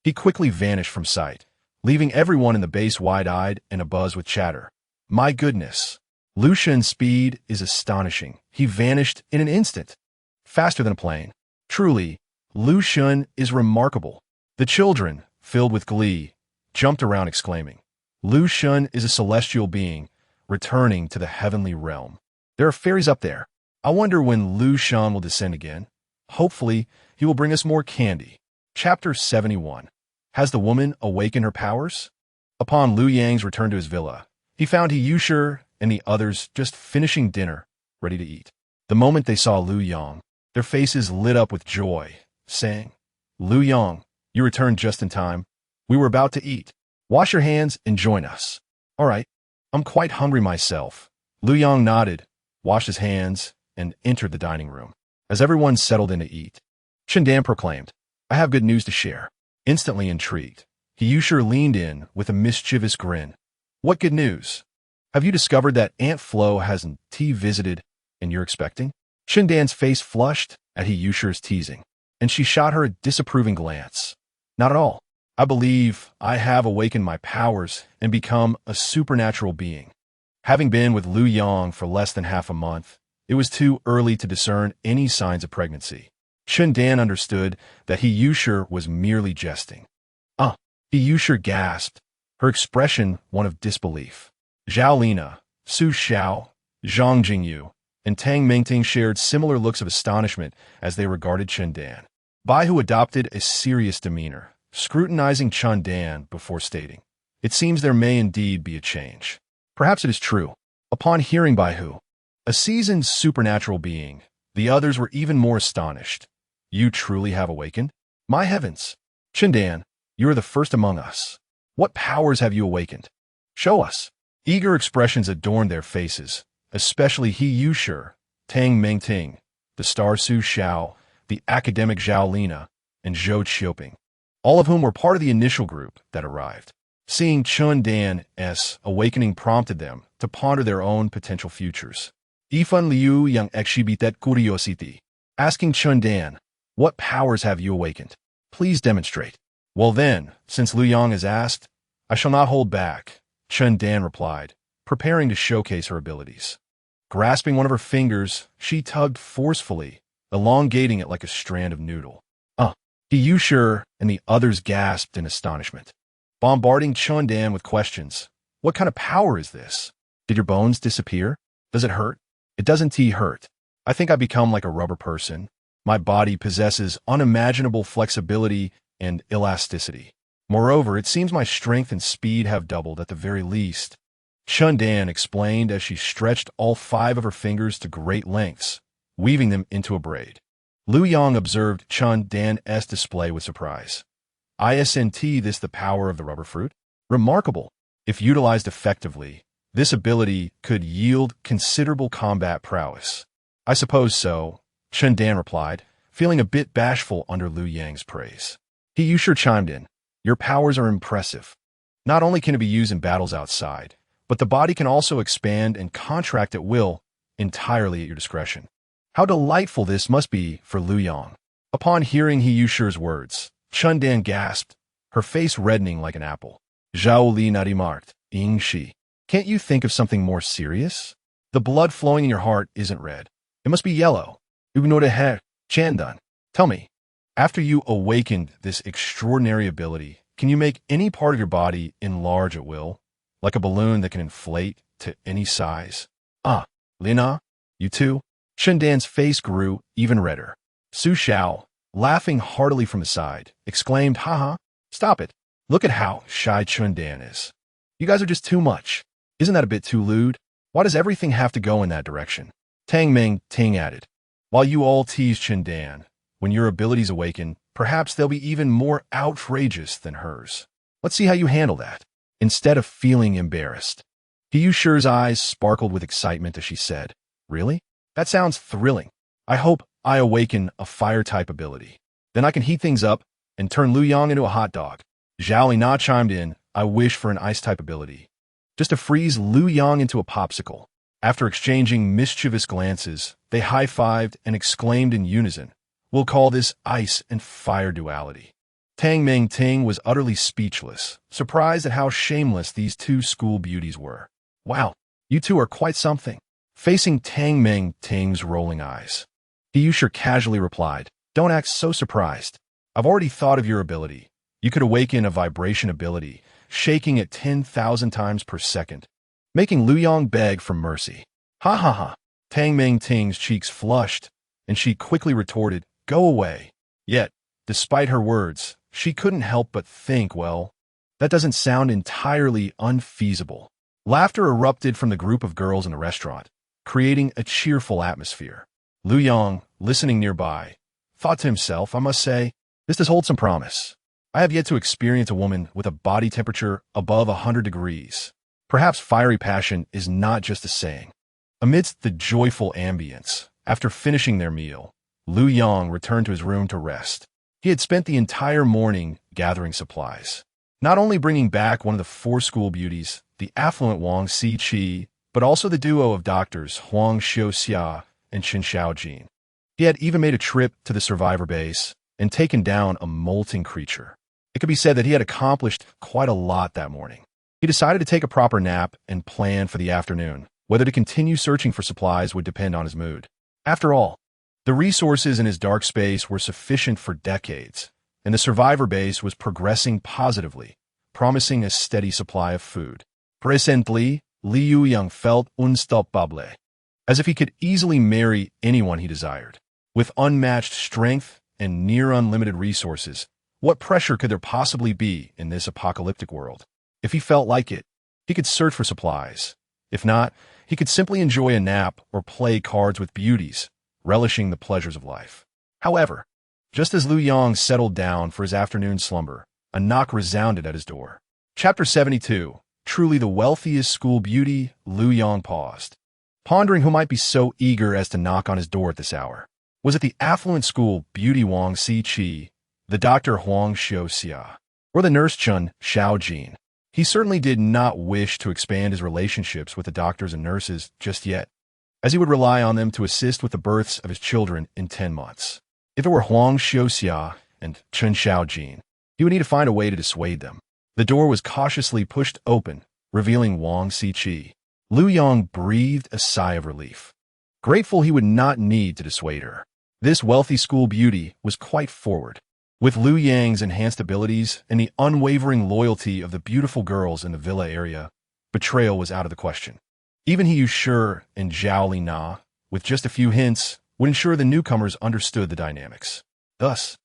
he quickly vanished from sight, leaving everyone in the base wide-eyed and abuzz with chatter. My goodness, Liu Shun's speed is astonishing. He vanished in an instant, faster than a plane. Truly, Liu Shun is remarkable. The children, filled with glee, jumped around exclaiming, "Liu Shun is a celestial being, returning to the heavenly realm. There are fairies up there. I wonder when Liu Shun will descend again. Hopefully, he will bring us more candy." Chapter 71. Has the woman awakened her powers? Upon Liu Yang's return to his villa, he found Yusher and the others just finishing dinner, ready to eat. The moment they saw Liu Yang, their faces lit up with joy, saying, "Liu Yang, you returned just in time. We were about to eat. Wash your hands and join us." "All right, I'm quite hungry myself." Liu Yang nodded, washed his hands, and entered the dining room. As everyone settled in to eat, Chindan proclaimed, "I have good news to share." Instantly intrigued, Yusher leaned in with a mischievous grin. "What good news? Have you discovered that Aunt Flo hasn't visited and you're expecting?" Chindan's face flushed at Yusher's teasing, and she shot her a disapproving glance. "Not at all. I believe I have awakened my powers and become a supernatural being. Having been with Liu Yang for less than half a month, it was too early to discern any signs of pregnancy. Chun Dan understood that He Yushur was merely jesting. He Yushur gasped, her expression one of disbelief. Zhao Lina, Su Xiao, Zhang Jingyu, and Tang Mingting shared similar looks of astonishment as they regarded Chun Dan. Baihu adopted a serious demeanor, scrutinizing Chun Dan before stating, "It seems there may indeed be a change." Perhaps it is true. Upon hearing Baihu, a seasoned supernatural being, the others were even more astonished. "You truly have awakened? My heavens! Chun Dan, you are the first among us. What powers have you awakened? Show us." Eager expressions adorned their faces, especially He Yushur, Tang Mingting, the star Su Xiao, the academic Zhao Lina, and Zhou Qiuping, all of whom were part of the initial group that arrived. Seeing Chun Dan's awakening prompted them to ponder their own potential futures. Ifan Liu Yang exhibited curiosity, asking Chun Dan, "What powers have you awakened? Please demonstrate." "Well then, since Liu Yang has asked, I shall not hold back," Chun Dan replied, preparing to showcase her abilities. Grasping one of her fingers, she tugged forcefully, elongating it like a strand of noodle. He Yushur and the others gasped in astonishment, bombarding Chun Dan with questions. "What kind of power is this? Did your bones disappear? Does it hurt?" "It doesn't hurt. I think I become like a rubber person. My body possesses unimaginable flexibility and elasticity. Moreover, it seems my strength and speed have doubled at the very least," Chun Dan explained as she stretched all 5 of her fingers to great lengths, weaving them into a braid. Liu Yang observed Chun Dan's display with surprise. "Isn't this the power of the rubber fruit? Remarkable. If utilized effectively, this ability could yield considerable combat prowess." "I suppose so," Chun Dan replied, feeling a bit bashful under Liu Yang's praise. He Yushur chimed in, "Your powers are impressive. Not only can it be used in battles outside, but the body can also expand and contract at will, entirely at your discretion." How delightful this must be for Liu Yang. Upon hearing He Yushur's words, Chun Dan gasped, her face reddening like an apple. "Zhao Li nadimarked, Ying Shi. Can't you think of something more serious? The blood flowing in your heart isn't red. It must be yellow. Ugnode Chandan. Tell me, after you awakened this extraordinary ability, can you make any part of your body enlarge at will, like a balloon that can inflate to any size?" Lina, you too?" Chun Dan's face grew even redder. Su Xiao, laughing heartily from the side, exclaimed, "Haha, stop it. Look at how shy Chun Dan is. You guys are just too much. Isn't that a bit too lewd? Why does everything have to go in that direction?" Tang Mingting added, "While you all tease Chun Dan, when your abilities awaken, perhaps they'll be even more outrageous than hers. Let's see how you handle that." Instead of feeling embarrassed, He Yushur's eyes sparkled with excitement as she said, "Really? That sounds thrilling. I hope I awaken a fire-type ability. Then I can heat things up and turn Liu Yang into a hot dog." Zhao Lina chimed in, "I wish for an ice-type ability, just to freeze Liu Yang into a popsicle." After exchanging mischievous glances, they high-fived and exclaimed in unison, "We'll call this ice and fire duality." Tang Mingting was utterly speechless, surprised at how shameless these 2 school beauties were. "Wow, you two are quite something." Facing Tang Mingting's rolling eyes, He Yushur casually replied, "Don't act so surprised. I've already thought of your ability. You could awaken a vibration ability, shaking at 10,000 times per second, making Liu Yang beg for mercy." "Ha ha ha." Tang Mingting's cheeks flushed, and she quickly retorted, "Go away." Yet, despite her words, she couldn't help but think, well, that doesn't sound entirely unfeasible. Laughter erupted from the group of girls in the restaurant, creating a cheerful atmosphere. Liu Yang, listening nearby, thought to himself, "I must say, this does hold some promise. I have yet to experience a woman with a body temperature above 100 degrees. Perhaps fiery passion is not just a saying." Amidst the joyful ambience, after finishing their meal, Liu Yang returned to his room to rest. He had spent the entire morning gathering supplies, not only bringing back one of the 4 school beauties, the affluent Wang Siqi, but also the duo of doctors Huang Xiuxia and Qin Xiaojin. He had even made a trip to the survivor base and taken down a molting creature. It could be said that he had accomplished quite a lot that morning. He decided to take a proper nap and plan for the afternoon. Whether to continue searching for supplies would depend on his mood. After all, the resources in his dark space were sufficient for decades, and the survivor base was progressing positively, promising a steady supply of food. Presently, Liu Yang felt unstoppable, as if he could easily marry anyone he desired. With unmatched strength and near unlimited resources, what pressure could there possibly be in this apocalyptic world? If he felt like it, he could search for supplies. If not, he could simply enjoy a nap or play cards with beauties, relishing the pleasures of life. However, just as Liu Yang settled down for his afternoon slumber, a knock resounded at his door. Chapter 72. Truly the wealthiest school beauty, Liu Yang paused, pondering who might be so eager as to knock on his door at this hour. Was it the affluent school beauty Wang Si-chi, the doctor Huang Xiu-xia, or the nurse Chun Xiao-jin? He certainly did not wish to expand his relationships with the doctors and nurses just yet, as he would rely on them to assist with the births of his children in 10 months. If it were Huang Xiu-xia and Chun Xiao-jin, he would need to find a way to dissuade them. The door was cautiously pushed open, revealing Wang Si-chi. Liu Yang breathed a sigh of relief, grateful he would not need to dissuade her. This wealthy school beauty was quite forward. With Liu Yang's enhanced abilities and the unwavering loyalty of the beautiful girls in the villa area, betrayal was out of the question. Even He Yushur and Zhao Lina, with just a few hints, would ensure the newcomers understood the dynamics. Thus,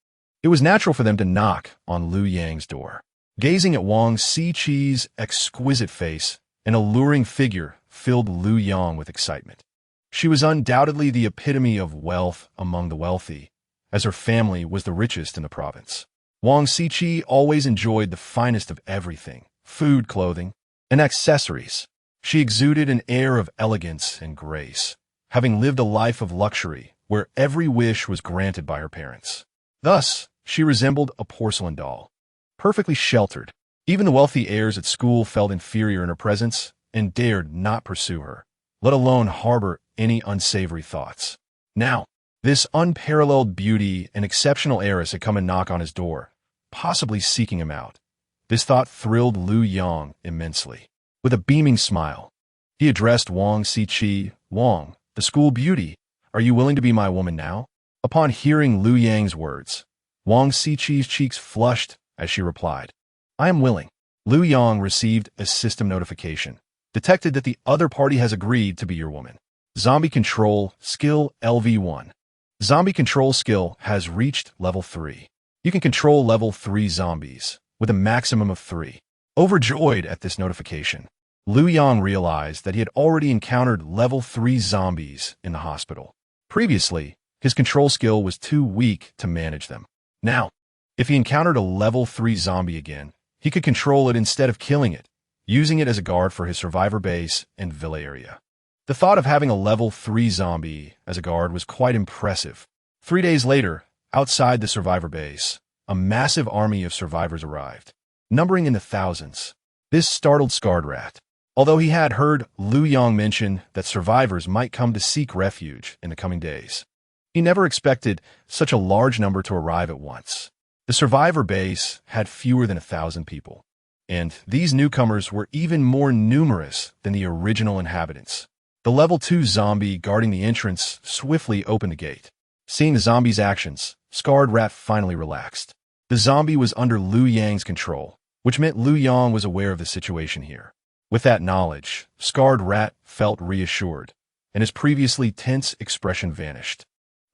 it was natural for them to knock on Liu Yang's door. Gazing at Wang Si-chi's exquisite face, an alluring figure filled Liu Yang with excitement. She was undoubtedly the epitome of wealth among the wealthy, as her family was the richest in the province. Wang Si-chi always enjoyed the finest of everything, food, clothing, and accessories. She exuded an air of elegance and grace, having lived a life of luxury where every wish was granted by her parents. Thus, she resembled a porcelain doll, perfectly sheltered. Even the wealthy heirs at school felt inferior in her presence and dared not pursue her, let alone harbor any unsavory thoughts. Now, this unparalleled beauty and exceptional heiress had come and knock on his door, possibly seeking him out. This thought thrilled Liu Yang immensely. With a beaming smile, he addressed Wang Si-chi. "Wang, the school beauty, are you willing to be my woman now?" Upon hearing Liu Yang's words, Wang Si-chi's cheeks flushed as she replied, "I am willing." Liu Yang received a system notification, detected that the other party has agreed to be your woman. Zombie Control Skill LV1. Zombie Control Skill has reached level 3. You can control level 3 zombies, with a maximum of 3. Overjoyed at this notification, Liu Yang realized that he had already encountered level 3 zombies in the hospital. Previously, his control skill was too weak to manage them. Now, if he encountered a level 3 zombie again, he could control it instead of killing it, using it as a guard for his survivor base and villa area. The thought of having a level 3 zombie as a guard was quite impressive. 3 days later, outside the survivor base, a massive army of survivors arrived, numbering in the thousands. This startled Scarred Rat, although he had heard Liu Yang mention that survivors might come to seek refuge in the coming days. He never expected such a large number to arrive at once. The survivor base had fewer than 1,000 people, and these newcomers were even more numerous than the original inhabitants. The level 2 zombie guarding the entrance swiftly opened the gate. Seeing the zombie's actions, Scarred Rat finally relaxed. The zombie was under Liu Yang's control, which meant Liu Yang was aware of the situation here. With that knowledge, Scarred Rat felt reassured, and his previously tense expression vanished,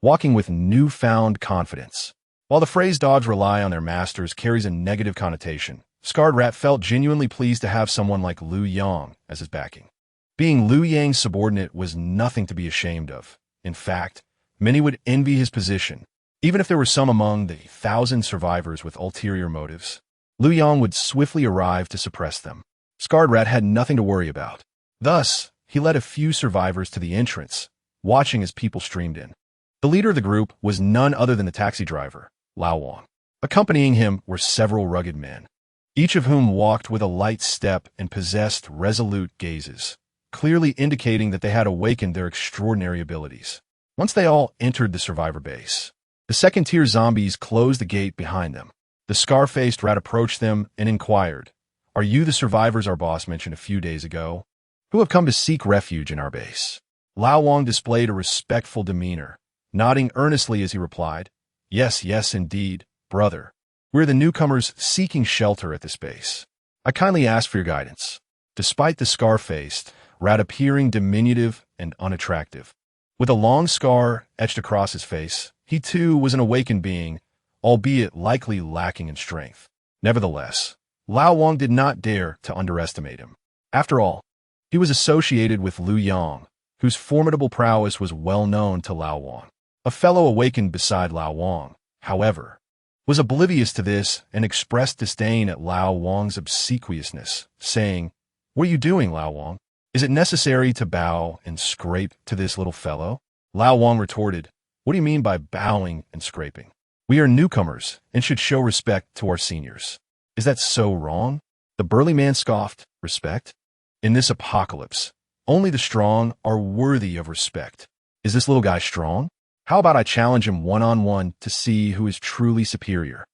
walking with newfound confidence. While the phrase "dogs rely on their masters" carries a negative connotation, Scarred Rat felt genuinely pleased to have someone like Liu Yang as his backing. Being Liu Yang's subordinate was nothing to be ashamed of. In fact, many would envy his position, even if there were some among the 1,000 survivors with ulterior motives. Liu Yang would swiftly arrive to suppress them. Scarred Rat had nothing to worry about. Thus, he led a few survivors to the entrance, watching as people streamed in. The leader of the group was none other than the taxi driver, Lao Wang. Accompanying him were several rugged men, each of whom walked with a light step and possessed resolute gazes, clearly indicating that they had awakened their extraordinary abilities. Once they all entered the survivor base, the second-tier zombies closed the gate behind them. The scar-faced rat approached them and inquired, "Are you the survivors our boss mentioned a few days ago, who have come to seek refuge in our base?" Liu Yang displayed a respectful demeanor, nodding earnestly as he replied, "Yes, yes, indeed, brother. We're the newcomers seeking shelter at this base. I kindly ask for your guidance." Despite the scar-faced rat appearing diminutive and unattractive, with a long scar etched across his face, he too was an awakened being, albeit likely lacking in strength. Nevertheless, Liu Yang did not dare to underestimate him. After all, he was associated with Liu Yang, whose formidable prowess was well known to Liu Yang. A fellow awakened beside Liu Yang, however, was oblivious to this and expressed disdain at Liu Yang's obsequiousness, saying, "What are you doing, Liu Yang? Is it necessary to bow and scrape to this little fellow?" Liu Yang retorted, "What do you mean by bowing and scraping? We are newcomers and should show respect to our seniors. Is that so wrong?" The burly man scoffed, "Respect? In this apocalypse, only the strong are worthy of respect. Is this little guy strong? How about I challenge him one-on-one to see who is truly superior?"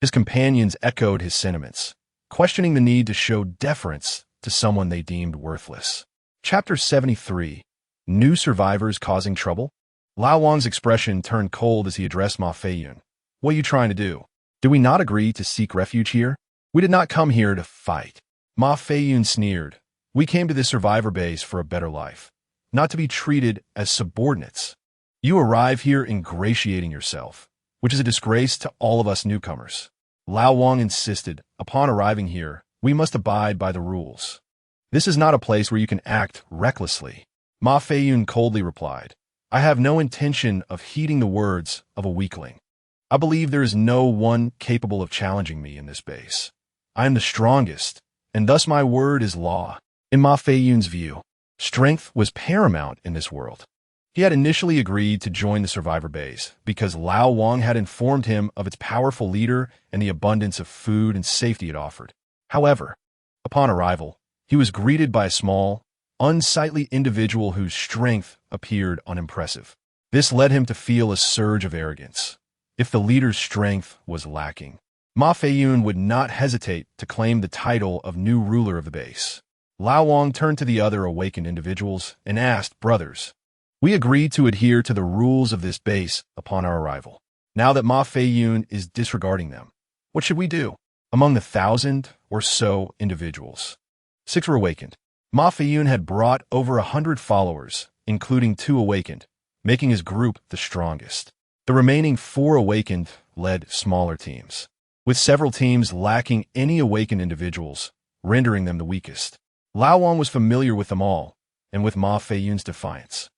His companions echoed his sentiments, questioning the need to show deference to someone they deemed worthless. Chapter 73. New Survivors Causing Trouble? Liu Yang's expression turned cold as he addressed Ma Feiyun. "What are you trying to do? Did we not agree to seek refuge here? We did not come here to fight." Ma Feiyun sneered. "We came to this survivor base for a better life, not to be treated as subordinates. You arrive here ingratiating yourself, which is a disgrace to all of us newcomers." Liu Yang insisted, "Upon arriving here, we must abide by the rules. This is not a place where you can act recklessly." Ma Feiyun coldly replied, "I have no intention of heeding the words of a weakling. I believe there is no one capable of challenging me in this base. I am the strongest, and thus my word is law." In Ma Feiyun's view, strength was paramount in this world. He had initially agreed to join the survivor base because Liu Yang had informed him of its powerful leader and the abundance of food and safety it offered. However, upon arrival, he was greeted by a small, unsightly individual whose strength appeared unimpressive. This led him to feel a surge of arrogance. If the leader's strength was lacking, Ma Feiyun would not hesitate to claim the title of new ruler of the base. Liu Yang turned to the other awakened individuals and asked, "Brothers, we agreed to adhere to the rules of this base upon our arrival. Now that Ma Feiyun is disregarding them, what should we do?" Among the 1,000 or so individuals, 6 were awakened. Ma Feiyun had brought over 100 followers, including 2 awakened, making his group the strongest. The remaining 4 awakened led smaller teams, with several teams lacking any awakened individuals, rendering them the weakest. Liu Yang was familiar with them all, and with Ma Feiyun's defiance,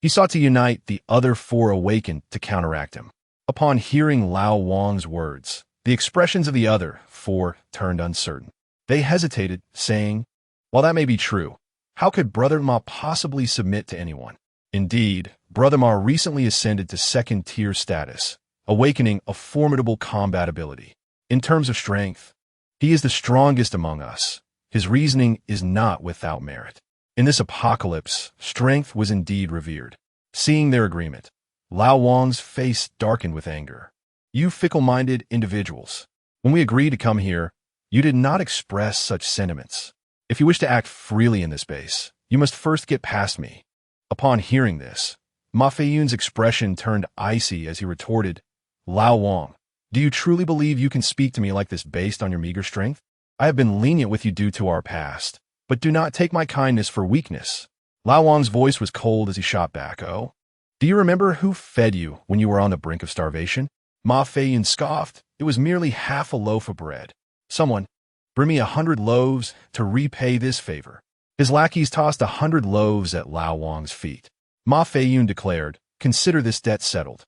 he sought to unite the other 4 awakened to counteract him. Upon hearing Liu Yang's words, the expressions of the other 4 turned uncertain. They hesitated, saying, "While that may be true, how could Brother Ma possibly submit to anyone? Indeed, Brother Ma recently ascended to 2nd-tier status, awakening a formidable combat ability. In terms of strength, he is the strongest among us. His reasoning is not without merit." In this apocalypse, strength was indeed revered. Seeing their agreement, Liu Yang's face darkened with anger. "You fickle-minded individuals, when we agreed to come here, you did not express such sentiments. If you wish to act freely in this base, you must first get past me." Upon hearing this, Ma Feiyun's expression turned icy as he retorted, "Liu Yang, do you truly believe you can speak to me like this based on your meager strength? I have been lenient with you due to our past, but do not take my kindness for weakness." Liu Yang's voice was cold as he shot back, "Oh, do you remember who fed you when you were on the brink of starvation?" Ma Feiyun scoffed, "It was merely half a loaf of bread. Someone, bring me 100 loaves to repay this favor." His lackeys tossed 100 loaves at Liu Yang's feet. Ma Feiyun declared, "Consider this debt settled.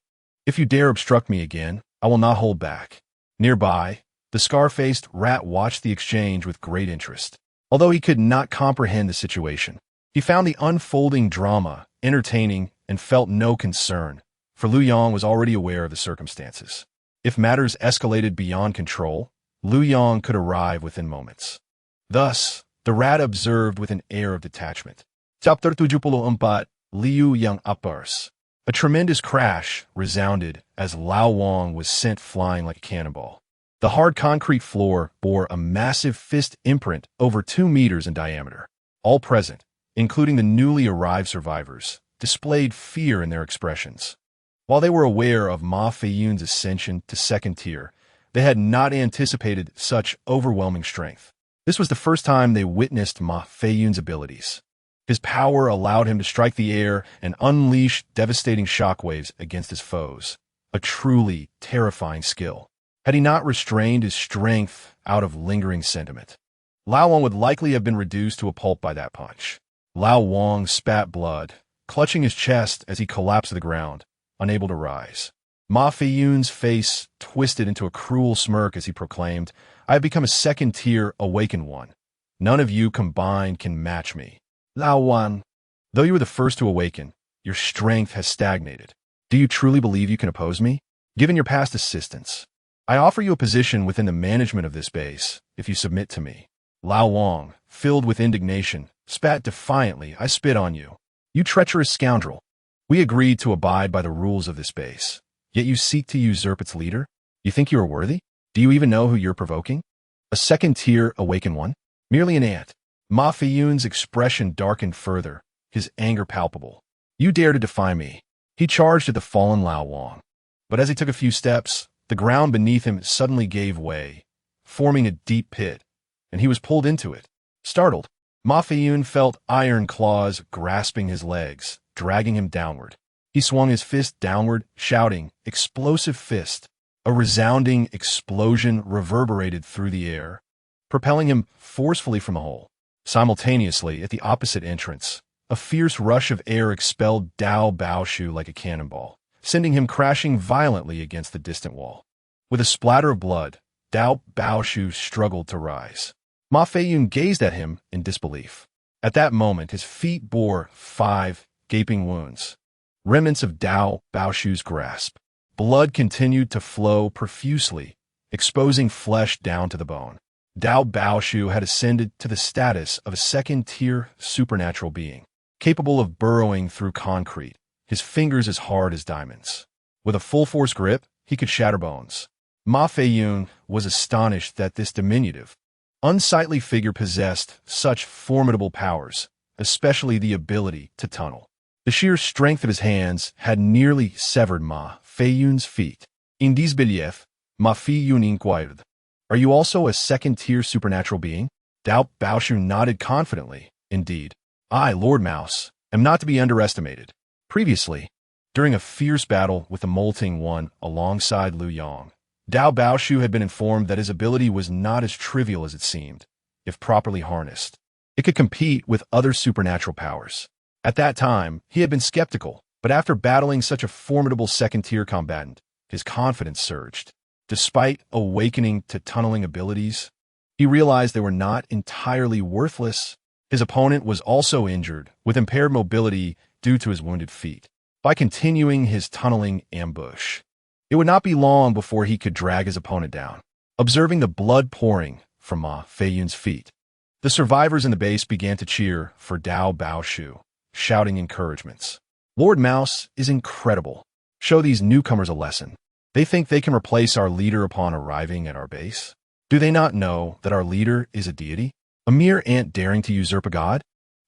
If you dare obstruct me again, I will not hold back." Nearby, the scar-faced rat watched the exchange with great interest. Although he could not comprehend the situation, he found the unfolding drama entertaining and felt no concern, for Liu Yang was already aware of the circumstances. If matters escalated beyond control, Liu Yang could arrive within moments. Thus, the rat observed with an air of detachment. Chapter 74. Liu Yang appears. A tremendous crash resounded as Liu Yang was sent flying like a cannonball. The hard concrete floor bore a massive fist imprint over 2 meters in diameter. All present, including the newly arrived survivors, displayed fear in their expressions. While they were aware of Ma Feiyun's ascension to second tier, they had not anticipated such overwhelming strength. This was the first time they witnessed Ma Feiyun's abilities. His power allowed him to strike the air and unleash devastating shockwaves against his foes, a truly terrifying skill. Had he not restrained his strength out of lingering sentiment, Lao Wang would likely have been reduced to a pulp by that punch. Lao Wang spat blood, clutching his chest as he collapsed to the ground, unable to rise. Ma Feiyun's face twisted into a cruel smirk as he proclaimed, "I have become a second-tier awakened one. None of you combined can match me. Lao Wang, though you were the first to awaken, your strength has stagnated. Do you truly believe you can oppose me? Given your past assistance, I offer you a position within the management of this base, if you submit to me." Lao Wang, filled with indignation, spat defiantly, "I spit on you. You treacherous scoundrel. We agreed to abide by the rules of this base, yet you seek to usurp its leader? You think you are worthy? Do you even know who you're provoking? A second-tier awakened one? Merely an ant." Ma Feiyun's expression darkened further, his anger palpable. "You dare to defy me?" He charged at the fallen Lao Wang. But as he took a few steps, the ground beneath him suddenly gave way, forming a deep pit, and he was pulled into it. Startled, Ma Feiyun felt iron claws grasping his legs, dragging him downward. He swung his fist downward, shouting, "Explosive fist!" A resounding explosion reverberated through the air, propelling him forcefully from the hole. Simultaneously, at the opposite entrance, a fierce rush of air expelled Dao Baoshu like a cannonball, sending him crashing violently against the distant wall. With a splatter of blood, Dao Baoshu struggled to rise. Ma Feiyun gazed at him in disbelief. At that moment, his feet bore 5 gaping wounds, remnants of Dao Baoshu's grasp. Blood continued to flow profusely, exposing flesh down to the bone. Dao Baoshu had ascended to the status of a second-tier supernatural being, capable of burrowing through concrete, his fingers as hard as diamonds. With a full-force grip, he could shatter bones. Ma Feiyun was astonished that this diminutive, unsightly figure possessed such formidable powers, especially the ability to tunnel. The sheer strength of his hands had nearly severed Ma Feiyun's feet. "In disbelief, Ma Feiyun inquired, 'Are you also a second-tier supernatural being?' Dao Baoshu nodded confidently. 'Indeed. I, Lord Mouse, am not to be underestimated.' Previously, during a fierce battle with the Molting One alongside Liu Yang, Dao Baoshu had been informed that his ability was not as trivial as it seemed. If properly harnessed, it could compete with other supernatural powers. At that time, he had been skeptical, but after battling such a formidable second-tier combatant, his confidence surged. Despite awakening to tunneling abilities, he realized they were not entirely worthless. His opponent was also injured, with impaired mobility due to his wounded feet. By continuing his tunneling ambush, it would not be long before he could drag his opponent down. Observing the blood pouring from Ma Feiyun's feet, the survivors in the base began to cheer for Dao Baoshu, shouting encouragements. "Lord Mouse is incredible. Show these newcomers a lesson. They think they can replace our leader upon arriving at our base? Do they not know that our leader is a deity? A mere ant daring to usurp a god?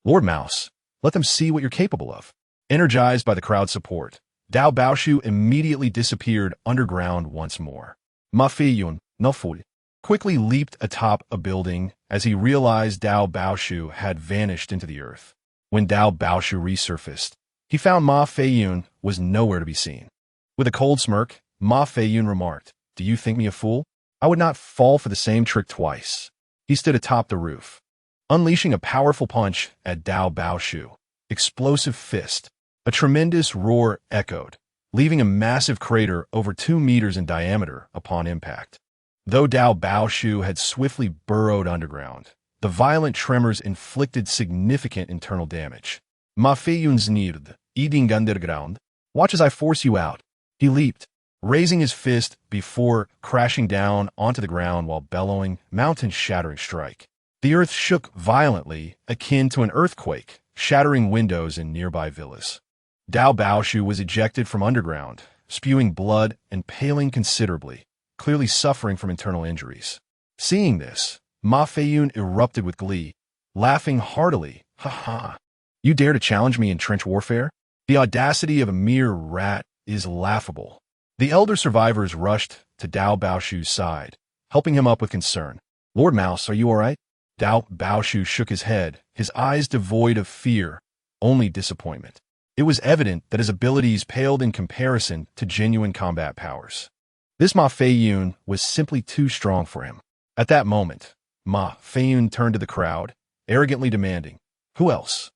Lord Mouse, let them see what you're capable of." Energized by the crowd's support, Dao Baoshu immediately disappeared underground once more. Ma Feiyun, Noful, quickly leaped atop a building as he realized Dao Baoshu had vanished into the earth. When Dao Baoshu resurfaced, he found Ma Feiyun was nowhere to be seen. With a cold smirk, Ma Feiyun remarked, "Do you think me a fool? I would not fall for the same trick twice." He stood atop the roof, unleashing a powerful punch at Dao Baoshu. Explosive fist. A tremendous roar echoed, leaving a massive crater over 2 meters in diameter upon impact. Though Dao Baoshu had swiftly burrowed underground, the violent tremors inflicted significant internal damage. Ma Feiyun's nird, eating underground. Watch as I force you out. He leaped, raising his fist before crashing down onto the ground while bellowing, mountain-shattering strike. The earth shook violently, akin to an earthquake, shattering windows in nearby villas. Dao Baoshu was ejected from underground, spewing blood and paling considerably. clearly suffering from internal injuries. Seeing this, Ma Feiyun erupted with glee, laughing heartily. Ha ha! You dare to challenge me in trench warfare? The audacity of a mere rat is laughable. The elder survivors rushed to Dao Baoshu's side, helping him up with concern. Lord Mouse, are you all right? Dao Baoshu shook his head, his eyes devoid of fear, only disappointment. It was evident that his abilities paled in comparison to genuine combat powers. This Ma Feiyun was simply too strong for him. At that moment, Ma Feiyun turned to the crowd, arrogantly demanding, "Who else?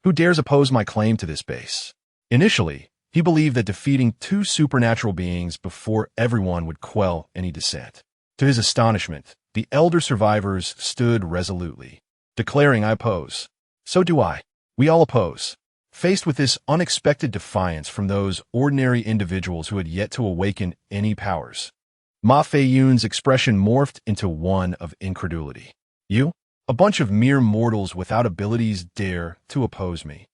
Who dares oppose my claim to this base?" Initially, he believed that defeating two supernatural beings before everyone would quell any dissent. To his astonishment, the elder survivors stood resolutely, declaring, "I oppose." "So do I. We all oppose." Faced with this unexpected defiance from those ordinary individuals who had yet to awaken any powers, Ma Feiyun's expression morphed into one of incredulity. "You? A bunch of mere mortals without abilities dare to oppose me?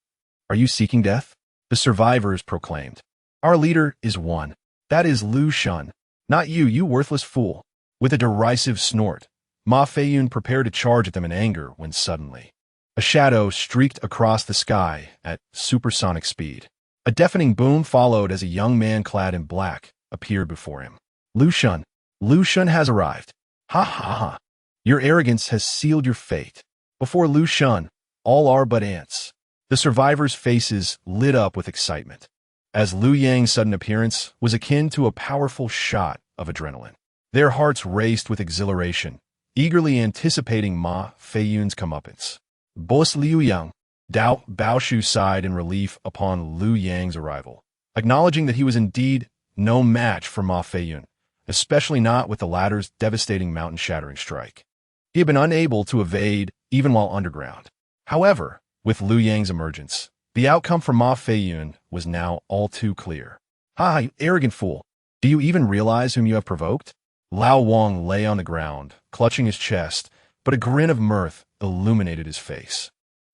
Are you seeking death?" The survivors proclaimed. "Our leader is one. That is Liu Shun. Not you, you worthless fool." With a derisive snort, Ma Feiyun prepared to charge at them in anger when suddenly a shadow streaked across the sky at supersonic speed. A deafening boom followed as a young man clad in black appeared before him. Liu Shun has arrived. Ha ha ha. Your arrogance has sealed your fate. Before Liu Shun, all are but ants. The survivors' faces lit up with excitement, as Liu Yang's sudden appearance was akin to a powerful shot of adrenaline. Their hearts raced with exhilaration, eagerly anticipating Ma Feiyun's comeuppance. Boss Liu Yang, Dao Baoshu sighed in relief upon Liu Yang's arrival, acknowledging that he was indeed no match for Ma Feiyun, especially not with the latter's devastating mountain-shattering strike. He had been unable to evade even while underground. However, with Liu Yang's emergence, the outcome for Ma Feiyun was now all too clear. "Ha, you arrogant fool! Do you even realize whom you have provoked?" Lao Wang lay on the ground, clutching his chest, but a grin of mirth illuminated his face.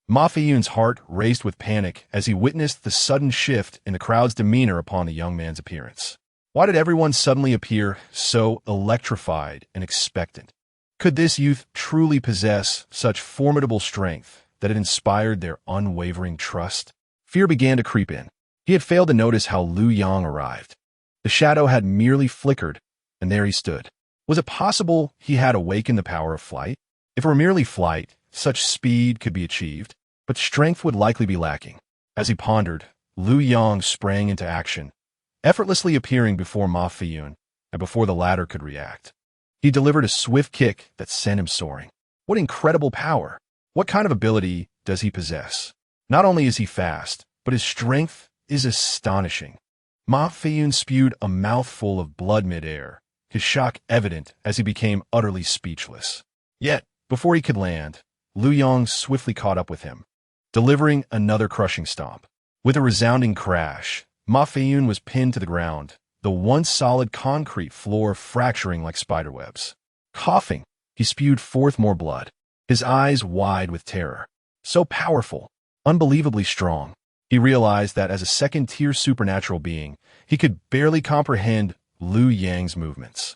Ma Feiyun's heart raced with panic as he witnessed the sudden shift in the crowd's demeanor upon the young man's appearance. Why did everyone suddenly appear so electrified and expectant? Could this youth truly possess such formidable strength that it inspired their unwavering trust? Fear began to creep in. He had failed to notice how Liu Yang arrived. The shadow had merely flickered, and there he stood. Was it possible he had awakened the power of flight? If it were merely flight, such speed could be achieved, but strength would likely be lacking. As he pondered, Liu Yang sprang into action, effortlessly appearing before Ma Feiyun, and before the latter could react. He delivered a swift kick that sent him soaring. What incredible power! What kind of ability does he possess? Not only is he fast, but his strength is astonishing. Ma Feiyun spewed a mouthful of blood mid-air, his shock evident as he became utterly speechless. Yet, before he could land, Liu Yang swiftly caught up with him, delivering another crushing stomp. With a resounding crash, Ma Feiyun was pinned to the ground, the once solid concrete floor fracturing like spiderwebs. Coughing, he spewed forth more blood, his eyes wide with terror. So powerful, unbelievably strong. He realized that as a second-tier supernatural being, he could barely comprehend Liu Yang's movements.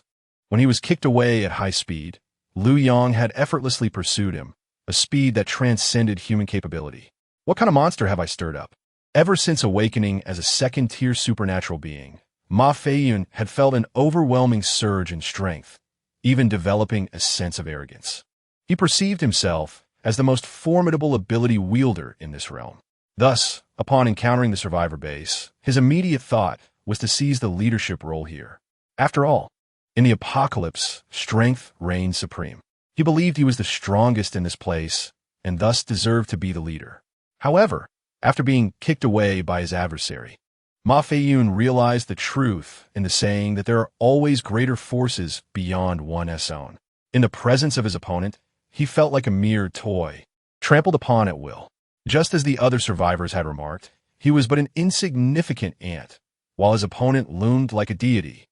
When he was kicked away at high speed, Liu Yang had effortlessly pursued him, a speed that transcended human capability. What kind of monster have I stirred up? Ever since awakening as a second-tier supernatural being, Ma Feiyun had felt an overwhelming surge in strength, even developing a sense of arrogance. He perceived himself as the most formidable ability wielder in this realm. Thus, upon encountering the survivor base, his immediate thought was to seize the leadership role here. After all, in the apocalypse, strength reigned supreme. He believed he was the strongest in this place, and thus deserved to be the leader. However, after being kicked away by his adversary, Ma Feiyun realized the truth in the saying that there are always greater forces beyond one's own. In the presence of his opponent, he felt like a mere toy, trampled upon at will. Just as the other survivors had remarked, he was but an insignificant ant, while his opponent loomed like a deity.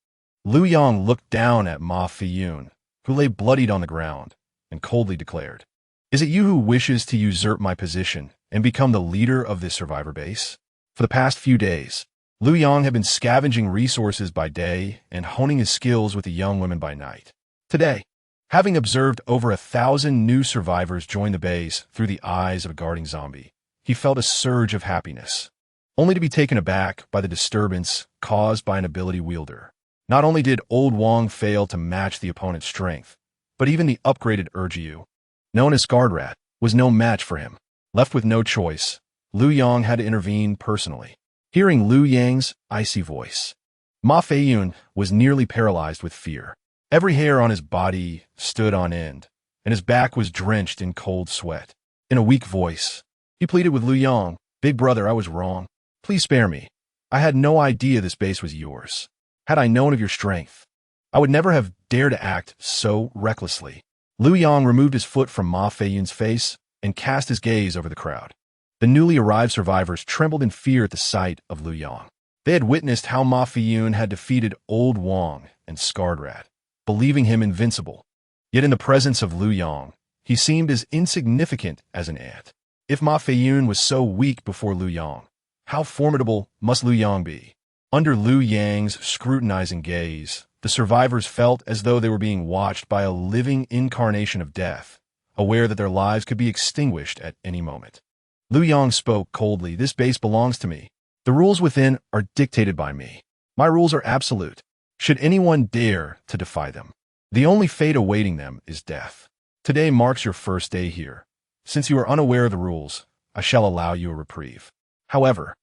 Liu Yang looked down at Ma Feiyun, who lay bloodied on the ground, and coldly declared, "Is it you who wishes to usurp my position and become the leader of this survivor base?" For the past few days, Liu Yang had been scavenging resources by day and honing his skills with the young women by night. Today, having observed over 1,000 new survivors join the base through the eyes of a guarding zombie, he felt a surge of happiness, only to be taken aback by the disturbance caused by an ability wielder. Not only did Old Wang fail to match the opponent's strength, but even the upgraded Urgiu, known as Rat, was no match for him. Left with no choice, Liu Yang had to intervene personally. Hearing Liu Yang's icy voice, Ma Feiyun was nearly paralyzed with fear. Every hair on his body stood on end, and his back was drenched in cold sweat. In a weak voice, he pleaded with Liu Yang, "Big brother, I was wrong. Please spare me. I had no idea this base was yours. Had I known of your strength, I would never have dared to act so recklessly." Liu Yang removed his foot from Ma Feiyun's face and cast his gaze over the crowd. The newly arrived survivors trembled in fear at the sight of Liu Yang. They had witnessed how Ma Feiyun had defeated Old Wang and Rat, believing him invincible. Yet in the presence of Liu Yang, he seemed as insignificant as an ant. If Ma Feiyun was so weak before Liu Yang, how formidable must Liu Yang be? Under Liu Yang's scrutinizing gaze, the survivors felt as though they were being watched by a living incarnation of death, aware that their lives could be extinguished at any moment. Liu Yang spoke coldly, "This base belongs to me. The rules within are dictated by me. My rules are absolute. Should anyone dare to defy them, the only fate awaiting them is death. Today marks your first day here. Since you are unaware of the rules, I shall allow you a reprieve. However,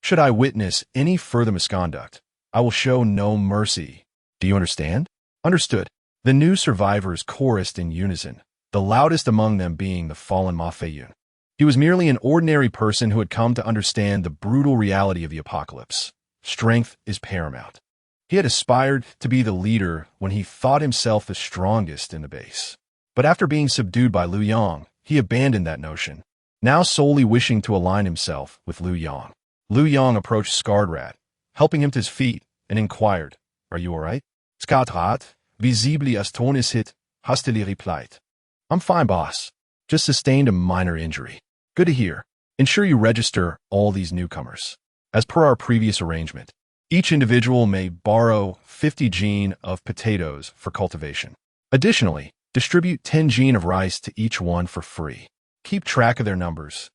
should I witness any further misconduct, I will show no mercy. Do you understand?" "Understood." The new survivors chorused in unison, the loudest among them being the fallen Ma Feiyun. He was merely an ordinary person who had come to understand the brutal reality of the apocalypse. Strength is paramount. He had aspired to be the leader when he thought himself the strongest in the base. But after being subdued by Liu Yang, he abandoned that notion, now solely wishing to align himself with Liu Yang. Liu Yang approached Rat, helping him to his feet, and inquired, "Are you all right?" Rat, visibly astonished, hastily replied, "I'm fine, boss. Just sustained a minor injury." "Good to hear. Ensure you register all these newcomers. As per our previous arrangement, each individual may borrow 50 gene of potatoes for cultivation. Additionally, distribute 10 gene of rice to each one for free. Keep track of their numbers.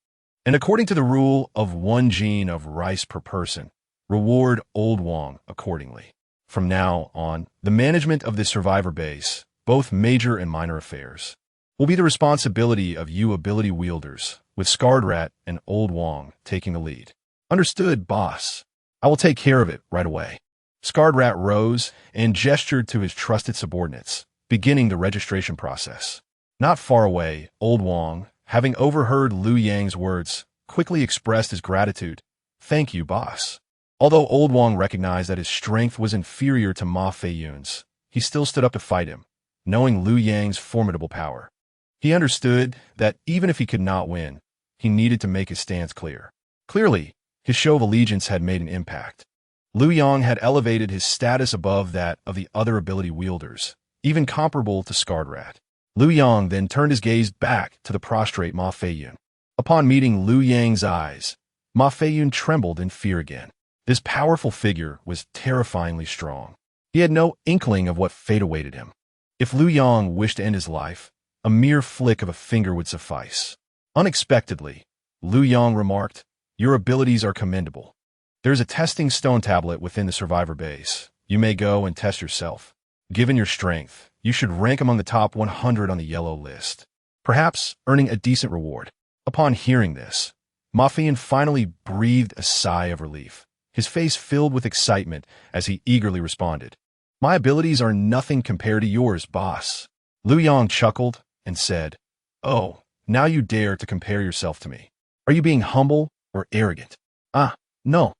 And according to the rule of 1 gene of rice per person, reward Old Wang accordingly. From now on, the management of the survivor base, both major and minor affairs, will be the responsibility of you ability wielders, with Rat and Old Wang taking the lead." "Understood, boss. I will take care of it right away." Rat rose and gestured to his trusted subordinates, beginning the registration process. Not far away, Old Wang, having overheard Liu Yang's words, quickly expressed his gratitude. "Thank you, boss." Although Old Wang recognized that his strength was inferior to Ma Feiyun's, he still stood up to fight him, knowing Liu Yang's formidable power. He understood that even if he could not win, he needed to make his stance clear. Clearly, his show of allegiance had made an impact. Liu Yang had elevated his status above that of the other ability wielders, even comparable to Rat. Liu Yang then turned his gaze back to the prostrate Ma Feiyun. Upon meeting Liu Yang's eyes, Ma Feiyun trembled in fear again. This powerful figure was terrifyingly strong. He had no inkling of what fate awaited him. If Liu Yang wished to end his life, a mere flick of a finger would suffice. Unexpectedly, Liu Yang remarked, "Your abilities are commendable. There is a testing stone tablet within the survivor base. You may go and test yourself. Given your strength, you should rank among the top 100 on the yellow list, perhaps earning a decent reward." Upon hearing this, Ma Feiyun finally breathed a sigh of relief, his face filled with excitement as he eagerly responded, "My abilities are nothing compared to yours, boss." Liu Yang chuckled and said, "Oh, now you dare to compare yourself to me. Are you being humble or arrogant?" No.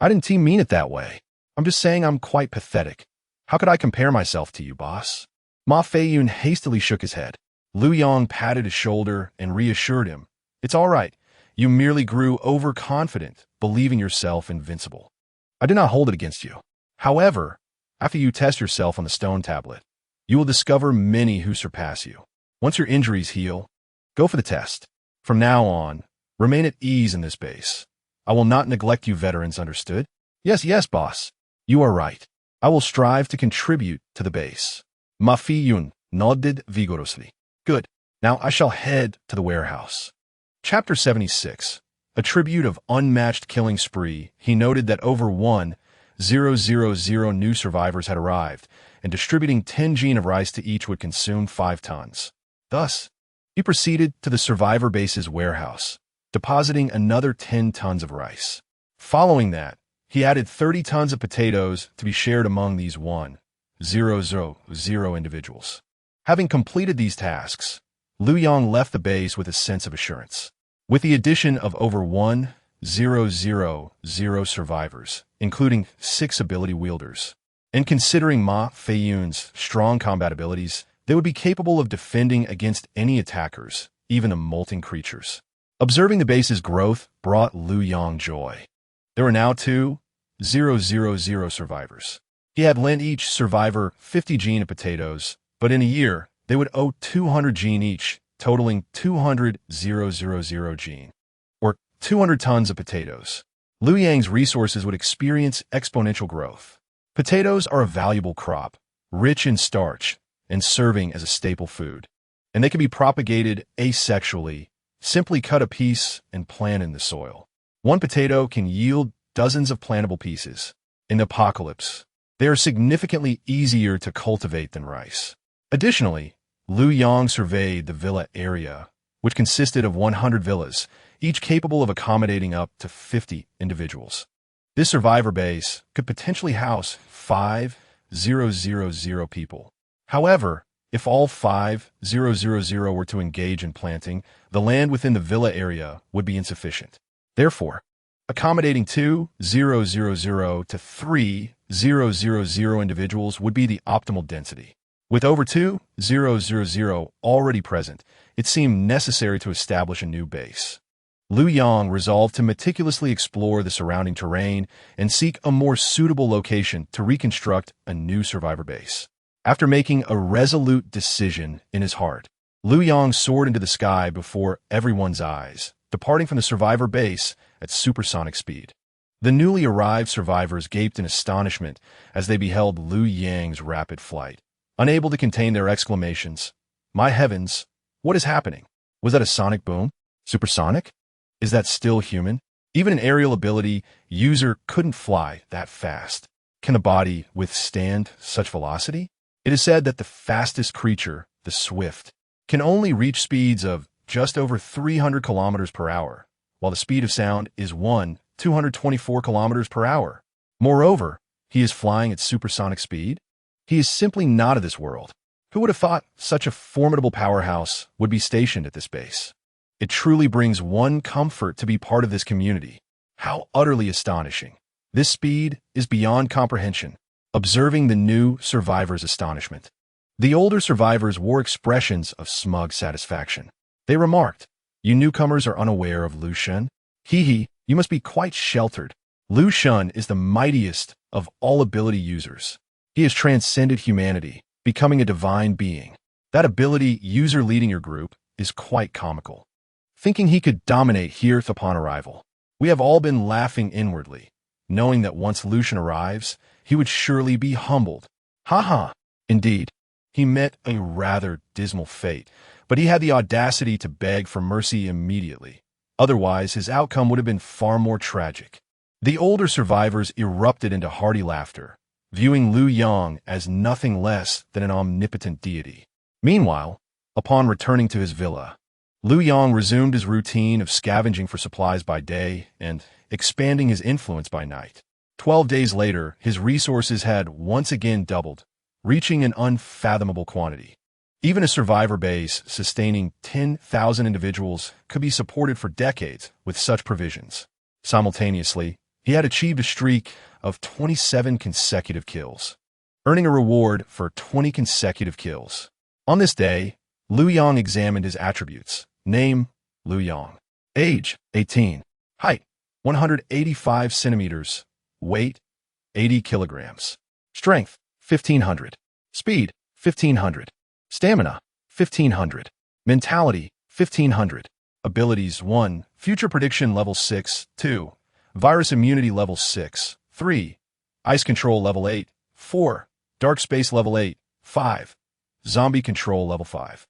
I didn't mean it that way. I'm just saying I'm quite pathetic. How could I compare myself to you, boss?" Ma Feiyun hastily shook his head. Liu Yang patted his shoulder and reassured him, "It's all right. You merely grew overconfident, believing yourself invincible. I did not hold it against you. However, after you test yourself on the stone tablet, you will discover many who surpass you. Once your injuries heal, go for the test. From now on, remain at ease in this base. I will not neglect you veterans, understood? Yes, yes, boss. You are right. I will strive to contribute to the base. Ma Fi-yun nodded vigorously. Good. Now I shall head to the warehouse. Chapter 76. A tribute of unmatched killing spree, he noted that over 1,000 new survivors had arrived, and distributing 10 gene of rice to each would consume 5 tons. Thus, he proceeded to the survivor base's warehouse, depositing another 10 tons of rice. Following that, he added 30 tons of potatoes to be shared among these 1,000 individuals. Having completed these tasks, Liu Yang left the base with a sense of assurance. With the addition of over 1,000 survivors, including 6 ability wielders, and considering Ma Fei-yun's strong combat abilities, they would be capable of defending against any attackers, even the molting creatures. Observing the base's growth brought Liu Yang joy. There were now 2,000 survivors. He had lent each survivor 50 gene of potatoes, but in a year, they would owe 200 gene each, totaling 200,000 gene, or 200 tons of potatoes. Liu Yang's resources would experience exponential growth. Potatoes are a valuable crop, rich in starch, and serving as a staple food. And they can be propagated asexually. Simply cut a piece and plant in the soil. One potato can yield dozens of plantable pieces. In the apocalypse, they are significantly easier to cultivate than rice. Additionally, Liu Yang surveyed the villa area, which consisted of 100 villas, each capable of accommodating up to 50 individuals. This survivor base could potentially house 5,000 people. However, if all 5,000 were to engage in planting, the land within the villa area would be insufficient. Therefore, accommodating 2,000 to 3,000 individuals would be the optimal density. With over 2,000 already present, it seemed necessary to establish a new base. Liu Yang resolved to meticulously explore the surrounding terrain and seek a more suitable location to reconstruct a new survivor base. After making a resolute decision in his heart, Liu Yang soared into the sky before everyone's eyes, departing from the survivor base at supersonic speed. The newly arrived survivors gaped in astonishment as they beheld Liu Yang's rapid flight. Unable to contain their exclamations, "My heavens, what is happening? Was that a sonic boom? Supersonic? Is that still human? Even an aerial ability user couldn't fly that fast. Can the body withstand such velocity?" It is said that the fastest creature, the Swift, can only reach speeds of just over 300 kilometers per hour, while the speed of sound is 224 kilometers per hour. Moreover, he is flying at supersonic speed. He is simply not of this world. Who would have thought such a formidable powerhouse would be stationed at this base? It truly brings one comfort to be part of this community. How utterly astonishing. This speed is beyond comprehension. Observing the new survivors' astonishment, the older survivors wore expressions of smug satisfaction. They remarked, "You newcomers are unaware of Liu Shen? Hee, you must be quite sheltered. Liu Shen is the mightiest of all ability users. He has transcended humanity, becoming a divine being. That ability user leading your group is quite comical. Thinking he could dominate here upon arrival. We have all been laughing inwardly, knowing that once Lucian arrives, he would surely be humbled. Ha. Indeed, he met a rather dismal fate, but he had the audacity to beg for mercy immediately. Otherwise, his outcome would have been far more tragic." The older survivors erupted into hearty laughter, viewing Liu Yang as nothing less than an omnipotent deity. Meanwhile, upon returning to his villa, Liu Yang resumed his routine of scavenging for supplies by day and expanding his influence by night. 12 days later, his resources had once again doubled, reaching an unfathomable quantity. Even a survivor base sustaining 10,000 individuals could be supported for decades with such provisions. Simultaneously, he had achieved a streak of 27 consecutive kills, earning a reward for 20 consecutive kills. On this day, Liu Yang examined his attributes. Name, Liu Yang. Age, 18. Height, 185 centimeters. Weight, 80 kilograms. Strength, 1500. Speed, 1500. Stamina, 1500. Mentality, 1500. Abilities 1. Future prediction level 6. 2. Virus immunity level 6. 3. Ice control level 8. 4. Dark space level 8. 5. Zombie control level 5.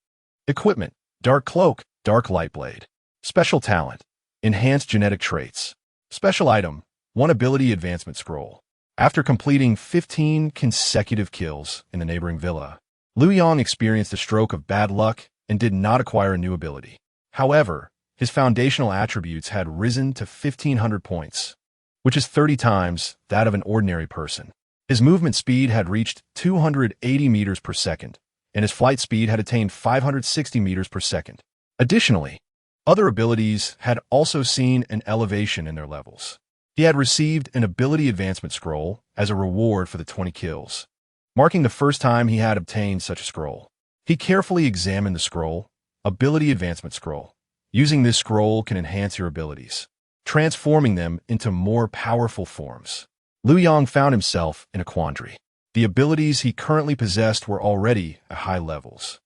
Equipment: dark cloak, dark light blade. Special talent: enhanced genetic traits. Special item: 1 ability advancement scroll. After completing 15 consecutive kills in the neighboring villa, Liu Yang experienced a stroke of bad luck and did not acquire a new ability. However, his foundational attributes had risen to 1,500 points, which is 30 times that of an ordinary person. His movement speed had reached 280 meters per second, and his flight speed had attained 560 meters per second. Additionally, other abilities had also seen an elevation in their levels. He had received an ability advancement scroll as a reward for the 20 kills, marking the first time he had obtained such a scroll. He carefully examined the scroll, ability advancement scroll. Using this scroll can enhance your abilities, transforming them into more powerful forms. Liu Yang found himself in a quandary. The abilities he currently possessed were already at high levels.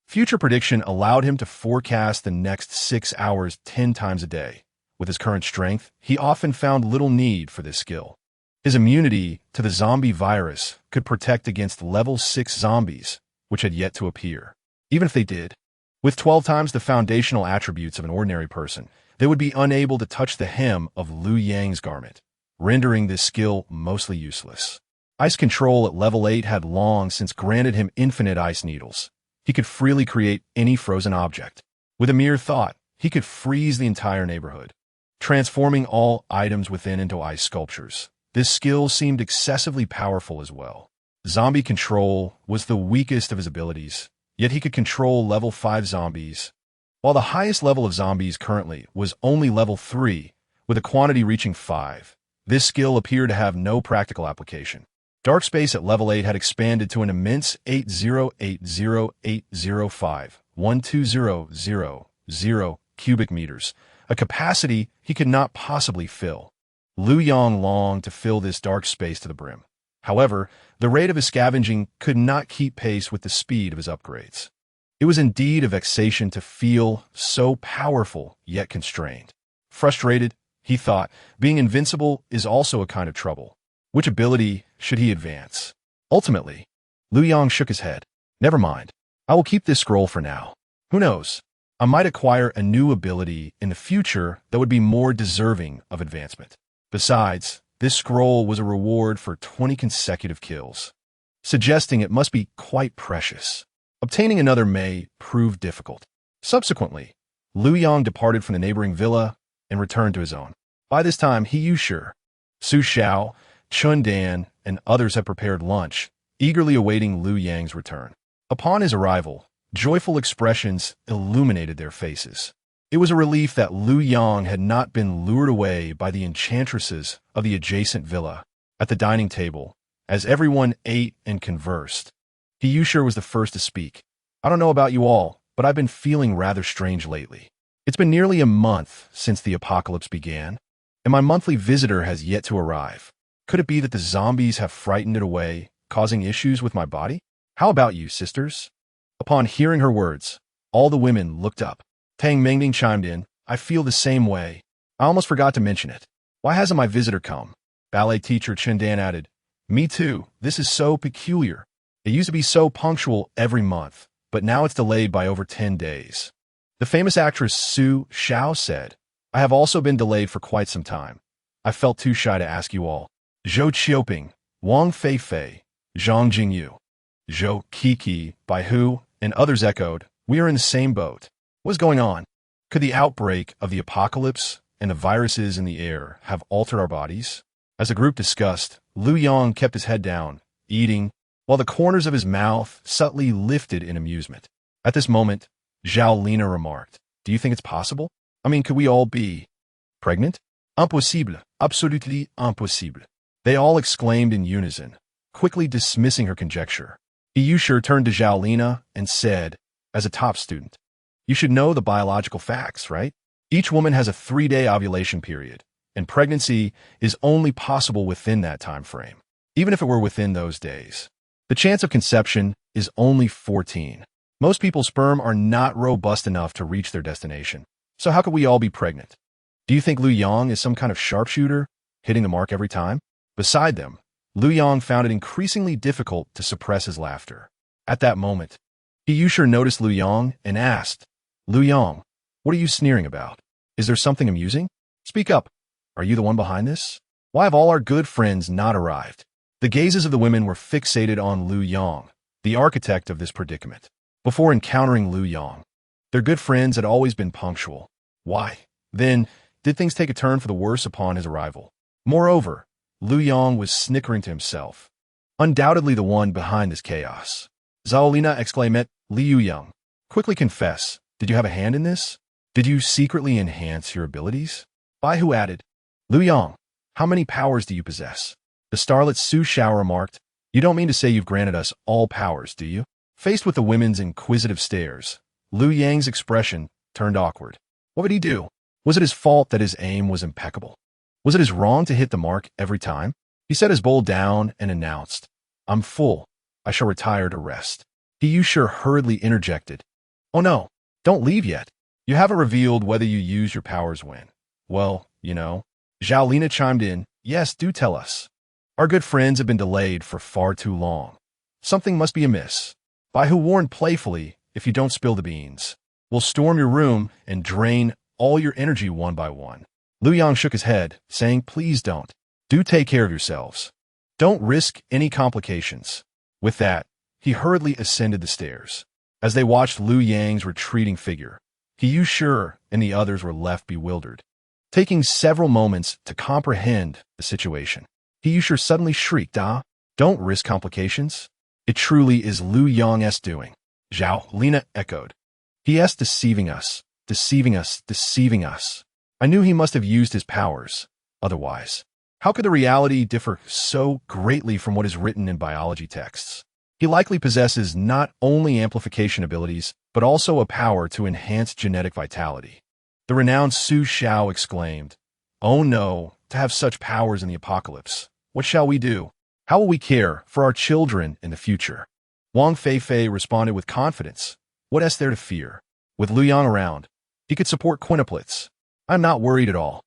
Future prediction allowed him to forecast the next 6 hours 10 times a day. With his current strength, he often found little need for this skill. His immunity to the zombie virus could protect against level 6 zombies, which had yet to appear. Even if they did, with 12 times the foundational attributes of an ordinary person, they would be unable to touch the hem of Liu Yang's garment, rendering this skill mostly useless. Ice control at level 8 had long since granted him infinite ice needles. He could freely create any frozen object. With a mere thought, he could freeze the entire neighborhood, transforming all items within into ice sculptures. This skill seemed excessively powerful as well. Zombie control was the weakest of his abilities, yet he could control level 5 zombies, while the highest level of zombies currently was only level 3, with a quantity reaching 5. This skill appeared to have no practical application. Dark space at level 8 had expanded to an immense 808080512000 cubic meters, a capacity he could not possibly fill. Liu Yang longed to fill this dark space to the brim. However, the rate of his scavenging could not keep pace with the speed of his upgrades. It was indeed a vexation to feel so powerful yet constrained. Frustrated, he thought, being invincible is also a kind of trouble. Which ability should he advance? Ultimately, Liu Yang shook his head. Never mind. I will keep this scroll for now. Who knows? I might acquire a new ability in the future that would be more deserving of advancement. Besides, this scroll was a reward for 20 consecutive kills, suggesting it must be quite precious. Obtaining another may prove difficult. Subsequently, Liu Yang departed from the neighboring villa and returned to his own. By this time, he used Su Xiao, Chun Dan, and others had prepared lunch, eagerly awaiting Liu Yang's return. Upon his arrival, joyful expressions illuminated their faces. It was a relief that Liu Yang had not been lured away by the enchantresses of the adjacent villa. At the dining table, as everyone ate and conversed, Yusher was the first to speak. I don't know about you all, but I've been feeling rather strange lately. It's been nearly a month since the apocalypse began, and my monthly visitor has yet to arrive. Could it be that the zombies have frightened it away, causing issues with my body? How about you, sisters? Upon hearing her words, all the women looked up. Tang Mingding chimed in. I feel the same way. I almost forgot to mention it. Why hasn't my visitor come? Ballet teacher Chen Dan added. Me too. This is so peculiar. It used to be so punctual every month, but now it's delayed by over 10 days. The famous actress Su Xiao said, I have also been delayed for quite some time. I felt too shy to ask you all. Zhou Qiuping, Wang Feifei, Zhang Jingyu, Zhou Kiki, Baihu, and others echoed, we are in the same boat. What's going on? Could the outbreak of the apocalypse and the viruses in the air have altered our bodies? As the group discussed, Liu Yang kept his head down, eating, while the corners of his mouth subtly lifted in amusement. At this moment, Zhao Lina remarked, do you think it's possible? I mean, could we all be pregnant? Impossible, absolutely impossible. They all exclaimed in unison, quickly dismissing her conjecture. Yusher turned to Zhao Lina and said, as a top student, you should know the biological facts, right? Each woman has a 3-day ovulation period, and pregnancy is only possible within that time frame, even if it were within those days. The chance of conception is only 14. Most people's sperm are not robust enough to reach their destination. So how could we all be pregnant? Do you think Liu Yang is some kind of sharpshooter, hitting the mark every time? Beside them, Liu Yang found it increasingly difficult to suppress his laughter. At that moment, He Yusher noticed Liu Yang and asked, Liu Yang, what are you sneering about? Is there something amusing? Speak up. Are you the one behind this? Why have all our good friends not arrived? The gazes of the women were fixated on Liu Yang, the architect of this predicament. Before encountering Liu Yang, their good friends had always been punctual. Why, then, did things take a turn for the worse upon his arrival? Moreover, Liu Yang was snickering to himself. Undoubtedly the one behind this chaos. Zhaolina exclaimed, Liu Yang, quickly confess, did you have a hand in this? Did you secretly enhance your abilities? Bai Hu added, Liu Yang, how many powers do you possess? The starlet Su Xiao remarked, you don't mean to say you've granted us all powers, do you? Faced with the women's inquisitive stares, Liu Yang's expression turned awkward. What would he do? Was it his fault that his aim was impeccable? Was it his wrong to hit the mark every time? He set his bowl down and announced, I'm full. I shall retire to rest. He Yusher hurriedly interjected, oh no, don't leave yet. You haven't revealed whether you use your powers when. Well, you know. Zhaolina chimed in, yes, do tell us. Our good friends have been delayed for far too long. Something must be amiss. Bai Hu warned playfully, if you don't spill the beans, we'll storm your room and drain all your energy one by one. Liu Yang shook his head, saying, please don't. Do take care of yourselves. Don't risk any complications. With that, he hurriedly ascended the stairs. As they watched Liu Yang's retreating figure, He Yusher and the others were left bewildered. Taking several moments to comprehend the situation, He Yusher suddenly shrieked, don't risk complications. It truly is Liu Yang's doing. Zhaolina echoed. He is deceiving us, deceiving us, deceiving us. I knew he must have used his powers. Otherwise, how could the reality differ so greatly from what is written in biology texts? He likely possesses not only amplification abilities, but also a power to enhance genetic vitality. The renowned Su Xiao exclaimed, oh no, to have such powers in the apocalypse. What shall we do? How will we care for our children in the future? Wang Feifei responded with confidence. What is there to fear? With Liu Yang around, he could support quintuplets. I'm not worried at all.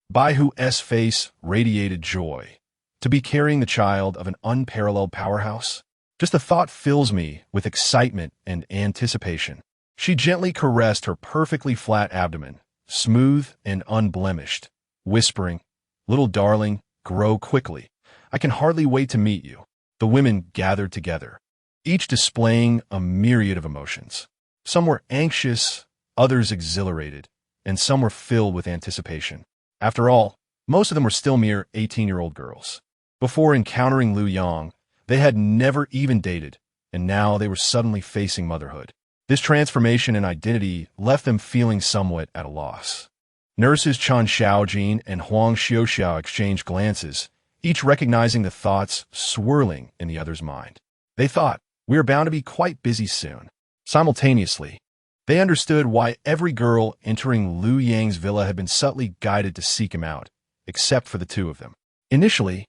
Bai Hu's face radiated joy. To be carrying the child of an unparalleled powerhouse? Just the thought fills me with excitement and anticipation. She gently caressed her perfectly flat abdomen, smooth and unblemished, whispering, little darling, grow quickly. I can hardly wait to meet you. The women gathered together, each displaying a myriad of emotions. Some were anxious, others exhilarated, and some were filled with anticipation. After all, most of them were still mere 18-year-old girls. Before encountering Liu Yang, they had never even dated, and now they were suddenly facing motherhood. This transformation in identity left them feeling somewhat at a loss. Nurses Chan Xiaojin and Huang Xiaoxiao exchanged glances, each recognizing the thoughts swirling in the other's mind. They thought, we are bound to be quite busy soon. Simultaneously, they understood why every girl entering Liu Yang's villa had been subtly guided to seek him out, except for the two of them. Initially,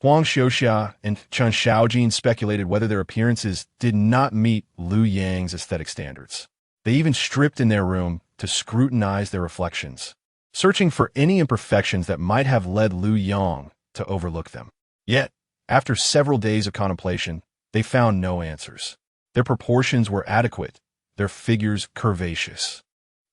Huang Xiaoxia and Chan Xiaojin speculated whether their appearances did not meet Liu Yang's aesthetic standards. They even stripped in their room to scrutinize their reflections, searching for any imperfections that might have led Liu Yang to overlook them. Yet, after several days of contemplation, they found no answers. Their proportions were adequate, their figures curvaceous,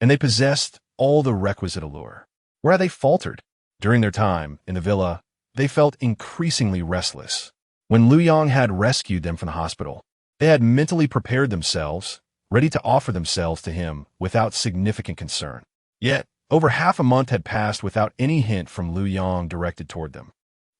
and they possessed all the requisite allure. Where had they faltered? During their time in the villa, they felt increasingly restless. When Liu Yang had rescued them from the hospital, they had mentally prepared themselves, ready to offer themselves to him without significant concern. Yet, over half a month had passed without any hint from Liu Yang directed toward them.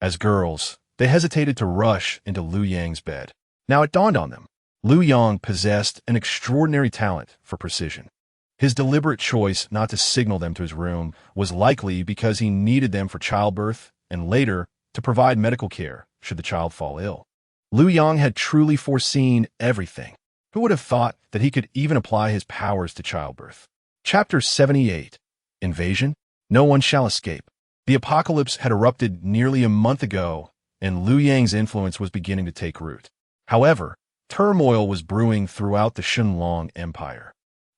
As girls, they hesitated to rush into Liu Yang's bed. Now it dawned on them. Liu Yang possessed an extraordinary talent for precision. His deliberate choice not to signal them to his room was likely because he needed them for childbirth and later to provide medical care should the child fall ill. Liu Yang had truly foreseen everything. Who would have thought that he could even apply his powers to childbirth? Chapter 78. Invasion? No one shall escape. The apocalypse had erupted nearly a month ago, and Liu Yang's influence was beginning to take root. However, turmoil was brewing throughout the Shenlong Empire.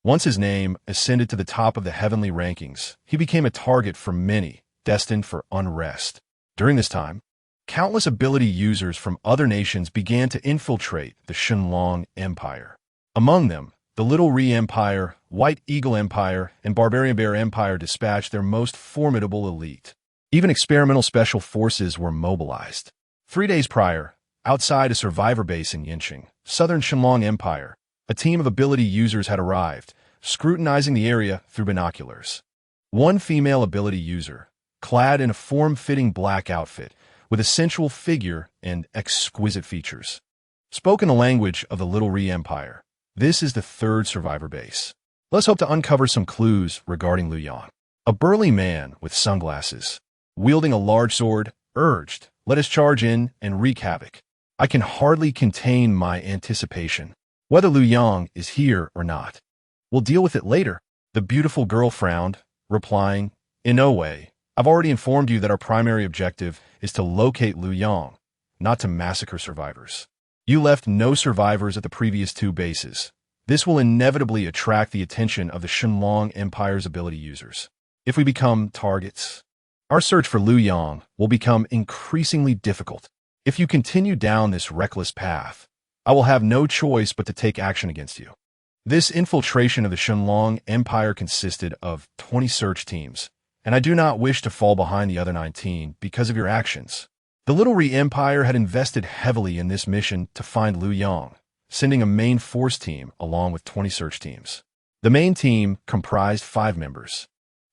Once his name ascended to the top of the heavenly rankings, he became a target for many, destined for unrest. During this time, countless ability users from other nations began to infiltrate the Shenlong Empire. Among them, the Little Re Empire, White Eagle Empire, and Barbarian Bear Empire dispatched their most formidable elite. Even experimental special forces were mobilized. 3 days prior, outside a survivor base in Yinqing, Southern Shenlong Empire, a team of ability users had arrived, scrutinizing the area through binoculars. One female ability user, clad in a form-fitting black outfit, with a sensual figure and exquisite features, spoke in the language of the Little Re Empire. This is the 3rd survivor base. Let's hope to uncover some clues regarding Liu Yang. A burly man with sunglasses, wielding a large sword, urged, "Let us charge in and wreak havoc." I can hardly contain my anticipation. Whether Liu Yang is here or not, we'll deal with it later. The beautiful girl frowned, replying, "In no way. I've already informed you that our primary objective is to locate Liu Yang, not to massacre survivors. You left no survivors at the previous 2 bases. This will inevitably attract the attention of the Shenlong Empire's ability users. If we become targets, our search for Liu Yang will become increasingly difficult. If you continue down this reckless path, I will have no choice but to take action against you." This infiltration of the Shenlong Empire consisted of 20 search teams, and I do not wish to fall behind the other 19 because of your actions. The Little Re Empire had invested heavily in this mission to find Liu Yang, sending a main force team along with 20 search teams. The main team comprised 5 members,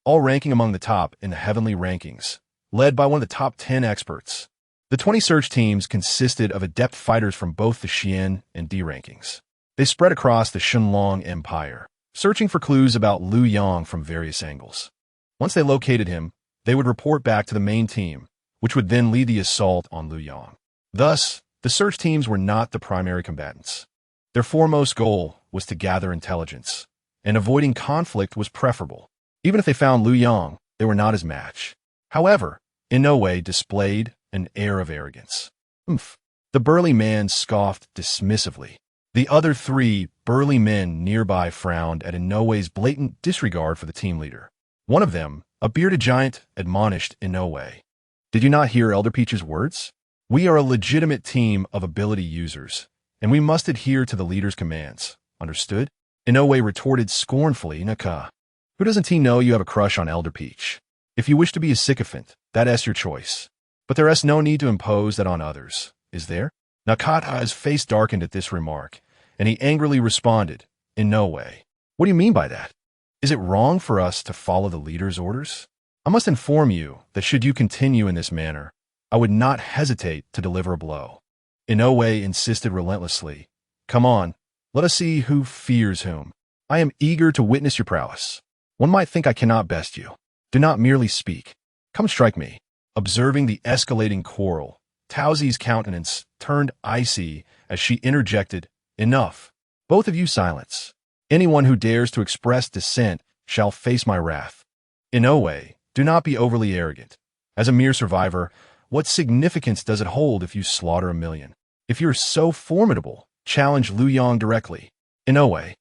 all ranking among the top in the heavenly rankings, led by one of the top 10 experts. The 20 search teams consisted of adept fighters from both the Xian and D rankings. They spread across the Shenlong Empire, searching for clues about Liu Yang from various angles. Once they located him, they would report back to the main team, which would then lead the assault on Liu Yang. Thus, the search teams were not the primary combatants. Their foremost goal was to gather intelligence, and avoiding conflict was preferable. Even if they found Liu Yang, they were not his match. However, in no way displayed an air of arrogance. "Oomph." The burly man scoffed dismissively. The other 3 burly men nearby frowned at in no way's blatant disregard for the team leader. One of them, a bearded giant, admonished in no way. "Did you not hear Elder Peach's words? We are a legitimate team of ability users, and we must adhere to the leader's commands. Understood?" Inoue retorted scornfully, "Naka. Who doesn't he know you have a crush on Elder Peach? If you wish to be a sycophant, that's your choice. But there is no need to impose that on others, is there?" Nakata's face darkened at this remark, and he angrily responded, "In no way. What do you mean by that? Is it wrong for us to follow the leader's orders? I must inform you that should you continue in this manner, I would not hesitate to deliver a blow." Inoue insisted relentlessly, "Come on, let us see who fears whom. I am eager to witness your prowess. One might think I cannot best you. Do not merely speak. Come strike me." Observing the escalating quarrel, Taozi's countenance turned icy as she interjected, "Enough. Both of you silence. Anyone who dares to express dissent shall face my wrath. Inoue, do not be overly arrogant. As a mere survivor, what significance does it hold if you slaughter 1,000,000? If you're so formidable, challenge Liu Yang directly." Inoue,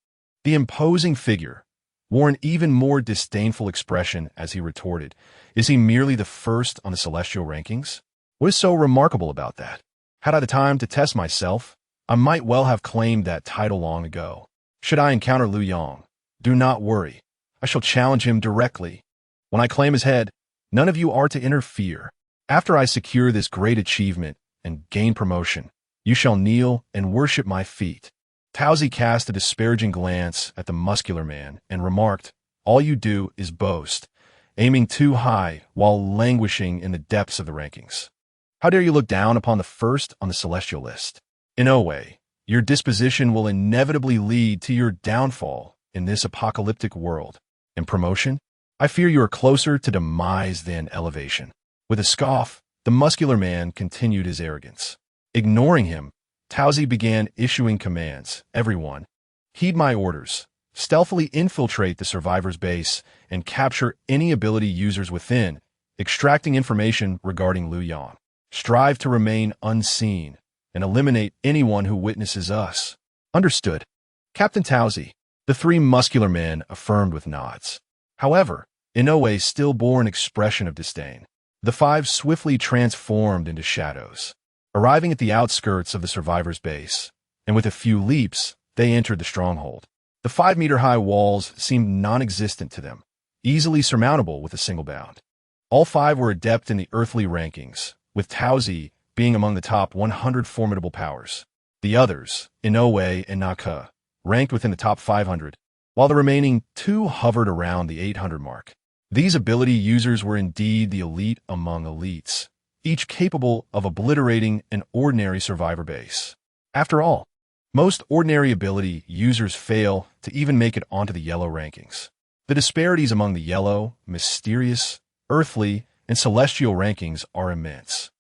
the imposing figure, wore an even more disdainful expression as he retorted, "Is he merely the first on the celestial rankings? What is so remarkable about that? Had I the time to test myself, I might well have claimed that title long ago. Should I encounter Liu Yang, do not worry. I shall challenge him directly. When I claim his head, none of you are to interfere. After I secure this great achievement and gain promotion, you shall kneel and worship my feet." Taozi cast a disparaging glance at the muscular man and remarked, "All you do is boast, aiming too high while languishing in the depths of the rankings. How dare you look down upon the first on the celestial list? Inoue, your disposition will inevitably lead to your downfall in this apocalyptic world. And promotion? I fear you are closer to demise than elevation." With a scoff, the muscular man continued his arrogance. Ignoring him, Taozi began issuing commands. "Everyone, heed my orders. Stealthily infiltrate the survivor's base and capture any ability users within, extracting information regarding Liu Yang. Strive to remain unseen and eliminate anyone who witnesses us." "Understood." Captain Taozi, The three muscular men affirmed with nods. However, Inoue still bore an expression of disdain. The five swiftly transformed into shadows, arriving at the outskirts of the survivors' base, and with a few leaps, they entered the stronghold. The 5-meter-high walls seemed non-existent to them, easily surmountable with a single bound. All five were adept in the earthly rankings, with Taozi being among the top 100 formidable powers. The others, Inoue and Naka, ranked within the top 500, while the remaining two hovered around the 800 mark. These ability users were indeed the elite among elites, each capable of obliterating an ordinary survivor base. After all, most ordinary ability users fail to even make it onto the yellow rankings. The disparities among the yellow, mysterious, earthly, and celestial rankings are immense.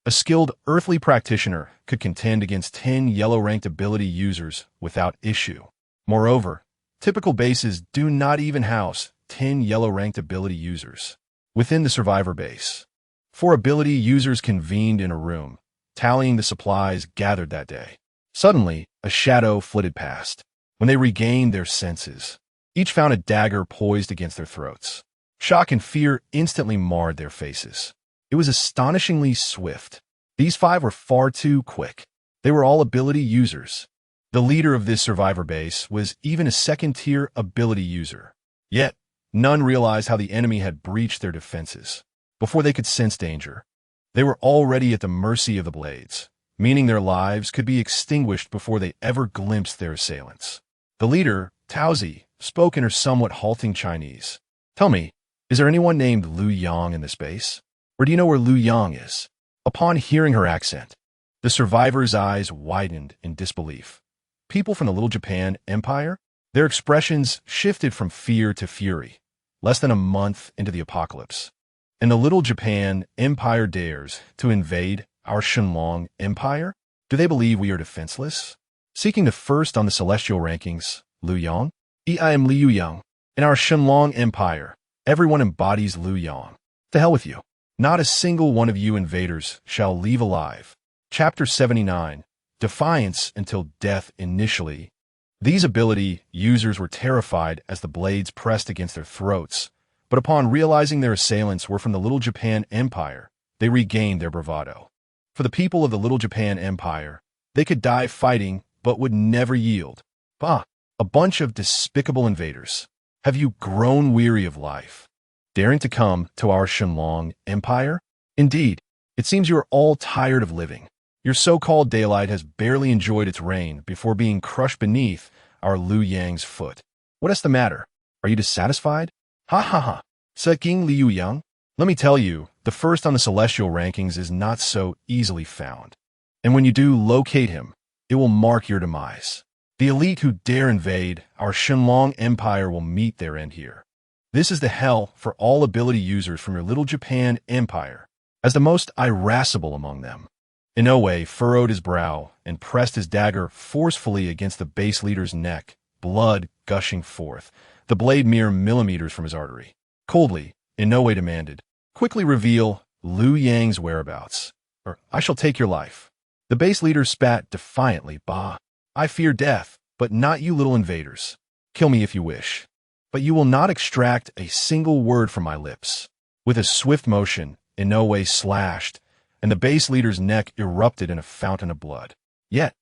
A skilled earthly practitioner could contend against 10 yellow-ranked ability users without issue. Moreover, typical bases do not even house 10 yellow-ranked ability users. Within the survivor base, 4 ability users convened in a room, tallying the supplies gathered that day. Suddenly, a shadow flitted past. When they regained their senses, each found a dagger poised against their throats. Shock and fear instantly marred their faces. It was astonishingly swift. These five were far too quick. They were all ability users. The leader of this survivor base was even a second-tier ability user. Yet, none realized how the enemy had breached their defenses. Before they could sense danger, they were already at the mercy of the blades, meaning their lives could be extinguished before they ever glimpsed their assailants. The leader, Taozi, spoke in her somewhat halting Chinese. "Tell me, is there anyone named Liu Yang in this base? Or do you know where Liu Yang is?" Upon hearing her accent, the survivors' eyes widened in disbelief. People from the Little Japan Empire? Their expressions shifted from fear to fury, less than a month into the apocalypse. And the Little Japan Empire dares to invade our Shenlong Empire? Do they believe we are defenseless? Seeking the first on the celestial rankings, Liu Yang? I am Liu Yang. In our Shenlong Empire, everyone embodies Liu Yang. To hell with you. Not a single one of you invaders shall leave alive. Chapter 79. Defiance until death initially. These ability users were terrified as the blades pressed against their throats, but upon realizing their assailants were from the Little Japan Empire, they regained their bravado. For the people of the Little Japan Empire, they could die fighting but would never yield. Bah! A bunch of despicable invaders. Have you grown weary of life, daring to come to our Shenlong Empire? Indeed, it seems you are all tired of living. Your so-called daylight has barely enjoyed its reign before being crushed beneath our Liu Yang's foot. What is the matter? Are you dissatisfied? Ha ha ha. King Liu Yang? Let me tell you, the first on the celestial rankings is not so easily found. And when you do locate him, it will mark your demise. The elite who dare invade our Shenlong Empire will meet their end here. This is the hell for all ability users from your Little Japan Empire, as the most irascible among them. Inoue furrowed his brow and pressed his dagger forcefully against the base leader's neck, blood gushing forth, the blade mere millimeters from his artery. Coldly, Inoue demanded, "Quickly reveal Liu Yang's whereabouts, or I shall take your life." The base leader spat defiantly, "Bah! I fear death, but not you little invaders. Kill me if you wish, but you will not extract a single word from my lips." With a swift motion, Inoue slashed, and the base leader's neck erupted in a fountain of blood. Yet,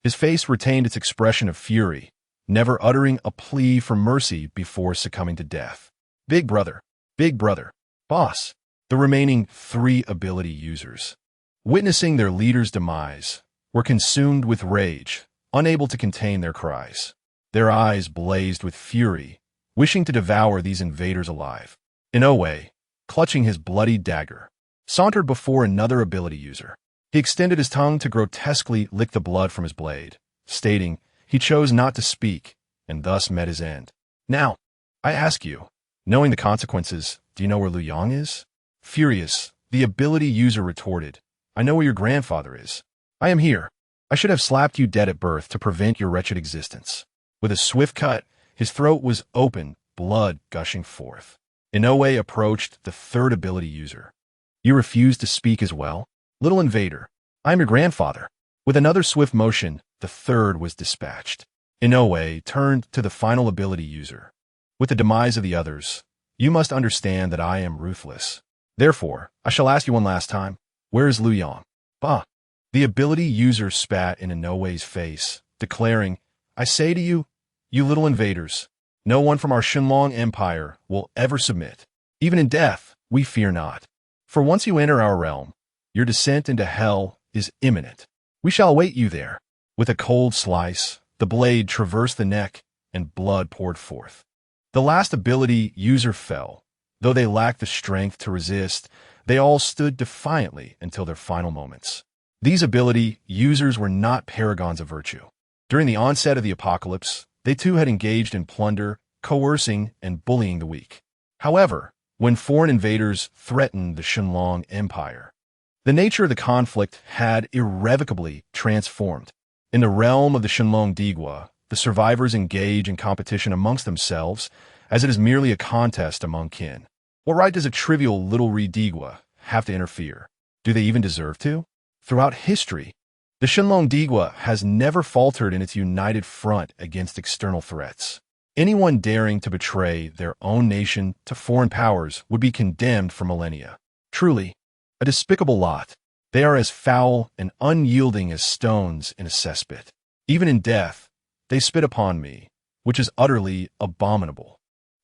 his face retained its expression of fury, never uttering a plea for mercy before succumbing to death. Big brother, boss, the remaining 3 ability users, witnessing their leader's demise, were consumed with rage, unable to contain their cries. Their eyes blazed with fury, wishing to devour these invaders alive. Inoue, clutching his bloody dagger, sauntered before another ability user. He extended his tongue to grotesquely lick the blood from his blade, stating he chose not to speak, and thus met his end. "Now, I ask you, knowing the consequences, do you know where Liu Yang is?" Furious, the ability user retorted, "I know where your grandfather is. I am here. I should have slapped you dead at birth to prevent your wretched existence." With a swift cut, his throat was open, blood gushing forth. Inoue approached the 3rd ability user. "You refuse to speak as well? Little invader, I am your grandfather." With another swift motion, the 3rd was dispatched. Inoue turned to the final ability user. With the demise of the others, you must understand that I am ruthless. Therefore, I shall ask you one last time, where is Liu Yang? Bah! The ability user spat in Inoue's face, declaring, I say to you, you little invaders, no one from our Shenlong Empire will ever submit. Even in death, we fear not. For once you enter our realm, your descent into hell is imminent. We shall await you there. With a cold slice, the blade traversed the neck, and blood poured forth. The last ability user fell. Though they lacked the strength to resist, they all stood defiantly until their final moments. These ability users were not paragons of virtue. During the onset of the apocalypse, they too had engaged in plunder, coercing, and bullying the weak. However, when foreign invaders threatened the Shenlong Empire, the nature of the conflict had irrevocably transformed. In the realm of the Shenlong Digua, the survivors engage in competition amongst themselves, as it is merely a contest among kin. What right does a trivial little Digua have to interfere? Do they even deserve to? Throughout history, the Shenlong Digua has never faltered in its united front against external threats. Anyone daring to betray their own nation to foreign powers would be condemned for millennia. Truly, a despicable lot. They are as foul and unyielding as stones in a cesspit. Even in death, they spit upon me, which is utterly abominable.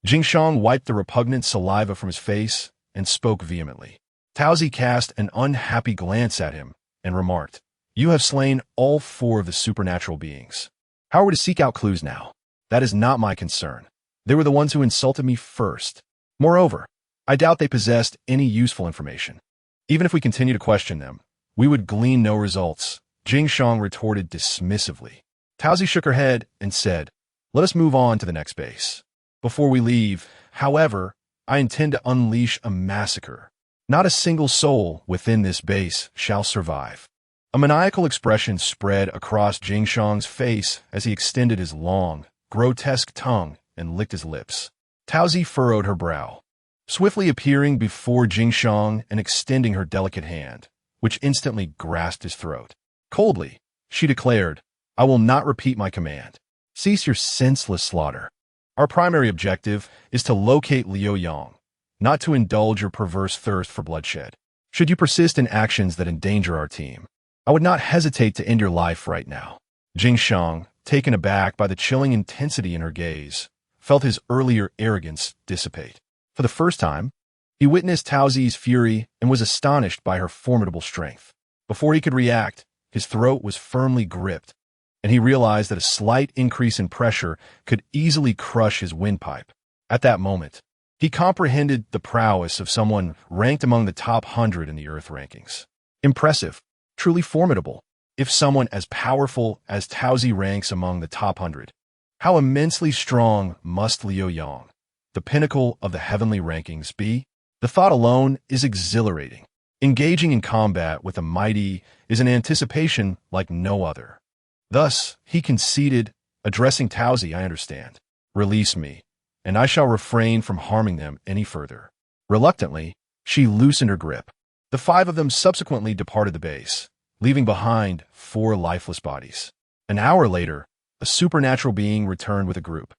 Jingshang wiped the repugnant saliva from his face and spoke vehemently. Taozi cast an unhappy glance at him and remarked, You have slain all 4 of the supernatural beings. How are we to seek out clues now? That is not my concern. They were the ones who insulted me first. Moreover, I doubt they possessed any useful information. Even if we continue to question them, we would glean no results, Jingshang retorted dismissively. Taozi shook her head and said, Let us move on to the next base. Before we leave, however, I intend to unleash a massacre. Not a single soul within this base shall survive. A maniacal expression spread across Jingshang's face as he extended his long, grotesque tongue and licked his lips. Taozi furrowed her brow, swiftly appearing before Jingshang and extending her delicate hand, which instantly grasped his throat. Coldly, she declared, I will not repeat my command. Cease your senseless slaughter. Our primary objective is to locate Liu Yang, not to indulge your perverse thirst for bloodshed. Should you persist in actions that endanger our team, I would not hesitate to end your life right now. Jingshang, taken aback by the chilling intensity in her gaze, felt his earlier arrogance dissipate. For the first time, he witnessed Taozi's fury and was astonished by her formidable strength. Before he could react, his throat was firmly gripped, and he realized that a slight increase in pressure could easily crush his windpipe. At that moment, he comprehended the prowess of someone ranked among the top 100 in the Earth rankings. Impressive, truly formidable. If someone as powerful as Taozi ranks among the top 100, how immensely strong must Liu Yang, the pinnacle of the heavenly rankings, be? The thought alone is exhilarating. Engaging in combat with the mighty is an anticipation like no other. Thus, he conceded, addressing Taozi, I understand. Release me, and I shall refrain from harming them any further. Reluctantly, she loosened her grip. The 5 of them subsequently departed the base, leaving behind 4 lifeless bodies. An hour later, a supernatural being returned with a group,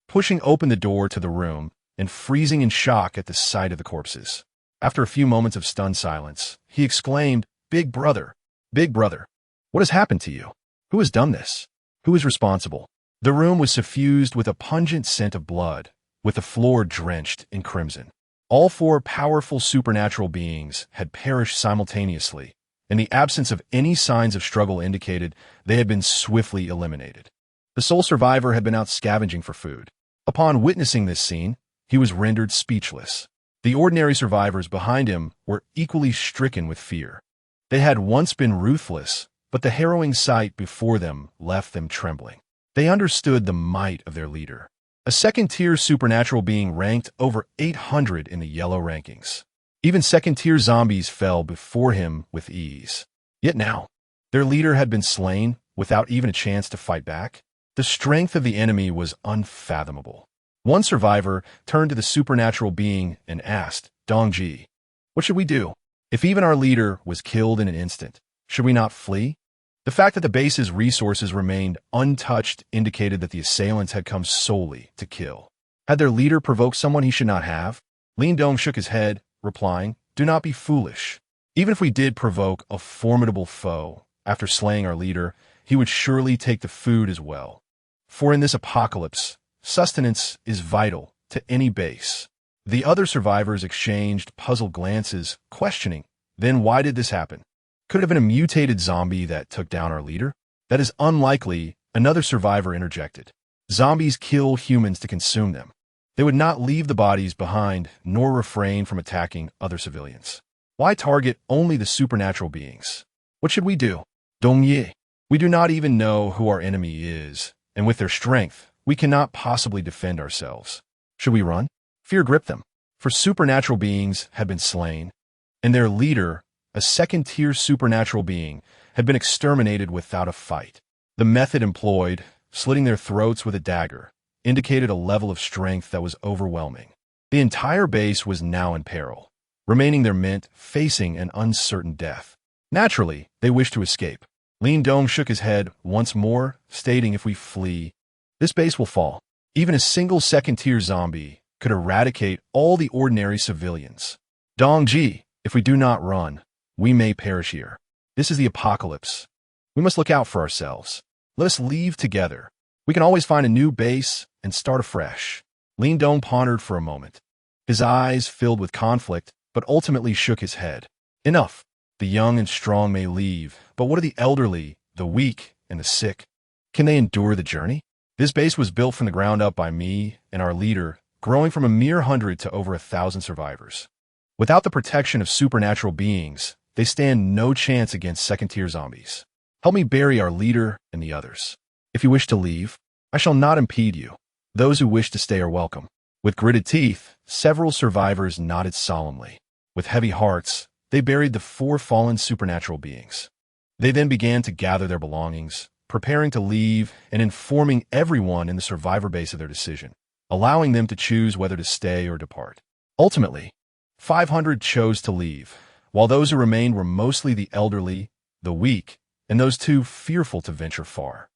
pushing open the door to the room and freezing in shock at the sight of the corpses. After a few moments of stunned silence, he exclaimed, Big brother, what has happened to you? Who has done this? Who is responsible? The room was suffused with a pungent scent of blood, with the floor drenched in crimson. All 4 powerful supernatural beings had perished simultaneously, and the absence of any signs of struggle indicated they had been swiftly eliminated. The sole survivor had been out scavenging for food. Upon witnessing this scene, he was rendered speechless. The ordinary survivors behind him were equally stricken with fear. They had once been ruthless, but the harrowing sight before them left them trembling. They understood the might of their leader, a second-tier supernatural being ranked over 800 in the yellow rankings. Even second-tier zombies fell before him with ease. Yet now, their leader had been slain without even a chance to fight back. The strength of the enemy was unfathomable. One survivor turned to the supernatural being and asked, Dongji, what should we do? If even our leader was killed in an instant, should we not flee? The fact that the base's resources remained untouched indicated that the assailants had come solely to kill. Had their leader provoked someone he should not have? Lin Dong shook his head, replying, "Do not be foolish. Even if we did provoke a formidable foe, after slaying our leader, he would surely take the food as well. For in this apocalypse, sustenance is vital to any base." The other survivors exchanged puzzled glances, questioning, "Then why did this happen? Could it have been a mutated zombie that took down our leader?" "That is unlikely," another survivor interjected. "Zombies kill humans to consume them. They would not leave the bodies behind, nor refrain from attacking other civilians. Why target only the supernatural beings? What should we do?" "Dong Ye, we do not even know who our enemy is, and with their strength, we cannot possibly defend ourselves. Should we run?" Fear gripped them, for supernatural beings had been slain, and their leader, a second-tier supernatural being, had been exterminated without a fight. The method employed, slitting their throats with a dagger, indicated a level of strength that was overwhelming. The entire base was now in peril, remaining there meant facing an uncertain death. Naturally, they wished to escape. Lin Dong shook his head once more, stating, "If we flee, this base will fall. Even a single second-tier zombie could eradicate all the ordinary civilians. Dong Ji, if we do not run, we may perish here. This is the apocalypse. We must look out for ourselves. Let us leave together. We can always find a new base and start afresh." Lin Dong pondered for a moment. His eyes filled with conflict, but ultimately shook his head. "Enough. The young and strong may leave, but what of the elderly, the weak, and the sick? Can they endure the journey? This base was built from the ground up by me and our leader, growing from a mere 100 to over 1,000 survivors. Without the protection of supernatural beings, they stand no chance against second-tier zombies. Help me bury our leader and the others. If you wish to leave, I shall not impede you. Those who wish to stay are welcome." With gritted teeth, several survivors nodded solemnly. With heavy hearts, they buried the 4 fallen supernatural beings. They then began to gather their belongings, preparing to leave and informing everyone in the survivor base of their decision, allowing them to choose whether to stay or depart. Ultimately, 500 chose to leave, while those who remained were mostly the elderly, the weak, and those too fearful to venture far.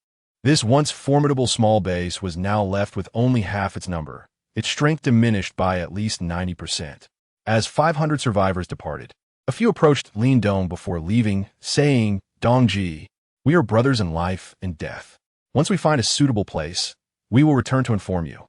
This once formidable small base was now left with only half its number, its strength diminished by at least 90%. As 500 survivors departed, a few approached Lin Dong before leaving, saying, "Dong Ji, we are brothers in life and death. Once we find a suitable place, we will return to inform you.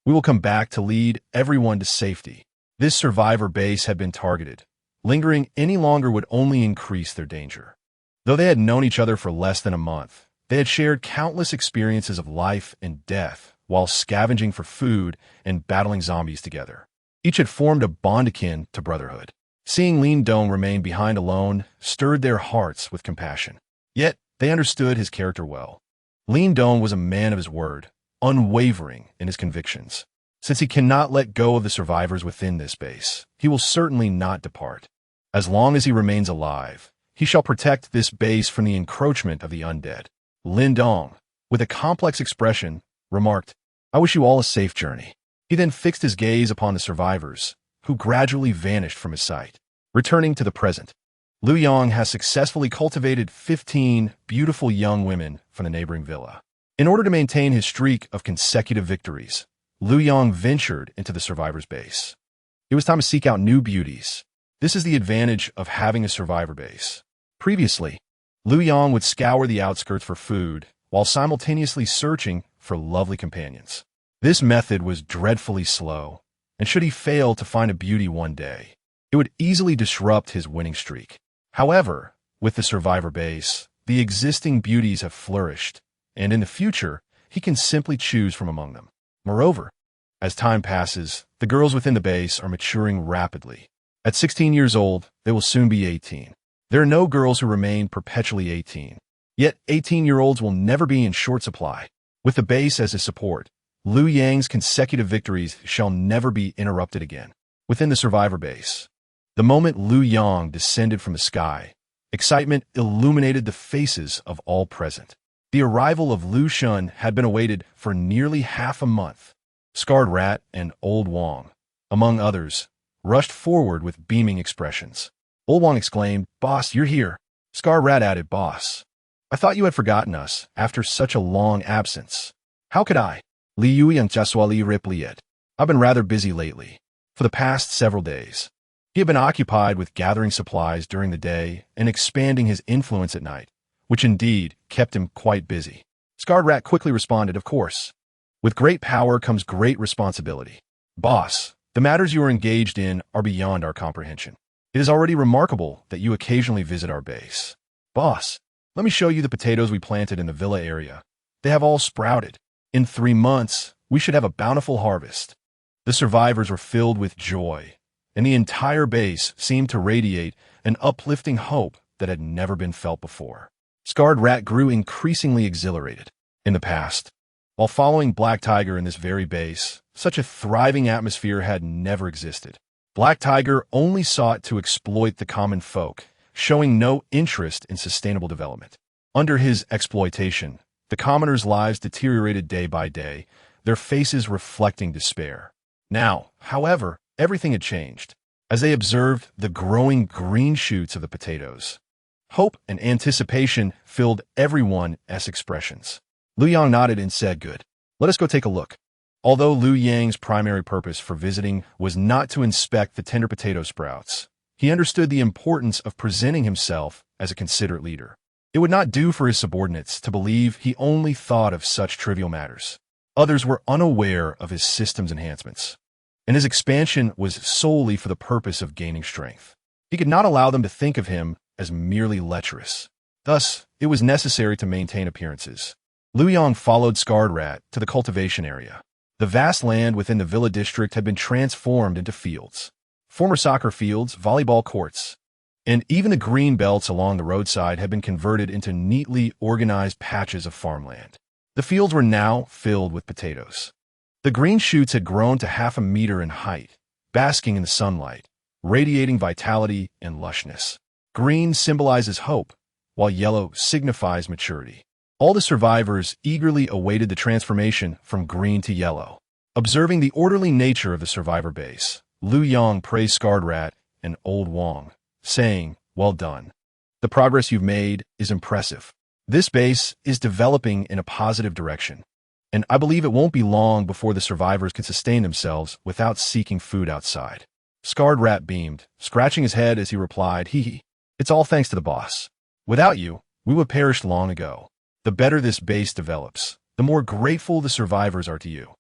We will come back to lead everyone to safety." This survivor base had been targeted. Lingering any longer would only increase their danger. Though they had known each other for less than a month, they had shared countless experiences of life and death while scavenging for food and battling zombies together. Each had formed a bond akin to brotherhood. Seeing Lin Dong remain behind alone stirred their hearts with compassion. Yet, they understood his character well. Lin Dong was a man of his word, unwavering in his convictions. Since he cannot let go of the survivors within this base, he will certainly not depart. As long as he remains alive, he shall protect this base from the encroachment of the undead. Lin Dong, with a complex expression, remarked, "I wish you all a safe journey." He then fixed his gaze upon the survivors, who gradually vanished from his sight. Returning to the present, Liu Yang has successfully cultivated 15 beautiful young women from the neighboring villa. In order to maintain his streak of consecutive victories, Liu Yang ventured into the survivors' base. It was time to seek out new beauties. This is the advantage of having a survivor base. Previously, Liu Yang would scour the outskirts for food, while simultaneously searching for lovely companions. This method was dreadfully slow, and should he fail to find a beauty one day, it would easily disrupt his winning streak. However, with the survivor base, the existing beauties have flourished, and in the future, he can simply choose from among them. Moreover, as time passes, the girls within the base are maturing rapidly. At 16 years old, they will soon be 18. There are no girls who remain perpetually 18. Yet 18-year-olds will never be in short supply. With the base as his support, Liu Yang's consecutive victories shall never be interrupted again. Within the survivor base, the moment Liu Yang descended from the sky, excitement illuminated the faces of all present. The arrival of Lu Shun had been awaited for nearly half a month. Scarred Rat and Old Wang, among others, rushed forward with beaming expressions. Old Wang exclaimed, "Boss, you're here." Scarred Rat added, "Boss, I thought you had forgotten us after such a long absence. How could I? Liu Yang Jaswali replied. I've been rather busy lately. For the past several days. He had been occupied with gathering supplies during the day and expanding his influence at night, which indeed kept him quite busy. Scarred Rat quickly responded, of course. With great power comes great responsibility. Boss, the matters you are engaged in are beyond our comprehension. It is already remarkable that you occasionally visit our base. Boss, let me show you the potatoes we planted in the villa area. They have all sprouted. In 3 months, we should have a bountiful harvest. The survivors were filled with joy, and the entire base seemed to radiate an uplifting hope that had never been felt before. Scarred Rat grew increasingly exhilarated. In the past, while following Black Tiger in this very base, such a thriving atmosphere had never existed. Black Tiger only sought to exploit the common folk, showing no interest in sustainable development. Under his exploitation, the commoners' lives deteriorated day by day, their faces reflecting despair. Now, however, everything had changed. As they observed the growing green shoots of the potatoes, hope and anticipation filled everyone's expressions. Liu Yang nodded and said, good. Let us go take a look. Although Liu Yang's primary purpose for visiting was not to inspect the tender potato sprouts, he understood the importance of presenting himself as a considerate leader. It would not do for his subordinates to believe he only thought of such trivial matters. Others were unaware of his system's enhancements, and his expansion was solely for the purpose of gaining strength. He could not allow them to think of him as merely lecherous. Thus, it was necessary to maintain appearances. Liu Yang followed Scarred Rat to the cultivation area. The vast land within the villa district had been transformed into fields. Former soccer fields, volleyball courts, and even the green belts along the roadside had been converted into neatly organized patches of farmland. The fields were now filled with potatoes. The green shoots had grown to 1/2 meter in height, basking in the sunlight, radiating vitality and lushness. Green symbolizes hope, while yellow signifies maturity. All the survivors eagerly awaited the transformation from green to yellow. Observing the orderly nature of the survivor base, Liu Yang praised Scarred Rat and Old Wang, saying, well done. The progress you've made is impressive. This base is developing in a positive direction, and I believe it won't be long before the survivors can sustain themselves without seeking food outside. Scarred Rat beamed, scratching his head as he replied, hee hee. It's all thanks to the boss. Without you, we would have perished long ago. The better this base develops, the more grateful the survivors are to you.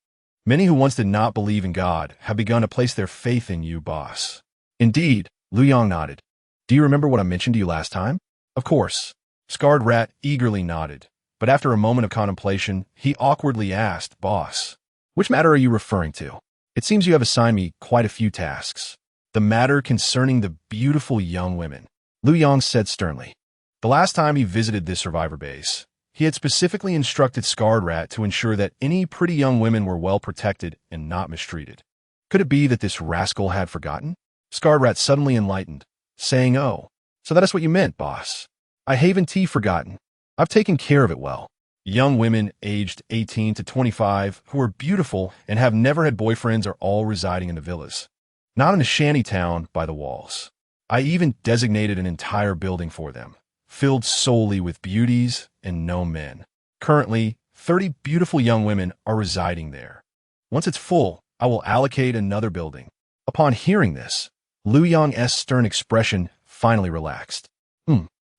Many who once did not believe in God have begun to place their faith in you, boss. Indeed, Liu Yang nodded. Do you remember what I mentioned to you last time? Of course. Scarred Rat eagerly nodded, but after a moment of contemplation, he awkwardly asked, boss, which matter are you referring to? It seems you have assigned me quite a few tasks. The matter concerning the beautiful young women, Liu Yang said sternly. The last time he visited this survivor base, he had specifically instructed Scarred Rat to ensure that any pretty young women were well protected and not mistreated. Could it be that this rascal had forgotten? Scarred Rat suddenly enlightened, saying, oh, so that is what you meant, boss. I haven't forgotten. I've taken care of it well. Young women aged 18 to 25 who are beautiful and have never had boyfriends are all residing in the villas, not in a shanty town by the walls. I even designated an entire building for them, filled solely with beauties and no men. Currently, 30 beautiful young women are residing there. Once it's full, I will allocate another building. Upon hearing this, Liu Yang's stern expression finally relaxed.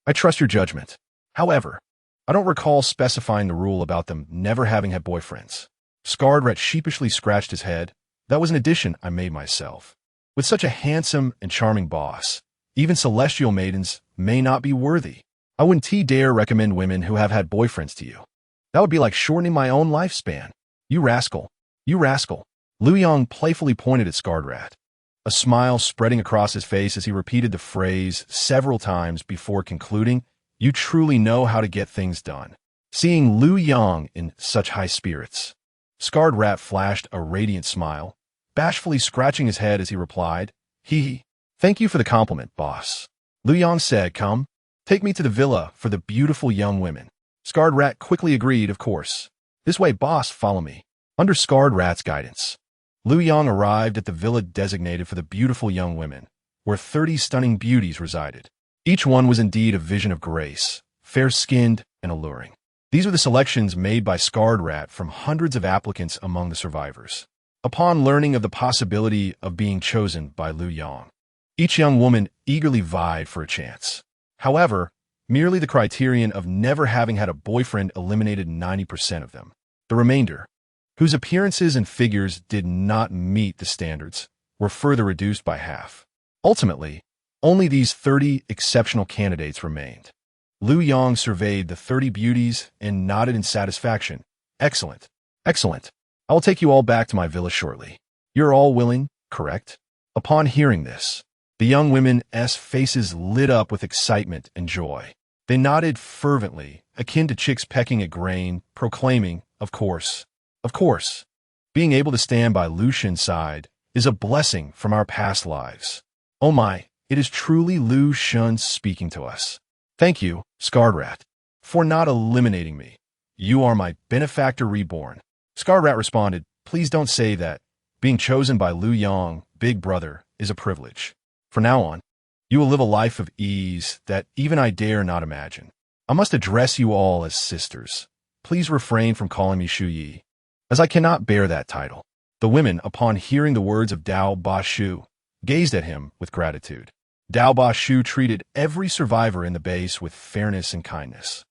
I trust your judgment. However, I don't recall specifying the rule about them never having had boyfriends. Scarred Rat sheepishly scratched his head. That was an addition I made myself. With such a handsome and charming boss, even celestial maidens may not be worthy. I wouldn't dare recommend women who have had boyfriends to you. That would be like shortening my own lifespan. You rascal. You rascal. Liu Yang playfully pointed at Scarred Rat, a smile spreading across his face as he repeated the phrase several times before concluding, you truly know how to get things done. Seeing Liu Yang in such high spirits, Scarred Rat flashed a radiant smile, bashfully scratching his head as he replied, hee. Thank you for the compliment, boss. Liu Yang said, come, take me to the villa for the beautiful young women. Scarred Rat quickly agreed, of course. This way, boss, follow me. Under Scarred Rat's guidance, Liu Yang arrived at the villa designated for the beautiful young women, where 30 stunning beauties resided. Each one was indeed a vision of grace, fair-skinned, and alluring. These were the selections made by Scarred Rat from hundreds of applicants among the survivors. Upon learning of the possibility of being chosen by Liu Yang, each young woman eagerly vied for a chance. However, merely the criterion of never having had a boyfriend eliminated 90% of them. The remainder, whose appearances and figures did not meet the standards, were further reduced by half. Ultimately, only these 30 exceptional candidates remained. Liu Yang surveyed the 30 beauties and nodded in satisfaction. Excellent. Excellent. I will take you all back to my villa shortly. You're all willing, correct? Upon hearing this, the young women's faces lit up with excitement and joy. They nodded fervently, akin to chicks pecking at grain, proclaiming, of course. Of course. Being able to stand by Liu Shan's side is a blessing from our past lives. Oh my, it is truly Liu Shan speaking to us. Thank you, Scarred Rat, for not eliminating me. You are my benefactor reborn. Scarred Rat responded, please don't say that. Being chosen by Liu Yang, Big Brother, is a privilege. From now on, you will live a life of ease that even I dare not imagine. I must address you all as sisters. Please refrain from calling me Shu Yi, as I cannot bear that title. The women, upon hearing the words of Dao Ba Shu, gazed at him with gratitude. Dao Ba Shu treated every survivor in the base with fairness and kindness.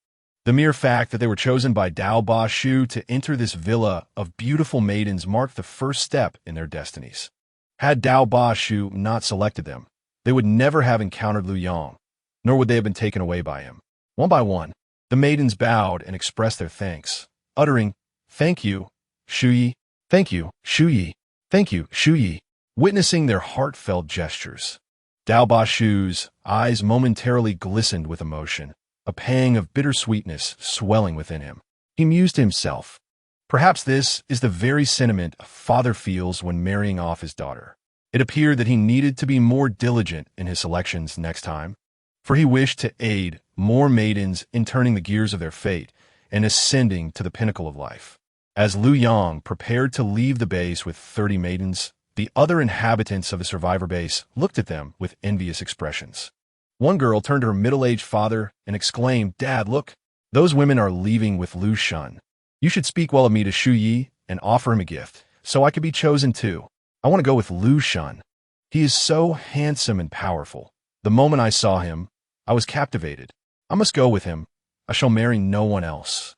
The mere fact that they were chosen by Dao Ba Shu to enter this villa of beautiful maidens marked the first step in their destinies. Had Dao Ba Shu not selected them, they would never have encountered Liu Yang, nor would they have been taken away by him. One by one, the maidens bowed and expressed their thanks, uttering, thank you, Shu Yi, thank you, Shu Yi, thank you, Shu Yi, witnessing their heartfelt gestures. Dao Ba Shu's eyes momentarily glistened with emotion, a pang of bittersweetness swelling within him. He mused to himself, perhaps this is the very sentiment a father feels when marrying off his daughter. It appeared that he needed to be more diligent in his selections next time, for he wished to aid more maidens in turning the gears of their fate and ascending to the pinnacle of life. As Liu Yang prepared to leave the base with 30 maidens, the other inhabitants of the survivor base looked at them with envious expressions. One girl turned to her middle-aged father and exclaimed, Dad, look, those women are leaving with Liu Shan. You should speak well of me to Shu Yi and offer him a gift, so I could be chosen too. I want to go with Liu Shan. He is so handsome and powerful. The moment I saw him, I was captivated. I must go with him. I shall marry no one else.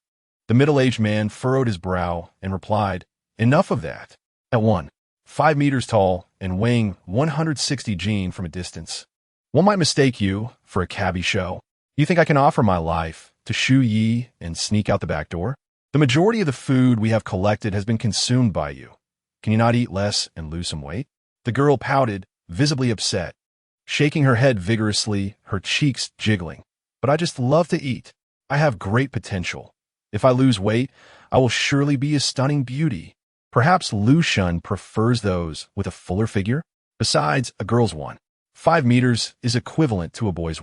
The middle-aged man furrowed his brow and replied, enough of that. At 5 meters tall and weighing 160 jin from a distance, one might mistake you for a cabbie show. You think I can offer my life to Shu Yi and sneak out the back door? The majority of the food we have collected has been consumed by you. Can you not eat less and lose some weight? The girl pouted, visibly upset, shaking her head vigorously, her cheeks jiggling. But I just love to eat. I have great potential. If I lose weight, I will surely be a stunning beauty. Perhaps Liu Shan prefers those with a fuller figure. Besides, a girl's 5 meters is equivalent to a boy's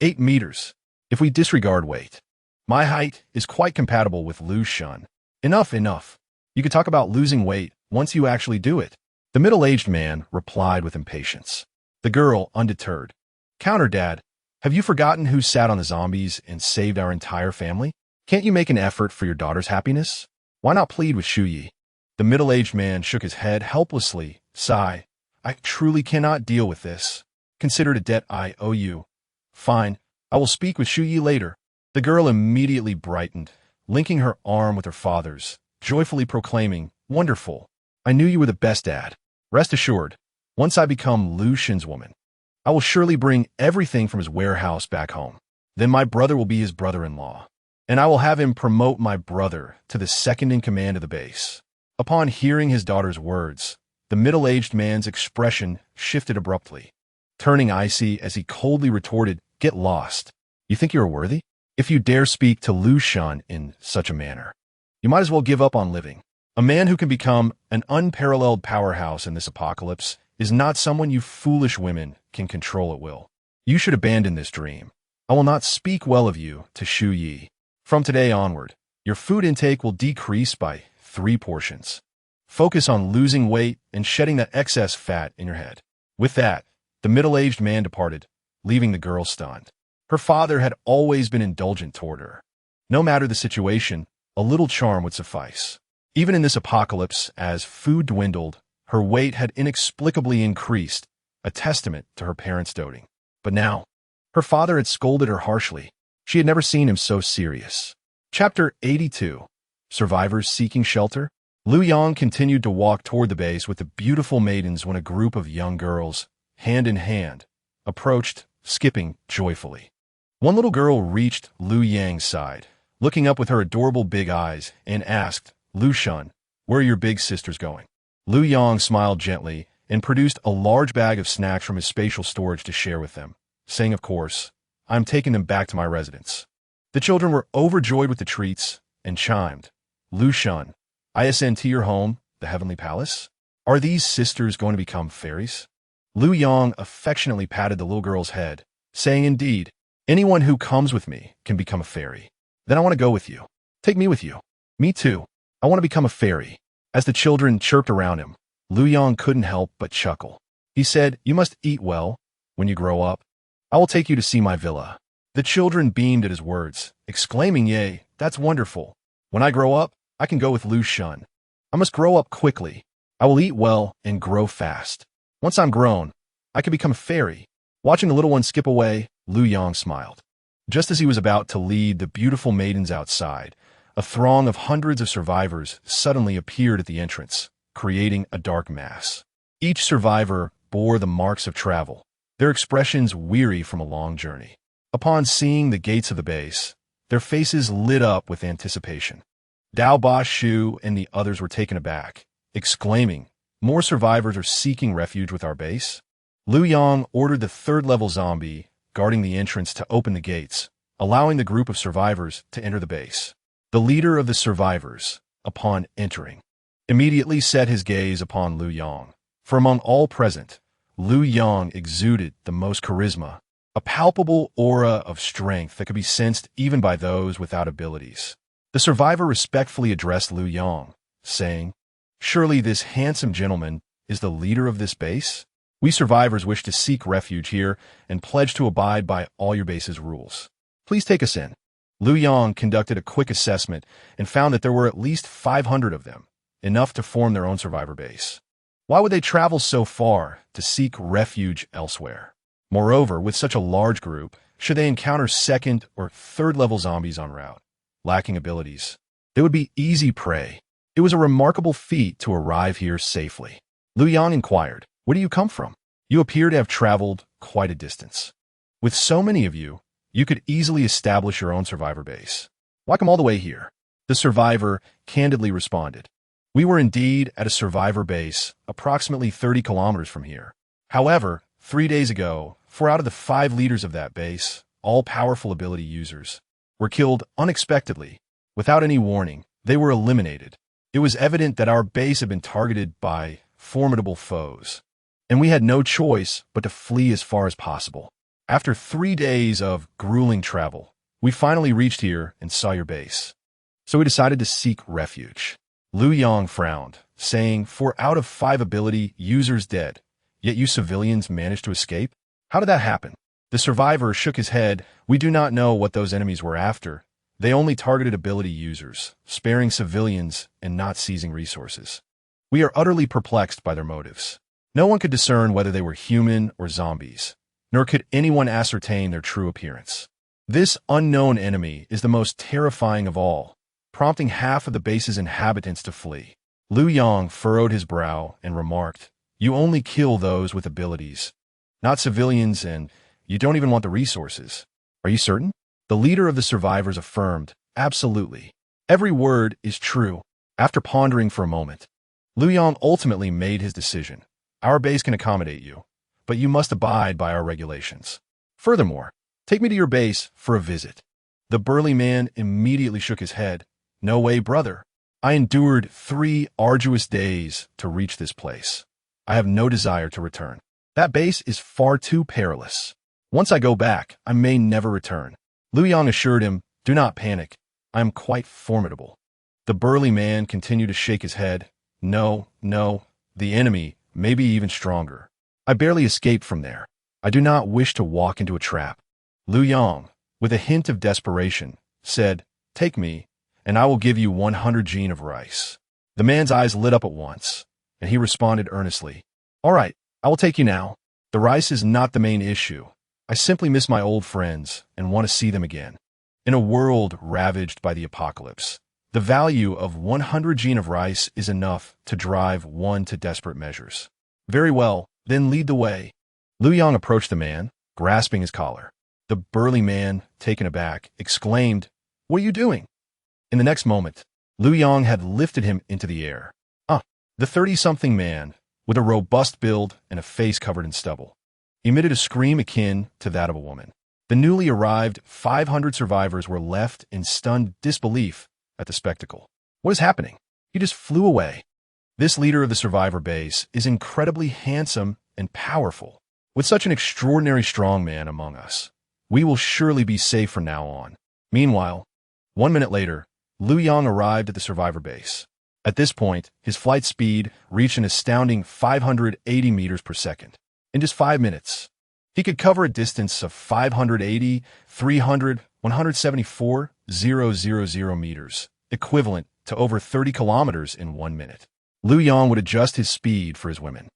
8 meters. If we disregard weight, my height is quite compatible with Liu Shan. Enough, enough. You could talk about losing weight once you actually do it. The middle-aged man replied with impatience. The girl, undeterred, counter, Dad, have you forgotten who sat on the zombies and saved our entire family? Can't you make an effort for your daughter's happiness? Why not plead with Shu Yi? The middle-aged man shook his head helplessly, sigh. I truly cannot deal with this. Consider it a debt I owe you. Fine, I will speak with Shu Yi later. The girl immediately brightened, linking her arm with her father's, joyfully proclaiming, wonderful. I knew you were the best dad. Rest assured, once I become Liu Shan's woman, I will surely bring everything from his warehouse back home. Then my brother will be his brother-in-law, and I will have him promote my brother to the second in command of the base. Upon hearing his daughter's words, the middle-aged man's expression shifted abruptly, turning icy as he coldly retorted, get lost. You think you are worthy? If you dare speak to Liu Shan in such a manner, you might as well give up on living. A man who can become an unparalleled powerhouse in this apocalypse is not someone you foolish women can control at will. You should abandon this dream. I will not speak well of you to Shu Yi. From today onward, your food intake will decrease by 3 portions. Focus on losing weight and shedding that excess fat in your head. With that, the middle-aged man departed, leaving the girl stunned. Her father had always been indulgent toward her. No matter the situation, a little charm would suffice. Even in this apocalypse, as food dwindled, her weight had inexplicably increased, a testament to her parents' doting. But now, her father had scolded her harshly. She had never seen him so serious. Chapter 82. Survivors Seeking Shelter. Liu Yang continued to walk toward the base with the beautiful maidens when a group of young girls, hand in hand, approached, skipping joyfully. One little girl reached Liu Yang's side, looking up with her adorable big eyes, and asked, "Liu Shun, where are your big sisters going?" Liu Yang smiled gently and produced a large bag of snacks from his spatial storage to share with them, saying, "Of course, I'm taking them back to my residence." The children were overjoyed with the treats and chimed, "Liu Shun, ISN to your home, the Heavenly Palace? Are these sisters going to become fairies?" Liu Yang affectionately patted the little girl's head, saying, "Indeed, anyone who comes with me can become a fairy. Then I want to go with you. Take me with you." "Me too. I want to become a fairy." As the children chirped around him, Liu Yang couldn't help but chuckle. He said, "You must eat well when you grow up. I will take you to see my villa." The children beamed at his words, exclaiming, "Yay, that's wonderful. When I grow up, I can go with Liu Shun. I must grow up quickly. I will eat well and grow fast. Once I'm grown, I can become a fairy." Watching the little one skip away, Liu Yang smiled. Just as he was about to lead the beautiful maidens outside, a throng of hundreds of survivors suddenly appeared at the entrance, creating a dark mass. Each survivor bore the marks of travel, their expressions weary from a long journey. Upon seeing the gates of the base, their faces lit up with anticipation. Dao Ba Shu and the others were taken aback, exclaiming, "More survivors are seeking refuge with our base?" Liu Yang ordered the third-level zombie guarding the entrance to open the gates, allowing the group of survivors to enter the base. The leader of the survivors, upon entering, immediately set his gaze upon Liu Yang. For among all present, Liu Yang exuded the most charisma, a palpable aura of strength that could be sensed even by those without abilities. The survivor respectfully addressed Liu Yang, saying, "Surely this handsome gentleman is the leader of this base? We survivors wish to seek refuge here and pledge to abide by all your base's rules. Please take us in." Liu Yang conducted a quick assessment and found that there were at least 500 of them, enough to form their own survivor base. Why would they travel so far to seek refuge elsewhere? Moreover, with such a large group, should they encounter second or third-level zombies en route, lacking abilities, they would be easy prey. It was a remarkable feat to arrive here safely. Liu Yang inquired, "Where do you come from? You appear to have traveled quite a distance. With so many of you, you could easily establish your own survivor base. Why come all the way here?" The survivor candidly responded, "We were indeed at a survivor base approximately 30 kilometers from here. However, 3 days ago, 4 out of the 5 leaders of that base, all powerful ability users, were killed unexpectedly. Without any warning, they were eliminated. It was evident that our base had been targeted by formidable foes, and we had no choice but to flee as far as possible. After 3 days of grueling travel, we finally reached here and saw your base. So we decided to seek refuge." Liu Yang frowned, saying, "4 out of 5 ability users dead, yet you civilians managed to escape? How did that happen?" The survivor shook his head. "We do not know what those enemies were after. They only targeted ability users, sparing civilians and not seizing resources. We are utterly perplexed by their motives. No one could discern whether they were human or zombies, nor could anyone ascertain their true appearance. This unknown enemy is the most terrifying of all, prompting half of the base's inhabitants to flee." Liu Yang furrowed his brow and remarked, "You only kill those with abilities, not civilians, and you don't even want the resources. Are you certain?" The leader of the survivors affirmed, "Absolutely. Every word is true." After pondering for a moment, Liu Yang ultimately made his decision. "Our base can accommodate you, but you must abide by our regulations. Furthermore, take me to your base for a visit." The burly man immediately shook his head. "No way, brother. I endured 3 arduous days to reach this place. I have no desire to return. That base is far too perilous. Once I go back, I may never return." Liu Yang assured him, "Do not panic. I am quite formidable." The burly man continued to shake his head. No, the enemy may be even stronger. I barely escaped from there. I do not wish to walk into a trap." Liu Yang, with a hint of desperation, said, "Take me, and I will give you 100 gene of rice." The man's eyes lit up at once, and he responded earnestly, "All right, I will take you now. The rice is not the main issue. I simply miss my old friends and want to see them again." In a world ravaged by the apocalypse, the value of 100 gene of rice is enough to drive one to desperate measures. "Very well, then lead the way." Liu Yang approached the man, grasping his collar. The burly man, taken aback, exclaimed, "What are you doing?" In the next moment, Liu Yang had lifted him into the air. The 30-something man, with a robust build and a face covered in stubble, emitted a scream akin to that of a woman. The newly arrived 500 survivors were left in stunned disbelief at the spectacle. What is happening? He just flew away. This leader of the survivor base is incredibly handsome and powerful. With such an extraordinary strong man among us, we will surely be safe from now on. Meanwhile, 1 minute later, Liu Yang arrived at the survivor base. At this point, his flight speed reached an astounding 580 meters per second. In just 5 minutes, he could cover a distance of 580, 300, 174,000 meters, equivalent to over 30 kilometers in 1 minute. Liu Yang would adjust his speed for his women,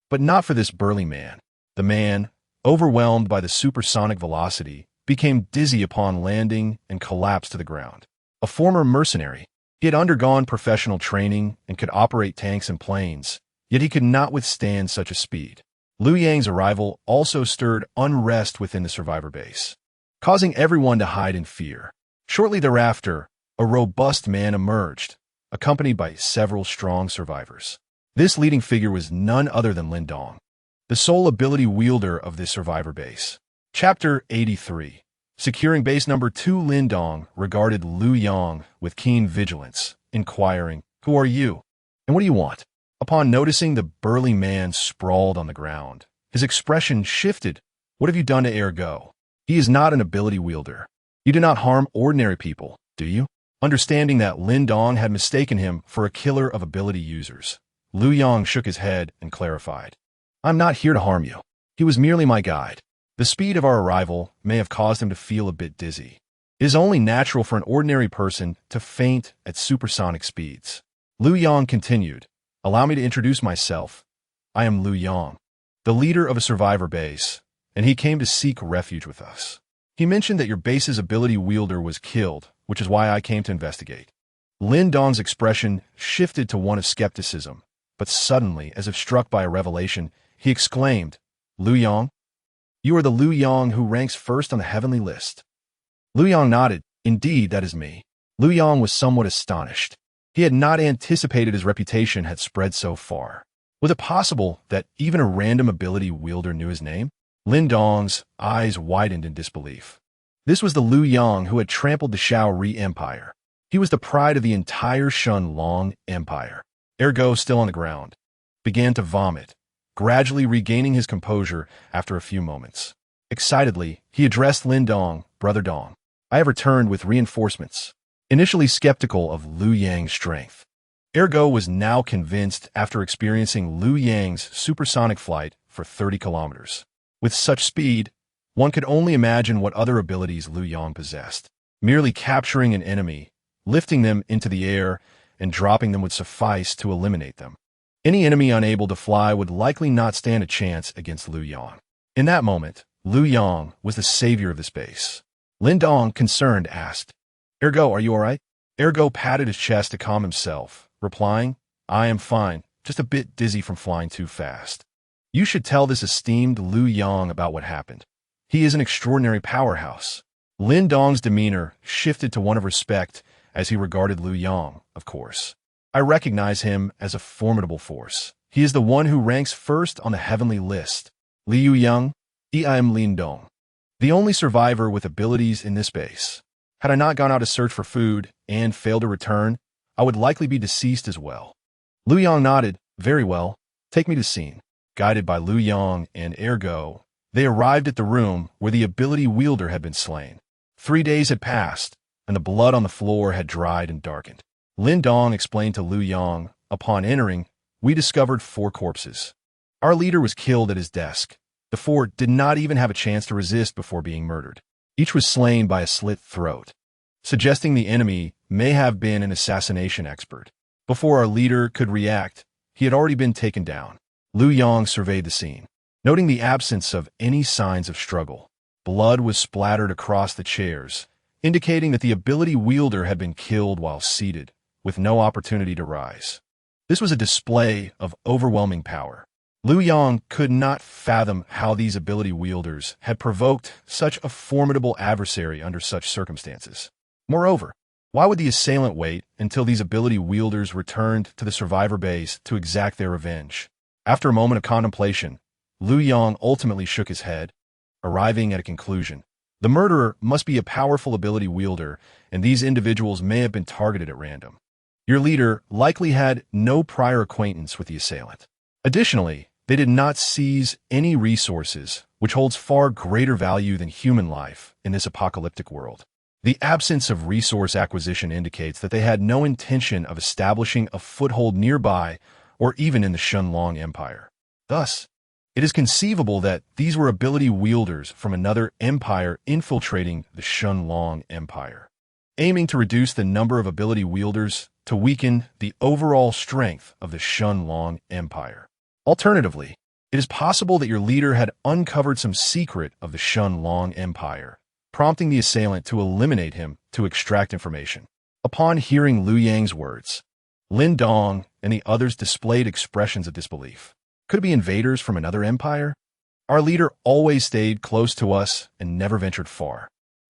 but not for this burly man. The man, overwhelmed by the supersonic velocity, became dizzy upon landing and collapsed to the ground. A former mercenary, he had undergone professional training and could operate tanks and planes, yet he could not withstand such a speed. Liu Yang's arrival also stirred unrest within the survivor base, causing everyone to hide in fear. Shortly thereafter, a robust man emerged, accompanied by several strong survivors. This leading figure was none other than Lin Dong, the sole ability wielder of this survivor base. Chapter 83. Securing base number 2. Lin Dong regarded Liu Yang with keen vigilance, inquiring, "Who are you? And what do you want?" Upon noticing the burly man sprawled on the ground, his expression shifted. "What have you done to Ergo? He is not an ability wielder. You do not harm ordinary people, do you?" Understanding that Lin Dong had mistaken him for a killer of ability users, Liu Yang shook his head and clarified, "I'm not here to harm you. He was merely my guide. The speed of our arrival may have caused him to feel a bit dizzy. It is only natural for an ordinary person to faint at supersonic speeds." Liu Yang continued, "Allow me to introduce myself. I am Liu Yang, the leader of a survivor base, and he came to seek refuge with us. He mentioned that your base's ability wielder was killed, which is why I came to investigate." Lin Dong's expression shifted to one of skepticism, but suddenly, as if struck by a revelation, he exclaimed, "Liu Yang? You are the Liu Yang who ranks first on the heavenly list." Liu Yang nodded. "Indeed, that is me." Liu Yang was somewhat astonished. He had not anticipated his reputation had spread so far. Was it possible that even a random ability wielder knew his name? Lin Dong's eyes widened in disbelief. This was the Liu Yang who had trampled the Shaori Empire. He was the pride of the entire Shunlong Empire. Ergo, still on the ground, began to vomit, gradually regaining his composure after a few moments. Excitedly, he addressed Lin Dong, "Brother Dong, I have returned with reinforcements." Initially skeptical of Liu Yang's strength, Ergo was now convinced after experiencing Liu Yang's supersonic flight for 30 kilometers. With such speed, one could only imagine what other abilities Liu Yang possessed. Merely capturing an enemy, lifting them into the air, and dropping them would suffice to eliminate them. Any enemy unable to fly would likely not stand a chance against Liu Yang. In that moment, Liu Yang was the savior of the space. Lin Dong, concerned, asked, "Ergo, are you all right?" Ergo patted his chest to calm himself, replying, "I am fine, just a bit dizzy from flying too fast." You should tell this esteemed Liu Yang about what happened. He is an extraordinary powerhouse. Lin Dong's demeanor shifted to one of respect as he regarded Liu Yang, of course. "I recognize him as a formidable force. He is the one who ranks first on the heavenly list. Liu Yang, I am Lin Dong, the only survivor with abilities in this base. Had I not gone out to search for food and failed to return, I would likely be deceased as well." Liu Yang nodded. "Very well. Take me to scene." Guided by Liu Yang and Ergo, they arrived at the room where the ability wielder had been slain. 3 days had passed, and the blood on the floor had dried and darkened. Lin Dong explained to Liu Yang, "Upon entering, we discovered 4 corpses. Our leader was killed at his desk. The 4 did not even have a chance to resist before being murdered. Each was slain by a slit throat, suggesting the enemy may have been an assassination expert. Before our leader could react, he had already been taken down. Liu Yang surveyed the scene, noting the absence of any signs of struggle. Blood was splattered across the chairs, indicating that the ability wielder had been killed while seated, with no opportunity to rise. This was a display of overwhelming power. Liu Yang could not fathom how these ability wielders had provoked such a formidable adversary under such circumstances. Moreover, why would the assailant wait until these ability wielders returned to the survivor base to exact their revenge? After a moment of contemplation, Liu Yang ultimately shook his head, arriving at a conclusion. The murderer must be a powerful ability wielder, and these individuals may have been targeted at random. Your leader likely had no prior acquaintance with the assailant. Additionally, they did not seize any resources, which holds far greater value than human life in this apocalyptic world. The absence of resource acquisition indicates that they had no intention of establishing a foothold nearby or even in the Shenlong Empire. Thus, it is conceivable that these were ability wielders from another empire infiltrating the Shenlong Empire, aiming to reduce the number of ability wielders to weaken the overall strength of the Shenlong Empire. Alternatively, it is possible that your leader had uncovered some secret of the Shenlong Empire, prompting the assailant to eliminate him to extract information. Upon hearing Liu Yang's words, Lin Dong and the others displayed expressions of disbelief. Could it be invaders from another empire? Our leader always stayed close to us and never ventured far,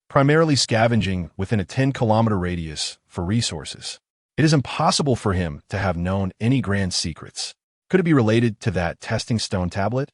primarily scavenging within a 10-kilometer radius for resources. It is impossible for him to have known any grand secrets. Could it be related to that testing stone tablet?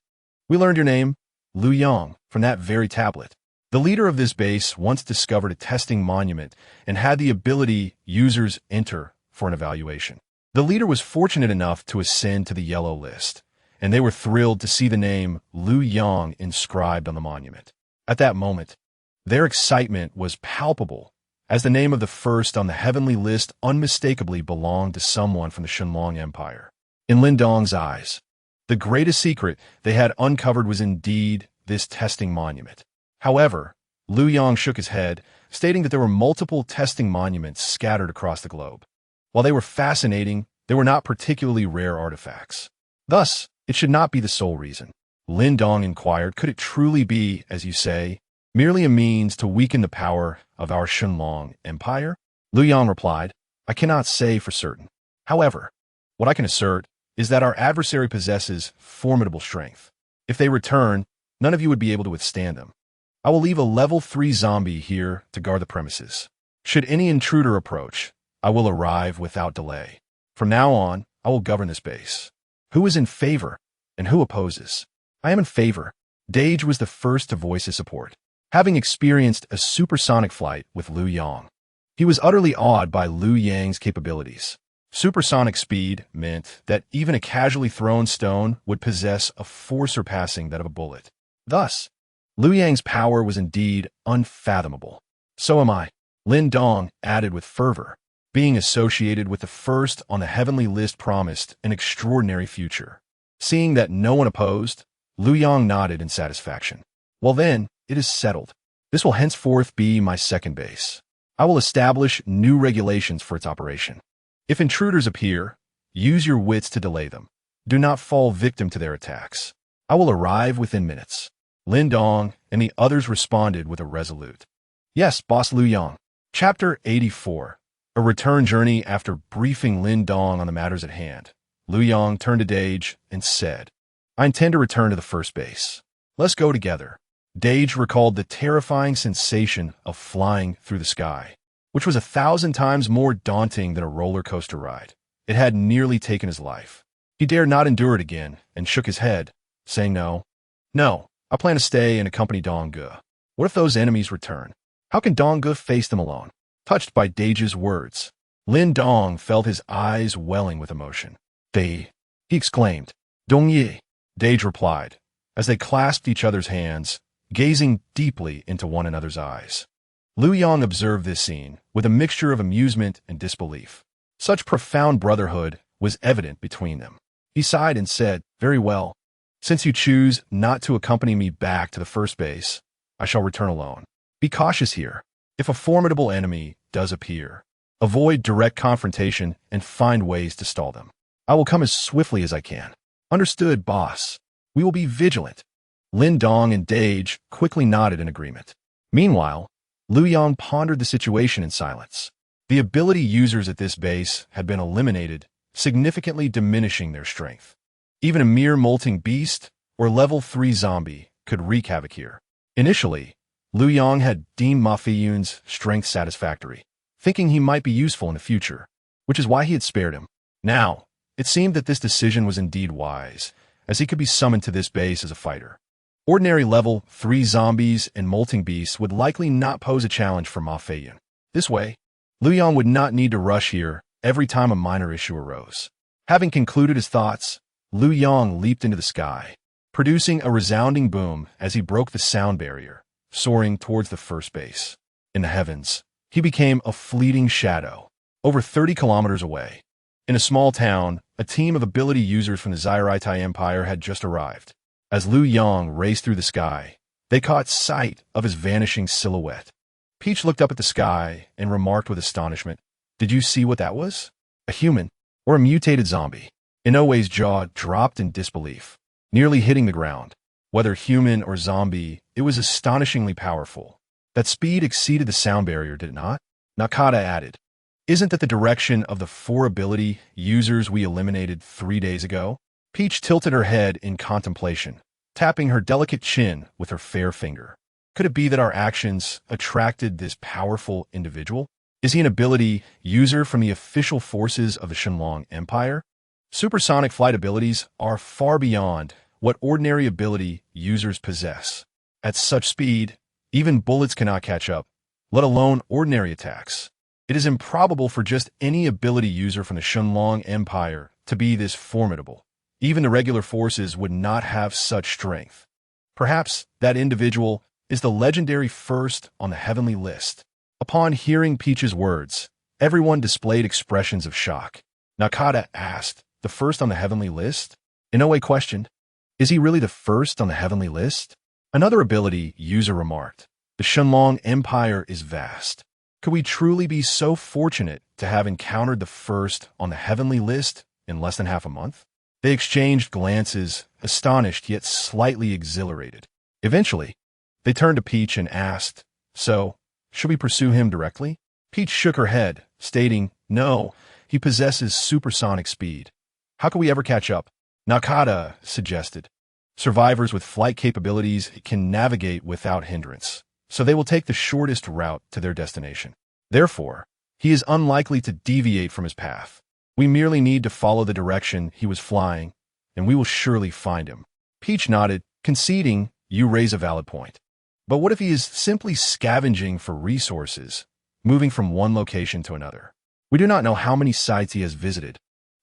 We learned your name, Liu Yang, from that very tablet. The leader of this base once discovered a testing monument and had the ability users enter for an evaluation. The leader was fortunate enough to ascend to the yellow list, and they were thrilled to see the name Liu Yang inscribed on the monument. At that moment, their excitement was palpable, as the name of the first on the heavenly list unmistakably belonged to someone from the Shenlong Empire. In Lin Dong's eyes, the greatest secret they had uncovered was indeed this testing monument. However, Liu Yang shook his head, stating that there were multiple testing monuments scattered across the globe. While they were fascinating, they were not particularly rare artifacts. Thus, it should not be the sole reason. Lin Dong inquired, could it truly be, as you say, merely a means to weaken the power of our Shenlong Empire? Liu Yang replied, I cannot say for certain. However, what I can assert is that our adversary possesses formidable strength. If they return, none of you would be able to withstand them. I will leave a level 3 zombie here to guard the premises. Should any intruder approach, I will arrive without delay. From now on, I will govern this base. Who is in favor and who opposes? I am in favor. Dage was the first to voice his support, having experienced a supersonic flight with Liu Yang. He was utterly awed by Liu Yang's capabilities. Supersonic speed meant that even a casually thrown stone would possess a force surpassing that of a bullet. Thus, Liu Yang's power was indeed unfathomable. So am I, Lin Dong added with fervor. Being associated with the first on the heavenly list promised an extraordinary future. Seeing that no one opposed, Liu Yang nodded in satisfaction. Well then, it is settled. This will henceforth be my second base. I will establish new regulations for its operation. If intruders appear, use your wits to delay them. Do not fall victim to their attacks. I will arrive within minutes. Lin Dong and the others responded with a resolute, Yes, Boss Liu Yang. Chapter 84. A return journey. After briefing Lin Dong on the matters at hand, Liu Yang turned to Dage and said, I intend to return to the first base. Let's go together. Dage recalled the terrifying sensation of flying through the sky, which was 1,000 times more daunting than a roller coaster ride. It had nearly taken his life. He dared not endure it again and shook his head, saying no. No, I plan to stay and accompany Dong Ge. What if those enemies return? How can Dong Ge face them alone? Touched by Dage's words, Lin Dong felt his eyes welling with emotion. He exclaimed. Dong Yi, Dage replied, as they clasped each other's hands, gazing deeply into one another's eyes. Liu Yang observed this scene with a mixture of amusement and disbelief. Such profound brotherhood was evident between them. He sighed and said, Very well. Since you choose not to accompany me back to the first base, I shall return alone. Be cautious here. If a formidable enemy does appear, avoid direct confrontation and find ways to stall them. I will come as swiftly as I can. Understood, boss. We will be vigilant. Lin Dong and Dage quickly nodded in agreement. Meanwhile, Liu Yang pondered the situation in silence. The ability users at this base had been eliminated, significantly diminishing their strength. Even a mere molting beast or level 3 zombie could wreak havoc here. Initially, Liu Yang had deemed Ma Feiyun's strength satisfactory, thinking he might be useful in the future, which is why he had spared him. Now, it seemed that this decision was indeed wise, as he could be summoned to this base as a fighter. Ordinary level 3 zombies and molting beasts would likely not pose a challenge for Ma Feiyun. This way, Liu Yang would not need to rush here every time a minor issue arose. Having concluded his thoughts, Liu Yang leaped into the sky, producing a resounding boom as he broke the sound barrier, soaring towards the first base. In the heavens, he became a fleeting shadow, over 30 kilometers away. In a small town, a team of ability users from the Zyraitai Empire had just arrived. As Liu Yang raced through the sky, they caught sight of his vanishing silhouette. Peach looked up at the sky and remarked with astonishment, "Did you see what that was? A human or a mutated zombie?" Inoue's jaw dropped in disbelief, nearly hitting the ground. Whether human or zombie, it was astonishingly powerful. That speed exceeded the sound barrier, did it not? Nakata added, "Isn't that the direction of the 4 ability users we eliminated 3 days ago?" Peach tilted her head in contemplation, tapping her delicate chin with her fair finger. Could it be that our actions attracted this powerful individual? Is he an ability user from the official forces of the Shenlong Empire? Supersonic flight abilities are far beyond what ordinary ability users possess. At such speed, even bullets cannot catch up, let alone ordinary attacks. It is improbable for just any ability user from the Shenlong Empire to be this formidable. Even the regular forces would not have such strength. Perhaps that individual is the legendary first on the heavenly list. Upon hearing Peach's words, everyone displayed expressions of shock. Nakata asked, "The first on the heavenly list?" Inoue questioned, "Is he really the first on the heavenly list?" Another ability user remarked, "The Shenlong Empire is vast. Could we truly be so fortunate to have encountered the first on the heavenly list in less than half a month?" They exchanged glances, astonished yet slightly exhilarated. Eventually, they turned to Peach and asked, "So, should we pursue him directly?" Peach shook her head, stating, "No, he possesses supersonic speed. How could we ever catch up?" Nakata suggested, "Survivors with flight capabilities can navigate without hindrance, so they will take the shortest route to their destination. Therefore, he is unlikely to deviate from his path. We merely need to follow the direction he was flying, and we will surely find him." Peach nodded, conceding, "You raise a valid point. But what if he is simply scavenging for resources, moving from one location to another? We do not know how many sites he has visited,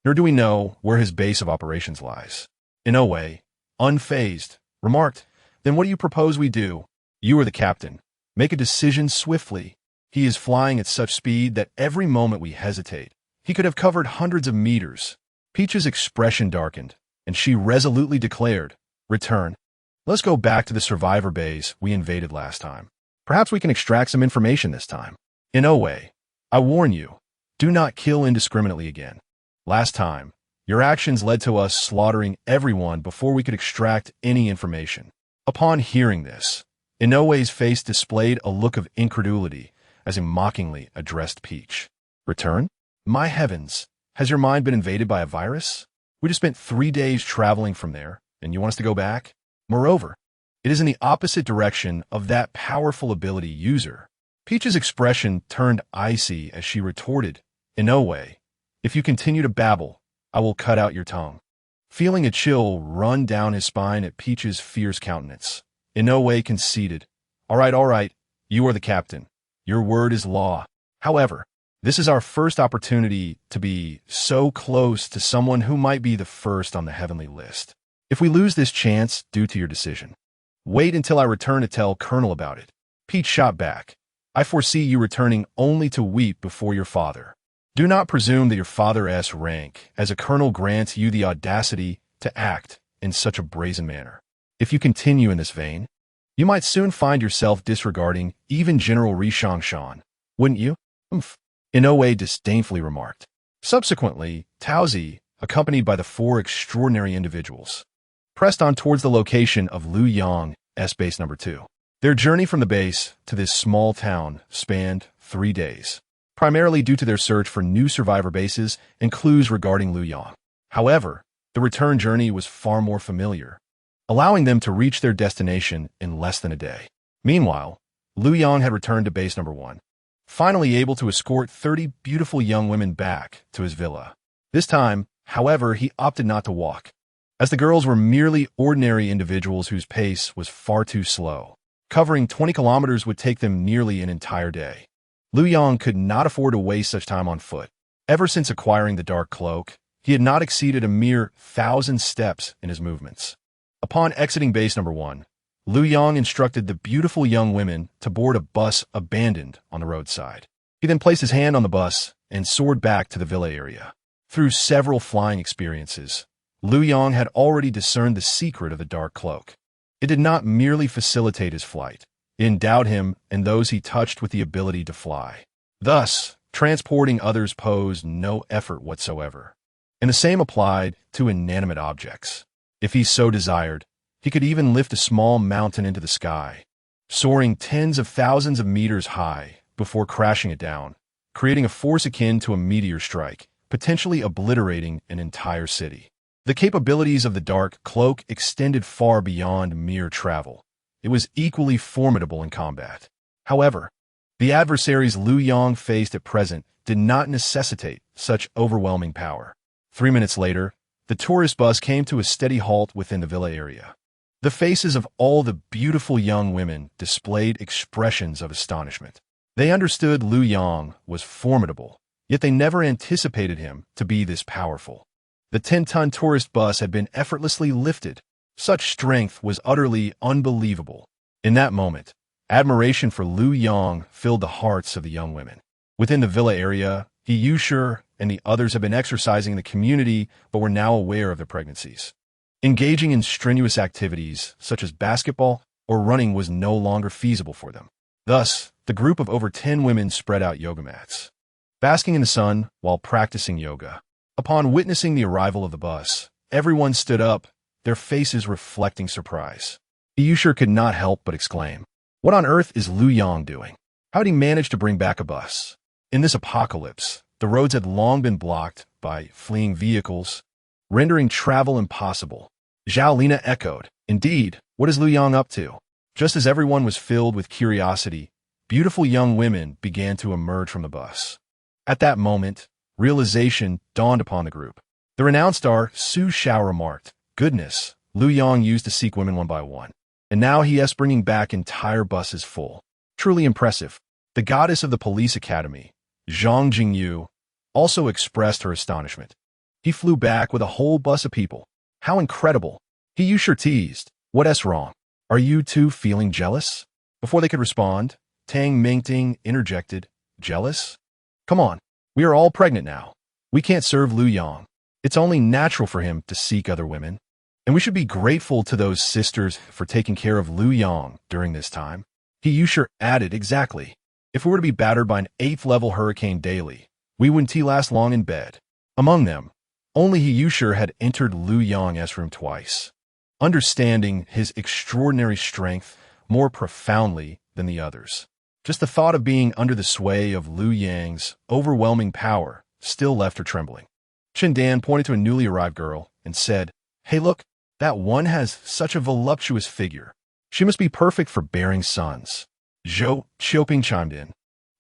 nor do we know where his base of operations lies." Inoue, unfazed, remarked, "Then what do you propose we do? You are the captain. Make a decision swiftly. He is flying at such speed that every moment we hesitate, he could have covered hundreds of meters." Peach's expression darkened, and she resolutely declared, "Return. Let's go back to the survivor base we invaded last time. Perhaps we can extract some information this time. Inoue, I warn you, do not kill indiscriminately again. Last time, your actions led to us slaughtering everyone before we could extract any information." Upon hearing this, Inoue's face displayed a look of incredulity as he mockingly addressed Peach. "Return? My heavens, has your mind been invaded by a virus? We just spent 3 days traveling from there, and you want us to go back? Moreover, it is in the opposite direction of that powerful ability user." Peach's expression turned icy as she retorted, "Inoue, if you continue to babble, I will cut out your tongue." Feeling a chill run down his spine at Peach's fierce countenance, Inoue conceded, all right, you are the captain. Your word is law. However, this is our first opportunity to be so close to someone who might be the first on the heavenly list. If we lose this chance due to your decision, wait until I return to tell Colonel about it." Peach shot back, "I foresee you returning only to weep before your father. Do not presume that your father's rank as a colonel grants you the audacity to act in such a brazen manner. If you continue in this vein, You might soon find yourself disregarding even General Ri Shangshan, wouldn't you? Umph, in no way disdainfully remarked. Subsequently, Taozi, accompanied by the four extraordinary individuals, pressed on towards the location of Liu Yang's base number 2. Their journey from the base to this small town spanned 3 days, primarily due to their search for new survivor bases and clues regarding Liu Yang. However, the return journey was far more familiar, allowing them to reach their destination in less than a day. Meanwhile, Liu Yang had returned to base number 1, finally able to escort 30 beautiful young women back to his villa. This time, however, he opted not to walk, as the girls were merely ordinary individuals whose pace was far too slow. Covering 20 kilometers would take them nearly an entire day. Liu Yang could not afford to waste such time on foot. Ever since acquiring the dark cloak, he had not exceeded a mere 1,000 steps in his movements. Upon exiting base number 1, Liu Yang instructed the beautiful young women to board a bus abandoned on the roadside. He then placed his hand on the bus and soared back to the villa area. Through several flying experiences, Liu Yang had already discerned the secret of the dark cloak. It did not merely facilitate his flight. It endowed him and those he touched with the ability to fly. Thus, transporting others posed no effort whatsoever. And the same applied to inanimate objects. If he so desired, he could even lift a small mountain into the sky, soaring tens of thousands of meters high before crashing it down, creating a force akin to a meteor strike, potentially obliterating an entire city. The capabilities of the dark cloak extended far beyond mere travel. It was equally formidable in combat. However, the adversaries Liu Yang faced at present did not necessitate such overwhelming power. 3 minutes later, the tourist bus came to a steady halt within the villa area. The faces of all the beautiful young women displayed expressions of astonishment. They understood Liu Yang was formidable, yet they never anticipated him to be this powerful. The 10-ton tourist bus had been effortlessly lifted. Such strength was utterly unbelievable. In that moment, admiration for Liu Yang filled the hearts of the young women. Within the villa area, Yusher and the others had been exercising in the community but were now aware of their pregnancies. Engaging in strenuous activities such as basketball or running was no longer feasible for them. Thus, the group of over 10 women spread out yoga mats, basking in the sun while practicing yoga. Upon witnessing the arrival of the bus, everyone stood up, their faces reflecting surprise. Yusher could not help but exclaim, "What on earth is Liu Yang doing? How did he manage to bring back a bus?" In this apocalypse, the roads had long been blocked by fleeing vehicles, rendering travel impossible. Zhao Lina echoed, "Indeed, what is Liu Yang up to?" Just as everyone was filled with curiosity, beautiful young women began to emerge from the bus. At that moment, realization dawned upon the group. The renowned star Su Xiao remarked, "Goodness, Liu Yang used to seek women one by one, and now he is bringing back entire buses full. Truly impressive." The goddess of the police academy, Zhang Jingyu, also expressed her astonishment. "He flew back with a whole bus of people. How incredible." Yusher teased, "What's wrong? Are you two feeling jealous?" Before they could respond, Tang Mingting interjected, "Jealous? Come on, we are all pregnant now. We can't serve Liu Yang. It's only natural for him to seek other women. And we should be grateful to those sisters for taking care of Liu Yang during this time." Yusher added, "Exactly. If we were to be battered by an 8th-level hurricane daily, we wouldn't last long in bed." Among them, only Yusher had entered Liu Yang's room twice, understanding his extraordinary strength more profoundly than the others. Just the thought of being under the sway of Liu Yang's overwhelming power still left her trembling. Chindan pointed to a newly arrived girl and said, "Hey look, that one has such a voluptuous figure. She must be perfect for bearing sons." Zhou Qiuping chimed in,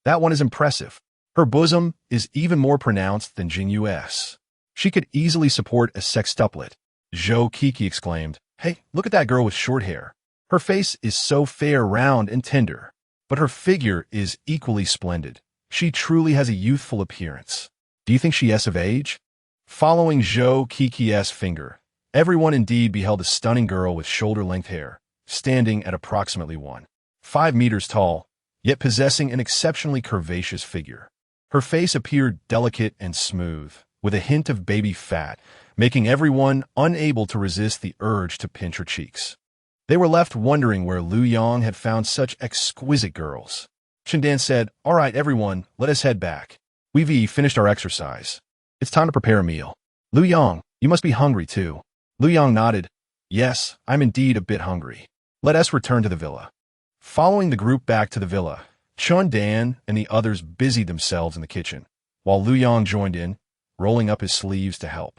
"That one is impressive. Her bosom is even more pronounced than Jingyu's. She could easily support a sextuplet." Zhou Kiki exclaimed, "Hey, look at that girl with short hair. Her face is so fair, round, and tender, but her figure is equally splendid. She truly has a youthful appearance. Do you think she is of age?" Following Zhou Kiki's finger, everyone indeed beheld a stunning girl with shoulder-length hair, standing at approximately 1.5 meters tall, yet possessing an exceptionally curvaceous figure. Her face appeared delicate and smooth, with a hint of baby fat, making everyone unable to resist the urge to pinch her cheeks. They were left wondering where Liu Yang had found such exquisite girls. Chindan said, "All right, everyone, let us head back. We've finished our exercise. It's time to prepare a meal. Liu Yang, you must be hungry too." Liu Yang nodded. "Yes, I'm indeed a bit hungry. Let us return to the villa." Following the group back to the villa, Chun Dan and the others busied themselves in the kitchen, while Liu Yang joined in, rolling up his sleeves to help.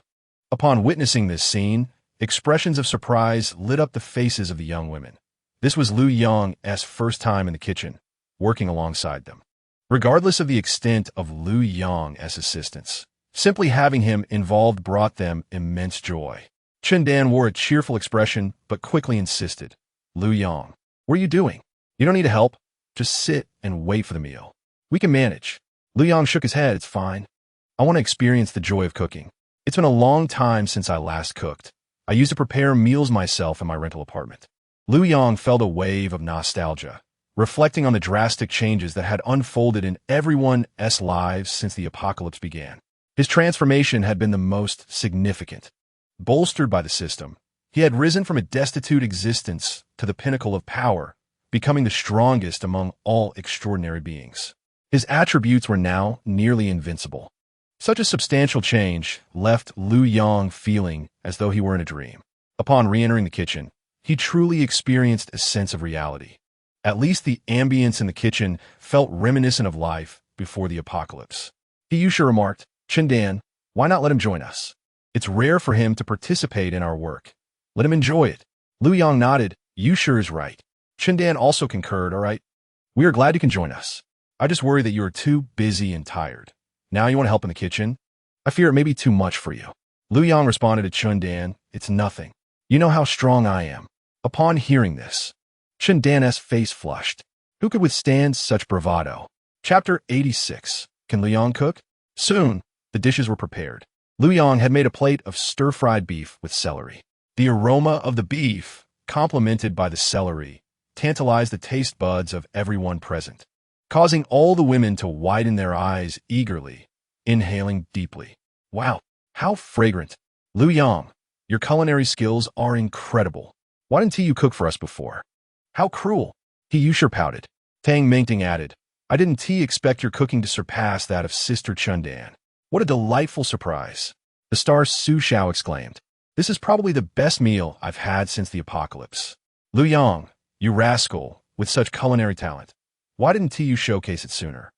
Upon witnessing this scene, expressions of surprise lit up the faces of the young women. This was Liu Yang's first time in the kitchen, working alongside them. Regardless of the extent of Liu Yang's assistance, simply having him involved brought them immense joy. Chun Dan wore a cheerful expression, but quickly insisted, "Liu Yang, what are you doing? You don't need to help. Just sit and wait for the meal. We can manage." Liu Yang shook his head. "It's fine. I want to experience the joy of cooking. It's been a long time since I last cooked. I used to prepare meals myself in my rental apartment." Liu Yang felt a wave of nostalgia, reflecting on the drastic changes that had unfolded in everyone's lives since the apocalypse began. His transformation had been the most significant. Bolstered by the system, he had risen from a destitute existence to the pinnacle of power, becoming the strongest among all extraordinary beings. His attributes were now nearly invincible. Such a substantial change left Liu Yang feeling as though he were in a dream. Upon re-entering the kitchen, he truly experienced a sense of reality. At least the ambience in the kitchen felt reminiscent of life before the apocalypse. Yusha remarked, "Chindan, why not let him join us? It's rare for him to participate in our work. Let him enjoy it." Liu Yang nodded. "Yusha is right." Chindan also concurred. "All right, we are glad you can join us. I just worry that you are too busy and tired. Now you want to help in the kitchen? I fear it may be too much for you." Liu Yang responded to Chundan, "It's nothing. You know how strong I am." Upon hearing this, Chundan's face flushed. Who could withstand such bravado? Chapter 86. Can Liu Yang cook? Soon, the dishes were prepared. Liu Yang had made a plate of stir-fried beef with celery. The aroma of the beef, complemented by the celery, tantalized the taste buds of everyone present, causing all the women to widen their eyes eagerly, inhaling deeply. "Wow, how fragrant! Liu Yang, your culinary skills are incredible. Why didn't you cook for us before?" "How cruel!" Yusha pouted. Tang Mingting added, "I didn't expect your cooking to surpass that of Sister Chundan. What a delightful surprise." The star Su Xiao exclaimed, "This is probably the best meal I've had since the apocalypse." "Liu Yang, you rascal, with such culinary talent. Why didn't you showcase it sooner?"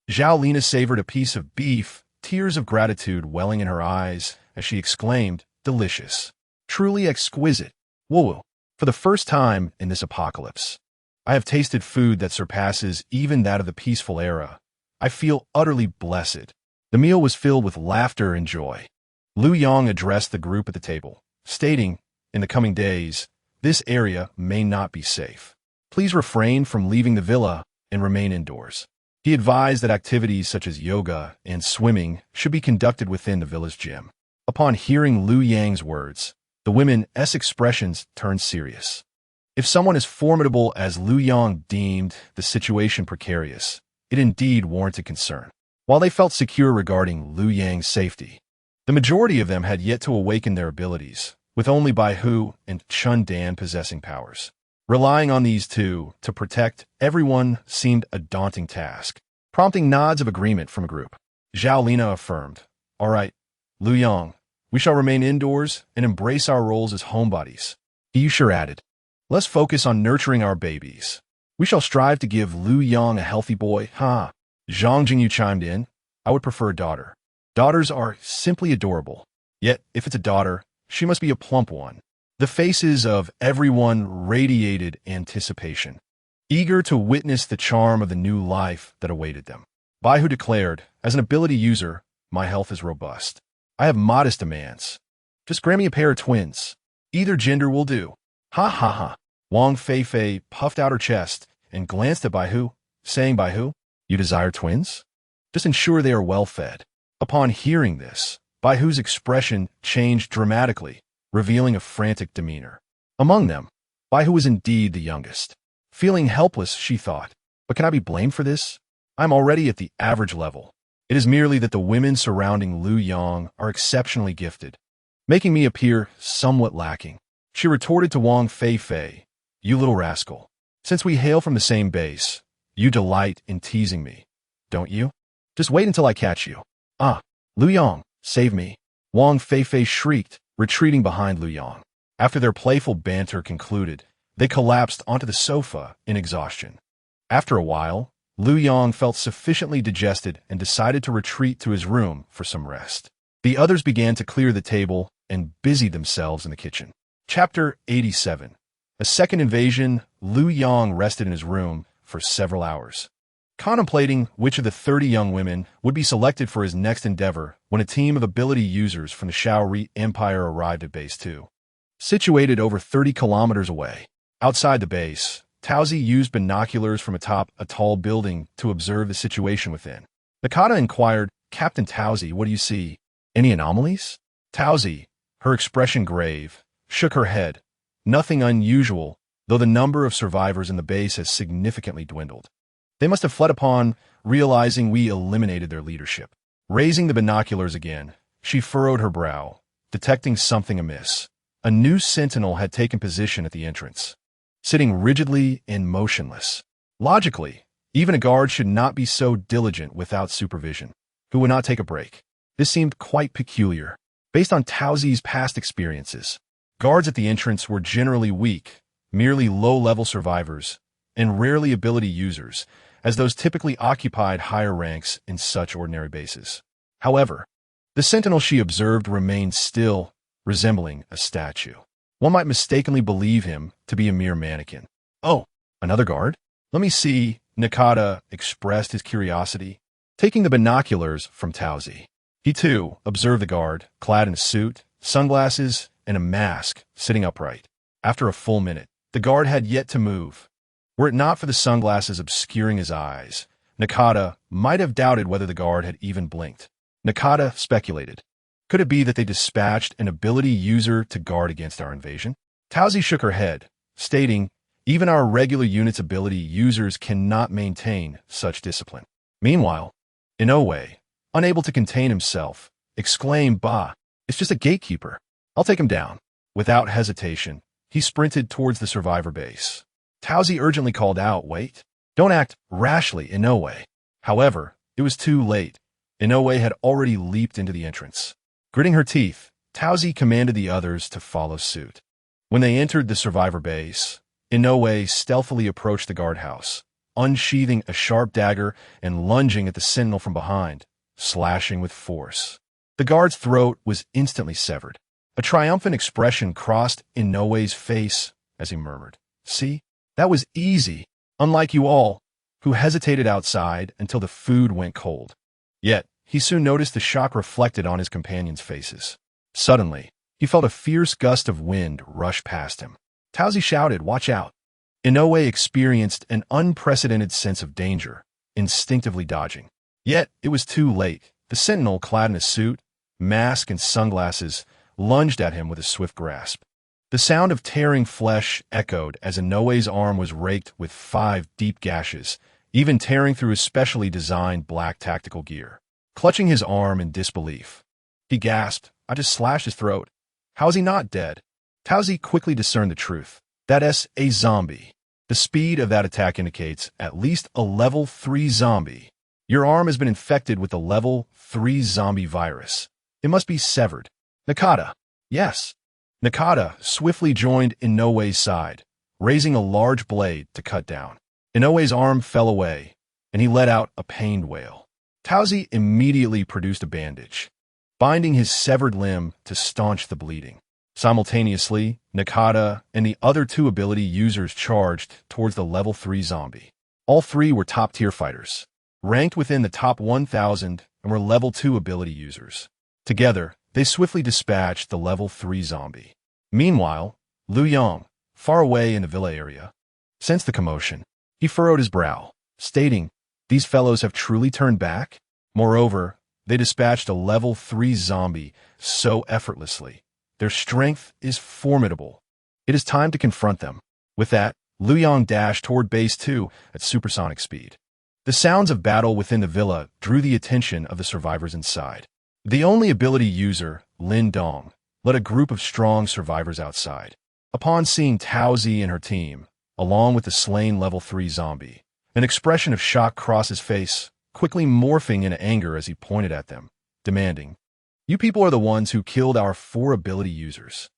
Zhao Lina savored a piece of beef, tears of gratitude welling in her eyes as she exclaimed, "Delicious. Truly exquisite. Woo-woo. For the first time in this apocalypse, I have tasted food that surpasses even that of the peaceful era. I feel utterly blessed." The meal was filled with laughter and joy. Liu Yang addressed the group at the table, stating, "In the coming days, this area may not be safe. Please refrain from leaving the villa and remain indoors." He advised that activities such as yoga and swimming should be conducted within the villa's gym. Upon hearing Liu Yang's words, the women's expressions turned serious. If someone as formidable as Liu Yang deemed the situation precarious, it indeed warranted concern. While they felt secure regarding Liu Yang's safety, the majority of them had yet to awaken their abilities, with only Baihu and Chun Dan possessing powers. Relying on these two to protect everyone seemed a daunting task, prompting nods of agreement from a group. Zhao Lina affirmed, "All right, Liu Yang, we shall remain indoors and embrace our roles as homebodies." Yusha added, "Let's focus on nurturing our babies. We shall strive to give Liu Yang a healthy boy." Zhang Jingyu chimed in, "I would prefer a daughter. Daughters are simply adorable. Yet, if it's a daughter, she must be a plump one." The faces of everyone radiated anticipation, eager to witness the charm of the new life that awaited them. Baihu declared, "As an ability user, my health is robust. I have modest demands. Just grant me a pair of twins. Either gender will do." "Ha ha ha." Wang Feifei puffed out her chest and glanced at Baihu, saying, "Baihu, you desire twins? Just ensure they are well fed." Upon hearing this, Baihu's expression changed dramatically, revealing a frantic demeanor. Among them, Baihu was indeed the youngest. Feeling helpless, she thought, "But can I be blamed for this? I'm already at the average level. It is merely that the women surrounding Liu Yang are exceptionally gifted, making me appear somewhat lacking." She retorted to Wang Feifei, "You little rascal. Since we hail from the same base, you delight in teasing me, don't you? Just wait until I catch you." "Ah, Liu Yang, save me," Wang Feifei shrieked, retreating behind Liu Yang. After their playful banter concluded, they collapsed onto the sofa in exhaustion. After a while, Liu Yang felt sufficiently digested and decided to retreat to his room for some rest. The others began to clear the table and busied themselves in the kitchen. Chapter 87. A second invasion. Liu Yang rested in his room for several hours, contemplating which of the 30 young women would be selected for his next endeavor when a team of ability users from the Shaori Empire arrived at Base 2. Situated over 30 kilometers away, outside the base, Taozi used binoculars from atop a tall building to observe the situation within. Nakata inquired, "Captain Taozi, what do you see? Any anomalies?" Taozi, her expression grave, shook her head. "Nothing unusual, though the number of survivors in the base has significantly dwindled. They must have fled upon realizing we eliminated their leadership." Raising the binoculars again, she furrowed her brow, detecting something amiss. A new sentinel had taken position at the entrance, sitting rigidly and motionless. Logically, even a guard should not be so diligent without supervision, who would not take a break. This seemed quite peculiar. Based on Taozi's past experiences, guards at the entrance were generally weak, merely low-level survivors, and rarely ability users, as those typically occupied higher ranks in such ordinary bases. However, the sentinel she observed remained still, resembling a statue. One might mistakenly believe him to be a mere mannequin. "Oh, another guard? Let me see," Nakata expressed his curiosity, taking the binoculars from Taozi. He too observed the guard, clad in a suit, sunglasses, and a mask, sitting upright. After a full minute, the guard had yet to move. Were it not for the sunglasses obscuring his eyes, Nakata might have doubted whether the guard had even blinked. Nakata speculated. Could it be that they dispatched an ability user to guard against our invasion? Taozi shook her head, stating, "Even our regular unit's ability users cannot maintain such discipline." Meanwhile, Inoue, unable to contain himself, exclaimed, "Bah, it's just a gatekeeper. I'll take him down." Without hesitation, he sprinted towards the survivor base. Taozi urgently called out, "Wait. Don't act rashly, Inoue." However, it was too late. Inoue had already leaped into the entrance. Gritting her teeth, Taozi commanded the others to follow suit. When they entered the survivor base, Inoue stealthily approached the guardhouse, unsheathing a sharp dagger and lunging at the sentinel from behind, slashing with force. The guard's throat was instantly severed. A triumphant expression crossed Inoue's face as he murmured, "See, that was easy, unlike you all, who hesitated outside until the food went cold." Yet, he soon noticed the shock reflected on his companions' faces. Suddenly, he felt a fierce gust of wind rush past him. Taozi shouted, "Watch out!" Inoue experienced an unprecedented sense of danger, instinctively dodging. Yet, it was too late. The sentinel, clad in a suit, mask, and sunglasses, lunged at him with a swift grasp. The sound of tearing flesh echoed as Inoue's arm was raked with 5 deep gashes, even tearing through his specially designed black tactical gear. Clutching his arm in disbelief, he gasped, "I just slashed his throat. How is he not dead?" Taozi quickly discerned the truth. That's a zombie. The speed of that attack indicates at least a level 3 zombie. Your arm has been infected with the level 3 zombie virus. It must be severed. Nakata. Yes. Nakata swiftly joined Inoue's side, raising a large blade to cut down. Inoue's arm fell away, and he let out a pained wail. Taozi immediately produced a bandage, binding his severed limb to staunch the bleeding. Simultaneously, Nakata and the other 2 ability users charged towards the level 3 zombie. All 3 were top-tier fighters, ranked within the top 1,000 and were level 2 ability users. Together, they swiftly dispatched the level 3 zombie. Meanwhile, Liu Yang, far away in the villa area, sensed the commotion. He furrowed his brow, stating, "These fellows have truly turned back?" Moreover, they dispatched a level 3 zombie so effortlessly. Their strength is formidable. It is time to confront them. With that, Liu Yang dashed toward Base 2 at supersonic speed. The sounds of battle within the villa drew the attention of the survivors inside. The only ability user, Lin Dong, led a group of strong survivors outside. Upon seeing Taozi and her team, along with the slain level 3 zombie. An expression of shock crossed his face, quickly morphing into anger as he pointed at them, demanding, "You people are the ones who killed our 4 ability users."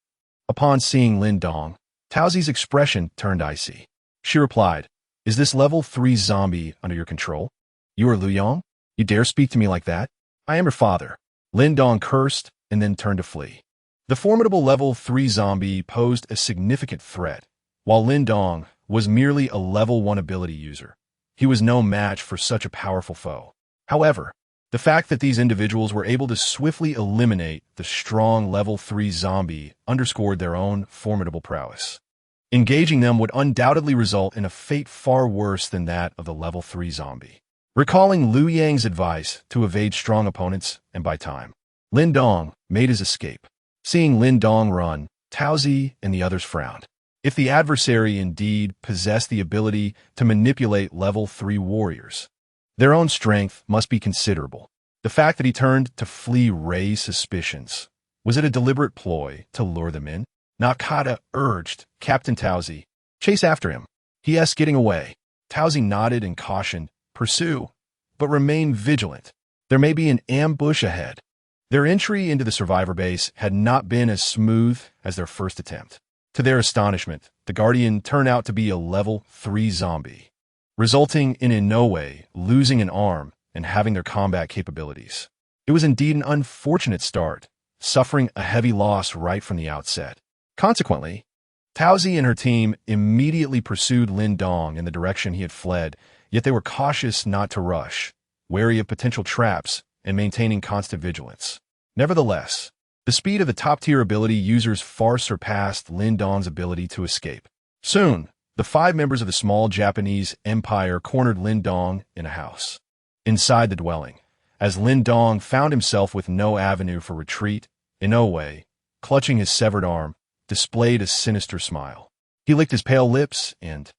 Upon seeing Lin Dong, Taozi's expression turned icy. She replied, "Is this level 3 zombie under your control? You are Liu Yang? You dare speak to me like that? I am your father." Lin Dong cursed and then turned to flee. The formidable level 3 zombie posed a significant threat, while Lin Dong was merely a level 1 ability user. He was no match for such a powerful foe. However, the fact that these individuals were able to swiftly eliminate the strong level 3 zombie underscored their own formidable prowess. Engaging them would undoubtedly result in a fate far worse than that of the level 3 zombie. Recalling Liu Yang's advice to evade strong opponents and buy time, Lin Dong made his escape. Seeing Lin Dong run, Taozi and the others frowned. If the adversary indeed possessed the ability to manipulate level 3 warriors, their own strength must be considerable. The fact that he turned to flee raised suspicions. Was it a deliberate ploy to lure them in? Nakata urged Captain Taozi, "Chase after him. He is getting away." Taozi nodded and cautioned, "Pursue, but remain vigilant. There may be an ambush ahead." Their entry into the survivor base had not been as smooth as their first attempt. To their astonishment, the Guardian turned out to be a level 3 zombie, resulting in Inoue losing an arm and having their combat capabilities. It was indeed an unfortunate start, suffering a heavy loss right from the outset. Consequently, Taozi and her team immediately pursued Lin Dong in the direction he had fled, yet they were cautious not to rush, wary of potential traps and maintaining constant vigilance. Nevertheless, the speed of the top-tier ability users far surpassed Lin Dong's ability to escape. Soon, the 5 members of the small Japanese empire cornered Lin Dong in a house. Inside the dwelling, as Lin Dong found himself with no avenue for retreat, Inoue, clutching his severed arm, displayed a sinister smile. He licked his pale lips and,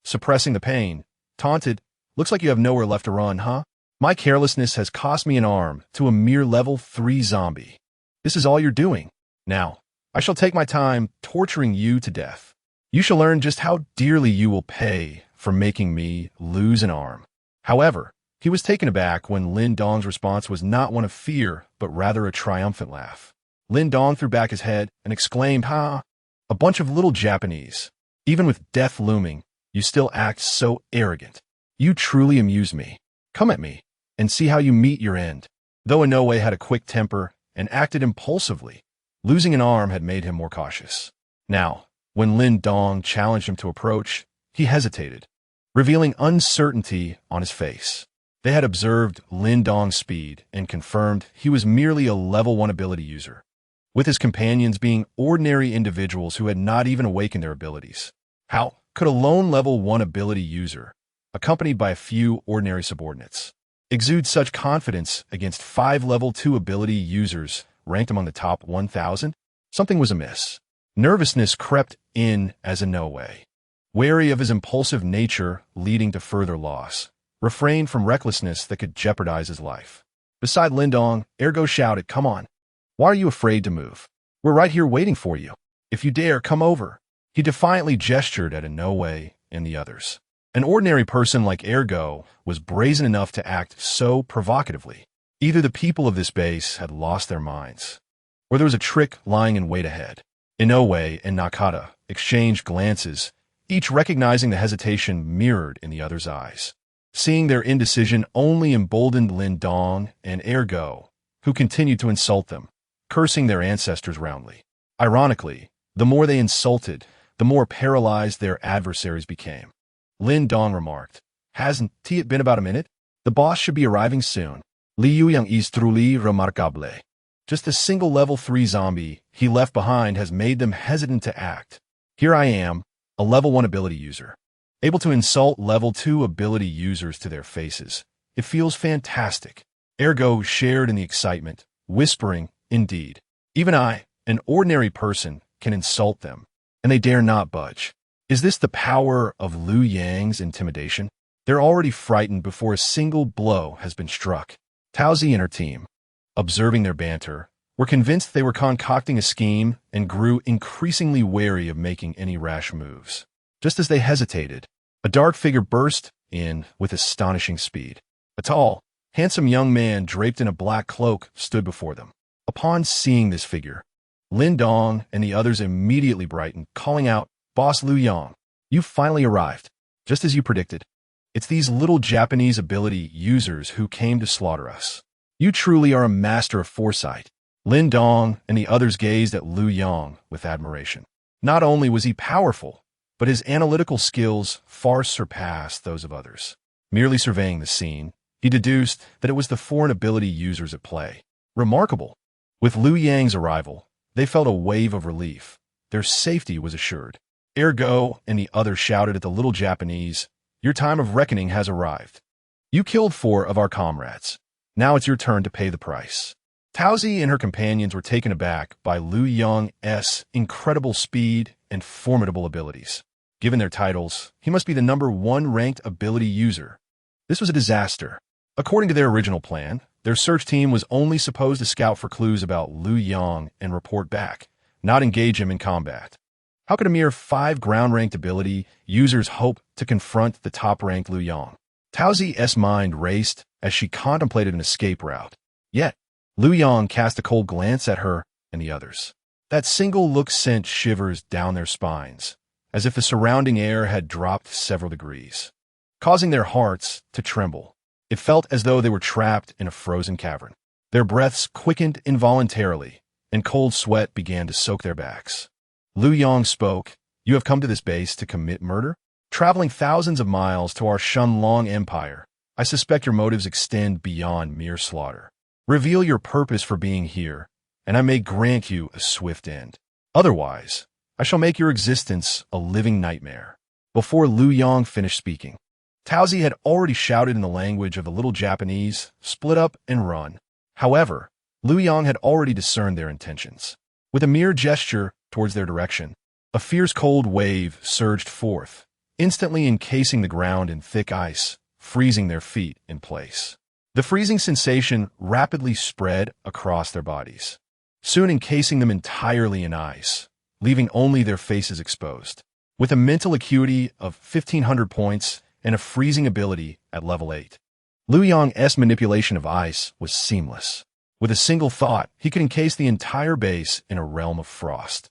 suppressing the pain, taunted, "Looks like you have nowhere left to run, huh? My carelessness has cost me an arm to a mere level 3 zombie. This is all you're doing. Now, I shall take my time torturing you to death. You shall learn just how dearly you will pay for making me lose an arm." However, he was taken aback when Lin Dong's response was not one of fear, but rather a triumphant laugh. Lin Dong threw back his head and exclaimed, "Ha! A bunch of little Japanese. Even with death looming, you still act so arrogant. You truly amuse me. Come at me, and see how you meet your end." Though Inoue had a quick temper and acted impulsively, losing an arm had made him more cautious. Now, when Lin Dong challenged him to approach, he hesitated, revealing uncertainty on his face. They had observed Lin Dong's speed and confirmed he was merely a level 1 ability user, with his companions being ordinary individuals who had not even awakened their abilities. How could a lone level 1 ability user, accompanied by a few ordinary subordinates, exude such confidence against 5 level 2 ability users ranked among the top 1,000? Something was amiss. Nervousness crept in as Inoue, wary of his impulsive nature leading to further loss, refrained from recklessness that could jeopardize his life. Beside Lin Dong, Ergo shouted, "Come on. Why are you afraid to move? We're right here waiting for you. If you dare, come over." He defiantly gestured at Inoue and the others. An ordinary person like Ergo was brazen enough to act so provocatively. Either the people of this base had lost their minds, or there was a trick lying in wait ahead. Inoue and Nakata exchanged glances, each recognizing the hesitation mirrored in the other's eyes. Seeing their indecision only emboldened Lin Dong and Ergo, who continued to insult them, cursing their ancestors roundly. Ironically, the more they insulted, the more paralyzed their adversaries became. Lin Dong remarked, "Hasn't it been about a minute? The boss should be arriving soon. Liu Yang is truly remarkable. Just a single level 3 zombie he left behind has made them hesitant to act. Here I am, a level 1 ability user, able to insult level 2 ability users to their faces. It feels fantastic." Ergo shared in the excitement, whispering, "Indeed, even I, an ordinary person, can insult them, and they dare not budge. Is this the power of Liu Yang's intimidation? They're already frightened before a single blow has been struck." Taozi and her team, observing their banter, were convinced they were concocting a scheme and grew increasingly wary of making any rash moves. Just as they hesitated, a dark figure burst in with astonishing speed. A tall, handsome young man draped in a black cloak stood before them. Upon seeing this figure, Lin Dong and the others immediately brightened, calling out, "Boss Liu Yang, you finally arrived, just as you predicted. It's these little Japanese ability users who came to slaughter us. You truly are a master of foresight." Lin Dong and the others gazed at Liu Yang with admiration. Not only was he powerful, but his analytical skills far surpassed those of others. Merely surveying the scene, he deduced that it was the foreign ability users at play. Remarkable. With Liu Yang's arrival, they felt a wave of relief. Their safety was assured. Ergo and the others shouted at the little Japanese, "Your time of reckoning has arrived. You killed 4 of our comrades. Now it's your turn to pay the price." Taozi and her companions were taken aback by Liu Yang's incredible speed and formidable abilities. Given their titles, he must be the #1 ranked ability user. This was a disaster. According to their original plan, their search team was only supposed to scout for clues about Liu Yang and report back, not engage him in combat. How could a mere 5 ground-ranked ability users hope to confront the top-ranked Liu Yang? Taozi's mind raced as she contemplated an escape route. Yet, Liu Yang cast a cold glance at her and the others. That single look sent shivers down their spines, as if the surrounding air had dropped several degrees, causing their hearts to tremble. It felt as though they were trapped in a frozen cavern. Their breaths quickened involuntarily, and cold sweat began to soak their backs. Liu Yang spoke, "You have come to this base to commit murder? Traveling thousands of miles to our Shenlong Empire, I suspect your motives extend beyond mere slaughter. Reveal your purpose for being here, and I may grant you a swift end. Otherwise, I shall make your existence a living nightmare." Before Liu Yang finished speaking, Taozi had already shouted in the language of the little Japanese, "Split up and run." However, Liu Yang had already discerned their intentions. With a mere gesture towards their direction, a fierce cold wave surged forth, instantly encasing the ground in thick ice, freezing their feet in place. The freezing sensation rapidly spread across their bodies, soon encasing them entirely in ice, leaving only their faces exposed. With a mental acuity of 1,500 points and a freezing ability at level 8, Liu Yang's manipulation of ice was seamless. With a single thought, he could encase the entire base in a realm of frost.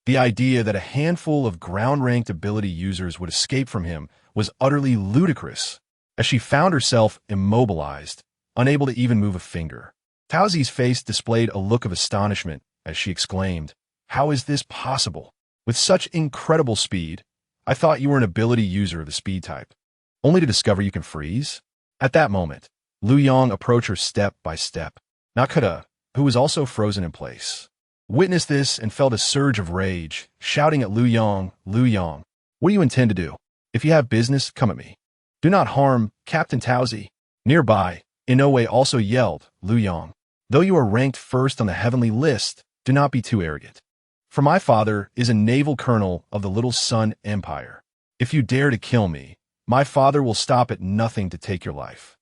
The idea that a handful of ground-ranked ability users would escape from him was utterly ludicrous, as she found herself immobilized, unable to even move a finger. Taozi's face displayed a look of astonishment as she exclaimed, "How is this possible? With such incredible speed, I thought you were an ability user of the speed type, only to discover you can freeze?" At that moment, Liu Yang approached her step by step. Nakata, who was also frozen in place, witnessed this and felt a surge of rage, shouting at Liu Yang, "Liu Yang, what do you intend to do? If you have business, come at me. Do not harm Captain Taozi." Nearby, Inoue also yelled, "Liu Yang, though you are ranked first on the heavenly list, do not be too arrogant. For my father is a naval colonel of the Little Sun Empire. If you dare to kill me, my father will stop at nothing to take your life."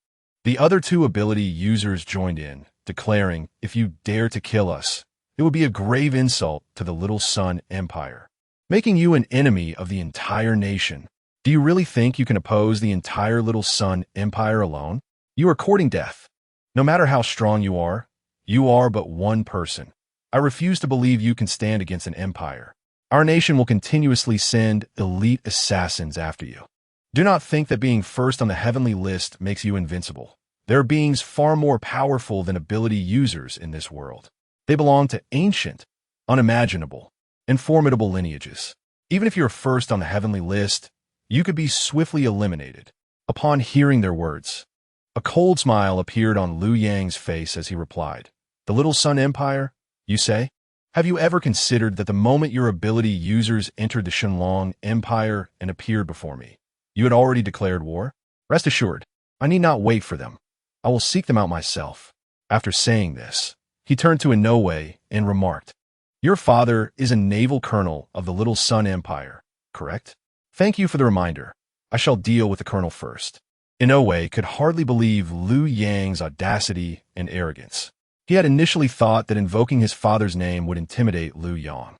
The other 2 ability users joined in, declaring, "If you dare to kill us, it would be a grave insult to the Little Sun Empire, making you an enemy of the entire nation. Do you really think you can oppose the entire Little Sun Empire alone? You are courting death. No matter how strong you are but one person. I refuse to believe you can stand against an empire. Our nation will continuously send elite assassins after you. Do not think that being first on the heavenly list makes you invincible. There are beings far more powerful than ability users in this world. They belong to ancient, unimaginable, and formidable lineages. Even if you're first on the heavenly list, you could be swiftly eliminated." Upon hearing their words, a cold smile appeared on Liu Yang's face as he replied, "The Little Sun Empire, you say? Have you ever considered that the moment your ability users entered the Shenlong Empire and appeared before me, you had already declared war? Rest assured, I need not wait for them. I will seek them out myself." After saying this, he turned to Inoue and remarked, "Your father is a naval colonel of the Little Sun Empire, correct? Thank you for the reminder. I shall deal with the colonel first." Inoue could hardly believe Liu Yang's audacity and arrogance. He had initially thought that invoking his father's name would intimidate Liu Yang,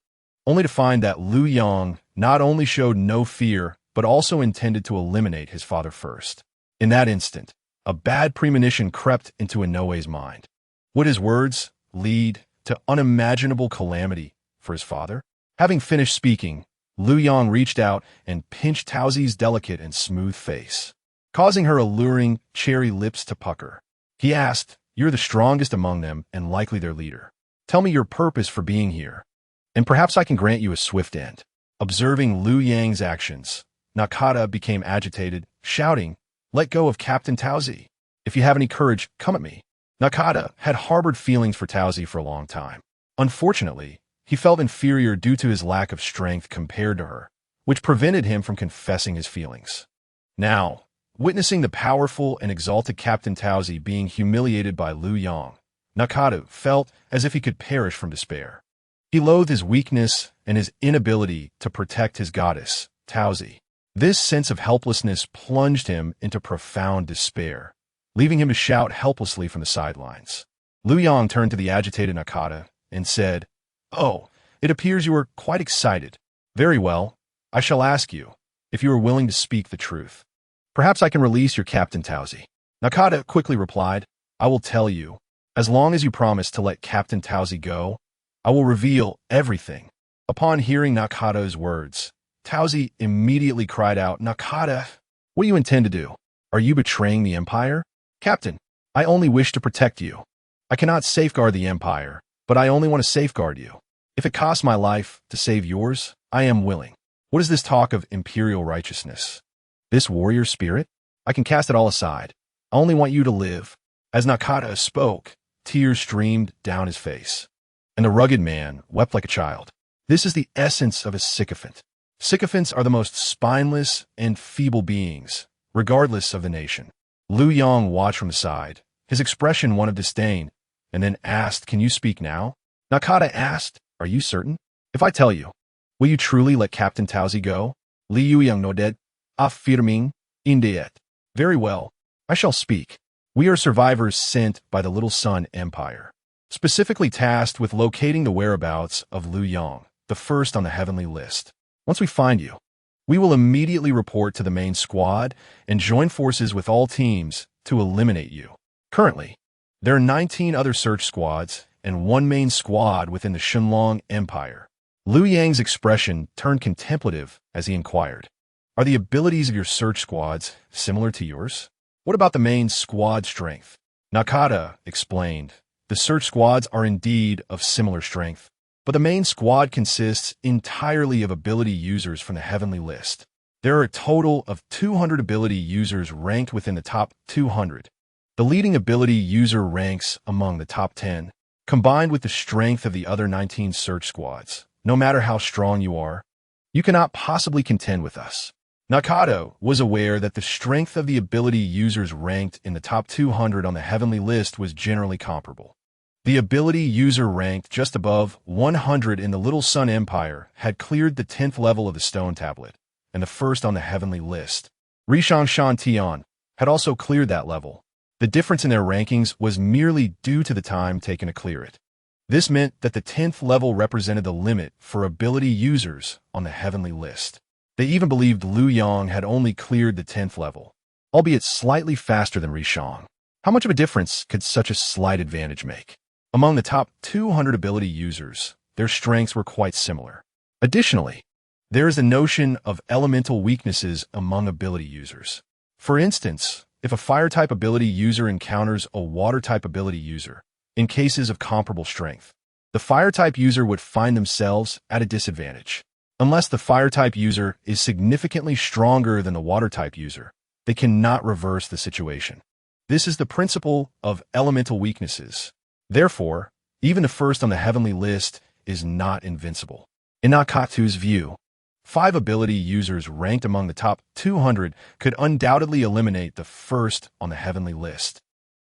only to find that Liu Yang not only showed no fear, but also intended to eliminate his father first. In that instant, a bad premonition crept into Inoue's mind. Would his words lead to unimaginable calamity for his father? Having finished speaking, Liu Yang reached out and pinched Taozi's delicate and smooth face, causing her alluring cherry lips to pucker. He asked, "You're the strongest among them and likely their leader. Tell me your purpose for being here, and perhaps I can grant you a swift end." Observing Liu Yang's actions, Nakata became agitated, shouting, "Let go of Captain Taozi. If you have any courage, come at me." Nakata had harbored feelings for Taozi for a long time. Unfortunately, he felt inferior due to his lack of strength compared to her, which prevented him from confessing his feelings. Now, witnessing the powerful and exalted Captain Taozi being humiliated by Liu Yang, Nakata felt as if he could perish from despair. He loathed his weakness and his inability to protect his goddess, Taozi. This sense of helplessness plunged him into profound despair, leaving him to shout helplessly from the sidelines. Liu Yang turned to the agitated Nakata and said, "Oh, it appears you are quite excited. Very well, I shall ask you if you are willing to speak the truth. Perhaps I can release your Captain Taozi." Nakata quickly replied, "I will tell you. As long as you promise to let Captain Taozi go, I will reveal everything." Upon hearing Nakata's words, Taozi immediately cried out, "Nakata, what do you intend to do? Are you betraying the Empire?" "Captain, I only wish to protect you. I cannot safeguard the Empire, but I only want to safeguard you. If it costs my life to save yours, I am willing. What is this talk of imperial righteousness? This warrior spirit? I can cast it all aside. I only want you to live." As Nakata spoke, tears streamed down his face, and the rugged man wept like a child. This is the essence of a sycophant. Sycophants are the most spineless and feeble beings, regardless of the nation. Liu Yang watched from the side, his expression one of disdain, and then asked, "Can you speak now?" Nakata asked, "Are you certain? If I tell you, will you truly let Captain Taozi go?" Liu Yang nodded, affirming, "Indeed." "Very well, I shall speak. We are survivors sent by the Little Sun Empire, specifically tasked with locating the whereabouts of Liu Yang, the first on the heavenly list. Once we find you, we will immediately report to the main squad and join forces with all teams to eliminate you. Currently, there are 19 other search squads and one main squad within the Shenlong Empire." Liu Yang's expression turned contemplative as he inquired, "Are the abilities of your search squads similar to yours? What about the main squad strength?" Nakata explained, "The search squads are indeed of similar strength, but the main squad consists entirely of ability users from the heavenly list. There are a total of 200 ability users ranked within the top 200. The leading ability user ranks among the top 10, combined with the strength of the other 19 search squads. No matter how strong you are, you cannot possibly contend with us." Nakata was aware that the strength of the ability users ranked in the top 200 on the heavenly list was generally comparable. The ability user ranked just above 100 in the Little Sun Empire had cleared the 10th level of the stone tablet, and the first on the heavenly list, Rishang Shan Tian, had also cleared that level. The difference in their rankings was merely due to the time taken to clear it. This meant that the 10th level represented the limit for ability users on the heavenly list. They even believed Liu Yang had only cleared the 10th level, albeit slightly faster than Rishang. How much of a difference could such a slight advantage make? Among the top 200 ability users, their strengths were quite similar. Additionally, there is the notion of elemental weaknesses among ability users. For instance, if a fire-type ability user encounters a water-type ability user, in cases of comparable strength, the fire-type user would find themselves at a disadvantage. Unless the fire-type user is significantly stronger than the water-type user, they cannot reverse the situation. This is the principle of elemental weaknesses. Therefore, even the first on the heavenly list is not invincible. In Nakatu's view, 5 ability users ranked among the top 200 could undoubtedly eliminate the first on the heavenly list.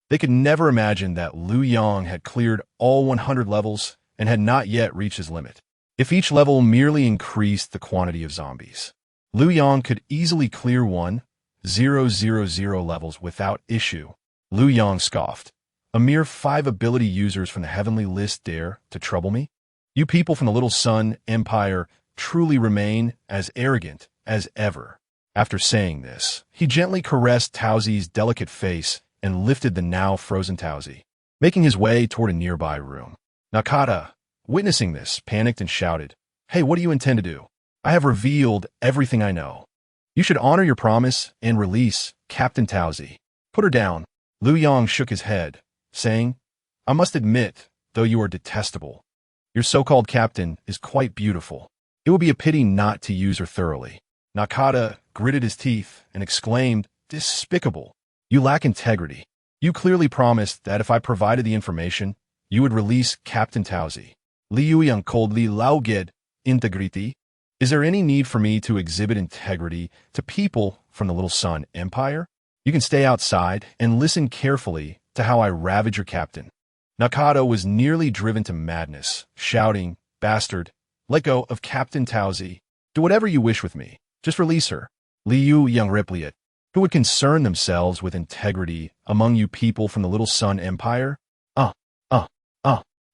They could never imagine that Liu Yang had cleared all 100 levels and had not yet reached his limit. If each level merely increased the quantity of zombies, Liu Yang could easily clear 1,000 levels without issue. Liu Yang scoffed. "A mere 5 ability users from the heavenly list dare to trouble me? You people from the Little Sun Empire truly remain as arrogant as ever." After saying this, he gently caressed Tauzi's delicate face and lifted the now frozen Tauzi, making his way toward a nearby room. Nakata, witnessing this, panicked and shouted, "Hey, what do you intend to do? I have revealed everything I know. You should honor your promise and release Captain Tauzi. Put her down." Liu Yang shook his head, saying, "I must admit, though you are detestable, your so-called captain is quite beautiful. It would be a pity not to use her thoroughly." Nakata gritted his teeth and exclaimed, "Despicable! You lack integrity. You clearly promised that if I provided the information, you would release Captain Tauzi." Liu Yang coldly laughed, "Integrity? Is there any need for me to exhibit integrity to people from the Little Sun Empire? You can stay outside and listen carefully to how I ravage your captain." Nakata was nearly driven to madness, shouting, "Bastard, let go of Captain Tauzi. Do whatever you wish with me. Just release her." Liu Yang replied, "Who would concern themselves with integrity among you people from the Little Sun Empire?"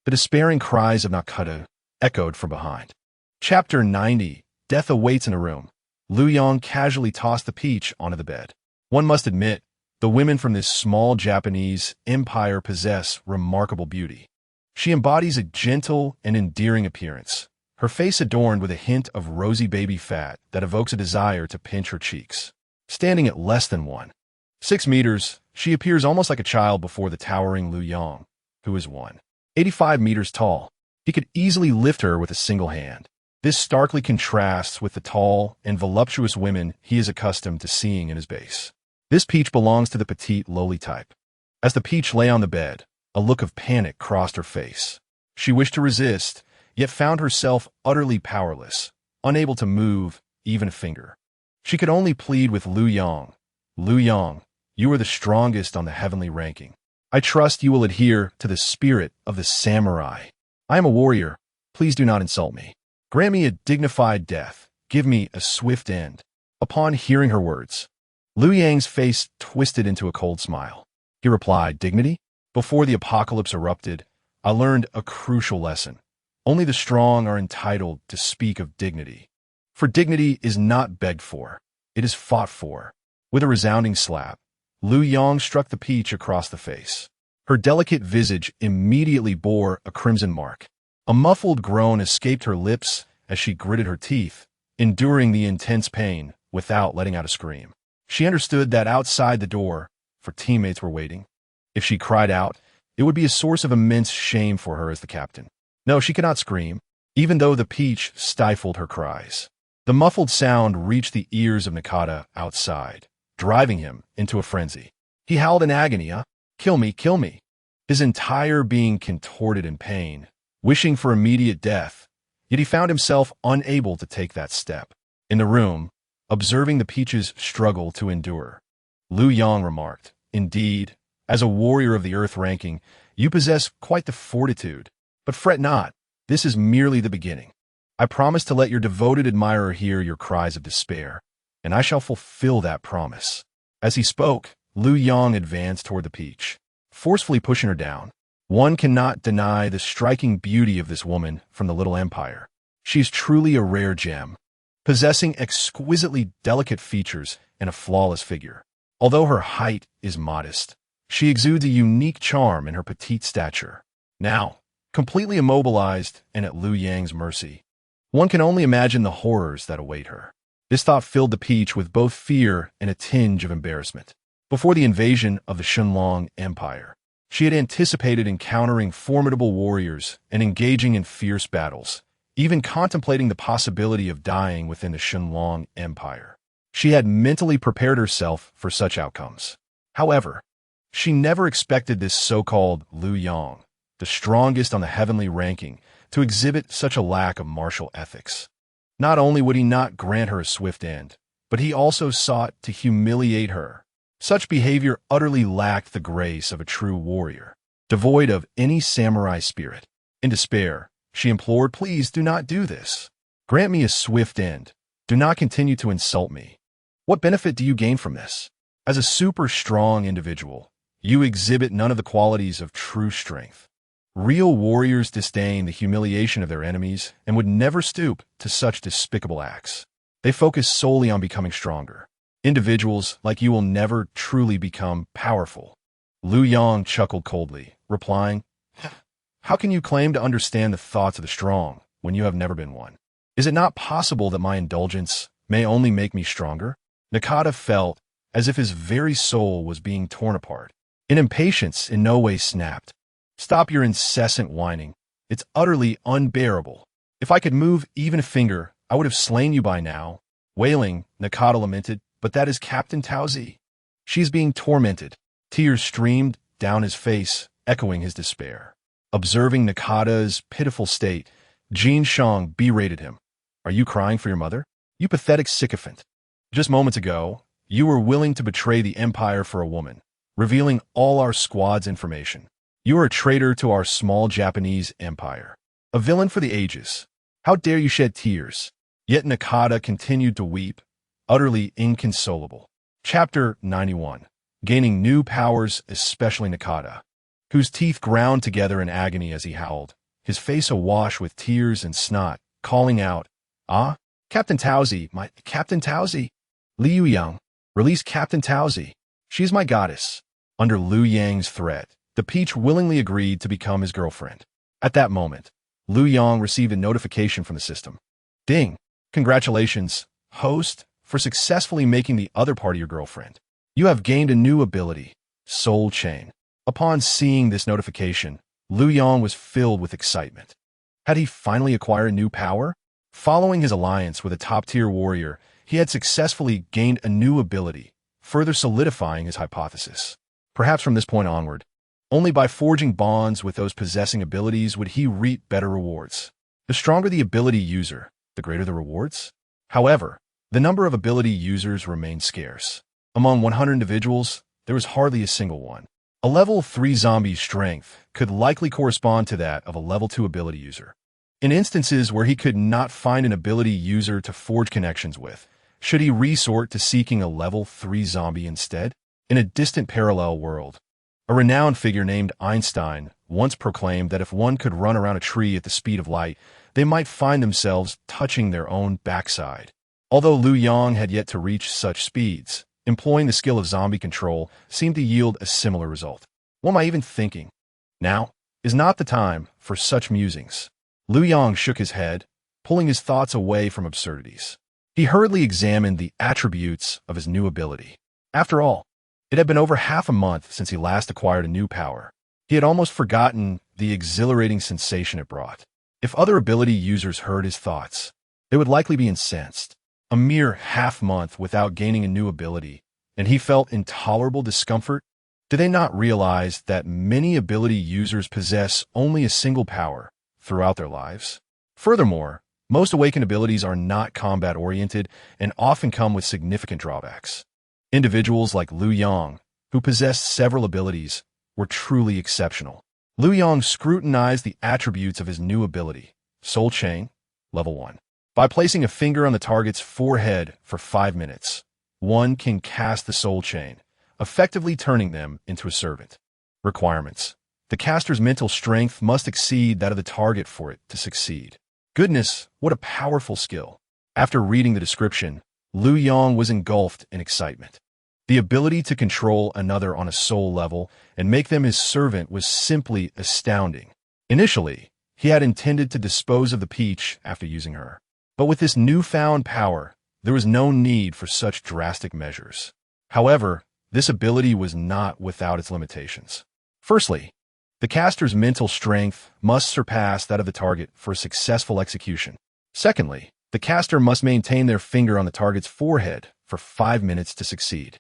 The despairing cries of Nakata echoed from behind. Chapter 90. Death awaits in a room. Liu Yang casually tossed the peach onto the bed. One must admit, the women from this small Japanese empire possess remarkable beauty. She embodies a gentle and endearing appearance, her face adorned with a hint of rosy baby fat that evokes a desire to pinch her cheeks. Standing at less than 1.6 meters, she appears almost like a child before the towering Liu Yang, who is 1.85 meters tall. He could easily lift her with a single hand. This starkly contrasts with the tall and voluptuous women he is accustomed to seeing in his base. This peach belongs to the petite, lowly type. As the peach lay on the bed, a look of panic crossed her face. She wished to resist, yet found herself utterly powerless, unable to move even a finger. She could only plead with Liu Yang. "Liu Yang, you are the strongest on the heavenly ranking. I trust you will adhere to the spirit of the samurai. I am a warrior. Please do not insult me. Grant me a dignified death. Give me a swift end." Upon hearing her words, Liu Yang's face twisted into a cold smile. He replied, "Dignity? Before the apocalypse erupted, I learned a crucial lesson. Only the strong are entitled to speak of dignity. For dignity is not begged for, it is fought for." With a resounding slap, Liu Yang struck the peach across the face. Her delicate visage immediately bore a crimson mark. A muffled groan escaped her lips as she gritted her teeth, enduring the intense pain without letting out a scream. She understood that outside the door, for teammates were waiting. If she cried out, it would be a source of immense shame for her as the captain. No, she could not scream, even though the peach stifled her cries. The muffled sound reached the ears of Nakata outside, driving him into a frenzy. He howled in agony, "Kill me, kill me." His entire being contorted in pain, wishing for immediate death, yet he found himself unable to take that step. In the room, observing the peach's struggle to endure, Liu Yang remarked, "Indeed, as a warrior of the earth ranking, you possess quite the fortitude. But fret not, this is merely the beginning. I promise to let your devoted admirer hear your cries of despair, and I shall fulfill that promise." As he spoke, Liu Yang advanced toward the peach, forcefully pushing her down. One cannot deny the striking beauty of this woman from the Little Empire. She is truly a rare gem, possessing exquisitely delicate features and a flawless figure. Although her height is modest, she exudes a unique charm in her petite stature. Now, completely immobilized and at Liu Yang's mercy, one can only imagine the horrors that await her. This thought filled the peach with both fear and a tinge of embarrassment. Before the invasion of the Shenlong Empire, she had anticipated encountering formidable warriors and engaging in fierce battles, even contemplating the possibility of dying within the Shenlong Empire. She had mentally prepared herself for such outcomes. However, she never expected this so-called Liu Yang, the strongest on the heavenly ranking, to exhibit such a lack of martial ethics. Not only would he not grant her a swift end, but he also sought to humiliate her. Such behavior utterly lacked the grace of a true warrior, devoid of any samurai spirit. In despair, she implored, "Please do not do this. Grant me a swift end. Do not continue to insult me. What benefit do you gain from this? As a super strong individual, you exhibit none of the qualities of true strength. Real warriors disdain the humiliation of their enemies and would never stoop to such despicable acts. They focus solely on becoming stronger. Individuals like you will never truly become powerful. Liu Yang chuckled coldly, replying, "How can you claim to understand the thoughts of the strong when you have never been one? Is it not possible that my indulgence may only make me stronger?" Nakata felt as if his very soul was being torn apart. In impatience in no way snapped. "Stop your incessant whining. It's utterly unbearable. If I could move even a finger, I would have slain you by now." Wailing, Nakata lamented, "But that is Captain Taozi. She is being tormented." Tears streamed down his face, echoing his despair. Observing Nakata's pitiful state, Jin Shang berated him. "Are you crying for your mother? You pathetic sycophant. Just moments ago, you were willing to betray the Empire for a woman, revealing all our squad's information. You are a traitor to our small Japanese empire. A villain for the ages. How dare you shed tears?" Yet Nakata continued to weep, utterly inconsolable. Chapter 91. Gaining new powers, especially Nakata, whose teeth ground together in agony as he howled, his face awash with tears and snot, calling out, "Ah, Captain Taozi, my Captain Taozi! Liu Yang, release Captain Taozi. She is my goddess." Under Liu Yang's threat, the Peach willingly agreed to become his girlfriend. At that moment, Liu Yang received a notification from the system. "Ding! Congratulations, host, for successfully making the other party your girlfriend. You have gained a new ability, Soul Chain." Upon seeing this notification, Liu Yang was filled with excitement. Had he finally acquired a new power? Following his alliance with a top-tier warrior, he had successfully gained a new ability, further solidifying his hypothesis. Perhaps from this point onward, only by forging bonds with those possessing abilities would he reap better rewards. The stronger the ability user, the greater the rewards. However, the number of ability users remained scarce. Among 100 individuals, there was hardly a single one. A level 3 zombie's strength could likely correspond to that of a level 2 ability user. In instances where he could not find an ability user to forge connections with, should he resort to seeking a level 3 zombie instead? In a distant parallel world, a renowned figure named Einstein once proclaimed that if one could run around a tree at the speed of light, they might find themselves touching their own backside. Although Liu Yang had yet to reach such speeds, employing the skill of zombie control seemed to yield a similar result. What am I even thinking? Now is not the time for such musings. Liu Yang shook his head, pulling his thoughts away from absurdities. He hurriedly examined the attributes of his new ability. After all, it had been over half a month since he last acquired a new power. He had almost forgotten the exhilarating sensation it brought. If other ability users heard his thoughts, they would likely be incensed. A mere half-month without gaining a new ability, and he felt intolerable discomfort? Do they not realize that many ability users possess only a single power throughout their lives? Furthermore, most awakened abilities are not combat-oriented and often come with significant drawbacks. Individuals like Liu Yang, who possessed several abilities, were truly exceptional. Liu Yang scrutinized the attributes of his new ability, Soul Chain, Level 1. By placing a finger on the target's forehead for 5 minutes, one can cast the Soul Chain, effectively turning them into a servant. Requirements: the caster's mental strength must exceed that of the target for it to succeed. Goodness, what a powerful skill. After reading the description, Liu Yang was engulfed in excitement. The ability to control another on a soul level and make them his servant was simply astounding. Initially, he had intended to dispose of the Peach after using her. But with this newfound power, there was no need for such drastic measures. However, this ability was not without its limitations. Firstly, the caster's mental strength must surpass that of the target for a successful execution. Secondly, the caster must maintain their finger on the target's forehead for 5 minutes to succeed.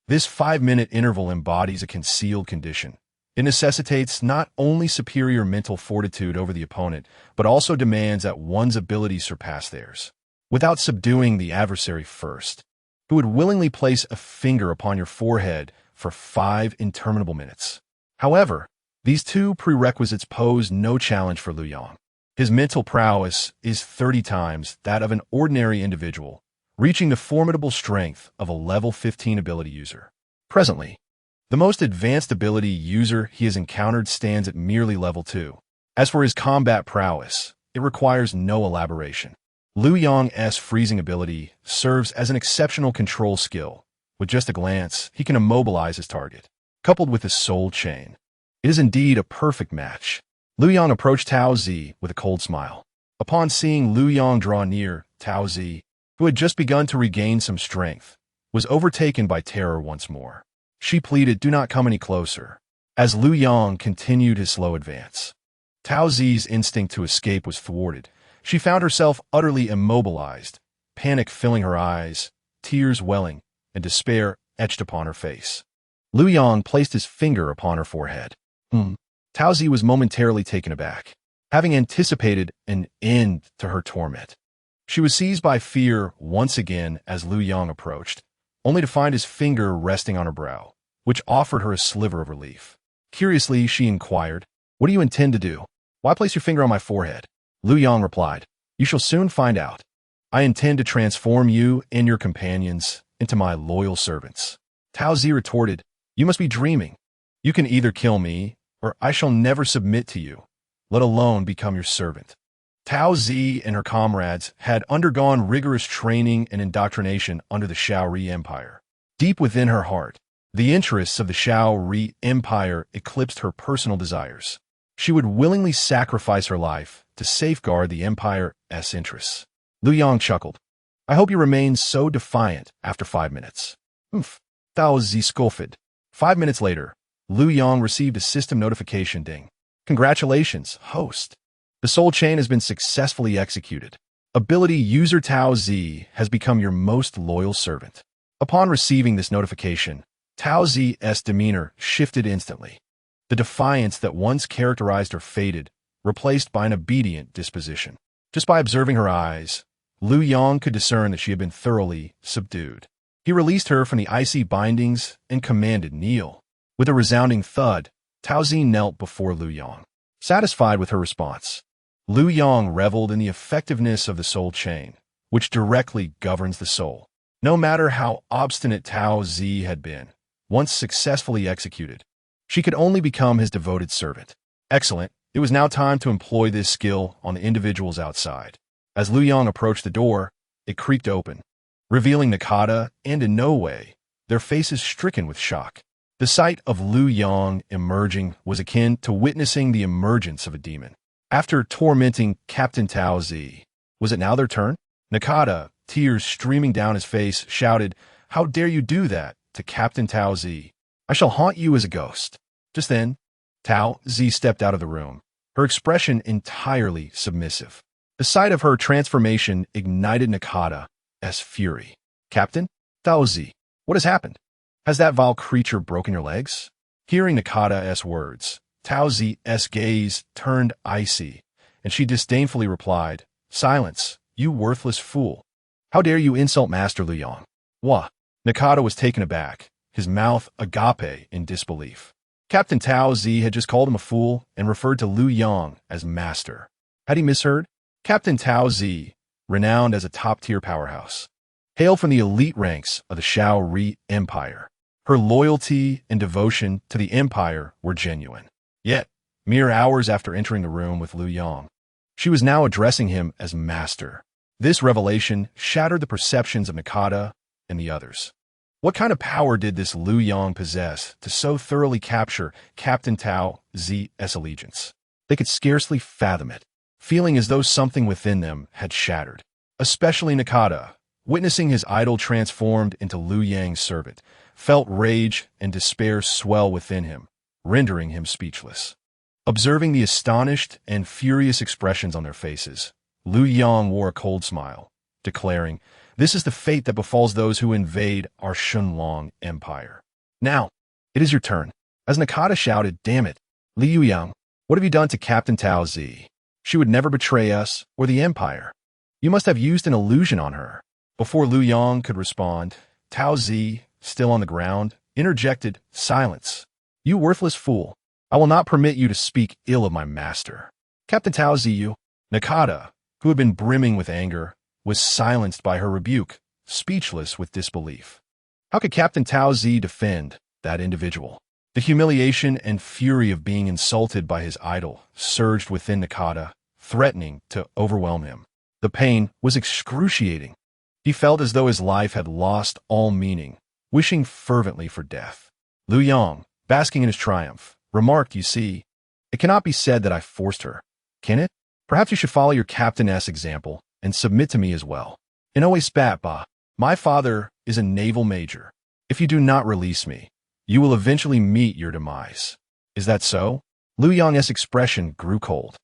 This 5-minute interval embodies a concealed condition. It necessitates not only superior mental fortitude over the opponent, but also demands that one's abilities surpass theirs. Without subduing the adversary first, who would willingly place a finger upon your forehead for 5 interminable minutes. However, these two prerequisites pose no challenge for Liu Yang. His mental prowess is 30 times that of an ordinary individual, reaching the formidable strength of a level 15 ability user. Presently, the most advanced ability user he has encountered stands at merely level 2. As for his combat prowess, it requires no elaboration. Liu Yang's freezing ability serves as an exceptional control skill, With just a glance, he can immobilize his target. Coupled with his soul chain, it is indeed a perfect match. Liu Yang approached Tao Zi with a cold smile. Upon seeing Liu Yang draw near, Tao Zi, who had just begun to regain some strength, was overtaken by terror once more. She pleaded, "Do not come any closer." As Liu Yang continued his slow advance, Tao Zi's instinct to escape was thwarted. She found herself utterly immobilized, panic filling her eyes, tears welling, and despair etched upon her face. Liu Yang placed his finger upon her forehead. Tao Zi was momentarily taken aback, having anticipated an end to her torment. She was seized by fear once again as Liu Yang approached, only to find his finger resting on her brow, which offered her a sliver of relief. Curiously, she inquired, "What do you intend to do? Why place your finger on my forehead?" Liu Yang replied, "You shall soon find out. I intend to transform you and your companions into my loyal servants." Tao Zi retorted, "You must be dreaming. You can either kill me, or I shall never submit to you, let alone become your servant." Tao Zi and her comrades had undergone rigorous training and indoctrination under the Shaori Empire. Deep within her heart, the interests of the Shaori Empire eclipsed her personal desires. She would willingly sacrifice her life to safeguard the Empire's interests. Liu Yang chuckled. "I hope you remain so defiant after 5 minutes." Tao Zi scoffed. 5 minutes later, Liu Yang received a system notification ding. "Congratulations, host. The soul chain has been successfully executed. Ability user Tao Zi has become your most loyal servant." Upon receiving this notification, Tao Zi's demeanor shifted instantly. The defiance that once characterized her faded, replaced by an obedient disposition. Just by observing her eyes, Liu Yang could discern that she had been thoroughly subdued. He released her from the icy bindings and commanded, "Kneel." With a resounding thud, Tao Zi knelt before Liu Yang. Satisfied with her response, Liu Yang reveled in the effectiveness of the soul chain, which directly governs the soul. No matter how obstinate Tao Zi had been, once successfully executed, she could only become his devoted servant. Excellent. It was now time to employ this skill on the individuals outside. As Liu Yang approached the door, it creaked open, revealing Nakata and in no way, their faces stricken with shock. The sight of Liu Yang emerging was akin to witnessing the emergence of a demon. After tormenting Captain Tao Zi, was it now their turn? Nakata, tears streaming down his face, shouted, "How dare you do that to Captain Tao Zi? I shall haunt you as a ghost." Just then, Tao Zi stepped out of the room, her expression entirely submissive. The sight of her transformation ignited Nakata's fury. "Captain? Tao Zi, what has happened? Has that vile creature broken your legs?" Hearing Nakata's words, Tao Zi's gaze turned icy, and she disdainfully replied, "Silence, you worthless fool. How dare you insult Master Liu Yang?" "What?" Nakata was taken aback, his mouth agape in disbelief. Captain Tao Zi had just called him a fool and referred to Liu Yang as master. Had he misheard? Captain Tao Zi, renowned as a top-tier powerhouse, hailed from the elite ranks of the Shaori Empire. Her loyalty and devotion to the Empire were genuine. Yet, mere hours after entering the room with Liu Yang, she was now addressing him as master. This revelation shattered the perceptions of Nakata and the others. What kind of power did this Liu Yang possess to so thoroughly capture Captain Tao Zi's allegiance? They could scarcely fathom it, feeling as though something within them had shattered. Especially Nakata, witnessing his idol transformed into Liu Yang's servant, felt rage and despair swell within him, rendering him speechless. Observing the astonished and furious expressions on their faces, Liu Yang wore a cold smile, declaring, "This is the fate that befalls those who invade our Shunlong Empire. Now, it is your turn." As Nakata shouted, "Damn it, Liu Yang, what have you done to Captain Tao Zi? She would never betray us or the Empire. You must have used an illusion on her." Before Liu Yang could respond, Tao Zi, still on the ground, interjected, "Silence. You worthless fool. I will not permit you to speak ill of my master." Captain Tao Zi, you. Nakata, who had been brimming with anger, was silenced by her rebuke, speechless with disbelief. How could Captain Tao Zi defend that individual? The humiliation and fury of being insulted by his idol surged within Nakata, threatening to overwhelm him. The pain was excruciating. He felt as though his life had lost all meaning, wishing fervently for death. Liu Yang, basking in his triumph, remarked, "You see, it cannot be said that I forced her, can it? Perhaps you should follow your captain's example and submit to me as well." Inoue spat, "Bah, my father is a naval major. If you do not release me, you will eventually meet your demise. Is that so?" Liu Yang's expression grew cold.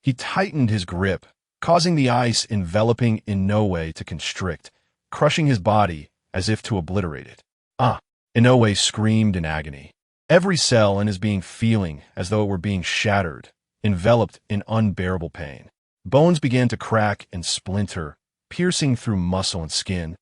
He tightened his grip, causing the ice enveloping Inoue to constrict, crushing his body as if to obliterate it. "Ah!" Inoue screamed in agony. Every cell in his being feeling as though it were being shattered, enveloped in unbearable pain. Bones began to crack and splinter, piercing through muscle and skin,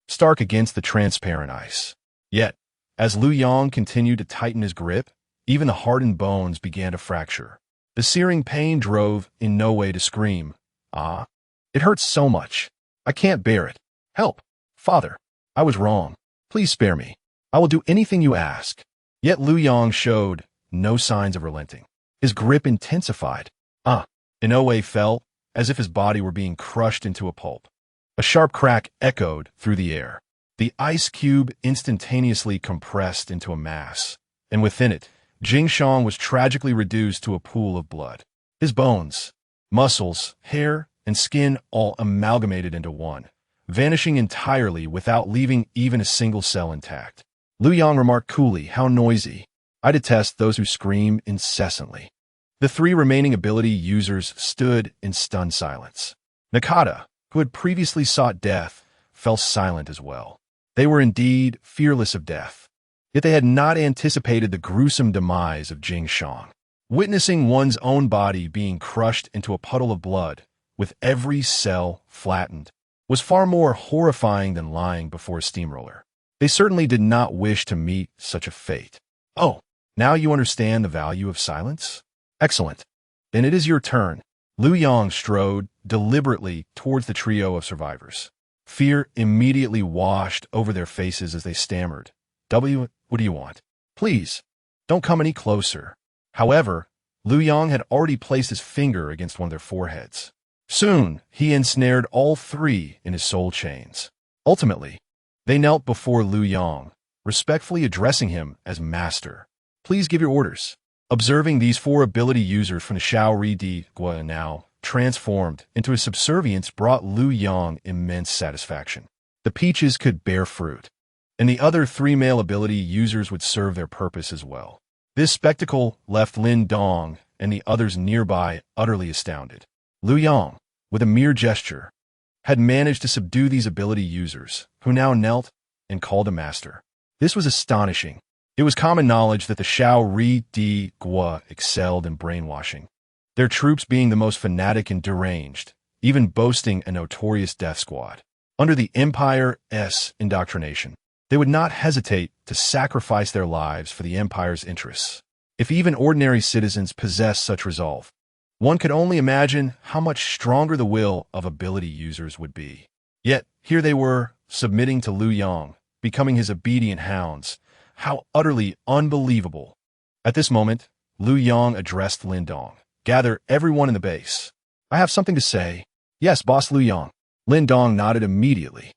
stark against the transparent ice. Yet, as Liu Yang continued to tighten his grip, even the hardened bones began to fracture. The searing pain drove Inoue to scream, "Ah! It hurts so much. I can't bear it. Help! Father! I was wrong. Please spare me. I will do anything you ask." Yet Liu Yang showed no signs of relenting. His grip intensified. "Ah!" Inoue felt as if his body were being crushed into a pulp. A sharp crack echoed through the air. The ice cube instantaneously compressed into a mass, and within it, Jingshang was tragically reduced to a pool of blood. His bones, muscles, hair, and skin all amalgamated into one, vanishing entirely without leaving even a single cell intact. Liu Yang remarked coolly, "How noisy. I detest those who scream incessantly." The three remaining ability users stood in stunned silence. Nakata, who had previously sought death, fell silent as well. They were indeed fearless of death, yet they had not anticipated the gruesome demise of Jingshang. Witnessing one's own body being crushed into a puddle of blood, with every cell flattened, was far more horrifying than lying before a steamroller. They certainly did not wish to meet such a fate. "Oh, now you understand the value of silence? Excellent. Then it is your turn." Liu Yang strode deliberately towards the trio of survivors. Fear immediately washed over their faces as they stammered, "What do you want? Please, don't come any closer." However, Liu Yang had already placed his finger against one of their foreheads. Soon, he ensnared all three in his soul chains. Ultimately, they knelt before Liu Yang, respectfully addressing him as master. "Please give your orders." Observing these four ability users from the Shaori Di Gua now transformed into his subservience brought Liu Yang immense satisfaction. The peaches could bear fruit, and the other three male ability users would serve their purpose as well. This spectacle left Lin Dong and the others nearby utterly astounded. Liu Yang, with a mere gesture, had managed to subdue these ability users, who now knelt and called him master. This was astonishing. It was common knowledge that the Shaori Di Gua excelled in brainwashing, their troops being the most fanatic and deranged, even boasting a notorious death squad. Under the Empire's indoctrination, they would not hesitate to sacrifice their lives for the Empire's interests. If even ordinary citizens possessed such resolve, one could only imagine how much stronger the will of ability users would be. Yet, here they were, submitting to Liu Yang, becoming his obedient hounds. How utterly unbelievable. At this moment, Liu Yang addressed Lin Dong. "Gather everyone in the base. I have something to say." "Yes, Boss Liu Yang." Lin Dong nodded immediately.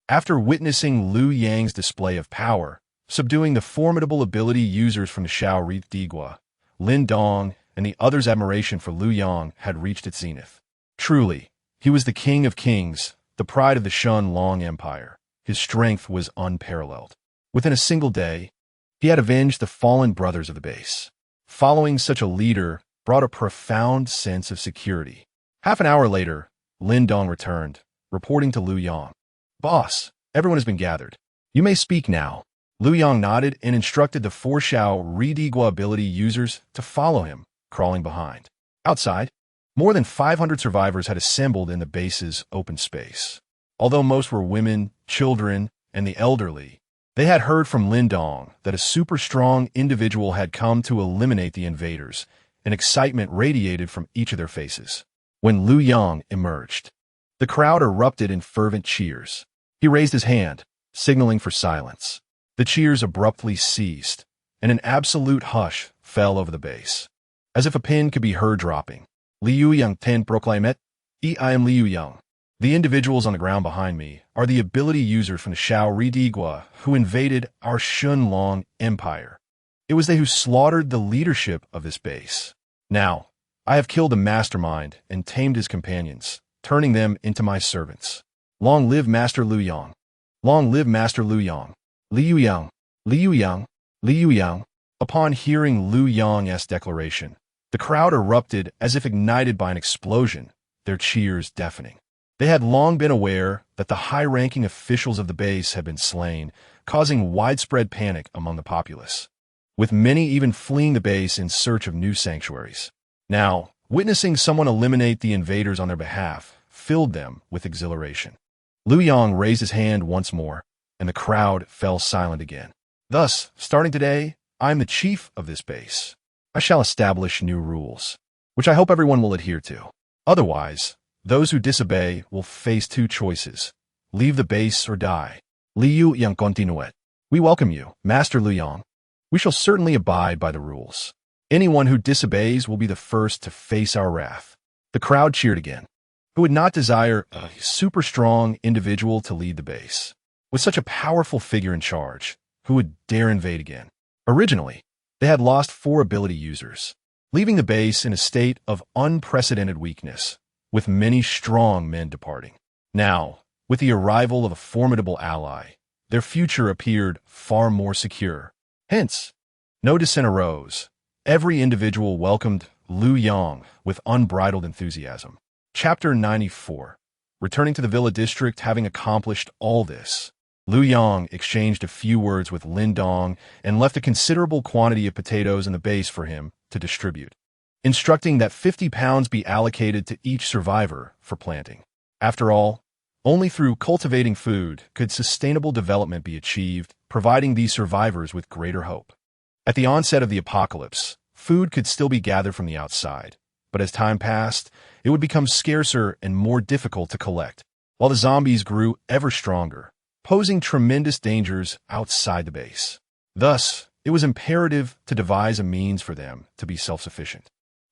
After witnessing Liu Yang's display of power, subduing the formidable ability users from the Shaori Di Gua, Lin Dong and the others' admiration for Liu Yang had reached its zenith. Truly, he was the king of kings, the pride of the Shun Long Empire. His strength was unparalleled. Within a single day, he had avenged the fallen brothers of the base. Following such a leader brought a profound sense of security. Half an hour later, Lin Dong returned, reporting to Liu Yang. "Boss, everyone has been gathered. You may speak now." Liu Yang nodded and instructed the four Shaori Di Gua ability users to follow him, crawling behind. Outside, more than 500 survivors had assembled in the base's open space. Although most were women, children, and the elderly, they had heard from Lin Dong that a super-strong individual had come to eliminate the invaders, and excitement radiated from each of their faces. When Liu Yang emerged, the crowd erupted in fervent cheers. He raised his hand, signaling for silence. The cheers abruptly ceased, and an absolute hush fell over the base. As if a pin could be heard dropping, Liu Yang ten proclaimed, "I am Liu Yang. The individuals on the ground behind me are the ability users from the Shao Ridigua who invaded our Shunlong Empire. It was they who slaughtered the leadership of this base. Now, I have killed the mastermind and tamed his companions, turning them into my servants. Long live Master Liu Yang! Long live Master Liu Yang! Liu Yang! Liu Yang! Liu Yang! Upon hearing Liu Yang's declaration, the crowd erupted as if ignited by an explosion, their cheers deafening. They had long been aware that the high-ranking officials of the base had been slain, causing widespread panic among the populace, with many even fleeing the base in search of new sanctuaries. Now, witnessing someone eliminate the invaders on their behalf filled them with exhilaration. Liu Yang raised his hand once more, and the crowd fell silent again. Thus, starting today, I am the chief of this base. I shall establish new rules, which I hope everyone will adhere to. Otherwise, those who disobey will face two choices: leave the base or die. Liu Yang continued. We welcome you, Master Liu Yang. We shall certainly abide by the rules. Anyone who disobeys will be the first to face our wrath. The crowd cheered again. Who would not desire a super strong individual to lead the base? With such a powerful figure in charge, who would dare invade again? Originally, they had lost 4 ability users, leaving the base in a state of unprecedented weakness, with many strong men departing. Now, with the arrival of a formidable ally, their future appeared far more secure. Hence, no dissent arose. Every individual welcomed Liu Yang with unbridled enthusiasm. Chapter 94. Returning to the Villa District, having accomplished all this, Liu Yang exchanged a few words with Lin Dong and left a considerable quantity of potatoes in the base for him to distribute, instructing that 50 pounds be allocated to each survivor for planting. After all, only through cultivating food could sustainable development be achieved, providing these survivors with greater hope. At the onset of the apocalypse, food could still be gathered from the outside, but as time passed, it would become scarcer and more difficult to collect, while the zombies grew ever stronger, posing tremendous dangers outside the base. Thus, it was imperative to devise a means for them to be self-sufficient.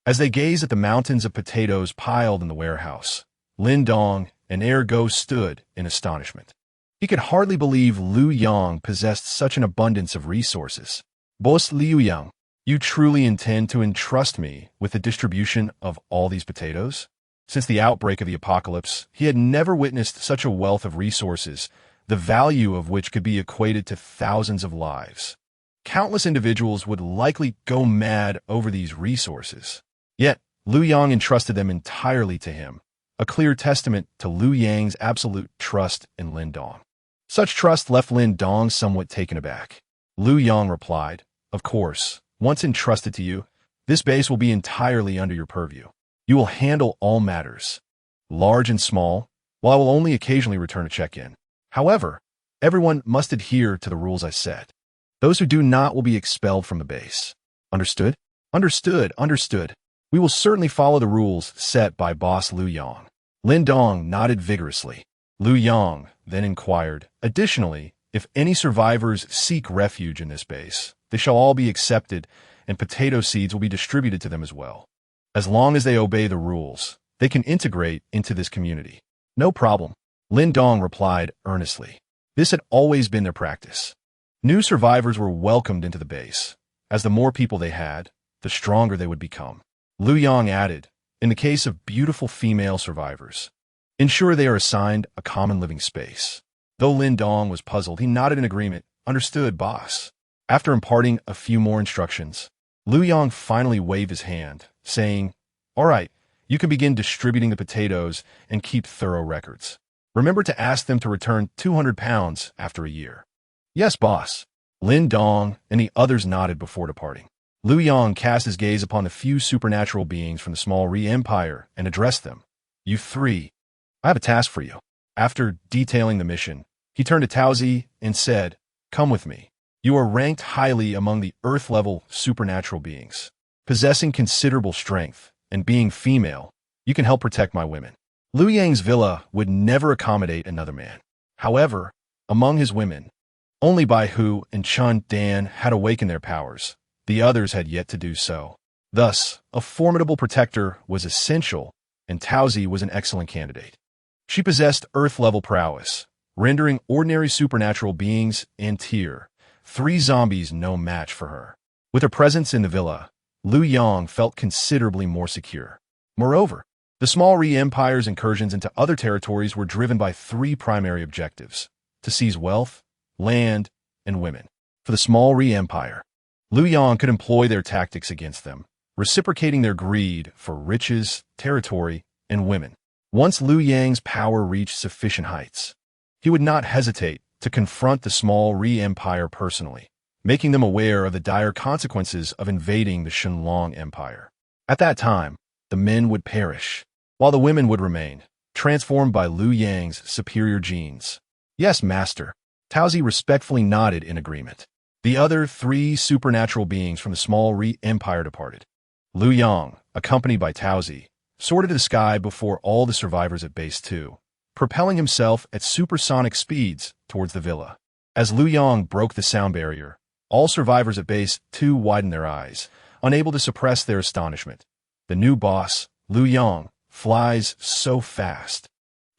As they gazed at the mountains of potatoes piled in the warehouse, Lin Dong and Ergo stood in astonishment. He could hardly believe Liu Yang possessed such an abundance of resources. Boss Liu Yang, you truly intend to entrust me with the distribution of all these potatoes? Since the outbreak of the apocalypse, he had never witnessed such a wealth of resources, the value of which could be equated to thousands of lives. Countless individuals would likely go mad over these resources. Yet, Liu Yang entrusted them entirely to him, a clear testament to Liu Yang's absolute trust in Lin Dong. Such trust left Lin Dong somewhat taken aback. Liu Yang replied, "Of course, once entrusted to you, this base will be entirely under your purview. You will handle all matters, large and small, while I will only occasionally return a check-in. However, everyone must adhere to the rules I set. Those who do not will be expelled from the base. Understood? Understood, understood. We will certainly follow the rules set by Boss Liu Yang." Lin Dong nodded vigorously. Liu Yang then inquired, "Additionally, if any survivors seek refuge in this base, they shall all be accepted, and potato seeds will be distributed to them as well. As long as they obey the rules, they can integrate into this community." "No problem," Lin Dong replied earnestly. This had always been their practice. New survivors were welcomed into the base. As the more people they had, the stronger they would become. Liu Yang added, "In the case of beautiful female survivors, ensure they are assigned a common living space." Though Lin Dong was puzzled, he nodded in agreement. "Understood, boss." After imparting a few more instructions, Liu Yang finally waved his hand, saying, "All right, you can begin distributing the potatoes and keep thorough records. Remember to ask them to return 200 pounds after a year." "Yes, boss." Lin Dong and the others nodded before departing. Liu Yang cast his gaze upon the few supernatural beings from the small Re-Empire and addressed them. "You 3, I have a task for you." After detailing the mission, he turned to Taozi and said, "Come with me. You are ranked highly among the Earth-level supernatural beings. Possessing considerable strength and being female, you can help protect my women." Liu Yang's villa would never accommodate another man. However, among his women, only Bai Hu and Chun Dan had awakened their powers. The others had yet to do so. Thus, a formidable protector was essential, and Taozi was an excellent candidate. She possessed Earth-level prowess, rendering ordinary supernatural beings and Tier 3 zombies no match for her. With her presence in the villa, Liu Yang felt considerably more secure. Moreover, the small Re-Empire's incursions into other territories were driven by 3 primary objectives: to seize wealth, land, and women. For the small Re-Empire, Liu Yang could employ their tactics against them, reciprocating their greed for riches, territory, and women. Once Liu Yang's power reached sufficient heights, he would not hesitate to confront the small Re-Empire personally, making them aware of the dire consequences of invading the Shenlong Empire. At that time, the men would perish, while the women would remain, transformed by Liu Yang's superior genes. Yes, master. Taozi respectfully nodded in agreement. The other 3 supernatural beings from the small Re-Empire departed. Liu Yang, accompanied by Taozi, soared into the sky before all the survivors at Base 2, propelling himself at supersonic speeds towards the villa. As Liu Yang broke the sound barrier, all survivors at Base 2 widened their eyes, unable to suppress their astonishment. The new boss, Liu Yang, flies so fast.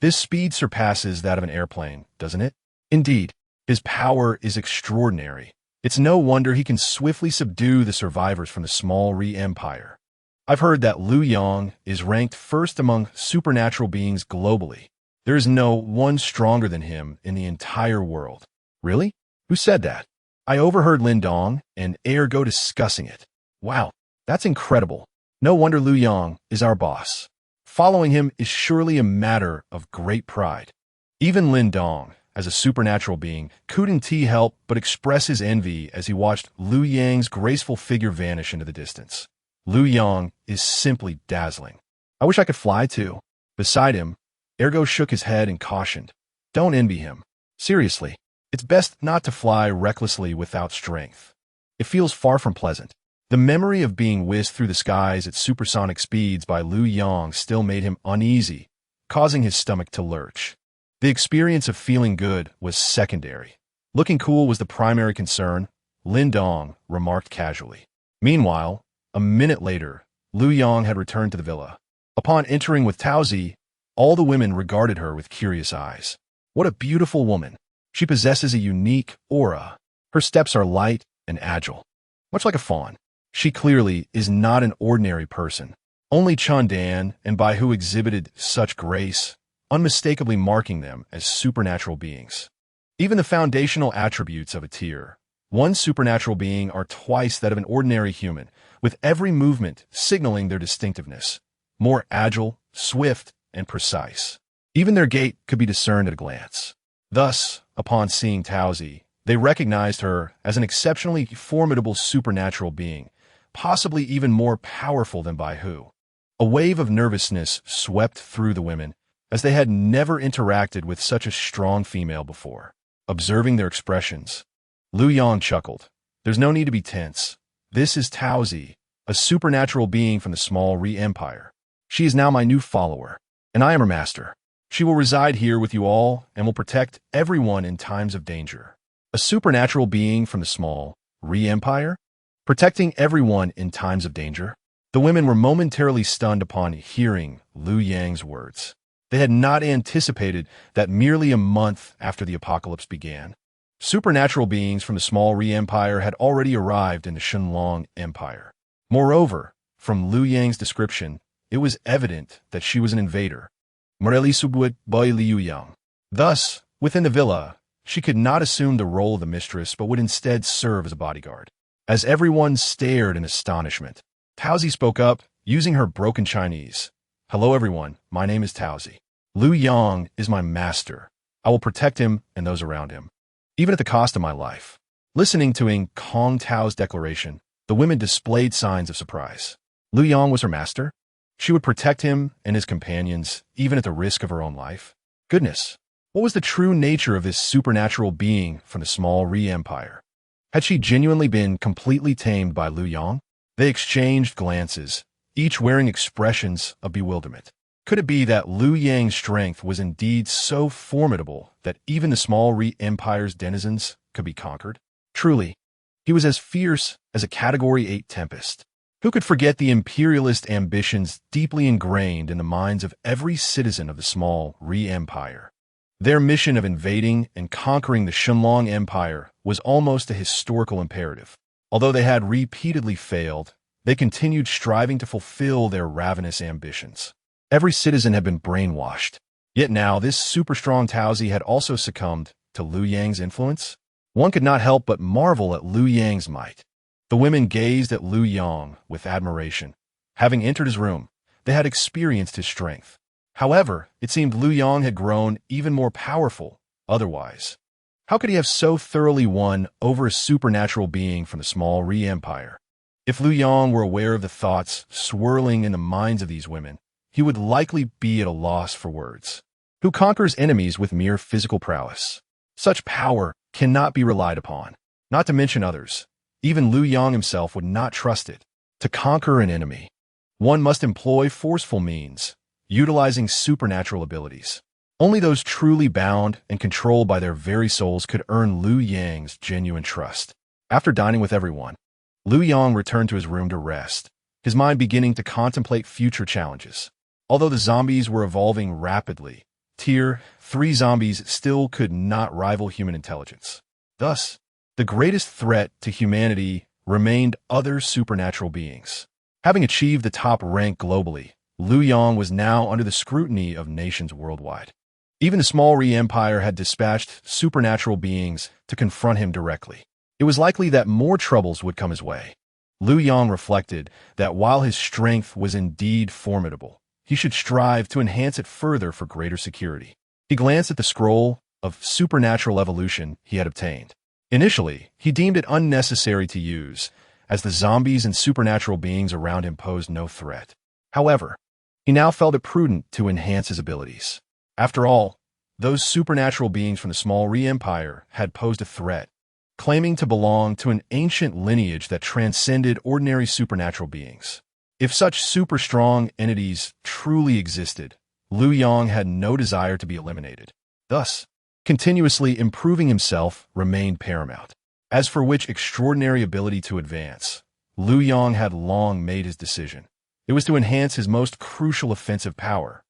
This speed surpasses that of an airplane, doesn't it? Indeed, his power is extraordinary. It's no wonder he can swiftly subdue the survivors from the small Re-Empire. I've heard that Liu Yang is ranked first among supernatural beings globally. There is no one stronger than him in the entire world. Really? Who said that? I overheard Lin Dong and Ergo discussing it. Wow, that's incredible. No wonder Liu Yang is our boss. Following him is surely a matter of great pride. Even Lin Dong, as a supernatural being, couldn't help but express his envy as he watched Liu Yang's graceful figure vanish into the distance. Liu Yang is simply dazzling. I wish I could fly too. Beside him, Ergo shook his head and cautioned, "Don't envy him. Seriously, it's best not to fly recklessly without strength. It feels far from pleasant." The memory of being whisked through the skies at supersonic speeds by Liu Yang still made him uneasy, causing his stomach to lurch. The experience of feeling good was secondary. Looking cool was the primary concern, Lin Dong remarked casually. Meanwhile, a minute later, Liu Yang had returned to the villa. Upon entering with Taozi, all the women regarded her with curious eyes. What a beautiful woman. She possesses a unique aura. Her steps are light and agile, much like a fawn. She clearly is not an ordinary person. Only Changdan and Bai Hu exhibited such grace, unmistakably marking them as supernatural beings. Even the foundational attributes of a Tier 1 supernatural being are twice that of an ordinary human, with every movement signaling their distinctiveness, more agile, swift, and precise. Even their gait could be discerned at a glance. Thus, upon seeing Taozi, they recognized her as an exceptionally formidable supernatural being, possibly even more powerful than Bai Hu. A wave of nervousness swept through the women, as they had never interacted with such a strong female before. Observing their expressions, Liu Yang chuckled. There's no need to be tense. This is Taozi, a supernatural being from the small Re-Empire. She is now my new follower, and I am her master. She will reside here with you all and will protect everyone in times of danger. A supernatural being from the small Re-Empire? Protecting everyone in times of danger? The women were momentarily stunned upon hearing Liu Yang's words. They had not anticipated that merely a month after the apocalypse began, supernatural beings from the small Re-Empire had already arrived in the Shenlong Empire. Moreover, from Liu Yang's description, it was evident that she was an invader. Morelli Subwit by Liu Yang. Thus, within the villa, she could not assume the role of the mistress but would instead serve as a bodyguard. As everyone stared in astonishment, Taozi spoke up, using her broken Chinese. Hello everyone, my name is Taozi. Liu Yang is my master. I will protect him and those around him, even at the cost of my life. Listening to Ng Kong Tao's declaration, the women displayed signs of surprise. Liu Yang was her master? She would protect him and his companions, even at the risk of her own life? Goodness, what was the true nature of this supernatural being from the small Re-Empire? Had she genuinely been completely tamed by Liu Yang? They exchanged glances, each wearing expressions of bewilderment. Could it be that Liu Yang's strength was indeed so formidable that even the small Re-Empire's denizens could be conquered? Truly, he was as fierce as a Category 8 tempest. Who could forget the imperialist ambitions deeply ingrained in the minds of every citizen of the small Re-Empire? Their mission of invading and conquering the Shenlong Empire was almost a historical imperative. Although they had repeatedly failed, they continued striving to fulfill their ravenous ambitions. Every citizen had been brainwashed. Yet now this super-strong Taozi had also succumbed to Liu Yang's influence. One could not help but marvel at Liu Yang's might. The women gazed at Liu Yang with admiration. Having entered his room, they had experienced his strength. However, it seemed Liu Yang had grown even more powerful otherwise. How could he have so thoroughly won over a supernatural being from the small Re-Empire? If Liu Yang were aware of the thoughts swirling in the minds of these women, he would likely be at a loss for words. Who conquers enemies with mere physical prowess? Such power cannot be relied upon, not to mention others. Even Liu Yang himself would not trust it. To conquer an enemy, one must employ forceful means, utilizing supernatural abilities. Only those truly bound and controlled by their very souls could earn Liu Yang's genuine trust. After dining with everyone, Liu Yang returned to his room to rest, his mind beginning to contemplate future challenges. Although the zombies were evolving rapidly, Tier 3 zombies still could not rival human intelligence. Thus, the greatest threat to humanity remained other supernatural beings. Having achieved the top rank globally, Liu Yang was now under the scrutiny of nations worldwide. Even the small Re-Empire had dispatched supernatural beings to confront him directly. It was likely that more troubles would come his way. Liu Yang reflected that while his strength was indeed formidable, he should strive to enhance it further for greater security. He glanced at the scroll of supernatural evolution he had obtained. Initially, he deemed it unnecessary to use, as the zombies and supernatural beings around him posed no threat. However, he now felt it prudent to enhance his abilities. After all, those supernatural beings from the small Re-Empire had posed a threat, claiming to belong to an ancient lineage that transcended ordinary supernatural beings. If such super-strong entities truly existed, Liu Yang had no desire to be eliminated. Thus, continuously improving himself remained paramount. As for which extraordinary ability to advance, Liu Yang had long made his decision. It was to enhance his most crucial offensive power,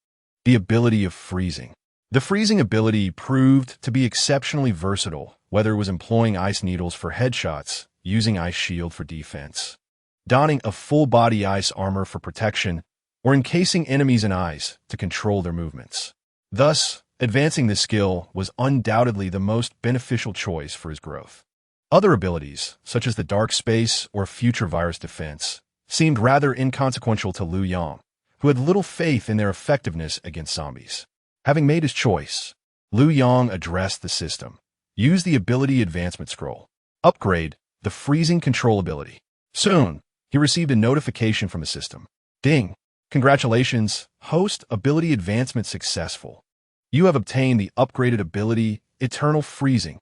the ability of freezing. The freezing ability proved to be exceptionally versatile, whether it was employing ice needles for headshots, using ice shield for defense, donning a full-body ice armor for protection, or encasing enemies in ice to control their movements. Thus, advancing this skill was undoubtedly the most beneficial choice for his growth. Other abilities, such as the dark space or future virus defense, seemed rather inconsequential to Liu Yang, who had little faith in their effectiveness against zombies. Having made his choice, Liu Yang addressed the system. Use the ability advancement scroll. Upgrade the freezing control ability. Soon, he received a notification from the system. Ding! Congratulations, host ability advancement successful. You have obtained the upgraded ability Eternal Freezing.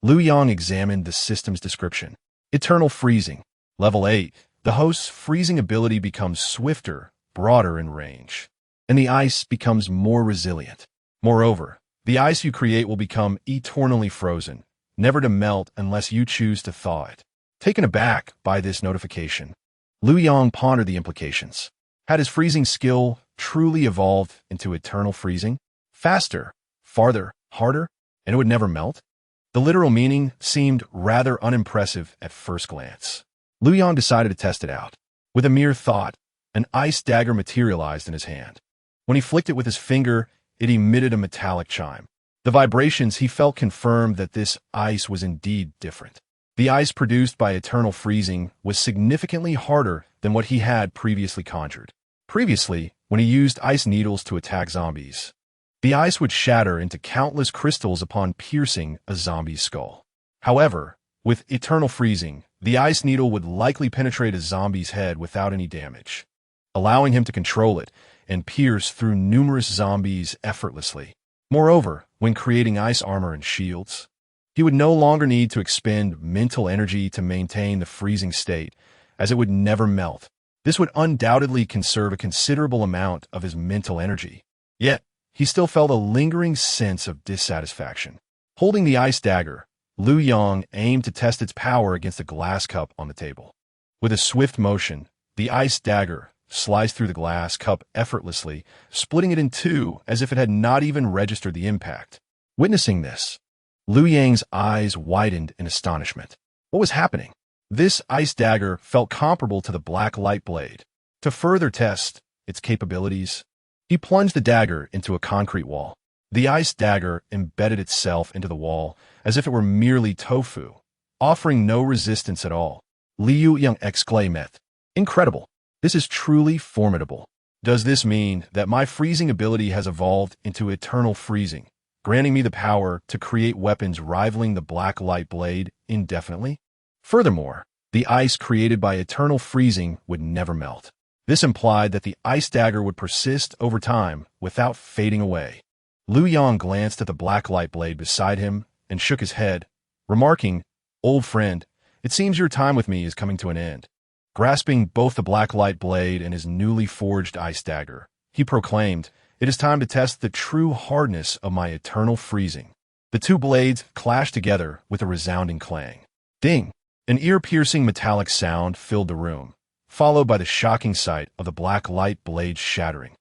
Liu Yang examined the system's description. Eternal Freezing. Level 8. The host's freezing ability becomes swifter, broader in range, and the ice becomes more resilient. Moreover, the ice you create will become eternally frozen, never to melt unless you choose to thaw it. Taken aback by this notification, Liu Yang pondered the implications. Had his freezing skill truly evolved into eternal freezing? Faster, farther, harder, and it would never melt? The literal meaning seemed rather unimpressive at first glance. Liu Yang decided to test it out. With a mere thought, an ice dagger materialized in his hand. When he flicked it with his finger, it emitted a metallic chime. The vibrations he felt confirmed that this ice was indeed different. The ice produced by eternal freezing was significantly harder than what he had previously conjured. Previously, when he used ice needles to attack zombies, the ice would shatter into countless crystals upon piercing a zombie's skull. However, with eternal freezing, the ice needle would likely penetrate a zombie's head without any damage, allowing him to control it and pierce through numerous zombies effortlessly. Moreover, when creating ice armor and shields, he would no longer need to expend mental energy to maintain the freezing state, as it would never melt. This would undoubtedly conserve a considerable amount of his mental energy. Yet, he still felt a lingering sense of dissatisfaction. Holding the ice dagger, Liu Yang aimed to test its power against a glass cup on the table. With a swift motion, The ice dagger sliced through the glass cup effortlessly, splitting it in two as if it had not even registered the impact. Witnessing this, Liu Yang's eyes widened in astonishment. What was happening? This ice dagger felt comparable to the black light blade. To further test its capabilities, he plunged the dagger into a concrete wall. The ice dagger embedded itself into the wall as if it were merely tofu, offering no resistance at all. Liu Yang exclaimed, "Incredible! This is truly formidable. Does this mean that my freezing ability has evolved into eternal freezing, granting me the power to create weapons rivaling the black light blade indefinitely? Furthermore, the ice created by eternal freezing would never melt. This implied that the ice dagger would persist over time without fading away." Liu Yang glanced at the black light blade beside him and shook his head, remarking, "Old friend, it seems your time with me is coming to an end." Grasping both the black light blade and his newly forged ice dagger, he proclaimed, "It is time to test the true hardness of my eternal freezing." The two blades clashed together with a resounding clang. Ding! An ear-piercing metallic sound filled the room, followed by the shocking sight of the black light blade shattering.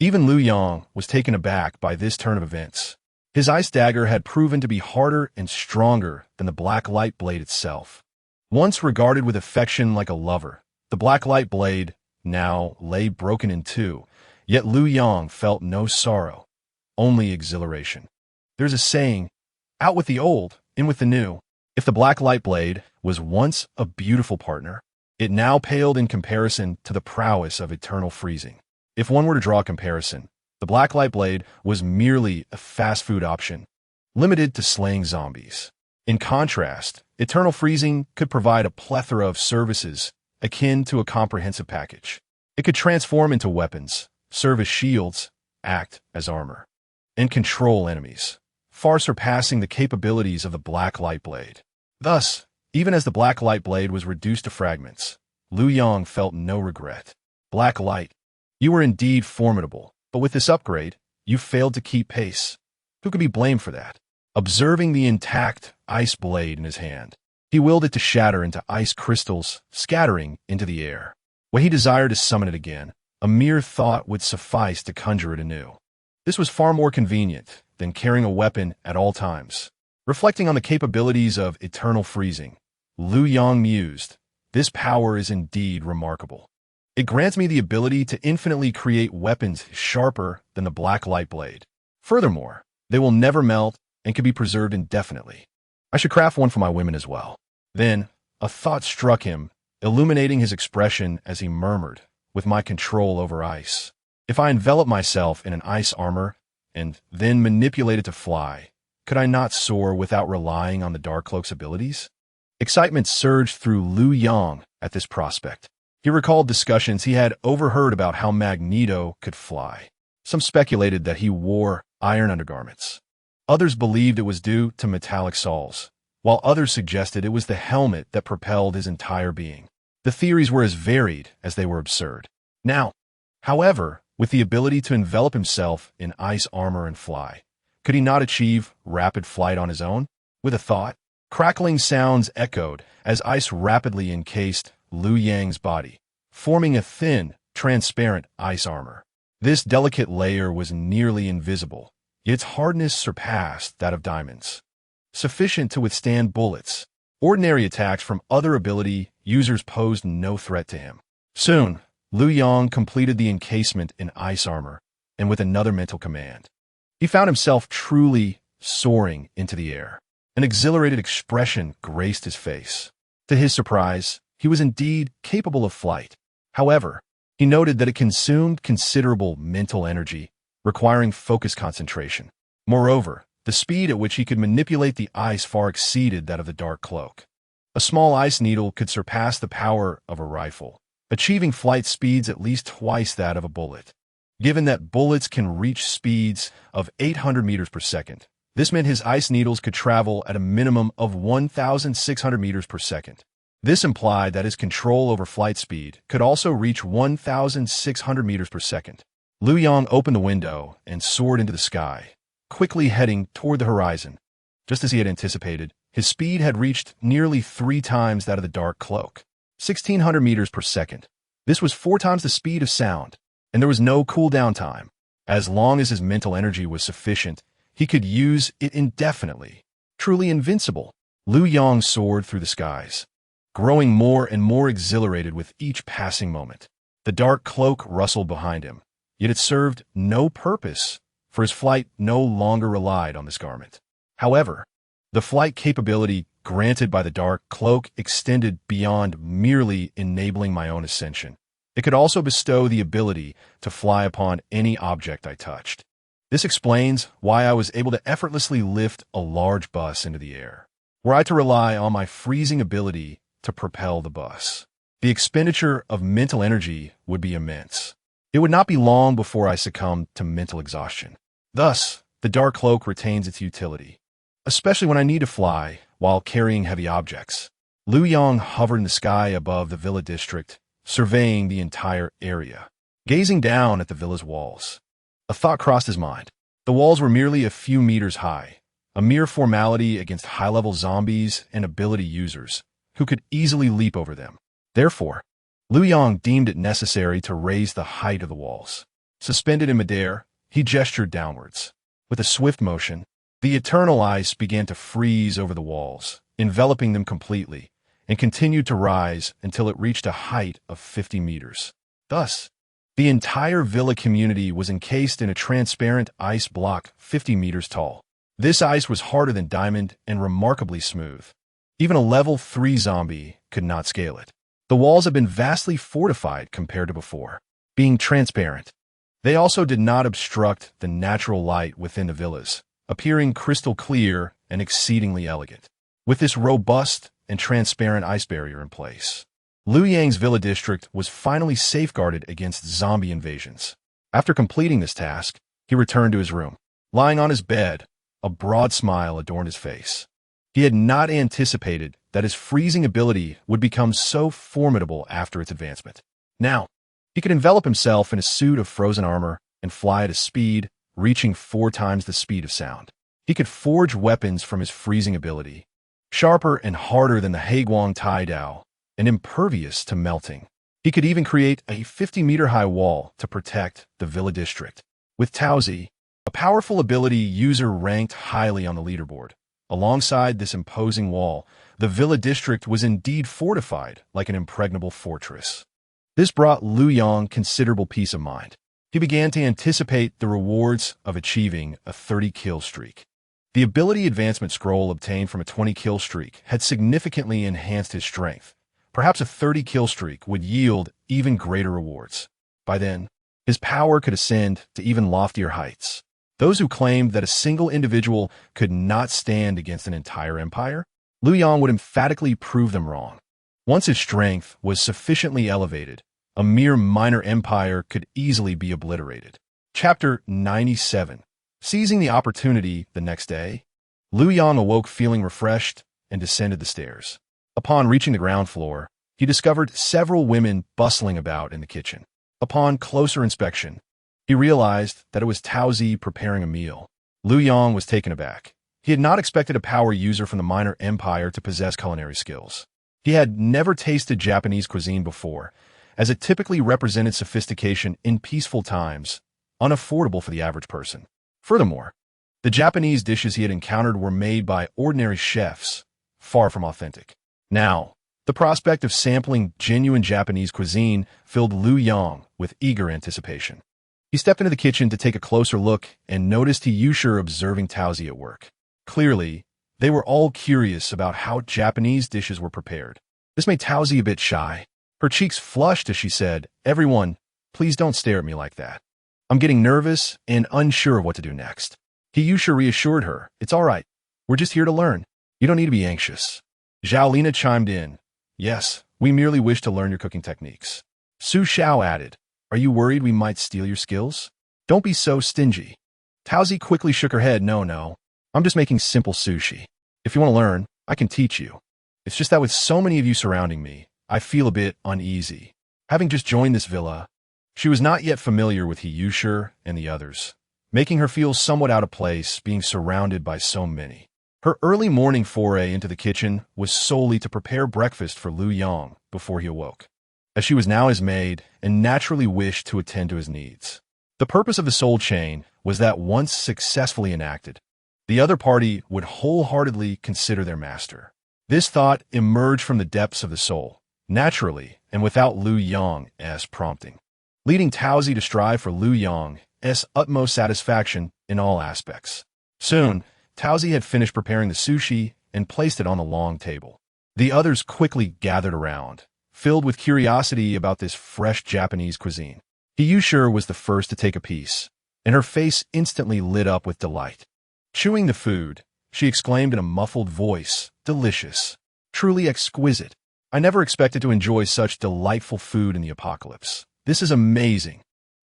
Even Liu Yang was taken aback by this turn of events. His ice dagger had proven to be harder and stronger than the black light blade itself. Once regarded with affection like a lover, the black light blade now lay broken in two, yet Liu Yang felt no sorrow, only exhilaration. There's a saying, "Out with the old, in with the new." If the black light blade was once a beautiful partner, it now paled in comparison to the prowess of eternal freezing. If one were to draw a comparison, the black light blade was merely a fast food option, limited to slaying zombies. In contrast, eternal freezing could provide a plethora of services akin to a comprehensive package. It could transform into weapons, serve as shields, act as armor, and control enemies, far surpassing the capabilities of the black light blade. Thus, even as the black light blade was reduced to fragments, Liu Yang felt no regret. Black light, you were indeed formidable, but with this upgrade, you failed to keep pace. Who could be blamed for that? Observing the intact ice blade in his hand, he willed it to shatter into ice crystals, scattering into the air. When he desired to summon it again, a mere thought would suffice to conjure it anew. This was far more convenient than carrying a weapon at all times. Reflecting on the capabilities of eternal freezing, Liu Yang mused, "This power is indeed remarkable. It grants me the ability to infinitely create weapons sharper than the black light blade. Furthermore, they will never melt and can be preserved indefinitely. I should craft one for my women as well." Then, a thought struck him, illuminating his expression as he murmured, "With my control over ice, if I envelop myself in an ice armor and then manipulate it to fly, could I not soar without relying on the Dark Cloak's abilities?" Excitement surged through Liu Yang at this prospect. He recalled discussions he had overheard about how Magneto could fly. Some speculated that he wore iron undergarments. Others believed it was due to metallic soles, while others suggested it was the helmet that propelled his entire being. The theories were as varied as they were absurd. Now, however, with the ability to envelop himself in ice armor and fly, could he not achieve rapid flight on his own? With a thought, crackling sounds echoed as ice rapidly encased Liu Yang's body, forming a thin, transparent ice armor. This delicate layer was nearly invisible, yet its hardness surpassed that of diamonds, sufficient to withstand bullets. Ordinary attacks from other ability users posed no threat to him. Soon, Liu Yang completed the encasement in ice armor, and with another mental command, he found himself truly soaring into the air. An exhilarated expression graced his face. To his surprise, he was indeed capable of flight. However, he noted that it consumed considerable mental energy, requiring focused concentration. Moreover, the speed at which he could manipulate the ice far exceeded that of the Dark Cloak. A small ice needle could surpass the power of a rifle, achieving flight speeds at least twice that of a bullet. Given that bullets can reach speeds of 800 meters per second, this meant his ice needles could travel at a minimum of 1,600 meters per second. This implied that his control over flight speed could also reach 1,600 meters per second. Liu Yang opened the window and soared into the sky, quickly heading toward the horizon. Just as he had anticipated, his speed had reached nearly 3 times that of the Dark Cloak, 1,600 meters per second. This was 4 times the speed of sound, and there was no cooldown time. As long as his mental energy was sufficient, he could use it indefinitely. Truly invincible, Liu Yang soared through the skies, growing more and more exhilarated with each passing moment. The dark cloak rustled behind him, yet it served no purpose, for his flight no longer relied on this garment. However, the flight capability granted by the dark cloak extended beyond merely enabling my own ascension. It could also bestow the ability to fly upon any object I touched. This explains why I was able to effortlessly lift a large bus into the air. Were I to rely on my freezing ability to propel the bus, the expenditure of mental energy would be immense. It would not be long before I succumbed to mental exhaustion. Thus, the dark cloak retains its utility, especially when I need to fly while carrying heavy objects. Liu Yang hovered in the sky above the villa district, surveying the entire area. Gazing down at the villa's walls, a thought crossed his mind. The walls were merely a few meters high, a mere formality against high-level zombies and ability users, who could easily leap over them. Therefore, Liu Yang deemed it necessary to raise the height of the walls. Suspended in midair, he gestured downwards. With a swift motion, the eternal ice began to freeze over the walls, enveloping them completely, and continued to rise until it reached a height of 50 meters. Thus, the entire villa community was encased in a transparent ice block 50 meters tall. This ice was harder than diamond and remarkably smooth. Even a level 3 zombie could not scale it. The walls had been vastly fortified compared to before, being transparent. They also did not obstruct the natural light within the villas, appearing crystal clear and exceedingly elegant. With this robust and transparent ice barrier in place, Liu Yang's villa district was finally safeguarded against zombie invasions. After completing this task, he returned to his room. Lying on his bed, a broad smile adorned his face. He had not anticipated that his freezing ability would become so formidable after its advancement. Now, he could envelop himself in a suit of frozen armor and fly at a speed reaching 4 times the speed of sound. He could forge weapons from his freezing ability, sharper and harder than the Haiguang Tai Dao, and impervious to melting. He could even create a 50-meter-high wall to protect the villa district. With Taozi, a powerful ability user ranked highly on the leaderboard. Alongside this imposing wall, the villa district was indeed fortified like an impregnable fortress. This brought Liu Yang considerable peace of mind. He began to anticipate the rewards of achieving a 30-kill streak. The ability advancement scroll obtained from a 20-kill streak had significantly enhanced his strength. Perhaps a 30-kill streak would yield even greater rewards. By then, his power could ascend to even loftier heights. Those who claimed that a single individual could not stand against an entire empire, Liu Yang would emphatically prove them wrong. Once his strength was sufficiently elevated, a mere minor empire could easily be obliterated. Chapter 97. Seizing the opportunity the next day, Liu Yang awoke feeling refreshed and descended the stairs. Upon reaching the ground floor, he discovered several women bustling about in the kitchen. Upon closer inspection, he realized that it was Taozi preparing a meal. Liu Yang was taken aback. He had not expected a power user from the minor empire to possess culinary skills. He had never tasted Japanese cuisine before, as it typically represented sophistication in peaceful times, unaffordable for the average person. Furthermore, the Japanese dishes he had encountered were made by ordinary chefs, far from authentic. Now, the prospect of sampling genuine Japanese cuisine filled Liu Yang with eager anticipation. He stepped into the kitchen to take a closer look and noticed Yusher observing Taozi at work. Clearly, they were all curious about how Japanese dishes were prepared. This made Taozi a bit shy. Her cheeks flushed as she said, "Everyone, please don't stare at me like that. I'm getting nervous and unsure of what to do next." Yusher reassured her, "It's all right. We're just here to learn. You don't need to be anxious." Zhao Lina chimed in, "Yes, we merely wish to learn your cooking techniques." Su Xiao added, "Are you worried we might steal your skills? Don't be so stingy." Taozi quickly shook her head, No, I'm just making simple sushi. If you want to learn, I can teach you. It's just that with so many of you surrounding me, I feel a bit uneasy. Having just joined this villa, she was not yet familiar with Yusher and the others, making her feel somewhat out of place being surrounded by so many. Her early morning foray into the kitchen was solely to prepare breakfast for Liu Yang before he awoke. as she was now his maid and naturally wished to attend to his needs. The purpose of the soul chain was that once successfully enacted, the other party would wholeheartedly consider their master. This thought emerged from the depths of the soul, naturally and without Liu Yang's prompting, leading Taozi to strive for Liu Yang's utmost satisfaction in all aspects. Soon, Taozi had finished preparing the sushi and placed it on the long table. The others quickly gathered around, filled with curiosity about this fresh Japanese cuisine. Hiyushir was the first to take a piece, and her face instantly lit up with delight. Chewing the food, she exclaimed in a muffled voice, "Delicious. Truly exquisite. I never expected to enjoy such delightful food in the apocalypse. This is amazing."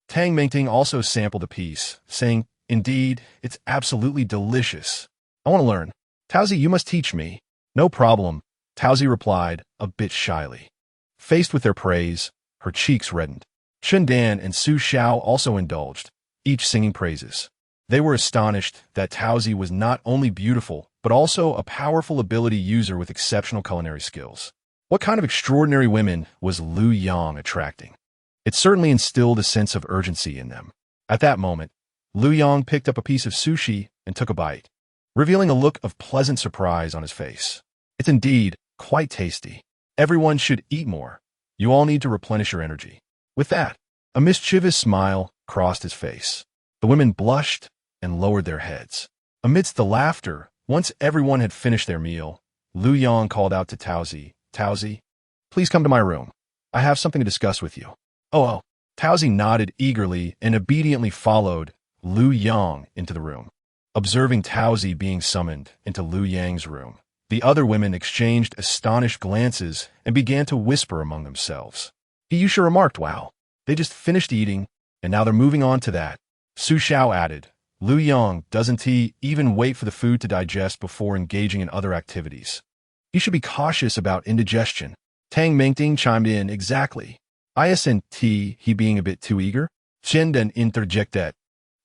Tang Mingting also sampled a piece, saying, "Indeed, it's absolutely delicious. I want to learn. Taozi, you must teach me." "No problem," Taozi replied, a bit shyly. Faced with their praise, her cheeks reddened. Chen Dan and Su Xiao also indulged, each singing praises. They were astonished that Taozi was not only beautiful, but also a powerful ability user with exceptional culinary skills. What kind of extraordinary women was Liu Yang attracting? It certainly instilled a sense of urgency in them. At that moment, Liu Yang picked up a piece of sushi and took a bite, revealing a look of pleasant surprise on his face. "It's indeed quite tasty. Everyone should eat more. You all need to replenish your energy." With that, a mischievous smile crossed his face. The women blushed and lowered their heads. Amidst the laughter, once everyone had finished their meal, Liu Yang called out to Taozi, "Taozi, please come to my room. I have something to discuss with you." Oh. Taozi nodded eagerly and obediently followed Liu Yang into the room. Observing Taozi being summoned into Liu Yang's room, the other women exchanged astonished glances and began to whisper among themselves. Hiyushir remarked, "Wow, they just finished eating, and now they're moving on to that." Su Xiao added, "Liu Yang, doesn't he even wait for the food to digest before engaging in other activities? He should be cautious about indigestion." Tang Mingting chimed in, "Exactly. Isn't he being a bit too eager?" Chen Dan interjected,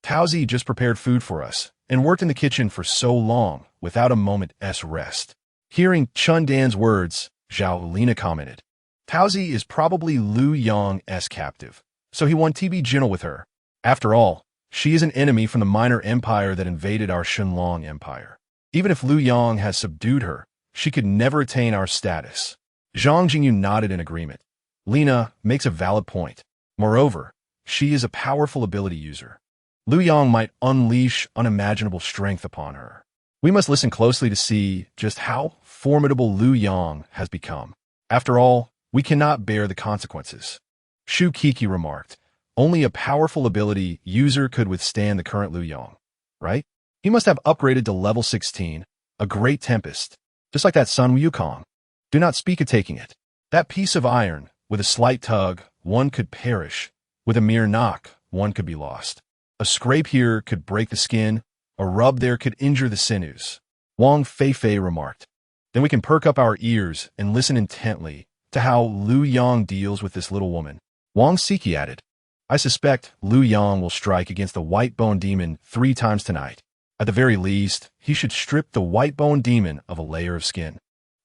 "Taozi just prepared food for us and worked in the kitchen for so long without a moment's rest." Hearing Chen Dan's words, Zhao Lina commented, "Taozi is probably Liu Yang's captive, so he wanted to be gentle with her. After all, she is an enemy from the minor empire that invaded our Shenlong Empire. Even if Liu Yang has subdued her, she could never attain our status." Zhang Jingyu nodded in agreement. "Lina makes a valid point. Moreover, she is a powerful ability user. Liu Yang might unleash unimaginable strength upon her. We must listen closely to see just how formidable Liu Yang has become. After all, we cannot bear the consequences." Shu Kiki remarked, "Only a powerful ability user could withstand the current Liu Yang, right? He must have upgraded to level 16, a great tempest, just like that Sun Wukong. Do not speak of taking it. That piece of iron, with a slight tug, one could perish. With a mere knock, one could be lost. A scrape here could break the skin, a rub there could injure the sinews." Wang Feifei remarked, "Then we can perk up our ears and listen intently to how Liu Yang deals with this little woman." Wang Siki added, "I suspect Liu Yang will strike against the white bone demon 3 times tonight. At the very least, he should strip the white bone demon of a layer of skin."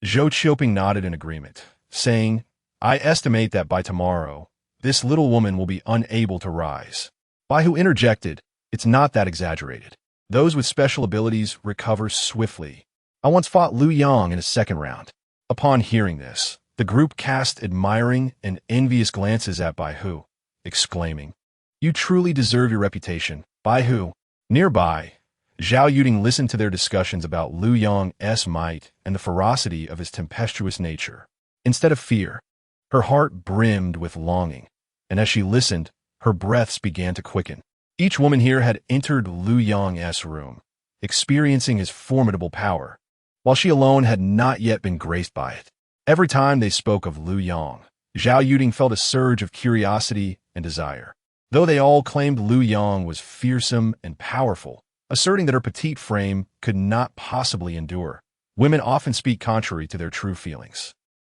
Zhou Qiuping nodded in agreement, saying, "I estimate that by tomorrow, this little woman will be unable to rise." Bai Hu interjected, "It's not that exaggerated. Those with special abilities recover swiftly. I once fought Liu Yang in a second round." Upon hearing this, the group cast admiring and envious glances at Bai Hu, exclaiming, "You truly deserve your reputation, Bai Hu." Nearby, Zhao Yuding listened to their discussions about Liu Yang's might and the ferocity of his tempestuous nature. Instead of fear, her heart brimmed with longing, and as she listened, her breaths began to quicken. Each woman here had entered Liu Yang's room, experiencing his formidable power, while she alone had not yet been graced by it. Every time they spoke of Liu Yang, Zhao Yuding felt a surge of curiosity and desire. Though they all claimed Liu Yang was fearsome and powerful, asserting that her petite frame could not possibly endure, women often speak contrary to their true feelings.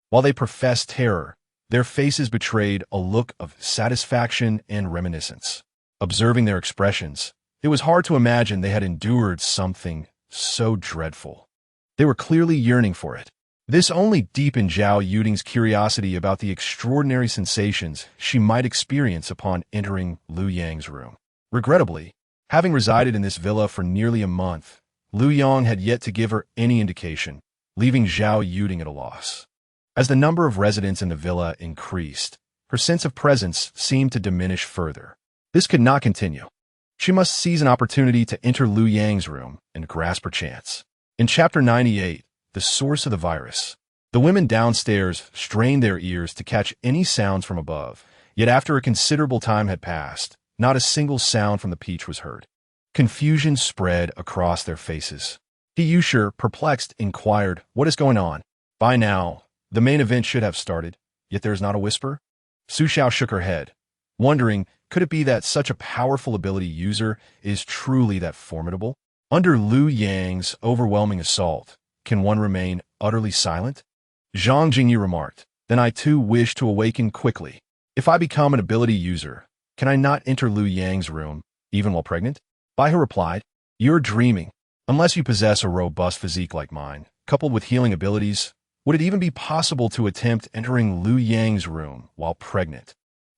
While they professed terror, their faces betrayed a look of satisfaction and reminiscence. Observing their expressions, it was hard to imagine they had endured something so dreadful. They were clearly yearning for it. This only deepened Zhao Yuding's curiosity about the extraordinary sensations she might experience upon entering Liu Yang's room. Regrettably, having resided in this villa for nearly a month, Liu Yang had yet to give her any indication, leaving Zhao Yuding at a loss. As the number of residents in the villa increased, her sense of presence seemed to diminish further. This could not continue. She must seize an opportunity to enter Liu Yang's room and grasp her chance. In Chapter 98, The Source of the Virus, the women downstairs strained their ears to catch any sounds from above, yet after a considerable time had passed, not a single sound from the peach was heard. Confusion spread across their faces. Yusher, perplexed, inquired, "What is going on?" By now, the main event should have started, yet there is not a whisper. Su Xiao shook her head, wondering, could it be that such a powerful ability user is truly that formidable? Under Liu Yang's overwhelming assault, can one remain utterly silent? Zhang Jingyi remarked, "Then I too wish to awaken quickly. If I become an ability user, can I not enter Liu Yang's room, even while pregnant?" Bai He replied, "You're dreaming. Unless you possess a robust physique like mine, coupled with healing abilities, would it even be possible to attempt entering Liu Yang's room while pregnant?"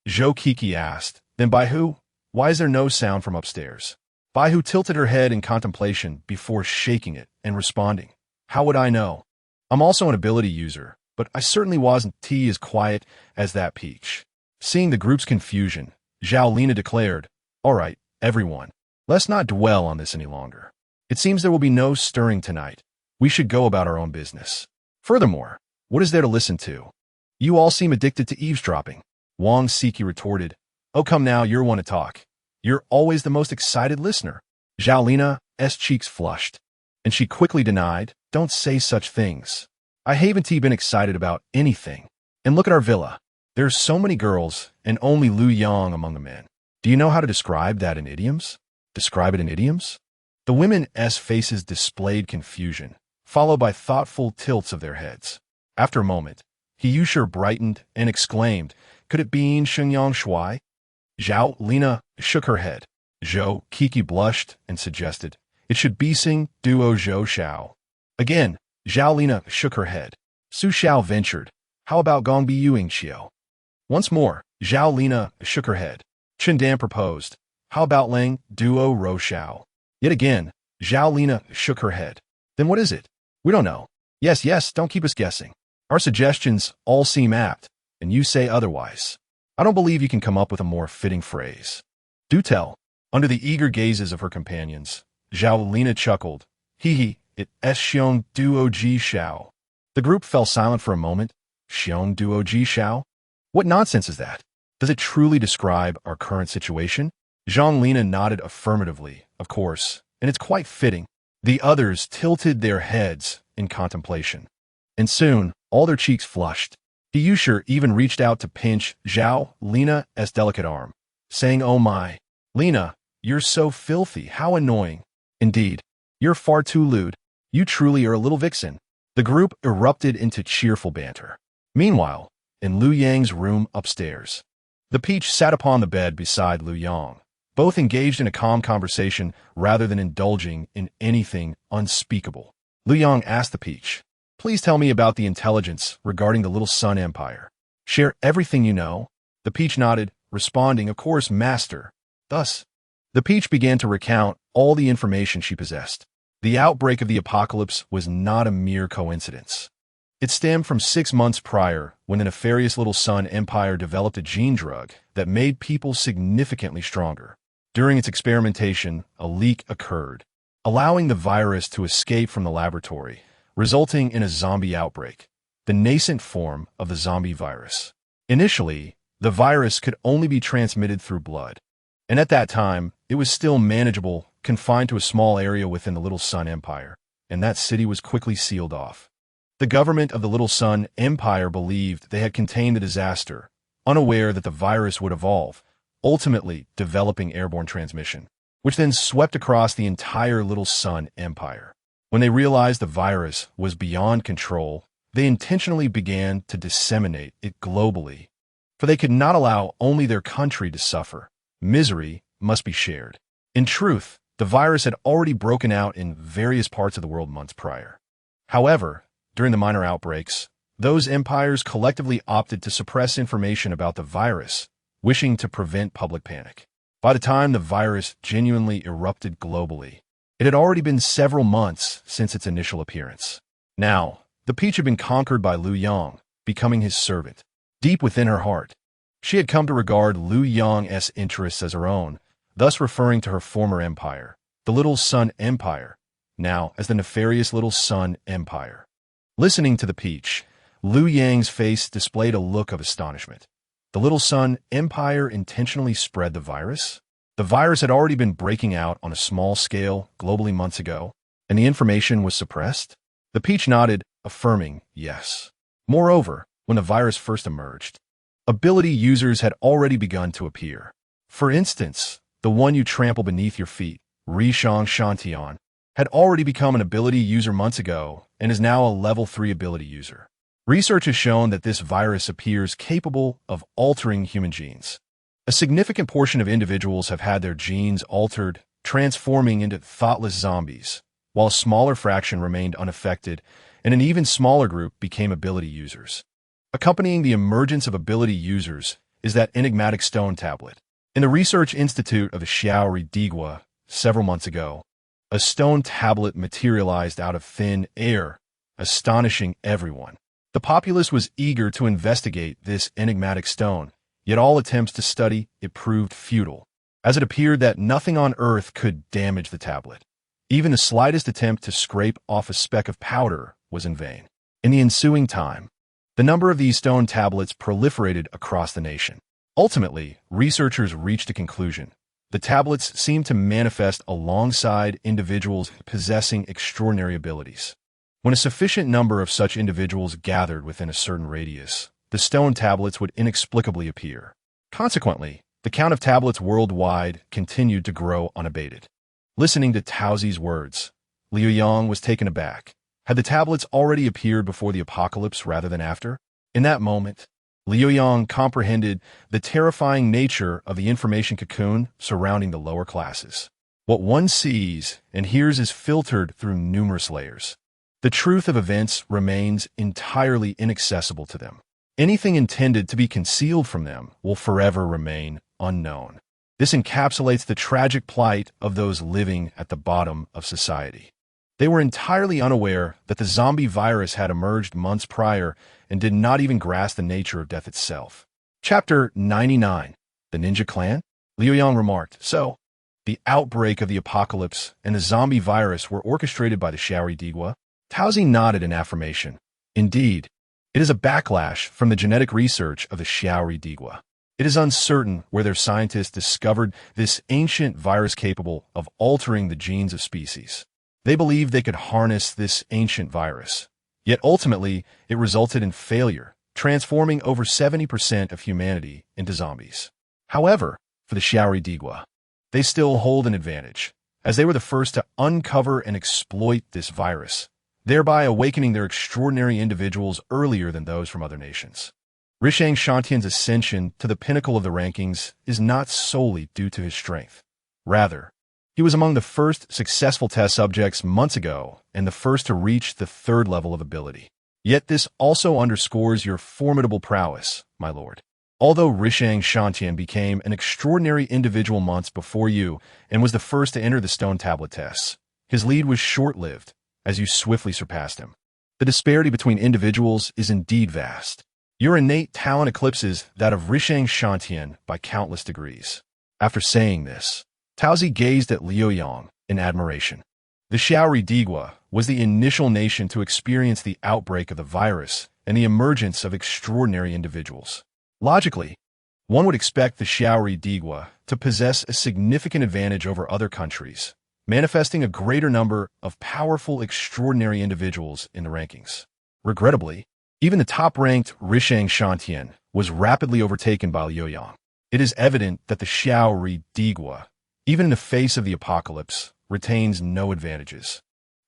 Zhou Kiki asked, "Then Bai Hu, why is there no sound from upstairs?" Bai Hu tilted her head in contemplation before shaking it and responding, "How would I know? I'm also an ability user, but I certainly wasn't as quiet as that peach." Seeing the group's confusion, Zhao Lina declared, "All right, everyone, let's not dwell on this any longer. It seems there will be no stirring tonight. We should go about our own business. Furthermore, what is there to listen to? You all seem addicted to eavesdropping." Wang Siki retorted, "Oh, come now, you're one to talk. You're always the most excited listener." Zhao Lina's cheeks flushed, and she quickly denied, "Don't say such things. I haven't been excited about anything. And look at our villa. There's so many girls, and only Liu Yang among the men. Do you know how to describe that in idioms? Describe it in idioms?" The women's faces displayed confusion, followed by thoughtful tilts of their heads. After a moment, Yusher brightened and exclaimed, "Could it be Shenyang Shui?" Zhao Lina shook her head. Zhou Kiki blushed and suggested, "It should be Sing Duo Zhou Xiao." Again, Zhao Lina shook her head. Su Xiao ventured, "How about Gong Bi Yuing Xiao?" Once more, Zhao Lina shook her head. Chen Dan proposed, "How about Lang Duo Ro Xiao?" Yet again, Zhao Lina shook her head. "Then what is it?" "We don't know." Yes, don't keep us guessing. Our suggestions all seem apt, and you say otherwise. I don't believe you can come up with a more fitting phrase. Do tell." Under the eager gazes of her companions, Zhao Lina chuckled, "It es Xiong Duo Ji Xiao." The group fell silent for a moment. Xiong Duo Ji Xiao? What nonsense is that? Does it truly describe our current situation? Zhang Lina nodded affirmatively, of course, and it's quite fitting. The others tilted their heads in contemplation. And soon, all their cheeks flushed. Yusher even reached out to pinch Zhao Lina's delicate arm, saying, "Oh my, Lina, you're so filthy, how annoying. Indeed, you're far too lewd. You truly are a little vixen." The group erupted into cheerful banter. Meanwhile, in Liu Yang's room upstairs, the peach sat upon the bed beside Liu Yang, both engaged in a calm conversation rather than indulging in anything unspeakable. Liu Yang asked the peach, "Please tell me about the intelligence regarding the Little Sun Empire. Share everything you know." The peach nodded, responding, "Of course, master." Thus, the peach began to recount all the information she possessed. The outbreak of the apocalypse was not a mere coincidence. It stemmed from 6 months prior, when the nefarious Little Sun Empire developed a gene drug that made people significantly stronger. During its experimentation, a leak occurred, allowing the virus to escape from the laboratory, resulting in a zombie outbreak, the nascent form of the zombie virus. Initially, the virus could only be transmitted through blood, and at that time, it was still manageable, confined to a small area within the Little Sun Empire, and that city was quickly sealed off. The government of the Little Sun Empire believed they had contained the disaster, unaware that the virus would evolve, ultimately developing airborne transmission, which then swept across the entire Little Sun Empire. When they realized the virus was beyond control, they intentionally began to disseminate it globally, for they could not allow only their country to suffer. Misery must be shared. In truth, the virus had already broken out in various parts of the world months prior. However, During the minor outbreaks, those empires collectively opted to suppress information about the virus, wishing to prevent public panic. By the time the virus genuinely erupted globally, it had already been several months since its initial appearance. Now, the peach had been conquered by Liu Yang, becoming his servant. Deep within her heart, she had come to regard Liu Yang's interests as her own, thus referring to her former empire, the Little Sun Empire, now as the nefarious Little Sun Empire. Listening to the peach, Liu Yang's face displayed a look of astonishment. The Little Sun Empire intentionally spread the virus? The virus had already been breaking out on a small scale globally months ago, and the information was suppressed? The peach nodded, affirming yes. Moreover, when the virus first emerged, ability users had already begun to appear. For instance, the one you trample beneath your feet, Rishang Shantian, had already become an ability user months ago and is now a level 3 ability user. Research has shown that this virus appears capable of altering human genes. A significant portion of individuals have had their genes altered, transforming into thoughtless zombies, while a smaller fraction remained unaffected, and an even smaller group became ability users. Accompanying the emergence of ability users is that enigmatic stone tablet. In the Research Institute of the Xiaori Digua, several months ago, a stone tablet materialized out of thin air, astonishing everyone. The populace was eager to investigate this enigmatic stone, yet all attempts to study it proved futile, as it appeared that nothing on Earth could damage the tablet. Even the slightest attempt to scrape off a speck of powder was in vain. In the ensuing time, the number of these stone tablets proliferated across the nation. Ultimately, researchers reached a conclusion. The tablets seemed to manifest alongside individuals possessing extraordinary abilities. When a sufficient number of such individuals gathered within a certain radius, the stone tablets would inexplicably appear. Consequently, the count of tablets worldwide continued to grow unabated. Listening to Taozi's words, Liu Yang was taken aback. Had the tablets already appeared before the apocalypse rather than after? In that moment, Liu Yang comprehended the terrifying nature of the information cocoon surrounding the lower classes. What one sees and hears is filtered through numerous layers. The truth of events remains entirely inaccessible to them. Anything intended to be concealed from them will forever remain unknown. This encapsulates the tragic plight of those living at the bottom of society. They were entirely unaware that the zombie virus had emerged months prior and did not even grasp the nature of death itself. Chapter 99. The Ninja Clan? Liu Yang remarked, "So, the outbreak of the apocalypse and the zombie virus were orchestrated by the Xiaori Digua?" Taozi nodded in affirmation. Indeed, it is a backlash from the genetic research of the Xiaori Digua. It is uncertain where their scientists discovered this ancient virus capable of altering the genes of species. They believed they could harness this ancient virus. Yet ultimately, it resulted in failure, transforming over 70% of humanity into zombies. However, for the Xiaori Digua, they still hold an advantage, as they were the first to uncover and exploit this virus, thereby awakening their extraordinary individuals earlier than those from other nations. Rishang Shantian's ascension to the pinnacle of the rankings is not solely due to his strength. Rather, he was among the first successful test subjects months ago and the first to reach the 3rd level of ability. Yet this also underscores your formidable prowess, my lord. Although Rishang Shantian became an extraordinary individual months before you and was the first to enter the stone tablet tests, his lead was short-lived, as you swiftly surpassed him. The disparity between individuals is indeed vast. Your innate talent eclipses that of Rishang Shantian by countless degrees. After saying this, Taozi gazed at Liu Yang in admiration. The Xiaori Digua was the initial nation to experience the outbreak of the virus and the emergence of extraordinary individuals. Logically, one would expect the Xiaori Digua to possess a significant advantage over other countries, manifesting a greater number of powerful, extraordinary individuals in the rankings. Regrettably, even the top-ranked Rishang Shantian was rapidly overtaken by Liu Yang. It is evident that the Xiaori Digua, even in the face of the apocalypse, retains no advantages.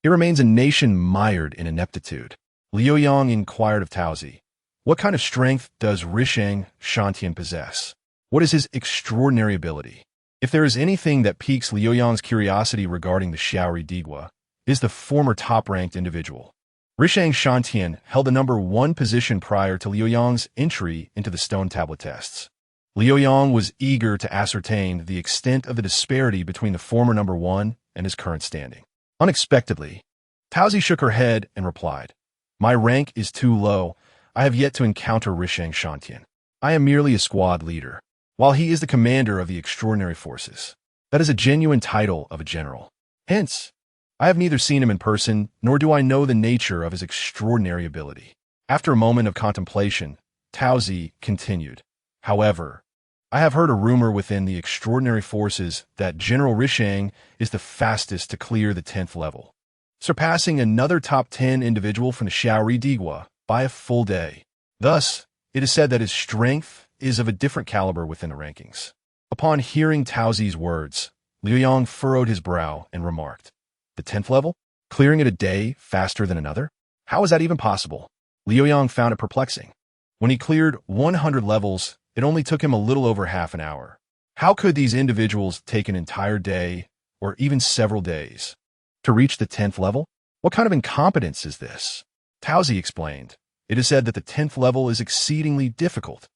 It remains a nation mired in ineptitude. Liu Yang inquired of Taozi, "What kind of strength does Rishang Shantian possess? What is his extraordinary ability?" If there is anything that piques Liu Yang's curiosity regarding the Xiaori Digua, it is the former top-ranked individual. Rishang Shantian held the number 1 position prior to Liu Yang's entry into the stone tablet tests. Liu Yang was eager to ascertain the extent of the disparity between the former number 1 and his current standing. Unexpectedly, Tauzi shook her head and replied, "My rank is too low. I have yet to encounter Rishang Shantian. I am merely a squad leader, while he is the commander of the extraordinary forces. That is a genuine title of a general. Hence, I have neither seen him in person, nor do I know the nature of his extraordinary ability." After a moment of contemplation, Tauzi continued, "However, I have heard a rumor within the extraordinary forces that General Rishang is the fastest to clear the 10th level, surpassing another top 10 individual from the Xiaori Digua by a full day. Thus, it is said that his strength is of a different caliber within the rankings." Upon hearing Tauzi's words, Liu Yang furrowed his brow and remarked, "The 10th level? Clearing it a day faster than another? How is that even possible?" Liu Yang found it perplexing. When he cleared 100 levels, it only took him a little over half an hour. How could these individuals take an entire day, or even several days, to reach the 10th level? What kind of incompetence is this? Tauzi explained, "It is said that the 10th level is exceedingly difficult.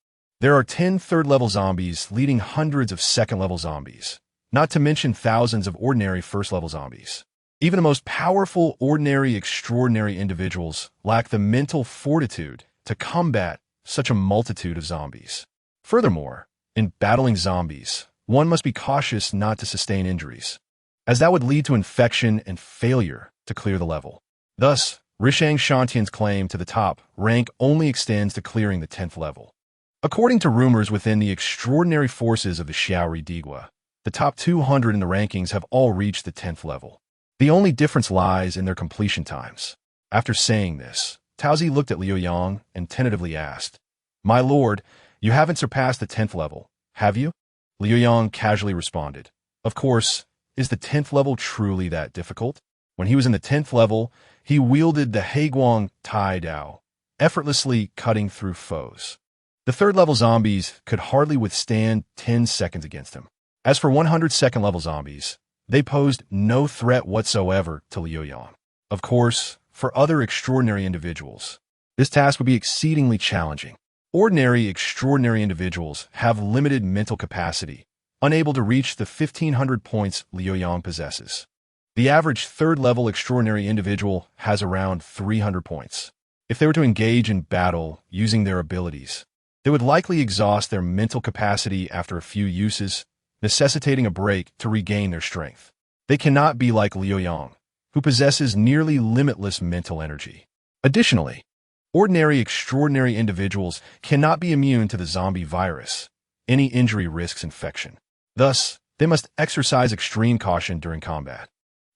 There are 10 third-level zombies leading hundreds of second-level zombies, not to mention thousands of ordinary first-level zombies. Even the most powerful ordinary extraordinary individuals lack the mental fortitude to combat such a multitude of zombies. Furthermore, in battling zombies, one must be cautious not to sustain injuries, as that would lead to infection and failure to clear the level. Thus, Rishang Shantian's claim to the top rank only extends to clearing the 10th level. According to rumors within the extraordinary forces of the Xiaori Digua, the top 200 in the rankings have all reached the 10th level. The only difference lies in their completion times." After saying this, Tauzi looked at Liu Yang and tentatively asked, "My lord, you haven't surpassed the 10th level, have you?" Liu Yang casually responded, "Of course, is the 10th level truly that difficult?" When he was in the 10th level, he wielded the Heiguang Tai Dao, effortlessly cutting through foes. The third-level zombies could hardly withstand 10 seconds against him. As for 102nd level zombies, they posed no threat whatsoever to Liu Yang. Of course, for other extraordinary individuals, this task would be exceedingly challenging. Ordinary extraordinary individuals have limited mental capacity, unable to reach the 1,500 points Liu Yang possesses. The average third-level extraordinary individual has around 300 points. If they were to engage in battle using their abilities, they would likely exhaust their mental capacity after a few uses, necessitating a break to regain their strength. They cannot be like Liu Yang, who possesses nearly limitless mental energy. Additionally, ordinary extraordinary individuals cannot be immune to the zombie virus. Any injury risks infection. Thus, they must exercise extreme caution during combat.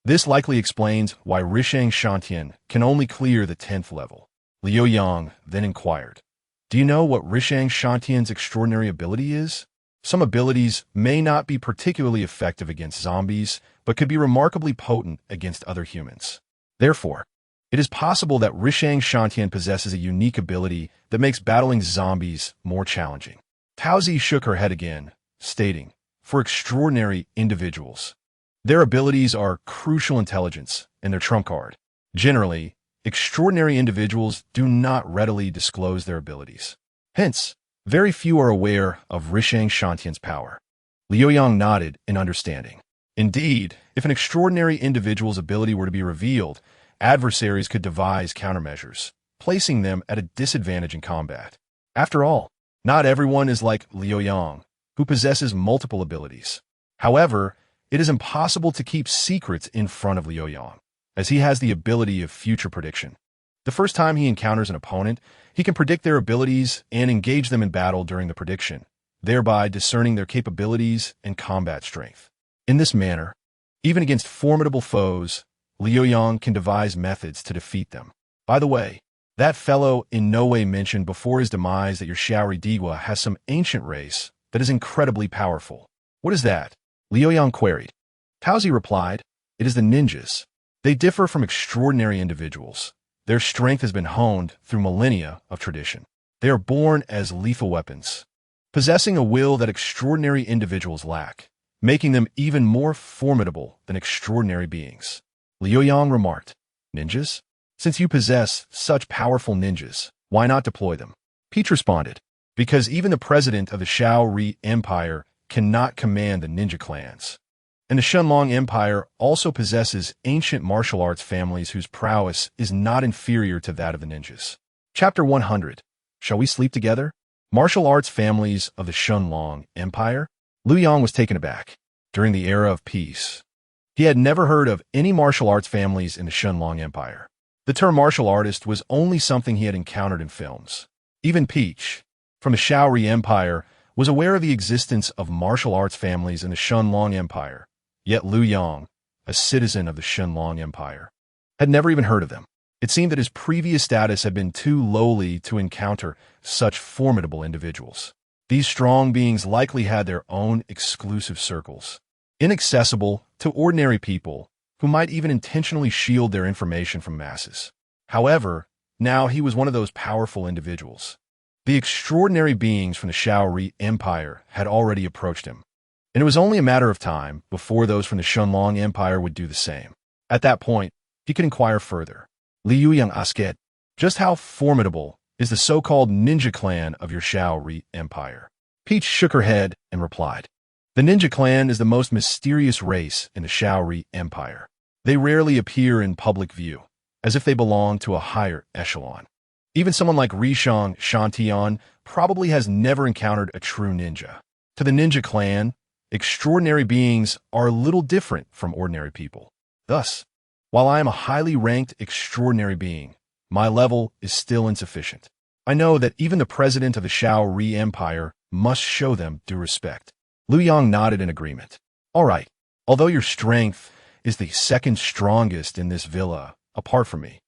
This likely explains why Rishang Shantian can only clear the 10th level. Liu Yang then inquired, "Do you know what Rishang Shantian's extraordinary ability is?" Some abilities may not be particularly effective against zombies, but could be remarkably potent against other humans. Therefore, it is possible that Rishang Shantian possesses a unique ability that makes battling zombies more challenging. Tauzi shook her head again, stating, "For extraordinary individuals, their abilities are crucial intelligence and their trump card. Generally, extraordinary individuals do not readily disclose their abilities. Hence, very few are aware of Rishang Shantian's power." Liu Yang nodded in understanding. Indeed, if an extraordinary individual's ability were to be revealed, adversaries could devise countermeasures, placing them at a disadvantage in combat. After all, not everyone is like Liu Yang, who possesses multiple abilities. However, it is impossible to keep secrets in front of Liu Yang, as he has the ability of future prediction. The first time he encounters an opponent, he can predict their abilities and engage them in battle during the prediction, thereby discerning their capabilities and combat strength. In this manner, even against formidable foes, Liu Yang can devise methods to defeat them. By the way, that fellow in no way mentioned before his demise that your Xiaori Digua has some ancient race that is incredibly powerful. What is that? Liu Yang queried. Tauzi replied, "It is the ninjas. They differ from extraordinary individuals. Their strength has been honed through millennia of tradition. They are born as lethal weapons, possessing a will that extraordinary individuals lack, making them even more formidable than extraordinary beings." Liu Yang remarked, "Ninjas? Since you possess such powerful ninjas, why not deploy them? Peach responded, because even the president of the Shaori Empire cannot command the ninja clans. And the Shenlong Empire also possesses ancient martial arts families whose prowess is not inferior to that of the ninjas. Chapter 100. Shall we sleep together? Martial arts families of the Shenlong Empire? Liu Yang was taken aback. During the era of peace, he had never heard of any martial arts families in the Shenlong Empire. The term martial artist was only something he had encountered in films. Even Peach, from the Shaori Empire, was aware of the existence of martial arts families in the Shenlong Empire. Yet Liu Yang, a citizen of the Shenlong Empire, had never even heard of them. It seemed that his previous status had been too lowly to encounter such formidable individuals. These strong beings likely had their own exclusive circles, inaccessible to ordinary people who might even intentionally shield their information from masses. However, now he was one of those powerful individuals. The extraordinary beings from the Shaori Empire had already approached him, and it was only a matter of time before those from the Shenlong Empire would do the same. At that point, he could inquire further. Liu Yang asked, just how formidable is the so-called ninja clan of your Shaori Empire? Peach shook her head and replied, the ninja clan is the most mysterious race in the Shaori Empire. They rarely appear in public view, as if they belong to a higher echelon. Even someone like Rishang Shantian probably has never encountered a true ninja. To the ninja clan, extraordinary beings are a little different from ordinary people. Thus, while I am a highly ranked extraordinary being, my level is still insufficient. I know that even the president of the Shaori Empire must show them due respect. Liu Yang nodded in agreement. All right, although your strength is the second strongest in this villa, apart from me,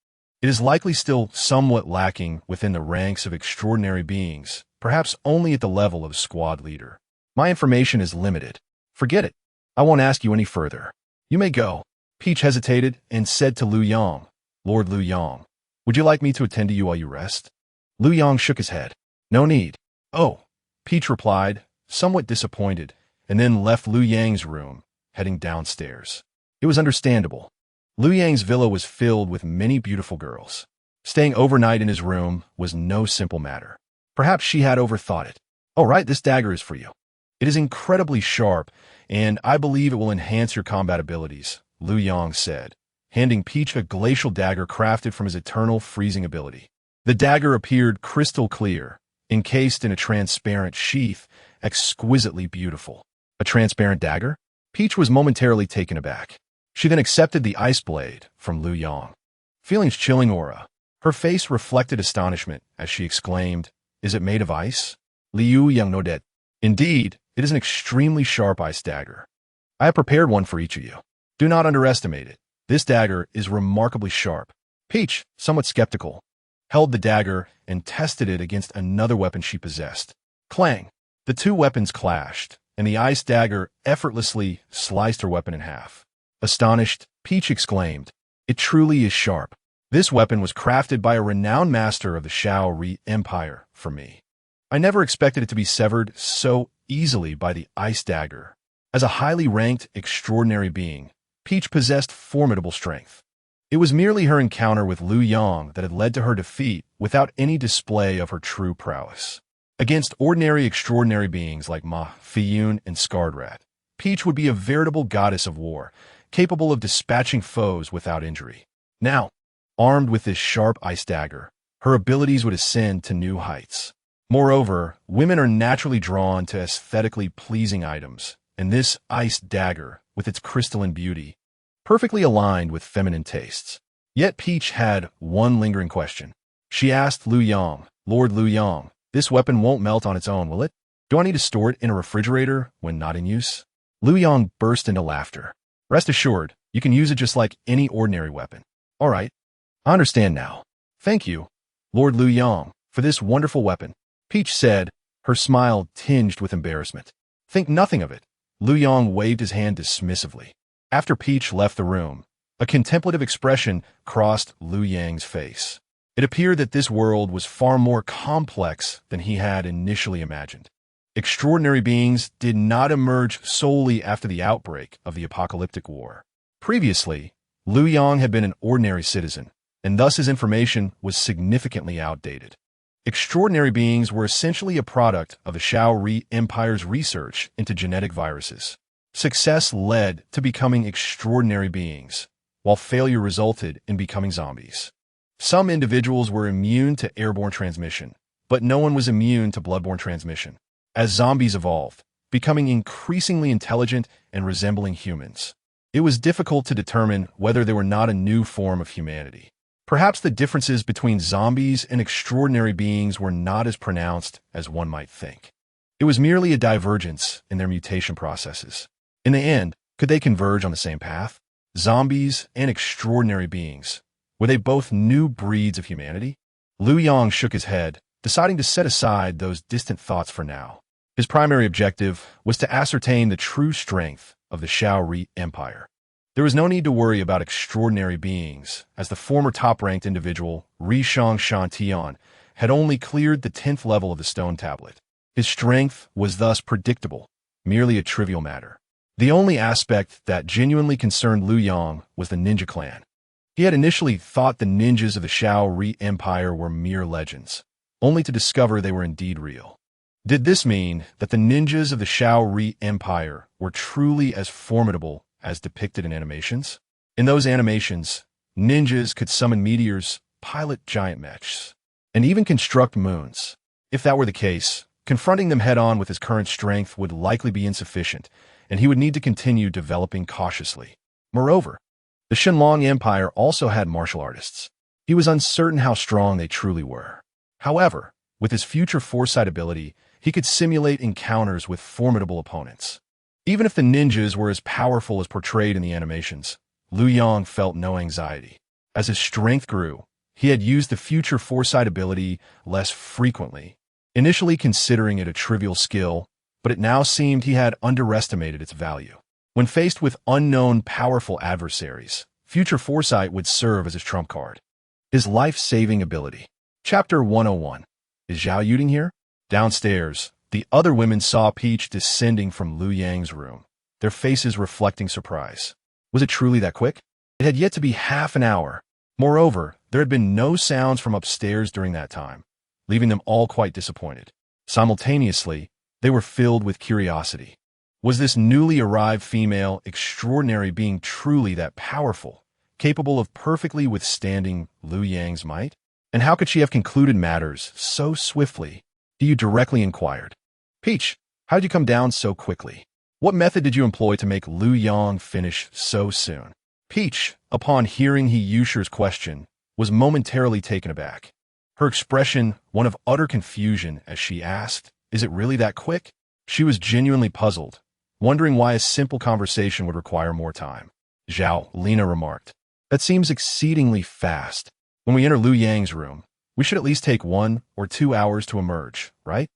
it is likely still somewhat lacking within the ranks of extraordinary beings, perhaps only at the level of squad leader. My information is limited. Forget it. I won't ask you any further. You may go. Peach hesitated and said to Liu Yang, Lord Liu Yang, would you like me to attend to you while you rest? Liu Yang shook his head. No need. Oh, Peach replied, somewhat disappointed, and then left Liu Yang's room, heading downstairs. It was understandable. Liu Yang's villa was filled with many beautiful girls. Staying overnight in his room was no simple matter. Perhaps she had overthought it. All right, this dagger is for you. It is incredibly sharp, and I believe it will enhance your combat abilities, Liu Yang said, handing Peach a glacial dagger crafted from his eternal freezing ability. The dagger appeared crystal clear, encased in a transparent sheath, exquisitely beautiful. A transparent dagger? Peach was momentarily taken aback. She then accepted the ice blade from Liu Yang. Feeling its chilling aura, her face reflected astonishment as she exclaimed, is it made of ice? Liu Yang nodded. Indeed, it is an extremely sharp ice dagger. I have prepared one for each of you. Do not underestimate it. This dagger is remarkably sharp. Peach, somewhat skeptical, held the dagger and tested it against another weapon she possessed. Clang! The two weapons clashed, and the ice dagger effortlessly sliced her weapon in half. Astonished, Peach exclaimed, it truly is sharp. This weapon was crafted by a renowned master of the Shaori Empire for me. I never expected it to be severed so easily by the ice dagger. As a highly ranked, extraordinary being, Peach possessed formidable strength. It was merely her encounter with Liu Yang that had led to her defeat without any display of her true prowess. Against ordinary extraordinary beings like Ma Fiyun and Skardrat, Peach would be a veritable goddess of war, capable of dispatching foes without injury. Now, armed with this sharp ice dagger, her abilities would ascend to new heights. Moreover, women are naturally drawn to aesthetically pleasing items, and this ice dagger, with its crystalline beauty, perfectly aligned with feminine tastes. Yet Peach had one lingering question. She asked Liu Yang, Lord Liu Yang, this weapon won't melt on its own, will it? Do I need to store it in a refrigerator when not in use? Liu Yang burst into laughter. Rest assured, you can use it just like any ordinary weapon. All right, I understand now. Thank you, Lord Liu Yang, for this wonderful weapon, Peach said, her smile tinged with embarrassment. Think nothing of it. Liu Yang waved his hand dismissively. After Peach left the room, a contemplative expression crossed Liu Yang's face. It appeared that this world was far more complex than he had initially imagined. Extraordinary beings did not emerge solely after the outbreak of the apocalyptic war. Previously, Liu Yang had been an ordinary citizen, and thus his information was significantly outdated. Extraordinary beings were essentially a product of the Shao Empire's research into genetic viruses. Success led to becoming extraordinary beings, while failure resulted in becoming zombies. Some individuals were immune to airborne transmission, but no one was immune to bloodborne transmission. As zombies evolved, becoming increasingly intelligent and resembling humans, it was difficult to determine whether they were not a new form of humanity. Perhaps the differences between zombies and extraordinary beings were not as pronounced as one might think. It was merely a divergence in their mutation processes. In the end, could they converge on the same path? Zombies and extraordinary beings, were they both new breeds of humanity? Liu Yang shook his head, deciding to set aside those distant thoughts for now. His primary objective was to ascertain the true strength of the Shao Empire. There was no need to worry about extraordinary beings, as the former top-ranked individual, Rishang Shantian, had only cleared the 10th level of the stone tablet. His strength was thus predictable, merely a trivial matter. The only aspect that genuinely concerned Liu Yang was the ninja clan. He had initially thought the ninjas of the Shao Empire were mere legends, only to discover they were indeed real. Did this mean that the ninjas of the Shao Empire were truly as formidable as depicted in animations? In those animations, ninjas could summon meteors, pilot giant mechs, and even construct moons. If that were the case, confronting them head-on with his current strength would likely be insufficient, and he would need to continue developing cautiously. Moreover, the Shenlong Empire also had martial artists. He was uncertain how strong they truly were. However, with his future foresight ability, he could simulate encounters with formidable opponents. Even if the ninjas were as powerful as portrayed in the animations, Liu Yang felt no anxiety. As his strength grew, he had used the future foresight ability less frequently, initially considering it a trivial skill, but it now seemed he had underestimated its value. When faced with unknown powerful adversaries, future foresight would serve as his trump card. His life-saving ability. Chapter 101. Is Zhao Yuding here? Downstairs, the other women saw Peach descending from Liu Yang's room, their faces reflecting surprise. Was it truly that quick? It had yet to be half an hour. Moreover, there had been no sounds from upstairs during that time, leaving them all quite disappointed. Simultaneously, they were filled with curiosity. Was this newly arrived female extraordinary being truly that powerful, capable of perfectly withstanding Liu Yang's might? And how could she have concluded matters so swiftly? He directly inquired. Peach, how did you come down so quickly? What method did you employ to make Liu Yang finish so soon? Peach, upon hearing Yusher's question, was momentarily taken aback. Her expression one of utter confusion as she asked, "Is it really that quick?" She was genuinely puzzled, wondering why a simple conversation would require more time. Zhao, Lina remarked. That seems exceedingly fast. When we enter Liu Yang's room, we should at least take 1 or 2 hours to emerge, right?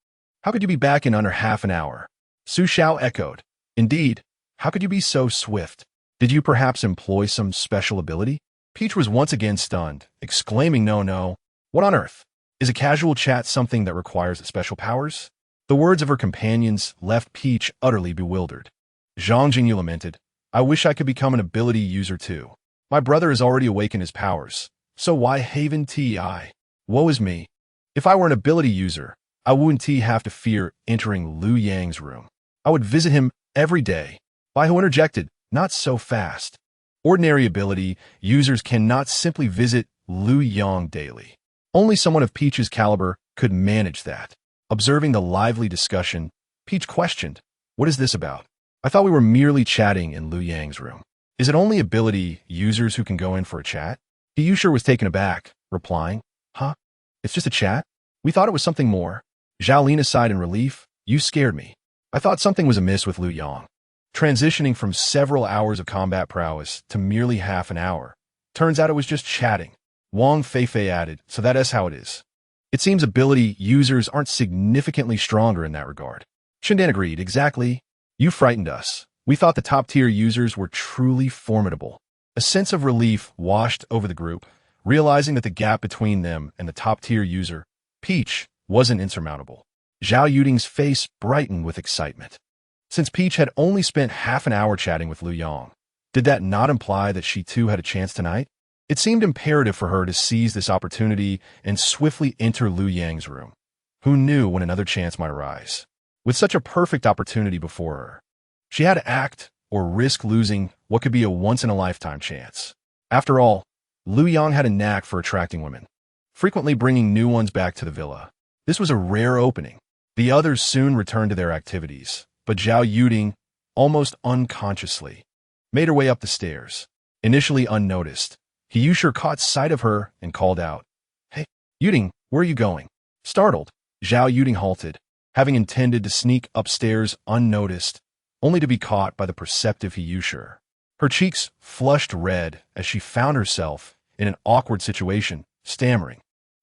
How could you be back in under half an hour? Su Xiao echoed. Indeed, how could you be so swift? Did you perhaps employ some special ability? Peach was once again stunned, exclaiming, no. What on earth? Is a casual chat something that requires special powers? The words of her companions left Peach utterly bewildered. Zhang Jingyu lamented, I wish I could become an ability user too. My brother has already awakened his powers, so why haven Ti? Woe is me. If I were an ability user, I wouldn't have to fear entering Liu Yang's room. I would visit him every day. Bai Hu interjected, not so fast. Ordinary ability users cannot simply visit Liu Yang daily. Only someone of Peach's caliber could manage that. Observing the lively discussion, Peach questioned, what is this about? I thought we were merely chatting in Liu Yang's room. Is it only ability users who can go in for a chat? Yusher was taken aback, replying, Huh? It's just a chat? We thought it was something more. Zhao Lina sighed in relief. You scared me. I thought something was amiss with Liu Yang. Transitioning from several hours of combat prowess to merely half an hour. Turns out it was just chatting. Wang Feifei added, so that is how it is. It seems ability users aren't significantly stronger in that regard. Shindan agreed, exactly. You frightened us. We thought the top-tier users were truly formidable. A sense of relief washed over the group, realizing that the gap between them and the top-tier user, Peach, wasn't insurmountable. Zhao Yuding's face brightened with excitement. Since Peach had only spent half an hour chatting with Liu Yang, did that not imply that she too had a chance tonight? It seemed imperative for her to seize this opportunity and swiftly enter Liu Yang's room. Who knew when another chance might arise? With such a perfect opportunity before her, she had to act or risk losing what could be a once-in-a-lifetime chance. After all, Liu Yang had a knack for attracting women, frequently bringing new ones back to the villa. This was a rare opening. The others soon returned to their activities, but Zhao Yuding, almost unconsciously, made her way up the stairs. Initially unnoticed, He Yusher caught sight of her and called out, "Hey, Yuding, where are you going?" Startled, Zhao Yuding halted, having intended to sneak upstairs unnoticed, only to be caught by the perceptive He Yusher. Her cheeks flushed red as she found herself in an awkward situation, stammering.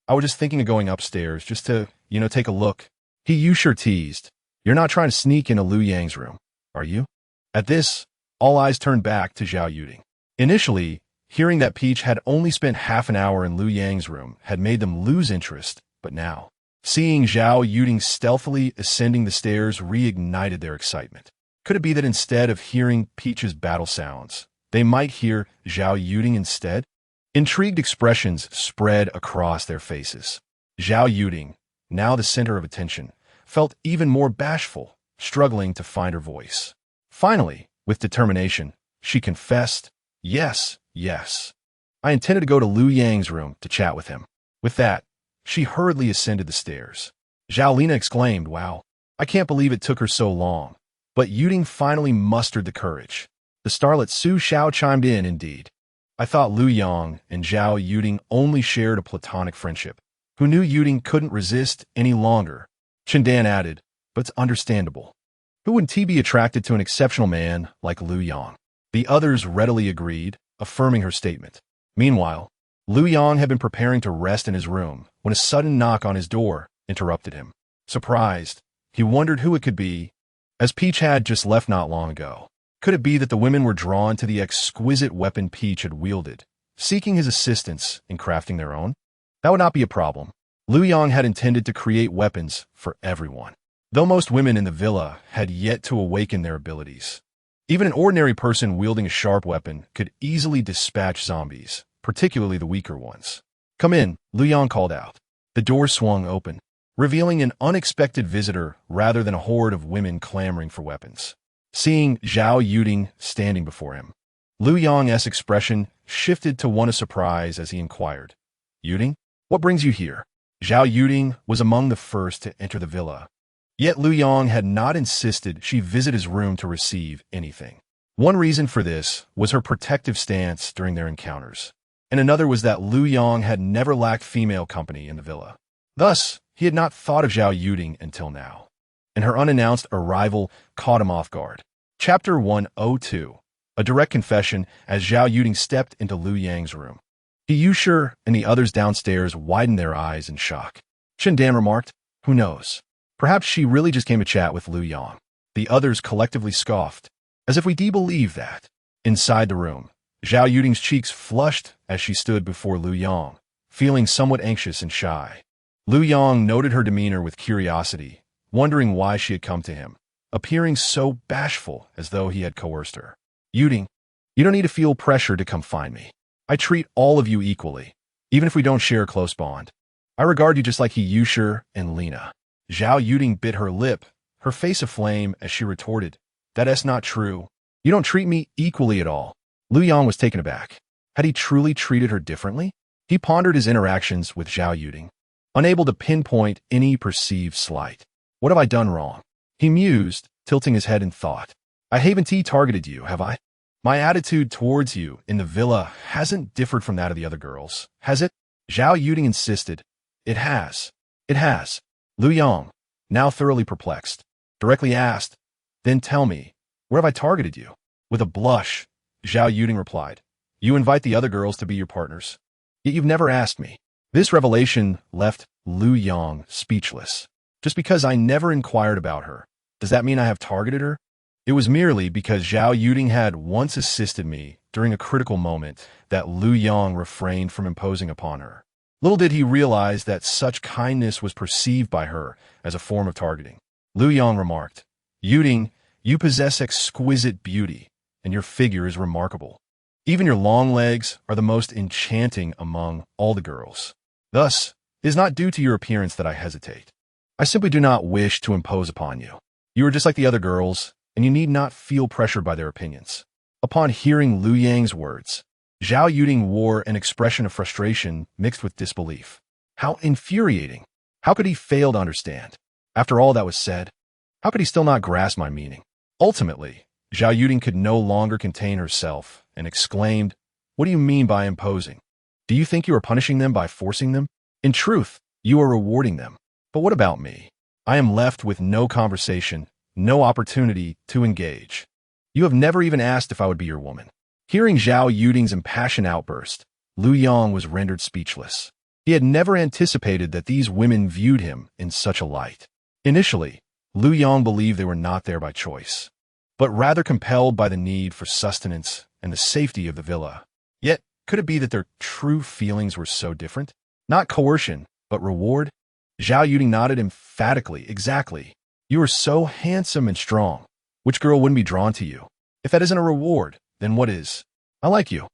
"I was just thinking of going upstairs just to, take a look." He Yusher teased. "You're not trying to sneak into Liu Yang's room, are you?" At this, all eyes turned back to Zhao Yuding. Initially, hearing that Peach had only spent half an hour in Liu Yang's room had made them lose interest, but now, seeing Zhao Yuding stealthily ascending the stairs reignited their excitement. Could it be that instead of hearing Peach's battle sounds, they might hear Zhao Yuding instead? Intrigued expressions spread across their faces. Zhao Yuding, now the center of attention, felt even more bashful, struggling to find her voice. Finally, with determination, she confessed, Yes. I intended to go to Liu Yang's room to chat with him." With that, she hurriedly ascended the stairs. Zhao Lina exclaimed, "Wow, I can't believe it took her so long." But Yuding finally mustered the courage. The starlet Su Xiao chimed in, "Indeed. I thought Liu Yang and Zhao Yuding only shared a platonic friendship. Who knew Yuding couldn't resist any longer?" Chindan added, "But it's understandable. Who wouldn't be attracted to an exceptional man like Liu Yang?" The others readily agreed, affirming her statement. Meanwhile, Liu Yang had been preparing to rest in his room when a sudden knock on his door interrupted him. Surprised, he wondered who it could be, as Peach had just left not long ago. Could it be that the women were drawn to the exquisite weapon Peach had wielded, seeking his assistance in crafting their own? That would not be a problem. Liu Yang had intended to create weapons for everyone. Though most women in the villa had yet to awaken their abilities, even an ordinary person wielding a sharp weapon could easily dispatch zombies, particularly the weaker ones. "Come in," Liu Yang called out. The door swung open, revealing an unexpected visitor rather than a horde of women clamoring for weapons. Seeing Zhao Yuding standing before him, Liu Yang's expression shifted to one of surprise as he inquired, "Yuding, what brings you here?" Zhao Yuding was among the first to enter the villa. Yet Liu Yang had not insisted she visit his room to receive anything. One reason for this was her protective stance during their encounters, and another was that Liu Yang had never lacked female company in the villa. Thus, he had not thought of Zhao Yuding until now, and her unannounced arrival caught him off guard. Chapter 102, a direct confession as Zhao Yuding stepped into Liu Yang's room. He Yusher and the others downstairs widened their eyes in shock. Chindan remarked, "Who knows? Perhaps she really just came to chat with Liu Yang." The others collectively scoffed, as if we believe that. Inside the room, Zhao Yuding's cheeks flushed as she stood before Liu Yang, feeling somewhat anxious and shy. Liu Yang noted her demeanor with curiosity, wondering why she had come to him, appearing so bashful as though he had coerced her. "Yuding, you don't need to feel pressure to come find me. I treat all of you equally, even if we don't share a close bond. I regard you just like He Yusher and Lina." Zhao Yuding bit her lip, her face aflame as she retorted, "That's not true. You don't treat me equally at all." Liu Yang was taken aback. Had he truly treated her differently? He pondered his interactions with Zhao Yuding, unable to pinpoint any perceived slight. "What have I done wrong?" he mused, tilting his head in thought. "I haven't targeted you, have I? My attitude towards you in the villa hasn't differed from that of the other girls, has it?" Zhao Yuding insisted. It has. Liu Yang, now thoroughly perplexed, directly asked, "Then tell me, where have I targeted you?" With a blush, Zhao Yuding replied, "You invite the other girls to be your partners, yet you've never asked me." This revelation left Liu Yang speechless. "Just because I never inquired about her, does that mean I have targeted her?" It was merely because Zhao Yuding had once assisted me during a critical moment that Liu Yang refrained from imposing upon her. Little did he realize that such kindness was perceived by her as a form of targeting. Liu Yang remarked, "Yuding, you possess exquisite beauty, and your figure is remarkable. Even your long legs are the most enchanting among all the girls. Thus, it is not due to your appearance that I hesitate. I simply do not wish to impose upon you. You are just like the other girls, and you need not feel pressured by their opinions." Upon hearing Liu Yang's words, Zhao Yuding wore an expression of frustration mixed with disbelief. How infuriating! How could he fail to understand? After all that was said, how could he still not grasp my meaning? Ultimately, Zhao Yuding could no longer contain herself and exclaimed, "What do you mean by imposing? Do you think you are punishing them by forcing them? In truth, you are rewarding them. But what about me? I am left with no conversation, no opportunity to engage. You have never even asked if I would be your woman." Hearing Zhao Yuding's impassioned outburst, Liu Yang was rendered speechless. He had never anticipated that these women viewed him in such a light. Initially, Liu Yang believed they were not there by choice, but rather compelled by the need for sustenance and the safety of the villa. Yet, could it be that their true feelings were so different? Not coercion, but reward? Zhao Yuding nodded emphatically. "Exactly. You are so handsome and strong. Which girl wouldn't be drawn to you? If that isn't a reward, then what is? I like you.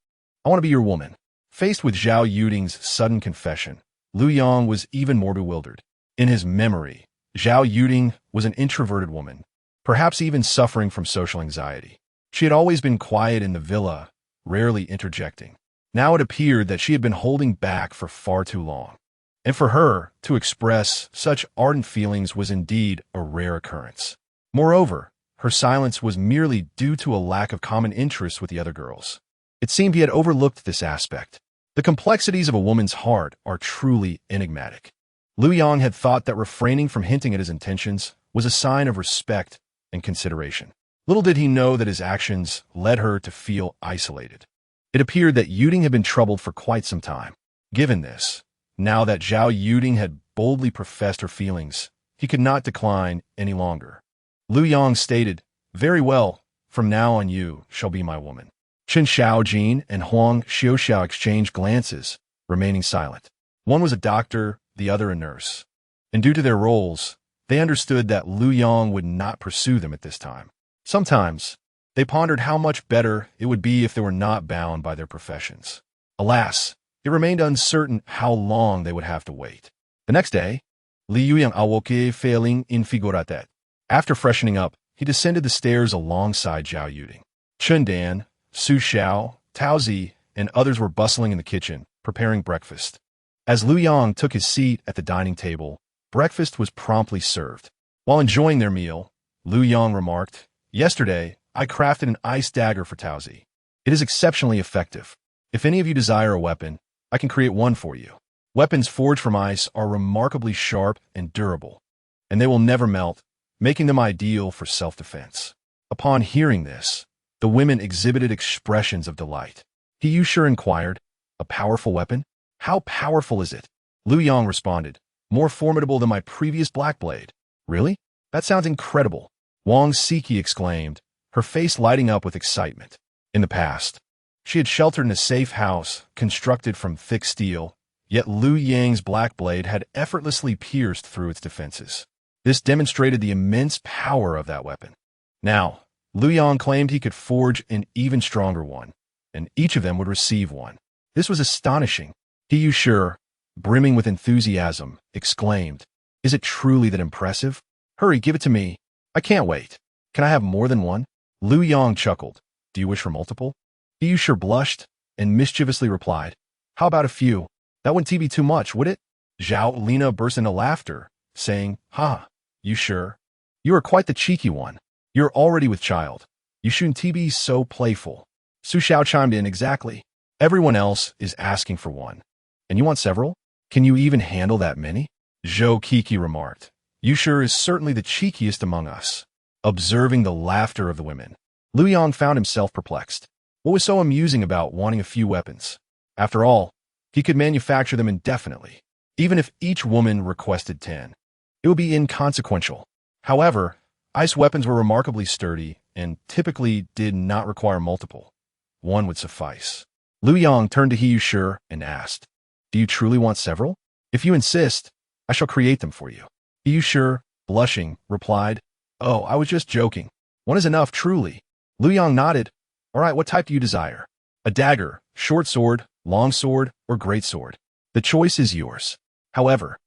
I want to be your woman." Faced with Zhao Yuding's sudden confession, Liu Yang was even more bewildered. In his memory, Zhao Yuding was an introverted woman, perhaps even suffering from social anxiety. She had always been quiet in the villa, rarely interjecting. Now it appeared that she had been holding back for far too long. And for her to express such ardent feelings was indeed a rare occurrence. Moreover, her silence was merely due to a lack of common interest with the other girls. It seemed he had overlooked this aspect. The complexities of a woman's heart are truly enigmatic. Liu Yang had thought that refraining from hinting at his intentions was a sign of respect and consideration. Little did he know that his actions led her to feel isolated. It appeared that Yuding had been troubled for quite some time. Given this, now that Zhao Yuding had boldly professed her feelings, he could not decline any longer. Liu Yang stated, "Very well, from now on you shall be my woman." Chen Xiaojin and Huang Xiaoxiao exchanged glances, remaining silent. One was a doctor, the other a nurse. And due to their roles, they understood that Liu Yang would not pursue them at this time. Sometimes, they pondered how much better it would be if they were not bound by their professions. Alas, it remained uncertain how long they would have to wait. The next day, Liu Yang awoke failing in figuratet. After freshening up, he descended the stairs alongside Zhao Yuding. Chen Dan, Su Xiao, Tao Zi, and others were bustling in the kitchen, preparing breakfast. As Liu Yang took his seat at the dining table, breakfast was promptly served. While enjoying their meal, Liu Yang remarked, "Yesterday, I crafted an ice dagger for Tao Zi. It is exceptionally effective. If any of you desire a weapon, I can create one for you. Weapons forged from ice are remarkably sharp and durable, and they will never melt, making them ideal for self-defense." Upon hearing this, the women exhibited expressions of delight. He Yusher inquired, "A powerful weapon? How powerful is it?" Liu Yang responded, "More formidable than my previous black blade." "Really? That sounds incredible." Wang Siki exclaimed, her face lighting up with excitement. In the past, she had sheltered in a safe house constructed from thick steel, yet Liu Yang's black blade had effortlessly pierced through its defenses. This demonstrated the immense power of that weapon. Now, Liu Yang claimed he could forge an even stronger one, and each of them would receive one. This was astonishing. He Yusher, brimming with enthusiasm, exclaimed, "Is it truly that impressive? Hurry, give it to me. I can't wait. Can I have more than one?" Liu Yang chuckled. "Do you wish for multiple?" He Yusher blushed and mischievously replied, "How about a few? That wouldn't be too much, would it?" Zhao Lina burst into laughter, saying, "Ha, Yusher, you are quite the cheeky one. You're already with child. You shouldn't be so playful." Su Xiao chimed in, "Exactly. Everyone else is asking for one. And you want several? Can you even handle that many?" Zhou Kiki remarked, "Yusher is certainly the cheekiest among us." Observing the laughter of the women, Liu Yang found himself perplexed. What was so amusing about wanting a few weapons? After all, he could manufacture them indefinitely. Even if each woman requested 10, it would be inconsequential. However, ice weapons were remarkably sturdy and typically did not require multiple. One would suffice. Liu Yang turned to He Yusher and asked, "Do you truly want several? If you insist, I shall create them for you." He Yusher, blushing, replied, "Oh, I was just joking. One is enough, truly." Liu Yang nodded. "All right, what type do you desire?" A dagger, short sword, long sword, or great sword. The choice is yours. However,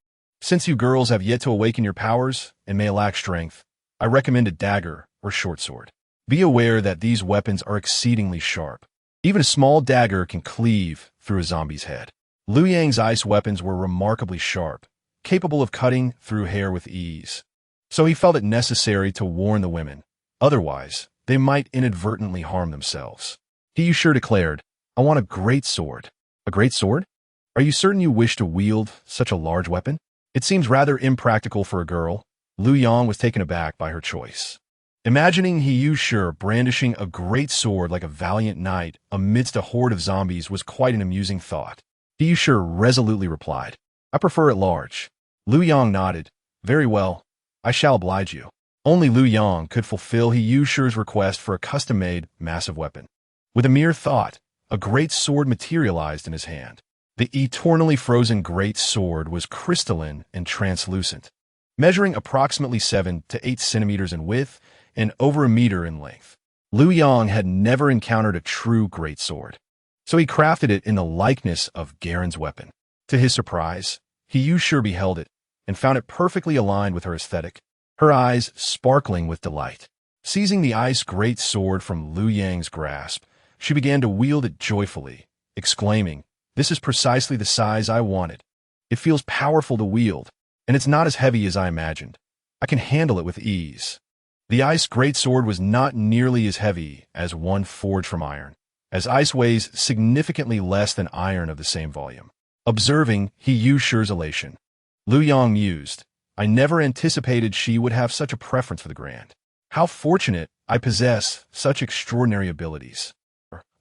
since you girls have yet to awaken your powers and may lack strength, I recommend a dagger or short sword. Be aware that these weapons are exceedingly sharp. Even a small dagger can cleave through a zombie's head. Liu Yang's ice weapons were remarkably sharp, capable of cutting through hair with ease. So he felt it necessary to warn the women. Otherwise, they might inadvertently harm themselves. He sure declared, "I want a great sword." A great sword? Are you certain you wish to wield such a large weapon? It seems rather impractical for a girl. Liu Yang was taken aback by her choice. Imagining He sure brandishing a great sword like a valiant knight amidst a horde of zombies was quite an amusing thought. He sure resolutely replied, "I prefer it large." Liu Yang nodded. "Very well, I shall oblige you." Only Liu Yang could fulfill He sure's request for a custom-made, massive weapon. With a mere thought, a great sword materialized in his hand. The eternally frozen great sword was crystalline and translucent, measuring approximately 7 to 8 centimeters in width and over a meter in length. Liu Yang had never encountered a true great sword, so he crafted it in the likeness of Garen's weapon. To his surprise, He sure beheld it and found it perfectly aligned with her aesthetic, her eyes sparkling with delight. Seizing the ice great sword from Liu Yang's grasp, she began to wield it joyfully, exclaiming, "This is precisely the size I wanted. It feels powerful to wield, and it's not as heavy as I imagined. I can handle it with ease." The ice greatsword was not nearly as heavy as one forged from iron, as ice weighs significantly less than iron of the same volume. Observing He sure's elation, Liu Yang mused, "I never anticipated she would have such a preference for the grand. How fortunate I possess such extraordinary abilities.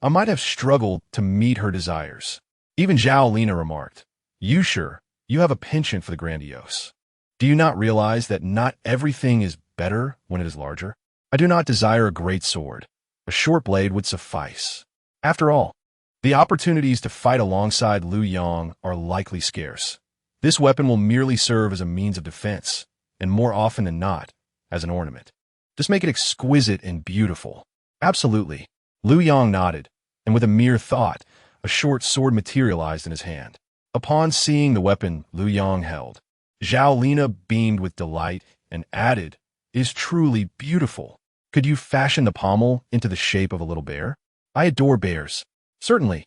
I might have struggled to meet her desires." Even Zhao Lina remarked, "You have a penchant for the grandiose. Do you not realize that not everything is better when it is larger? I do not desire a great sword. A short blade would suffice." After all, the opportunities to fight alongside Liu Yang are likely scarce. This weapon will merely serve as a means of defense, and more often than not, as an ornament. Just make it exquisite and beautiful. Absolutely. Liu Yang nodded, and with a mere thought, a short sword materialized in his hand. Upon seeing the weapon Liu Yang held, Zhao Lina beamed with delight and added, "It is truly beautiful. Could you fashion the pommel into the shape of a little bear? I adore bears." "Certainly."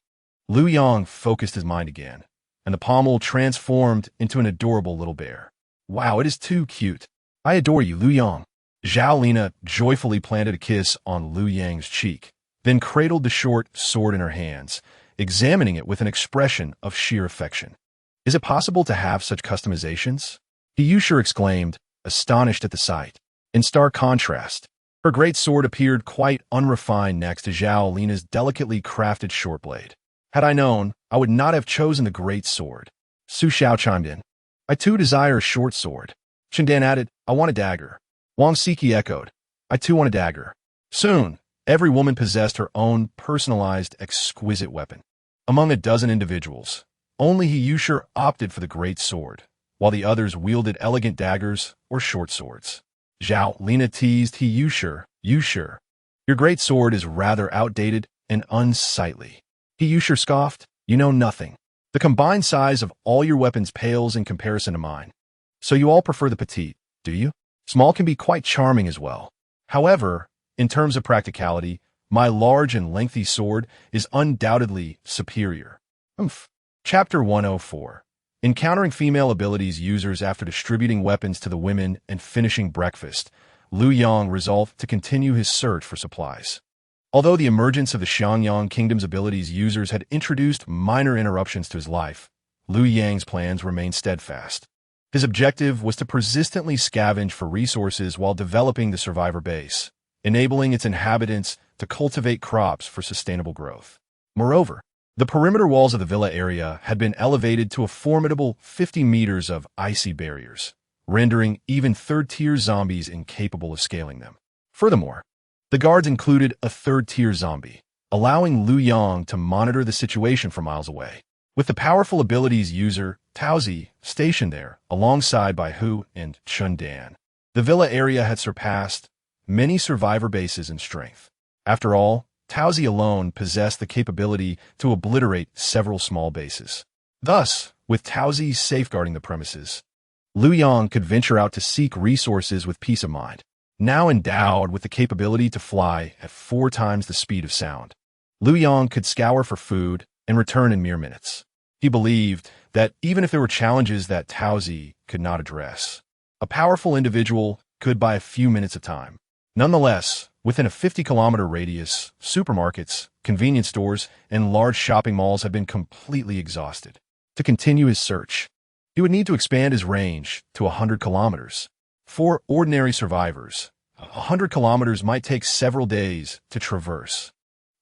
Liu Yang focused his mind again, and the pommel transformed into an adorable little bear. "Wow, it is too cute. I adore you, Liu Yang." Zhao Lina joyfully planted a kiss on Liu Yang's cheek, then cradled the short sword in her hands, examining it with an expression of sheer affection. "Is it possible to have such customizations?" He sure exclaimed, astonished at the sight. In stark contrast, her great sword appeared quite unrefined next to Zhao Lina's delicately crafted short blade. "Had I known, I would not have chosen the great sword." Su Xiao chimed in. "I too desire a short sword." Chindan added, "I want a dagger." Wang Siki echoed, "I too want a dagger." Soon, every woman possessed her own personalized, exquisite weapon. Among a dozen individuals, only He sure opted for the great sword, while the others wielded elegant daggers or short swords. Zhao Lina teased He sure, "You sure. Your great sword is rather outdated and unsightly." He sure scoffed, "You know nothing. The combined size of all your weapons pales in comparison to mine. So you all prefer the petite, do you? Small can be quite charming as well. However, in terms of practicality, my large and lengthy sword is undoubtedly superior." Chapter 104. Encountering female abilities users after distributing weapons to the women and finishing breakfast, Liu Yang resolved to continue his search for supplies. Although the emergence of the Xiangyang Kingdom's abilities users had introduced minor interruptions to his life, Liu Yang's plans remained steadfast. His objective was to persistently scavenge for resources while developing the survivor base, enabling its inhabitants to cultivate crops for sustainable growth. Moreover, the perimeter walls of the villa area had been elevated to a formidable 50 meters of icy barriers, rendering even third-tier zombies incapable of scaling them. Furthermore, the guards included a third-tier zombie, allowing Liu Yang to monitor the situation from miles away. With the powerful abilities user, Taozi, stationed there, alongside by Hu and Chun Dan, the villa area had surpassed many survivor bases in strength. After all, Taozi alone possessed the capability to obliterate several small bases. Thus, with Taozi safeguarding the premises, Liu Yang could venture out to seek resources with peace of mind. Now endowed with the capability to fly at 4 times the speed of sound, Liu Yang could scour for food and return in mere minutes. He believed that even if there were challenges that Taozi could not address, a powerful individual could buy a few minutes of time. Nonetheless, within a 50-kilometer radius, supermarkets, convenience stores, and large shopping malls had been completely exhausted. To continue his search, he would need to expand his range to 100 kilometers. For ordinary survivors, 100 kilometers might take several days to traverse,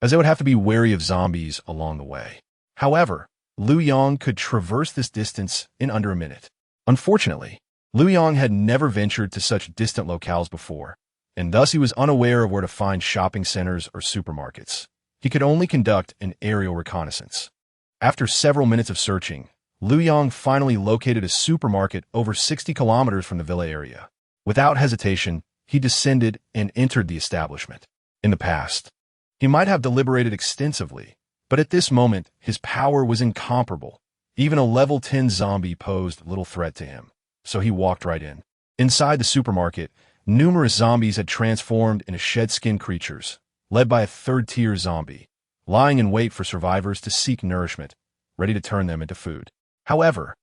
as they would have to be wary of zombies along the way. However, Liu Yang could traverse this distance in under a minute. Unfortunately, Liu Yang had never ventured to such distant locales before, and thus he was unaware of where to find shopping centers or supermarkets. He could only conduct an aerial reconnaissance. After several minutes of searching, Liu Yang finally located a supermarket over 60 kilometers from the villa area. Without hesitation, he descended and entered the establishment. In the past, he might have deliberated extensively, but at this moment, his power was incomparable. Even a level 10 zombie posed little threat to him, so he walked right in. Inside the supermarket, numerous zombies had transformed into shed-skin creatures, led by a third-tier zombie, lying in wait for survivors to seek nourishment, ready to turn them into food. However,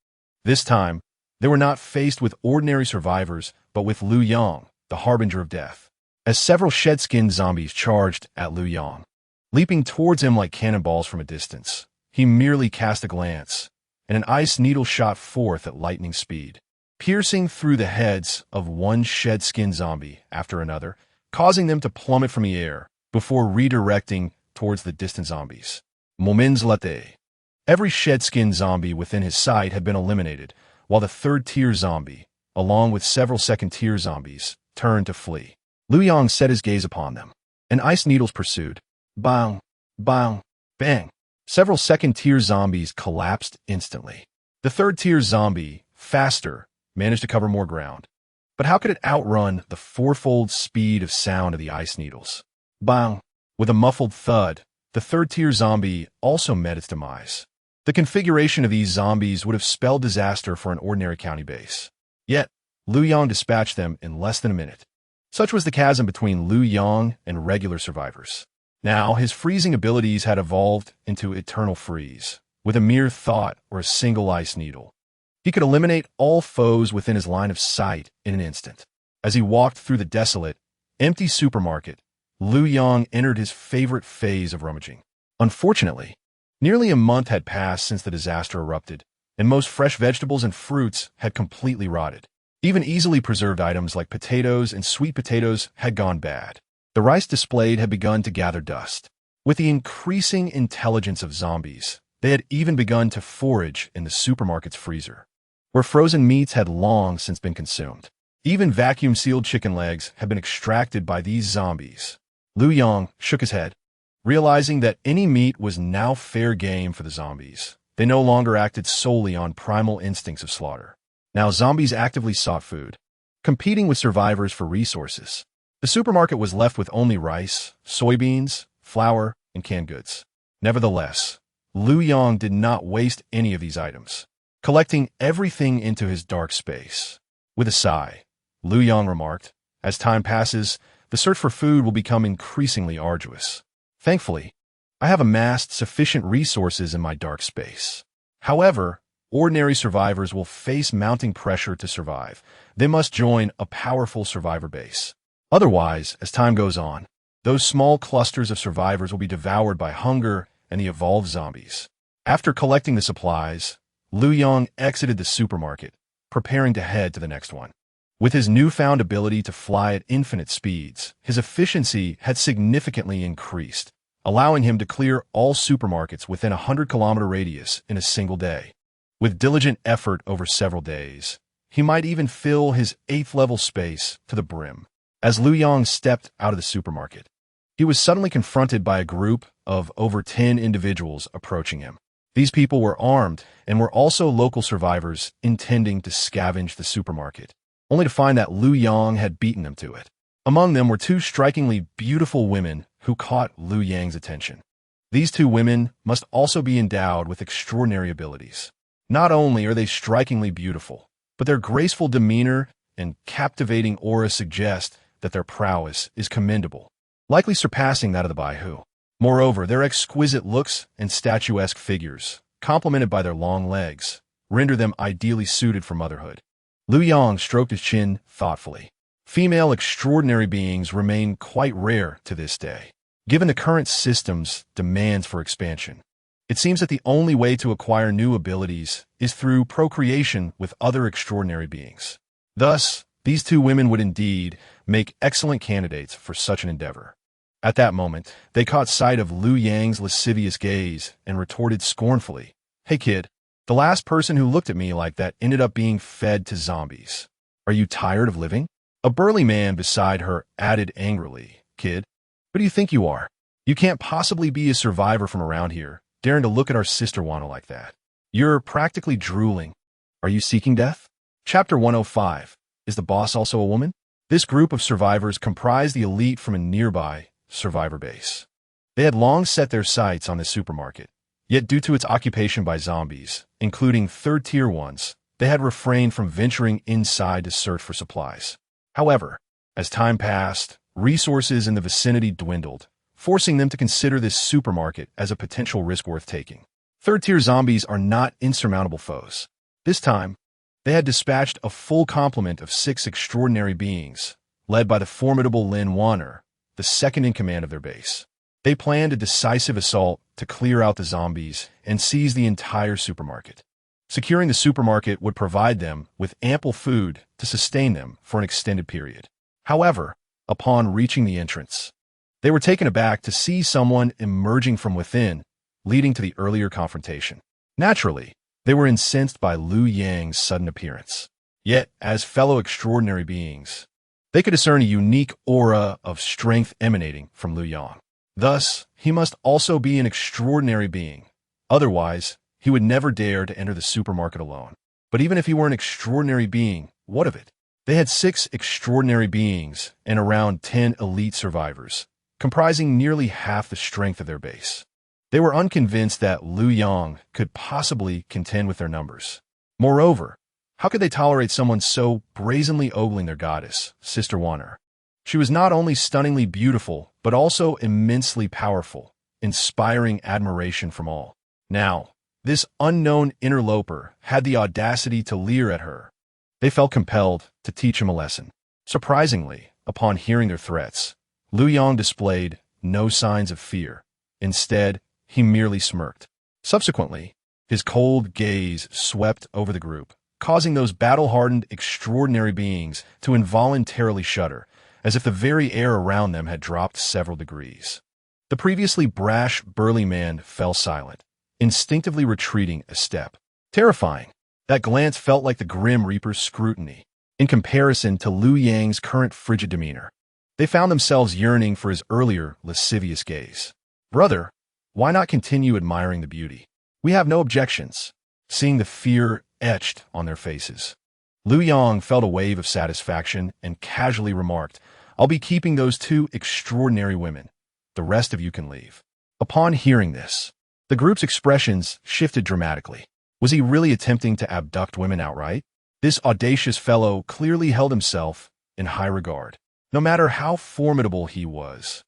this time, they were not faced with ordinary survivors, but with Liu Yang, the harbinger of death. As several shed-skin zombies charged at Liu Yang, leaping towards him like cannonballs from a distance, he merely cast a glance, and an ice needle shot forth at lightning speed, piercing through the heads of one shed-skin zombie after another, causing them to plummet from the air before redirecting towards the distant zombies. Moments later, every shed-skin zombie within his sight had been eliminated, while the third-tier zombie, along with several second-tier zombies, turned to flee. Liu Yang set his gaze upon them, and ice needles pursued. Bang, bang, bang. Several second-tier zombies collapsed instantly. The third-tier zombie, faster, managed to cover more ground. But how could it outrun the 4-fold speed of sound of the ice needles? Bang! With a muffled thud, the third-tier zombie also met its demise. The configuration of these zombies would have spelled disaster for an ordinary county base. Yet, Liu Yang dispatched them in less than a minute. Such was the chasm between Liu Yang and regular survivors. Now, his freezing abilities had evolved into eternal freeze, with a mere thought or a single ice needle. He could eliminate all foes within his line of sight in an instant. As he walked through the desolate, empty supermarket, Liu Yang entered his favorite phase of rummaging. Unfortunately, nearly a month had passed since the disaster erupted, and most fresh vegetables and fruits had completely rotted. Even easily preserved items like potatoes and sweet potatoes had gone bad. The rice displayed had begun to gather dust. With the increasing intelligence of zombies, they had even begun to forage in the supermarket's freezer, where frozen meats had long since been consumed. Even vacuum-sealed chicken legs had been extracted by these zombies. Liu Yang shook his head, realizing that any meat was now fair game for the zombies. They no longer acted solely on primal instincts of slaughter. Now zombies actively sought food, competing with survivors for resources. The supermarket was left with only rice, soybeans, flour, and canned goods. Nevertheless, Liu Yang did not waste any of these items, collecting everything into his dark space. With a sigh, Liu Yang remarked, "As time passes, the search for food will become increasingly arduous. Thankfully, I have amassed sufficient resources in my dark space. However, ordinary survivors will face mounting pressure to survive. They must join a powerful survivor base. Otherwise, as time goes on, those small clusters of survivors will be devoured by hunger and the evolved zombies." After collecting the supplies, Liu Yang exited the supermarket, preparing to head to the next one. With his newfound ability to fly at infinite speeds, his efficiency had significantly increased, allowing him to clear all supermarkets within a 100-kilometer radius in a single day. With diligent effort over several days, he might even fill his 8th-level space to the brim. As Liu Yang stepped out of the supermarket, he was suddenly confronted by a group of over 10 individuals approaching him. These people were armed and were also local survivors intending to scavenge the supermarket, only to find that Liu Yang had beaten them to it. Among them were 2 strikingly beautiful women who caught Liu Yang's attention. These two women must also be endowed with extraordinary abilities. Not only are they strikingly beautiful, but their graceful demeanor and captivating aura suggest that their prowess is commendable, likely surpassing that of the Baihu. Moreover, their exquisite looks and statuesque figures, complemented by their long legs, render them ideally suited for motherhood. Liu Yang stroked his chin thoughtfully. Female extraordinary beings remain quite rare to this day, given the current system's demands for expansion. It seems that the only way to acquire new abilities is through procreation with other extraordinary beings. Thus, these two women would indeed make excellent candidates for such an endeavor. At that moment, they caught sight of Liu Yang's lascivious gaze and retorted scornfully, "Hey kid, the last person who looked at me like that ended up being fed to zombies. Are you tired of living?" A burly man beside her added angrily, "Kid, who do you think you are? You can't possibly be a survivor from around here, daring to look at our sister Wana like that. You're practically drooling. Are you seeking death?" Chapter 105. Is the boss also a woman? This group of survivors comprised the elite from a nearby survivor base. They had long set their sights on the supermarket, yet due to its occupation by zombies, including third-tier ones, they had refrained from venturing inside to search for supplies. However, as time passed, resources in the vicinity dwindled, forcing them to consider this supermarket as a potential risk worth taking. Third-tier zombies are not insurmountable foes. This time, they had dispatched a full complement of 6 extraordinary beings, led by the formidable Lin Wanner, the second in command of their base. They planned a decisive assault to clear out the zombies and seize the entire supermarket. Securing the supermarket would provide them with ample food to sustain them for an extended period. However, upon reaching the entrance, they were taken aback to see someone emerging from within, leading to the earlier confrontation. Naturally, they were incensed by Liu Yang's sudden appearance. Yet, as fellow extraordinary beings, they could discern a unique aura of strength emanating from Liu Yang. Thus, he must also be an extraordinary being. Otherwise, he would never dare to enter the supermarket alone. But even if he were an extraordinary being, what of it? They had 6 extraordinary beings and around 10 elite survivors, comprising nearly half the strength of their base. They were unconvinced that Liu Yang could possibly contend with their numbers. Moreover, how could they tolerate someone so brazenly ogling their goddess, Sister Wanner? She was not only stunningly beautiful, but also immensely powerful, inspiring admiration from all. Now, this unknown interloper had the audacity to leer at her. They felt compelled to teach him a lesson. Surprisingly, upon hearing their threats, Liu Yang displayed no signs of fear. Instead, he merely smirked. Subsequently, his cold gaze swept over the group, causing those battle-hardened extraordinary beings to involuntarily shudder, as if the very air around them had dropped several degrees. The previously brash, burly man fell silent, instinctively retreating a step. Terrifying, that glance felt like the Grim Reaper's scrutiny, in comparison to Liu Yang's current frigid demeanor. They found themselves yearning for his earlier lascivious gaze. "Brother, why not continue admiring the beauty? We have no objections." Seeing the fear etched on their faces, Liu Yang felt a wave of satisfaction and casually remarked, "I'll be keeping those 2 extraordinary women. The rest of you can leave." Upon hearing this, the group's expressions shifted dramatically. Was he really attempting to abduct women outright? This audacious fellow clearly held himself in high regard, no matter how formidable he was.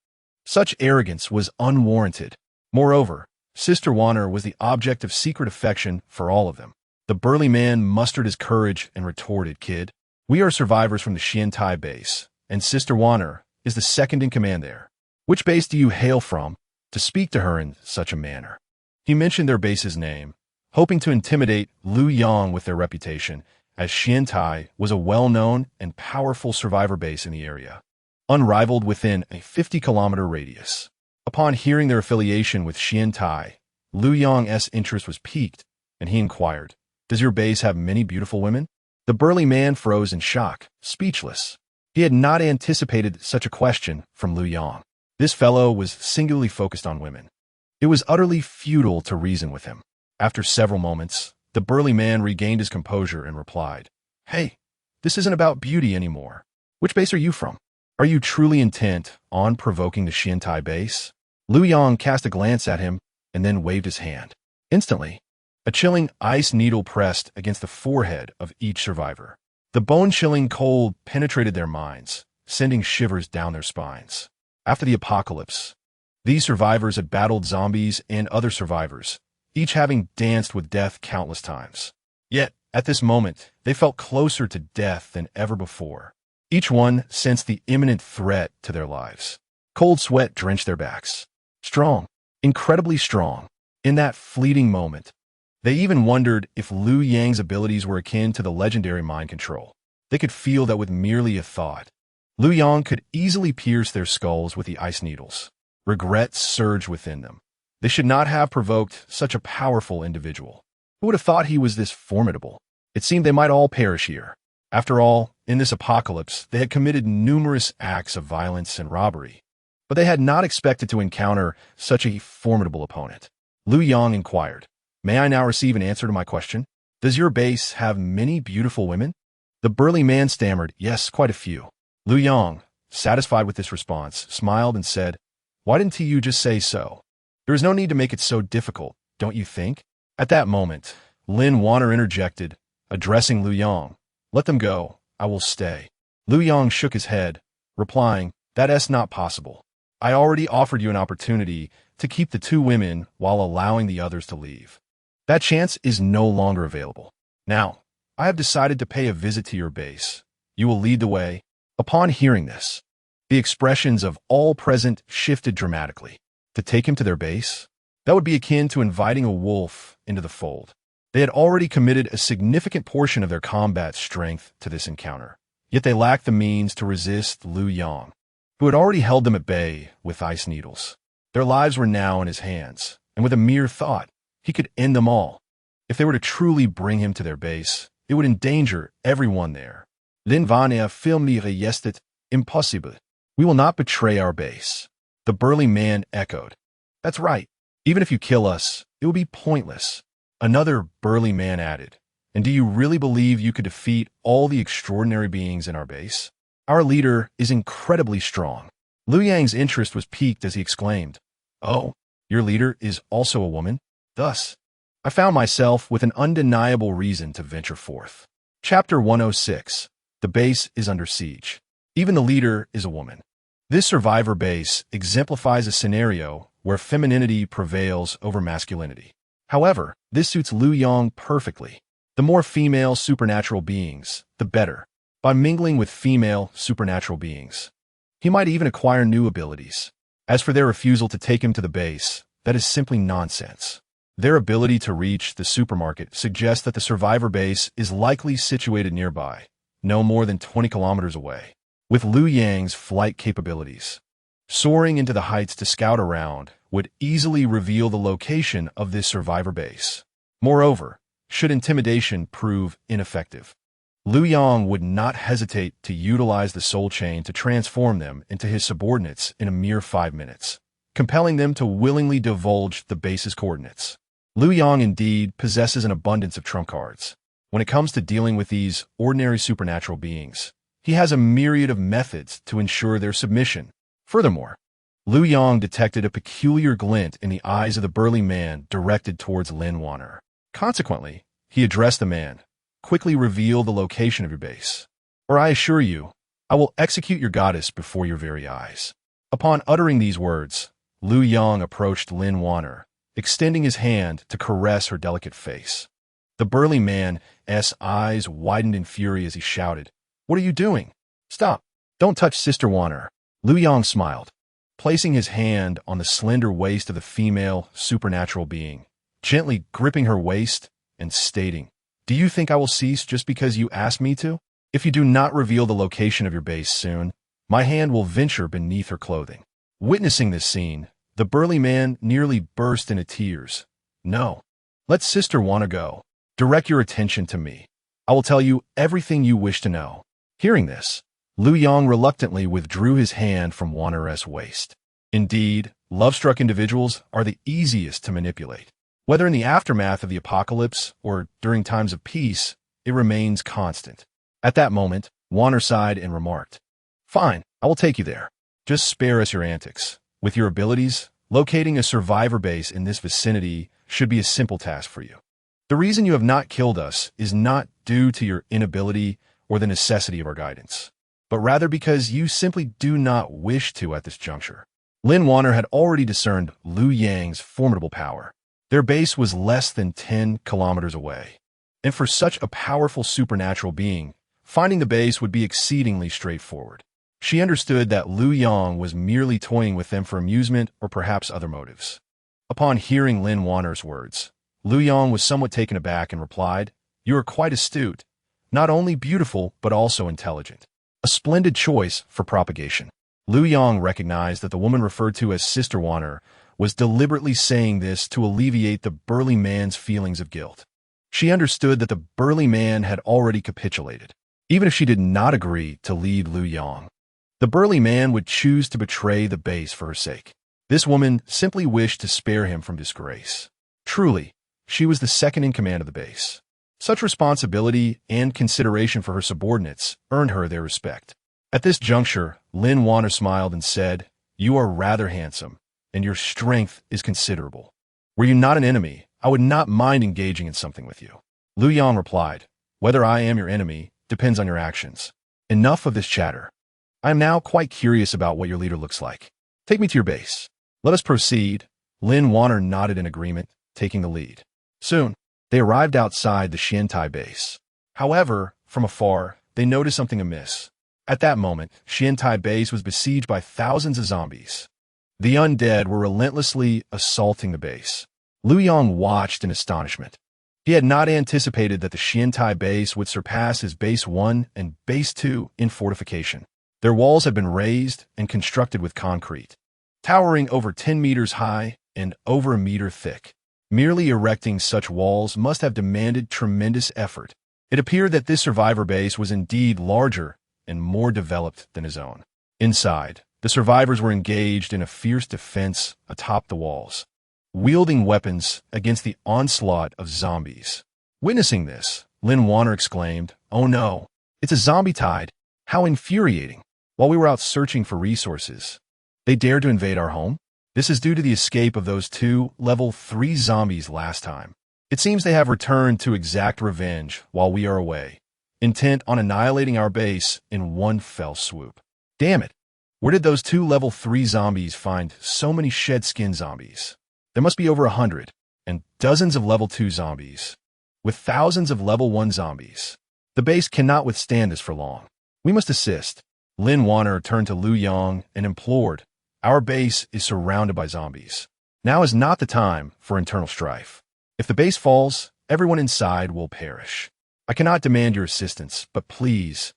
Such arrogance was unwarranted. Moreover, Sister Wanner was the object of secret affection for all of them. The burly man mustered his courage and retorted, "Kid, we are survivors from the Xiantai base, and Sister Wanner is the second in command there. Which base do you hail from to speak to her in such a manner?" He mentioned their base's name, hoping to intimidate Liu Yang with their reputation, as Xiantai was a well-known and powerful survivor base in the area, unrivaled within a 50-kilometer radius. Upon hearing their affiliation with Xiantai, Liu Yang's interest was piqued, and he inquired, "Does your base have many beautiful women?" The burly man froze in shock, speechless. He had not anticipated such a question from Liu Yang. This fellow was singularly focused on women. It was utterly futile to reason with him. After several moments, the burly man regained his composure and replied, "Hey, this isn't about beauty anymore. Which base are you from? Are you truly intent on provoking the Shintai base? Liu Yang cast a glance at him and then waved his hand. Instantly, a chilling ice needle pressed against the forehead of each survivor. The bone-chilling cold penetrated their minds, sending shivers down their spines. After the apocalypse, these survivors had battled zombies and other survivors, each having danced with death countless times. Yet, at this moment, they felt closer to death than ever before. Each one sensed the imminent threat to their lives. Cold sweat drenched their backs. Strong, incredibly strong. In that fleeting moment, they even wondered if Liu Yang's abilities were akin to the legendary mind control. They could feel that with merely a thought, Liu Yang could easily pierce their skulls with the ice needles. Regret surged within them. They should not have provoked such a powerful individual. Who would have thought he was this formidable? It seemed they might all perish here. After all, in this apocalypse, they had committed numerous acts of violence and robbery. But they had not expected to encounter such a formidable opponent. Liu Yang inquired, "May I now receive an answer to my question? Does your base have many beautiful women?" The burly man stammered, "Yes, quite a few." Liu Yang, satisfied with this response, smiled and said, "Why didn't you just say so? There is no need to make it so difficult, don't you think?" At that moment, Lin Wanner interjected, addressing Liu Yang, "Let them go, I will stay." Liu Yang shook his head, replying, "That's not possible. I already offered you an opportunity to keep the two women while allowing the others to leave. That chance is no longer available. Now, I have decided to pay a visit to your base. You will lead the way." Upon hearing this, the expressions of all present shifted dramatically. To take him to their base? That would be akin to inviting a wolf into the fold. They had already committed a significant portion of their combat strength to this encounter, yet they lacked the means to resist Liu Yang, who had already held them at bay with ice needles. Their lives were now in his hands, and with a mere thought, he could end them all. If they were to truly bring him to their base, it would endanger everyone there. L'invania film li restet impossible. We will not betray our base. The burly man echoed. That's right. Even if you kill us, it will be pointless. Another burly man added. And do you really believe you could defeat all the extraordinary beings in our base? Our leader is incredibly strong. Liu Yang's interest was piqued as he exclaimed, "Oh, your leader is also a woman?" Thus, I found myself with an undeniable reason to venture forth. Chapter 106. The base is under siege. Even the leader is a woman. This survivor base exemplifies a scenario where femininity prevails over masculinity. However, this suits Liu Yang perfectly. The more female supernatural beings, the better. By mingling with female supernatural beings, he might even acquire new abilities. As for their refusal to take him to the base, that is simply nonsense. Their ability to reach the supermarket suggests that the survivor base is likely situated nearby, no more than 20 kilometers away. With Liu Yang's flight capabilities, soaring into the heights to scout around would easily reveal the location of this survivor base. Moreover, should intimidation prove ineffective, Liu Yang would not hesitate to utilize the soul chain to transform them into his subordinates in a mere 5 minutes, compelling them to willingly divulge the base's coordinates. Liu Yang indeed possesses an abundance of trump cards. When it comes to dealing with these ordinary supernatural beings, he has a myriad of methods to ensure their submission. Furthermore, Liu Yang detected a peculiar glint in the eyes of the burly man directed towards Lin Wanner. Consequently, he addressed the man, "Quickly reveal the location of your base, or I assure you, I will execute your goddess before your very eyes." Upon uttering these words, Liu Yang approached Lin Wanner, extending his hand to caress her delicate face. The burly man's eyes widened in fury as he shouted, "What are you doing? Stop! Don't touch Sister Wanner." Liu Yang smiled, placing his hand on the slender waist of the female supernatural being, gently gripping her waist and stating, "Do you think I will cease just because you asked me to? If you do not reveal the location of your base soon, my hand will venture beneath her clothing." Witnessing this scene, the burly man nearly burst into tears. "No, let Sister Wanner go. Direct your attention to me. I will tell you everything you wish to know." Hearing this, Liu Yang reluctantly withdrew his hand from Wanner's waist. Indeed, love-struck individuals are the easiest to manipulate. Whether in the aftermath of the apocalypse or during times of peace, it remains constant. At that moment, Wanner sighed and remarked, Fine, I will take you there. Just spare us your antics. With your abilities, locating a survivor base in this vicinity should be a simple task for you. The reason you have not killed us is not due to your inability or the necessity of our guidance, but rather because you simply do not wish to at this juncture. Lin Wanner had already discerned Liu Yang's formidable power. Their base was less than 10 kilometers away, and for such a powerful supernatural being, finding the base would be exceedingly straightforward. She understood that Liu Yang was merely toying with them for amusement or perhaps other motives. Upon hearing Lin Wanner's words, Liu Yang was somewhat taken aback and replied, "You are quite astute, not only beautiful but also intelligent. A splendid choice for propagation." Liu Yang recognized that the woman referred to as Sister Wanner was deliberately saying this to alleviate the burly man's feelings of guilt. She understood that the burly man had already capitulated, even if she did not agree to lead Liu Yang. The burly man would choose to betray the base for her sake. This woman simply wished to spare him from disgrace. Truly, she was the second in command of the base. Such responsibility and consideration for her subordinates earned her their respect. At this juncture, Lin Wanner smiled and said, "You are rather handsome, and your strength is considerable. Were you not an enemy, I would not mind engaging in something with you." Liu Yang replied, "Whether I am your enemy depends on your actions. Enough of this chatter. I am now quite curious about what your leader looks like. Take me to your base. Let us proceed." Lin Wanner nodded in agreement, taking the lead. Soon, they arrived outside the Xiantai base. However, from afar, they noticed something amiss. At that moment, Xiantai base was besieged by thousands of zombies. The undead were relentlessly assaulting the base. Liu Yang watched in astonishment. He had not anticipated that the Xiantai base would surpass his base 1 and base 2 in fortification. Their walls had been raised and constructed with concrete, towering over 10 meters high and over a meter thick. Merely erecting such walls must have demanded tremendous effort. It appeared that this survivor base was indeed larger and more developed than his own. Inside, the survivors were engaged in a fierce defense atop the walls, wielding weapons against the onslaught of zombies. Witnessing this, Lin Wanner exclaimed, "Oh no, it's a zombie tide. How infuriating. While we were out searching for resources, they dared to invade our home? This is due to the escape of those 2 level 3 zombies last time. It seems they have returned to exact revenge while we are away, intent on annihilating our base in one fell swoop. Damn it, where did those 2 level 3 zombies find so many shed skin zombies? There must be over 100, and dozens of level 2 zombies, with thousands of level 1 zombies. The base cannot withstand this for long. We must assist." Lin Wanner turned to Liu Yang and implored, "Our base is surrounded by zombies. Now is not the time for internal strife. If the base falls, everyone inside will perish. I cannot demand your assistance, but please,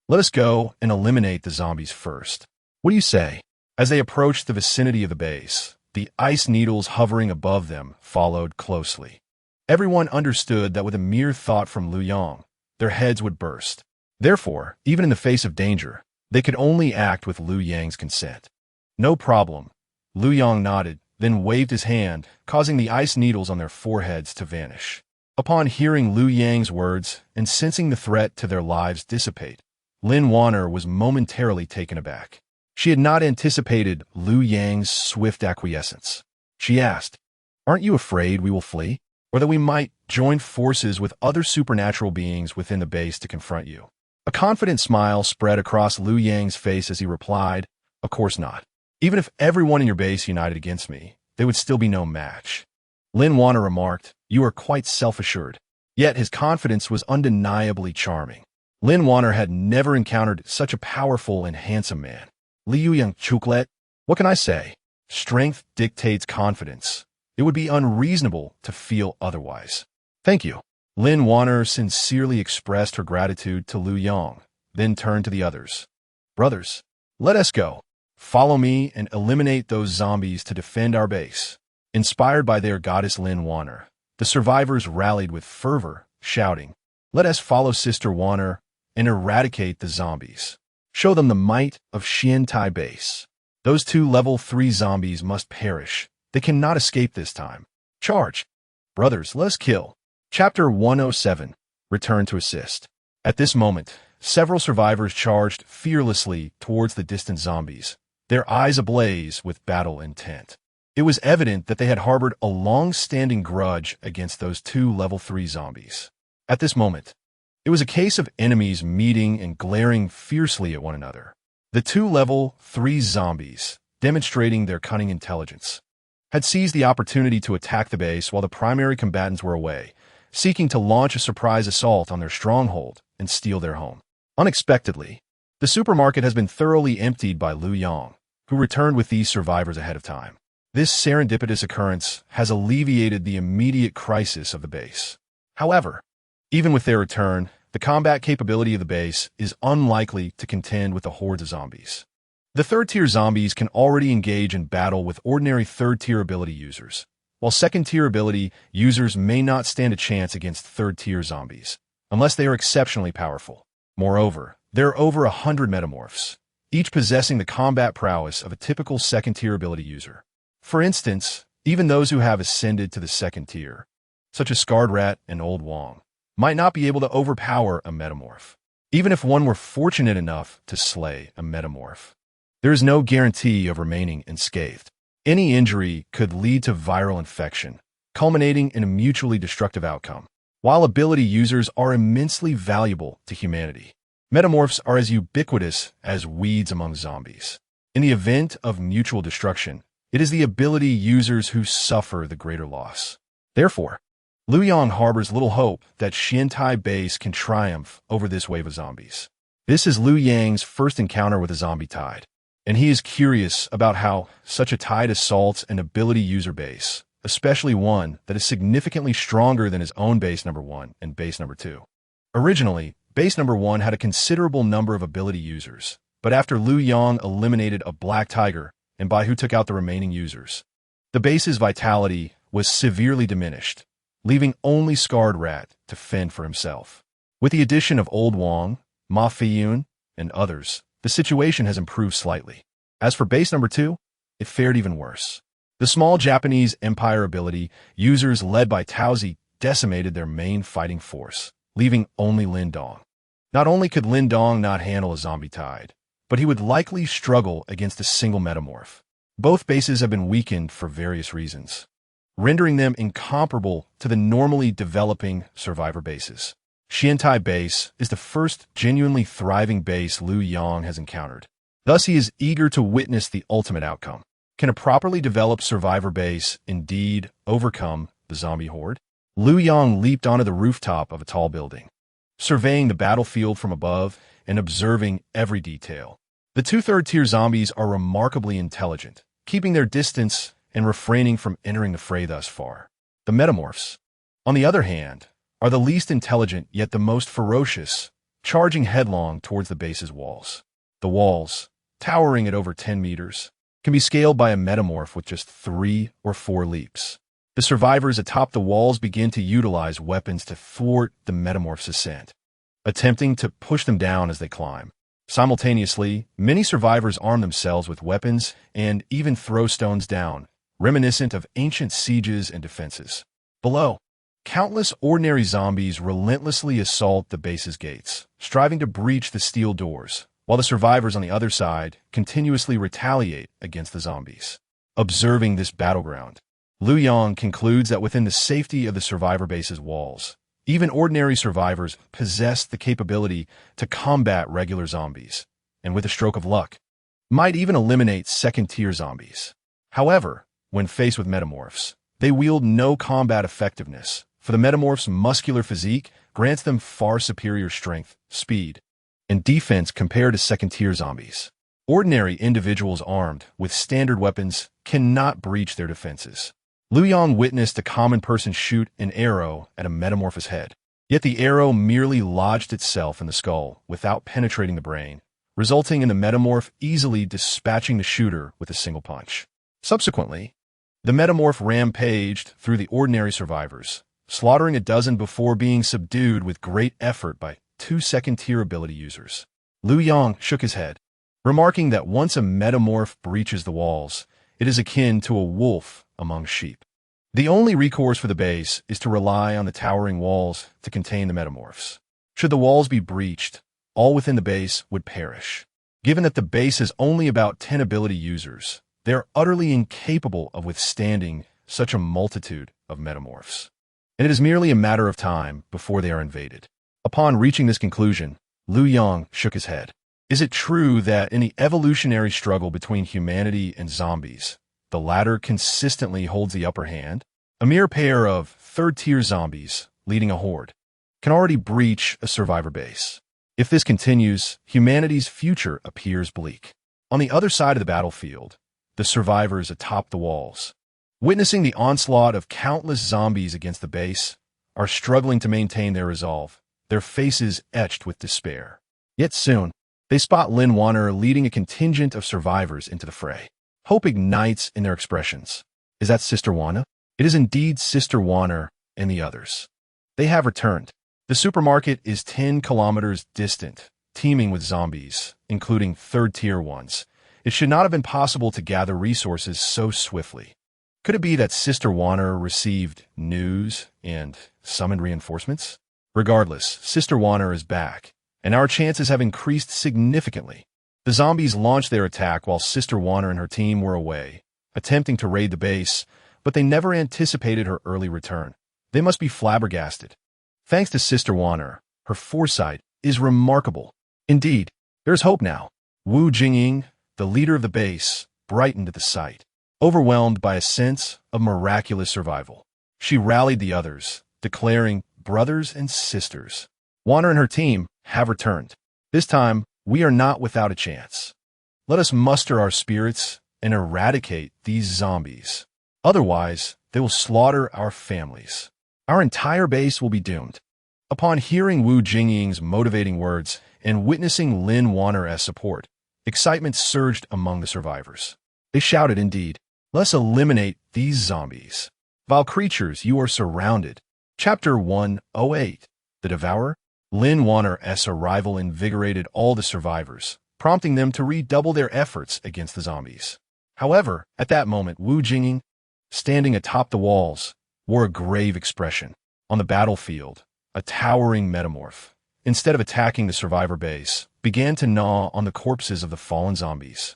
let us go and eliminate the zombies first. What do you say?" As they approached the vicinity of the base, the ice needles hovering above them followed closely. Everyone understood that with a mere thought from Liu Yang, their heads would burst. Therefore, even in the face of danger, they could only act with Liu Yang's consent. "No problem." Liu Yang nodded, then waved his hand, causing the ice needles on their foreheads to vanish. Upon hearing Liu Yang's words and sensing the threat to their lives dissipate, Lin Wanner was momentarily taken aback. She had not anticipated Liu Yang's swift acquiescence. She asked, "Aren't you afraid we will flee? Or that we might join forces with other supernatural beings within the base to confront you?" A confident smile spread across Liu Yang's face as he replied, "Of course not. Even if everyone in your base united against me, they would still be no match." Lin Wanner remarked, "You are quite self-assured." Yet his confidence was undeniably charming. Lin Wanner had never encountered such a powerful and handsome man. Liu Yang Chuklet, what can I say? Strength dictates confidence. It would be unreasonable to feel otherwise. "Thank you." Lin Wanner sincerely expressed her gratitude to Liu Yang, then turned to the others. "Brothers, let us go. Follow me and eliminate those zombies to defend our base." Inspired by their goddess Lin Wanner, the survivors rallied with fervor, shouting, "Let us follow Sister Wanner and eradicate the zombies. Show them the might of Xiantai base. Those 2 level 3 zombies must perish. They cannot escape this time. Charge! Brothers, let us kill." Chapter 107, Return to Assist. At this moment, several survivors charged fearlessly towards the distant zombies, their eyes ablaze with battle intent. It was evident that they had harbored a long-standing grudge against those two level 3 zombies. At this moment, it was a case of enemies meeting and glaring fiercely at one another. The two level 3 zombies, demonstrating their cunning intelligence, had seized the opportunity to attack the base while the primary combatants were away, seeking to launch a surprise assault on their stronghold and steal their home. Unexpectedly, the supermarket has been thoroughly emptied by Liu Yang, who returned with these survivors ahead of time. This serendipitous occurrence has alleviated the immediate crisis of the base. However, even with their return, the combat capability of the base is unlikely to contend with the hordes of zombies. The third-tier zombies can already engage in battle with ordinary third-tier ability users, while second-tier ability users may not stand a chance against third-tier zombies, unless they are exceptionally powerful. Moreover, there are over 100 metamorphs, each possessing the combat prowess of a typical second-tier ability user. For instance, even those who have ascended to the second tier, such as Scarred Rat and Old Wong, might not be able to overpower a metamorph. Even if one were fortunate enough to slay a metamorph, there is no guarantee of remaining unscathed. Any injury could lead to viral infection, culminating in a mutually destructive outcome. While ability users are immensely valuable to humanity, metamorphs are as ubiquitous as weeds among zombies. In the event of mutual destruction, it is the ability users who suffer the greater loss. Therefore, Liu Yang harbors little hope that Xiantai base can triumph over this wave of zombies. This is Liu Yang's first encounter with a zombie tide, and he is curious about how such a tide assaults an ability user base, especially one that is significantly stronger than his own base number 1 and base number 2. Originally, base number 1 had a considerable number of ability users, but after Liu Yang eliminated a black tiger and by who took out the remaining users, the base's vitality was severely diminished, leaving only Scarred Rat to fend for himself. With the addition of Old Wong, Ma Feiyun, and others, the situation has improved slightly. As for base number 2, it fared even worse. The small Japanese Empire ability users led by Taozi decimated their main fighting force, leaving only Lin Dong. Not only could Lin Dong not handle a zombie tide, but he would likely struggle against a single metamorph. Both bases have been weakened for various reasons, rendering them incomparable to the normally developing survivor bases. Xiantai base is the first genuinely thriving base Liu Yang has encountered. Thus, he is eager to witness the ultimate outcome. Can a properly developed survivor base indeed overcome the zombie horde? Liu Yang leaped onto the rooftop of a tall building, surveying the battlefield from above and observing every detail. The two third-tier zombies are remarkably intelligent, keeping their distance and refraining from entering the fray thus far. The metamorphs, on the other hand, are the least intelligent yet the most ferocious, charging headlong towards the base's walls. The walls, towering at over 10 meters, can be scaled by a metamorph with just 3 or 4 leaps. The survivors atop the walls begin to utilize weapons to thwart the metamorph's ascent, attempting to push them down as they climb. Simultaneously, many survivors arm themselves with weapons and even throw stones down, reminiscent of ancient sieges and defenses. Below, countless ordinary zombies relentlessly assault the base's gates, striving to breach the steel doors, while the survivors on the other side continuously retaliate against the zombies. Observing this battleground, Liu Yang concludes that within the safety of the survivor base's walls, even ordinary survivors possess the capability to combat regular zombies, and with a stroke of luck, might even eliminate second-tier zombies. However, when faced with metamorphs, they wield no combat effectiveness, for the metamorph's muscular physique grants them far superior strength, speed, and defense compared to second-tier zombies. Ordinary individuals armed with standard weapons cannot breach their defenses. Liu Yang witnessed a common person shoot an arrow at a metamorph's head, yet the arrow merely lodged itself in the skull without penetrating the brain, resulting in the metamorph easily dispatching the shooter with a single punch. Subsequently, the metamorph rampaged through the ordinary survivors, slaughtering a dozen before being subdued with great effort by 2 second-tier ability users. Liu Yang shook his head, remarking that once a metamorph breaches the walls, it is akin to a wolf among sheep. The only recourse for the base is to rely on the towering walls to contain the metamorphs. Should the walls be breached, all within the base would perish. Given that the base has only about 10 ability users, they are utterly incapable of withstanding such a multitude of metamorphs. And it is merely a matter of time before they are invaded. Upon reaching this conclusion, Liu Yang shook his head. Is it true that in the evolutionary struggle between humanity and zombies, the latter consistently holds the upper hand? A mere pair of third-tier zombies leading a horde can already breach a survivor base. If this continues, humanity's future appears bleak. On the other side of the battlefield, the survivors atop the walls, witnessing the onslaught of countless zombies against the base, are struggling to maintain their resolve, their faces etched with despair. Yet soon, they spot Lin Wanner leading a contingent of survivors into the fray. Hope ignites in their expressions. Is that Sister Wanna? It is indeed Sister Wanner and the others. They have returned. The supermarket is 10 kilometers distant, teeming with zombies, including third-tier ones. It should not have been possible to gather resources so swiftly. Could it be that Sister Wanner received news and summoned reinforcements? Regardless, Sister Wanner is back, and our chances have increased significantly. The zombies launched their attack while Sister Wanner and her team were away, attempting to raid the base, but they never anticipated her early return. They must be flabbergasted. Thanks to Sister Wanner, her foresight is remarkable. Indeed, there's hope now. Wu Jingying, the leader of the base, brightened at the sight, overwhelmed by a sense of miraculous survival. She rallied the others, declaring, "Brothers and sisters, Wanner and her team have returned. This time, we are not without a chance. Let us muster our spirits and eradicate these zombies. Otherwise, they will slaughter our families. Our entire base will be doomed." Upon hearing Wu Jingying's motivating words and witnessing Lin Wanner as support, excitement surged among the survivors. They shouted indeed, "Let's eliminate these zombies. Vile creatures, you are surrounded." Chapter 108. The Devourer. Lin Wanner's arrival invigorated all the survivors, prompting them to redouble their efforts against the zombies. However, at that moment, Wu Jingying, standing atop the walls, wore a grave expression. On the battlefield, a towering metamorph, instead of attacking the survivor base, began to gnaw on the corpses of the fallen zombies.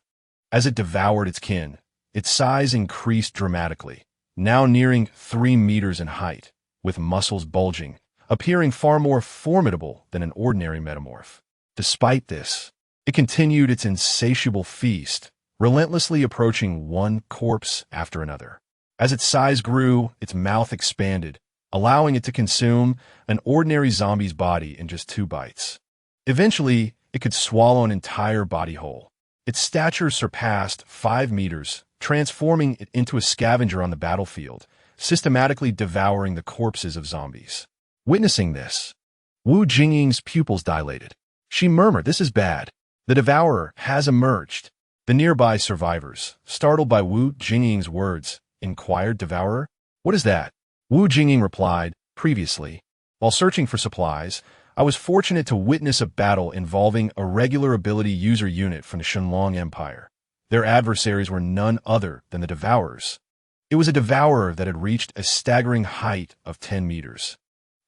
As it devoured its kin, its size increased dramatically, now nearing 3 meters in height, with muscles bulging, appearing far more formidable than an ordinary metamorph. Despite this, it continued its insatiable feast, relentlessly approaching one corpse after another. As its size grew, its mouth expanded, allowing it to consume an ordinary zombie's body in just 2 bites. Eventually, it could swallow an entire body whole. Its stature surpassed 5 meters, transforming it into a scavenger on the battlefield, systematically devouring the corpses of zombies. Witnessing this, Wu Jingying's pupils dilated. She murmured, "This is bad. The Devourer has emerged." The nearby survivors, startled by Wu Jingying's words, inquired, "Devourer? What is that?" Wu Jingying replied, "Previously, while searching for supplies, I was fortunate to witness a battle involving a regular ability user unit from the Shenlong Empire. Their adversaries were none other than the Devourers. It was a Devourer that had reached a staggering height of 10 meters.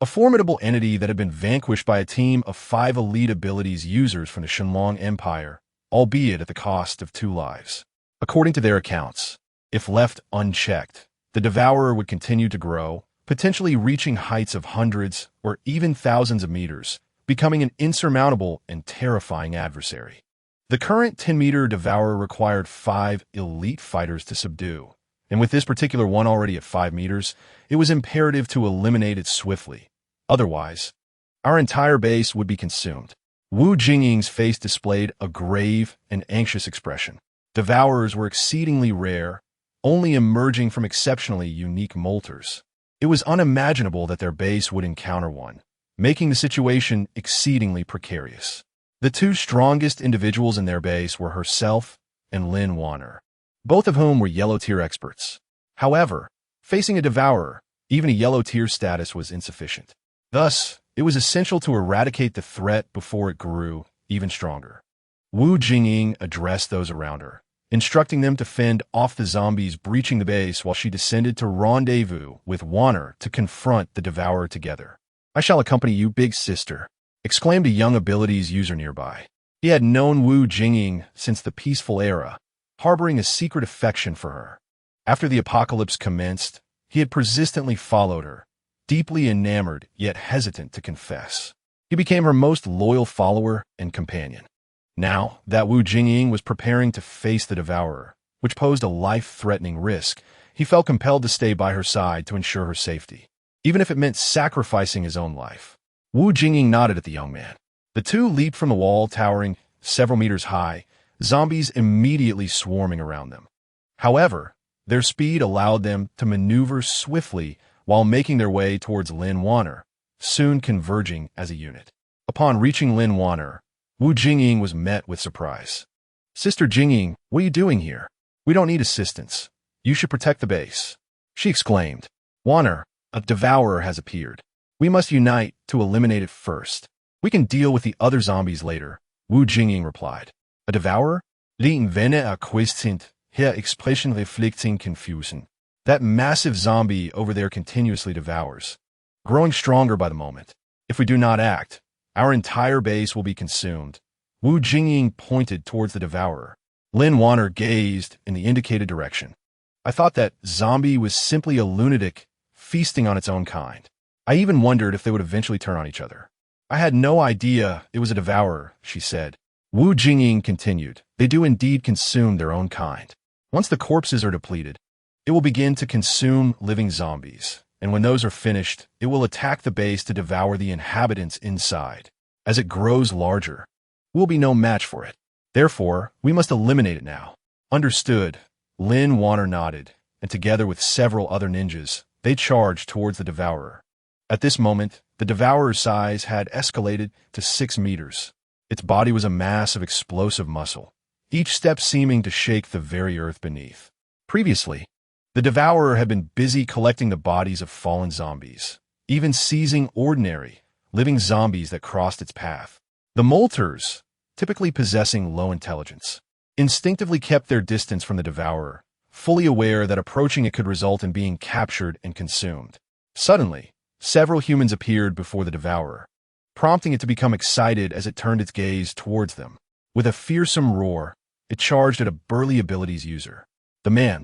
A formidable entity that had been vanquished by a team of 5 elite abilities users from the Shenlong Empire, albeit at the cost of 2 lives. According to their accounts, if left unchecked, the Devourer would continue to grow, potentially reaching heights of hundreds or even thousands of meters, becoming an insurmountable and terrifying adversary. The current 10-meter Devourer required 5 elite fighters to subdue, and with this particular one already at 5 meters, it was imperative to eliminate it swiftly. Otherwise, our entire base would be consumed. Wu Jingying's face displayed a grave and anxious expression. Devourers were exceedingly rare, only emerging from exceptionally unique molters. It was unimaginable that their base would encounter one, making the situation exceedingly precarious. The 2 strongest individuals in their base were herself and Lin Wanner, both of whom were yellow-tier experts. However, facing a Devourer, even a yellow-tier status was insufficient. Thus, it was essential to eradicate the threat before it grew even stronger. Wu Jingying addressed those around her, instructing them to fend off the zombies breaching the base while she descended to rendezvous with Wanner to confront the Devourer together. "I shall accompany you, big sister. exclaimed a young abilities user nearby. He had known Wu Jingying since the peaceful era, harboring a secret affection for her. After the apocalypse commenced, he had persistently followed her, deeply enamored yet hesitant to confess. He became her most loyal follower and companion. Now that Wu Jingying was preparing to face the Devourer, which posed a life-threatening risk, he felt compelled to stay by her side to ensure her safety, even if it meant sacrificing his own life. Wu Jingying nodded at the young man. The two leaped from the wall, towering several meters high, zombies immediately swarming around them. However, their speed allowed them to maneuver swiftly while making their way towards Lin Wanner, soon converging as a unit. Upon reaching Lin Wanner, Wu Jingying was met with surprise. "Sister Jingying, what are you doing here? We don't need assistance. You should protect the base," she exclaimed. "Wanner, a devourer has appeared. We must unite to eliminate it first. We can deal with the other zombies later," Wu Jingying replied. "A devourer? Liegen wenn acquistent, her expression reflecting confusion. That massive zombie over there continuously devours, growing stronger by the moment. If we do not act, our entire base will be consumed." Wu Jingying pointed towards the devourer. Lin Wanner gazed in the indicated direction. "I thought that zombie was simply a lunatic feasting on its own kind. I even wondered if they would eventually turn on each other. I had no idea it was a devourer," she said. Wu Jingying continued. "They do indeed consume their own kind. Once the corpses are depleted, it will begin to consume living zombies, and when those are finished, it will attack the base to devour the inhabitants inside. As it grows larger, we'll be no match for it. Therefore, we must eliminate it now." "Understood." Lin Wanner nodded, and together with several other ninjas, they charged towards the devourer. At this moment, the devourer's size had escalated to 6 meters. Its body was a mass of explosive muscle, each step seeming to shake the very earth beneath. Previously, the devourer had been busy collecting the bodies of fallen zombies, even seizing ordinary, living zombies that crossed its path. The Molters, typically possessing low intelligence, instinctively kept their distance from the devourer, fully aware that approaching it could result in being captured and consumed. Suddenly, several humans appeared before the devourer, prompting it to become excited as it turned its gaze towards them. With a fearsome roar, it charged at a burly abilities user. The man,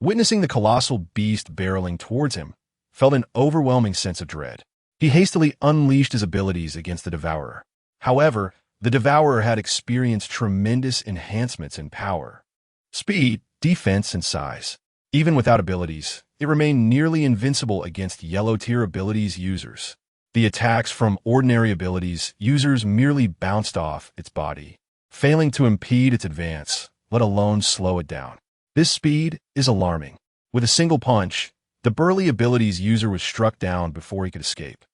witnessing the colossal beast barreling towards him, felt an overwhelming sense of dread. He hastily unleashed his abilities against the devourer. However, the devourer had experienced tremendous enhancements in power, speed, defense, and size. Even without abilities, it remained nearly invincible against yellow-tier abilities users. The attacks from ordinary abilities users merely bounced off its body, failing to impede its advance, let alone slow it down. This speed is alarming. With a single punch, the burly abilities user was struck down before he could escape.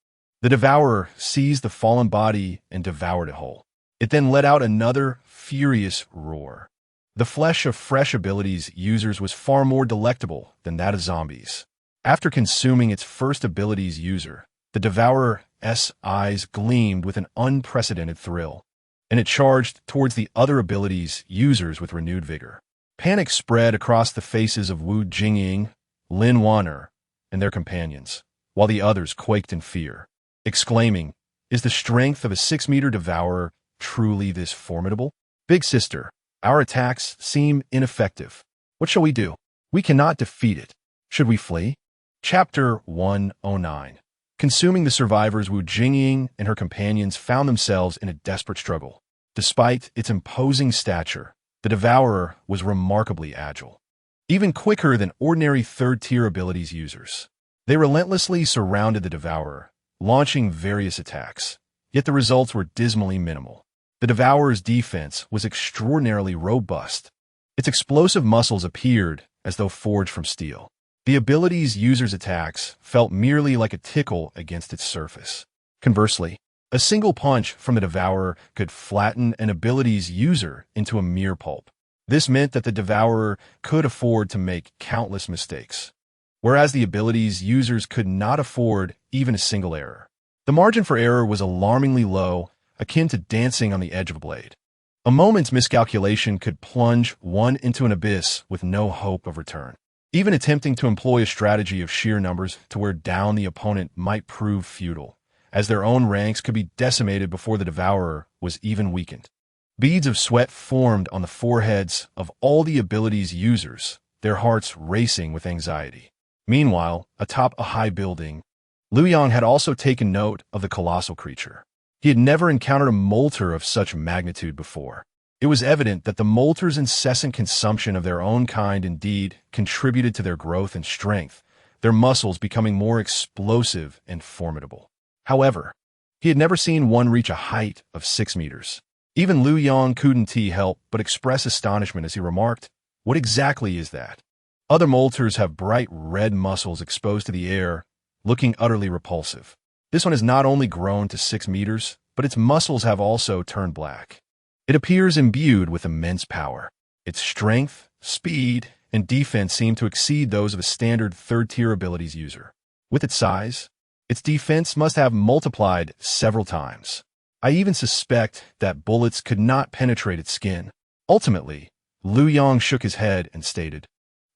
The devourer seized the fallen body and devoured it whole. It then let out another furious roar. The flesh of fresh abilities users was far more delectable than that of zombies. After consuming its first abilities user, the devourer's eyes gleamed with an unprecedented thrill, and it charged towards the other abilities users with renewed vigor. Panic spread across the faces of Wu Jingying, Lin Wanner, and their companions, while the others quaked in fear, exclaiming, "Is the strength of a 6-meter devourer truly this formidable? Big sister, our attacks seem ineffective. What shall we do? We cannot defeat it. Should we flee?" Chapter 109. Consuming the survivors, Wu Jingying and her companions found themselves in a desperate struggle. Despite its imposing stature, the devourer was remarkably agile, even quicker than ordinary third-tier abilities users. They relentlessly surrounded the devourer, launching various attacks, yet the results were dismally minimal. The devourer's defense was extraordinarily robust. Its explosive muscles appeared as though forged from steel. The ability's user's attacks felt merely like a tickle against its surface. Conversely, a single punch from the devourer could flatten an ability's user into a mere pulp. This meant that the devourer could afford to make countless mistakes, whereas the ability's users could not afford even a single error. The margin for error was alarmingly low, akin to dancing on the edge of a blade. A moment's miscalculation could plunge one into an abyss with no hope of return. Even attempting to employ a strategy of sheer numbers to wear down the opponent might prove futile, as their own ranks could be decimated before the devourer was even weakened. Beads of sweat formed on the foreheads of all the abilities users, their hearts racing with anxiety. Meanwhile, atop a high building, Liu Yang had also taken note of the colossal creature. He had never encountered a molter of such magnitude before. It was evident that the molter's incessant consumption of their own kind indeed contributed to their growth and strength, their muscles becoming more explosive and formidable. However, he had never seen one reach a height of 6 meters. Even Liu Yang couldn't help but express astonishment as he remarked, "What exactly is that?" Other molters have bright red muscles exposed to the air, looking utterly repulsive. This one has not only grown to 6 meters, but its muscles have also turned black. It appears imbued with immense power. Its strength, speed, and defense seem to exceed those of a standard third-tier abilities user. With its size, its defense must have multiplied several times. I even suspect that bullets could not penetrate its skin. Ultimately, Liu Yang shook his head and stated,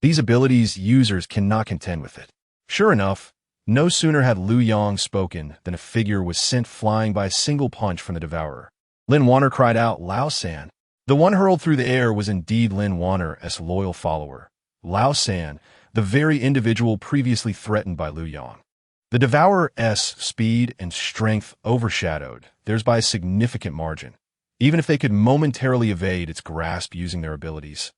"These abilities users cannot contend with it." Sure enough, no sooner had Liu Yang spoken than a figure was sent flying by a single punch from the devourer. Lin Wanner cried out, "Lao San." The one hurled through the air was indeed Lin Wanner's loyal follower, Lao San, the very individual previously threatened by Liu Yang. The devourer's speed and strength overshadowed theirs by a significant margin, even if they could momentarily evade its grasp using their abilities.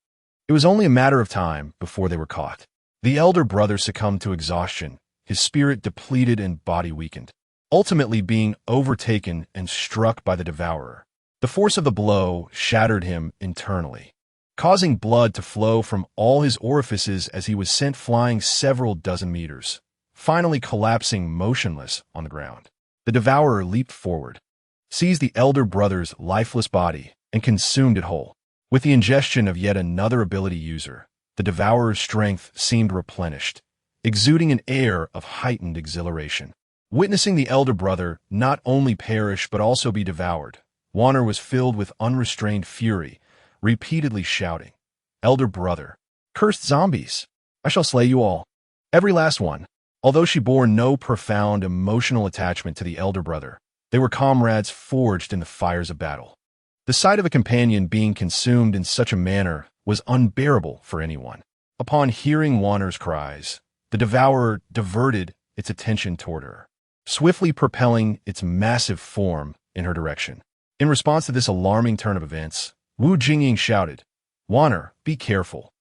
It was only a matter of time before they were caught. The elder brother succumbed to exhaustion, his spirit depleted and body weakened, ultimately being overtaken and struck by the devourer. The force of the blow shattered him internally, causing blood to flow from all his orifices as he was sent flying several dozen meters, finally collapsing motionless on the ground. The devourer leaped forward, seized the elder brother's lifeless body, and consumed it whole. With the ingestion of yet another ability user, the devourer's strength seemed replenished, exuding an air of heightened exhilaration. Witnessing the elder brother not only perish but also be devoured, Wanner was filled with unrestrained fury, repeatedly shouting, "Elder brother, cursed zombies! I shall slay you all, every last one." Although she bore no profound emotional attachment to the elder brother, they were comrades forged in the fires of battle. The sight of a companion being consumed in such a manner was unbearable for anyone. Upon hearing Wanner's cries, the devourer diverted its attention toward her, swiftly propelling its massive form in her direction. In response to this alarming turn of events, Wu Jingying shouted, "Wanner, be careful.